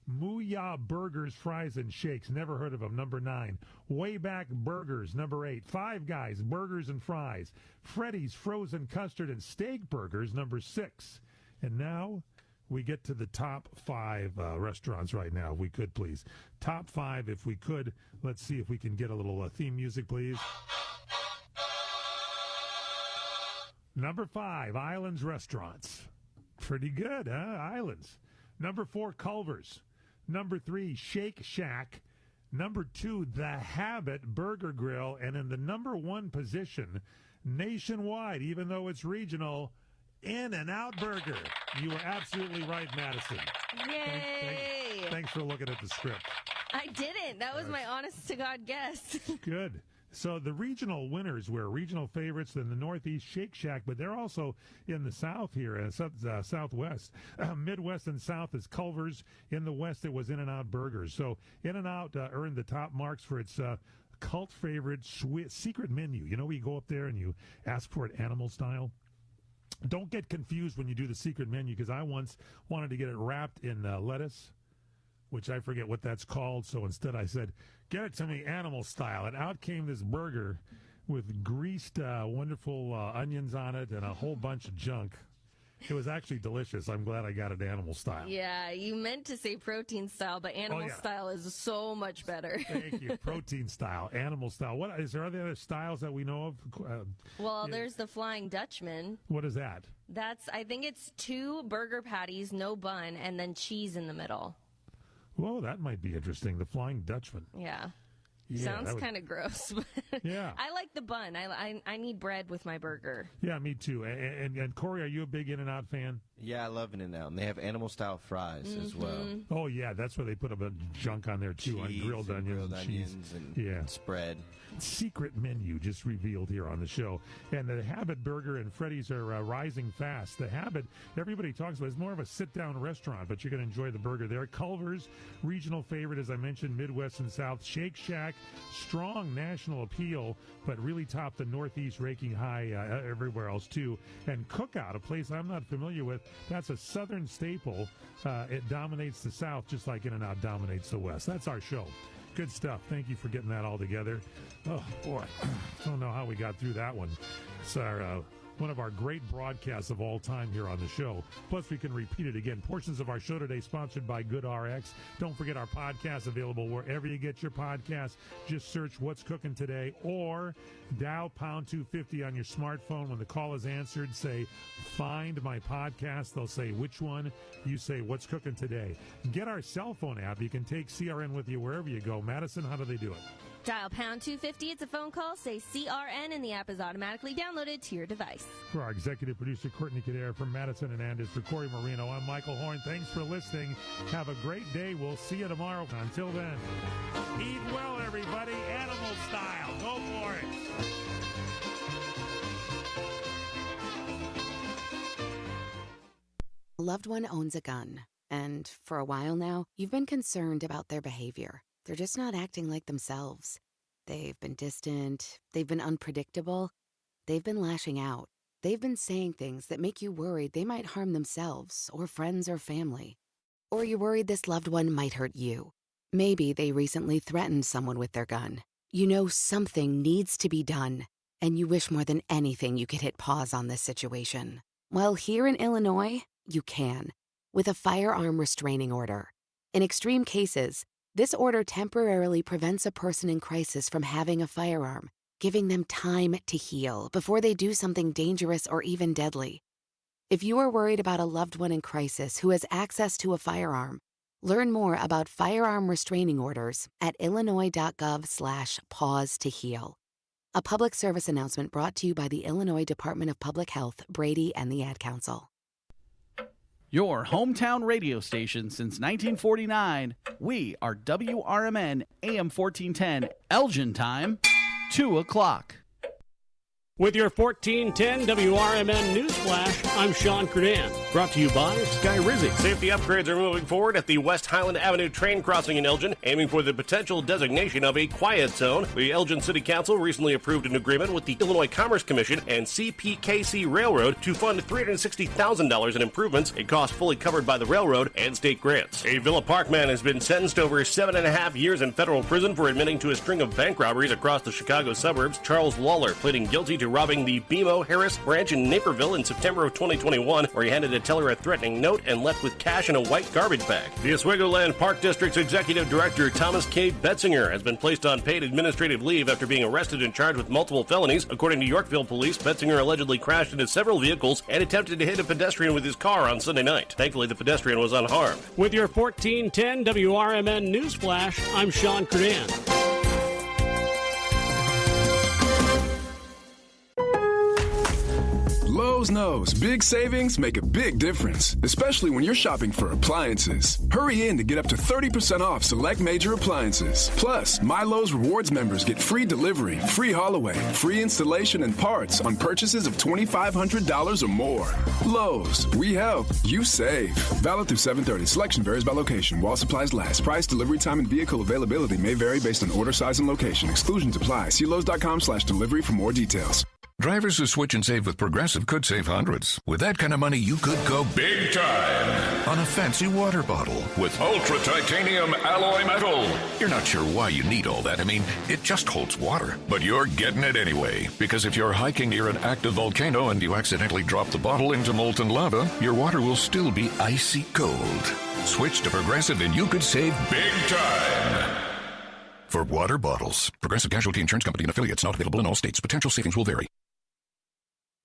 Mooyah Burgers, Fries, and Shakes. Never heard of them. Number 9. Wayback Burgers. Number 8. Five Guys Burgers and Fries. Freddy's Frozen Custard and Steak Burgers. Number 6. And now we get to the top 5 restaurants right now, if we could, please. Top 5, if we could. Let's see if we can get a little theme music, please. Number 5, Islands Restaurants. Pretty good, huh? Islands. Number 4, Culver's. Number 3, Shake Shack. Number 2, The Habit Burger Grill. And in the number 1 position, nationwide, even though it's regional, In-N-Out Burger. You were absolutely right, Madison. Yay! Thanks for looking at the script. I didn't. That was my honest-to-God guess. Good. So the regional winners were regional favorites, then the Northeast Shake Shack, but they're also in the South here, Southwest. Midwest and South is Culver's. In the West, it was In-N-Out Burgers. So In-N-Out earned the top marks for its cult favorite secret menu. You know, you go up there and you ask for it animal style. Don't get confused when you do the secret menu, because I once wanted to get it wrapped in lettuce, which I forget what that's called. So instead I said, get it to me animal style. And out came this burger with greased, wonderful onions on it and a whole bunch of junk. It was actually delicious. I'm glad I got it animal style. Yeah, you meant to say protein style, but animal style is so much better. Thank you. Protein style, animal style. What is there? Are there other styles that we know of? Well, there's the Flying Dutchman. What is that? I think it's 2 burger patties, no bun, and then cheese in the middle. Whoa, that might be interesting. The Flying Dutchman. Yeah. Yeah, sounds kind of gross. Yeah. I like the bun. I need bread with my burger. Yeah, me too. And Corey, are you a big In-N-Out fan? Yeah, I love In-N-Out. And they have animal-style fries as well. Oh, yeah, that's where they put a bunch of junk on there, too, on grilled onions and spread. Secret menu just revealed here on the show. And the Habit Burger and Freddy's are rising fast. The Habit, everybody talks about, is more of a sit-down restaurant, but you're going to enjoy the burger there. Culver's, regional favorite, as I mentioned, Midwest and South. Shake Shack, strong national appeal, but really topped the Northeast, raking high everywhere else, too. And Cookout, a place I'm not familiar with, that's a Southern staple. It dominates the South just like In-N-Out dominates the West. That's our show. Good stuff. Thank you for getting that all together. Oh, boy. Don't know how we got through that one. It's our one of our great broadcasts of all time here on the show. Plus, we can repeat it again. Portions of our show today sponsored by GoodRx. Don't forget our podcast available wherever you get your podcasts. Just search What's Cooking Today or dial pound 250 on your smartphone. When the call is answered, say, find my podcast. They'll say, which one? You say, What's Cooking Today? Get our cell phone app. You can take CRN with you wherever you go. Madison, how do they do it? Dial pound 250. It's a phone call. Say CRN, and the app is automatically downloaded to your device. For our executive producer, Courtney Kadare, from Madison and Andes, for Corey Marino, I'm Michael Horn. Thanks for listening. Have a great day. We'll see you tomorrow. Until then, eat well, everybody. Animal style. Go for it. A loved one owns a gun, and for a while now, you've been concerned about their behavior. They're just not acting like themselves. They've been distant, they've been unpredictable, they've been lashing out. They've been saying things that make you worried they might harm themselves or friends or family. Or you're worried this loved one might hurt you. Maybe they recently threatened someone with their gun. You know something needs to be done, and you wish more than anything you could hit pause on this situation. Well, here in Illinois, you can, with a firearm restraining order. In extreme cases, this order temporarily prevents a person in crisis from having a firearm, giving them time to heal before they do something dangerous or even deadly. If you are worried about a loved one in crisis who has access to a firearm, learn more about firearm restraining orders at illinois.gov/pause to heal. A public service announcement brought to you by the Illinois Department of Public Health, Brady, and the Ad Council. Your hometown radio station since 1949. We are WRMN AM 1410, Elgin time, 2 o'clock. With your 1410 WRMN News Flash, I'm Sean Credan. Brought to you by Sky Rizzi. Safety upgrades are moving forward at the West Highland Avenue train crossing in Elgin, aiming for the potential designation of a quiet zone. The Elgin City Council recently approved an agreement with the Illinois Commerce Commission and CPKC Railroad to fund $360,000 in improvements, a cost fully covered by the railroad and state grants. A Villa Park man has been sentenced to over 7.5 years in federal prison for admitting to a string of bank robberies across the Chicago suburbs. Charles Lawler pleading guilty to robbing the BMO Harris branch in Naperville in September of 2021, where he handed a teller a threatening note and left with cash in a white garbage bag. The Oswego Land Park District's Executive Director Thomas K. Betzinger has been placed on paid administrative leave after being arrested and charged with multiple felonies. According to Yorkville police, Betzinger allegedly crashed into several vehicles and attempted to hit a pedestrian with his car on Sunday night. Thankfully, the pedestrian was unharmed. With your 1410 WRMN News Flash, I'm Sean Credan. Lowe's knows big savings make a big difference, especially when you're shopping for appliances. Hurry in to get up to 30% off select major appliances. Plus, My Lowe's Rewards members get free delivery, free haul away, free installation and parts on purchases of $2,500 or more. Lowe's, we help, you save. Valid through 7/30. Selection varies by location. While supplies last. Price, delivery time, and vehicle availability may vary based on order size and location. Exclusions apply. See Lowe's.com/delivery for more details. Drivers who switch and save with Progressive could save hundreds. With that kind of money, you could go big time on a fancy water bottle with ultra titanium alloy metal. You're not sure why you need all that. I mean, it just holds water. But you're getting it anyway. Because if you're hiking near an active volcano and you accidentally drop the bottle into molten lava, your water will still be icy cold. Switch to Progressive and you could save big time. For water bottles, Progressive Casualty Insurance Company and affiliates, not available in all states. Potential savings will vary.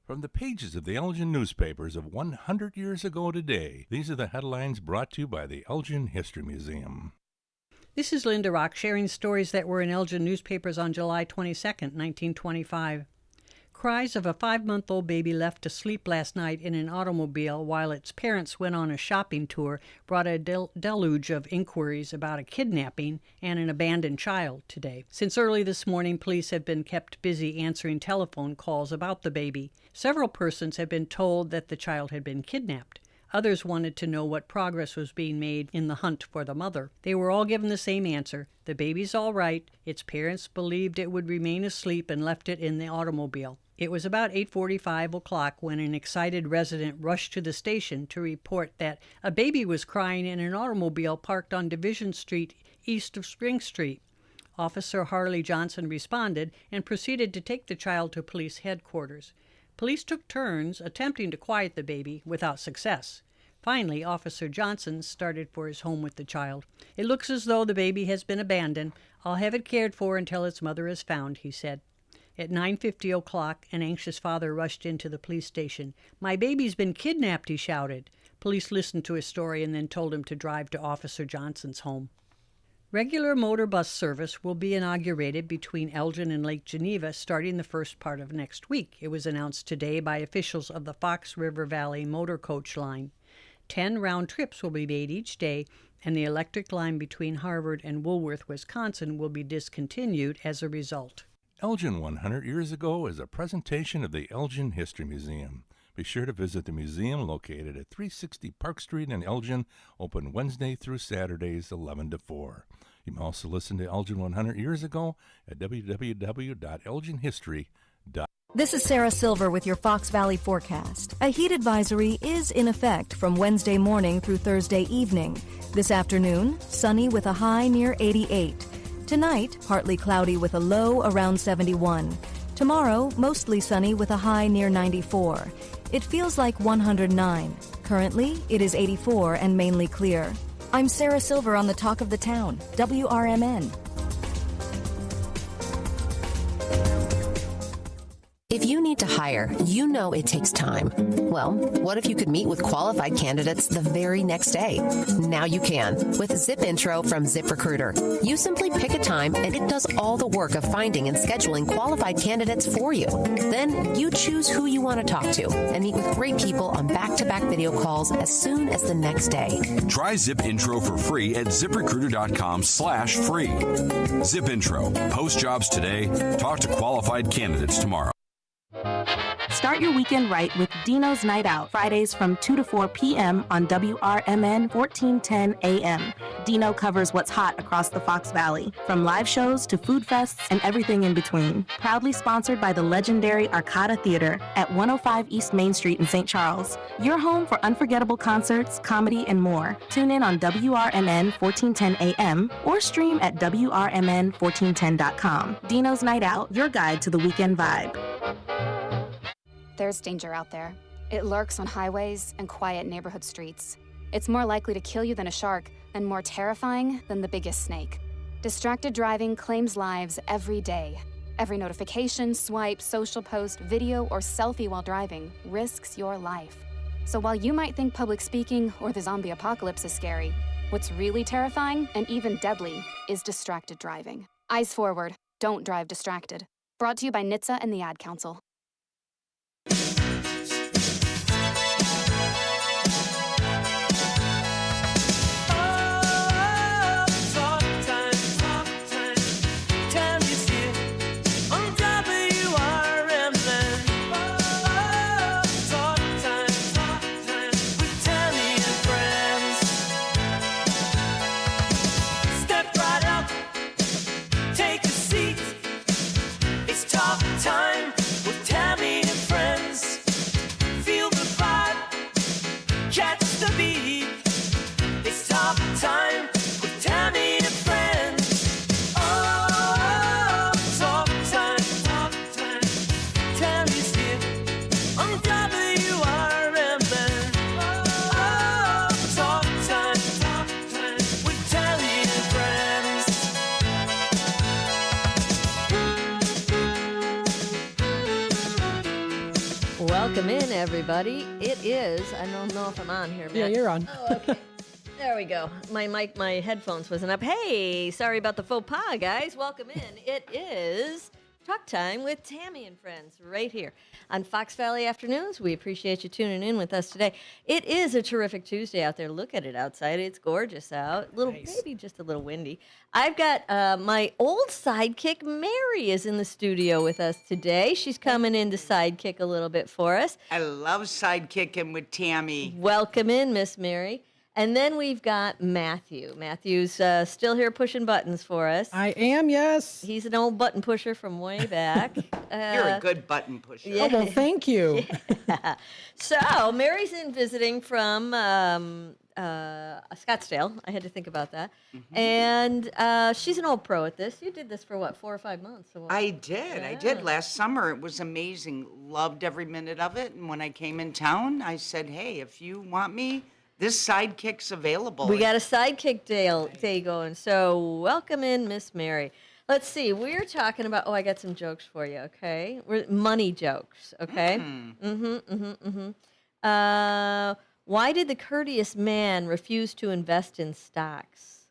From the pages of the Elgin newspapers of 100 years ago today, these are the headlines brought to you by the Elgin History Museum. This is Linda Rock sharing stories that were in Elgin newspapers on July 22nd, 1925. Cries of a 5-month-old baby left to sleep last night in an automobile while its parents went on a shopping tour brought a deluge of inquiries about a kidnapping and an abandoned child today. Since early this morning, police have been kept busy answering telephone calls about the baby. Several persons have been told that the child had been kidnapped. Others wanted to know what progress was being made in the hunt for the mother. They were all given the same answer. The baby's all right. Its parents believed it would remain asleep and left it in the automobile. It was about 8:45 o'clock when an excited resident rushed to the station to report that a baby was crying in an automobile parked on Division Street east of Spring Street. Officer Harley Johnson responded and proceeded to take the child to police headquarters. Police took turns attempting to quiet the baby without success. Finally, Officer Johnson started for his home with the child. "It looks as though the baby has been abandoned. I'll have it cared for until its mother is found," he said. At 9:50 o'clock, an anxious father rushed into the police station. "My baby's been kidnapped," he shouted. Police listened to his story and then told him to drive to Officer Johnson's home. Regular motor bus service will be inaugurated between Elgin and Lake Geneva starting the first part of next week. It was announced today by officials of the Fox River Valley Motor Coach Line. 10 round trips will be made each day, and the electric line between Harvard and Woolworth, Wisconsin will be discontinued as a result. Elgin 100 Years Ago is a presentation of the Elgin History Museum. Be sure to visit the museum located at 360 Park Street in Elgin, open Wednesday through Saturdays 11 to 4. You can also listen to Elgin 100 Years Ago at www.elginhistory.com. This is Sarah Silver with your Fox Valley forecast. A heat advisory is in effect from Wednesday morning through Thursday evening. This afternoon, sunny with a high near 88. Tonight, partly cloudy with a low around 71. Tomorrow, mostly sunny with a high near 94. It feels like 109. Currently, it is 84 and mainly clear. I'm Sarah Silver on the Talk of the Town, WRMN. If you need to hire, you know it takes time. Well, what if you could meet with qualified candidates the very next day? Now you can with Zip Intro from ZipRecruiter. You simply pick a time and it does all the work of finding and scheduling qualified candidates for you. Then you choose who you want to talk to and meet with great people on back-to-back video calls as soon as the next day. Try Zip Intro for free at ZipRecruiter.com/free. Zip Intro. Post jobs today. Talk to qualified candidates tomorrow. Start your weekend right with Dino's Night Out, Fridays from 2 to 4 p.m. on WRMN 1410 AM. Dino covers what's hot across the Fox Valley, from live shows to food fests and everything in between. Proudly sponsored by the legendary Arcada Theater at 105 East Main Street in St. Charles. Your home for unforgettable concerts, comedy, and more. Tune in on WRMN 1410 AM or stream at WRMN1410.com. Dino's Night Out, your guide to the weekend vibe. There's danger out there. It lurks on highways and quiet neighborhood streets. It's more likely to kill you than a shark and more terrifying than the biggest snake. Distracted driving claims lives every day. Every notification, swipe, social post, video, or selfie while driving risks your life. So while you might think public speaking or the zombie apocalypse is scary, what's really terrifying and even deadly is distracted driving. Eyes forward. Don't drive distracted. Brought to you by NHTSA and the Ad Council. Time with Welcome in, everybody. It is, I don't know if I'm on here, Matt. Yeah, you're on. Oh, okay. There we go. My headphones wasn't up. Hey, sorry about the faux pas, guys. Welcome in. It is Talk Time with Tammy and Friends right here on Fox Valley Afternoons. We appreciate you tuning in with us today. It is a terrific Tuesday out there. Look at it outside. It's gorgeous out. Maybe just a little windy. I've got my old sidekick, Mary, is in the studio with us today. She's coming in to sidekick a little bit for us. I love sidekicking with Tammy. Welcome in, Miss Mary. And then we've got Matthew. Matthew's still here pushing buttons for us. I am, yes. He's an old button pusher from way back. You're a good button pusher. Yeah. Oh, well, thank you. Yeah. So, Mary's in visiting from Scottsdale. I had to think about that. Mm-hmm. And she's an old pro at this. You did this for, what, 4 or 5 months? So I did. I did. Last summer, it was amazing. Loved every minute of it. And when I came in town, I said, hey, if you want me, this sidekick's available. We got a sidekick day going. So welcome in, Miss Mary. Let's see. We're talking about, I got some jokes for you, okay? Money jokes, okay? Why did the courteous man refuse to invest in stocks?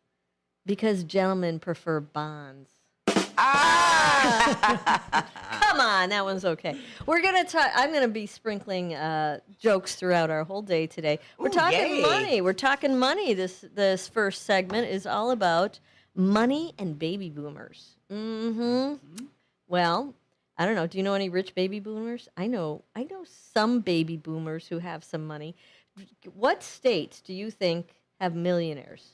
Because gentlemen prefer bonds. Come on, that one's okay. We're gonna talk. I'm gonna be sprinkling jokes throughout our whole day today. We're talking money. We're talking money. This first segment is all about money and baby boomers. Well, I don't know. Do you know any rich baby boomers? I know some baby boomers who have some money. What states do you think have millionaires?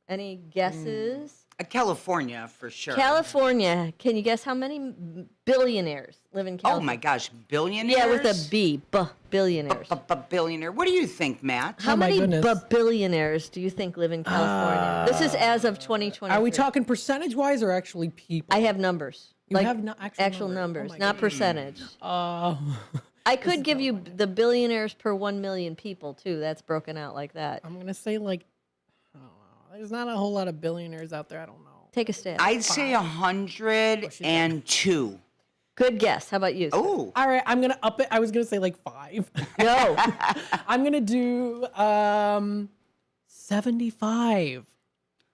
Any guesses? California, for sure. California. Can you guess how many billionaires live in California? Oh, my gosh. Billionaires? Yeah, with a B. Billionaires. Billionaire. What do you think, Matt? How many billionaires do you think live in California? This is as of 2020. Are we talking percentage-wise or actually people? I have numbers. You have actual numbers, not percentage. Oh. I could give you the billionaires per 1 million people, too. That's broken out like that. I'm going to say, there's not a whole lot of billionaires out there. I don't know. Take a stab. I'd say 102. Good guess. How about you? Oh. All right, I'm going to up it. I was going to say 5. No. I'm going to do 75.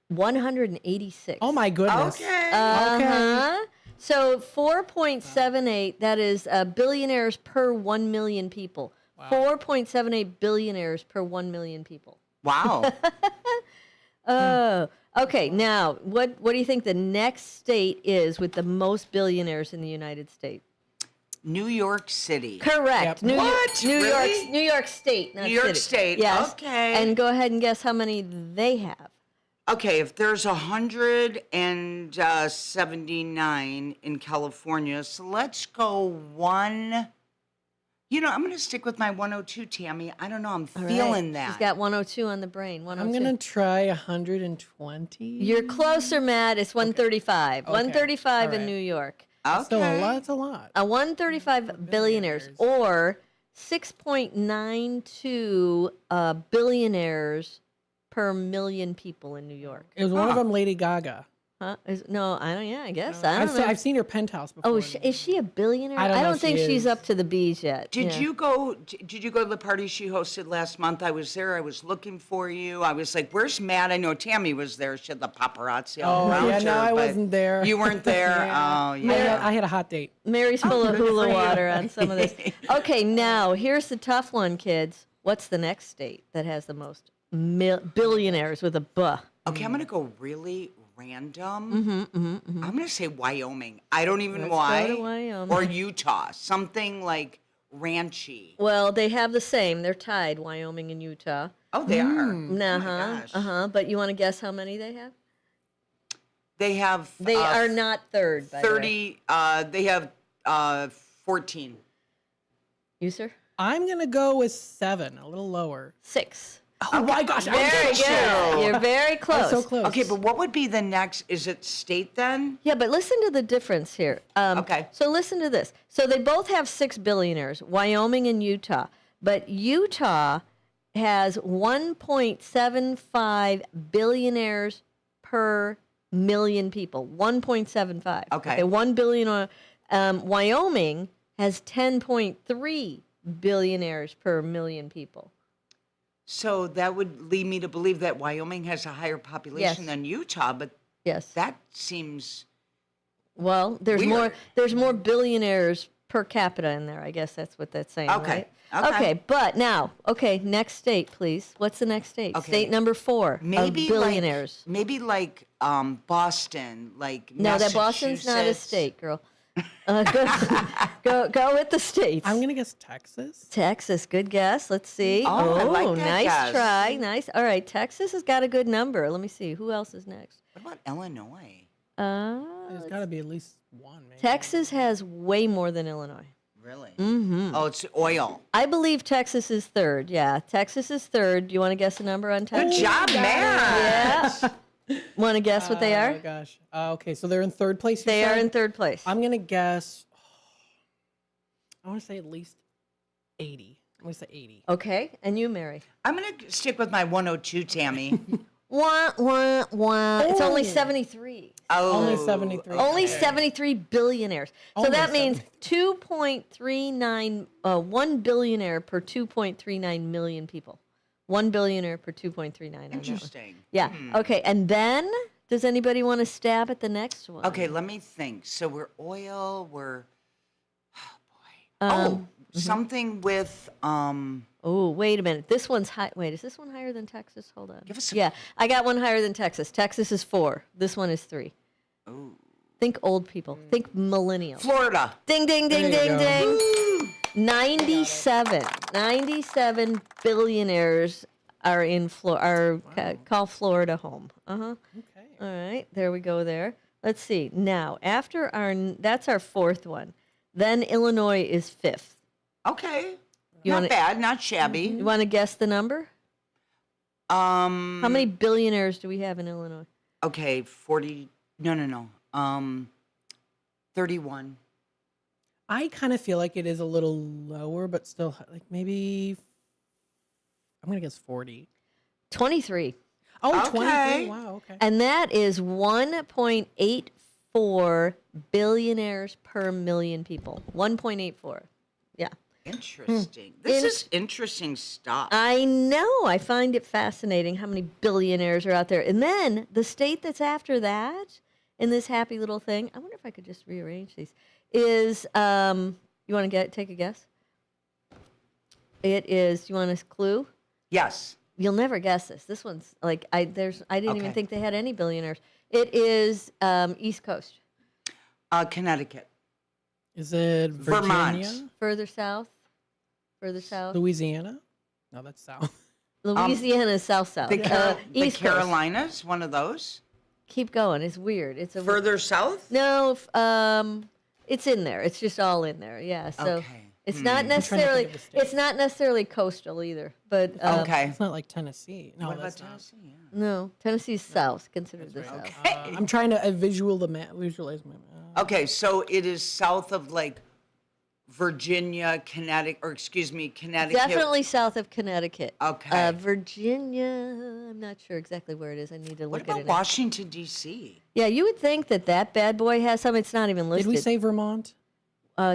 186. Oh, my goodness. Okay. Okay. So 4.78, that is billionaires per 1 million people. Wow. 4.78 billionaires per 1 million people. Wow. Oh, okay. Now, what do you think the next state is with the most billionaires in the United States? New York City. Correct. Yep. New York State. New York State. Yes. Okay. And go ahead and guess how many they have. Okay, if there's 179 in California, so let's go one. I'm going to stick with my 102, Tammy. I don't know. I'm feeling that. She's got 102 on the brain. 102. I'm going to try 120. You're closer, Matt. It's 135. Okay. 135 All in right. New York. Okay. Still a lot. It's a lot. 135 billionaires or 6.92 billionaires per million people in New York. It was one of them Lady Gaga. Huh? No, I don't. Yeah, I guess I don't know. I've seen her penthouse before. Oh, is she a billionaire? I don't know if think she she's is. up to the B's yet. Did you go to the party she hosted last month? I was there. I was looking for you. I was like, "Where's Matt?" I know Tammy was there. She had the paparazzi all around her. No, I wasn't there. You weren't there. Yeah. Oh, yeah. I had a hot date. Mary's full of hula water on some of this. Okay, now here's the tough one, kids. What's the next state that has the most billionaires with a buh? Okay, I'm gonna go really random. I'm gonna say Wyoming. I don't even know why. Go to Wyoming. Or Utah. Something like ranchy. Well, they have the same. They're tied, Wyoming and Utah. Oh, they are. But you want to guess how many they have? They have. They are not third. By 30. They have 14. You, sir? I'm gonna go with 7, a little lower. 6. Oh my gosh! Very good. You're very close. I'm so close. Okay, but what would be the next? Is it state then? Yeah, but listen to the difference here. Okay. So listen to this. So they both have 6 billionaires, Wyoming and Utah. But Utah has 1.75 billionaires per million people. 1.75. Okay. 1 billion. Wyoming has 10.3 billionaires per million people. So that would lead me to believe that Wyoming has a higher population Yes. than Utah, but Yes. that seems Well, there's weird. more billionaires per capita in there. I guess that's what that's saying, Okay. right? Okay. But now, next state, please. What's the next state? Okay. State number 4 maybe of billionaires. maybe Boston, like No, that Boston's not a Massachusetts. state, girl. Go with the states. I'm gonna guess Texas. Texas, good guess. Let's see. Oh, I like that nice guess. try. Nice. All right, Texas has got a good number. Let me see. Who else is next? What about Illinois? There's got to be at least one. Maybe. Texas has way more than Illinois. Really? Mm-hmm. Oh, it's oil. I believe Texas is third. Yeah, Texas is third. Do you want to guess a number on Texas? Good job, man. Yeah. Want to guess what they are? Oh gosh. Okay, so they're in third place. You They are said? in third place. I'm gonna guess. I want to say at least 80. I'm gonna say 80. Okay, and you, Mary? I'm going to stick with my 102, Tammy. Wah, wah, wah. It's only Oh. 73. Oh. Only 73. Only Okay. 73 billionaires. So Only that means 2.39, 1 billionaire per 2.39 million people. 1 billionaire per 2.39. on that one. Interesting. Yeah. Hmm. Okay. And then, does anybody want to stab at the next one? Okay, let me think. So we're oil, we're Um, something with Oh, wait a minute. This one's high. Wait, is this one higher than Texas? Hold on. Give us a- Yeah, I got one higher than Texas. Texas is 4. This one is 3. Ooh. Think old people. Think millennials. Florida. Ding, ding, ding, There you ding, go. ding. 97 billionaires are in call Florida home. Uh-huh. Okay. All right, there we go there. Let's see. Now, after that's our 4th one. Then Illinois is 5th. Okay. You Not wanna- bad, not shabby. You want to guess the number? How many billionaires do we have in Illinois? Okay, 40. No. 31. I kind of feel like it is a little lower, but still, like maybe. I'm gonna guess 40. 23. Oh, Okay. 23. Wow. Okay. And that is 1.84 billionaires per million people. 1.84. Yeah. Interesting. This is interesting stuff. I know. I find it fascinating how many billionaires are out there. And then the state that's after that in this happy little thing, I wonder if I could just rearrange these, is, you want to take a guess? It is, you want a clue? Yes. You'll never guess this. This one's like, I didn't even Okay. think they had any billionaires. It is East Coast. Connecticut. Is it Vermont. Virginia? Further south? Further south? Louisiana? No, that's south. Louisiana is south. The, the East Coast. Carolinas, one of those. Keep going. It's weird. It's a Further south? No, it's in there. It's just all in there. Yeah. So Okay. it's Hmm. not I'm trying to necessarily think of the states. it's not necessarily coastal either. But Okay. It's not like Tennessee. No, What about that's not. Tennessee? Yeah. no, Tennessee's south. Considered the south. I'm trying to visualize my map. Okay, so it is south of like Virginia, Connecticut. Definitely south of Connecticut. Okay. Virginia. I'm not sure exactly where it is. I need to What look at about it. Washington, D.C.? Yeah, you would think that bad boy has some. It's not even listed. Did we say Vermont?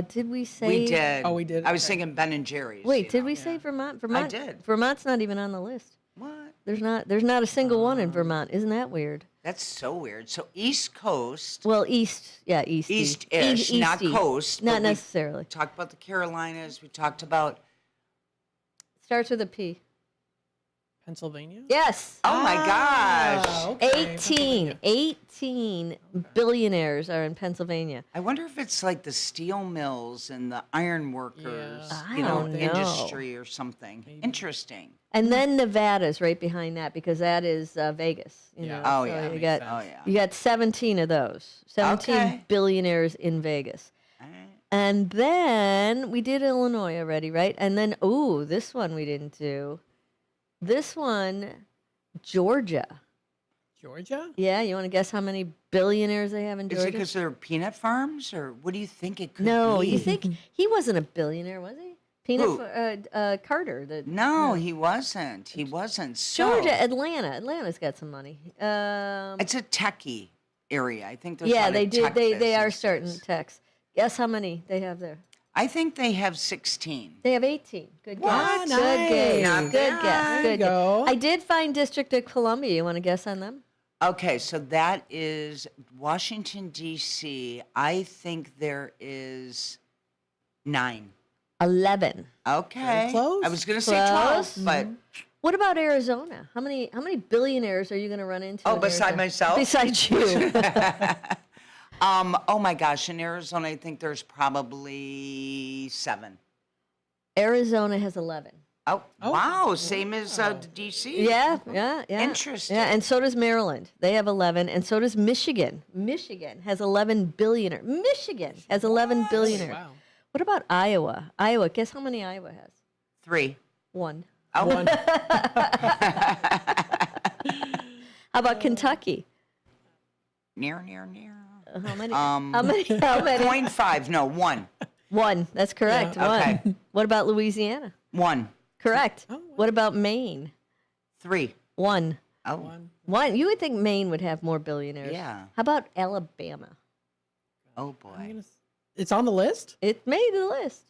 Did we say? We did. Oh, we did? I was Okay. thinking Ben and Jerry's. Wait, you did know. we say Vermont? Vermont. did. Vermont's not even on the list. What? There's not a single one in Vermont. Isn't that weird? That's so weird. So East Coast, Well, east. Yeah, east. East-ish, not east. coast. Not but we necessarily. talked about the Carolinas. We talked about. Starts with a P. Pennsylvania? Yes. Oh my gosh! Okay. 18 billionaires are in Pennsylvania. I wonder if it's like the steel mills and the iron workers, I you know, don't know. industry or something. Interesting. And then Nevada's right behind that because that is Vegas. You know? Oh, So yeah. You got, Oh, yeah. you got 17 of those. 17 Okay. billionaires in Vegas. All right. And then we did Illinois already, right? And then, this one we didn't do. This one, Georgia. Georgia? Yeah, you want to guess how many billionaires they have in Is it Georgia? because they're peanut farms, or what do you think it could No, be? you think he wasn't a billionaire, was he? Who? Carter. No, he wasn't. He wasn't. So, Georgia, Atlanta. Atlanta's got some money. It's a techie area. I think there's a Yeah, lot they of did. tech They are businesses. starting techs. Guess how many they have there? I think they have 16. They have 18. Good guess. What? Good guess. Not Good bad. guess. There Good you guess. go. I did find District of Columbia. You want to guess on them? Okay, so that is Washington, D.C. I think there is 9. 11. Okay. Very close. I was going to say Close. 12, but What about Arizona? How many billionaires are you going to run into? oh, in beside Arizona? myself? Besides you. Oh my gosh, in Arizona, I think there's probably 7. Arizona has 11. Oh, wow, same as D.C. Yeah. Interesting. Yeah, and so does Maryland. They have 11, and so does Michigan. Michigan has 11 billionaires. Michigan has 11 billionaires. Wow. What about Iowa? Iowa, guess how many Iowa has? 3. 1. Oh, 1. How about Kentucky? Near. How many? How many? 0.5, no, 1. 1. That's correct. Yeah. 1. Okay. What about Louisiana? 1. Correct. What about Maine? 3. 1. Oh. 1. You would think Maine would have more billionaires. Yeah. How about Alabama? Oh, boy. It's on the list? It made the list.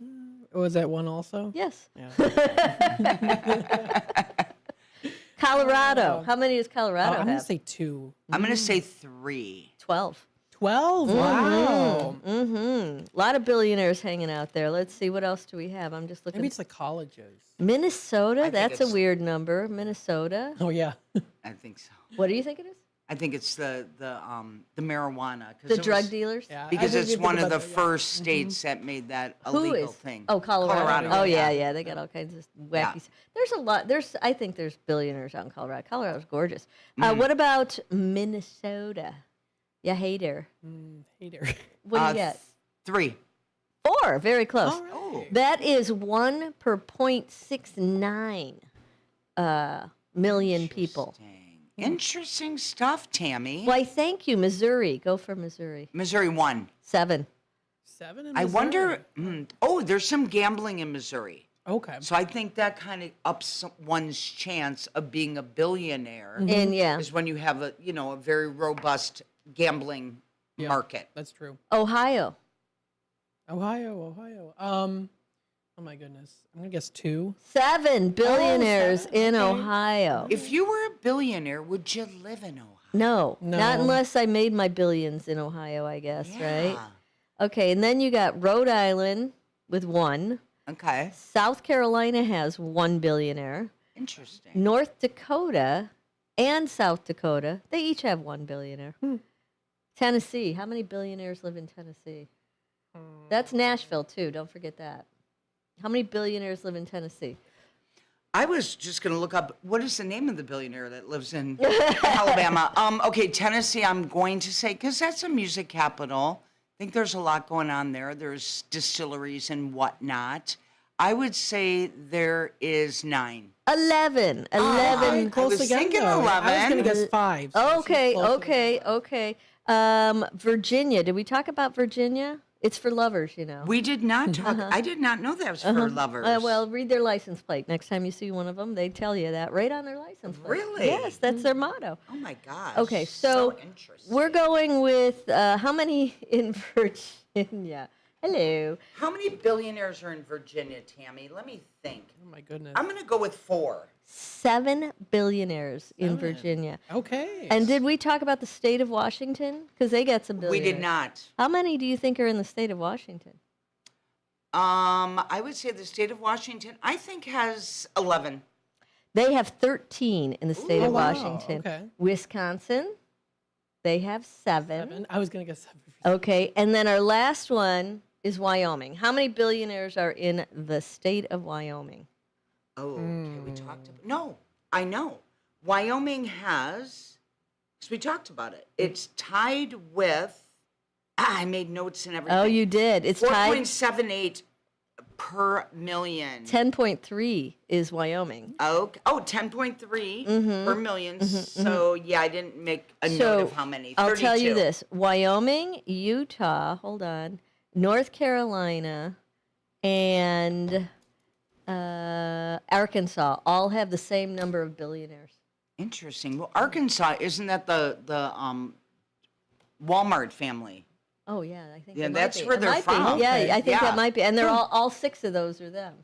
Was that one also? Yes. Yeah. Colorado. How many does Colorado I'm going have? to say 2. I'm going to say 3. 12. 12? Wow. A lot of billionaires hanging out there. Let's see, what else do we have? I'm just looking. Maybe it's the colleges. Minnesota. think That's a it's- weird number. Minnesota. Oh, yeah. I think so. What do you think it is? I think it's the marijuana. 'cause The it drug was- dealers? Yeah, I Because didn't it's even one think of the about that, yeah. first states that made that a Who legal is? thing. Oh, Colorado. Oh, yeah. yeah. They got all kinds of wacky. There's a lot. I think there's billionaires out in Colorado. Colorado's gorgeous. What about Minnesota? You hate her. Hater. What do you get? 3. 4. Very close. All right. That is 1 per 0.69 million people. Interesting stuff, Tammy. Why, thank you, Missouri. Go for Missouri. Missouri 1. 7. 7 in I Missouri. wonder. There's some gambling in Missouri. Okay. So I think that kind of ups one's chance of being a billionaire. And yeah. Is when you have a very robust gambling market. That's true. Ohio. Ohio. Oh my goodness. I'm going to guess 2. 7 billionaires 7, in okay. Ohio. If you were a billionaire, would you live in Ohio? No, No. not unless I made my billions in Ohio, I guess, right? Yeah. Okay, and then you got Rhode Island with 1. Okay. South Carolina has 1 billionaire. Interesting. North Dakota and South Dakota, they each have 1 billionaire. Tennessee, how many billionaires live in Tennessee? That's Nashville, too. Don't forget that. How many billionaires live in Tennessee? I was just going to look up what is the name of the billionaire that lives in Alabama. Okay, Tennessee. I'm going to say because that's a music capital. I think there's a lot going on there. There's distilleries and whatnot. I would say there is 9. 11. 11. I Close was again, thinking though. 11. I was going to guess 5. so Okay, she's close okay, enough. okay. Virginia. Did we talk about Virginia? It's for lovers, you know. We did not talk. I did not know that was for lovers. Well, read their license plate. Next time you see one of them, they tell you that right on their license plate. Really? Yes, that's their motto. Oh my gosh. Okay, so interesting. we're going with how many in Virginia? Hello. How many billionaires are in Virginia, Tammy? Let me think. Oh my goodness. I'm going to go with 4. 7 billionaires in Virginia. Okay. And did we talk about the state of Washington? Because they got some We billionaires. did not. How many do you think are in the state of Washington? I would say the state of Washington, I think, has 11. They have 13 in the state Ooh, of wow, Washington. okay. Wisconsin, they have 7. I was going to guess 7. Okay, and then our last one is Wyoming. How many billionaires are in the state of Wyoming? Oh, okay, we talked about. No, I know. Wyoming has, because we talked about it. It's tied with. I made notes and everything. Oh, you did. It's tied. 4.78 per million. 10.3 is Wyoming. Oh, 10.3 per million. So yeah, I didn't make a note So of how many. I'll tell you 32. this: Wyoming, Utah. Hold on, North Carolina, and Arkansas all have the same number of billionaires. Interesting. Well, Arkansas, isn't that the Walmart family? Oh yeah, I think Yeah, it that's might be. where It they're might be. from. Yeah, Okay. I think Yeah. that might be, and they're all 6 of those are them.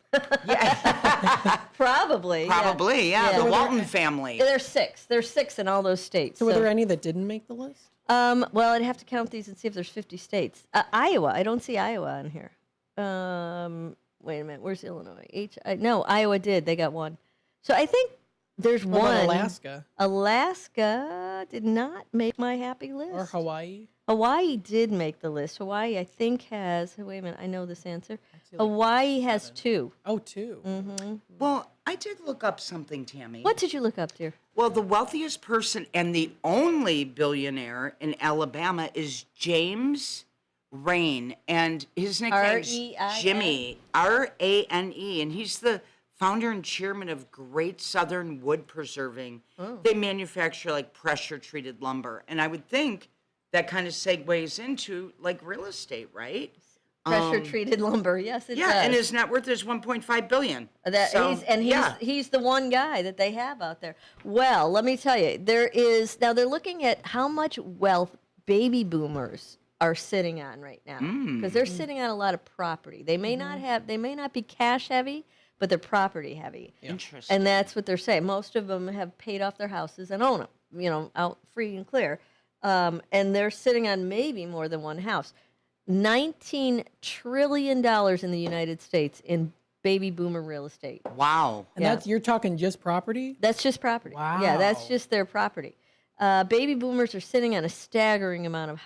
Probably. Probably, yeah. The Walton family. There's 6. There's 6 in all those states. So were there any that didn't make the list? Well, I'd have to count these and see if there's 50 states. Iowa. I don't see Iowa on here. Wait a minute. Where's Illinois? No, Iowa did. They got 1. So I think there's What about one. Alaska? Alaska did not make my happy list. Or Hawaii? Hawaii did make the list. Hawaii, I think, has. Wait a minute. I know this answer. Hawaii has 2. Oh, 2. Mm-hmm. Well, I did look up something, Tammy. What did you look up, dear? Well, the wealthiest person and the only billionaire in Alabama is James Rain, and his nickname's R-E-I-N? Jimmy, R-A-N-E, and he's the founder and chairman of Great Southern Wood Preserving. Oh. They manufacture like pressure-treated lumber, and I would think that kind of segues into like real estate, right? Pressure-treated lumber. Yes, it does. Yeah, and his net worth is 1.5 billion. So, He's the one guy that they have out there. Well, let me tell you, they're looking at how much wealth baby boomers are sitting on right now, because they're sitting on a lot of property. They may not be cash heavy, but they're property heavy. Interesting. And that's what they're saying. Most of them have paid off their houses and own them, out free and clear. And they're sitting on maybe more than one house. $19 trillion in the United States in baby boomer real estate. Wow. And you're talking just property? That's just property. Wow. Yeah, that's just their property. Baby boomers are sitting on a staggering amount of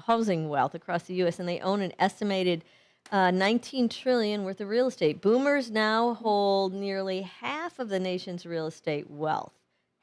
housing wealth across the U.S., and they own an estimated $19 trillion worth of real estate. Boomers now hold nearly half of the nation's real estate wealth.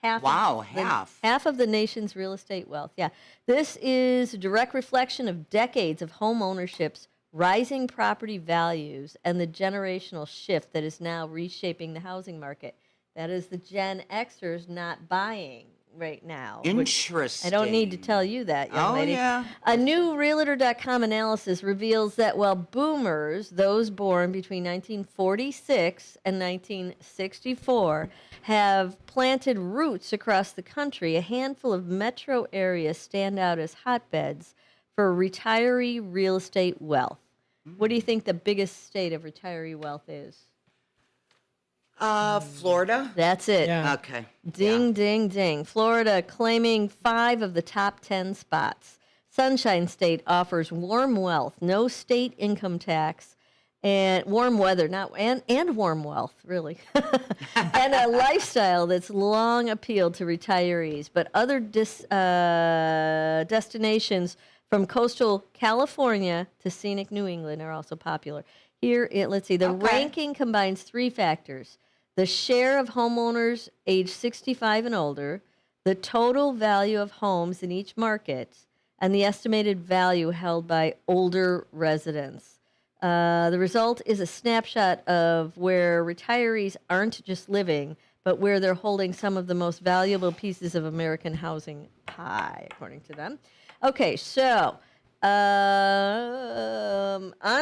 Half of the nation's real estate wealth. Yeah. This is a direct reflection of decades of home ownership's rising property values and the generational shift that is now reshaping the housing market. That is the Gen Xers not buying right now. Interesting. I don't need to tell you that, young lady. Yeah. A new Realtor.com analysis reveals that while boomers, those born between 1946 and 1964, have planted roots across the country, a handful of metro areas stand out as hotbeds for retiree real estate wealth. What do you think the biggest state of retiree wealth is? Florida? That's it. Yeah. Okay. Ding, ding, ding. Florida claiming 5 of the top 10 spots. Sunshine State offers warm wealth, no state income tax, and warm weather, and warm wealth, really, and a lifestyle that's long appealed to retirees. But other destinations from coastal California to scenic New England are also popular. Here, let's see, the ranking combines 3 factors: the share of homeowners age 65 and older, the total value of homes in each market, and the estimated value held by older residents. The result is a snapshot of where retirees aren't just living, but where they're holding some of the most valuable pieces of American housing pie, according to them. Okay, so on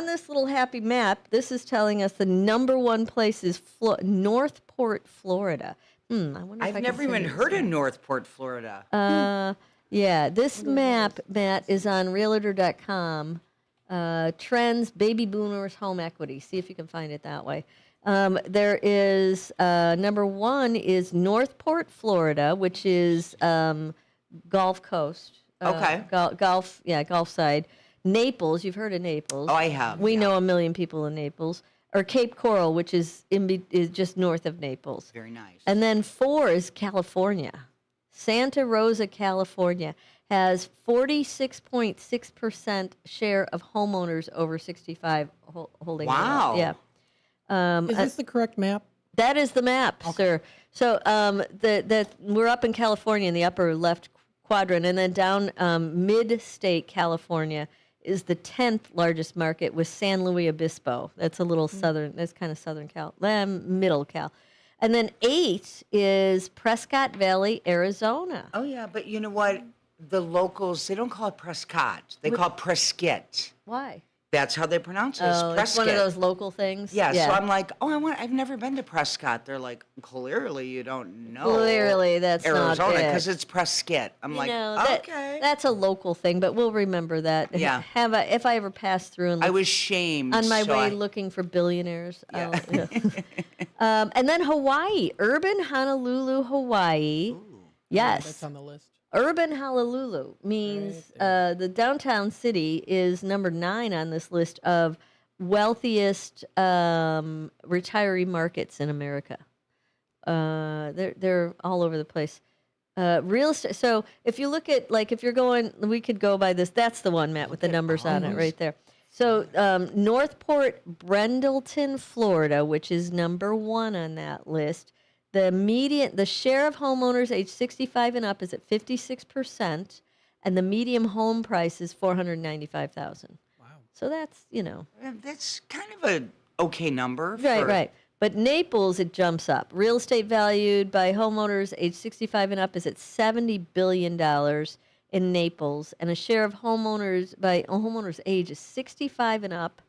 this little happy map, this is telling us the number 1 place is Northport, Florida. I wonder if I've I never can even send heard this of to you. Northport, Florida. Yeah, this map, Matt, is on Realtor.com. Trends, baby boomers, home equity. See if you can find it that way. There is number 1 is Northport, Florida, which is Gulf Coast. Okay. Gulf side. Naples, you've heard of Naples. Oh, I have. We know a million people in Naples. Or Cape Coral, which is just north of Naples. Very nice. And then 4 is California. Santa Rosa, California has 46.6% share of homeowners over 65 holding. Wow. Yeah. Is this the correct map? That is the map, sir. So we're up in California in the upper left quadrant, and then down mid-state California is the 10th largest market with San Luis Obispo. That's a little southern. That's kind of southern Cal, middle Cal. And then 8 is Prescott Valley, Arizona. Oh, yeah, but you know what? The locals, they don't call it Prescott. They call it Prescott. Why? That's how they pronounce it. Oh, Prescott. it's one of those local things? Yeah, so I'm like, I've never been to Prescott. They're like, clearly you don't know. Clearly that's not Arizona, it. because it's Prescott. I'm like, okay. That's a local thing, but we'll remember that. Yeah. If I ever pass through and I was shamed. on my so way I- looking for billionaires. Yeah. And then Hawaii, urban Honolulu, Hawaii. Yes. That's on the list. Urban Honolulu means the downtown city is number 9 on this list of wealthiest retiree markets in America. They're all over the place. Real estate. So if you look at, like, if you're going, we could go by this. That's the one, Matt, with the numbers on it right there. So Northport, Brendleton, Florida, which is number 1 on that list. The share of homeowners age 65 and up is at 56%, and the median home price is $495,000. Wow. So that's, That's kind of a okay number. Right. But Naples, it jumps up. Real estate valued by homeowners age 65 and up is at $70 billion in Naples, and a share of homeowners by homeowners age is 65 and up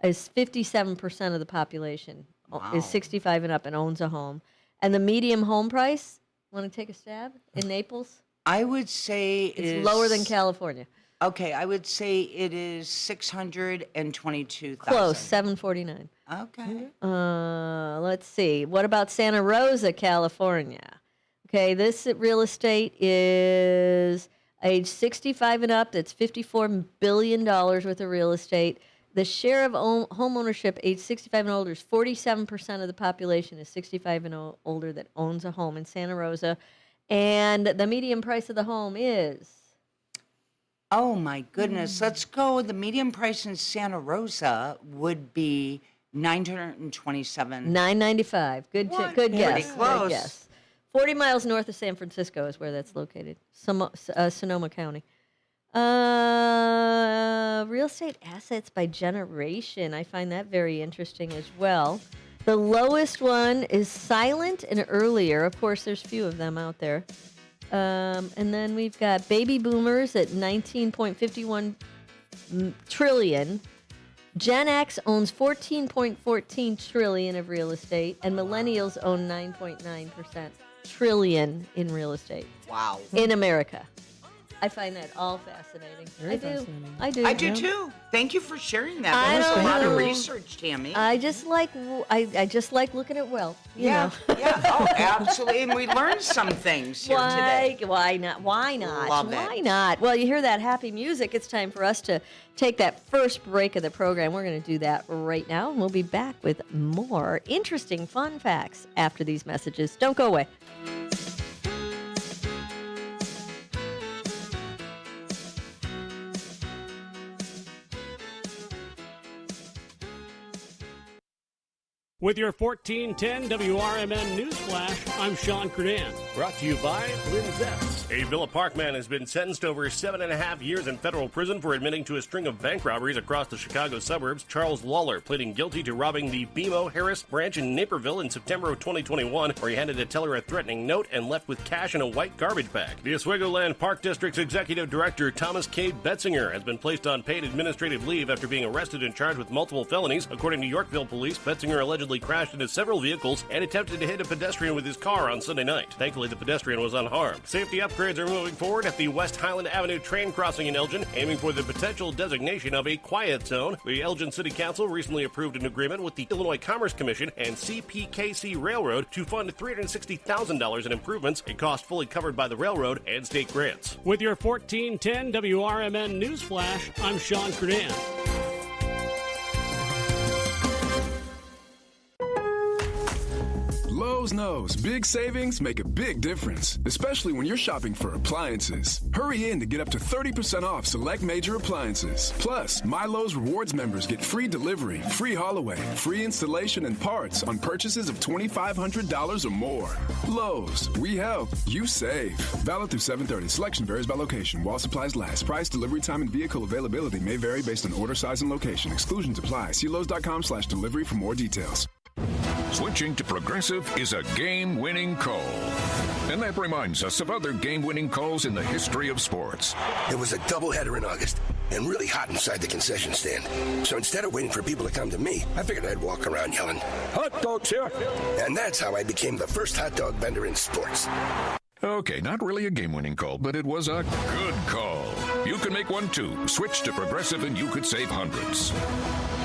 is 57% of the population is 65 and up and owns a home. And the median home price, want to take a stab, in Naples? I would say It's lower than California. Okay, I would say it is 622,000. Close, 749. Okay. Let's see. What about Santa Rosa, California? Okay, this real estate is age 65 and up. That's $54 billion worth of real estate. The share of home ownership age 65 and older is 47% of the population is 65 and older that owns a home in Santa Rosa. And the median price of the home is? Oh, my goodness. Let's go. The median price in Santa Rosa would be $927. $995. Good guess. Pretty close. Good guess. 40 miles north of San Francisco is where that's located. Sonoma County. Real estate assets by generation. I find that very interesting as well. The lowest one is silent and earlier. Of course, there's few of them out there. And then we've got baby boomers at 19.51 trillion. Gen X owns 14.14 trillion of real estate, and millennials own 9.9% trillion in real estate. Wow. In America. I find that all fascinating. Very fascinating. I do. I do too. Thank you for sharing that. I That was a don't lot of know. research, Tammy. I just like looking at wealth. You know. Yeah. Oh, absolutely. And we learned some things here today. Why not? Why not? Love it. Why not? Well, you hear that happy music. It's time for us to take that first break of the program. We're going to do that right now, and we'll be back with more interesting fun facts after these messages. Don't go away. With your 1410 WRMN News Flash, I'm Sean Kernan. Brought to you by Linzette's. A Villa Park man has been sentenced to over 7.5 years in federal prison for admitting to a string of bank robberies across the Chicago suburbs. Charles Lawler pleading guilty to robbing the BMO Harris branch in Naperville in September of 2021, where he handed a teller a threatening note and left with cash in a white garbage bag. The Oswego Land Park District's Executive Director Thomas K. Betzinger has been placed on paid administrative leave after being arrested and charged with multiple felonies. According to Yorkville police, Betzinger allegedly crashed into several vehicles and attempted to hit a pedestrian with his car on Sunday night. Thankfully, the pedestrian was unharmed. Safety upgrades are moving forward at the West Highland Avenue train crossing in Elgin, aiming for the potential designation of a quiet zone. The Elgin City Council recently approved an agreement with the Illinois Commerce Commission and CPKC Railroad to fund $360,000 in improvements, a cost fully covered by the railroad and state grants. With your 1410 WRMN News Flash, I'm Sean Kernan. Lowe's knows big savings make a big difference, especially when you're shopping for appliances. Hurry in to get up to 30% off select major appliances. Plus, My Lowe's Rewards members get free delivery, free haul away, free installation and parts on purchases of $2,500 or more. Lowe's, we help, you save. Valid through 7/30. Selection varies by location. While supplies last. Price, delivery time, and vehicle availability may vary based on order size and location. Exclusions apply. See Lowe's.com/delivery for more details. Switching to Progressive is a game-winning call. And that reminds us of other game-winning calls in the history of sports. It was a doubleheader in August and really hot inside the concession stand. So instead of waiting for people to come to me, I figured I'd walk around yelling, "Hot dogs here!" And that's how I became the first hot dog vendor in sports. Okay, not really a game-winning call, but it was a good call. You can make one too. Switch to Progressive and you could save hundreds.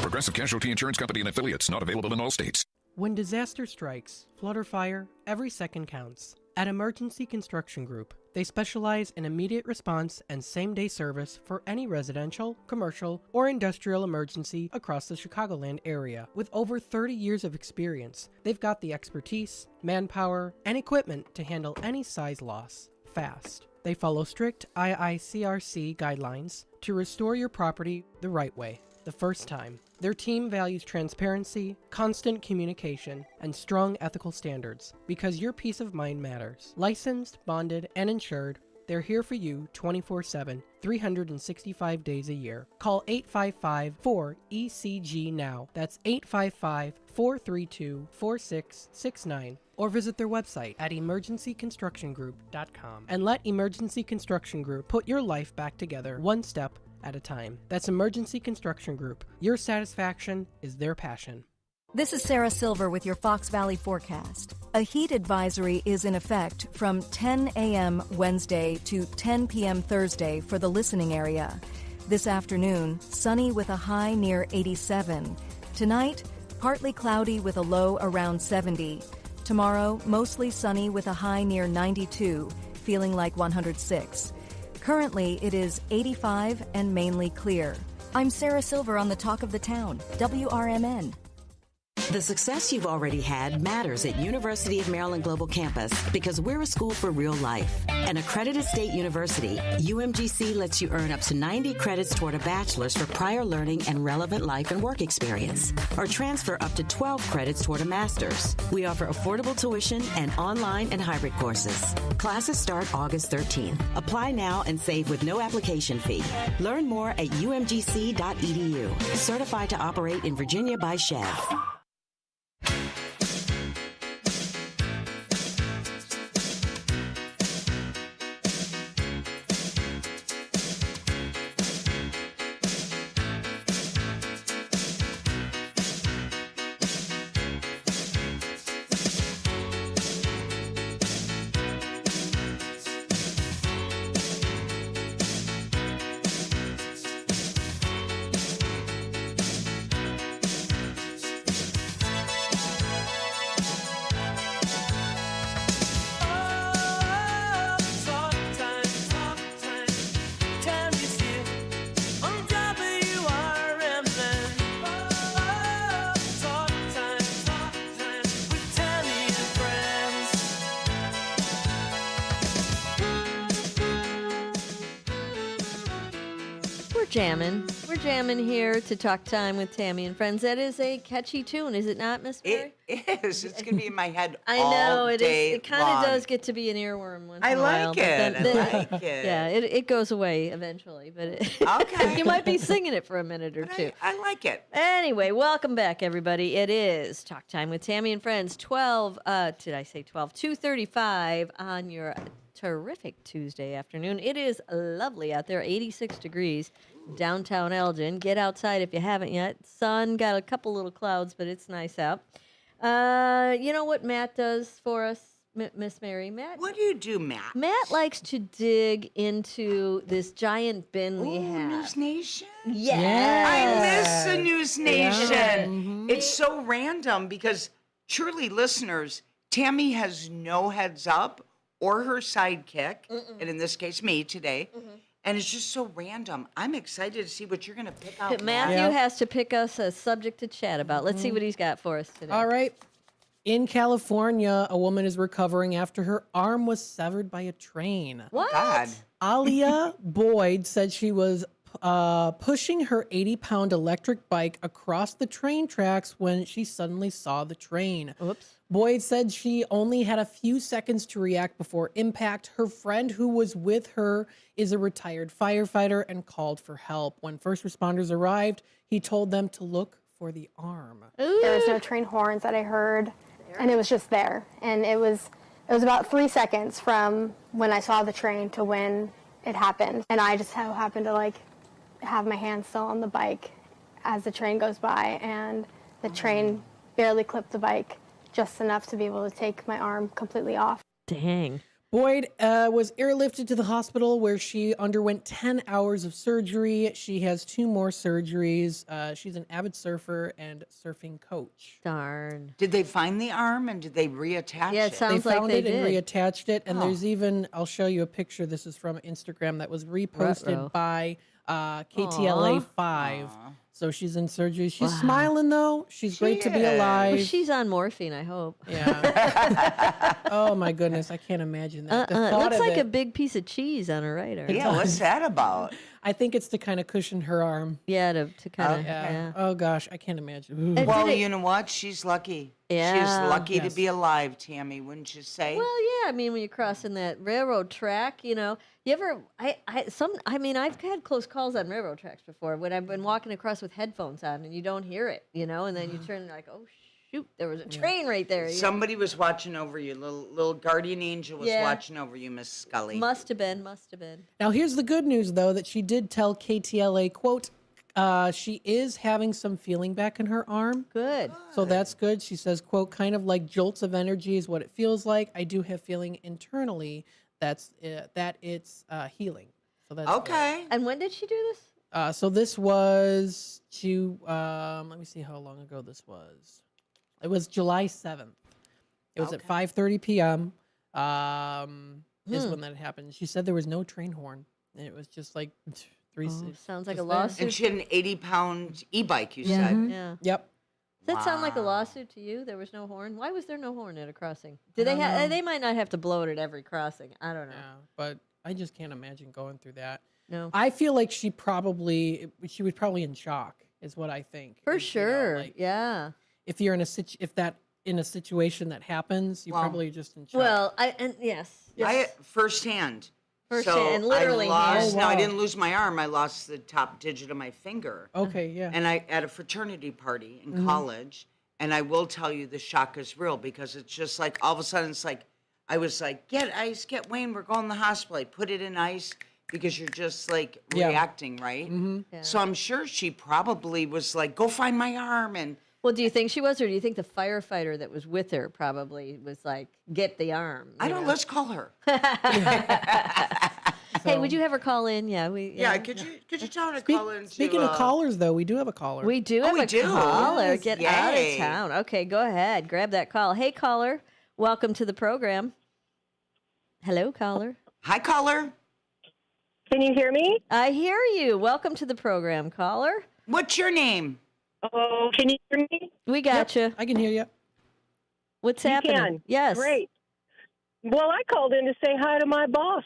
Progressive Casualty Insurance Company and Affiliates, not available in all states. When disaster strikes, flood or fire, every second counts. At Emergency Construction Group, they specialize in immediate response and same-day service for any residential, commercial, or industrial emergency across the Chicagoland area. With over 30 years of experience, they've got the expertise, manpower, and equipment to handle any size loss fast. They follow strict IICRC guidelines to restore your property the right way, the first time. Their team values transparency, constant communication, and strong ethical standards because your peace of mind matters. Licensed, bonded, and insured, they're here for you 24/7, 365 days a year. Call 855-4ECG now. That's 855-432-4669. Or visit their website at emergencyconstructiongroup.com and let Emergency Construction Group put your life back together one step at a time. That's Emergency Construction Group. Your satisfaction is their passion. This is Sarah Silver with your Fox Valley forecast. A heat advisory is in effect from 10 a.m. Wednesday to 10 p.m. Thursday for the listening area. This afternoon, sunny with a high near 87. Tonight, partly cloudy with a low around 70. Tomorrow, mostly sunny with a high near 92, feeling like 106. Currently, it is 85 and mainly clear. I'm Sarah Silver on the Talk of the Town, WRMN. The success you've already had matters at University of Maryland Global Campus because we're a school for real life. An accredited state university, UMGC lets you earn up to 90 credits toward a bachelor's for prior learning and relevant life and work experience, or transfer up to 12 credits toward a master's. We offer affordable tuition and online and hybrid courses. Classes start August 13th. Apply now and save with no application fee. Learn more at umgc.edu. Certified to operate in Virginia by Chev. We're jamming here to Talk Time with Tammy and Friends. That is a catchy tune, is it not, Miss Mary? It is. It's going to be in my head I all know it day is. It kind long. of does get to be an earworm once I in a while. like it. I like it. Yeah, it goes away eventually, but Okay. you might be singing it for a minute or two. I like it. Anyway, welcome back, everybody. It is Talk Time with Tammy and Friends. 2:35 on your terrific Tuesday afternoon. It is lovely out there, 86 degrees. Downtown Elgin. Get outside if you haven't yet. Sun, got a couple little clouds, but it's nice out. You know what Matt does for us, Miss Mary? Matt? What do you do, Matt? Matt likes to dig into this giant bin we have. News Nation? Yes. I miss the News Nation. Yeah. It's so random because truly, listeners, Tammy has no heads up or her sidekick, and in this case, me today. And it's just so random. I'm excited to see what you're going to pick out. Matthew has to pick us a subject to chat about. Let's see what he's got for us today. All right. In California, a woman is recovering after her arm was severed by a train. What? God. Alia Boyd said she was pushing her 80-pound electric bike across the train tracks when she suddenly saw the train. Oops. Boyd said she only had a few seconds to react before impact. Her friend who was with her is a retired firefighter and called for help. When first responders arrived, he told them to look for the arm. There was no train horns that I heard, and it was just there. And it was It was about 3 seconds from when I saw the train to when it happened. And I just happened to like have my hand still on the bike as the train goes by, and the train barely clipped the bike just enough to be able to take my arm completely off. Dang. Boyd was airlifted to the hospital where she underwent 10 hours of surgery. She has 2 more surgeries. She's an avid surfer and surfing coach. Darn. Did they find the arm and did they reattach Yeah, it? it sounds They like found they it and did. reattached it. And Oh. there's even, I'll show you a picture. This is from Instagram that was reposted Ruh-roh. by KTLA 5. So she's in surgery. She's Wow. smiling, though. She's great to be alive. Well, she's on morphine, I hope. Yeah. Oh, my goodness. I can't imagine that. The It thought looks of like it, a big piece of cheese on her right arm. Yeah, what's that about? I think it's to kind of cushion her arm. Yeah, to kind of. Yeah. Oh, gosh. I can't imagine. Ooh. Well, you know what? She's lucky. Yeah. She's lucky Yes. to be alive, Tammy, wouldn't you say? Well, yeah. I mean, when you're crossing that railroad track, you know, you ever? I mean, I've had close calls on railroad tracks before when I've been walking across with headphones on and you don't hear it, you know, and then you turn and like, oh shoot, there was a train right there. Somebody was watching over you. Little guardian angel was Yeah. watching over you, Miss Scully. Must have been. Now, here's the good news, though, that she did tell KTLA, quote, she is having some feeling back in her arm. Good. So that's good. She says, quote, kind of like jolts of energy is what it feels like. I do have feeling internally that it's healing. So that's okay. And when did she do this? good. So this was let me see how long ago this was. It was July 7th. It was at 5:30 p.m. Is when that happened. She said there was no train horn. And it was just like sounds like a just there. lawsuit. And she had an 80-pound e-bike, you Yeah. said. Yeah. Yep. Does that sound like a lawsuit to you? There was no horn. Why was there no horn at a crossing? Did I they don't know. They might not have to blow it at every crossing. I don't know. Yeah, but I just can't imagine going through that. No. I feel like she was probably in shock, is what I think. For Is, sure. like, yeah. if you're in in a situation that happens, you're Well- probably just in shock. Well, yes. I firsthand. Firsthand, literally I lost, hand. No, Oh, I wow. didn't lose my arm. I lost the top digit of my finger. Okay, yeah. And I at a fraternity party in Mhm. college, and I will tell you the shock is real because it's just like all of a sudden it's like I was like, get ice, get Wayne, we're going to the hospital. I put it in ice because you're just like Yeah. reacting, right? Mhm. Yeah. So I'm sure she probably was like, go find my arm, and Well, do you think she was, or do you think the firefighter that was with her probably was like, get the arm? I you don't. know? Let's call her. Hey, would you have her call in? Yeah, Yeah, could you tell her to call in? Speaking of callers, though, we do have a caller. We do Oh, have we a do? caller. Yes. Get out of Yay. town. Okay, go ahead. Grab that call. Hey, caller. Welcome to the program. Hello, caller. Hi, caller. Can you hear me? I hear you. Welcome to the program, caller. What's your name? Oh, can you hear me? We got you. I can hear you. What's You happening? can. Yes. Great. Well, I called in to say hi to my boss.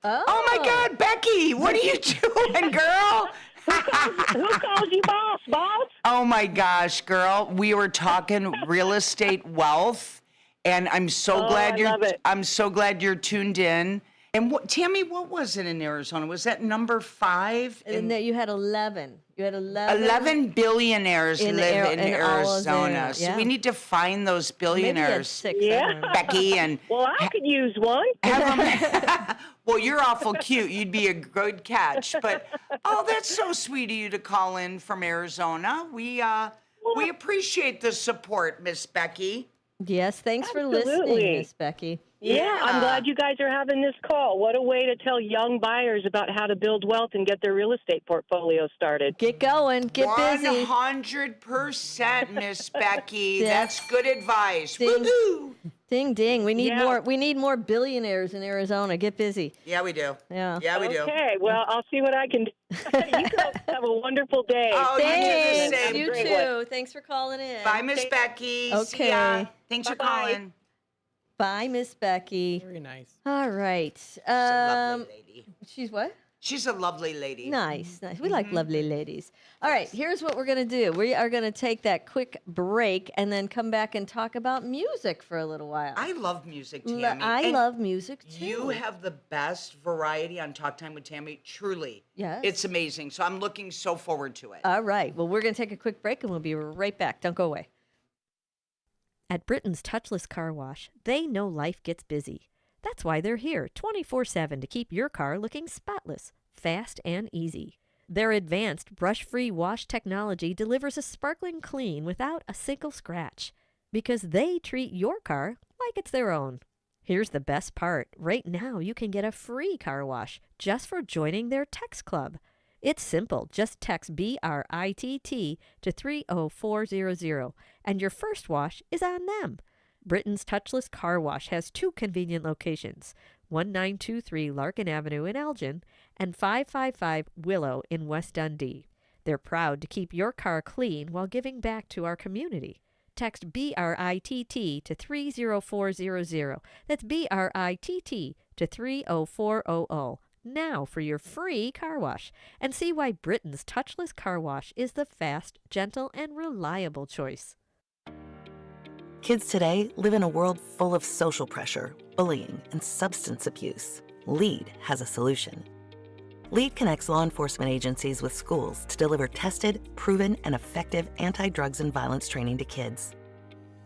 Oh, my God, Becky, what are you doing, girl? Who calls you boss, boss? Oh my gosh, girl, we were talking real estate wealth, and I'm so Oh, glad I love it. I'm so glad you're tuned in. And Tammy, what was it in Arizona? Was that number 5? And that you had 11. You had 11. 11 billionaires In live in in all of Arizona. there, So yeah. we need to find those Maybe you had billionaires, 6. Yeah. Becky, and Well, I could use one. have them. Well, you're awful cute. You'd be a good catch. But oh, that's so sweet of you to call in from Arizona. We appreciate the support, Miss Becky. Yes, thanks for listening, Absolutely. Miss Becky. Yeah, I'm glad you guys are having this call. What a way to tell young buyers about how to build wealth and get their real estate portfolio started. Get going. Get busy. 100%, Miss Becky. Yes. That's good advice. Ding. Woohoo! Ding ding. We need Yeah. more. We need more billionaires in Arizona. Get busy. Yeah, we do. Yeah. Yeah, we do. Okay, well, I'll see what I can do. You guys have a wonderful day. Oh, you do the Thanks. same. You Great too. Thanks for calling in. Bye, Miss Becky. See Okay. ya. Thanks for Bye-bye. calling. Bye, Miss Becky. Very nice. All right. She's a lovely lady. She's what? She's a lovely lady. Nice. We like lovely ladies. All right, here's what we're going to do. We are going to take that quick break and then come back and talk about music for a little while. I love music, L- Tammy. I And love music, too. You have the best variety on Talk Time with Tammy. Truly. Yes. It's amazing. So I'm looking so forward to it. All right. Well, we're going to take a quick break and we'll be right back. Don't go away. At Britain's Touchless Car Wash, they know life gets busy. That's why they're here 24/7 to keep your car looking spotless, fast, and easy. Their advanced brush-free wash technology delivers a sparkling clean without a single scratch, because they treat your car like it's their own. Here's the best part. Right now, you can get a free car wash just for joining their text club. It's simple. Just text BRITT to 30400, and your first wash is on them. Britain's Touchless Car Wash has 2 convenient locations, 1923 Larkin Avenue in Elgin and 555 Willow in West Dundee. They're proud to keep your car clean while giving back to our community. Text BRITT to 30400. That's BRITT to 30400. Now for your free car wash, and see why Britain's Touchless Car Wash is the fast, gentle, and reliable choice. Kids today live in a world full of social pressure, bullying, and substance abuse. LEAD has a solution. LEAD connects law enforcement agencies with schools to deliver tested, proven, and effective anti-drugs and violence training to kids.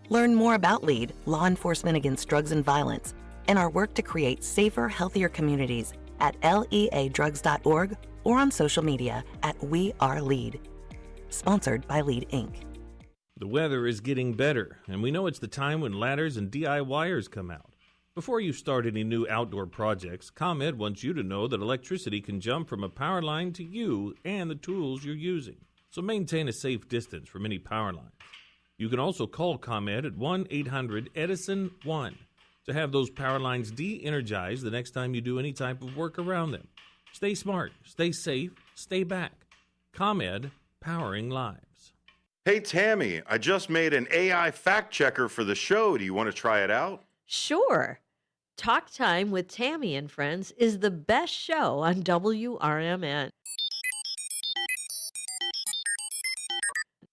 Learn more about LEAD, Law Enforcement Against Drugs and Violence, and our work to create safer, healthier communities at leadrugs.org or on social media at We Are LEAD. Sponsored by LEAD, Inc. The weather is getting better, and we know it's the time when ladders and DIYers come out. Before you start any new outdoor projects, ComEd wants you to know that electricity can jump from a power line to you and the tools you're using. So maintain a safe distance from any power lines. You can also call ComEd at 1-800-EDISON-1 to have those power lines de-energized the next time you do any type of work around them. Stay smart, stay safe, stay back. ComEd, powering lives. Hey, Tammy, I just made an AI fact checker for the show. Do you want to try it out? Sure. Talk Time with Tammy and Friends is the best show on WRMN.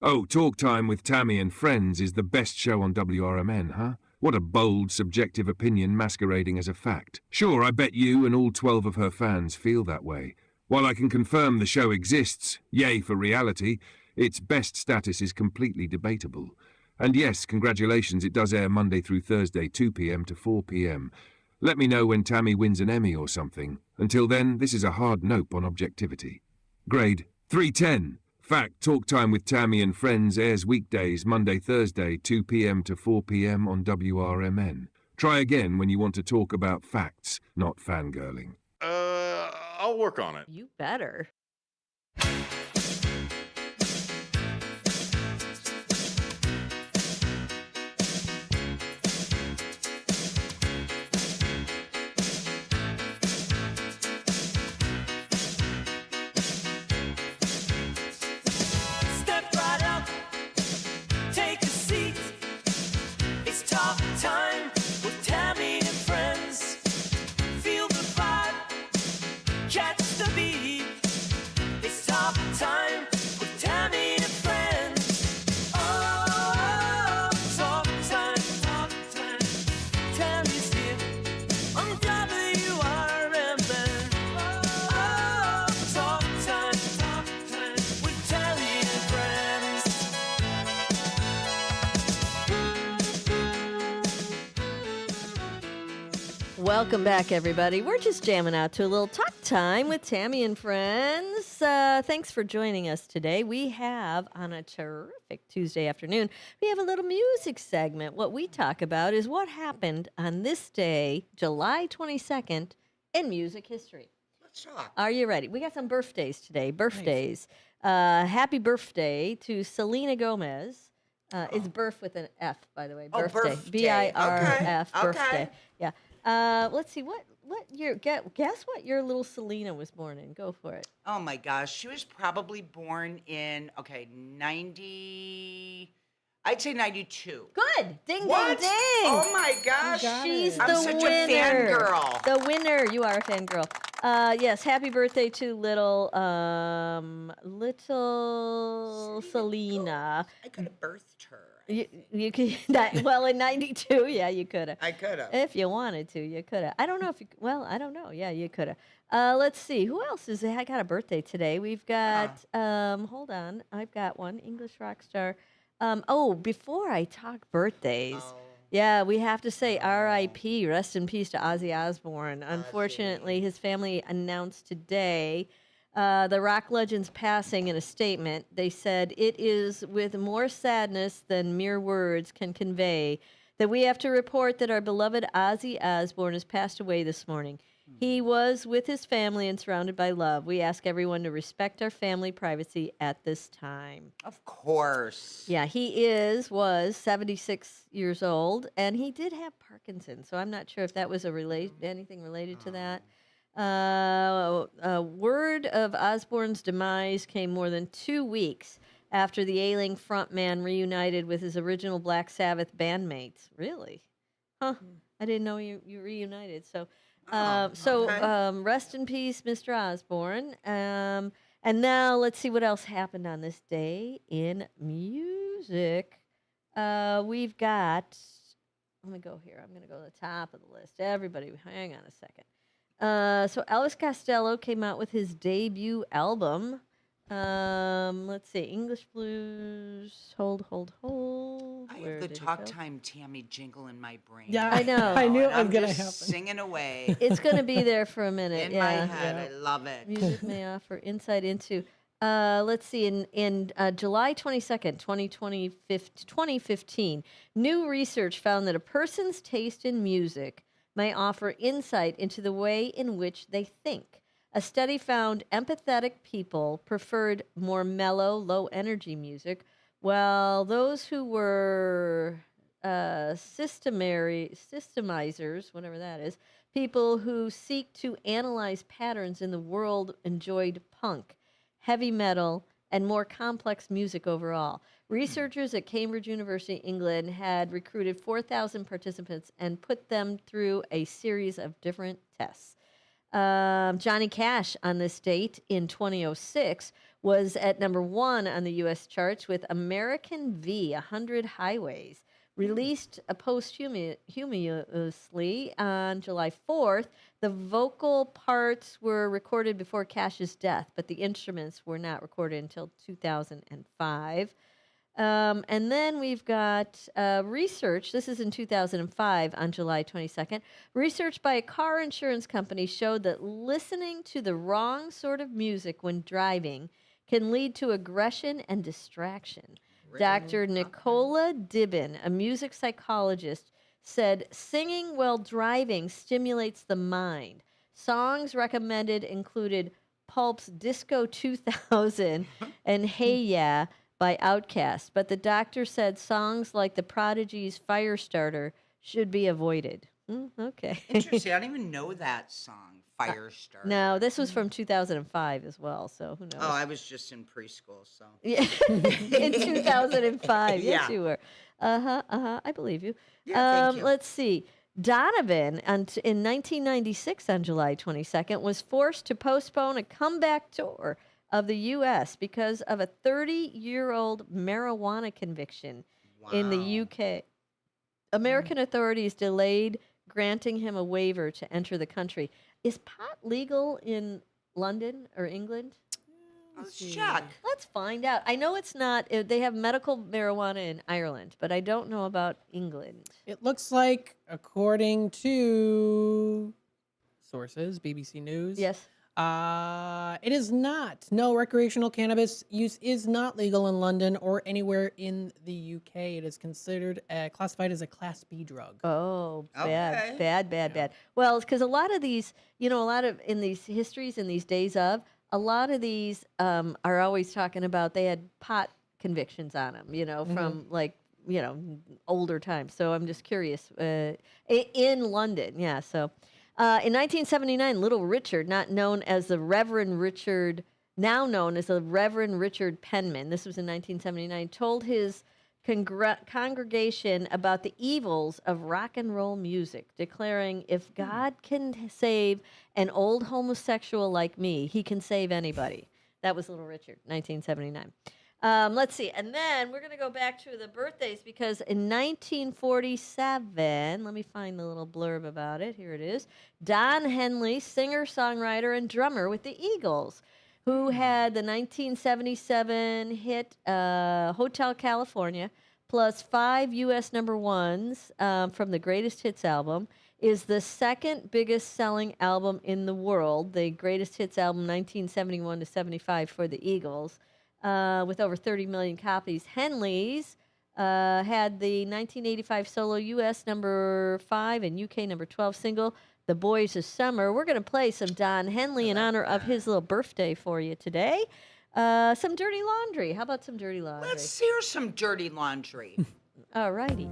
Oh, Talk Time with Tammy and Friends is the best show on WRMN, huh? What a bold, subjective opinion masquerading as a fact. Sure, I bet you and all 12 of her fans feel that way. While I can confirm the show exists, yay for reality, its best status is completely debatable. And yes, congratulations, it does air Monday through Thursday, 2 p.m. to 4 p.m. Let me know when Tammy wins an Emmy or something. Until then, this is a hard nope on objectivity. Grade 310. Fact, Talk Time with Tammy and Friends airs weekdays, Monday, Thursday, 2 p.m. to 4 p.m. on WRMN. Try again when you want to talk about facts, not fangirling. I'll work on it. You better. Welcome back, everybody. We're just jamming out to a little talk time with Tammy and Friends. Thanks for joining us today. We have, on a terrific Tuesday afternoon, we have a little music segment. What we talk about is what happened on this day, July 22nd, in music history. Let's talk. Are you ready? We got some birthdays today. Birthdays. Happy birthday to Selena Gomez. It's birth with an F, by the way. Birthday. B-I-R-F. Okay. Birthday. Yeah. Let's see, what year, guess what year little Selena was born in? Go for it. Oh my gosh, she was probably born in, 90, I'd say 92. Good, ding, What? ding, ding. Oh my gosh. She's I'm the such a winner. fangirl. The winner, you are a fangirl. Yes, happy birthday to little Selena. I could have birthed her. You could, well, in 92, yeah, you could have. I could have. If you wanted to, you could have. I don't know if you, well, I don't know. Yeah, you could have. Let's see. Who else got a birthday today? We've got, hold on. I've got one. English rock star. Before I talk birthdays, yeah, we have to say R.I.P. Rest in peace to Ozzy Osbourne. Unfortunately, his family announced today the rock legend's passing in a statement. They said, "It is with more sadness than mere words can convey that we have to report that our beloved Ozzy Osbourne has passed away this morning. He was with his family and surrounded by love. We ask everyone to respect our family privacy at this time." Of course. Yeah, he was 76 years old, and he did have Parkinson's, so I'm not sure if that was anything related to that. Word of Osbourne's demise came more than 2 weeks after the ailing frontman reunited with his original Black Sabbath bandmates. Really? Huh. I didn't know you reunited. So, rest in peace, Mr. Osbourne. And now let's see what else happened on this day in music. We've got, let me go here. I'm going to go to the top of the list. Everybody, hang on a second. So Elvis Costello came out with his debut album. Let's see, English Blues. Hold. I have the Talk Time Tammy jingle in my brain. Yeah, I know. I knew it was I'm going to just happen. singing away. It's going to be there for a minute. In my head. I love it. Music may offer insight into. Let's see, in July 22nd, 2015, new research found that a person's taste in music may offer insight into the way in which they think. A study found empathetic people preferred more mellow, low-energy music, while those who were systemizers, whatever that is, people who seek to analyze patterns in the world, enjoyed punk, heavy metal, and more complex music overall. Researchers at Cambridge University, England, had recruited 4,000 participants and put them through a series of different tests. Johnny Cash on this date in 2006 was at number 1 on the U.S. charts with American V, 100 Highways. Released posthumously on July 4th, the vocal parts were recorded before Cash's death, but the instruments were not recorded until 2005. And then we've got research. This is in 2005 on July 22nd. Research by a car insurance company showed that listening to the wrong sort of music when driving can lead to aggression and distraction. Dr. Nicola Dibben, a music psychologist, said singing while driving stimulates the mind. Songs recommended included Pulp's Disco 2000 and Hey Ya by Outkast, but the doctor said songs like The Prodigy's Firestarter should be avoided. Okay. Interesting. I don't even know that song, Firestarter. No, this was from 2005 as well, so who knows? Oh, I was just in preschool, so. Yeah. In 2005. Yes, Yeah. you were. I believe you. Yeah, thank you. Let's see. Donovan, in 1996 on July 22nd, was forced to postpone a comeback tour of the U.S. because of a 30-year-old marijuana conviction in the U.K. American authorities delayed granting him a waiver to enter the country. Is pot legal in London or England? Let's check. Let's find out. I know it's not. They have medical marijuana in Ireland, but I don't know about England. It looks like, according to sources, BBC News. Yes. It is not. No, recreational cannabis use is not legal in London or anywhere in the UK. It is considered classified as a Class B drug. Oh, Okay. bad. Well, it's because a lot of these, in these histories and these days of, a lot of these are always talking about they had pot convictions on them, from older times. So I'm just curious. In London, yeah. So in 1979, Little Richard, now known as the Reverend Richard Penman, this was in 1979, told his congregation about the evils of rock and roll music, declaring, "If God can save an old homosexual like me, he can save anybody." That was Little Richard, 1979. Let's see. And then we're going to go back to the birthdays because in 1947, let me find the little blurb about it. Here it is. Don Henley, singer, songwriter, and drummer with the Eagles, who had the 1977 hit Hotel California, plus 5 U.S. number ones from the Greatest Hits album, is the second biggest selling album in the world. The Greatest Hits album, 1971 to 75 for the Eagles, with over 30 million copies. Henley's had the 1985 solo U.S. number 5 and UK number 12 single, The Boys of Summer. We're going to play some Don Henley in honor of his little birthday for you today. Some Dirty Laundry. How about some Dirty Laundry? Let's hear some Dirty Laundry. All righty.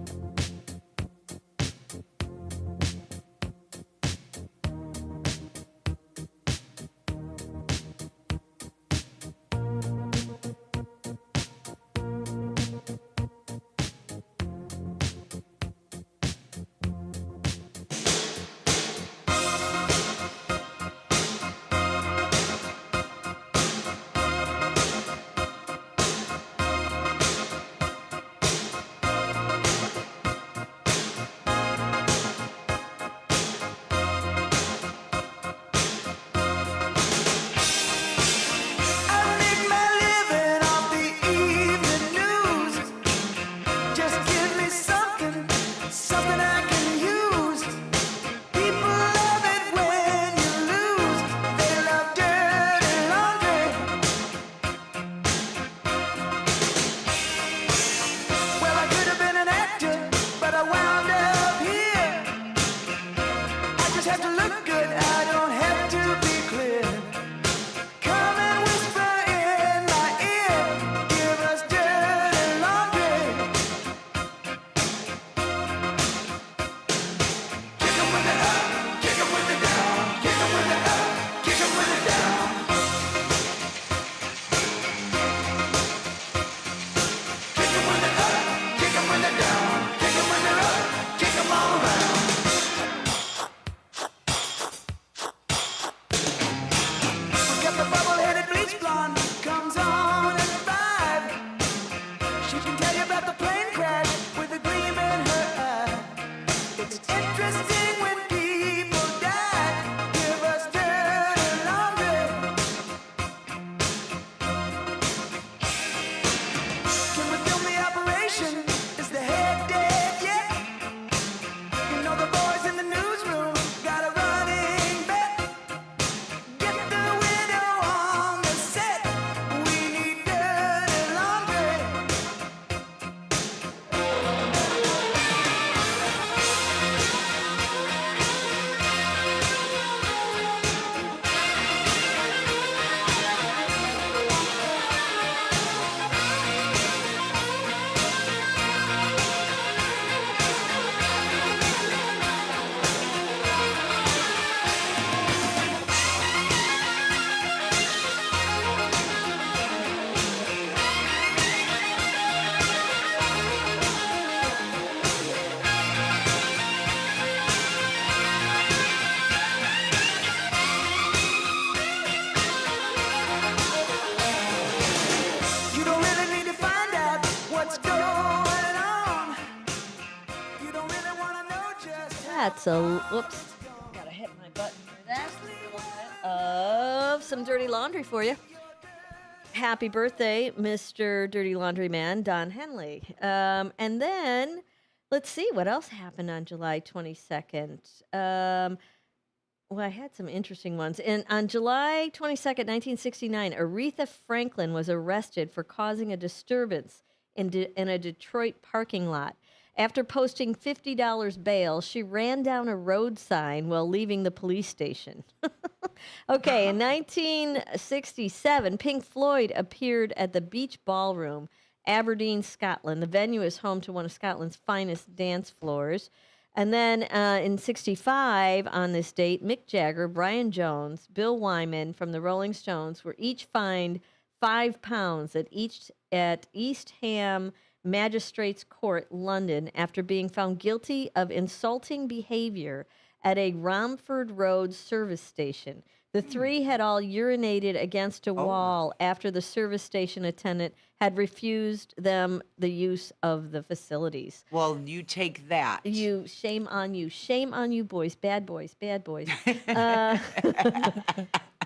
That's a whoops. Gotta hit my button here. That's a little bit of some Dirty Laundry for you. Happy birthday, Mr. Dirty Laundry Man, Don Henley. And then let's see what else happened on July 22nd. Well, I had some interesting ones. And on July 22nd, 1969, Aretha Franklin was arrested for causing a disturbance in a Detroit parking lot. After posting $50 bail, she ran down a road sign while leaving the police station. Okay, in 1967, Pink Floyd appeared at the Beach Ballroom, Aberdeen, Scotland. The venue is home to one of Scotland's finest dance floors. And then in 65, on this date, Mick Jagger, Brian Jones, Bill Wyman from the Rolling Stones were each fined £5 at East Ham Magistrates Court, London, after being found guilty of insulting behavior at a Romford Road service station. The three had all urinated against a wall after the service station attendant had refused them the use of the facilities. Well, you take that. Shame on you, boys, bad boys, bad boys.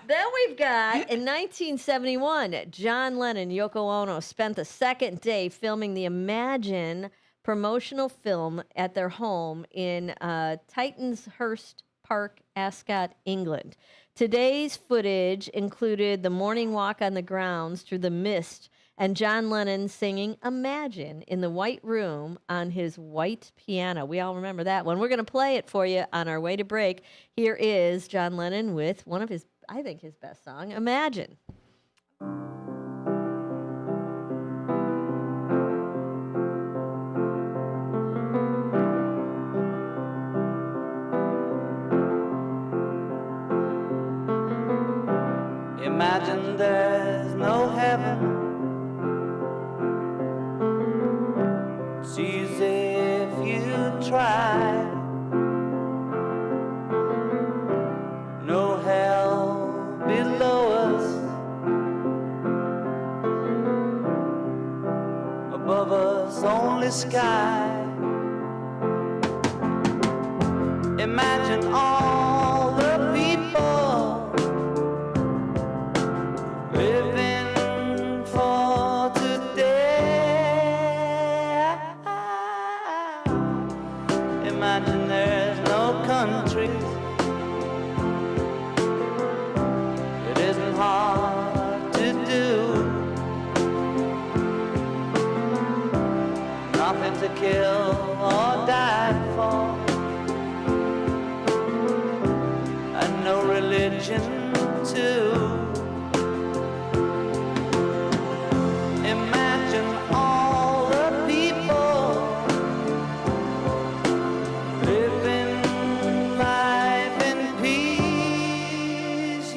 Then we've got, in 1971, John Lennon and Yoko Ono spent the second day filming the Imagine promotional film at their home in Titanshurst Park, Ascot, England. Today's footage included the morning walk on the grounds through the mist and John Lennon singing Imagine in the White Room on his white piano. We all remember that one. We're going to play it for you on our way to break. Here is John Lennon with one of his, I think, his best song, Imagine. Imagine there's no heaven. It's easy if you try. No hell below us. Above us only sky. Imagine all the people living for today. Imagine there's no countries. It isn't hard to do. Nothing to kill or die for. And no religion too. Imagine all the people living life in peace.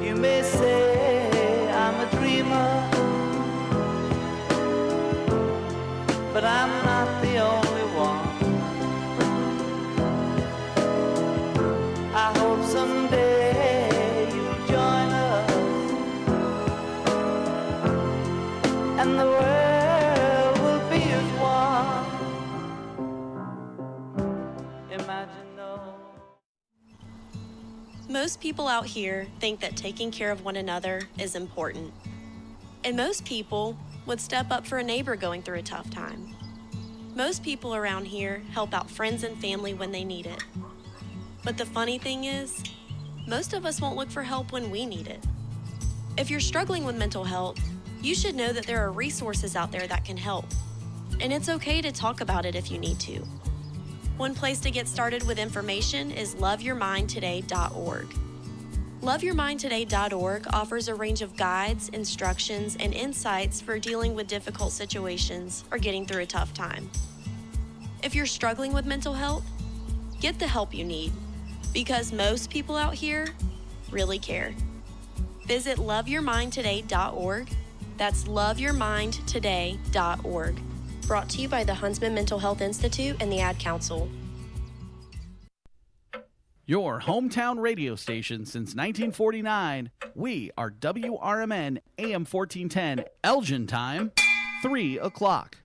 You may say I'm a dreamer, but I'm not the only one. I hope someday you'll join us and the world will be as one. Imagine though. Most people out here think that taking care of one another is important. And most people would step up for a neighbor going through a tough time. Most people around here help out friends and family when they need it. But the funny thing is, most of us won't look for help when we need it. If you're struggling with mental health, you should know that there are resources out there that can help. And it's okay to talk about it if you need to. One place to get started with information is loveyourmindtoday.org. Loveyourmindtoday.org offers a range of guides, instructions, and insights for dealing with difficult situations or getting through a tough time. If you're struggling with mental health, get the help you need, because most people out here really care. Visit loveyourmindtoday.org. That's loveyourmindtoday.org. Brought to you by the Huntsman Mental Health Institute and the Ad Council. Your hometown radio station since 1949. We are WRMN AM 1410, Elgin time, 3 o'clock.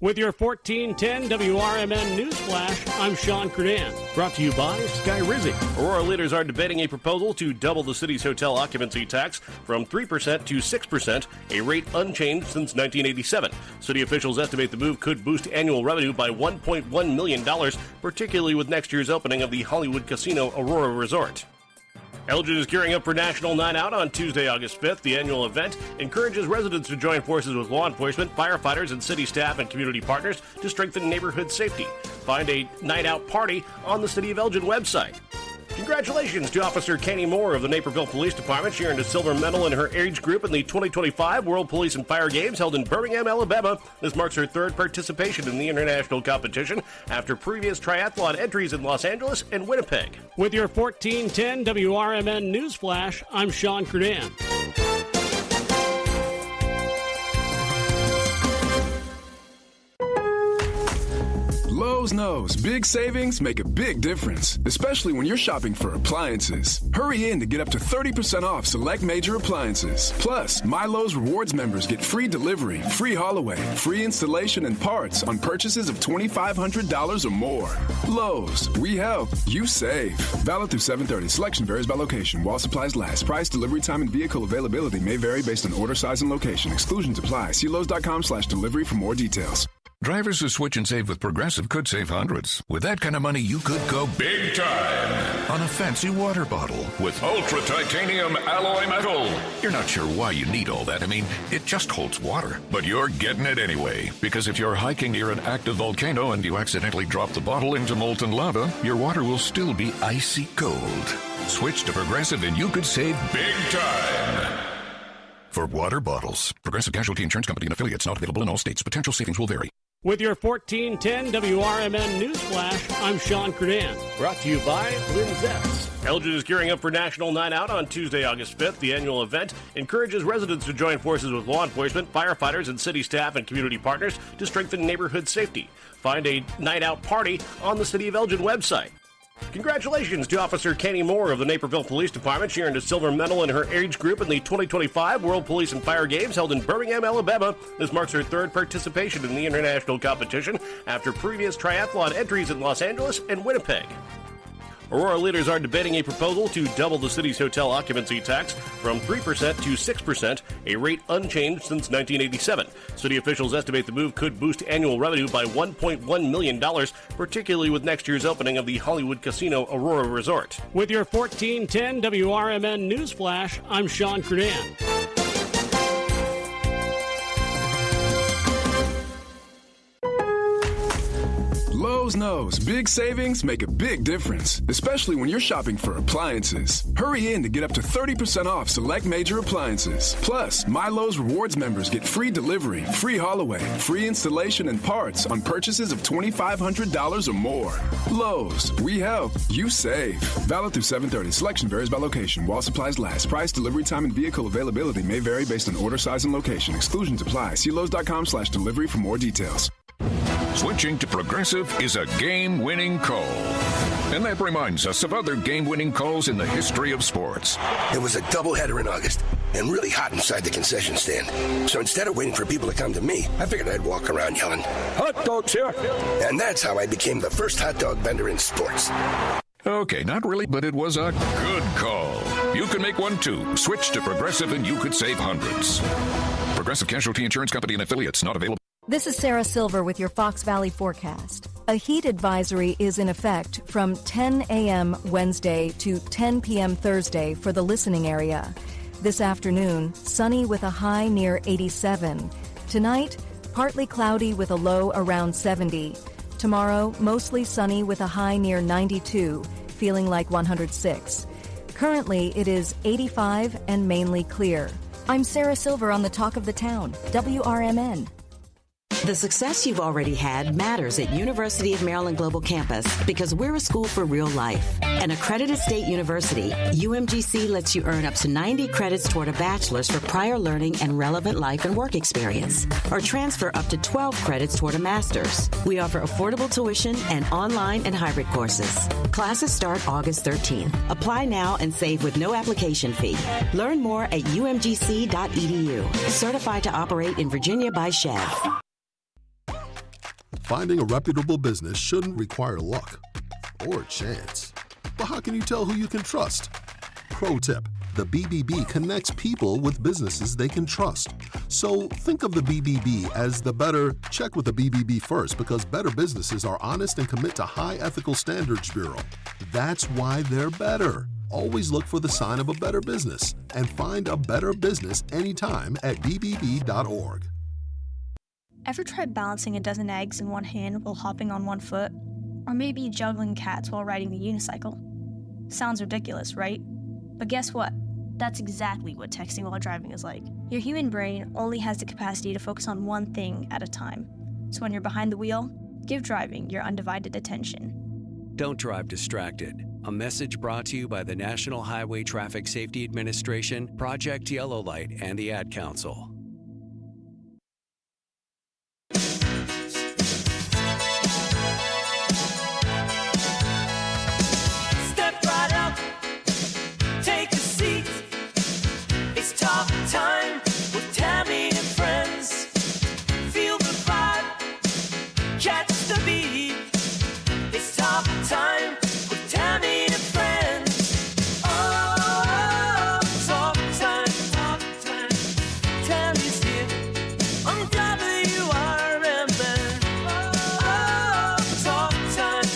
With your 1410 WRMN News Flash, I'm Sean Credan. Brought to you by Sky Rizzi. Aurora leaders are debating a proposal to double the city's hotel occupancy tax from 3% to 6%, a rate unchanged since 1987. City officials estimate the move could boost annual revenue by $1.1 million, particularly with next year's opening of the Hollywood Casino Aurora Resort. Elgin is gearing up for National Night Out on Tuesday, August 5th. The annual event encourages residents to join forces with law enforcement, firefighters, and city staff and community partners to strengthen neighborhood safety. Find a night out party on the City of Elgin website. Congratulations to Officer Kenny Moore of the Naperville Police Department. She earned a silver medal in her age group in the 2025 World Police and Fire Games held in Birmingham, Alabama. This marks her third participation in the international competition after previous triathlon entries in Los Angeles and Winnipeg. With your 1410 WRMN News Flash, I'm Sean Credan. Lowe's Lowe's knows big savings make a big difference, especially when you're shopping for appliances. Hurry in to get up to 30% off select major appliances. Plus, My Lowe's Rewards members get free delivery, free haul away, free installation and parts on purchases of $2,500 or more. Lowe's, we help, you save. Valid through 7/30. Selection varies by location. While supplies last. Price, delivery time, and vehicle availability may vary based on order size and location. Exclusions apply. See Lowe's.com/delivery for more details. Drivers who switch and save with Progressive could save hundreds. With that kind of money, you could go big time on a fancy water bottle with ultra titanium alloy metal. You're not sure why you need all that. I mean, it just holds water. But you're getting it anyway. Because if you're hiking near an active volcano and you accidentally drop the bottle into molten lava, your water will still be icy cold. Switch to Progressive and you could save big time. For water bottles, Progressive Casualty Insurance Company and affiliates, not available in all states. Potential savings will vary. With your 1410 WRMN Newsflash, I'm Sean Kernan. Brought to you by Linzette's. Elgin is gearing up for National Night Out on Tuesday, August 5th. The annual event encourages residents to join forces with law enforcement, firefighters, and city staff and community partners to strengthen neighborhood safety. Find a night out party on the City of Elgin website. Congratulations to Officer Kenny Moore of the Naperville Police Department. She earned a silver medal in her age group in the 2025 World Police and Fire Games held in Birmingham, Alabama. This marks her third participation in the international competition after previous triathlon entries in Los Angeles and Winnipeg. Aurora leaders are debating a proposal to double the city's hotel occupancy tax from 3% to 6%, a rate unchanged since 1987. City officials estimate the move could boost annual revenue by $1.1 million, particularly with next year's opening of the Hollywood Casino Aurora Resort. With your 1410 WRMN Newsflash, I'm Sean Kernan. Lowe's knows big savings make a big difference, especially when you're shopping for appliances. Hurry in to get up to 30% off select major appliances. Plus, My Lowe's Rewards members get free delivery, free haul away, free installation and parts on purchases of $2,500 or more. Lowe's, we help, you save. Valid through 7/30. Selection varies by location. While supplies last. Price, delivery time, and vehicle availability may vary based on order size and location. Exclusions apply. See Lowe's.com/delivery for more details. Switching to Progressive is a game-winning call. And that reminds us of other game-winning calls in the history of sports. It was a doubleheader in August and really hot inside the concession stand. So instead of waiting for people to come to me, I figured I'd walk around yelling, "Hot dogs here!" And that's how I became the first hot dog vendor in sports. Okay, not really, but it was a good call. You can make one too. Switch to Progressive and you could save hundreds. Progressive Casualty Insurance Company and affiliates, not available. This is Sarah Silver with your Fox Valley forecast. A heat advisory is in effect from 10 a.m. Wednesday to 10 p.m. Thursday for the listening area. This afternoon, sunny with a high near 87. Tonight, partly cloudy with a low around 70. Tomorrow, mostly sunny with a high near 92, feeling like 106. Currently, it is 85 and mainly clear. I'm Sarah Silver on the Talk of the Town, WRMN. The success you've already had matters at University of Maryland Global Campus because we're a school for real life. An accredited state university, UMGC lets you earn up to 90 credits toward a bachelor's for prior learning and relevant life and work experience, or transfer up to 12 credits toward a master's. We offer affordable tuition and online and hybrid courses. Classes start August 13th. Apply now and save with no application fee. Learn more at umgc.edu. Certified to operate in Virginia by SCHEV. Finding a reputable business shouldn't require luck or chance. But how can you tell who you can trust? Pro tip, the BBB connects people with businesses they can trust. So think of the BBB as the better, check with the BBB first, because better businesses are honest and commit to high ethical standards bureau. That's why they're better. Always look for the sign of a better business and find a better business anytime at bbb.org. Ever tried balancing a dozen eggs in one hand while hopping on one foot? Or maybe juggling cats while riding the unicycle? Sounds ridiculous, right? But guess what? That's exactly what texting while driving is like. Your human brain only has the capacity to focus on one thing at a time. So when you're behind the wheel, give driving your undivided attention. Don't drive distracted. A message brought to you by the National Highway Traffic Safety Administration, Project Yellow Light, and the Ad Council. talk time with Tammy and friends. Feel the vibe, catch the beat. It's talk time with Tammy and friends. Oh, talk time, Tammy's here on WRMN. Oh, talk time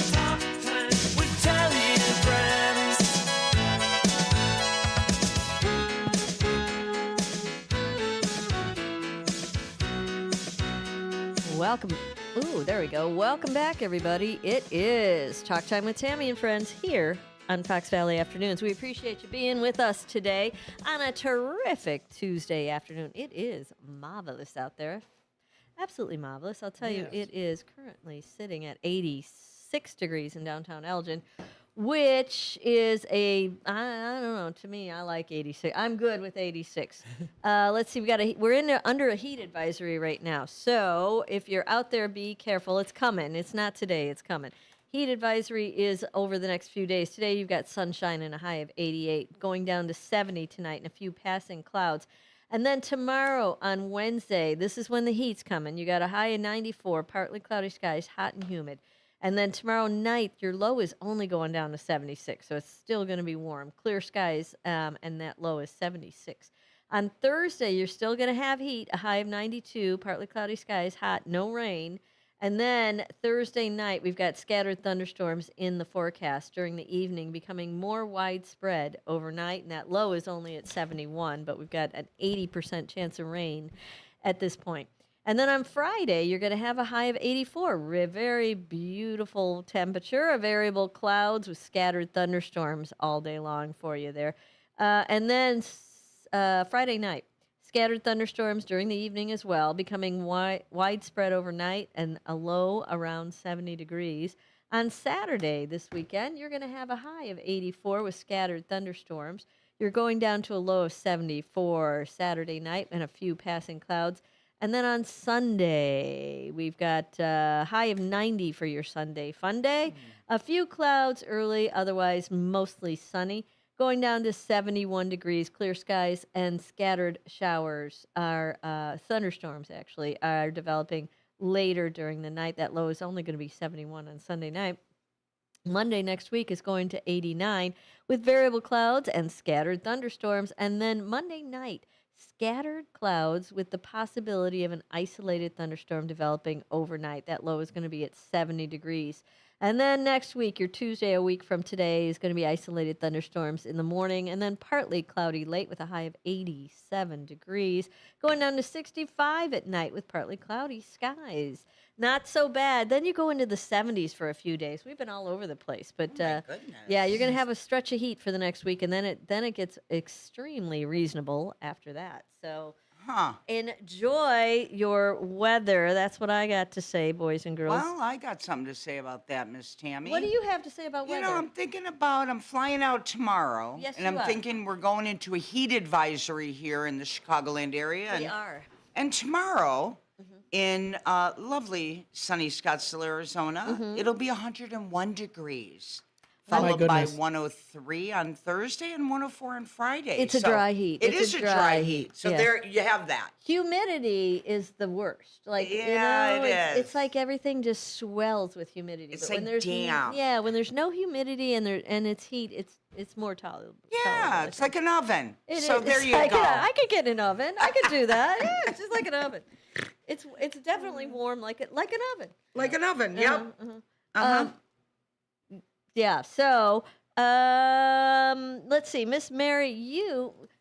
with Tammy and friends. Welcome. Ooh, there we go. Welcome back, everybody. It is Talk Time with Tammy and Friends here on Fox Valley Afternoons. We appreciate you being with us today on a terrific Tuesday afternoon. It is marvelous out there. Absolutely marvelous. I'll tell you, it is currently sitting at 86 degrees in downtown Elgin, which is I don't know, to me, I like 86. I'm good with 86. Let's see, we're under a heat advisory right now. So if you're out there, be careful. It's coming. It's not today. It's coming. Heat advisory is over the next few days. Today you've got sunshine and a high of 88, going down to 70 tonight and a few passing clouds. And then tomorrow on Wednesday, this is when the heat's coming. You got a high of 94, partly cloudy skies, hot and humid. And then tomorrow night, your low is only going down to 76, so it's still going to be warm. Clear skies, and that low is 76. On Thursday, you're still going to have heat, a high of 92, partly cloudy skies, hot, no rain. And then Thursday night, we've got scattered thunderstorms in the forecast during the evening, becoming more widespread overnight. And that low is only at 71, but we've got an 80% chance of rain at this point. And then on Friday, you're going to have a high of 84. Very beautiful temperature, variable clouds with scattered thunderstorms all day long for you there. And then Friday night, scattered thunderstorms during the evening as well, becoming widespread overnight and a low around 70 degrees. On Saturday this weekend, you're going to have a high of 84 with scattered thunderstorms. You're going down to a low of 74 Saturday night and a few passing clouds. And then on Sunday, we've got a high of 90 for your Sunday fun day. A few clouds early, otherwise mostly sunny. Going down to 71 degrees, clear skies, and scattered showers thunderstorms actually, are developing later during the night. That low is only going to be 71 on Sunday night. Monday next week is going to 89 with variable clouds and scattered thunderstorms. And then Monday night, scattered clouds with the possibility of an isolated thunderstorm developing overnight. That low is going to be at 70 degrees. And then next week, your Tuesday, a week from today, is going to be isolated thunderstorms in the morning and then partly cloudy late with a high of 87 degrees. Going down to 65 at night with partly cloudy skies. Not so bad. Then you go into the 70s for a few days. We've been all over the place. But yeah, you're going to have a stretch of heat for the next week, and then it gets extremely reasonable after that. So enjoy your weather. That's what I got to say, boys and girls. Well, I got something to say about that, Miss Tammy. What do you have to say about weather? You know, I'm flying out tomorrow. Yes, and I'm thinking we're going into a heat advisory here in the Chicagoland area. We are. And tomorrow, in lovely sunny Scottsdale, Arizona, it'll be 101 degrees. Followed by 103 on Thursday and 104 on Friday. It's a dry heat. It is a dry heat. So there you have that. Humidity is the worst. Like, yeah, it is. It's like everything just swells with humidity. It's but like when there's damp. Yeah, when there's no humidity and it's heat, it's more tolerable. Yeah, it's like an oven. So there you like go. I could get an oven. I could do that. Yeah, it's just like an oven. It's definitely warm like an oven. Like an oven. Yep. Yeah, so let's see. Miss Mary,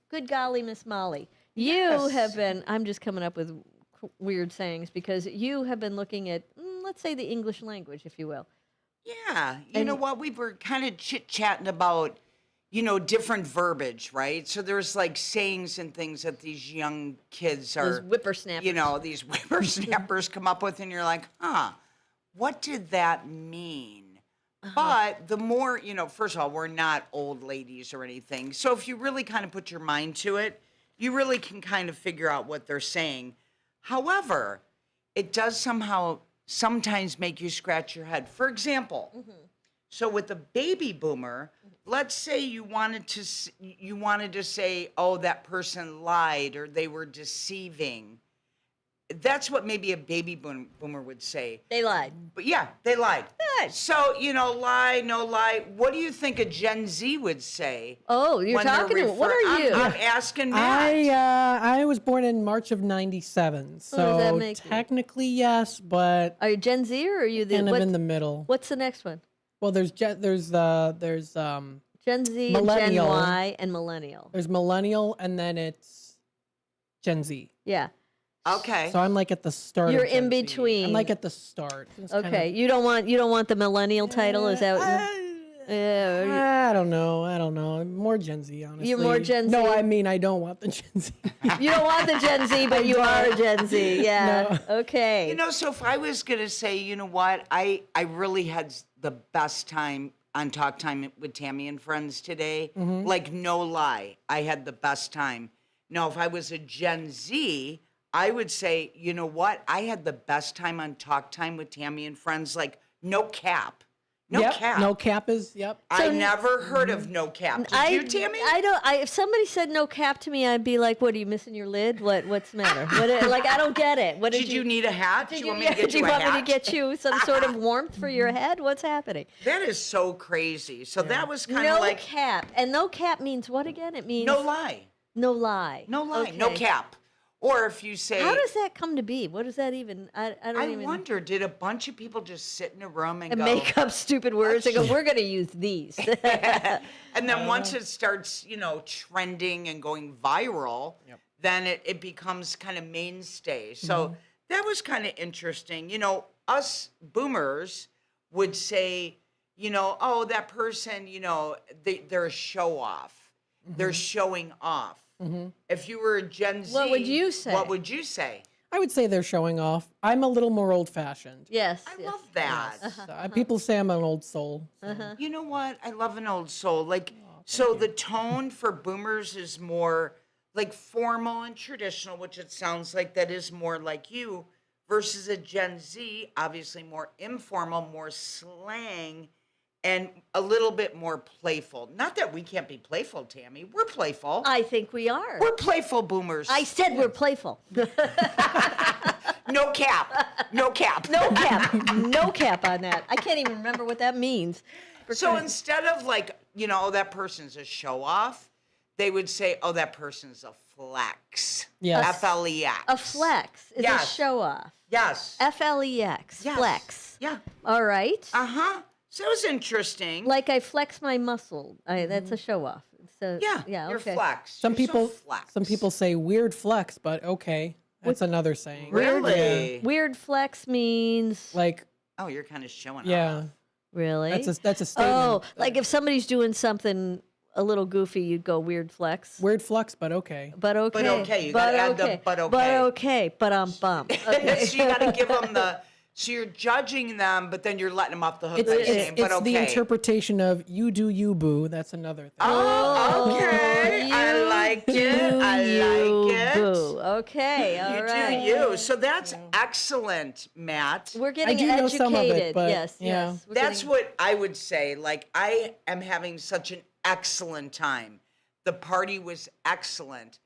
good golly, Miss Molly, you have been, I'm just coming up with weird sayings because you have been looking at, let's say, the English language, if you will. Yeah, you know what? We were kind of chit-chatting about, different verbiage, right? So there's like sayings and things that these young kids are. Those whippersnappers. These whippersnappers come up with, and you're like, what did that mean? But the more, first of all, we're not old ladies or anything. So if you really kind of put your mind to it, you really can kind of figure out what they're saying. However, it does sometimes make you scratch your head. For example, So with a baby boomer, let's say you wanted to say, oh, that person lied or they were deceiving. That's what maybe a baby boomer would say. They lied. But yeah, they lied. Good. So, lie, no lie. What do you think a Gen Z would say? Oh, you're talking to, what are you? I'm asking Matt. I was born in March of 97, so does that make you? technically yes, but Are you Gen Z or are you the kind of in the middle. What's the next one? Well, there's Gen Z, millennial. Gen Y, and millennial. There's millennial, and then it's Gen Z. Yeah. Okay. So I'm like at the start. You're of Gen in Z. between. I'm like at the start. It's Okay. kind of- You don't want the millennial title? Is that? I don't know. I'm more Gen Z, honestly. You're more Gen Z? No, I mean I don't want the Gen Z. You don't want the Gen Z, but you are a Gen Z. Yeah. No. Okay. So if I was going to say, you know what, I really had the best time on Talk Time with Tammy and Friends today. Mhm. Like, no lie, I had the best time. Now, if I was a Gen Z, I would say, you know what, I had the best time on Talk Time with Tammy and Friends. Like, no cap. No Yep, cap. No cap is, yep. I never heard of no cap. Did you, Tammy? I don't. If somebody said no cap to me, I'd be like, "What? Are you missing your lid? What's the matter? Like, I don't get it. What Did you need a hat? Did you want me to get do you you a want hat? me to get you some sort of warmth for your head? What's happening? That is so crazy. So that was kind of No like cap, and no cap means what again? It means no lie. No lie. No lie. No Okay. cap. Or if you say, How does that come to be? What does that even? I don't even. wonder, did a bunch of people just sit in a room and go, make up stupid words and go, we're going to use these. and then once it starts, trending and going viral, then it becomes kind of mainstay. So that was kind of interesting. Us boomers would say, oh, that person, they're a show off. They're showing off. If you were a Gen Z, What would you say? What would you say? I would say they're showing off. I'm a little more old-fashioned. Yes. I love that. People say I'm an old soul. so. You know what? I love an old soul. So the tone for boomers is more like formal and traditional, which it sounds like that is more like you, versus a Gen Z, obviously more informal, more slang, and a little bit more playful. Not that we can't be playful, Tammy. We're playful. I think we are. We're playful boomers. I said we're playful. No cap. No cap. No cap. No cap on that. I can't even remember what that means. So instead of oh, that person's a show off, they would say, oh, that person's a flex. Yes. F-L-E-X. A flex is a show off. Yes. F-L-E-X. Yes. Flex. Yeah. All right. Uh-huh. So it was interesting. Like I flex my muscle. That's a show off. So Yeah, you're okay. flex. Some You're people, so flex. some people say weird flex, but okay, that's another saying. Really? Weird flex means Like, Oh, you're kind of showing yeah, off. really. that's a statement. Oh, like if somebody's doing something a little goofy, you'd go weird flex. Weird flex, but okay. But okay. But okay, you gotta add the but okay. But okay. But bump. Okay. So you got to give them so you're judging them, but then you're letting them off the hook by saying, but It's the okay. interpretation of you do you, boo. That's another thing. Oh, okay. I like it. I like it. Boo. Okay. All right. You do you. So that's excellent, Matt. We're getting do know educated. some of it, but, yes. yeah. Yes. We're That's getting- what I would say. Like, I am having such an excellent time. The party was excellent.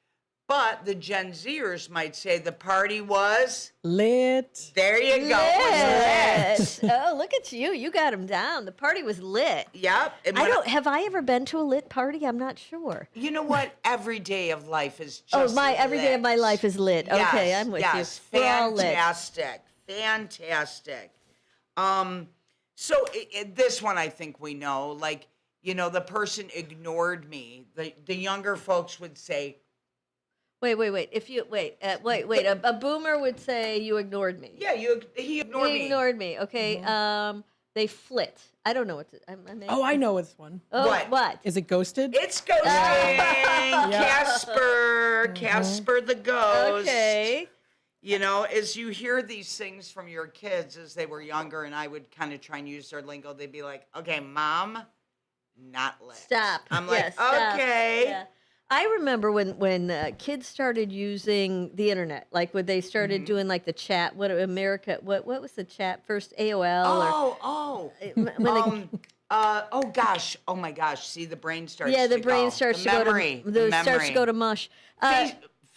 But the Gen Zers might say the party was lit. There you go. It was lit. Oh, look at you. You got them down. The party was lit. Yep. And Have I ever been to a lit party? I'm not sure. You know what? Every day of life is just Every day of my life is lit. Yes, Okay, I'm with yes. you. We're all lit. Fantastic. So this one I think we know. Like, the person ignored me. The younger folks would say, Wait. If you wait. A boomer would say you ignored me. yeah, he ignored me. He ignored me. Okay. They flit. I don't know what to. Oh, I know it's one. Oh, What? what? Is it ghosted? It's ghosting. Casper the ghost. Okay. As you hear these things from your kids as they were younger, and I would kind of try and use their lingo, they'd be like, okay, Mom, not lit. Stop. I'm like, Yes, stop. okay. Yeah. I remember when kids started using the internet, like when they started doing like the chat. What was the chat first? AOL. Oh gosh. Oh my gosh. See, the brain starts. Yeah, the to brain go. starts the to memory, go to the memory. starts to go to mush.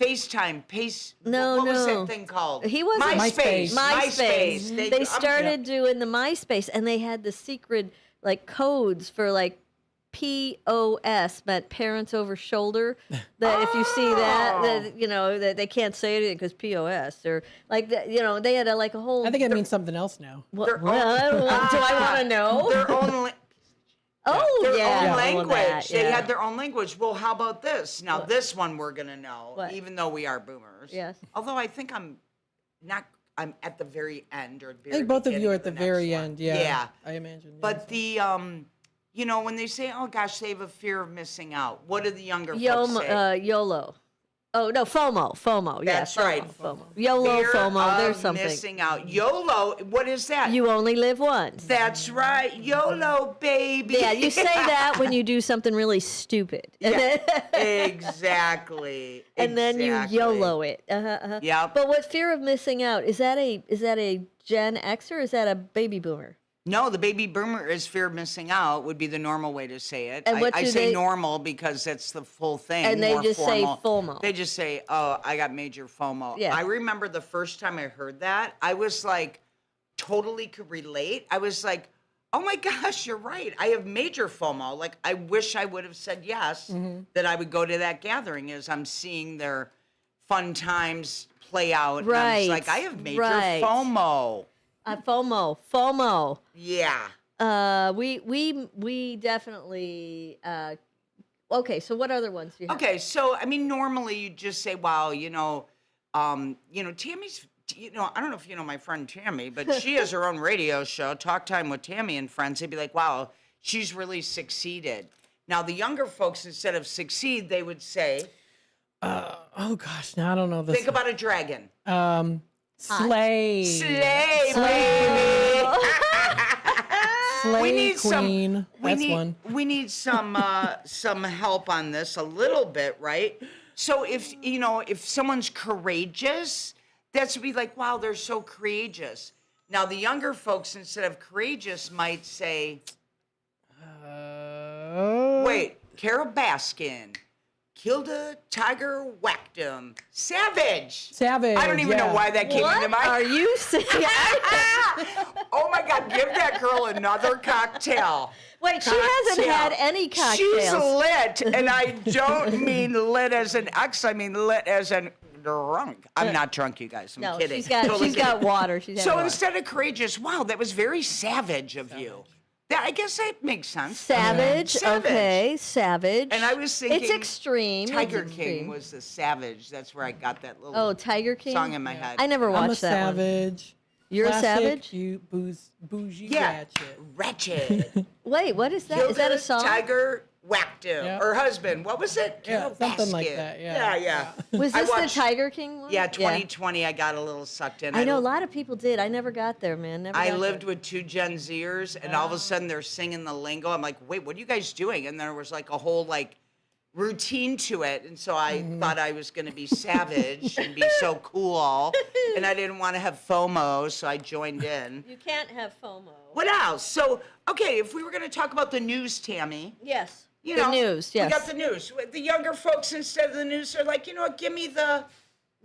FaceTime. No, what was no. that thing called? He wasn't MySpace. MySpace. MySpace. They started doing the MySpace, and they had the secret like codes for like POS, meant parents over shoulder. That if you see that you know that they can't say anything because POS or like that. You know, they had like a whole. I think it means something else now. What? Do I want to know? Their own. Their own language. that, They yeah. had their own language. Well, how about this? Now, this one we're gonna know, even though we are boomers. Yes. Although I think I'm at the very end or very. I think both of you are beginning at the next very one. end. Yeah. Yeah. I imagine. But the you know, when they say, "Oh gosh, they have a fear of missing out," what do the younger folks say? YOLO. Oh no, FOMO. That's yeah, right. FOMO. YOLO, Fear FOMO. of There's something. missing out. YOLO. What is that? You only live once. That's right. YOLO, baby. Yeah, you say that when you do something really stupid. Exactly. And then you YOLO it. Yep. But what fear of missing out is that a Gen X or is that a baby boomer? No, the baby boomer is fear of missing out would be the normal way to say it. And what I do say they- normal because that's the full thing. And they more just say formal. FOMO. They just say, "Oh, I got major FOMO." Yeah. I remember the first time I heard that, I was like, totally could relate. I was like, "Oh my gosh, you're right. I have major FOMO." Like, I wish I would have said yes, that I would go to that gathering as I'm seeing their fun times play out. And I was Right, like, I have major right. FOMO. FOMO. Yeah. We definitely. Okay, so what other ones do you have? Okay, so I mean, normally you just say, "Wow, Tammy's." I don't know if you know my friend Tammy, but she has her own radio show, Talk Time with Tammy and Friends. They'd be like, "Wow, she's really succeeded." Now the younger folks, instead of succeed, they would say, oh gosh, now I don't know this. "Think about a dragon." Slay. Slay, baby. Slay we need queen. That's one. We need some help on this a little bit, right? So if someone's courageous, that's to be like, "Wow, they're so courageous." Now the younger folks, instead of courageous, might say, "Wait, Carol Baskin killed a tiger, whacked him. Savage. I don't even know why that came into my. What are you saying? Oh my God! Give that girl another cocktail. Wait, she hasn't had any cocktails. She's lit, and I don't mean lit as an X. I mean lit as an drunk. I'm not drunk, you guys. I'm kidding. She's got kidding. water. So instead of courageous, wow, that was very savage of you. I guess that makes sense. Savage. Okay, savage. And I was thinking it's extreme. Tiger It's King extreme. was the savage. That's where I got that little Tiger King song in my head. I never watched I'm a that one. savage. You're a Classic, savage? Cute, bougie, Yeah. ratchet. Wait, what is that? Killed Is that a a song? Tiger, whacked him. Yeah. Her husband. What was it? Carol something like Baskin. that, yeah. Yeah. Was I this watched- the Tiger King one? Yeah, 2020. I got a little sucked in. I know a lot of people did. I never got there, man. Never I got lived there. with two Gen Zers, and all of a sudden they're singing the lingo. I'm like, wait, what are you guys doing? And there was like a whole routine to it, and so I thought I was going to be savage and be so cool, and I didn't want to have FOMO, so I joined in. You can't have FOMO. What else? So, okay, if we were going to talk about the news, Tammy. Yes. You The know, news, yes. We got the news. The younger folks, instead of the news, are like, give me the.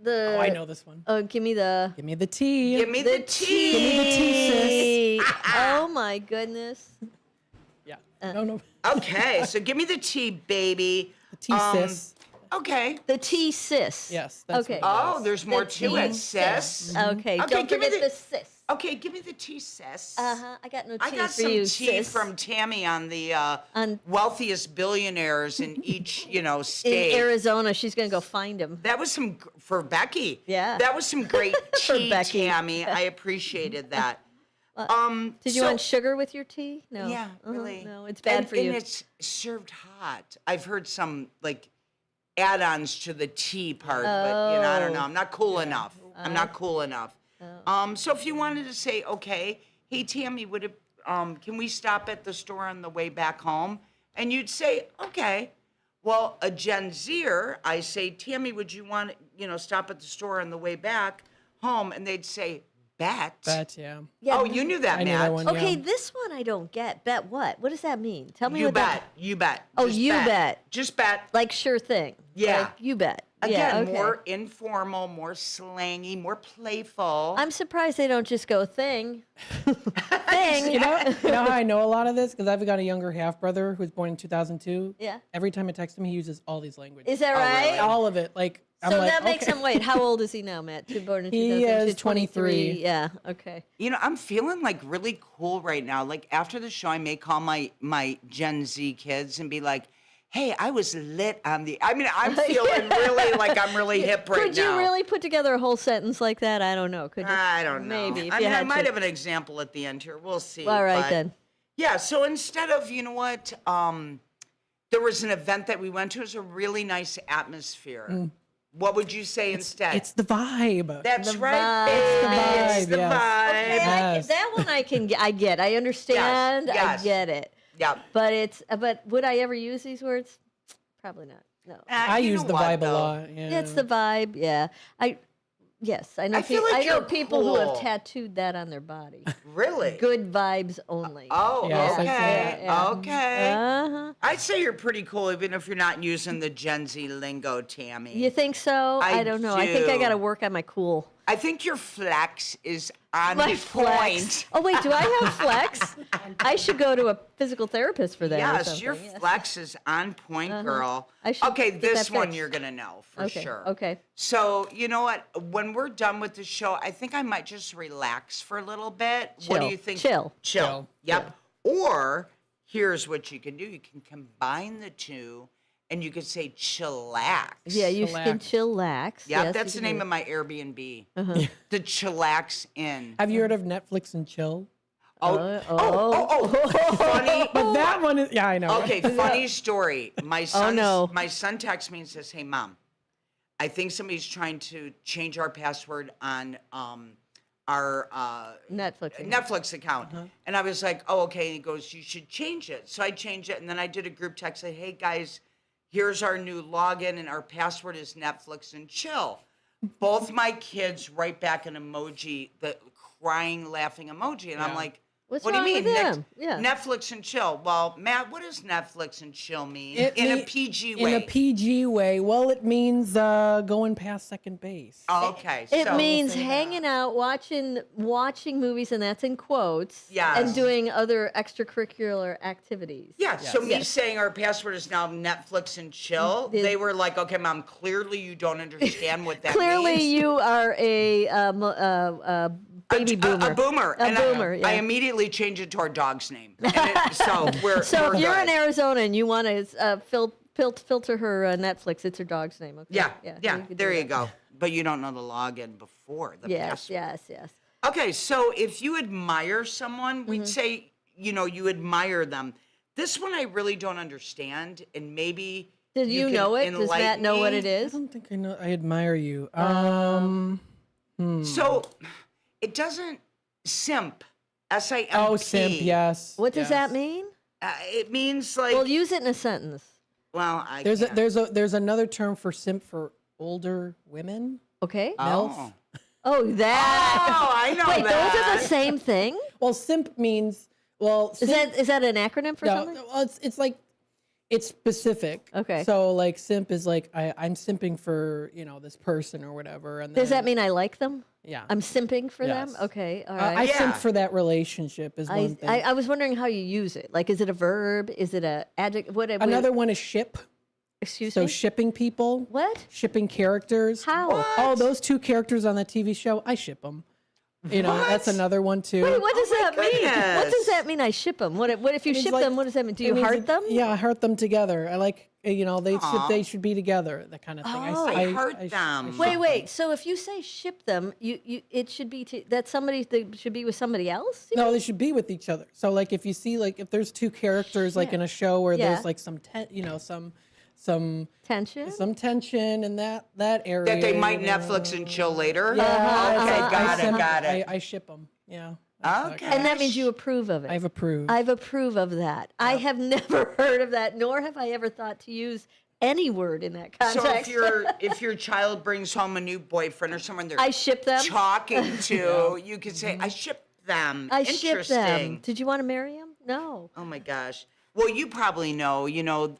The. Oh, I know this one. Oh, give me the. Give me the tea. Give me the tea. Give me the tea, sis. Oh my goodness. Yeah. No. Okay, so give me the tea, baby. The tea, sis. Okay. The tea, sis. Yes. That's Okay. Oh, there's more The to tea, it, sis. Okay. Okay, Don't give me forget the sis. Okay, give me the tea, sis. I got no tea I got for some you, tea sis. from Tammy on the wealthiest billionaires in each, In state. Arizona, she's gonna go find him. That was for Becky. Yeah. That was some great For tea, Becky. Tammy. I appreciated that. Did you want sugar with your tea? No. Yeah, really. No, it's bad for you. And it's served hot. I've heard some add-ons to the tea part, but I don't know. I'm not cool enough. I'm not cool enough. So if you wanted to say, okay, hey Tammy, can we stop at the store on the way back home? And you'd say, okay. Well, a Gen Zer, I say, Tammy, would you want stop at the store on the way back home? And they'd say, bet. Bet, yeah. Oh, you knew that, I knew Matt. that one, Okay, yeah. this one I don't get. Bet what? What does that mean? Tell me You what bet. that. You bet. Oh, Just you bet. Just bet. Like sure thing. Yeah. Like, you bet. Again, yeah, okay. more informal, more slangy, more playful. I'm surprised they don't just go thing. Thing. You know how I know a lot of this? Because I've got a younger half brother who was born in 2002. Yeah. Every time I text him, he uses all these languages. Is that right? really? All of it. Like, I'm So like, that makes okay. him, wait, how old is he now, Matt? Born in He 2002, is 23. Yeah, okay. I'm feeling like really cool right now. Like after the show, I may call my Gen Z kids and be like, hey, I was lit on the. I mean, I'm feeling really like I'm really hip right now. Could you really put together a whole sentence like that? I don't know. Could you? I don't know. Maybe. If I you mean, I had might to. have an example at the end here. We'll see. All right, but- then. Yeah. So instead of, you know what, there was an event that we went to. It was a really nice atmosphere. What would you say instead? It's the vibe. That's The right. vibe. Baby. It's the yes. vibe. Okay, Yes. that one I can get. I get. I understand. Yes. I get it. Yeah. But would I ever use these words? Probably not. No. I you use know the what, vibe a though? lot. Yeah. It's the vibe. Yeah. Yes, I know. I feel like I know you're people who have cool. tattooed that on their body. Really? Good vibes only. Oh, Yes, I see okay. that. Okay. Uh-huh. I'd say you're pretty cool, even if you're not using the Gen Z lingo, Tammy. You think so? I don't know. I think I do. got to work on my cool. I think your flex is on My point. flex. Oh wait, do I have flex? I should go to a physical therapist for that. or Yes, something. your Yes. flex is on point, girl. I should Okay, get this that one fixed. you're going to know for Okay, sure. okay. So, you know what? When we're done with the show, I think I might just relax for a little bit. What do Chill. you think? Chill. Chill. Yep. Or here's what you can do. You can combine the two and you could say chillax. Yeah, you can chillax. Yeah, Yes, that's you the can name do of my Airbnb. Uh-huh. The Chillax Inn. Have you heard of Netflix and chill? Funny. But that one is, yeah, I know. Okay, funny story. My son, no. my son texts me and says, "Hey, Mom, I think somebody's trying to change our password on our Netflix account." And I was like, "Oh, okay." And he goes, "You should change it." So I changed it, and then I did a group text. Say, "Hey guys, here's our new login, and our password is Netflix and chill." Both my kids write back an emoji, the crying, laughing emoji, and I'm like, What's what do you wrong mean? with them? Yeah. Netflix and chill. Well, Matt, what does Netflix and chill mean It in a mean- PG way? In a PG way. Well, it means going past second base. Okay. It so, means hanging out, watching movies, and that's in quotes. Yes. And doing other extracurricular activities. Yeah, so me Yes. saying our password is now Netflix and chill, they were like, okay, Mom, clearly you don't understand what that Clearly, means. you are a baby boomer. A boomer. A And boomer. I yeah. immediately changed it to our dog's name. And so we're So we're if you're good. in Arizona and you want to filter her Netflix, it's her dog's name. Okay? Yeah, you could there do you that. go. But you don't know the login before the Yes, password. yes. Okay, so if you admire someone, Mm-hmm. we'd say, you admire them. This one I really don't understand, and maybe Did you can know it? Does Matt enlighten know what me. it is? I don't think I know. I admire you. So it doesn't simp. SIMP. Oh, simp, yes. What does yes. that mean? It means like. Well, use it in a sentence. Well, There's another term for simp for older women. Okay. MILF. Oh, that. Oh, I know Wait, that. those are the same thing? Well, simp means Is that an acronym for something? Well, it's like it's specific. Okay. So like simp is like I'm simping for this person or whatever. And Does then, that mean I like them? Yeah. I'm simping for them? Yes. Okay, all right. I simp for that relationship is one thing. I was wondering how you use it. Like, is it a verb? Is it a adjective? Another one is ship. Excuse So me? shipping people. What? Shipping characters. How? Oh, those two characters on the TV show, I ship them. That's another one too. Wait, what does that mean? goodness. What does that mean? I ship them. What if you It means ship like- them? What does that mean? Do it you means heart like- them? Yeah, I heart them together. I like Aw. they should be together. That kind of thing. Oh. I heart them. Wait. So if you say ship them, it should be that somebody should be with somebody else. No, they should be with each other. So like if you see like if there's two characters like in a show where Yeah. there's like some some tension in that area That they might Netflix and chill later? Yeah, Okay, got it. I ship them. Yeah. Okay. And that means you approve of it. I've approved. I've approved of that. I have never heard of that, nor have I ever thought to use any word in that context. So if your child brings home a new boyfriend or someone they're I ship them. talking to, you could say, I ship them. I ship them. Interesting. Did you want to marry him? No. Oh my gosh. Well, you probably know,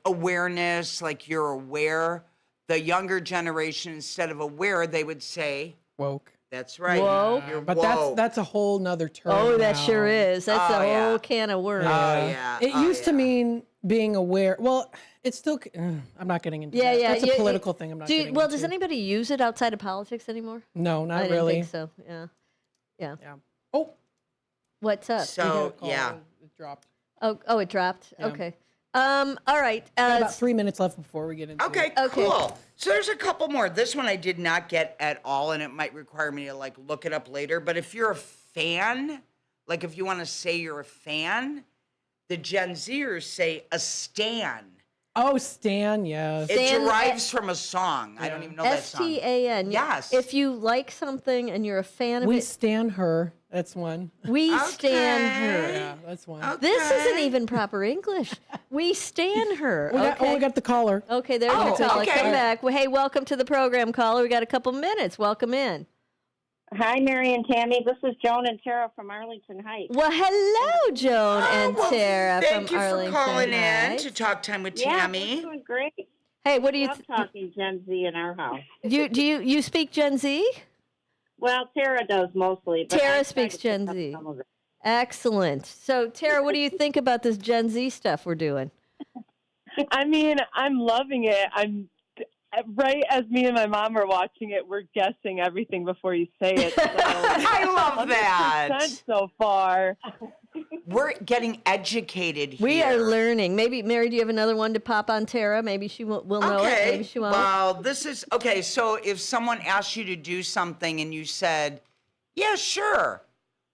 awareness, like you're aware. The younger generation, instead of aware, they would say woke. That's right. Woke. You're But woke. that's a whole nother term. Oh, that now. sure is. That's a whole can of worms. It used to mean being aware. Well, it's still. I'm not getting into that. That's a political thing. I'm not getting into. Does anybody use it outside of politics anymore? No, not I didn't really. think so. Yeah. Oh. What's up? So, yeah. It dropped. Oh, it dropped. Yeah. Okay. All right. Got about 3 minutes left before we get into Okay, it. cool. So there's a couple more. This one I did not get at all, and it might require me to look it up later. But if you're a fan, if you want to say you're a fan, the Gen Zers say a stan. Oh, Stan, yes. It derives from a song. I don't even know that song. STAN. Yes. If you like something and you're a fan of We it, stan her. That's one. we stan her. Yeah, that's one. This isn't even proper English. We stan her. We got the caller. Okay, there's the caller. okay. Come back. Well, hey, welcome to the program, caller. We got a couple minutes. Welcome in. Hi, Mary and Tammy. This is Joan and Tara from Arlington Heights. Well, hello, Joan and Tara Thank from you Arlington for calling in Heights. to Talk Time with Yeah, Tammy. we're doing great. Hey, what do you? Love talking Gen Z in our house. You speak Gen Z? Well, Tara does mostly. But I Tara try speaks to Gen pick up Z. some of it. Excellent. So, Tara, what do you think about this Gen Z stuff we're doing? I mean, I'm loving it. I'm right as me and my mom are watching it. We're guessing everything before you say it. So I love that. 100% so far. We're getting educated here. We are learning. Maybe, Mary, do you have another one to pop on Tara? Maybe she will know it. Okay. Maybe she won't. Well, this is okay. So if someone asked you to do something and you said, "Yeah, sure,"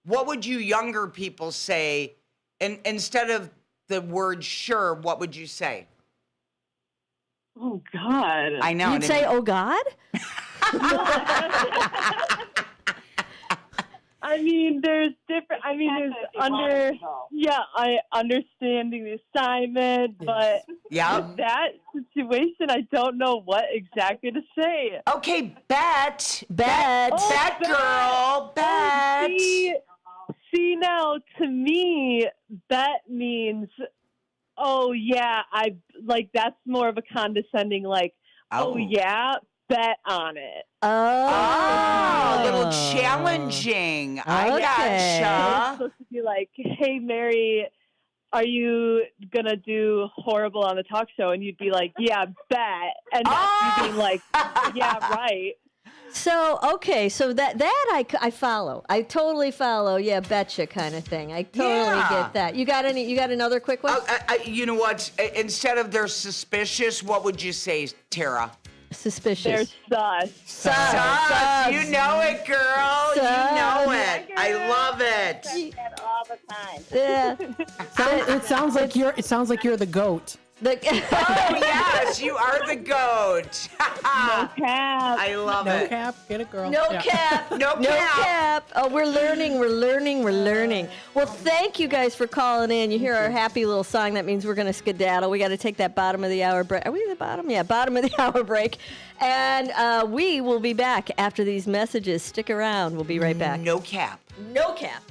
what would you younger people say? And instead of the word "sure," what would you say? Oh God! I know. You'd say, "Oh God." I mean, there's different. I mean, there's understanding the assignment, but in that situation, I don't know what exactly to say. Okay, bet, girl, bet. bet. See now, to me, bet means, oh yeah, I like that's more of a condescending, oh yeah, bet on it. Oh, a little challenging. I gotcha. It's supposed to be like, hey, Mary, are you going to do horrible on the talk show? And you'd be like, yeah, bet. And you being like, yeah, right. So, okay, so that I follow. I totally follow. Yeah, betcha kind of thing. I totally get that. You got another quick one? You know what? Instead of they're suspicious, what would you say, Tara? Suspicious. They're sus. Sus. You know it, girl. Sus. You know it. I love it. All the time. Yeah. It sounds like you're the goat. Oh yes, you are the goat. No cap. I love No it. cap. Get it, girl. No cap. No No cap. Oh, we're learning. Well, thank you guys for calling in. You hear our happy little song. That means we're going to skedaddle. We got to take that bottom of the hour break. Are we at the bottom? Yeah, bottom of the hour break. And we will be back after these messages. Stick around. We'll be right back. No cap. No cap.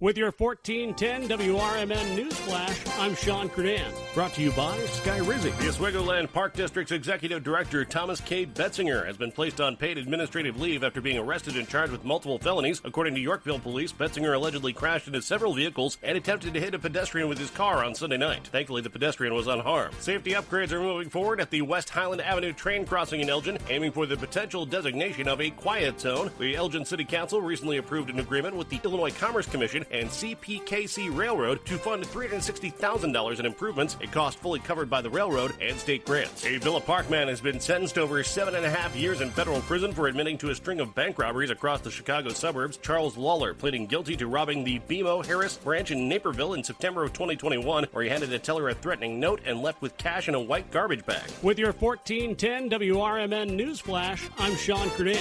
With your 1410 WRMN News Flash, I'm Sean Kernan. Brought to you by Sky Rizzi. The Oswego Land Park District's Executive Director Thomas K. Betzinger has been placed on paid administrative leave after being arrested and charged with multiple felonies. According to Yorkville police, Betzinger allegedly crashed into several vehicles and attempted to hit a pedestrian with his car on Sunday night. Thankfully, the pedestrian was unharmed. Safety upgrades are moving forward at the West Highland Avenue train crossing in Elgin, aiming for the potential designation of a quiet zone. The Elgin City Council recently approved an agreement with the Illinois Commerce Commission and CPKC Railroad to fund $360,000 in improvements, a cost fully covered by the railroad and state grants. A Villa Park man has been sentenced to over 7.5 years in federal prison for admitting to a string of bank robberies across the Chicago suburbs. Charles Lawler pleading guilty to robbing the BMO Harris branch in Naperville in September of 2021, where he handed a teller a threatening note and left with cash in a white garbage bag. With your 1410 WRMN News Flash, I'm Sean Curdan.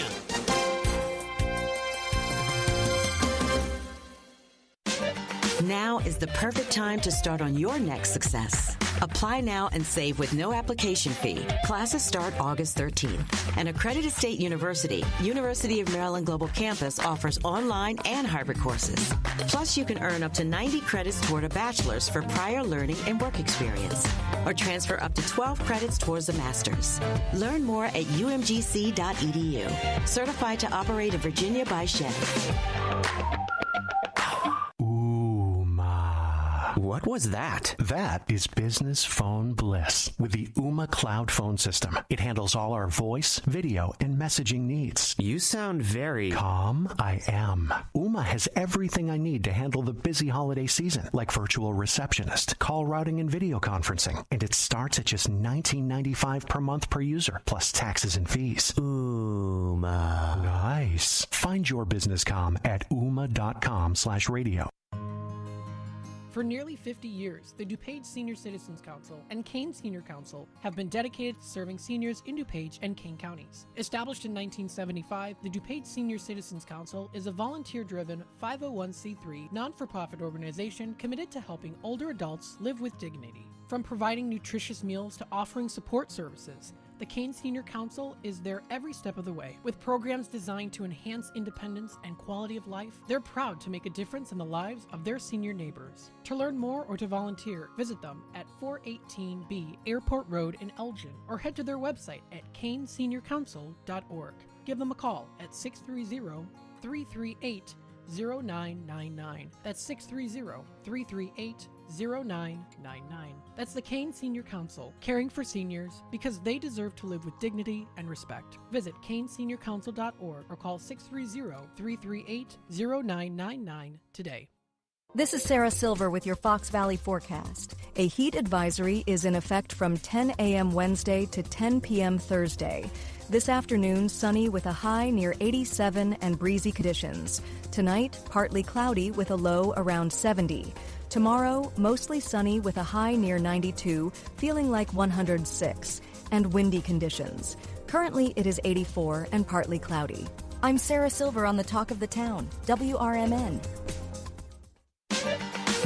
Now is the perfect time to start on your next success. Apply now and save with no application fee. Classes start August 13th. An accredited state university, University of Maryland Global Campus, offers online and hybrid courses. Plus, you can earn up to 90 credits toward a bachelor's for prior learning and work experience, or transfer up to 12 credits towards a master's. Learn more at umgc.edu. Certified to operate in Virginia by Chevy. What was that? That is business phone bliss with the Ooma Cloud Phone System. It handles all our voice, video, and messaging needs. You sound very calm. I am. Ooma has everything I need to handle the busy holiday season, like virtual receptionist, call routing, and video conferencing. And it starts at just $19.95 per month per user, plus taxes and fees. Ooma. Nice. Find your business comm at ooma.com/radio. For nearly 50 years, the DuPage Senior Citizens Council and Kane Senior Council have been dedicated to serving seniors in DuPage and Kane counties. Established in 1975, the DuPage Senior Citizens Council is a volunteer-driven 501c3 non-for-profit organization committed to helping older adults live with dignity. From providing nutritious meals to offering support services, the Kane Senior Council is there every step of the way. With programs designed to enhance independence and quality of life, they're proud to make a difference in the lives of their senior neighbors. To learn more or to volunteer, visit them at 418B Airport Road in Elgin, or head to their website at caneseniorcouncil.org. Give them a call at 630-338-0999. That's 630-338-0999. That's the Kane Senior Council, caring for seniors because they deserve to live with dignity and respect. Visit caneseniorcouncil.org or call 630-338-0999 today. This is Sarah Silver with your Fox Valley forecast. A heat advisory is in effect from 10 a.m. Wednesday to 10 p.m. Thursday. This afternoon, sunny with a high near 87 and breezy conditions. Tonight, partly cloudy with a low around 70. Tomorrow, mostly sunny with a high near 92, feeling like 106, and windy conditions. Currently, it is 84 and partly cloudy. I'm Sarah Silver on the Talk of the Town, WRMN.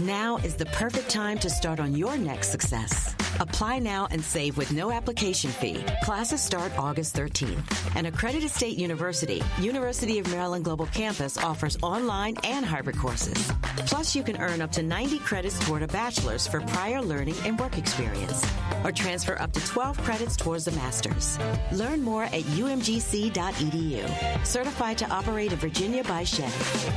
Now is the perfect time to start on your next success. Apply now and save with no application fee. Classes start August 13th. An accredited state university, University of Maryland Global Campus, offers online and hybrid courses. Plus, you can earn up to 90 credits toward a bachelor's for prior learning and work experience, or transfer up to 12 credits towards a master's. Learn more at umgc.edu. Certified to operate in Virginia by Chevy.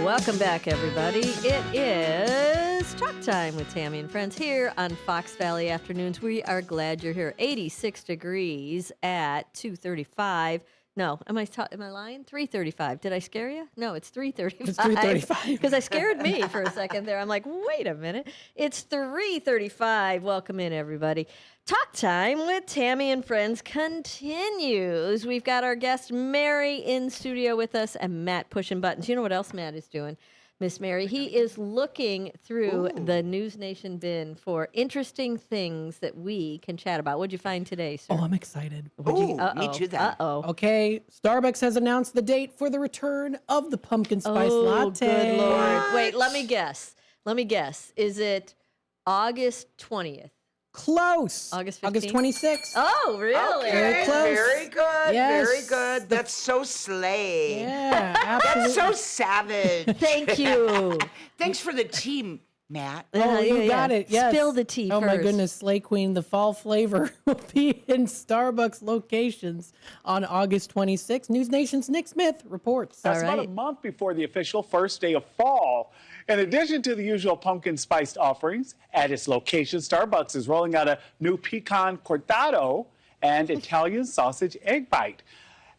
Welcome back, everybody. It is Talk Time with Tammy and Friends here on Fox Valley Afternoons. We are glad you're here. 86 degrees at 2:35. No, am I lying? 3:35. Did I scare you? No, it's 3:35. It's 3:35. Because I scared me for a second there. I'm like, wait a minute. It's 3:35. Welcome in, everybody. Talk Time with Tammy and Friends continues. We've got our guest Mary in studio with us and Matt pushing buttons. You know what else Matt is doing? Miss Mary. He is looking through the News Nation bin for interesting things that we can chat about. What'd you find today, sir? Oh, I'm excited. Me too then. Uh-oh. Okay, Starbucks has announced the date for the return of the pumpkin spice latte. Good Lord. Wait, let me guess. Is it August 20th? Close. August 15th? August 26th. Oh, really? Okay, Very close. very good, Yes. very good. That's so slay. Yeah, absolutely. That's so savage. Thank you. Thanks for the tea, Matt. Oh, you got it. Yes. Spill the tea Oh, my first. goodness. Slay Queen, the fall flavor will be in Starbucks locations on August 26th. News Nation's Nick Smith reports. That's about a month before the official first day of fall. In addition to the usual pumpkin spiced offerings, at its location, Starbucks is rolling out a new pecan cortado and Italian sausage egg bite.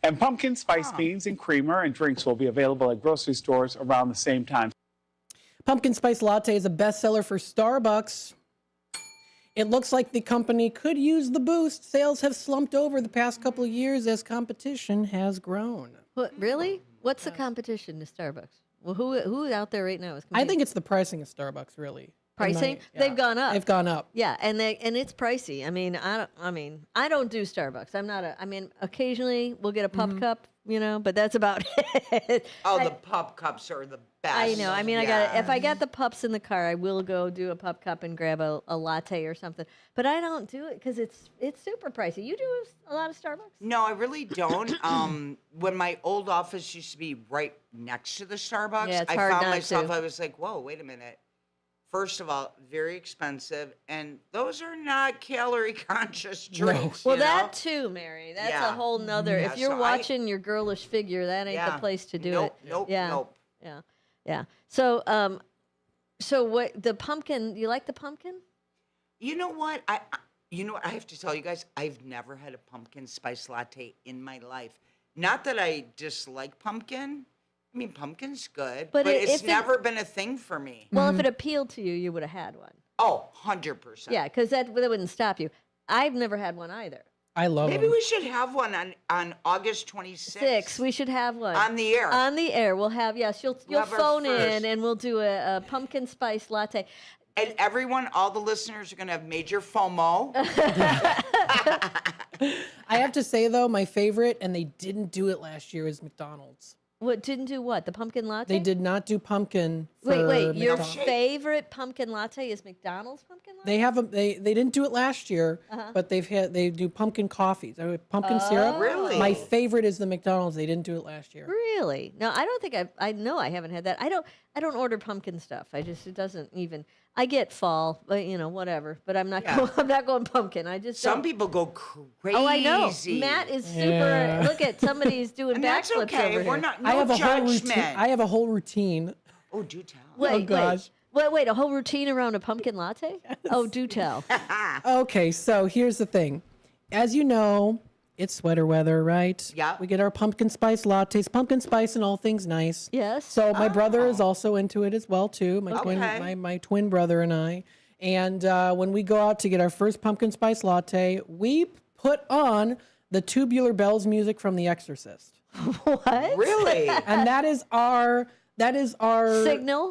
And pumpkin spice beans and creamer and drinks will be available at grocery stores around the same time. Pumpkin spice latte is a bestseller for Starbucks. It looks like the company could use the boost. Sales have slumped over the past couple of years as competition has grown. What, really? What's the competition to Starbucks? Well, who out there right now is I competing? think it's the pricing of Starbucks, really. Pricing? They've gone up. They've gone up. Yeah, and it's pricey. I don't do Starbucks. Occasionally we'll get a pup cup, but that's about it. Oh, the pup cups are the best. I know. If I got the pups in the car, I will go do a pup cup and grab a latte or something. But I don't do it because it's super pricey. You do a lot of Starbucks? No, I really don't. When my old office used to be right next to the Starbucks, Yeah, it's I hard found not myself, to. I was like, whoa, wait a minute. First of all, very expensive, and those are not calorie conscious drinks. Well, you know? that too, Mary. That's a whole nother. Yeah, If you're so watching your girlish figure, that ain't the place to do it. Nope. Yeah. So, what the pumpkin? You like the pumpkin? You know what? I have to tell you guys, I've never had a pumpkin spice latte in my life. Not that I dislike pumpkin. I mean, pumpkin's good, but it's never been a thing for me. Well, if it appealed to you, you would have had one. Oh, 100%. Yeah, because that wouldn't stop you. I've never had one either. I love Maybe we should have one on August 26th. We should have one. On the air. On the air. We'll have, you'll have our phone first. in and we'll do a pumpkin spice latte. And everyone, all the listeners are going to have major FOMO. I have to say, though, my favorite, and they didn't do it last year, is McDonald's. What, didn't do what? The pumpkin latte? They did not do pumpkin for Wait, your McDonald's. favorite pumpkin latte is McDonald's pumpkin latte? They have they didn't do it last year, but they do pumpkin coffees. Pumpkin syrup. Really? My favorite is the McDonald's. They didn't do it last year. Really? No, I don't think I know I haven't had that. I don't order pumpkin stuff. It doesn't even. I get fall, but whatever. But I'm not I'm not going pumpkin. I just Some don't. people go crazy. Oh, I know. Matt is super. Yeah. Look at somebody's doing And that's backflips okay. over We're here. not. I No have a whole routine. judgment. I have a whole routine. Oh, do tell. Wait, gosh. wait, a whole routine around a pumpkin latte? Oh, do tell. Okay, so here's the thing. As you know, it's sweater weather, right? Yeah. We get our pumpkin spice lattes, pumpkin spice and all things nice. Yes. So my brother is also into it as well too. My Okay. my twin brother and I. And when we go out to get our first pumpkin spice latte, we put on the Tubular Bells music from The Exorcist. What? Really? And that is our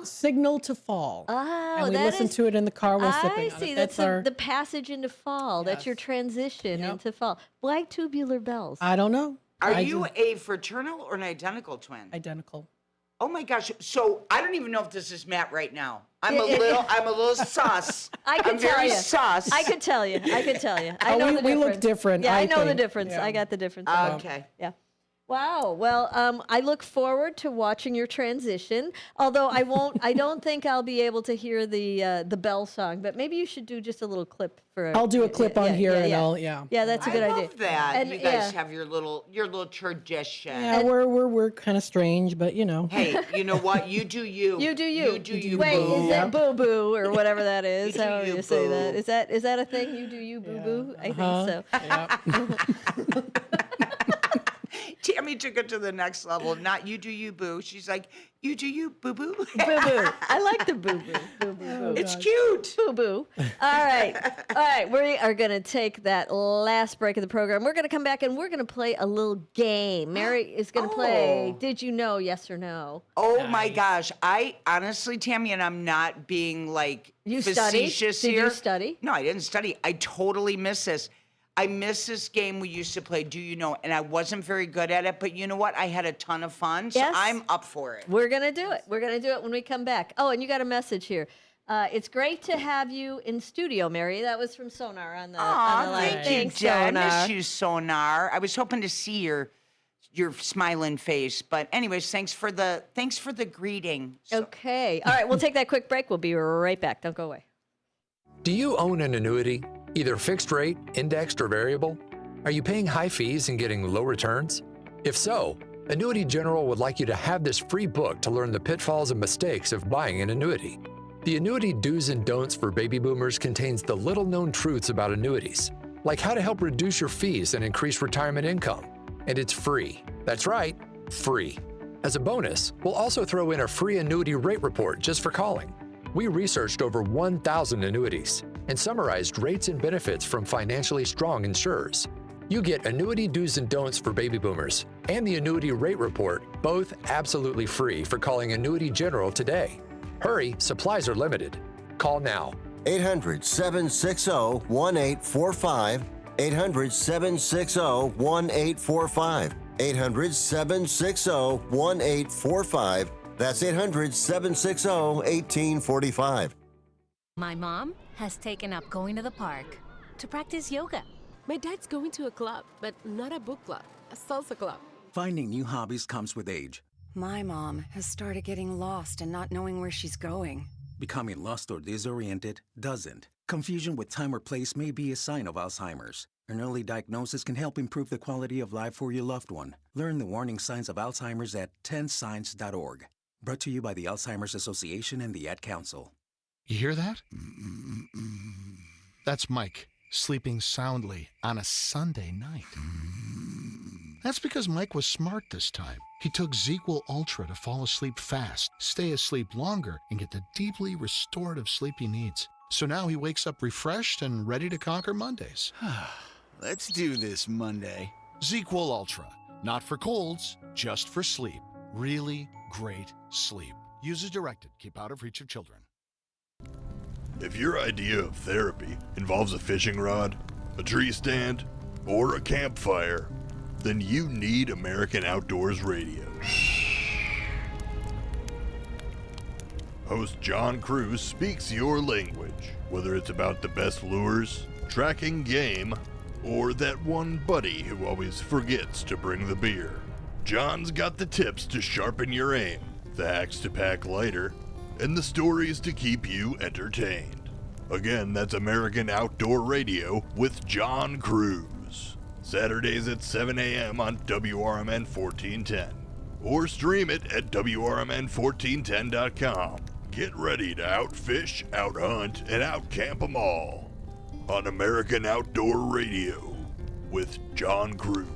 Signal to fall. Oh, And we that listen is- to it in the car while sipping I on see. it. That's our. the passage into fall. That's your transition into fall. Why tubular bells? I don't know. Are you a fraternal or an identical twin? Identical. Oh my gosh! So I don't even know if this is Matt right now. I'm a little sus. I could I'm tell very you. sus. I could tell you. I Oh, know we- the we look difference. different, Yeah, I I know the think. difference. Yeah. I got the difference. Okay. Yeah. Wow. Well, I look forward to watching your transition. Although I won't. I don't think I'll be able to hear the bell song. But maybe you should do just a little clip for. I'll do a clip on here and I'll. Yeah, that's a good I idea. love that. And, you guys yeah. have your little tradition. Yeah, we're kind of strange, but Hey, you know what? You do you. You do you. You do you. Wait, boo. is that boo boo or whatever that is? You do How you, you say boo. that? Is that a thing? You do you boo boo? I think so. Tammy, Tammy took it to the next level. Not you do you, boo. She's like, you do you, boo boo. Boo boo. I like the boo boo. Boo boo boo. It's cute. Boo boo. All right. All right. We are going to take that last break of the program. We're going to come back and we're going to play a little game. Mary is going to play Did You Know, Yes or No? Oh, my gosh. I honestly, Tammy, and I'm not being like facetious Did here. you study? No, I didn't study. I totally miss this. I miss this game we used to play, Do You Know? And I wasn't very good at it, but you know what? I had a ton of fun, so Yes. I'm up for it. We're going to do it. We're going to do it when we come back. Oh, and you got a message here. It's great to have you in studio, Mary. That was from Sonar on the line. Thank you, Thanks, Jen. I Sonar. miss you, Sonar. I was hoping to see your smiling face, but anyways, thanks for the greeting. Okay. All right, we'll take that quick break. We'll be right back. Don't go away. Do you own an annuity, either fixed rate, indexed, or variable? Are you paying high fees and getting low returns? If so, Annuity General would like you to have this free book to learn the pitfalls and mistakes of buying an annuity. The Annuity Do's and Don'ts for Baby Boomers contains the little-known truths about annuities, like how to help reduce your fees and increase retirement income. And it's free. That's right, free. As a bonus, we'll also throw in a free annuity rate report just for calling. We researched over 1,000 annuities and summarized rates and benefits from financially strong insurers. You get Annuity Do's and Don'ts for Baby Boomers and the Annuity Rate Report, both absolutely free for calling Annuity General today. Hurry, supplies are limited. Call now. 800-760-1845. 800-760-1845. 800-760-1845. That's 800-760-1845. My mom has taken up going to the park to practice yoga. My dad's going to a club, but not a book club, a salsa club. Finding new hobbies comes with age. My mom has started getting lost and not knowing where she's going. Becoming lost or disoriented doesn't. Confusion with time or place may be a sign of Alzheimer's. An early diagnosis can help improve the quality of life for your loved one. Learn the warning signs of Alzheimer's at 10signs.org. Brought to you by the Alzheimer's Association and the Ad Council. You hear that? That's Mike, sleeping soundly on a Sunday night. That's because Mike was smart this time. He took ZQL Ultra to fall asleep fast, stay asleep longer, and get the deeply restorative sleep he needs. So now he wakes up refreshed and ready to conquer Mondays. Let's do this Monday. ZQL Ultra. Not for colds, just for sleep. Really great sleep. Use as directed. Keep out of reach of children. If your idea of therapy involves a fishing rod, a tree stand, or a campfire, then you need American Outdoors Radio. Host John Cruz speaks your language, whether it's about the best lures, tracking game, or that one buddy who always forgets to bring the beer. John's got the tips to sharpen your aim, the hacks to pack lighter, and the stories to keep you entertained. Again, that's American Outdoor Radio with John Cruz. Saturdays at 7 a.m. on WRMN 1410. Or stream it at WRMN1410.com. Get ready to outfish, outhunt, and outcamp them all on American Outdoor Radio with John Cruz.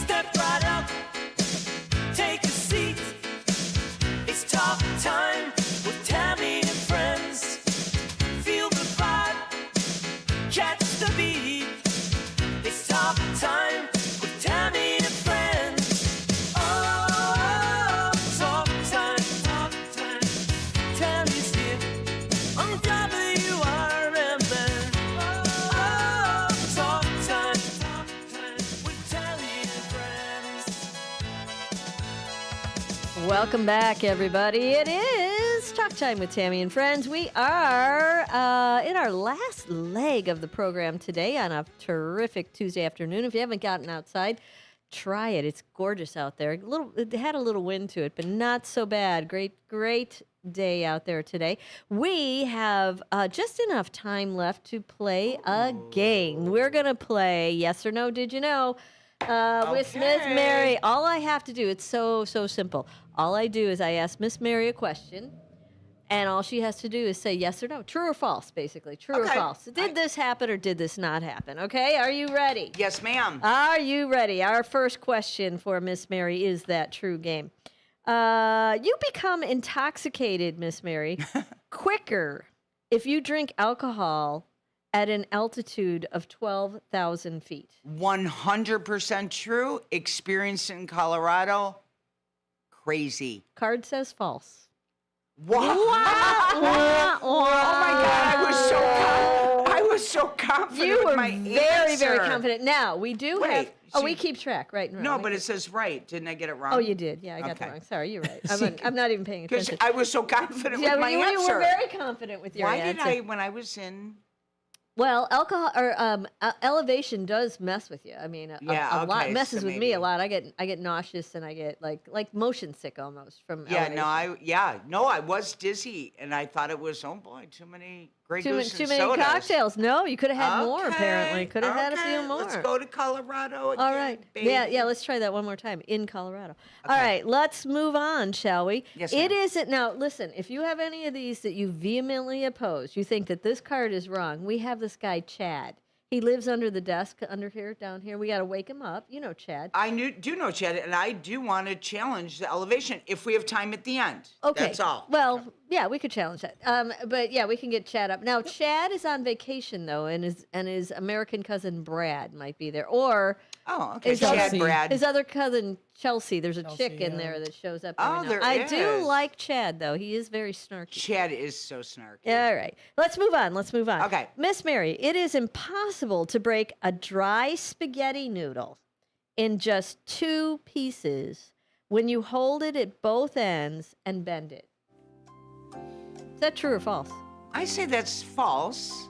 Step right up, take a seat. It's talk time with Tammy and friends. Feel the vibe, catch the beat. It's talk time with Tammy and friends. Oh, talk time, Tammy's here on WRMN. Oh, talk time with Tammy and friends. Welcome back, everybody. It is Talk Time with Tammy and Friends. We are in our last leg of the program today on a terrific Tuesday afternoon. If you haven't gotten outside, try it. It's gorgeous out there. It had a little wind to it, but not so bad. Great day out there today. We have just enough time left to play a game. We're going to play Yes or No, Did You Know? With Miss Mary. All I have to do, it's so simple. All I do is I ask Miss Mary a question, and all she has to do is say yes or no, true or false, basically. True or false. Did this happen or did this not happen? Okay, are you ready? Yes, ma'am. Are you ready? Our first question for Miss Mary is that true game. You become intoxicated, Miss Mary, quicker if you drink alcohol at an altitude of 12,000 feet. 100% true. Experienced in Colorado. Crazy. Card says false. Wow. Oh my God, I was so confident You with were my very, very answer. confident. Now, we do Wait, have... Oh, see- we keep track, right? and No, wrong. but it says right. Didn't I get it wrong? Oh, you did. Yeah, I got Okay. that wrong. Sorry, you're right. See, I'm not even paying Because attention. I was so confident Yeah, with my you answer. were very confident with your Why answer. did I, when I was in... Well, alcohol or elevation does mess with you. I mean, a lot okay, messes so with me a lot. I get nauseous and I get like motion sick almost from elevation. I was dizzy and I thought it was, oh boy, too many Grey Goose too and many sodas. cocktails. No, you could have had more apparently. Could have had a few more. Let's go to Colorado again, All right. baby. Yeah, let's try that one more time in Colorado. All right, let's move on, shall we? Yes, It ma'am. isn't. Now, listen, if you have any of these that you vehemently oppose, you think that this card is wrong, we have this guy, Chad. He lives under the desk, under here, down here. We got to wake him up. You know Chad. I do know Chad, and I do want to challenge the elevation if we have time at the end. Okay. That's all. Well, yeah, we could challenge that. But yeah, we can get Chad up. Now, Chad is on vacation though, and his American cousin Brad might be there, or okay, Chad, Brad. His other cousin Chelsea. There's a Chelsea, chick in there that shows up. Oh, every now. there I do is. like Chad though. He is very snarky. Chad is so snarky. All right, let's move on. Okay. Miss Mary, it is impossible to break a dry spaghetti noodle in just 2 pieces when you hold it at both ends and bend it. Is that true or false? I say that's false.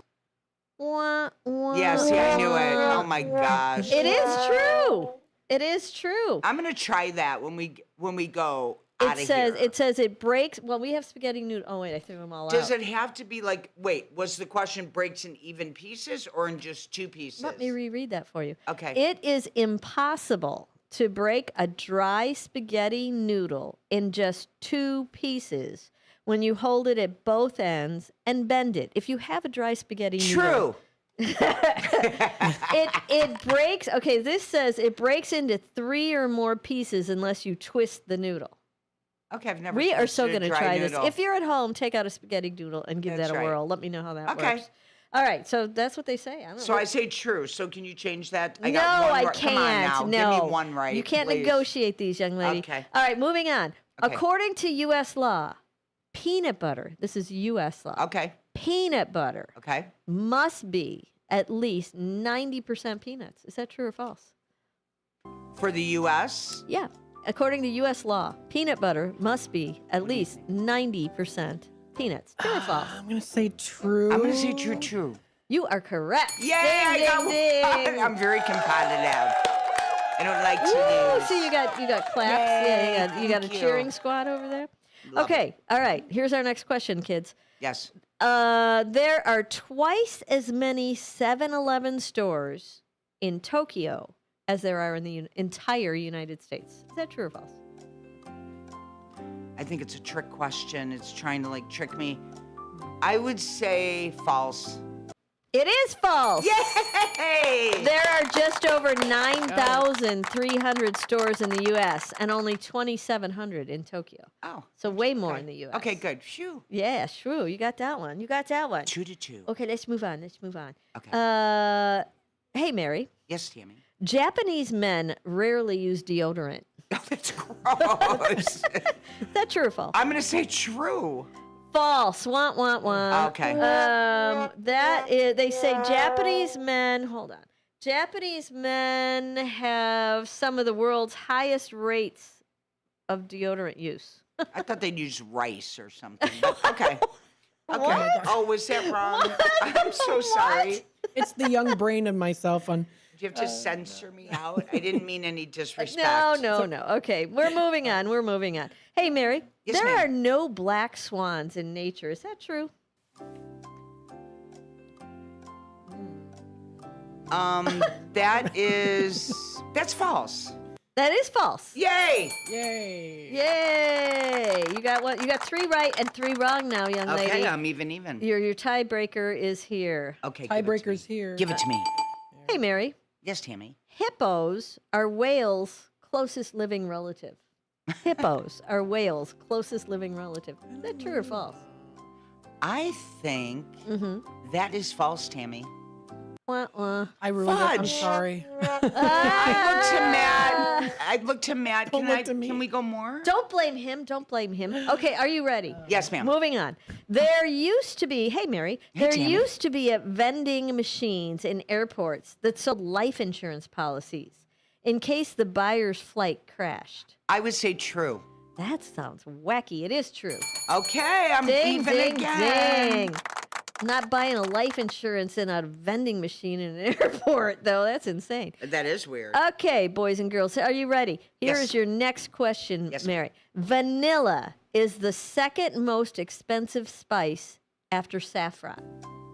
Wah, wah, Yeah, see, I knew it. Oh my gosh. It is true. It is true. I'm gonna try that when we go out of here. It says it breaks. Well, we have spaghetti noodle. Oh wait, I threw them all Does out. it have to be like? Wait, was the question breaks in even pieces or in just 2 pieces? Let me reread that for you. Okay. It is impossible to break a dry spaghetti noodle in just 2 pieces when you hold it at both ends and bend it. If you have a dry spaghetti noodle. True. It breaks. Okay, this says it breaks into 3 or more pieces unless you twist the noodle. Okay, I've never. We are so going going to try this. If you're at home, take out a spaghetti noodle and give That's that a right. whirl. Let me know how that Okay. works. All right, so that's what they say. I don't So know. I say true. So can you change that? No, got one I right. can't. Come on now. No, Give me one right. You can't please. negotiate these, young lady. Okay. All right, moving on. Okay. According to U.S. law, peanut butter. This is U.S. law. Okay. Peanut butter. Okay. Must be at least 90% peanuts. Is that true or false? For the U.S. Yeah. According to U.S. law, peanut butter must be at least 90% peanuts. True or false? I'm going to say true. I'm going to say true, true. You are correct. Yay! Ding, I got ding, ding. one. I'm very competitive. I don't like to Woo! lose. See, you got claps. Yay, Yeah, you got a thank you. cheering squad over there. Love Okay, all right. Here's our next question, kids. Yes. There are twice as many 7-Eleven stores in Tokyo as there are in the entire United States. Is that true or false? I think it's a trick question. It's trying to like trick me. I would say false. It is false. Yay! There are just over 9,300 stores in the U.S. and only 2,700 in Tokyo. Oh. So way more in the U.S. Okay, good. Phew. Yeah, true. You got that one. 2-2. Okay, let's move on. Okay. Hey, Mary. Yes, Tammy. Japanese men rarely use deodorant. Oh, that's gross. Is that true or false? I'm going to say true. False. Want. Okay. That is, they say Japanese men, hold on. Japanese men have some of the world's highest rates of deodorant use. I thought they'd use rice or something. But okay. Okay. What? Oh, was that wrong? I'm so sorry. It's the young brain of myself on Do you have to censor me out? I didn't mean any disrespect. No. Okay, we're moving on. Hey, Mary, Yes, there ma'am. are no black swans in nature. Is that true? That's false. That is false. Yay! Yay! You got what? You got 3 right and 3 wrong now, young lady. Okay, I'm even. Your tiebreaker is here. Okay, Tiebreaker's here. Give it to me. Hey, Mary. Yes, Tammy. Hippos are whales' closest living relative. Hippos are whales' closest living relative. Is that true or false? I think that is false, Tammy. Wah-wah. I ruined it. I'm sorry. I looked to Matt. Can we go more? Don't blame him. Okay, are you ready? Yes, ma'am. Moving on. There used to be, hey, Mary, there Tammy. used to be vending machines in airports that sold life insurance policies in case the buyer's flight crashed. I would say true. That sounds wacky. It is true. Okay, I'm Ding, even ding, again. ding. Not buying a life insurance in a vending machine in an airport, though. That's insane. That is weird. Okay, boys and girls, are you ready? Here is your next question, Mary. Vanilla is the second most expensive spice after saffron.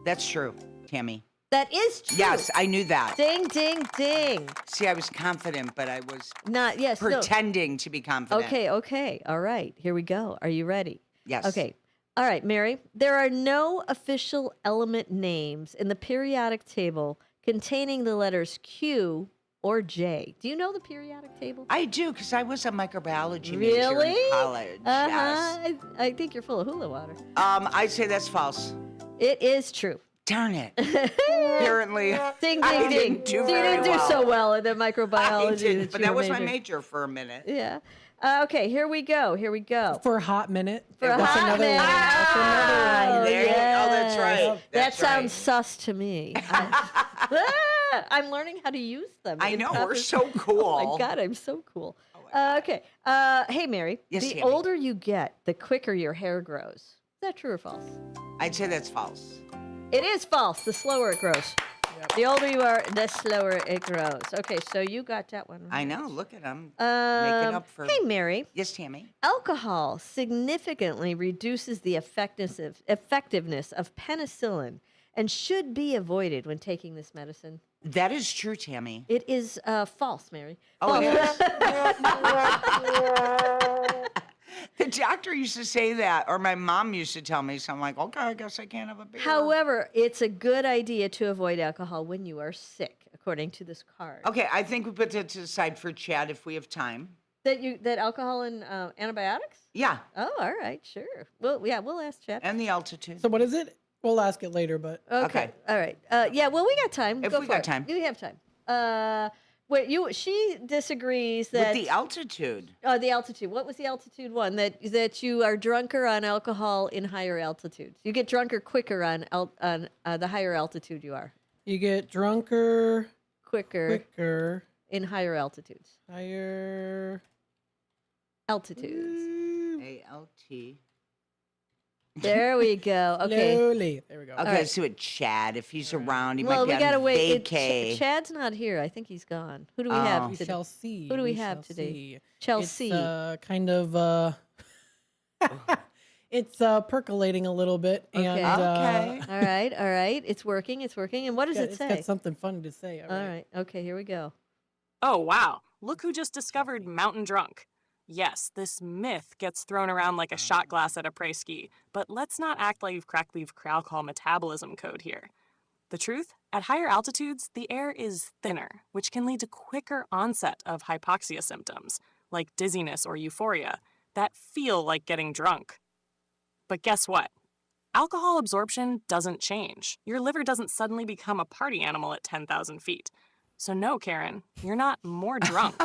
That's true, Tammy. That is true. Yes, I knew that. Ding, ding, ding. See, I was confident, but I was Yes, pretending to be confident. Okay. All right, here we go. Are you ready? Yes. Okay. All right, Mary. There are no official element names in the periodic table containing the letters Q or J. Do you know the periodic table? I do, because I was a microbiology major in college. Yes. I think you're full of hula water. I'd say that's false. It is true. Darn it. Apparently, ding, I ding, didn't ding. do very You didn't do so well in the microbiology. I didn't, but you that were was my majoring. major for a minute. Yeah. Okay, here we go. For a hot minute. For a That's hot another minute. one. That's another one. There you go. Oh, that's right. That sounds sus to me. I'm learning how to use them. I know. We're so cool. Oh, my God, I'm so cool. Okay. Hey, Mary. Yes, the Tammy. older you get, the quicker your hair grows. Is that true or false? I'd say that's false. It is false. The slower it grows. Yep. The older you are, the slower it grows. Okay, so you got that one right. I know. Look at them. Making up for. Hey, Mary. Yes, Tammy. Alcohol significantly reduces the effectiveness of penicillin and should be avoided when taking this medicine. That is true, Tammy. It is false, Mary. Oh, False. The doctor used to say that, or my mom used to tell me, so I'm like, okay, I guess I can't have a beer. However, it's a good idea to avoid alcohol when you are sick, according to this card. Okay, I think we put that to the side for Chad if we have time. That alcohol and antibiotics? Yeah. Oh, all right, sure. Well, yeah, we'll ask Chad. And the altitude. So what is it? We'll ask it later, but Okay. All right. Yeah. Well, we got time. If Go we for got it. time. You have time. She disagrees that With the altitude. The altitude. What was the altitude one? That you are drunker on alcohol in higher altitudes. You get drunker quicker on the higher altitude you are. You get drunker quicker in higher altitudes. Higher altitudes. A-L-T. There we go. Okay. Slowly. There we go. Okay, right. let's see what Chad, if he's around, he Well, might we be gotta on wait. vacay. Chad's not here. I think he's gone. Who do we Oh. have We today? shall see. Who do we We have shall today? see. Chelsea. It's kind of it's percolating a little bit. Okay. And, All right. It's working. And what does it say? It's got something funny to say. All right. Okay, here we go. Oh, wow. Look who just discovered Mountain Drunk. Yes, this myth gets thrown around like a shot glass at a prey ski, but let's not act like you've cracked the alcohol metabolism code here. The truth? At higher altitudes, the air is thinner, which can lead to quicker onset of hypoxia symptoms, like dizziness or euphoria, that feel like getting drunk. But guess what? Alcohol absorption doesn't change. Your liver doesn't suddenly become a party animal at 10,000 feet. So no, Karen, you're not more drunk.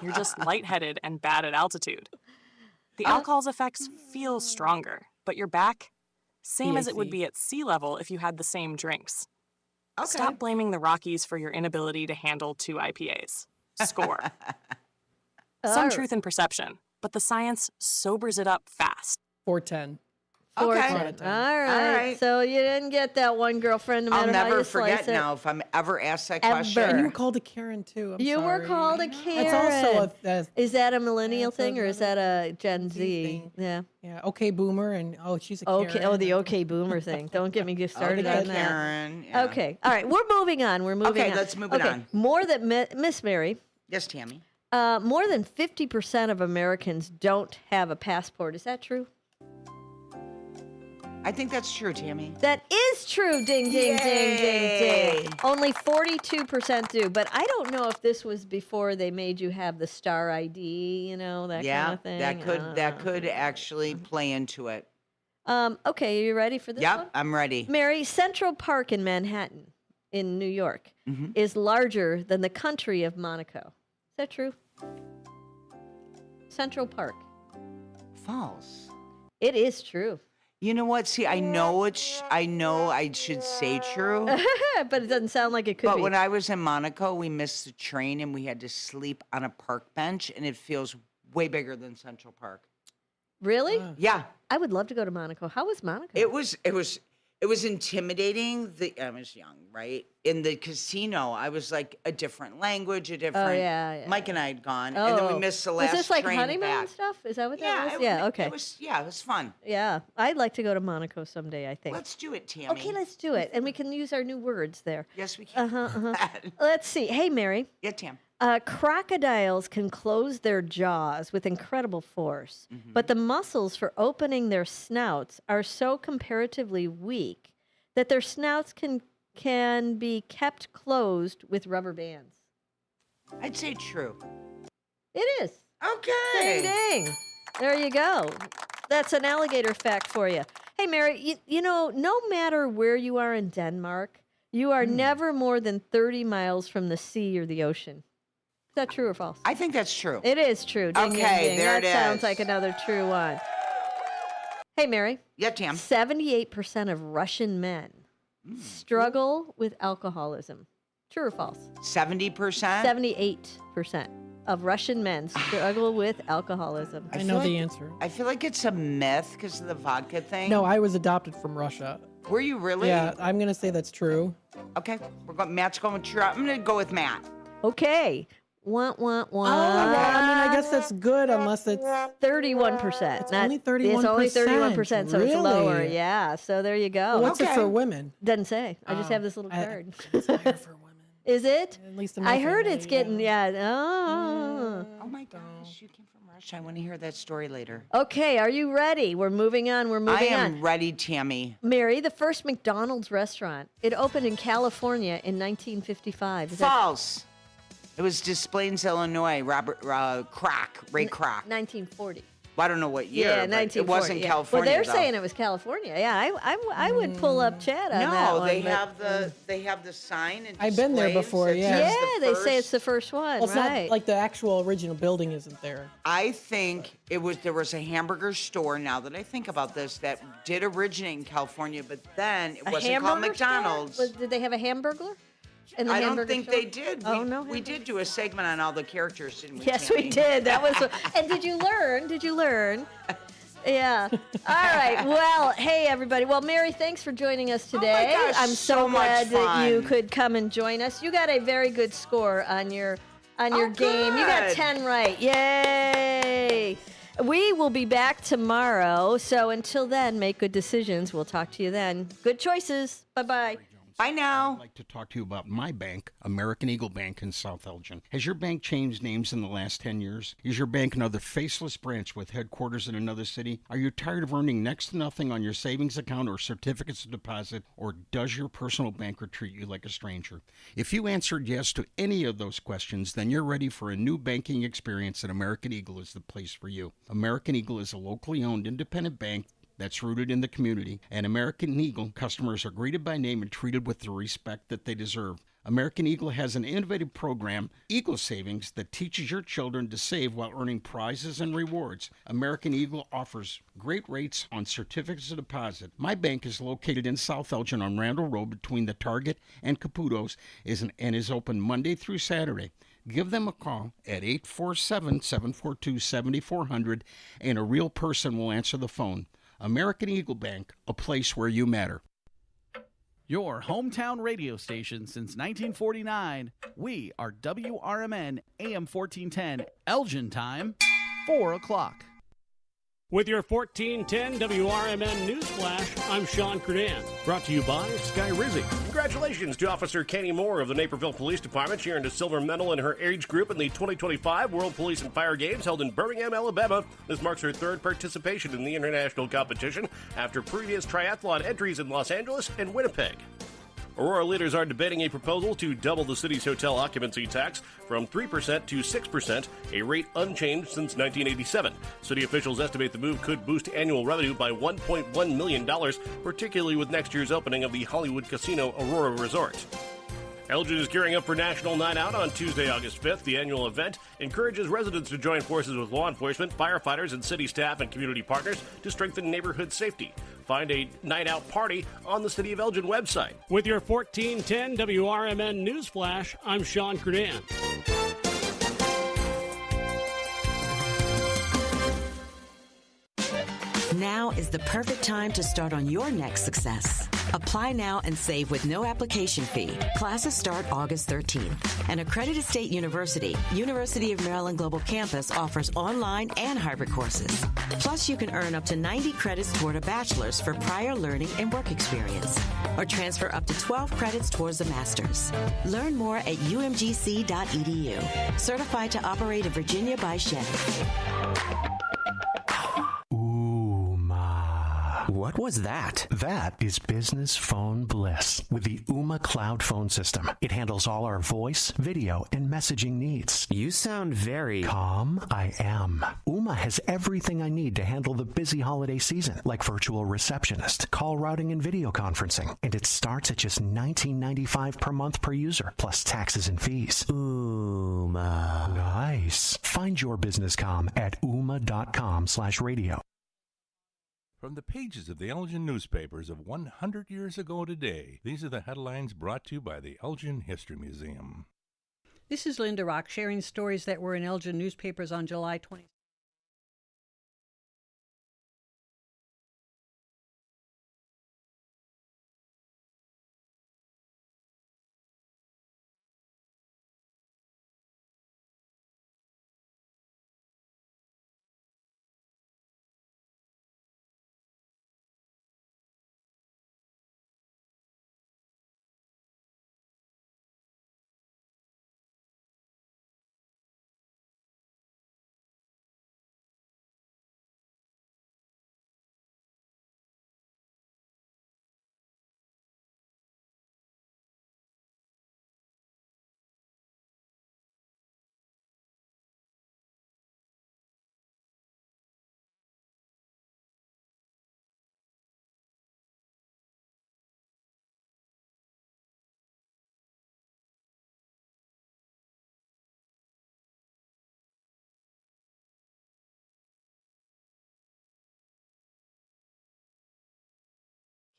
You're just lightheaded and bad at altitude. The alcohol's effects feel stronger, but you're back, same as it would be at sea level if you had the same drinks. Okay. Stop blaming the Rockies for your inability to handle 2 IPAs. Score. Some truth in perception, but the science sobers it up fast. 410. Fortune. All right. So you didn't get that one girlfriend no matter how I'll never you slice forget it. now if I'm ever asked that Ever. question. And you were called a Karen, too. I'm You sorry. were called a Karen. It's also Is that a millennial thing or is that a Gen Z thing. Yeah. Yeah, okay, boomer, and she's a Karen. Okay. Oh, the okay boomer thing. Don't get me started Okay, on that. Karen. Yeah. Okay. All right. We're moving on. Okay, let's move it on. More than Miss Mary. Yes, Tammy. More than 50% of Americans don't have a passport. Is that true? I think that's true, Tammy. That is true. Ding, ding, ding, ding, ding. Only 42% do. But I don't know if this was before they made you have the star ID, that kind of thing. that could actually play into it. Okay, are you ready for this one? Yep, I'm ready. Mary, Central Park in Manhattan, in New York, is larger than the country of Monaco. Is that true? Central Park. False. It is true. You know what? See, I know I should say true. But it doesn't sound like it could be. But when I was in Monaco, we missed the train and we had to sleep on a park bench, and it feels way bigger than Central Park. Really? Yeah. I would love to go to Monaco. How was Monaco? It was intimidating. I was young, right? In the casino, I was like a different language, a different. Oh, yeah. Mike and I had gone, and then we missed the last. Was this like train honeymoon back. stuff? Is that what that was? Okay. It was fun. Yeah, I'd like to go to Monaco someday. I think. Let's do it, Tammy. Okay, let's do it, and we can use our new words there. Yes, we can. Let's see. Hey, Mary. Yeah, Tam. Crocodiles can close their jaws with incredible force, but the muscles for opening their snouts are so comparatively weak that their snouts can be kept closed with rubber bands. I'd say true. It is. Okay. Ding, ding. There you go. That's an alligator fact for you. Hey, Mary, you know, no matter where you are in Denmark, you are never more than 30 miles from the sea or the ocean. Is that true or false? I think that's true. It is true. Ding, Okay, ding, ding. there That it sounds is. like another true one. Hey, Mary. Yeah, Tam. 78% of Russian men struggle with alcoholism. True or false? 70%? 78% of Russian men struggle with alcoholism. I know the answer. I feel like it's a myth because of the vodka thing. No, I was adopted from Russia. Were you really? Yeah, I'm going to say that's true. Okay. Matt's going with true. I'm going to go with Matt. Okay. Want. Oh, well, I mean, I guess that's good unless it's 31%. It's only 31%. It's only 31%, so it's lower. Really? Yeah, so there you go. Well, what's it for women? Doesn't say. I just have this little card. It's higher for women. Is it? At least in my I heard family, it's getting, Oh my gosh, you came from Russia. I want to hear that story later. Okay, are you ready? We're moving on. I am ready, Tammy. Mary, the first McDonald's restaurant. It opened in California in 1955. Is False. It was Des Plaines, Illinois. Ray Kroc. 1940. Well, I don't know what year. Yeah, but 1940. It wasn't yeah. California. Well, they're though. saying it was California. Yeah, I would pull up Chad on that No, one. they but- have the sign. And I've been there displays before, that yeah. says Yeah, the they first. say it's the first one, Well, it's right? not like the actual original building isn't there. I think there was a hamburger store, now that I think about this, that did originate in California, but then it A wasn't called hamburger store? McDonald's. Did they have a hamburglar? In the I don't hamburger think store? they did. Oh, no. We did do a segment on all the characters, didn't we? Yes, we Tammy? did. That was. And did you learn? Yeah. All right. Well, hey, everybody. Well, Mary, thanks for joining us today. gosh, I'm so much glad that you fun. could come and join us. You got a very good score on your game. You got good. 10 right. Yay! We will be back tomorrow. So until then, make good decisions. We'll talk to you then. Good choices. Bye-bye. Bye now. I'd like to talk to you about my bank, American Eagle Bank in South Elgin. Has your bank changed names in the last 10 years? Is your bank another faceless branch with headquarters in another city? Are you tired of earning next to nothing on your savings account or certificates of deposit? Or does your personal banker treat you like a stranger? If you answered yes to any of those questions, then you're ready for a new banking experience, and American Eagle is the place for you. American Eagle is a locally owned independent bank that's rooted in the community, and American Eagle customers are greeted by name and treated with the respect that they deserve. American Eagle has an innovative program, Eagle Savings, that teaches your children to save while earning prizes and rewards. American Eagle offers great rates on certificates of deposit. My bank is located in South Elgin on Randall Road between the Target and Caputo's and is open Monday through Saturday. Give them a call at 847-742-7400, and a real person will answer the phone. American Eagle Bank, a place where you matter. Your hometown radio station since 1949. We are WRMN AM 1410, Elgin time, 4 o'clock. With your 1410 WRMN News Flash, I'm Sean Credan. Brought to you by Sky Rizzi. Congratulations to Officer Kenny Moore of the Naperville Police Department. She earned a silver medal in her age group in the 2025 World Police and Fire Games held in Birmingham, Alabama. This marks her third participation in the international competition after previous triathlon entries in Los Angeles and Winnipeg. Aurora leaders are debating a proposal to double the city's hotel occupancy tax from 3% to 6%, a rate unchanged since 1987. City officials estimate the move could boost annual revenue by $1.1 million, particularly with next year's opening of the Hollywood Casino Aurora Resort. Elgin is gearing up for National Night Out on Tuesday, August 5th. The annual event encourages residents to join forces with law enforcement, firefighters, and city staff and community partners to strengthen neighborhood safety. Find a night out party on the City of Elgin website. With your 1410 WRMN News Flash, I'm Sean Credan. Now is the perfect time to start on your next success. Apply now and save with no application fee. Classes start August 13th. An accredited state university, University of Maryland Global Campus, offers online and hybrid courses. Plus, you can earn up to 90 credits toward a bachelor's for prior learning and work experience, or transfer up to 12 credits towards a master's. Learn more at umgc.edu. Certified to operate in Virginia by Chef. What was that? That is business phone bliss with the Ooma Cloud Phone System. It handles all our voice, video, and messaging needs. You sound very calm. I am. Ooma has everything I need to handle the busy holiday season, like virtual receptionist, call routing, and video conferencing. And it starts at just $19.95 per month per user, plus taxes and fees. Ooma. Nice. Find your business comm at ooma.com/radio. From the pages of the Elgin newspapers of 100 years ago today, these are the headlines brought to you by the Elgin History Museum. This is Linda Rock sharing stories that were in Elgin newspapers on July 20th.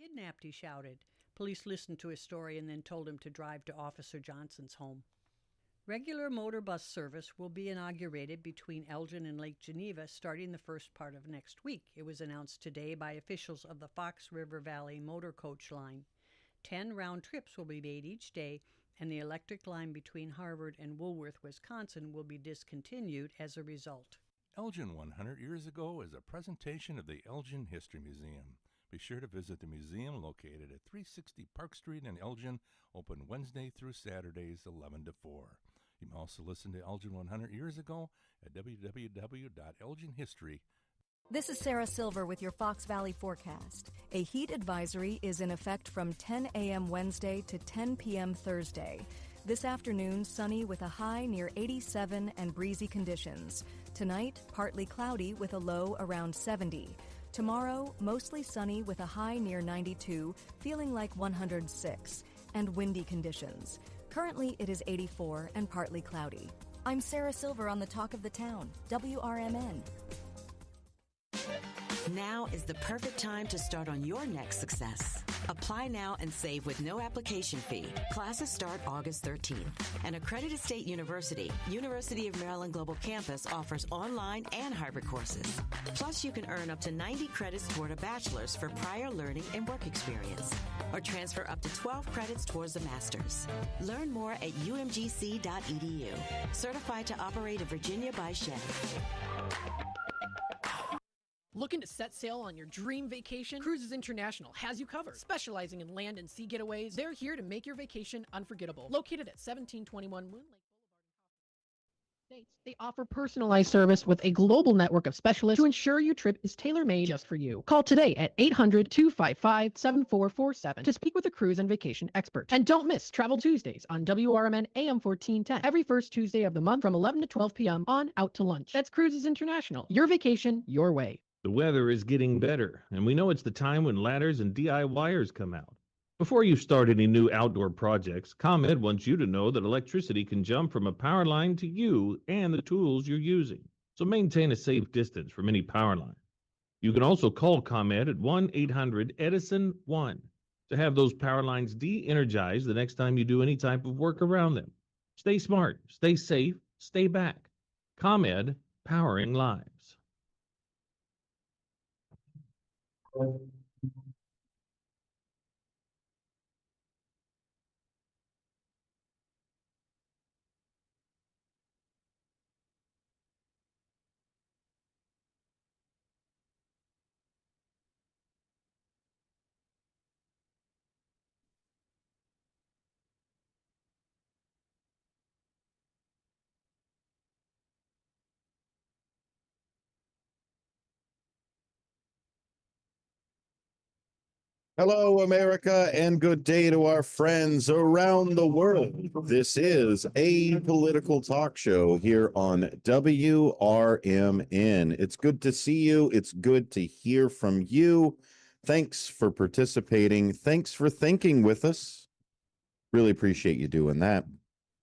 Kidnapped, he shouted. Police listened to his story and then told him to drive to Officer Johnson's home. Regular motor bus service will be inaugurated between Elgin and Lake Geneva starting the first part of next week. It was announced today by officials of the Fox River Valley Motor Coach Line. 10 round trips will be made each day, and the electric line between Harvard and Woolworth, Wisconsin will be discontinued as a result. Elgin 100 years ago is a presentation of the Elgin History Museum. Be sure to visit the museum located at 360 Park Street in Elgin, open Wednesday through Saturdays 11 to 4. You can also listen to Elgin 100 years ago at www.elginhistory.com. This is Sarah Silver with your Fox Valley forecast. A heat advisory is in effect from 10 a.m. Wednesday to 10 p.m. Thursday. This afternoon, sunny with a high near 87 and breezy conditions. Tonight, partly cloudy with a low around 70. Tomorrow, mostly sunny with a high near 92, feeling like 106, and windy conditions. Currently, it is 84 and partly cloudy. I'm Sarah Silver on the Talk of the Town, WRMN. Now is the perfect time to start on your next success. Apply now and save with no application fee. Classes start August 13th. An accredited state university, University of Maryland Global Campus offers online and hybrid courses. Plus, you can earn up to 90 credits toward a bachelor's for prior learning and work experience, or transfer up to 12 credits towards a master's. Learn more at umgc.edu. Certified to operate in Virginia by Chef. Looking to set sail on your dream vacation? Cruises International has you covered. Specializing in land and sea getaways, they're here to make your vacation unforgettable. Located at 1721 Moon Lake Boulevard in States, they offer personalized service with a global network of specialists to ensure your trip is tailor-made just for you. Call today at 800-255-7447 to speak with a cruise and vacation expert. And don't miss Travel Tuesdays on WRMN AM 1410 every first Tuesday of the month from 11 to 12 p.m. on Out to Lunch. That's Cruises International. Your vacation, your way. The weather is getting better, and we know it's the time when ladders and DIYers come out. Before you start any new outdoor projects, ComEd wants you to know that electricity can jump from a power line to you and the tools you're using. So maintain a safe distance from any power line. You can also call ComEd at 1-800-EDISON-1 to have those power lines de-energized the next time you do any type of work around them. Stay smart, stay safe, stay back. ComEd, powering lives. Hello, America, and good day to our friends around the world. This is a political talk show here on WRMN. It's good to see you. It's good to hear from you. Thanks for participating. Thanks for thinking with us. Really appreciate you doing that.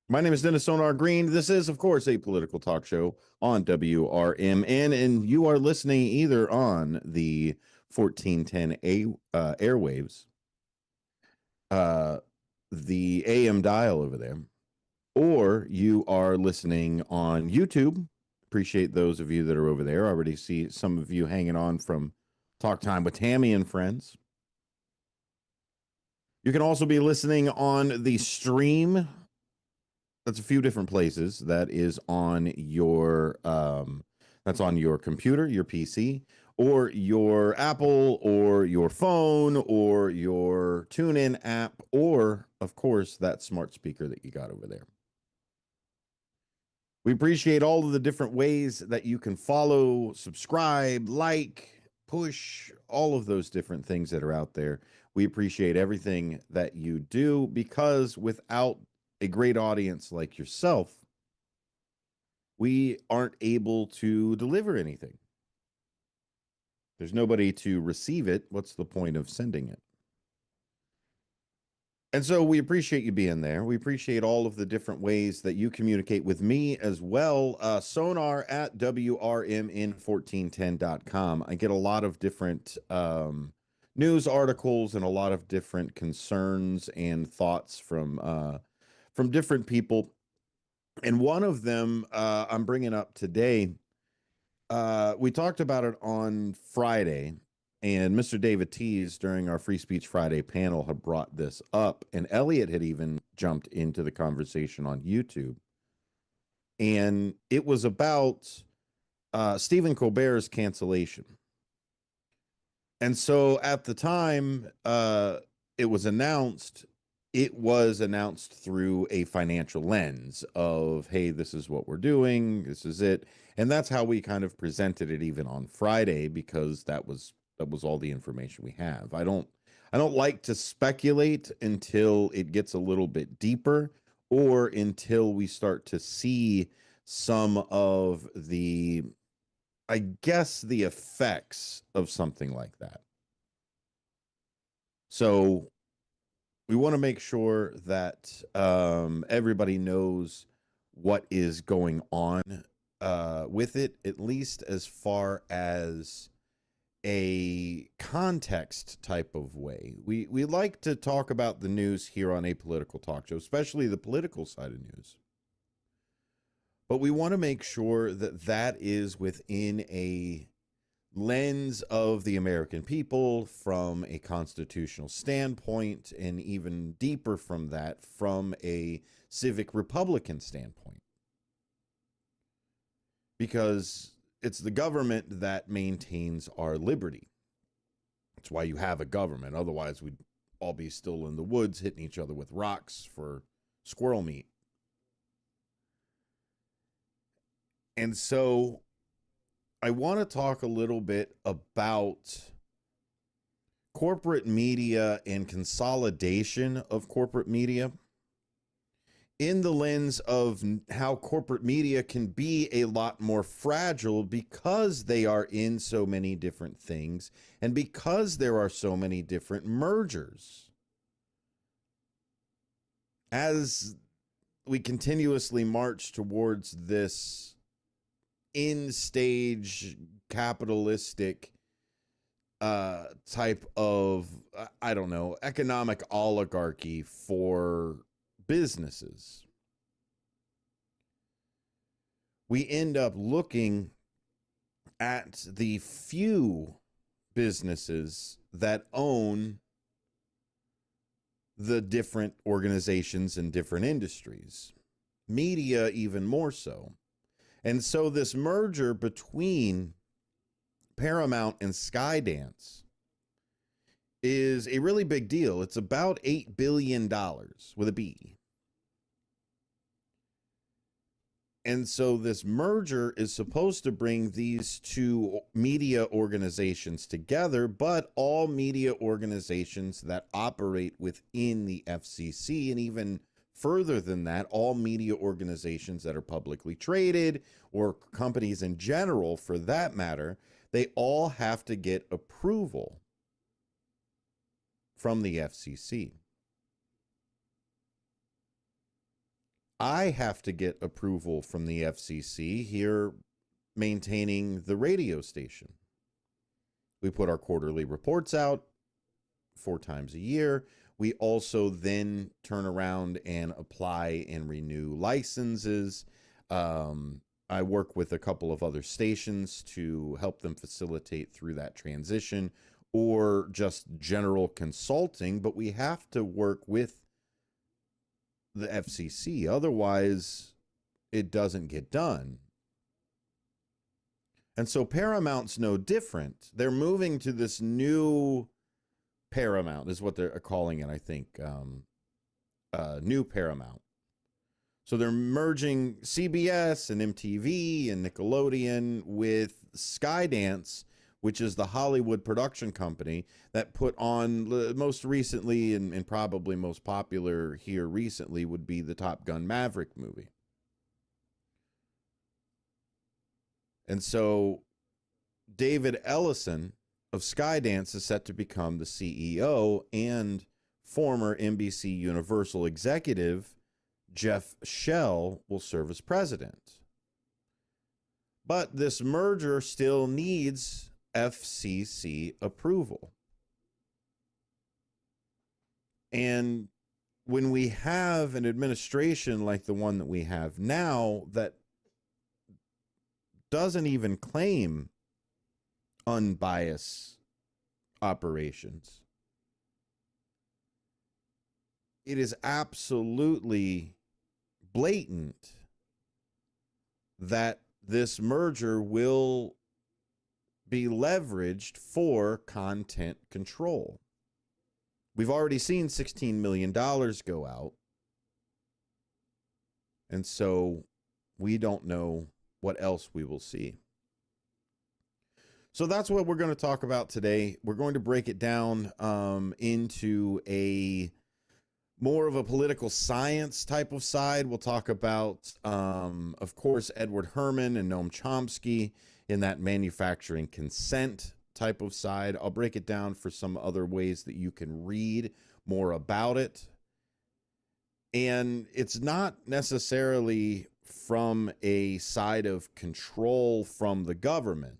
My name is Dennis Sonar Green. This is, of course, a political talk show on WRMN, and you are listening either on the 1410 airwaves, the AM dial over there, or you are listening on YouTube. Appreciate those of you that are over there. I already see some of you hanging on from Talk Time with Tammy and friends. You can also be listening on the stream. That's a few different places. That is on your that's on your computer, your PC, or your Apple, or your phone, or your TuneIn app, or, of course, that smart speaker that you got over there. We appreciate all of the different ways that you can follow, subscribe, like, push, all of those different things that are out there. We appreciate everything that you do, because without a great audience like yourself, we aren't able to deliver anything. There's nobody to receive it. What's the point of sending it? And so we appreciate you being there. We appreciate all of the different ways that you communicate with me as well. Sonar at WRMN1410.com. I get a lot of different news articles and a lot of different concerns and thoughts from different people. And one of them I'm bringing up today. We talked about it on Friday, and Mr. David Tees during our Free Speech Friday panel had brought this up, and Elliot had even jumped into the conversation on YouTube. And it was about Stephen Colbert's cancellation. And so at the time it was announced through a financial lens of, hey, this is what we're doing, this is it. And that's how we kind of presented it even on Friday, because that was all the information we have. I don't like to speculate until it gets a little bit deeper, or until we start to see some of the, I guess, the effects of something like that. So we want to make sure that everybody knows what is going on with it, at least as far as a context type of way. We like to talk about the news here on Apolitical Talk Show, especially the political side of news. But we want to make sure that that is within a lens of the American people from a constitutional standpoint, and even deeper from that, from a civic Republican standpoint. Because it's the government that maintains our liberty. That's why you have a government. Otherwise, we'd all be still in the woods hitting each other with rocks for squirrel meat. And so I want to talk a little bit about corporate media and consolidation of corporate media in the lens of how corporate media can be a lot more fragile because they are in so many different things and because there are so many different mergers. As we continuously march towards this in-stage capitalistic type of, I don't know, economic oligarchy for businesses, we end up looking at the few businesses that own the different organizations and different industries, media even more so. And so this merger between Paramount and Skydance is a really big deal. It's about $8 billion with a B. And so this merger is supposed to bring these two media organizations together, but all media organizations that operate within the FCC, and even further than that, all media organizations that are publicly traded, or companies in general for that matter, they all have to get approval from the FCC. I have to get approval from the FCC here maintaining the radio station. We put our quarterly reports out 4 times a year. We also then turn around and apply and renew licenses. I work with a couple of other stations to help them facilitate through that transition, or just general consulting, but we have to work with the FCC. Otherwise, it doesn't get done. And so Paramount's no different. They're moving to this new Paramount, is what they're calling it, I think. New Paramount. So they're merging CBS and MTV and Nickelodeon with Skydance, which is the Hollywood production company that put on, most recently and probably most popular here recently, would be the Top Gun Maverick movie. And so David Ellison of Skydance is set to become the CEO, and former NBC Universal executive Jeff Shell will serve as president. But this merger still needs FCC approval. And when we have an administration like the one that we have now that doesn't even claim unbiased operations, it is absolutely blatant that this merger will be leveraged for content control. We've already seen $16 million go out. And so we don't know what else we will see. So that's what we're going to talk about today. We're going to break it down into a more of a political science type of side. We'll talk about, of course, Edward Herman and Noam Chomsky in that manufacturing consent type of side. I'll break it down for some other ways that you can read more about it. And it's not necessarily from a side of control from the government.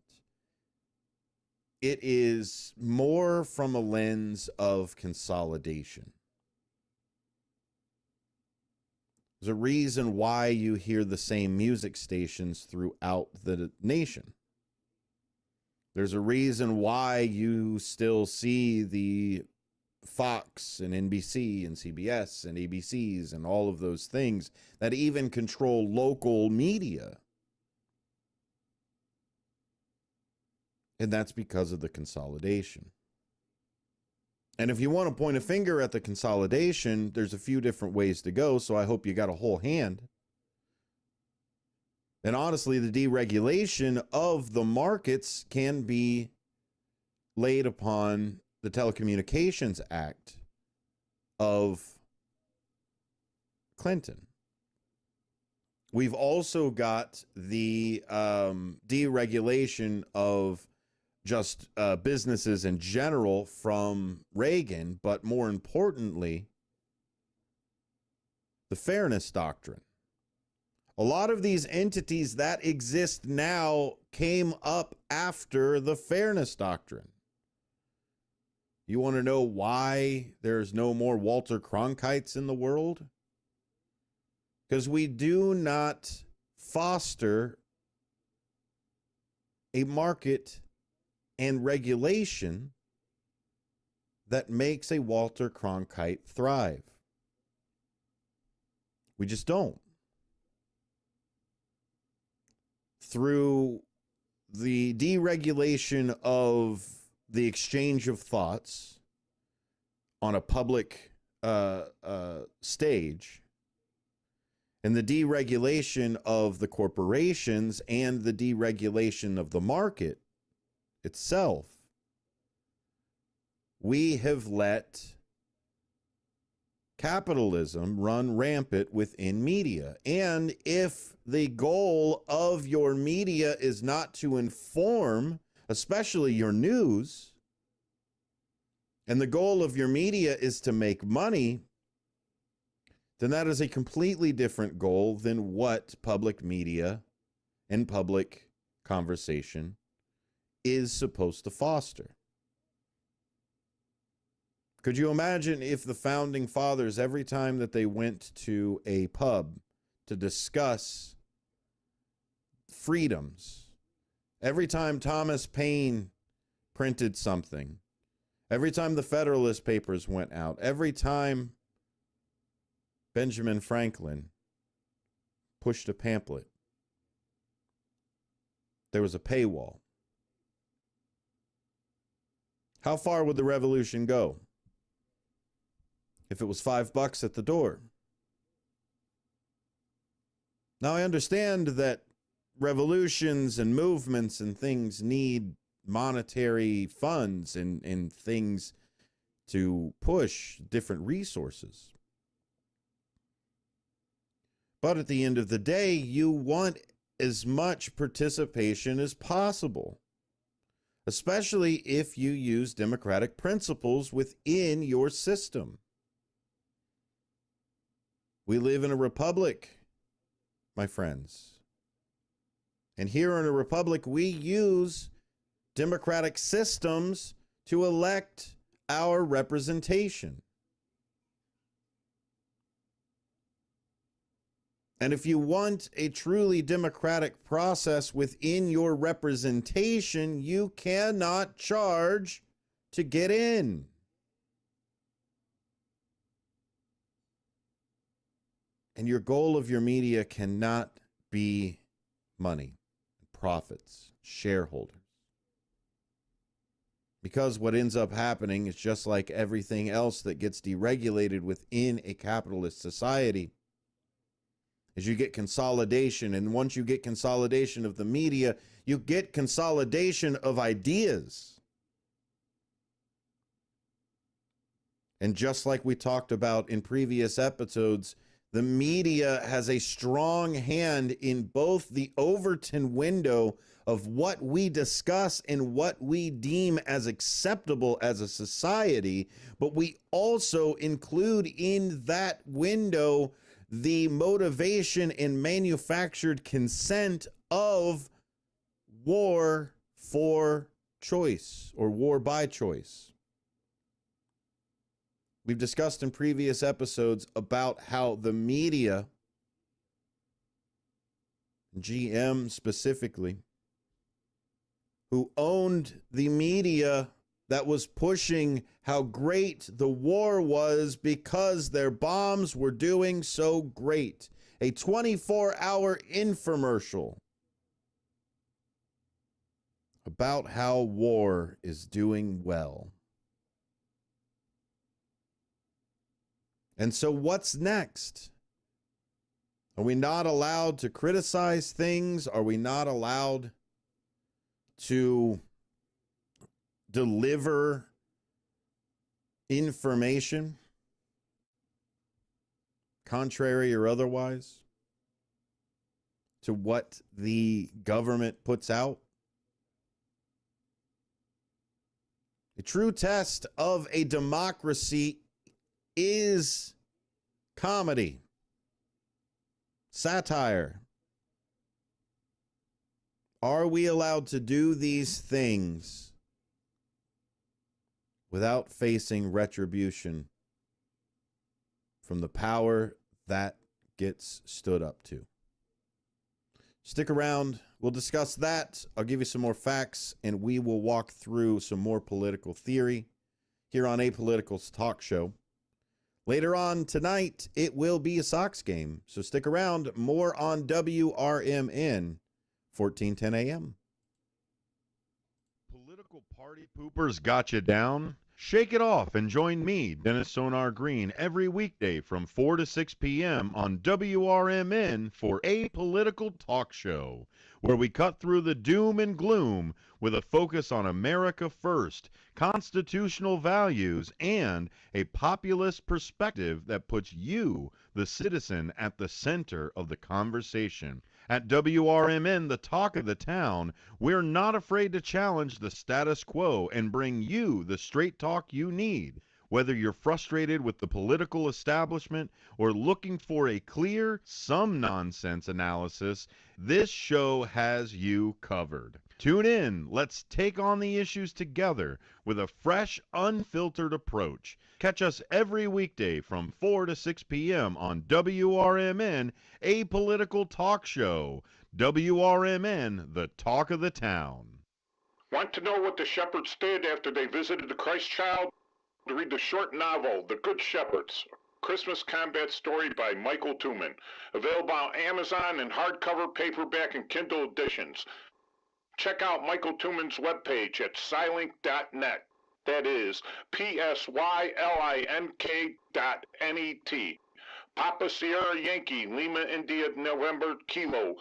it is more from a lens of consolidation. There's a reason why you hear the same music stations throughout the nation. There's a reason why you still see the Fox and NBC and CBS and ABCs and all of those things that even control local media. And that's because of the consolidation. And if you want to point a finger at the consolidation, there's a few different ways to go, so I hope you got a whole hand. And honestly, the deregulation of the markets can be laid upon the Telecommunications Act of Clinton. We've also got the deregulation of just businesses in general from Reagan, but more importantly, the Fairness Doctrine. A lot of these entities that exist now came up after the Fairness Doctrine. You want to know why there's no more Walter Cronkites in the world? Because we do not foster a market and regulation that makes a Walter Cronkite thrive. We just don't. Through the deregulation of the exchange of thoughts on a public stage, and the deregulation of the corporations and the deregulation of the market itself, we have let capitalism run rampant within media. And if the goal of your media is not to inform, especially your news, and the goal of your media is to make money, then that is a completely different goal than what public media and public conversation is supposed to foster. Could you imagine if the founding fathers, every time that they went to a pub to discuss freedoms, every time Thomas Paine printed something, every time the Federalist Papers went out, every time Benjamin Franklin pushed a pamphlet, there was a paywall? How far would the revolution go if it was $5 at the door? Now, I understand that revolutions and movements and things need monetary funds and things to push different resources. But at the end of the day, you want as much participation as possible, especially if you use democratic principles within your system. We live in a republic, my friends. And here in a republic, we use democratic systems to elect our representation. And if you want a truly democratic process within your representation, you cannot charge to get in. And your goal of your media cannot be money, profits, shareholders. Because what ends up happening is just like everything else that gets deregulated within a capitalist society, is you get consolidation. And once you get consolidation of the media, you get consolidation of ideas. And just like we talked about in previous episodes, the media has a strong hand in both the Overton window of what we discuss and what we deem as acceptable as a society, but we also include in that window the motivation and manufactured consent of war for choice or war by choice. We've discussed in previous episodes about how the media, GM specifically, who owned the media that was pushing how great the war was because their bombs were doing so great. A 24-hour infomercial about how war is doing well. And so what's next? Are we not allowed to criticize things? Are we not allowed to deliver information, contrary or otherwise, to what the government puts out? A true test of a democracy is comedy, satire. Are we allowed to do these things without facing retribution from the power that gets stood up to? Stick around. We'll discuss that. I'll give you some more facts, and we will walk through some more political theory here on Apolitical's Talk Show. Later on tonight, it will be a Sox game, so stick around. More on WRMN, 1410 a.m. Political party poopers got you down? Shake it off and join me, Dennis Sonar Green, every weekday from 4 to 6 p.m. on WRMN for Apolitical Talk Show, where we cut through the doom and gloom with a focus on America first, constitutional values, and a populist perspective that puts you, the citizen, at the center of the conversation. At WRMN, the talk of the town, we're not afraid to challenge the status quo and bring you the straight talk you need. Whether you're frustrated with the political establishment or looking for a clear, some nonsense analysis, this show has you covered. Tune in. Let's take on the issues together with a fresh, unfiltered approach. Catch us every weekday from 4 to 6 p.m. on WRMN, Apolitical Talk Show. WRMN, the talk of the town. Want to know what the shepherds did after they visited the Christ child? Read the short novel, The Good Shepherds, Christmas combat story by Michael Tooman. Available on Amazon in hardcover, paperback, and Kindle editions. Check out Michael Tooman's webpage at Scilink.net. That is PSYLINK.net. Papa Sierra Yankee, Lima India November Kilo,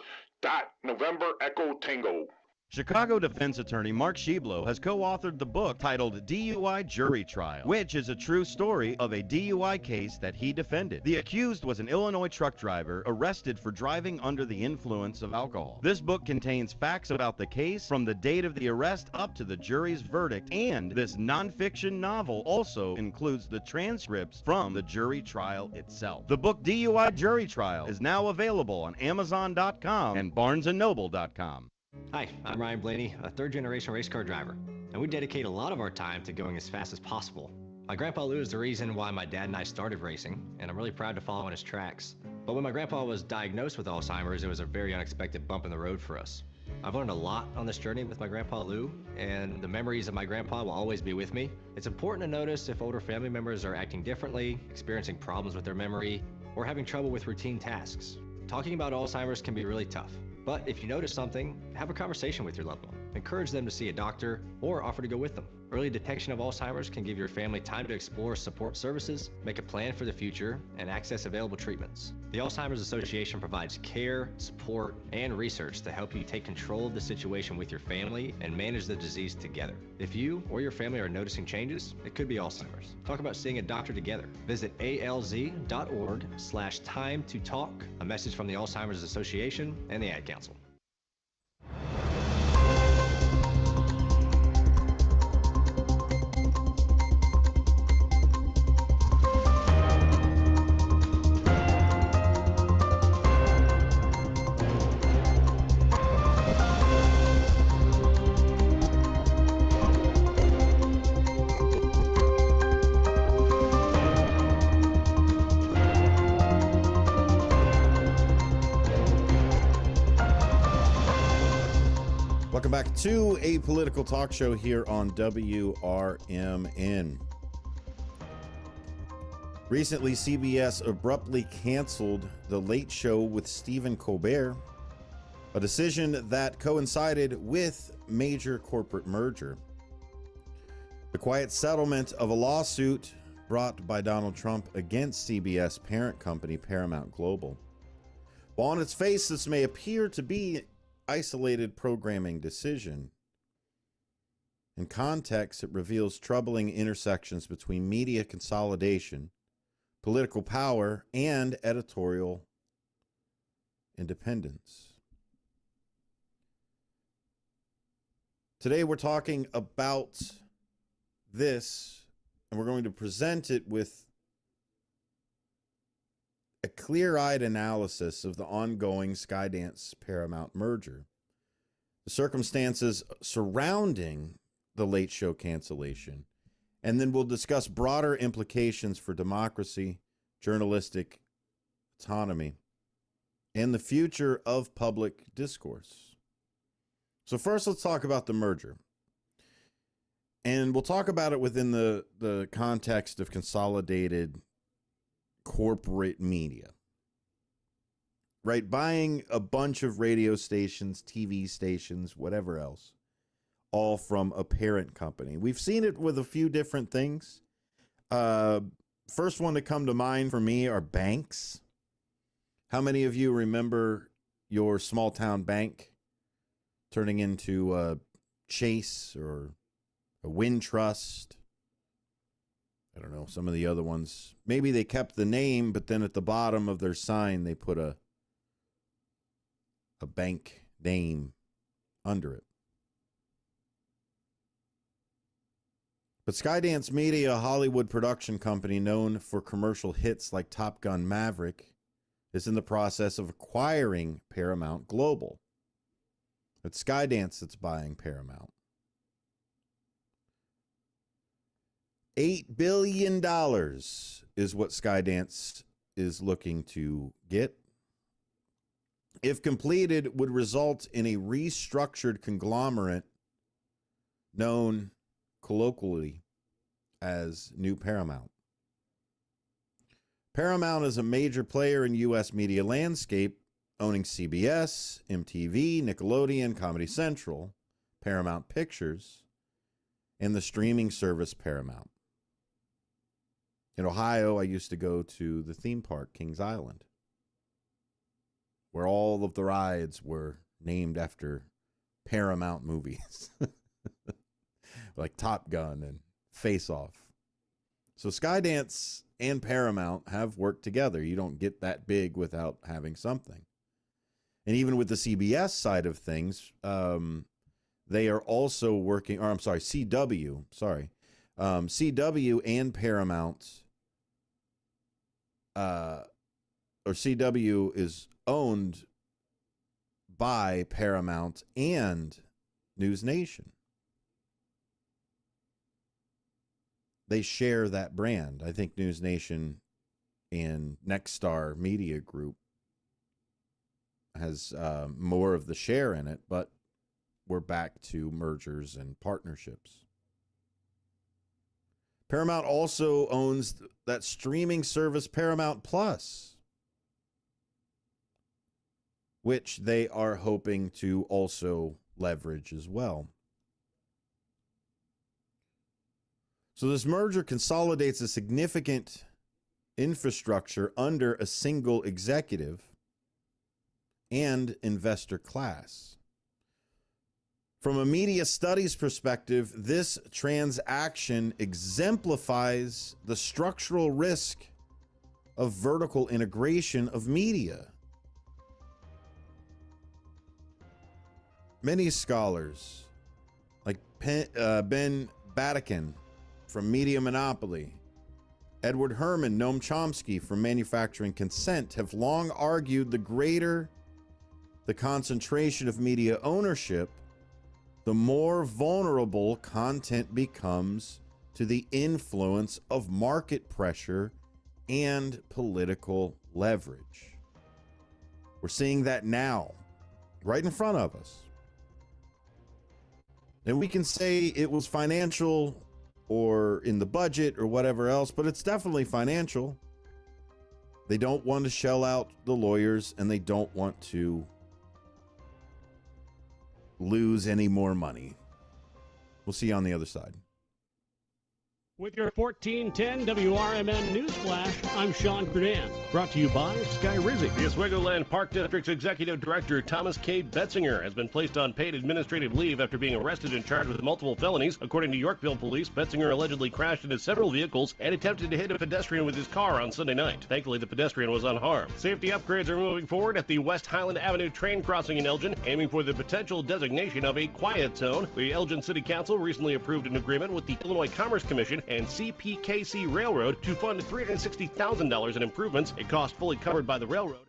November Echo Tango. Chicago defense attorney Mark Schieblo has co-authored the book titled DUI Jury Trial, which is a true story of a DUI case that he defended. The accused was an Illinois truck driver arrested for driving under the influence of alcohol. This book contains facts about the case from the date of the arrest up to the jury's verdict, and this nonfiction novel also includes the transcripts from the jury trial itself. The book DUI Jury Trial is now available on Amazon.com and BarnesandNoble.com. Hi, I'm Ryan Blaney, a third-generation race car driver, and we dedicate a lot of our time to going as fast as possible. My grandpa Lou is the reason why my dad and I started racing, and I'm really proud to follow in his tracks. But when my grandpa was diagnosed with Alzheimer's, it was a very unexpected bump in the road for us. I've learned a lot on this journey with my grandpa Lou, and the memories of my grandpa will always be with me. It's important to notice if older family members are acting differently, experiencing problems with their memory, or having trouble with routine tasks. Talking about Alzheimer's can be really tough. But if you notice something, have a conversation with your loved one. Encourage them to see a doctor or offer to go with them. Early detection of Alzheimer's can give your family time to explore support services, make a plan for the future, and access available treatments. The Alzheimer's Association provides care, support, and research to help you take control of the situation with your family and manage the disease together. If you or your family are noticing changes, it could be Alzheimer's. Talk about seeing a doctor together. Visit alz.org/time to talk. A message from the Alzheimer's Association and the Ad Council. Welcome back to a political talk show here on WRMN. Recently, CBS abruptly canceled The Late Show with Stephen Colbert, a decision that coincided with major corporate merger. The quiet settlement of a lawsuit brought by Donald Trump against CBS parent company Paramount Global. While on its face, this may appear to be isolated programming decision, in context, it reveals troubling intersections between media consolidation, political power, and editorial independence. Today, we're talking about this, and we're going to present it with a clear-eyed analysis of the ongoing Skydance Paramount merger, the circumstances surrounding the Late Show cancellation, and then we'll discuss broader implications for democracy, journalistic autonomy, and the future of public discourse. So first, let's talk about the merger. And we'll talk about it within the context of consolidated corporate media, right? Buying a bunch of radio stations, TV stations, whatever else, all from a parent company. We've seen it with a few different things. First one to come to mind for me are banks. How many of you remember your small town bank turning into a Chase or a Wintrust? I don't know, some of the other ones. Maybe they kept the name, but then at the bottom of their sign, they put a bank name under it. But Skydance Media, a Hollywood production company known for commercial hits like Top Gun Maverick, is in the process of acquiring Paramount Global. It's Skydance that's buying Paramount. $8 billion is what Skydance is looking to get. If completed, would result in a restructured conglomerate known colloquially as New Paramount. Paramount is a major player in U.S. media landscape, owning CBS, MTV, Nickelodeon, Comedy Central, Paramount Pictures, and the streaming service Paramount. In Ohio, I used to go to the theme park, Kings Island, where all of the rides were named after Paramount movies, like Top Gun and Face Off. So Skydance and Paramount have worked together. You don't get that big without having something. And even with the CBS side of things, they are also working, or I'm sorry, CW and Paramount, or CW is owned by Paramount and News Nation. They share that brand. I think News Nation and Nexstar Media Group has more of the share in it, but we're back to mergers and partnerships. Paramount also owns that streaming service Paramount Plus, which they are hoping to also leverage as well. So this merger consolidates a significant infrastructure under a single executive and investor class. From a media studies perspective, this transaction exemplifies the structural risk of vertical integration of media. Many scholars, like Ben Batakin from Media Monopoly, Edward Herman, Noam Chomsky from Manufacturing Consent, have long argued the greater the concentration of media ownership, the more vulnerable content becomes to the influence of market pressure and political leverage. We're seeing that now, right in front of us. And we can say it was financial or in the budget or whatever else, but it's definitely financial. They don't want to shell out the lawyers, and they don't want to lose any more money. We'll see you on the other side. With your 1410 WRMN News Flash, I'm Sean Cruden. Brought to you by Sky Rizzi. The Oswego Land Park District's Executive Director Thomas K. Betzinger has been placed on paid administrative leave after being arrested and charged with multiple felonies. According to Yorkville police, Betzinger allegedly crashed into several vehicles and attempted to hit a pedestrian with his car on Sunday night. Thankfully, the pedestrian was unharmed. Safety upgrades are moving forward at the West Highland Avenue train crossing in Elgin, aiming for the potential designation of a quiet zone. The Elgin City Council recently approved an agreement with the Illinois Commerce Commission and CPKC Railroad to fund $360,000 in improvements, a cost fully covered by the railroad.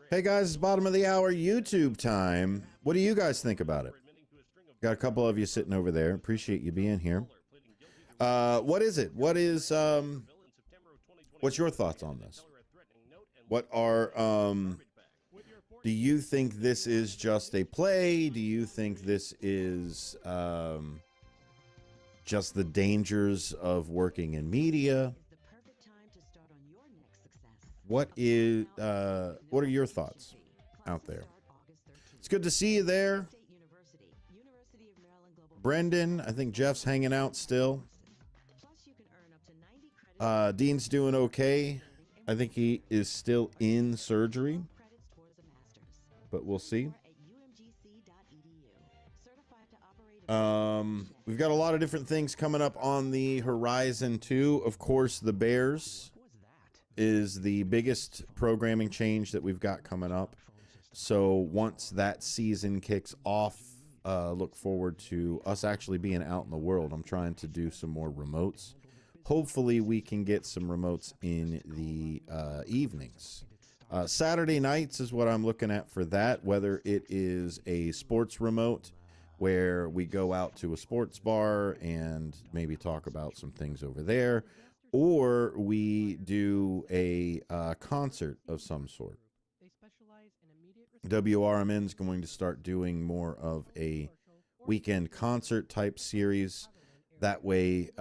Hey guys, it's bottom of the hour YouTube time. What do you guys think about it? Got a couple of you sitting over there. Appreciate you being here. What is it? What's your thoughts on this? What are, do you think this is just a play? Do you think this is, just the dangers of working in media? What are your thoughts out there? It's good to see you there. Brendan, I think Jeff's hanging out still. Dean's doing okay. I think he is still in surgery, but we'll see. We've got a lot of different things coming up on the horizon too. Of course, the Bears is the biggest programming change that we've got coming up. So once that season kicks off, look forward to us actually being out in the world. I'm trying to do some more remotes. Hopefully we can get some remotes in the evenings. Saturday nights is what I'm looking at for that, whether it is a sports remote where we go out to a sports bar and maybe talk about some things over there, or we do a concert of some sort. WRMN is going to start doing more of a weekend concert type series. That way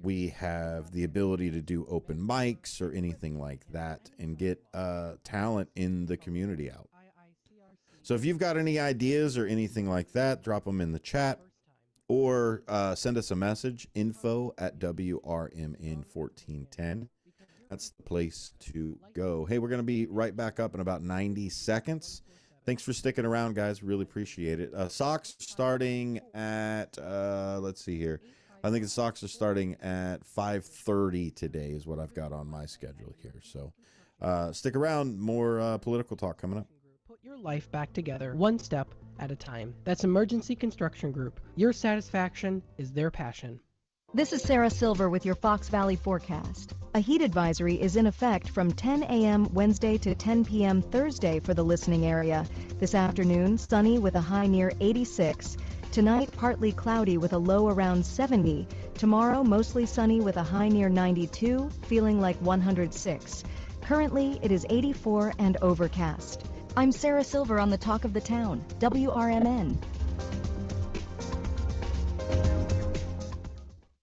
we have the ability to do open mics or anything like that and get talent in the community out. So if you've got any ideas or anything like that, drop them in the chat or send us a message, info@WRMN1410. That's the place to go. Hey, we're going to be right back up in about 90 seconds. Thanks for sticking around, guys. Really appreciate it. Socks starting at, let's see here. I think the Sox are starting at 5:30 today is what I've got on my schedule here. So stick around. More political talk coming up. Put your life back together one step at a time. That's Emergency Construction Group. Your satisfaction is their passion. This is Sarah Silver with your Fox Valley forecast. A heat advisory is in effect from 10 a.m. Wednesday to 10 p.m. Thursday for the listening area. This afternoon, sunny with a high near 86. Tonight, partly cloudy with a low around 70. Tomorrow, mostly sunny with a high near 92, feeling like 106. Currently, it is 84 and overcast. I'm Sarah Silver on the Talk of the Town, WRMN.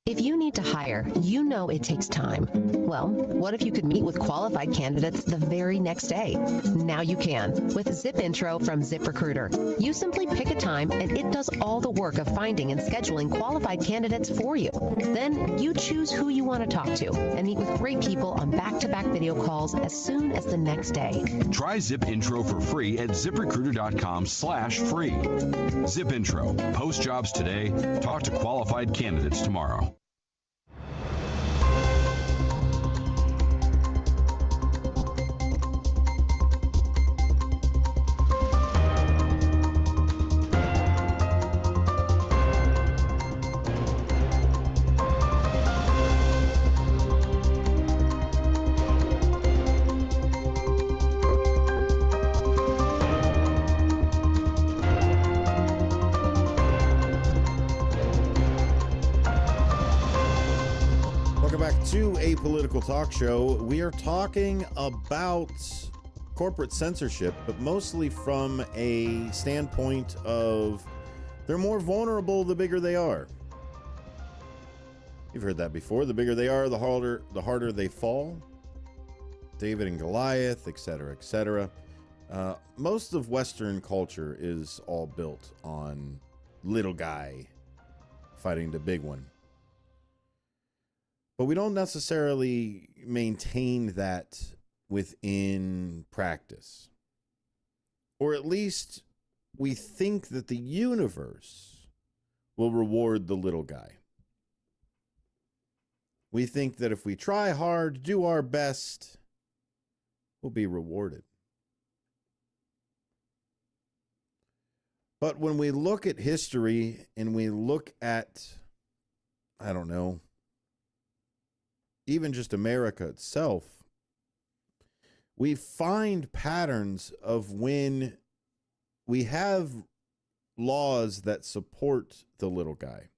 If you need to hire, you know it takes time. Well, what if you could meet with qualified candidates the very next day? Now you can with Zip Intro from ZipRecruiter. You simply pick a time and it does all the work of finding and scheduling qualified candidates for you. Then you choose who you want to talk to and meet with great people on back-to-back video calls as soon as the next day. Try Zip Intro for free at ZipRecruiter.com/free. Zip Intro. Post jobs today. Talk to qualified candidates tomorrow. To a political talk show. We are talking about corporate censorship, but mostly from a standpoint of They're more vulnerable the bigger they are. You've heard that before. The bigger they are, the harder they fall. David and Goliath, etc., etc. Most of Western culture is all built on little guy fighting the big one. But we don't necessarily maintain that within practice. Or at least we think that the universe will reward the little guy. We think that if we try hard, do our best, we'll be rewarded. But when we look at history and we look at, I don't know, even just America itself, we find patterns of when we have laws that support the little guy.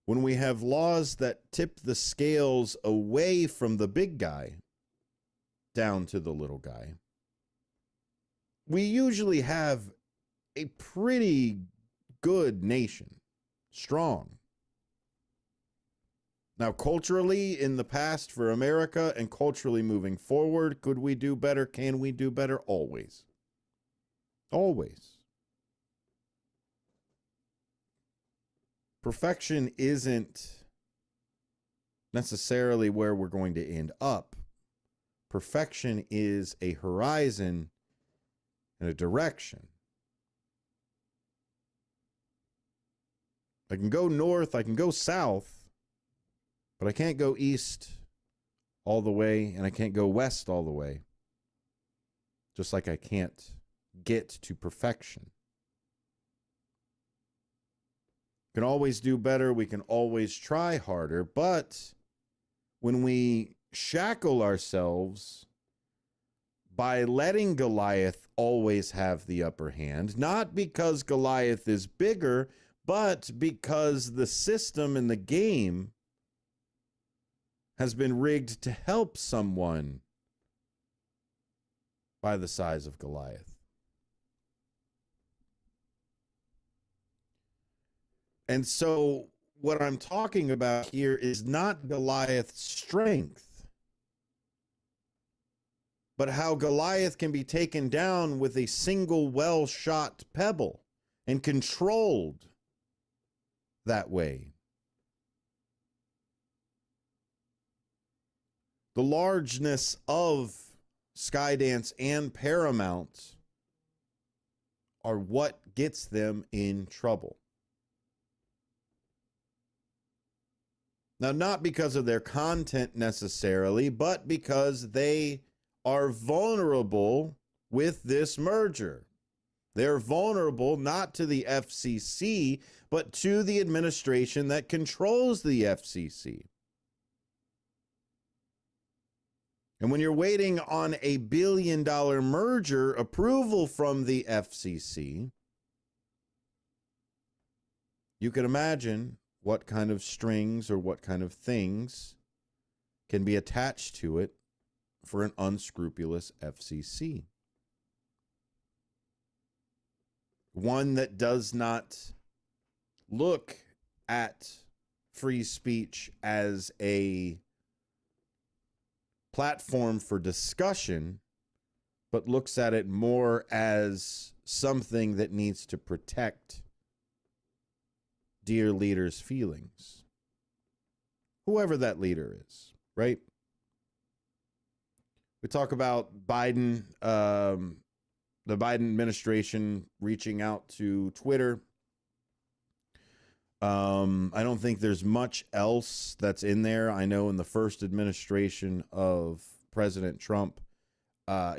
When we have laws that tip the scales away from the big guy down to the little guy, we usually have a pretty good nation, strong. Now, culturally, in the past for America and culturally moving forward, could we do better? Can we do better? Always. Always. Perfection isn't necessarily where we're going to end up. Perfection is a horizon and a direction. I can go north, I can go south, but I can't go east all the way, and I can't go west all the way. Just like I can't get to perfection. We can always do better. We can always try harder. But when we shackle ourselves by letting Goliath always have the upper hand, not because Goliath is bigger, but because the system and the game has been rigged to help someone by the size of Goliath. And so what I'm talking about here is not Goliath's strength, but how Goliath can be taken down with a single well-shot pebble and controlled that way. The largeness of Skydance and Paramount are what gets them in trouble. Now, not because of their content necessarily, but because they are vulnerable with this merger. They're vulnerable not to the FCC, but to the administration that controls the FCC. And when you're waiting on a $1 billion merger approval from the FCC, you can imagine what kind of strings or what kind of things can be attached to it for an unscrupulous FCC. One that does not look at free speech as a platform for discussion, but looks at it more as something that needs to protect dear leader's feelings. Whoever that leader is, right? We talk about Biden, the Biden administration reaching out to Twitter. I don't think there's much else that's in there. I know in the first administration of President Trump,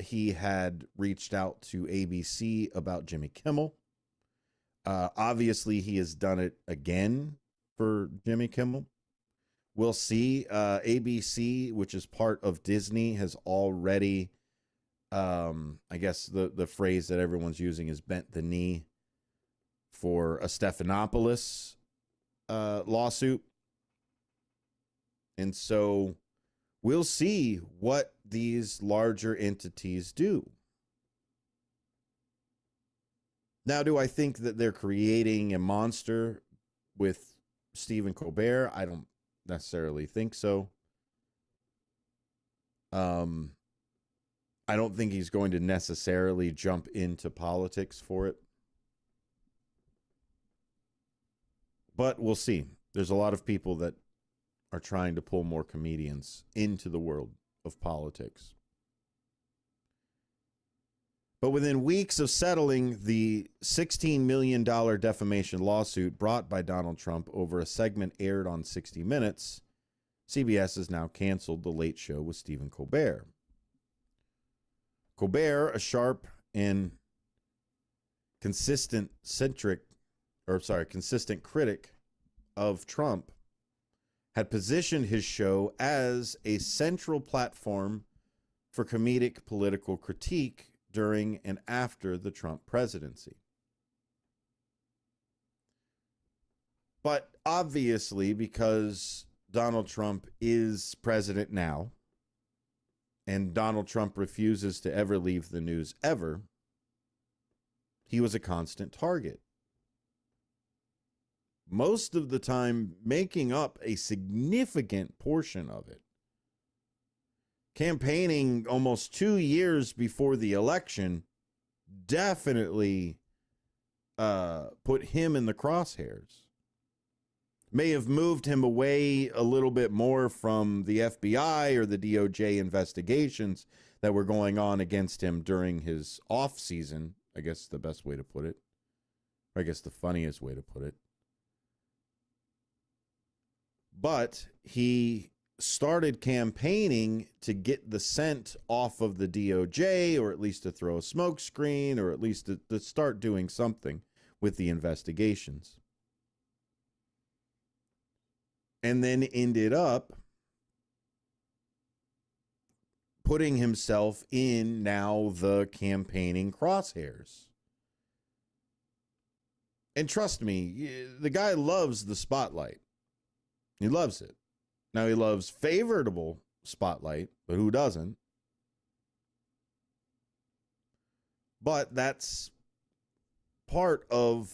he had reached out to ABC about Jimmy Kimmel. Obviously, he has done it again for Jimmy Kimmel. We'll see. ABC, which is part of Disney, has already, I guess the phrase that everyone's using is bent the knee for a Stephanopoulos lawsuit. And so we'll see what these larger entities do. Now, do I think that they're creating a monster with Stephen Colbert? I don't necessarily think so. I don't think he's going to necessarily jump into politics for it. But we'll see. There's a lot of people that are trying to pull more comedians into the world of politics. But within weeks of settling the $16 million defamation lawsuit brought by Donald Trump over a segment aired on 60 Minutes, CBS has now canceled The Late Show with Stephen Colbert. Colbert, a sharp and consistent critic of Trump, had positioned his show as a central platform for comedic political critique during and after the Trump presidency. But obviously, because Donald Trump is president now, and Donald Trump refuses to ever leave the news ever, he was a constant target. Most of the time making up a significant portion of it. Campaigning almost 2 years before the election definitely put him in the crosshairs. May have moved him away a little bit more from the FBI or the DOJ investigations that were going on against him during his off season, I guess the best way to put it. Or I guess the funniest way to put it. But he started campaigning to get the scent off of the DOJ, or at least to throw a smoke screen, or at least to start doing something with the investigations. And then ended up putting himself in now the campaigning crosshairs. And trust me, the guy loves the spotlight. He loves it. Now, he loves favorable spotlight, but who doesn't? But that's part of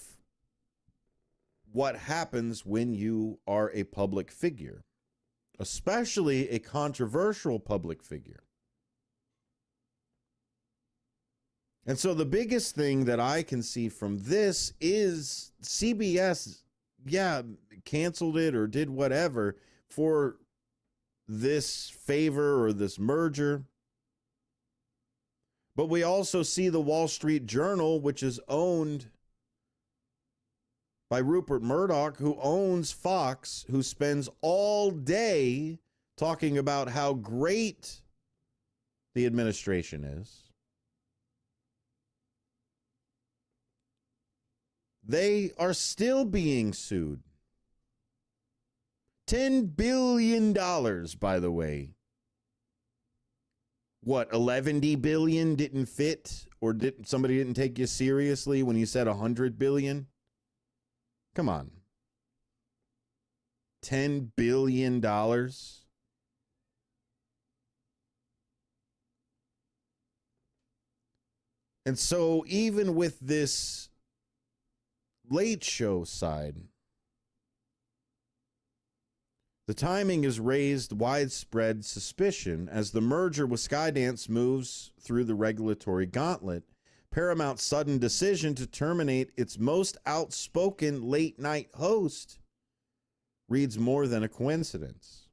what happens when you are a public figure, especially a controversial public figure. And so the biggest thing that I can see from this is CBS, canceled it or did whatever for this favor or this merger. But we also see the Wall Street Journal, which is owned by Rupert Murdoch, who owns Fox, who spends all day talking about how great the administration is. They are still being sued. $10 billion, by the way. What, $11 billion didn't fit? Or somebody didn't take you seriously when you said $100 billion? Come on. $10 billion? And so even with this Late Show side, the timing has raised widespread suspicion as the merger with Skydance moves through the regulatory gauntlet. Paramount's sudden decision to terminate its most outspoken late-night host reads more than a coincidence.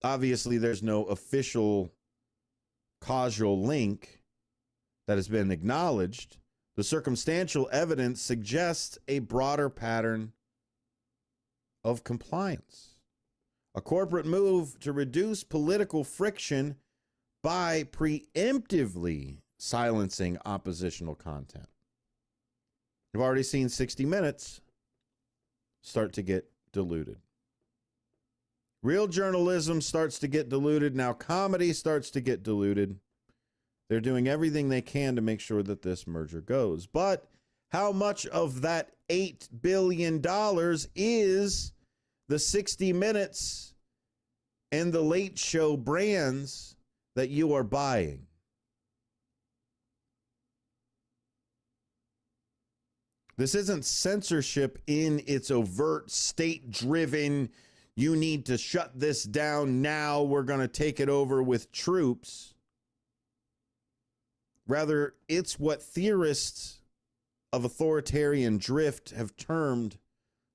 Obviously, there's no official causal link that has been acknowledged. The circumstantial evidence suggests a broader pattern of compliance, a corporate move to reduce political friction by preemptively silencing oppositional content. We've already seen 60 Minutes start to get diluted. Real journalism starts to get diluted. Now comedy starts to get diluted. They're doing everything they can to make sure that this merger goes. But how much of that $8 billion is the 60 Minutes and the Late Show brands that you are buying? This isn't censorship in its overt, state-driven, you need to shut this down now, we're going to take it over with troops. Rather, it's what theorists of authoritarian drift have termed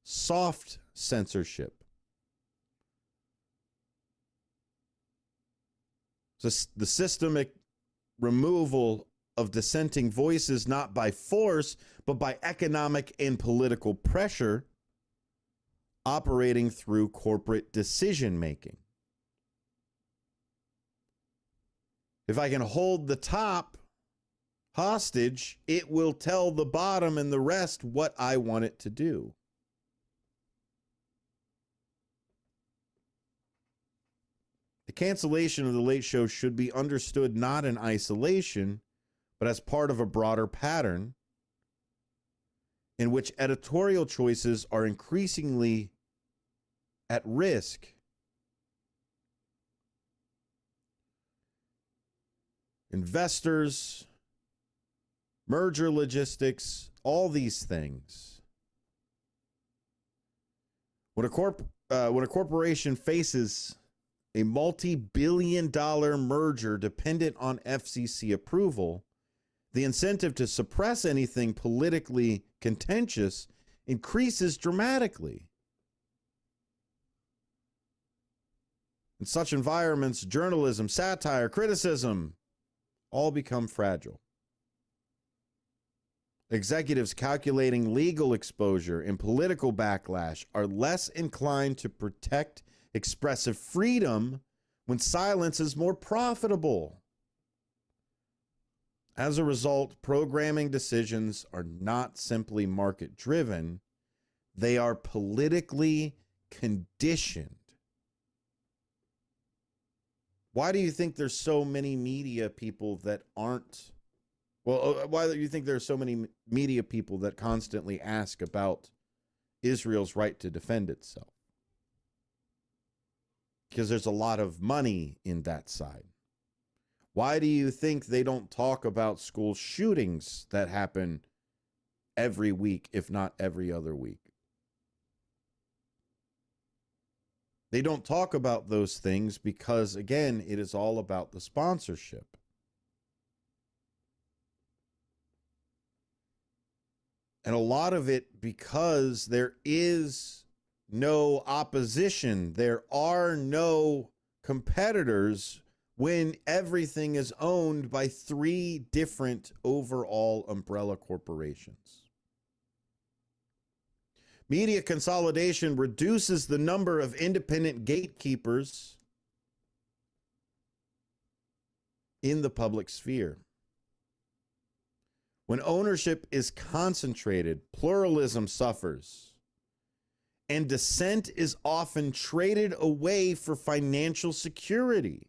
soft censorship. The systemic removal of dissenting voices, not by force, but by economic and political pressure, operating through corporate decision making. If I can hold the top hostage, it will tell the bottom and the rest what I want it to do. The cancellation of The Late Show should be understood not in isolation, but as part of a broader pattern in which editorial choices are increasingly at risk. Investors, merger logistics, all these things. When a corporation faces a multi-billion-dollar merger dependent on FCC approval, the incentive to suppress anything politically contentious increases dramatically. In such environments, journalism, satire, criticism all become fragile. Executives calculating legal exposure and political backlash are less inclined to protect expressive freedom when silence is more profitable. As a result, programming decisions are not simply market-driven, they are politically conditioned. Why do you think there's so many media people that aren't... Well, why do you think there's so many media people that constantly ask about Israel's right to defend itself? Because there's a lot of money in that side. Why do you think they don't talk about school shootings that happen every week, if not every other week? They don't talk about those things because, again, it is all about the sponsorship. And a lot of it because there is no opposition. There are no competitors when everything is owned by three different overall umbrella corporations. Media consolidation reduces the number of independent gatekeepers in the public sphere. When ownership is concentrated, pluralism suffers, and dissent is often traded away for financial security.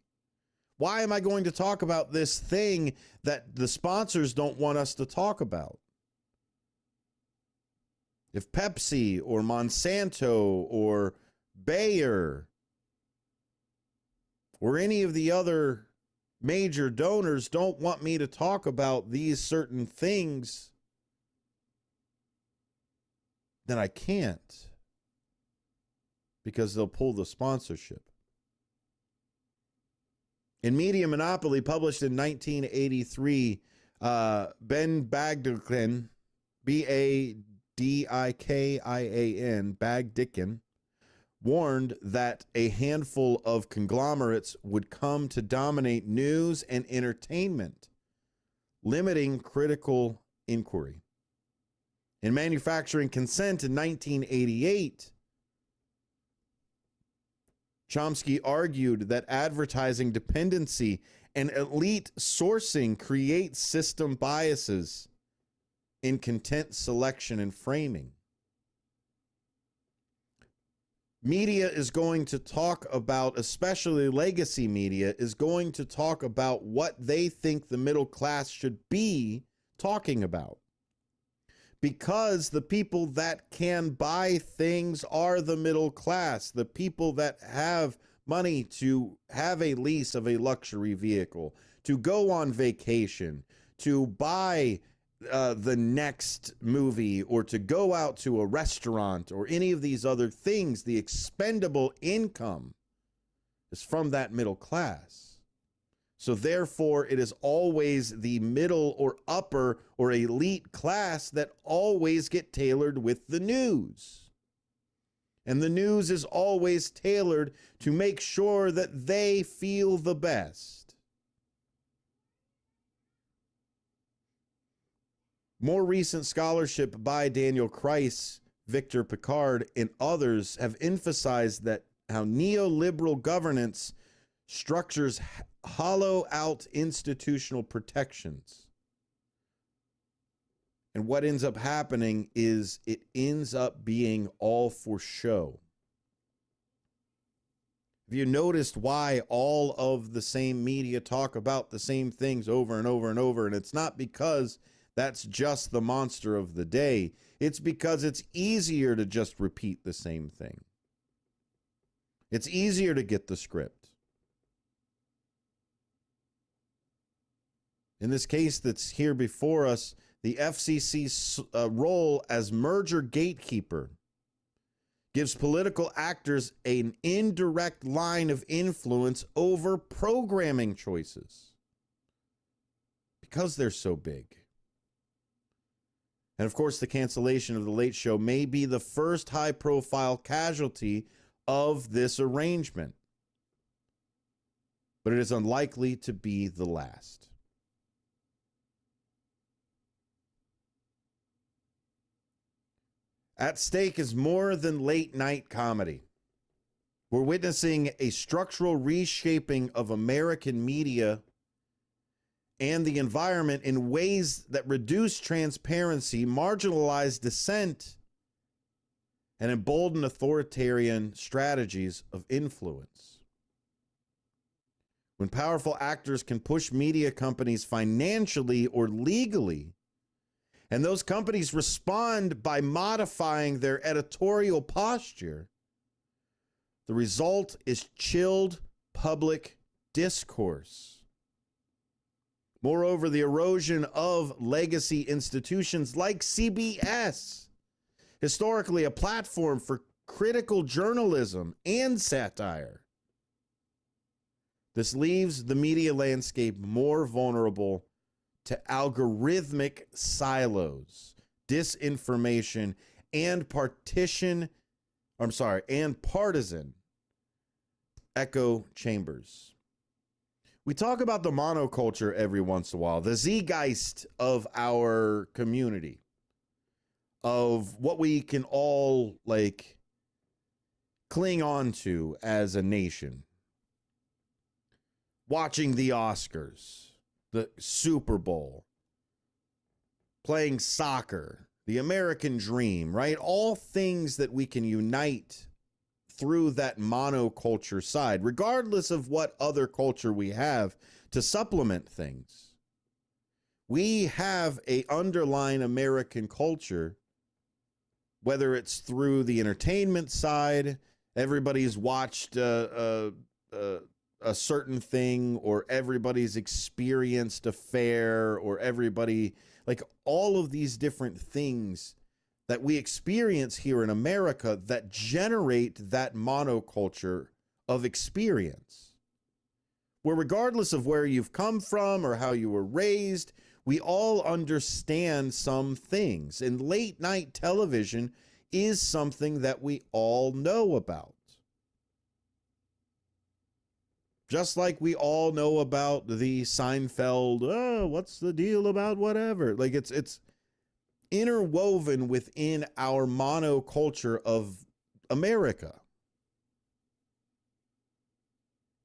Why am I going to talk about this thing that the sponsors don't want us to talk about? If Pepsi or Monsanto or Bayer or any of the other major donors don't want me to talk about these certain things, then I can't, because they'll pull the sponsorship. In Media Monopoly, published in 1983, Ben Bagdikian, Badikian, Bagdikian, warned that a handful of conglomerates would come to dominate news and entertainment, limiting critical inquiry. In Manufacturing Consent in 1988, Chomsky argued that advertising dependency and elite sourcing create system biases in content selection and framing. Media is going to talk about, especially legacy media, is going to talk about what they think the middle class should be talking about. Because the people that can buy things are the middle class, the people that have money to have a lease of a luxury vehicle, to go on vacation, to buy the next movie or to go out to a restaurant or any of these other things, the expendable income is from that middle class. So therefore, it is always the middle or upper or elite class that always get tailored with the news. And the news is always tailored to make sure that they feel the best. More recent scholarship by Daniel Kreis, Victor Picard, and others have emphasized that how neoliberal governance structures hollow out institutional protections. And what ends up happening is it ends up being all for show. Have you noticed why all of the same media talk about the same things over and over and over? And it's not because that's just the monster of the day. It's because it's easier to just repeat the same thing. It's easier to get the script. In this case that's here before us, the FCC's role as merger gatekeeper gives political actors an indirect line of influence over programming choices because they're so big. And of course, the cancellation of The Late Show may be the first high-profile casualty of this arrangement, but it is unlikely to be the last. At stake is more than late-night comedy. We're witnessing a structural reshaping of American media and the environment in ways that reduce transparency, marginalize dissent, and embolden authoritarian strategies of influence. When powerful actors can push media companies financially or legally, and those companies respond by modifying their editorial posture, the result is chilled public discourse. Moreover, the erosion of legacy institutions like CBS, historically a platform for critical journalism and satire. This leaves the media landscape more vulnerable to algorithmic silos, disinformation, and partisan echo chambers. We talk about the monoculture every once in a while, the zeitgeist of our community, of what we can all cling on to as a nation. Watching the Oscars, the Super Bowl, playing soccer, the American dream, right? All things that we can unite through that monoculture side, regardless of what other culture we have to supplement things. We have a underlying American culture, whether it's through the entertainment side, everybody's watched a certain thing, or everybody's experienced a fair, or everybody, all of these different things that we experience here in America that generate that monoculture of experience, where regardless of where you've come from or how you were raised, we all understand some things. And late night television is something that we all know about. Just like we all know about the Seinfeld, what's the deal about whatever? It's interwoven within our monoculture of America.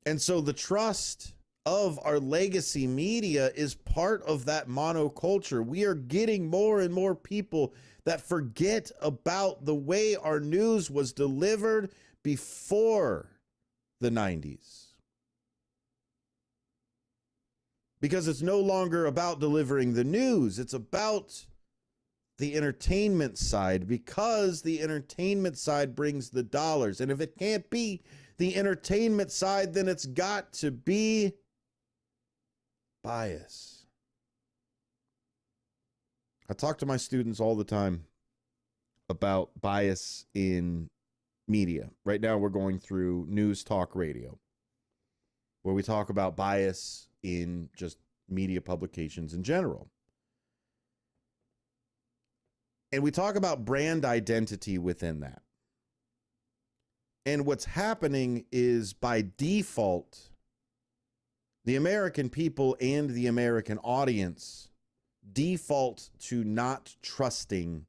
And so the trust of our legacy media is part of that monoculture. We are getting more and more people that forget about the way our news was delivered before the 90s. Because it's no longer about delivering the news. It's about the entertainment side, because the entertainment side brings the dollars. And if it can't be the entertainment side, then it's got to be bias. I talk to my students all the time about bias in media. Right now, we're going through news talk radio, where we talk about bias in just media publications in general. And we talk about brand identity within that. And what's happening is, by default, the American people and the American audience default to not trusting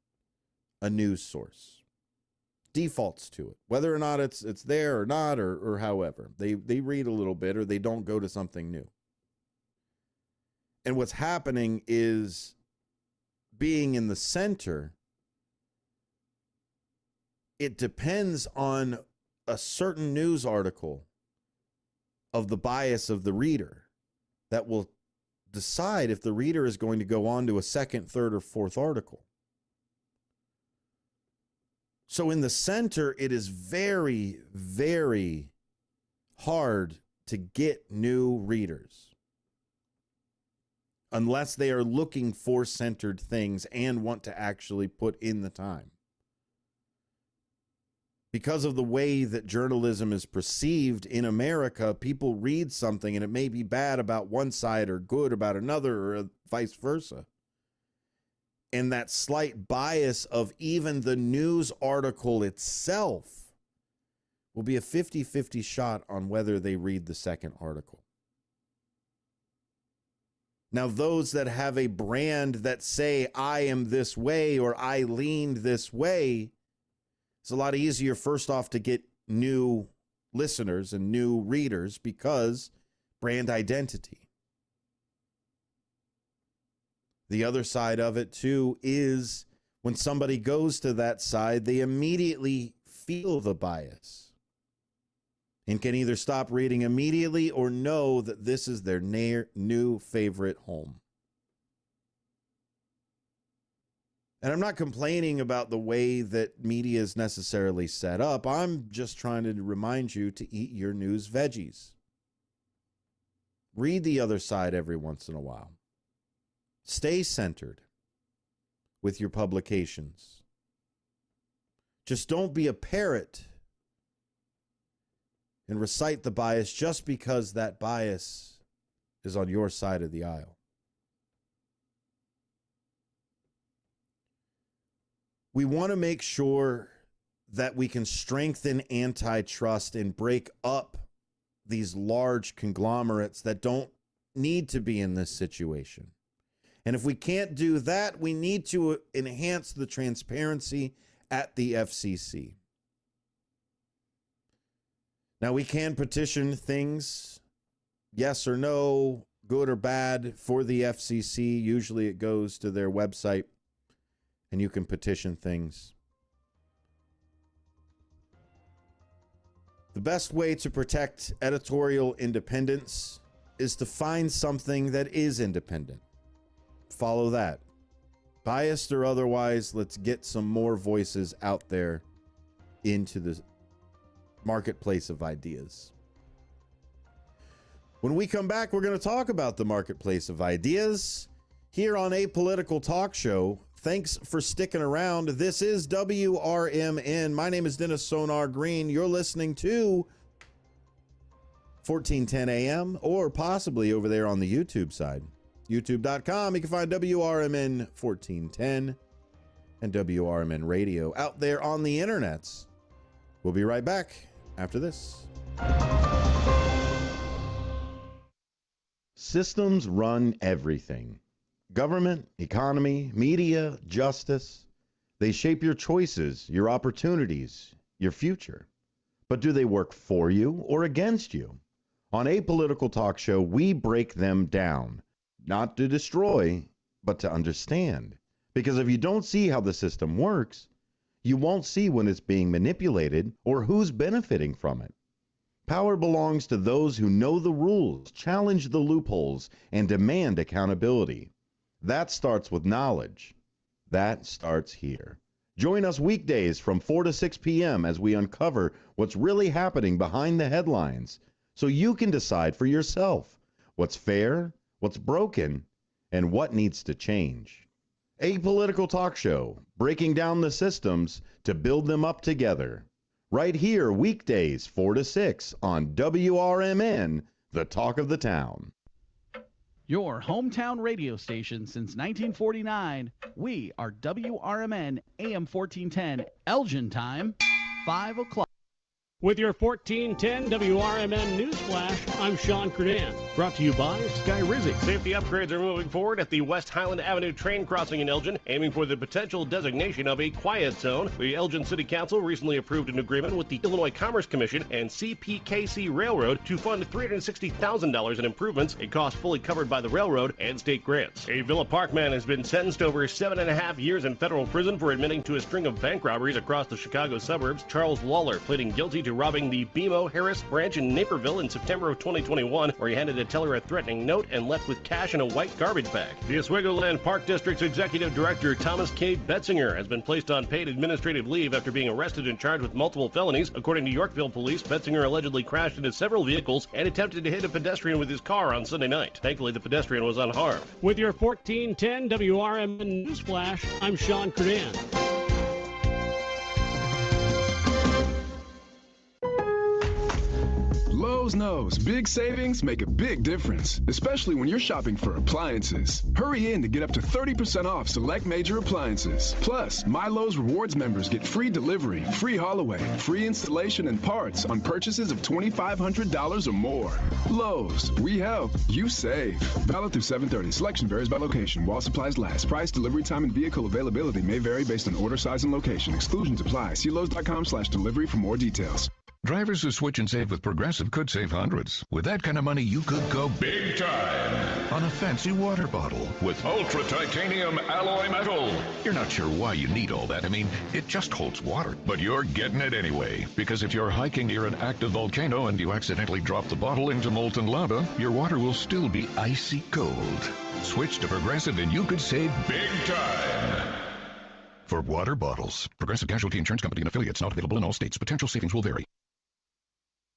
a news source. Defaults to it, whether or not it's there or not, or however. They read a little bit, or they don't go to something new. And what's happening is, being in the center, it depends on a certain news article of the bias of the reader that will decide if the reader is going to go on to a second, third, or fourth article. So in the center, it is very, very hard to get new readers unless they are looking for centered things and want to actually put in the time. Because of the way that journalism is perceived in America, people read something and it may be bad about one side or good about another, or vice versa. And that slight bias of even the news article itself will be a 50-50 shot on whether they read the second article. Now, those that have a brand that say, I am this way or I leaned this way, it's a lot easier, first off, to get new listeners and new readers because brand identity. The other side of it, too, is when somebody goes to that side, they immediately feel the bias and can either stop reading immediately or know that this is their new favorite home. And I'm not complaining about the way that media is necessarily set up. I'm just trying to remind you to eat your news veggies. Read the other side every once in a while. Stay centered with your publications. Just don't be a parrot and recite the bias just because that bias is on your side of the aisle. We want to make sure that we can strengthen antitrust and break up these large conglomerates that don't need to be in this situation. And if we can't do that, we need to enhance the transparency at the FCC. Now, we can petition things, yes or no, good or bad, for the FCC. Usually it goes to their website, and you can petition things. The best way to protect editorial independence is to find something that is independent. Follow that. Biased or otherwise, let's get some more voices out there into the marketplace of ideas. When we come back, we're going to talk about the marketplace of ideas here on A Political Talk Show. Thanks for sticking around. This is WRMN. My name is Dennis Sonar Green. You're listening to 1410 AM, or possibly over there on the YouTube side. YouTube.com. You can find WRMN 1410 and WRMN Radio out there on the internets. We'll be right back after this. Systems run everything. Government, economy, media, justice. They shape your choices, your opportunities, your future. But do they work for you or against you? On A Political Talk Show, we break them down, not to destroy, but to understand. Because if you don't see how the system works, you won't see when it's being manipulated or who's benefiting from it. Power belongs to those who know the rules, challenge the loopholes, and demand accountability. That starts with knowledge. That starts here. Join us weekdays from 4 to 6 p.m. as we uncover what's really happening behind the headlines so you can decide for yourself what's fair, what's broken, and what needs to change. A political talk show, breaking down the systems to build them up together. Right here, weekdays 4 to 6 on WRMN, the talk of the town. Your hometown radio station since 1949. We are WRMN AM 1410, Elgin time, 5 o'clock. With your 1410 WRMN News Flash, I'm Sean Credan. Brought to you by Sky Rizzi. Safety upgrades are moving forward at the West Highland Avenue train crossing in Elgin, aiming for the potential designation of a quiet zone. The Elgin City Council recently approved an agreement with the Illinois Commerce Commission and CPKC Railroad to fund $360,000 in improvements, a cost fully covered by the railroad and state grants. A Villa Park man has been sentenced to over 7.5 years in federal prison for admitting to a string of bank robberies across the Chicago suburbs. Charles Lawler pleading guilty to robbing the BMO Harris branch in Naperville in September of 2021, where he handed a teller a threatening note and left with cash in a white garbage bag. The Oswego Land Park District's Executive Director Thomas K. Betzinger has been placed on paid administrative leave after being arrested and charged with multiple felonies. According to Yorkville police, Betzinger allegedly crashed into several vehicles and attempted to hit a pedestrian with his car on Sunday night. Thankfully, the pedestrian was unharmed. With your 1410 WRMN News Flash, I'm Sean Credan. Lowe's knows big savings make a big difference, especially when you're shopping for appliances. Hurry in to get up to 30% off select major appliances. Plus, My Lowe's Rewards members get free delivery, free haul away, free installation and parts on purchases of $2,500 or more. Lowe's, we help, you save. Valid through 7/30. Selection varies by location while supplies last. Price, delivery time, and vehicle availability may vary based on order size and location. Exclusions apply. See Lowes.com/delivery for more details. Drivers who switch and save with Progressive could save hundreds. With that kind of money, you could go big time on a fancy water bottle with ultra titanium alloy metal. You're not sure why you need all that. I mean, it just holds water. But you're getting it anyway. Because if you're hiking near an active volcano and you accidentally drop the bottle into molten lava, your water will still be icy cold. Switch to Progressive and you could save big time. For water bottles. Progressive Casualty Insurance Company and affiliates, not available in all states. Potential savings will vary.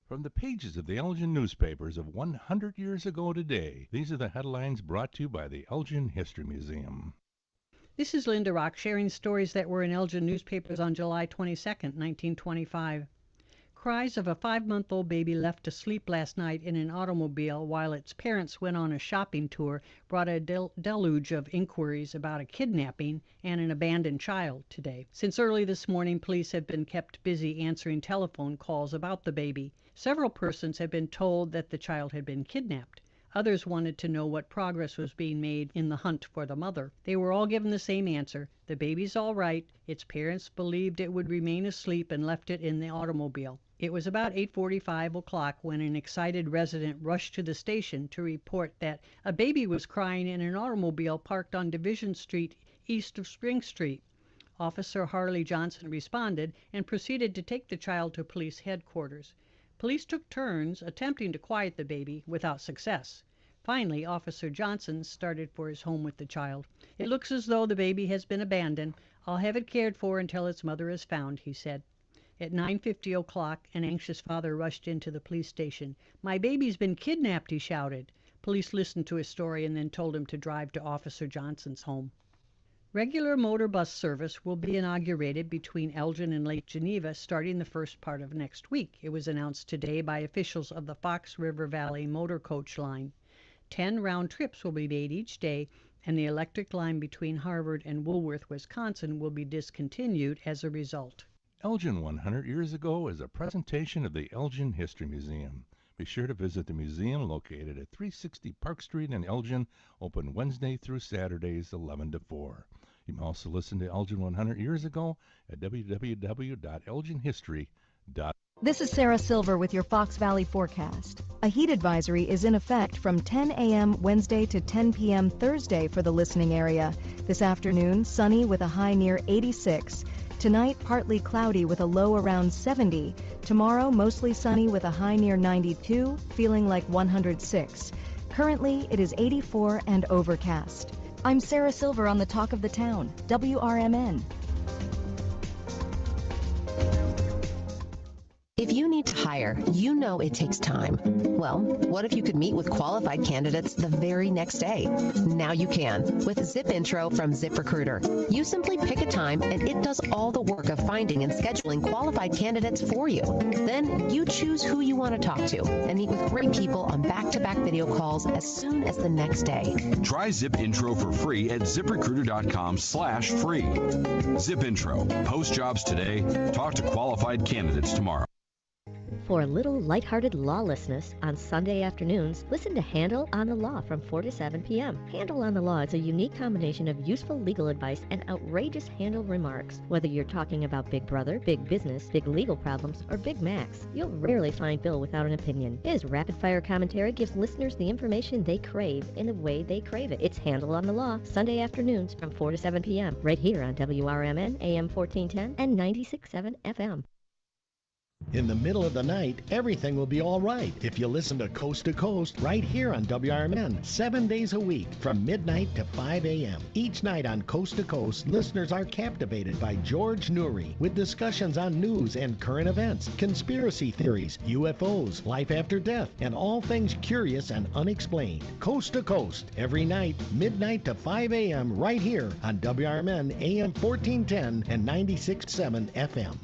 From the pages of the Elgin newspapers of 100 years ago today, these are the headlines brought to you by the Elgin History Museum. This is Linda Rock sharing stories that were in Elgin newspapers on July 22nd, 1925. Cries of a 5-month-old baby left to sleep last night in an automobile while its parents went on a shopping tour brought a deluge of inquiries about a kidnapping and an abandoned child today. Since early this morning, police have been kept busy answering telephone calls about the baby. Several persons have been told that the child had been kidnapped. Others wanted to know what progress was being made in the hunt for the mother. They were all given the same answer. The baby's all right. Its parents believed it would remain asleep and left it in the automobile. It was about 8:45 o'clock when an excited resident rushed to the station to report that a baby was crying in an automobile parked on Division Street east of Spring Street. Officer Harley Johnson responded and proceeded to take the child to police headquarters. Police took turns attempting to quiet the baby without success. Finally, Officer Johnson started for his home with the child. "It looks as though the baby has been abandoned. I'll have it cared for until its mother is found," he said. At 9:50 o'clock, an anxious father rushed into the police station. "My baby's been kidnapped," he shouted. Police listened to his story and then told him to drive to Officer Johnson's home. Regular motor bus service will be inaugurated between Elgin and Lake Geneva starting the first part of next week. It was announced today by officials of the Fox River Valley Motor Coach Line. 10 round trips will be made each day, and the electric line between Harvard and Woolworth, Wisconsin will be discontinued as a result. Elgin 100 years ago is a presentation of the Elgin History Museum. Be sure to visit the museum located at 360 Park Street in Elgin, open Wednesday through Saturdays 11 to 4. You can also listen to Elgin 100 years ago at www.elginhistory.com. This is Sarah Silver with your Fox Valley forecast. A heat advisory is in effect from 10 a.m. Wednesday to 10 p.m. Thursday for the listening area. This afternoon, sunny with a high near 86. Tonight, partly cloudy with a low around 70. Tomorrow, mostly sunny with a high near 92, feeling like 106. Currently, it is 84 and overcast. I'm Sarah Silver on the Talk of the Town, WRMN. If you need to hire, you know it takes time. Well, what if you could meet with qualified candidates the very next day? Now you can with Zip Intro from ZipRecruiter. You simply pick a time and it does all the work of finding and scheduling qualified candidates for you. Then you choose who you want to talk to and meet with great people on back-to-back video calls as soon as the next day. Try Zip Intro for free at ZipRecruiter.com/free. Zip Intro. Post jobs today. Talk to qualified candidates tomorrow. For a little lighthearted lawlessness on Sunday afternoons, listen to Handle on the Law from 4 to 7 p.m. Handle on the Law is a unique combination of useful legal advice and outrageous Handle remarks. Whether you're talking about Big Brother, big business, big legal problems, or Big Macs, you'll rarely find Bill without an opinion. His rapid-fire commentary gives listeners the information they crave in the way they crave it. It's Handle on the Law, Sunday afternoons from 4 to 7 p.m. right here on WRMN, AM 1410 and 96.7 FM. In the middle of the night, everything will be all right if you listen to Coast right here on WRMN, 7 days a week from midnight to 5 a.m. Each night on Coast to Coast, listeners are captivated by George Noory with discussions on news and current events, conspiracy theories, UFOs, life after death, and all things curious and unexplained. Coast to Coast, every night, midnight to 5 a.m. right here on WRMN, AM 1410 and 96.7 FM.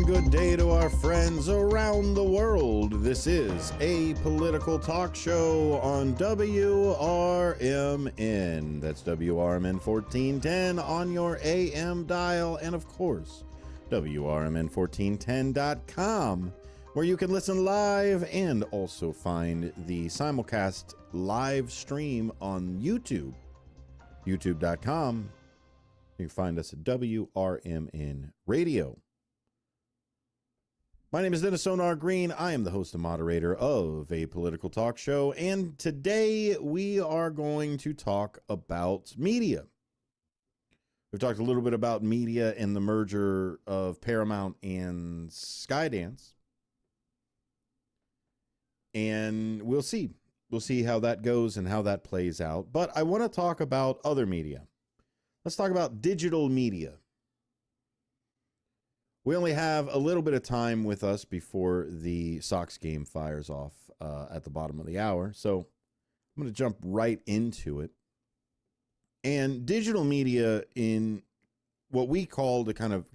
Good day to our friends around the world. This is a political talk show on WRMN. That's WRMN 1410 on your AM dial, and of course, WRMN1410.com, where you can listen live and also find the simulcast live stream on YouTube, youtube.com. You can find us at WRMN Radio. My name is Dennis Sonar Green. I am the host and moderator of a political talk show, and today we are going to talk about media. We've talked a little bit about media and the merger of Paramount and Skydance, and we'll see. We'll see how that goes and how that plays out. But I want to talk about other media. Let's talk about digital media. We only have a little bit of time with us before the Sox game fires off at the bottom of the hour, so I'm going to jump right into it. And digital media, in what we call, to kind of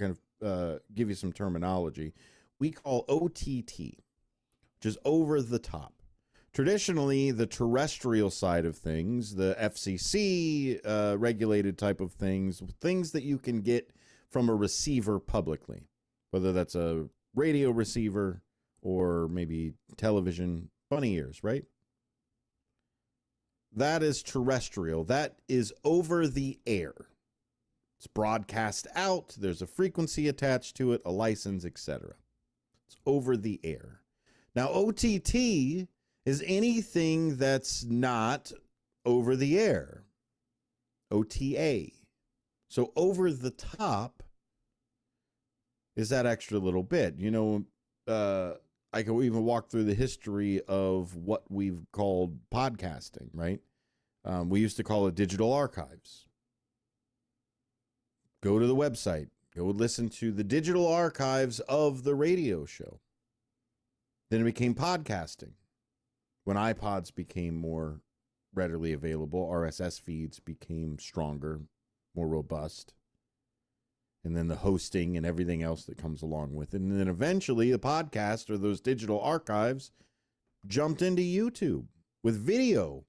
give you some terminology, we call OTT, which is over the top. Traditionally, the terrestrial side of things, the FCC regulated type of things that you can get from a receiver publicly, whether that's a radio receiver or maybe television, bunny ears, right? That is terrestrial. That is over the air. It's broadcast out. There's a frequency attached to it, a license, etc. It's over the air. Now, OTT is anything that's not over the air. OTA. So over the top is that extra little bit. You know, I can even walk through the history of what we've called podcasting, right? We used to call it digital archives. Go to the website. Go listen to the digital archives of the radio show. Then it became podcasting. When iPods became more readily available, RSS feeds became stronger, more robust. And then the hosting and everything else that comes along with it. And then eventually the podcast or those digital archives jumped into YouTube with video.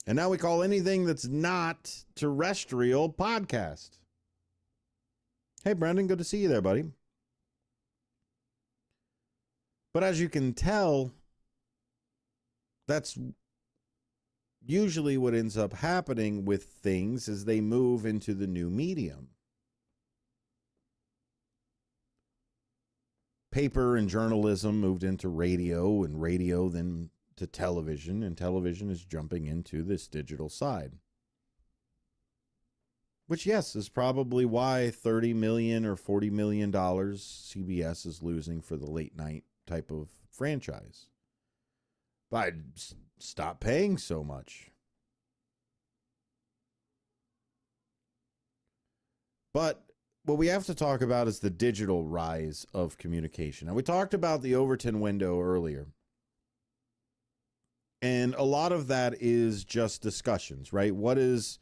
And now we call anything that's not terrestrial podcast. Hey, Brendan, good to see you there, buddy. But as you can tell, that's usually what ends up happening with things is they move into the new medium. Paper and journalism moved into radio, and radio then to television, and television is jumping into this digital side. Which, yes, is probably why $30 million or $40 million CBS is losing for the late night type of franchise. But stop paying so much. But what we have to talk about is the digital rise of communication. Now, we talked about the Overton window earlier. And a lot of that is just discussions, right? What is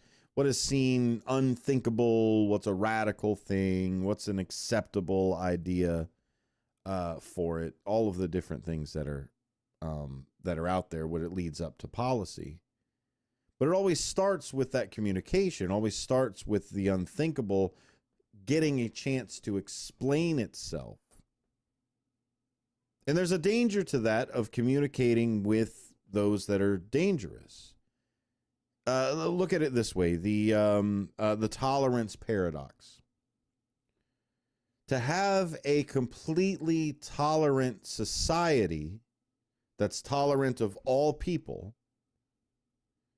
seen unthinkable? What's a radical thing? What's an acceptable idea for it? All of the different things that are out there when it leads up to policy. But it always starts with that communication. It always starts with the unthinkable getting a chance to explain itself. And there's a danger to that of communicating with those that are dangerous. Look at it this way, the tolerance paradox. To have a completely tolerant society that's tolerant of all people,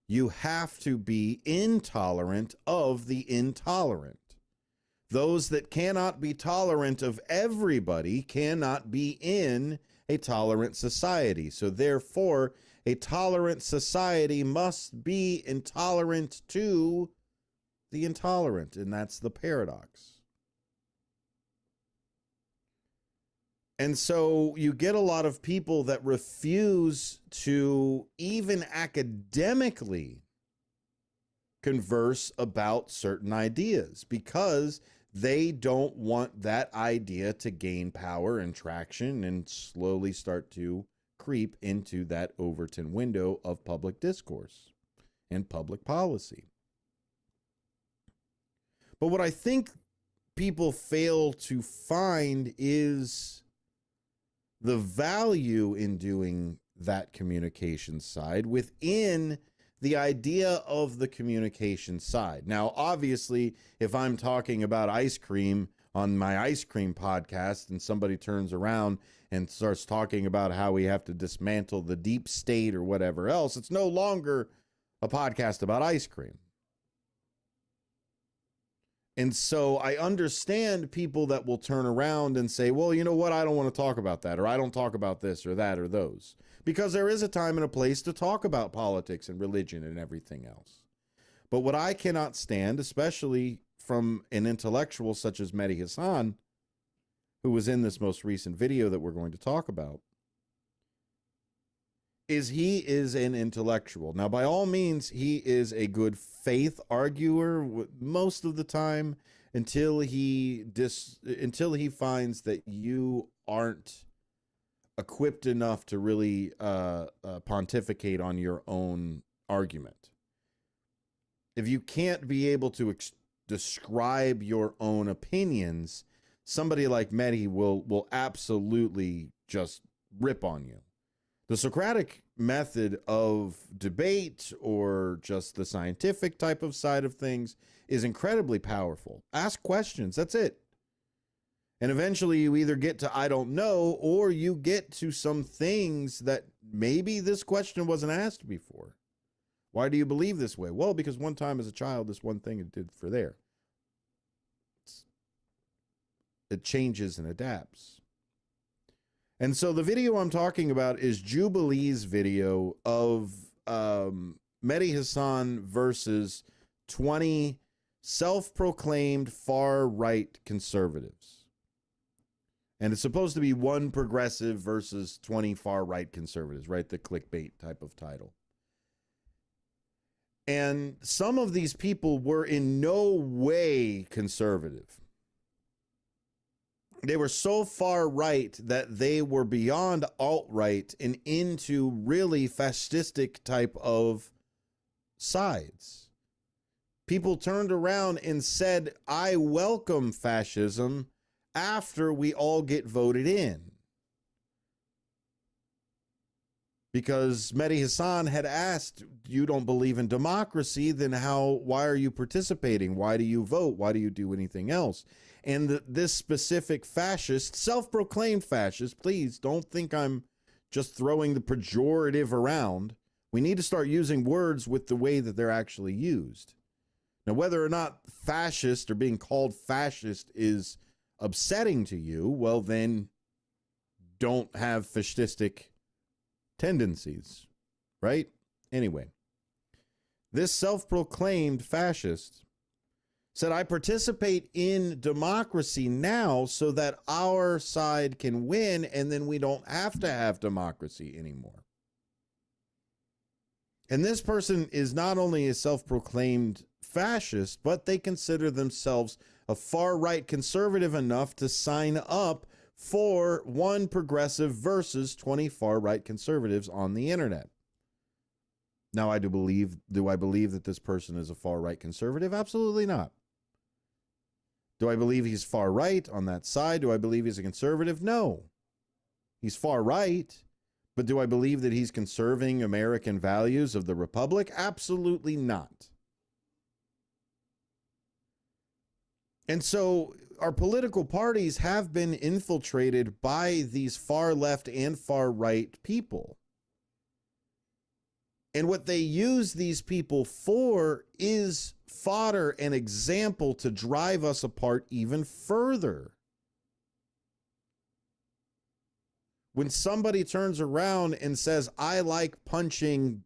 you have to be intolerant of the intolerant. Those that cannot be tolerant of everybody cannot be in a tolerant society. So therefore, a tolerant society must be intolerant to the intolerant, and that's the paradox. And so you get a lot of people that refuse to even academically converse about certain ideas because they don't want that idea to gain power and traction and slowly start to creep into that Overton window of public discourse and public policy. But what I think people fail to find is the value in doing that communication side within the idea of the communication side. Now, obviously, if I'm talking about ice cream on my ice cream podcast and somebody turns around and starts talking about how we have to dismantle the deep state or whatever else, it's no longer a podcast about ice cream. And so I understand people that will turn around and say, well, you know what? I don't want to talk about that, or I don't talk about this or that or those. Because there is a time and a place to talk about politics and religion and everything else. But what I cannot stand, especially from an intellectual such as Mehdi Hassan, who was in this most recent video that we're going to talk about, is he is an intellectual. Now, by all means, he is a good faith arguer most of the time until he finds that you aren't equipped enough to really pontificate on your own argument. If you can't be able to describe your own opinions, somebody like Mehdi will absolutely just rip on you. The Socratic method of debate, or just the scientific type of side of things, is incredibly powerful. Ask questions, that's it. And eventually you either get to I don't know, or you get to some things that maybe this question wasn't asked before. Why do you believe this way? Well, because one time as a child, this one thing it did for there. It changes and adapts. And so the video I'm talking about is Jubilee's video of Mehdi Hassan versus 20 self-proclaimed far-right conservatives. And it's supposed to be one progressive versus 20 far-right conservatives, right? The clickbait type of title. And some of these people were in no way conservative. They were so far right that they were beyond alt-right and into really fascistic type of sides. People turned around and said, I welcome fascism after we all get voted in. Because Mehdi Hassan had asked, you don't believe in democracy, then why are you participating? Why do you vote? Why do you do anything else? And this specific fascist, self-proclaimed fascist, please don't think I'm just throwing the pejorative around. We need to start using words with the way that they're actually used. Now, whether or not fascist or being called fascist is upsetting to you, well, then don't have fascistic tendencies, right? Anyway, this self-proclaimed fascist said, I participate in democracy now so that our side can win, and then we don't have to have democracy anymore. And this person is not only a self-proclaimed fascist, but they consider themselves a far-right conservative enough to sign up for one progressive versus 20 far-right conservatives on the internet. Now, do I believe that this person is a far-right conservative? Absolutely not. Do I believe he's far-right on that side? Do I believe he's a conservative? No. He's far-right, but do I believe that he's conserving American values of the Republic? Absolutely not. And so our political parties have been infiltrated by these far left and far right people. And what they use these people for is fodder and example to drive us apart even further. When somebody turns around and says, I like punching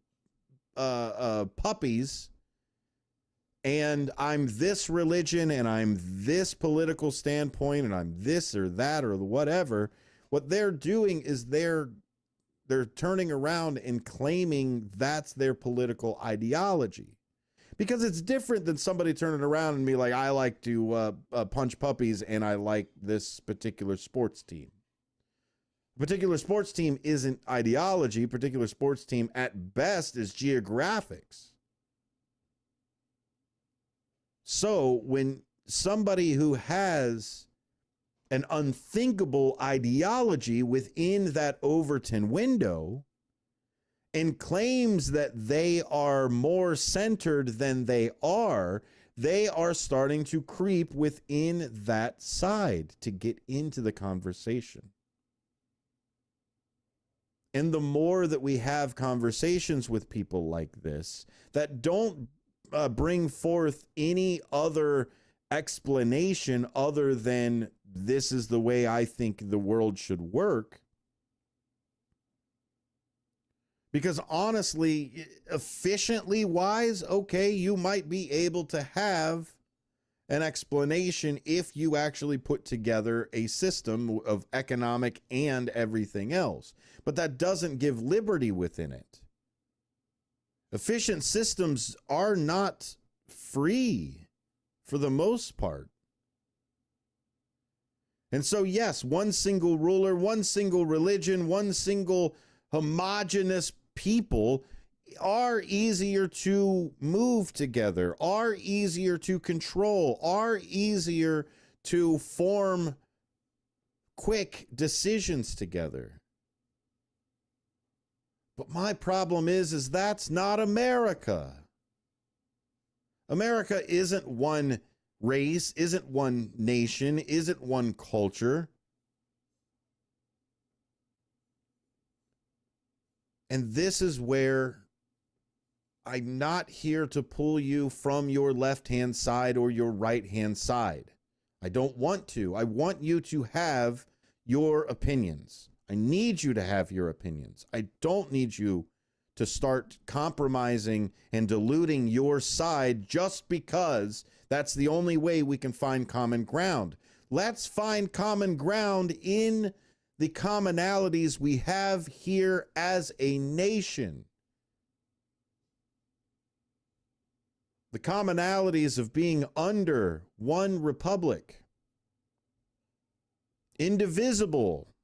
puppies, and I'm this religion, and I'm this political standpoint, and I'm this or that or whatever, what they're doing is they're turning around and claiming that's their political ideology. Because it's different than somebody turning around and be like, I like to punch puppies, and I like this particular sports team. A particular sports team isn't ideology. A particular sports team, at best, is geographics. So when somebody who has an unthinkable ideology within that Overton window and claims that they are more centered than they are starting to creep within that side to get into the conversation. And the more that we have conversations with people like this that don't bring forth any other explanation other than this is the way I think the world should work. Because honestly, efficiently wise, okay, you might be able to have an explanation if you actually put together a system of economic and everything else. But that doesn't give liberty within it. Efficient systems are not free for the most part. And so, yes, one single ruler, one single religion, one single homogeneous people are easier to move together, are easier to control, are easier to form quick decisions together. But my problem is that's not America. America isn't one race, isn't one nation, isn't one culture. And this is where I'm not here to pull you from your left-hand side or your right-hand side. I don't want to. I want you to have your opinions. I need you to have your opinions. I don't need you to start compromising and diluting your side just because that's the only way we can find common ground. Let's find common ground in the commonalities we have here as a nation. The commonalities of being under one republic, indivisible,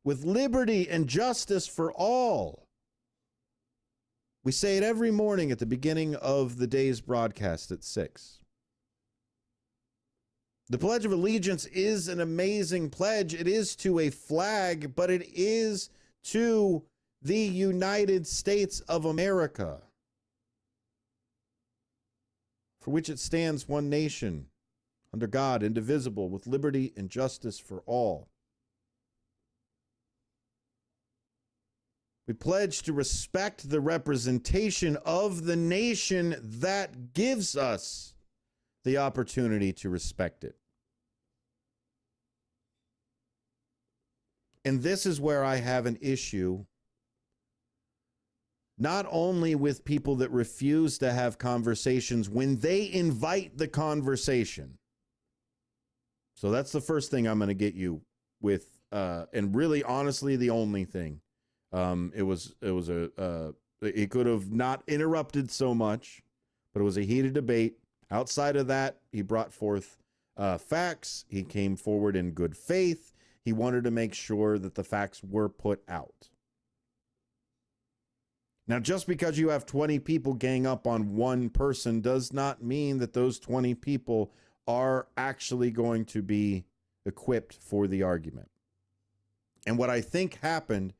with liberty and justice for all. We say it every morning at the beginning of the day's broadcast at 6. The Pledge of Allegiance is an amazing pledge. It is to a flag, but it is to the United States of America, for which it stands one nation, under God, indivisible, with liberty and justice for all. We pledge to respect the representation of the nation that gives us the opportunity to respect it. And this is where I have an issue, not only with people that refuse to have conversations when they invite the conversation. So that's the first thing I'm going to get you with, and really, honestly, the only thing. It could have not interrupted so much, but it was a heated debate. Outside of that, he brought forth facts. He came forward in good faith. He wanted to make sure that the facts were put out. Now, just because you have 20 people gang up on one person does not mean that those 20 people are actually going to be equipped for the argument. And what I think happened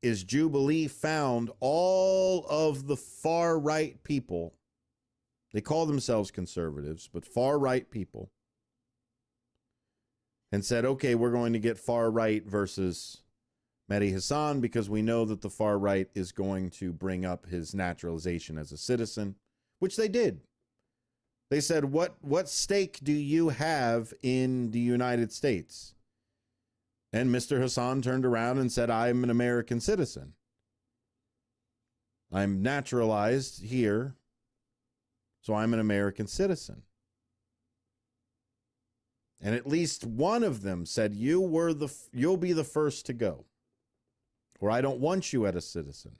is Jubilee found all of the far-right people, they call themselves conservatives, but far-right people, and said, okay, we're going to get far-right versus Mehdi Hasan because we know that the far-right is going to bring up his naturalization as a citizen, which they did. They said, what stake do you have in the United States? And Mr. Hasan turned around and said, I'm an American citizen. I'm naturalized here, so I'm an American citizen. And at least one of them said, you'll be the first to go, or I don't want you as a citizen.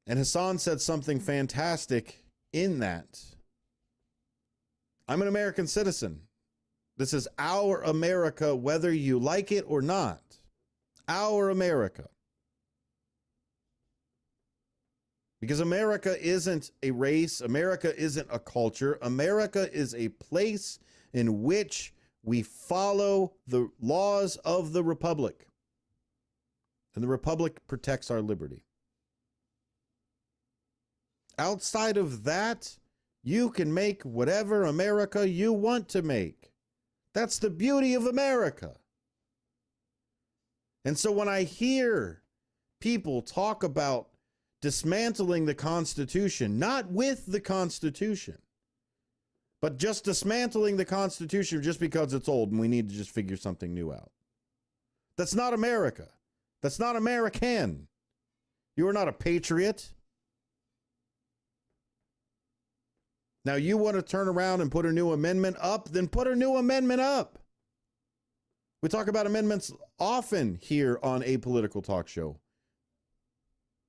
And Hasan said something fantastic in that. I'm an American citizen. This is our America, whether you like it or not. Our America. Because America isn't a race. America isn't a culture. America is a place in which we follow the laws of the Republic. And the Republic protects our liberty. Outside of that, you can make whatever America you want to make. That's the beauty of America. And so when I hear people talk about dismantling the Constitution, not with the Constitution, but just dismantling the Constitution just because it's old and we need to just figure something new out. That's not America. That's not American. You are not a patriot. Now, you want to turn around and put a new amendment up, then put a new amendment up. We talk about amendments often here on A Political Talk Show.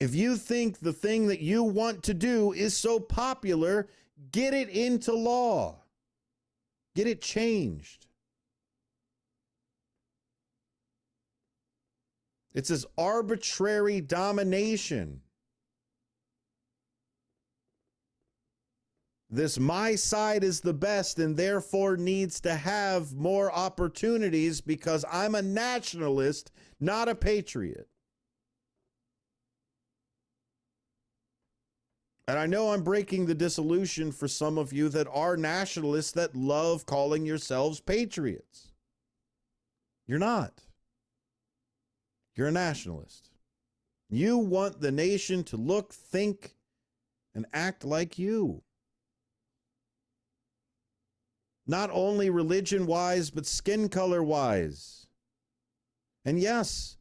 If you think the thing that you want to do is so popular, get it into law. Get it changed. It's this arbitrary domination. This my side is the best and therefore needs to have more opportunities because I'm a nationalist, not a patriot. And I know I'm breaking the dissolution for some of you that are nationalists that love calling yourselves patriots. You're not. You're a nationalist. You want the nation to look, think, and act like you. Not only religion-wise, but skin color-wise. And yes,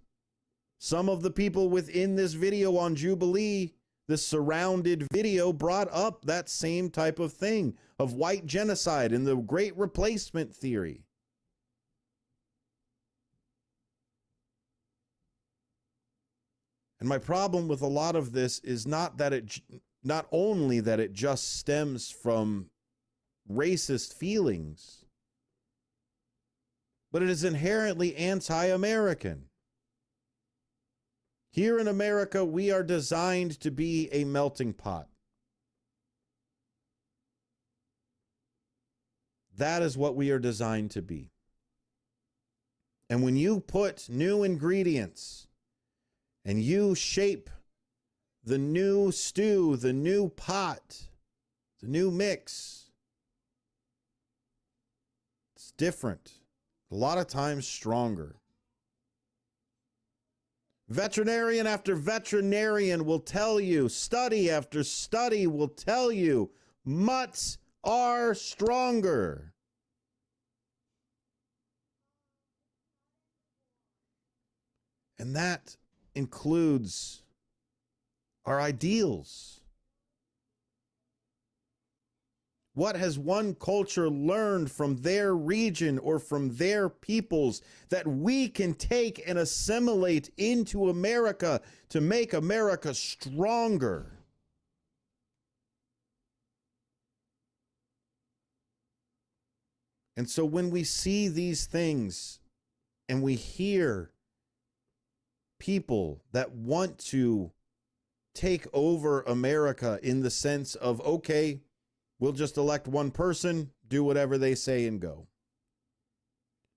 some of the people within this video on Jubilee, the surrounded video, brought up that same type of thing of white genocide and the Great Replacement theory. And my problem with a lot of this is not only that it just stems from racist feelings, but it is inherently anti-American. Here in America, we are designed to be a melting pot. That is what we are designed to be. And when you put new ingredients and you shape the new stew, the new pot, the new mix, it's different. A lot of times stronger. Veterinarian after veterinarian will tell you, study after study will tell you, mutts are stronger. And that includes our ideals. What has one culture learned from their region or from their peoples that we can take and assimilate into America to make America stronger? And so when we see these things and we hear people that want to take over America in the sense of, okay, we'll just elect one person, do whatever they say and go.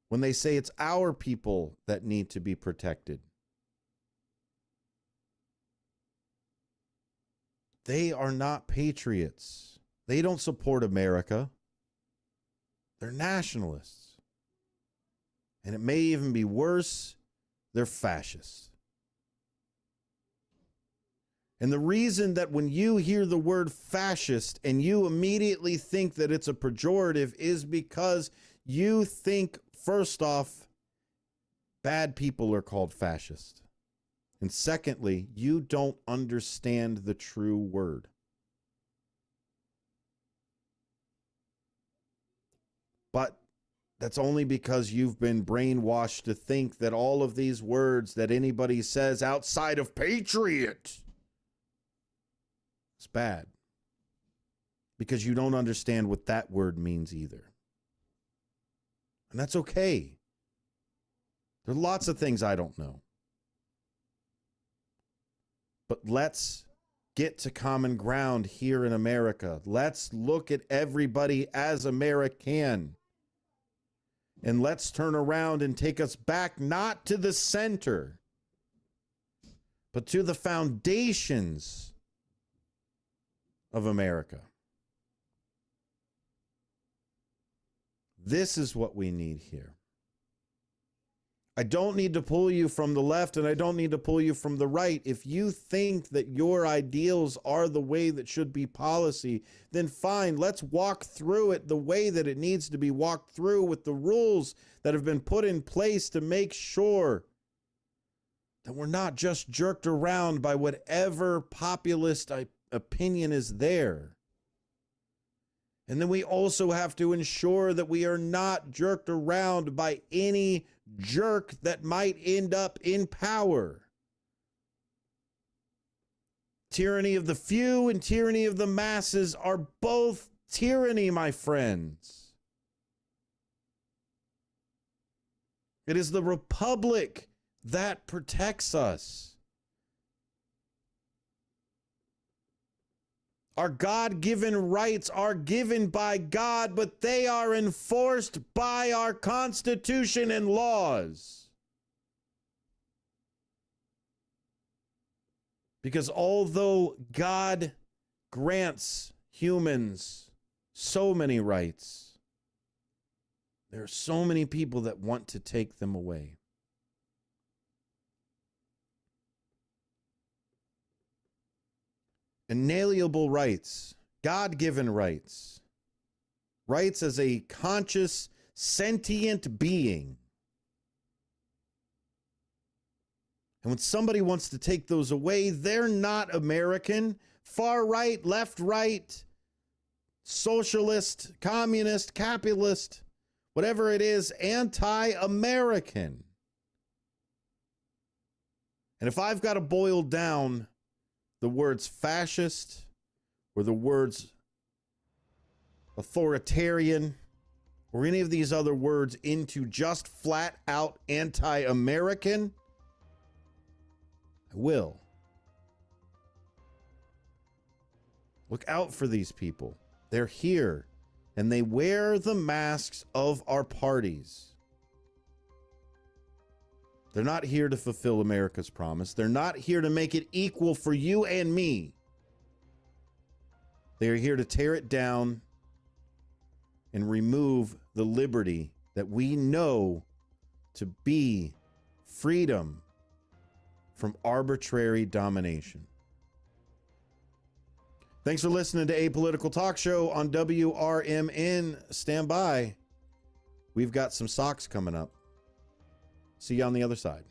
When they say it's our people that need to be protected, they are not patriots. They don't support America. They're nationalists. And it may even be worse, they're fascists. And the reason that when you hear the word fascist and you immediately think that it's a pejorative is because you think, first off, bad people are called fascist. And secondly, you don't understand the true word. But that's only because you've been brainwashed to think that all of these words that anybody says outside of patriot, it's bad. Because you don't understand what that word means either. And that's okay. There are lots of things I don't know. But let's get to common ground here in America. Let's look at everybody as American. And let's turn around and take us back, not to the center, but to the foundations of America. This is what we need here. I don't need to pull you from the left and I don't need to pull you from the right. If you think that your ideals are the way that should be policy, then fine, let's walk through it the way that it needs to be walked through with the rules that have been put in place to make sure that we're not just jerked around by whatever populist opinion is there. And then we also have to ensure that we are not jerked around by any jerk that might end up in power. Tyranny of the few and tyranny of the masses are both tyranny, my friends. It is the republic that protects us. Our God-given rights are given by God, but they are enforced by our Constitution and laws. Because although God grants humans so many rights, there are so many people that want to take them away. Inalienable rights, God-given rights, rights as a conscious, sentient being. And when somebody wants to take those away, they're not American. Far right, left right, socialist, communist, capitalist, whatever it is, anti-American. And if I've got to boil down the words fascist or the words authoritarian or any of these other words into just flat out anti-American, I will. Look out for these people. They're here and they wear the masks of our parties. They're not here to fulfill America's promise. They're not here to make it equal for you and me. They are here to tear it down and remove the liberty that we know to be freedom from arbitrary domination. Thanks for listening to Apolitical Talk Show on WRMN. Stand by. We've got some socks coming up. See you on the other side.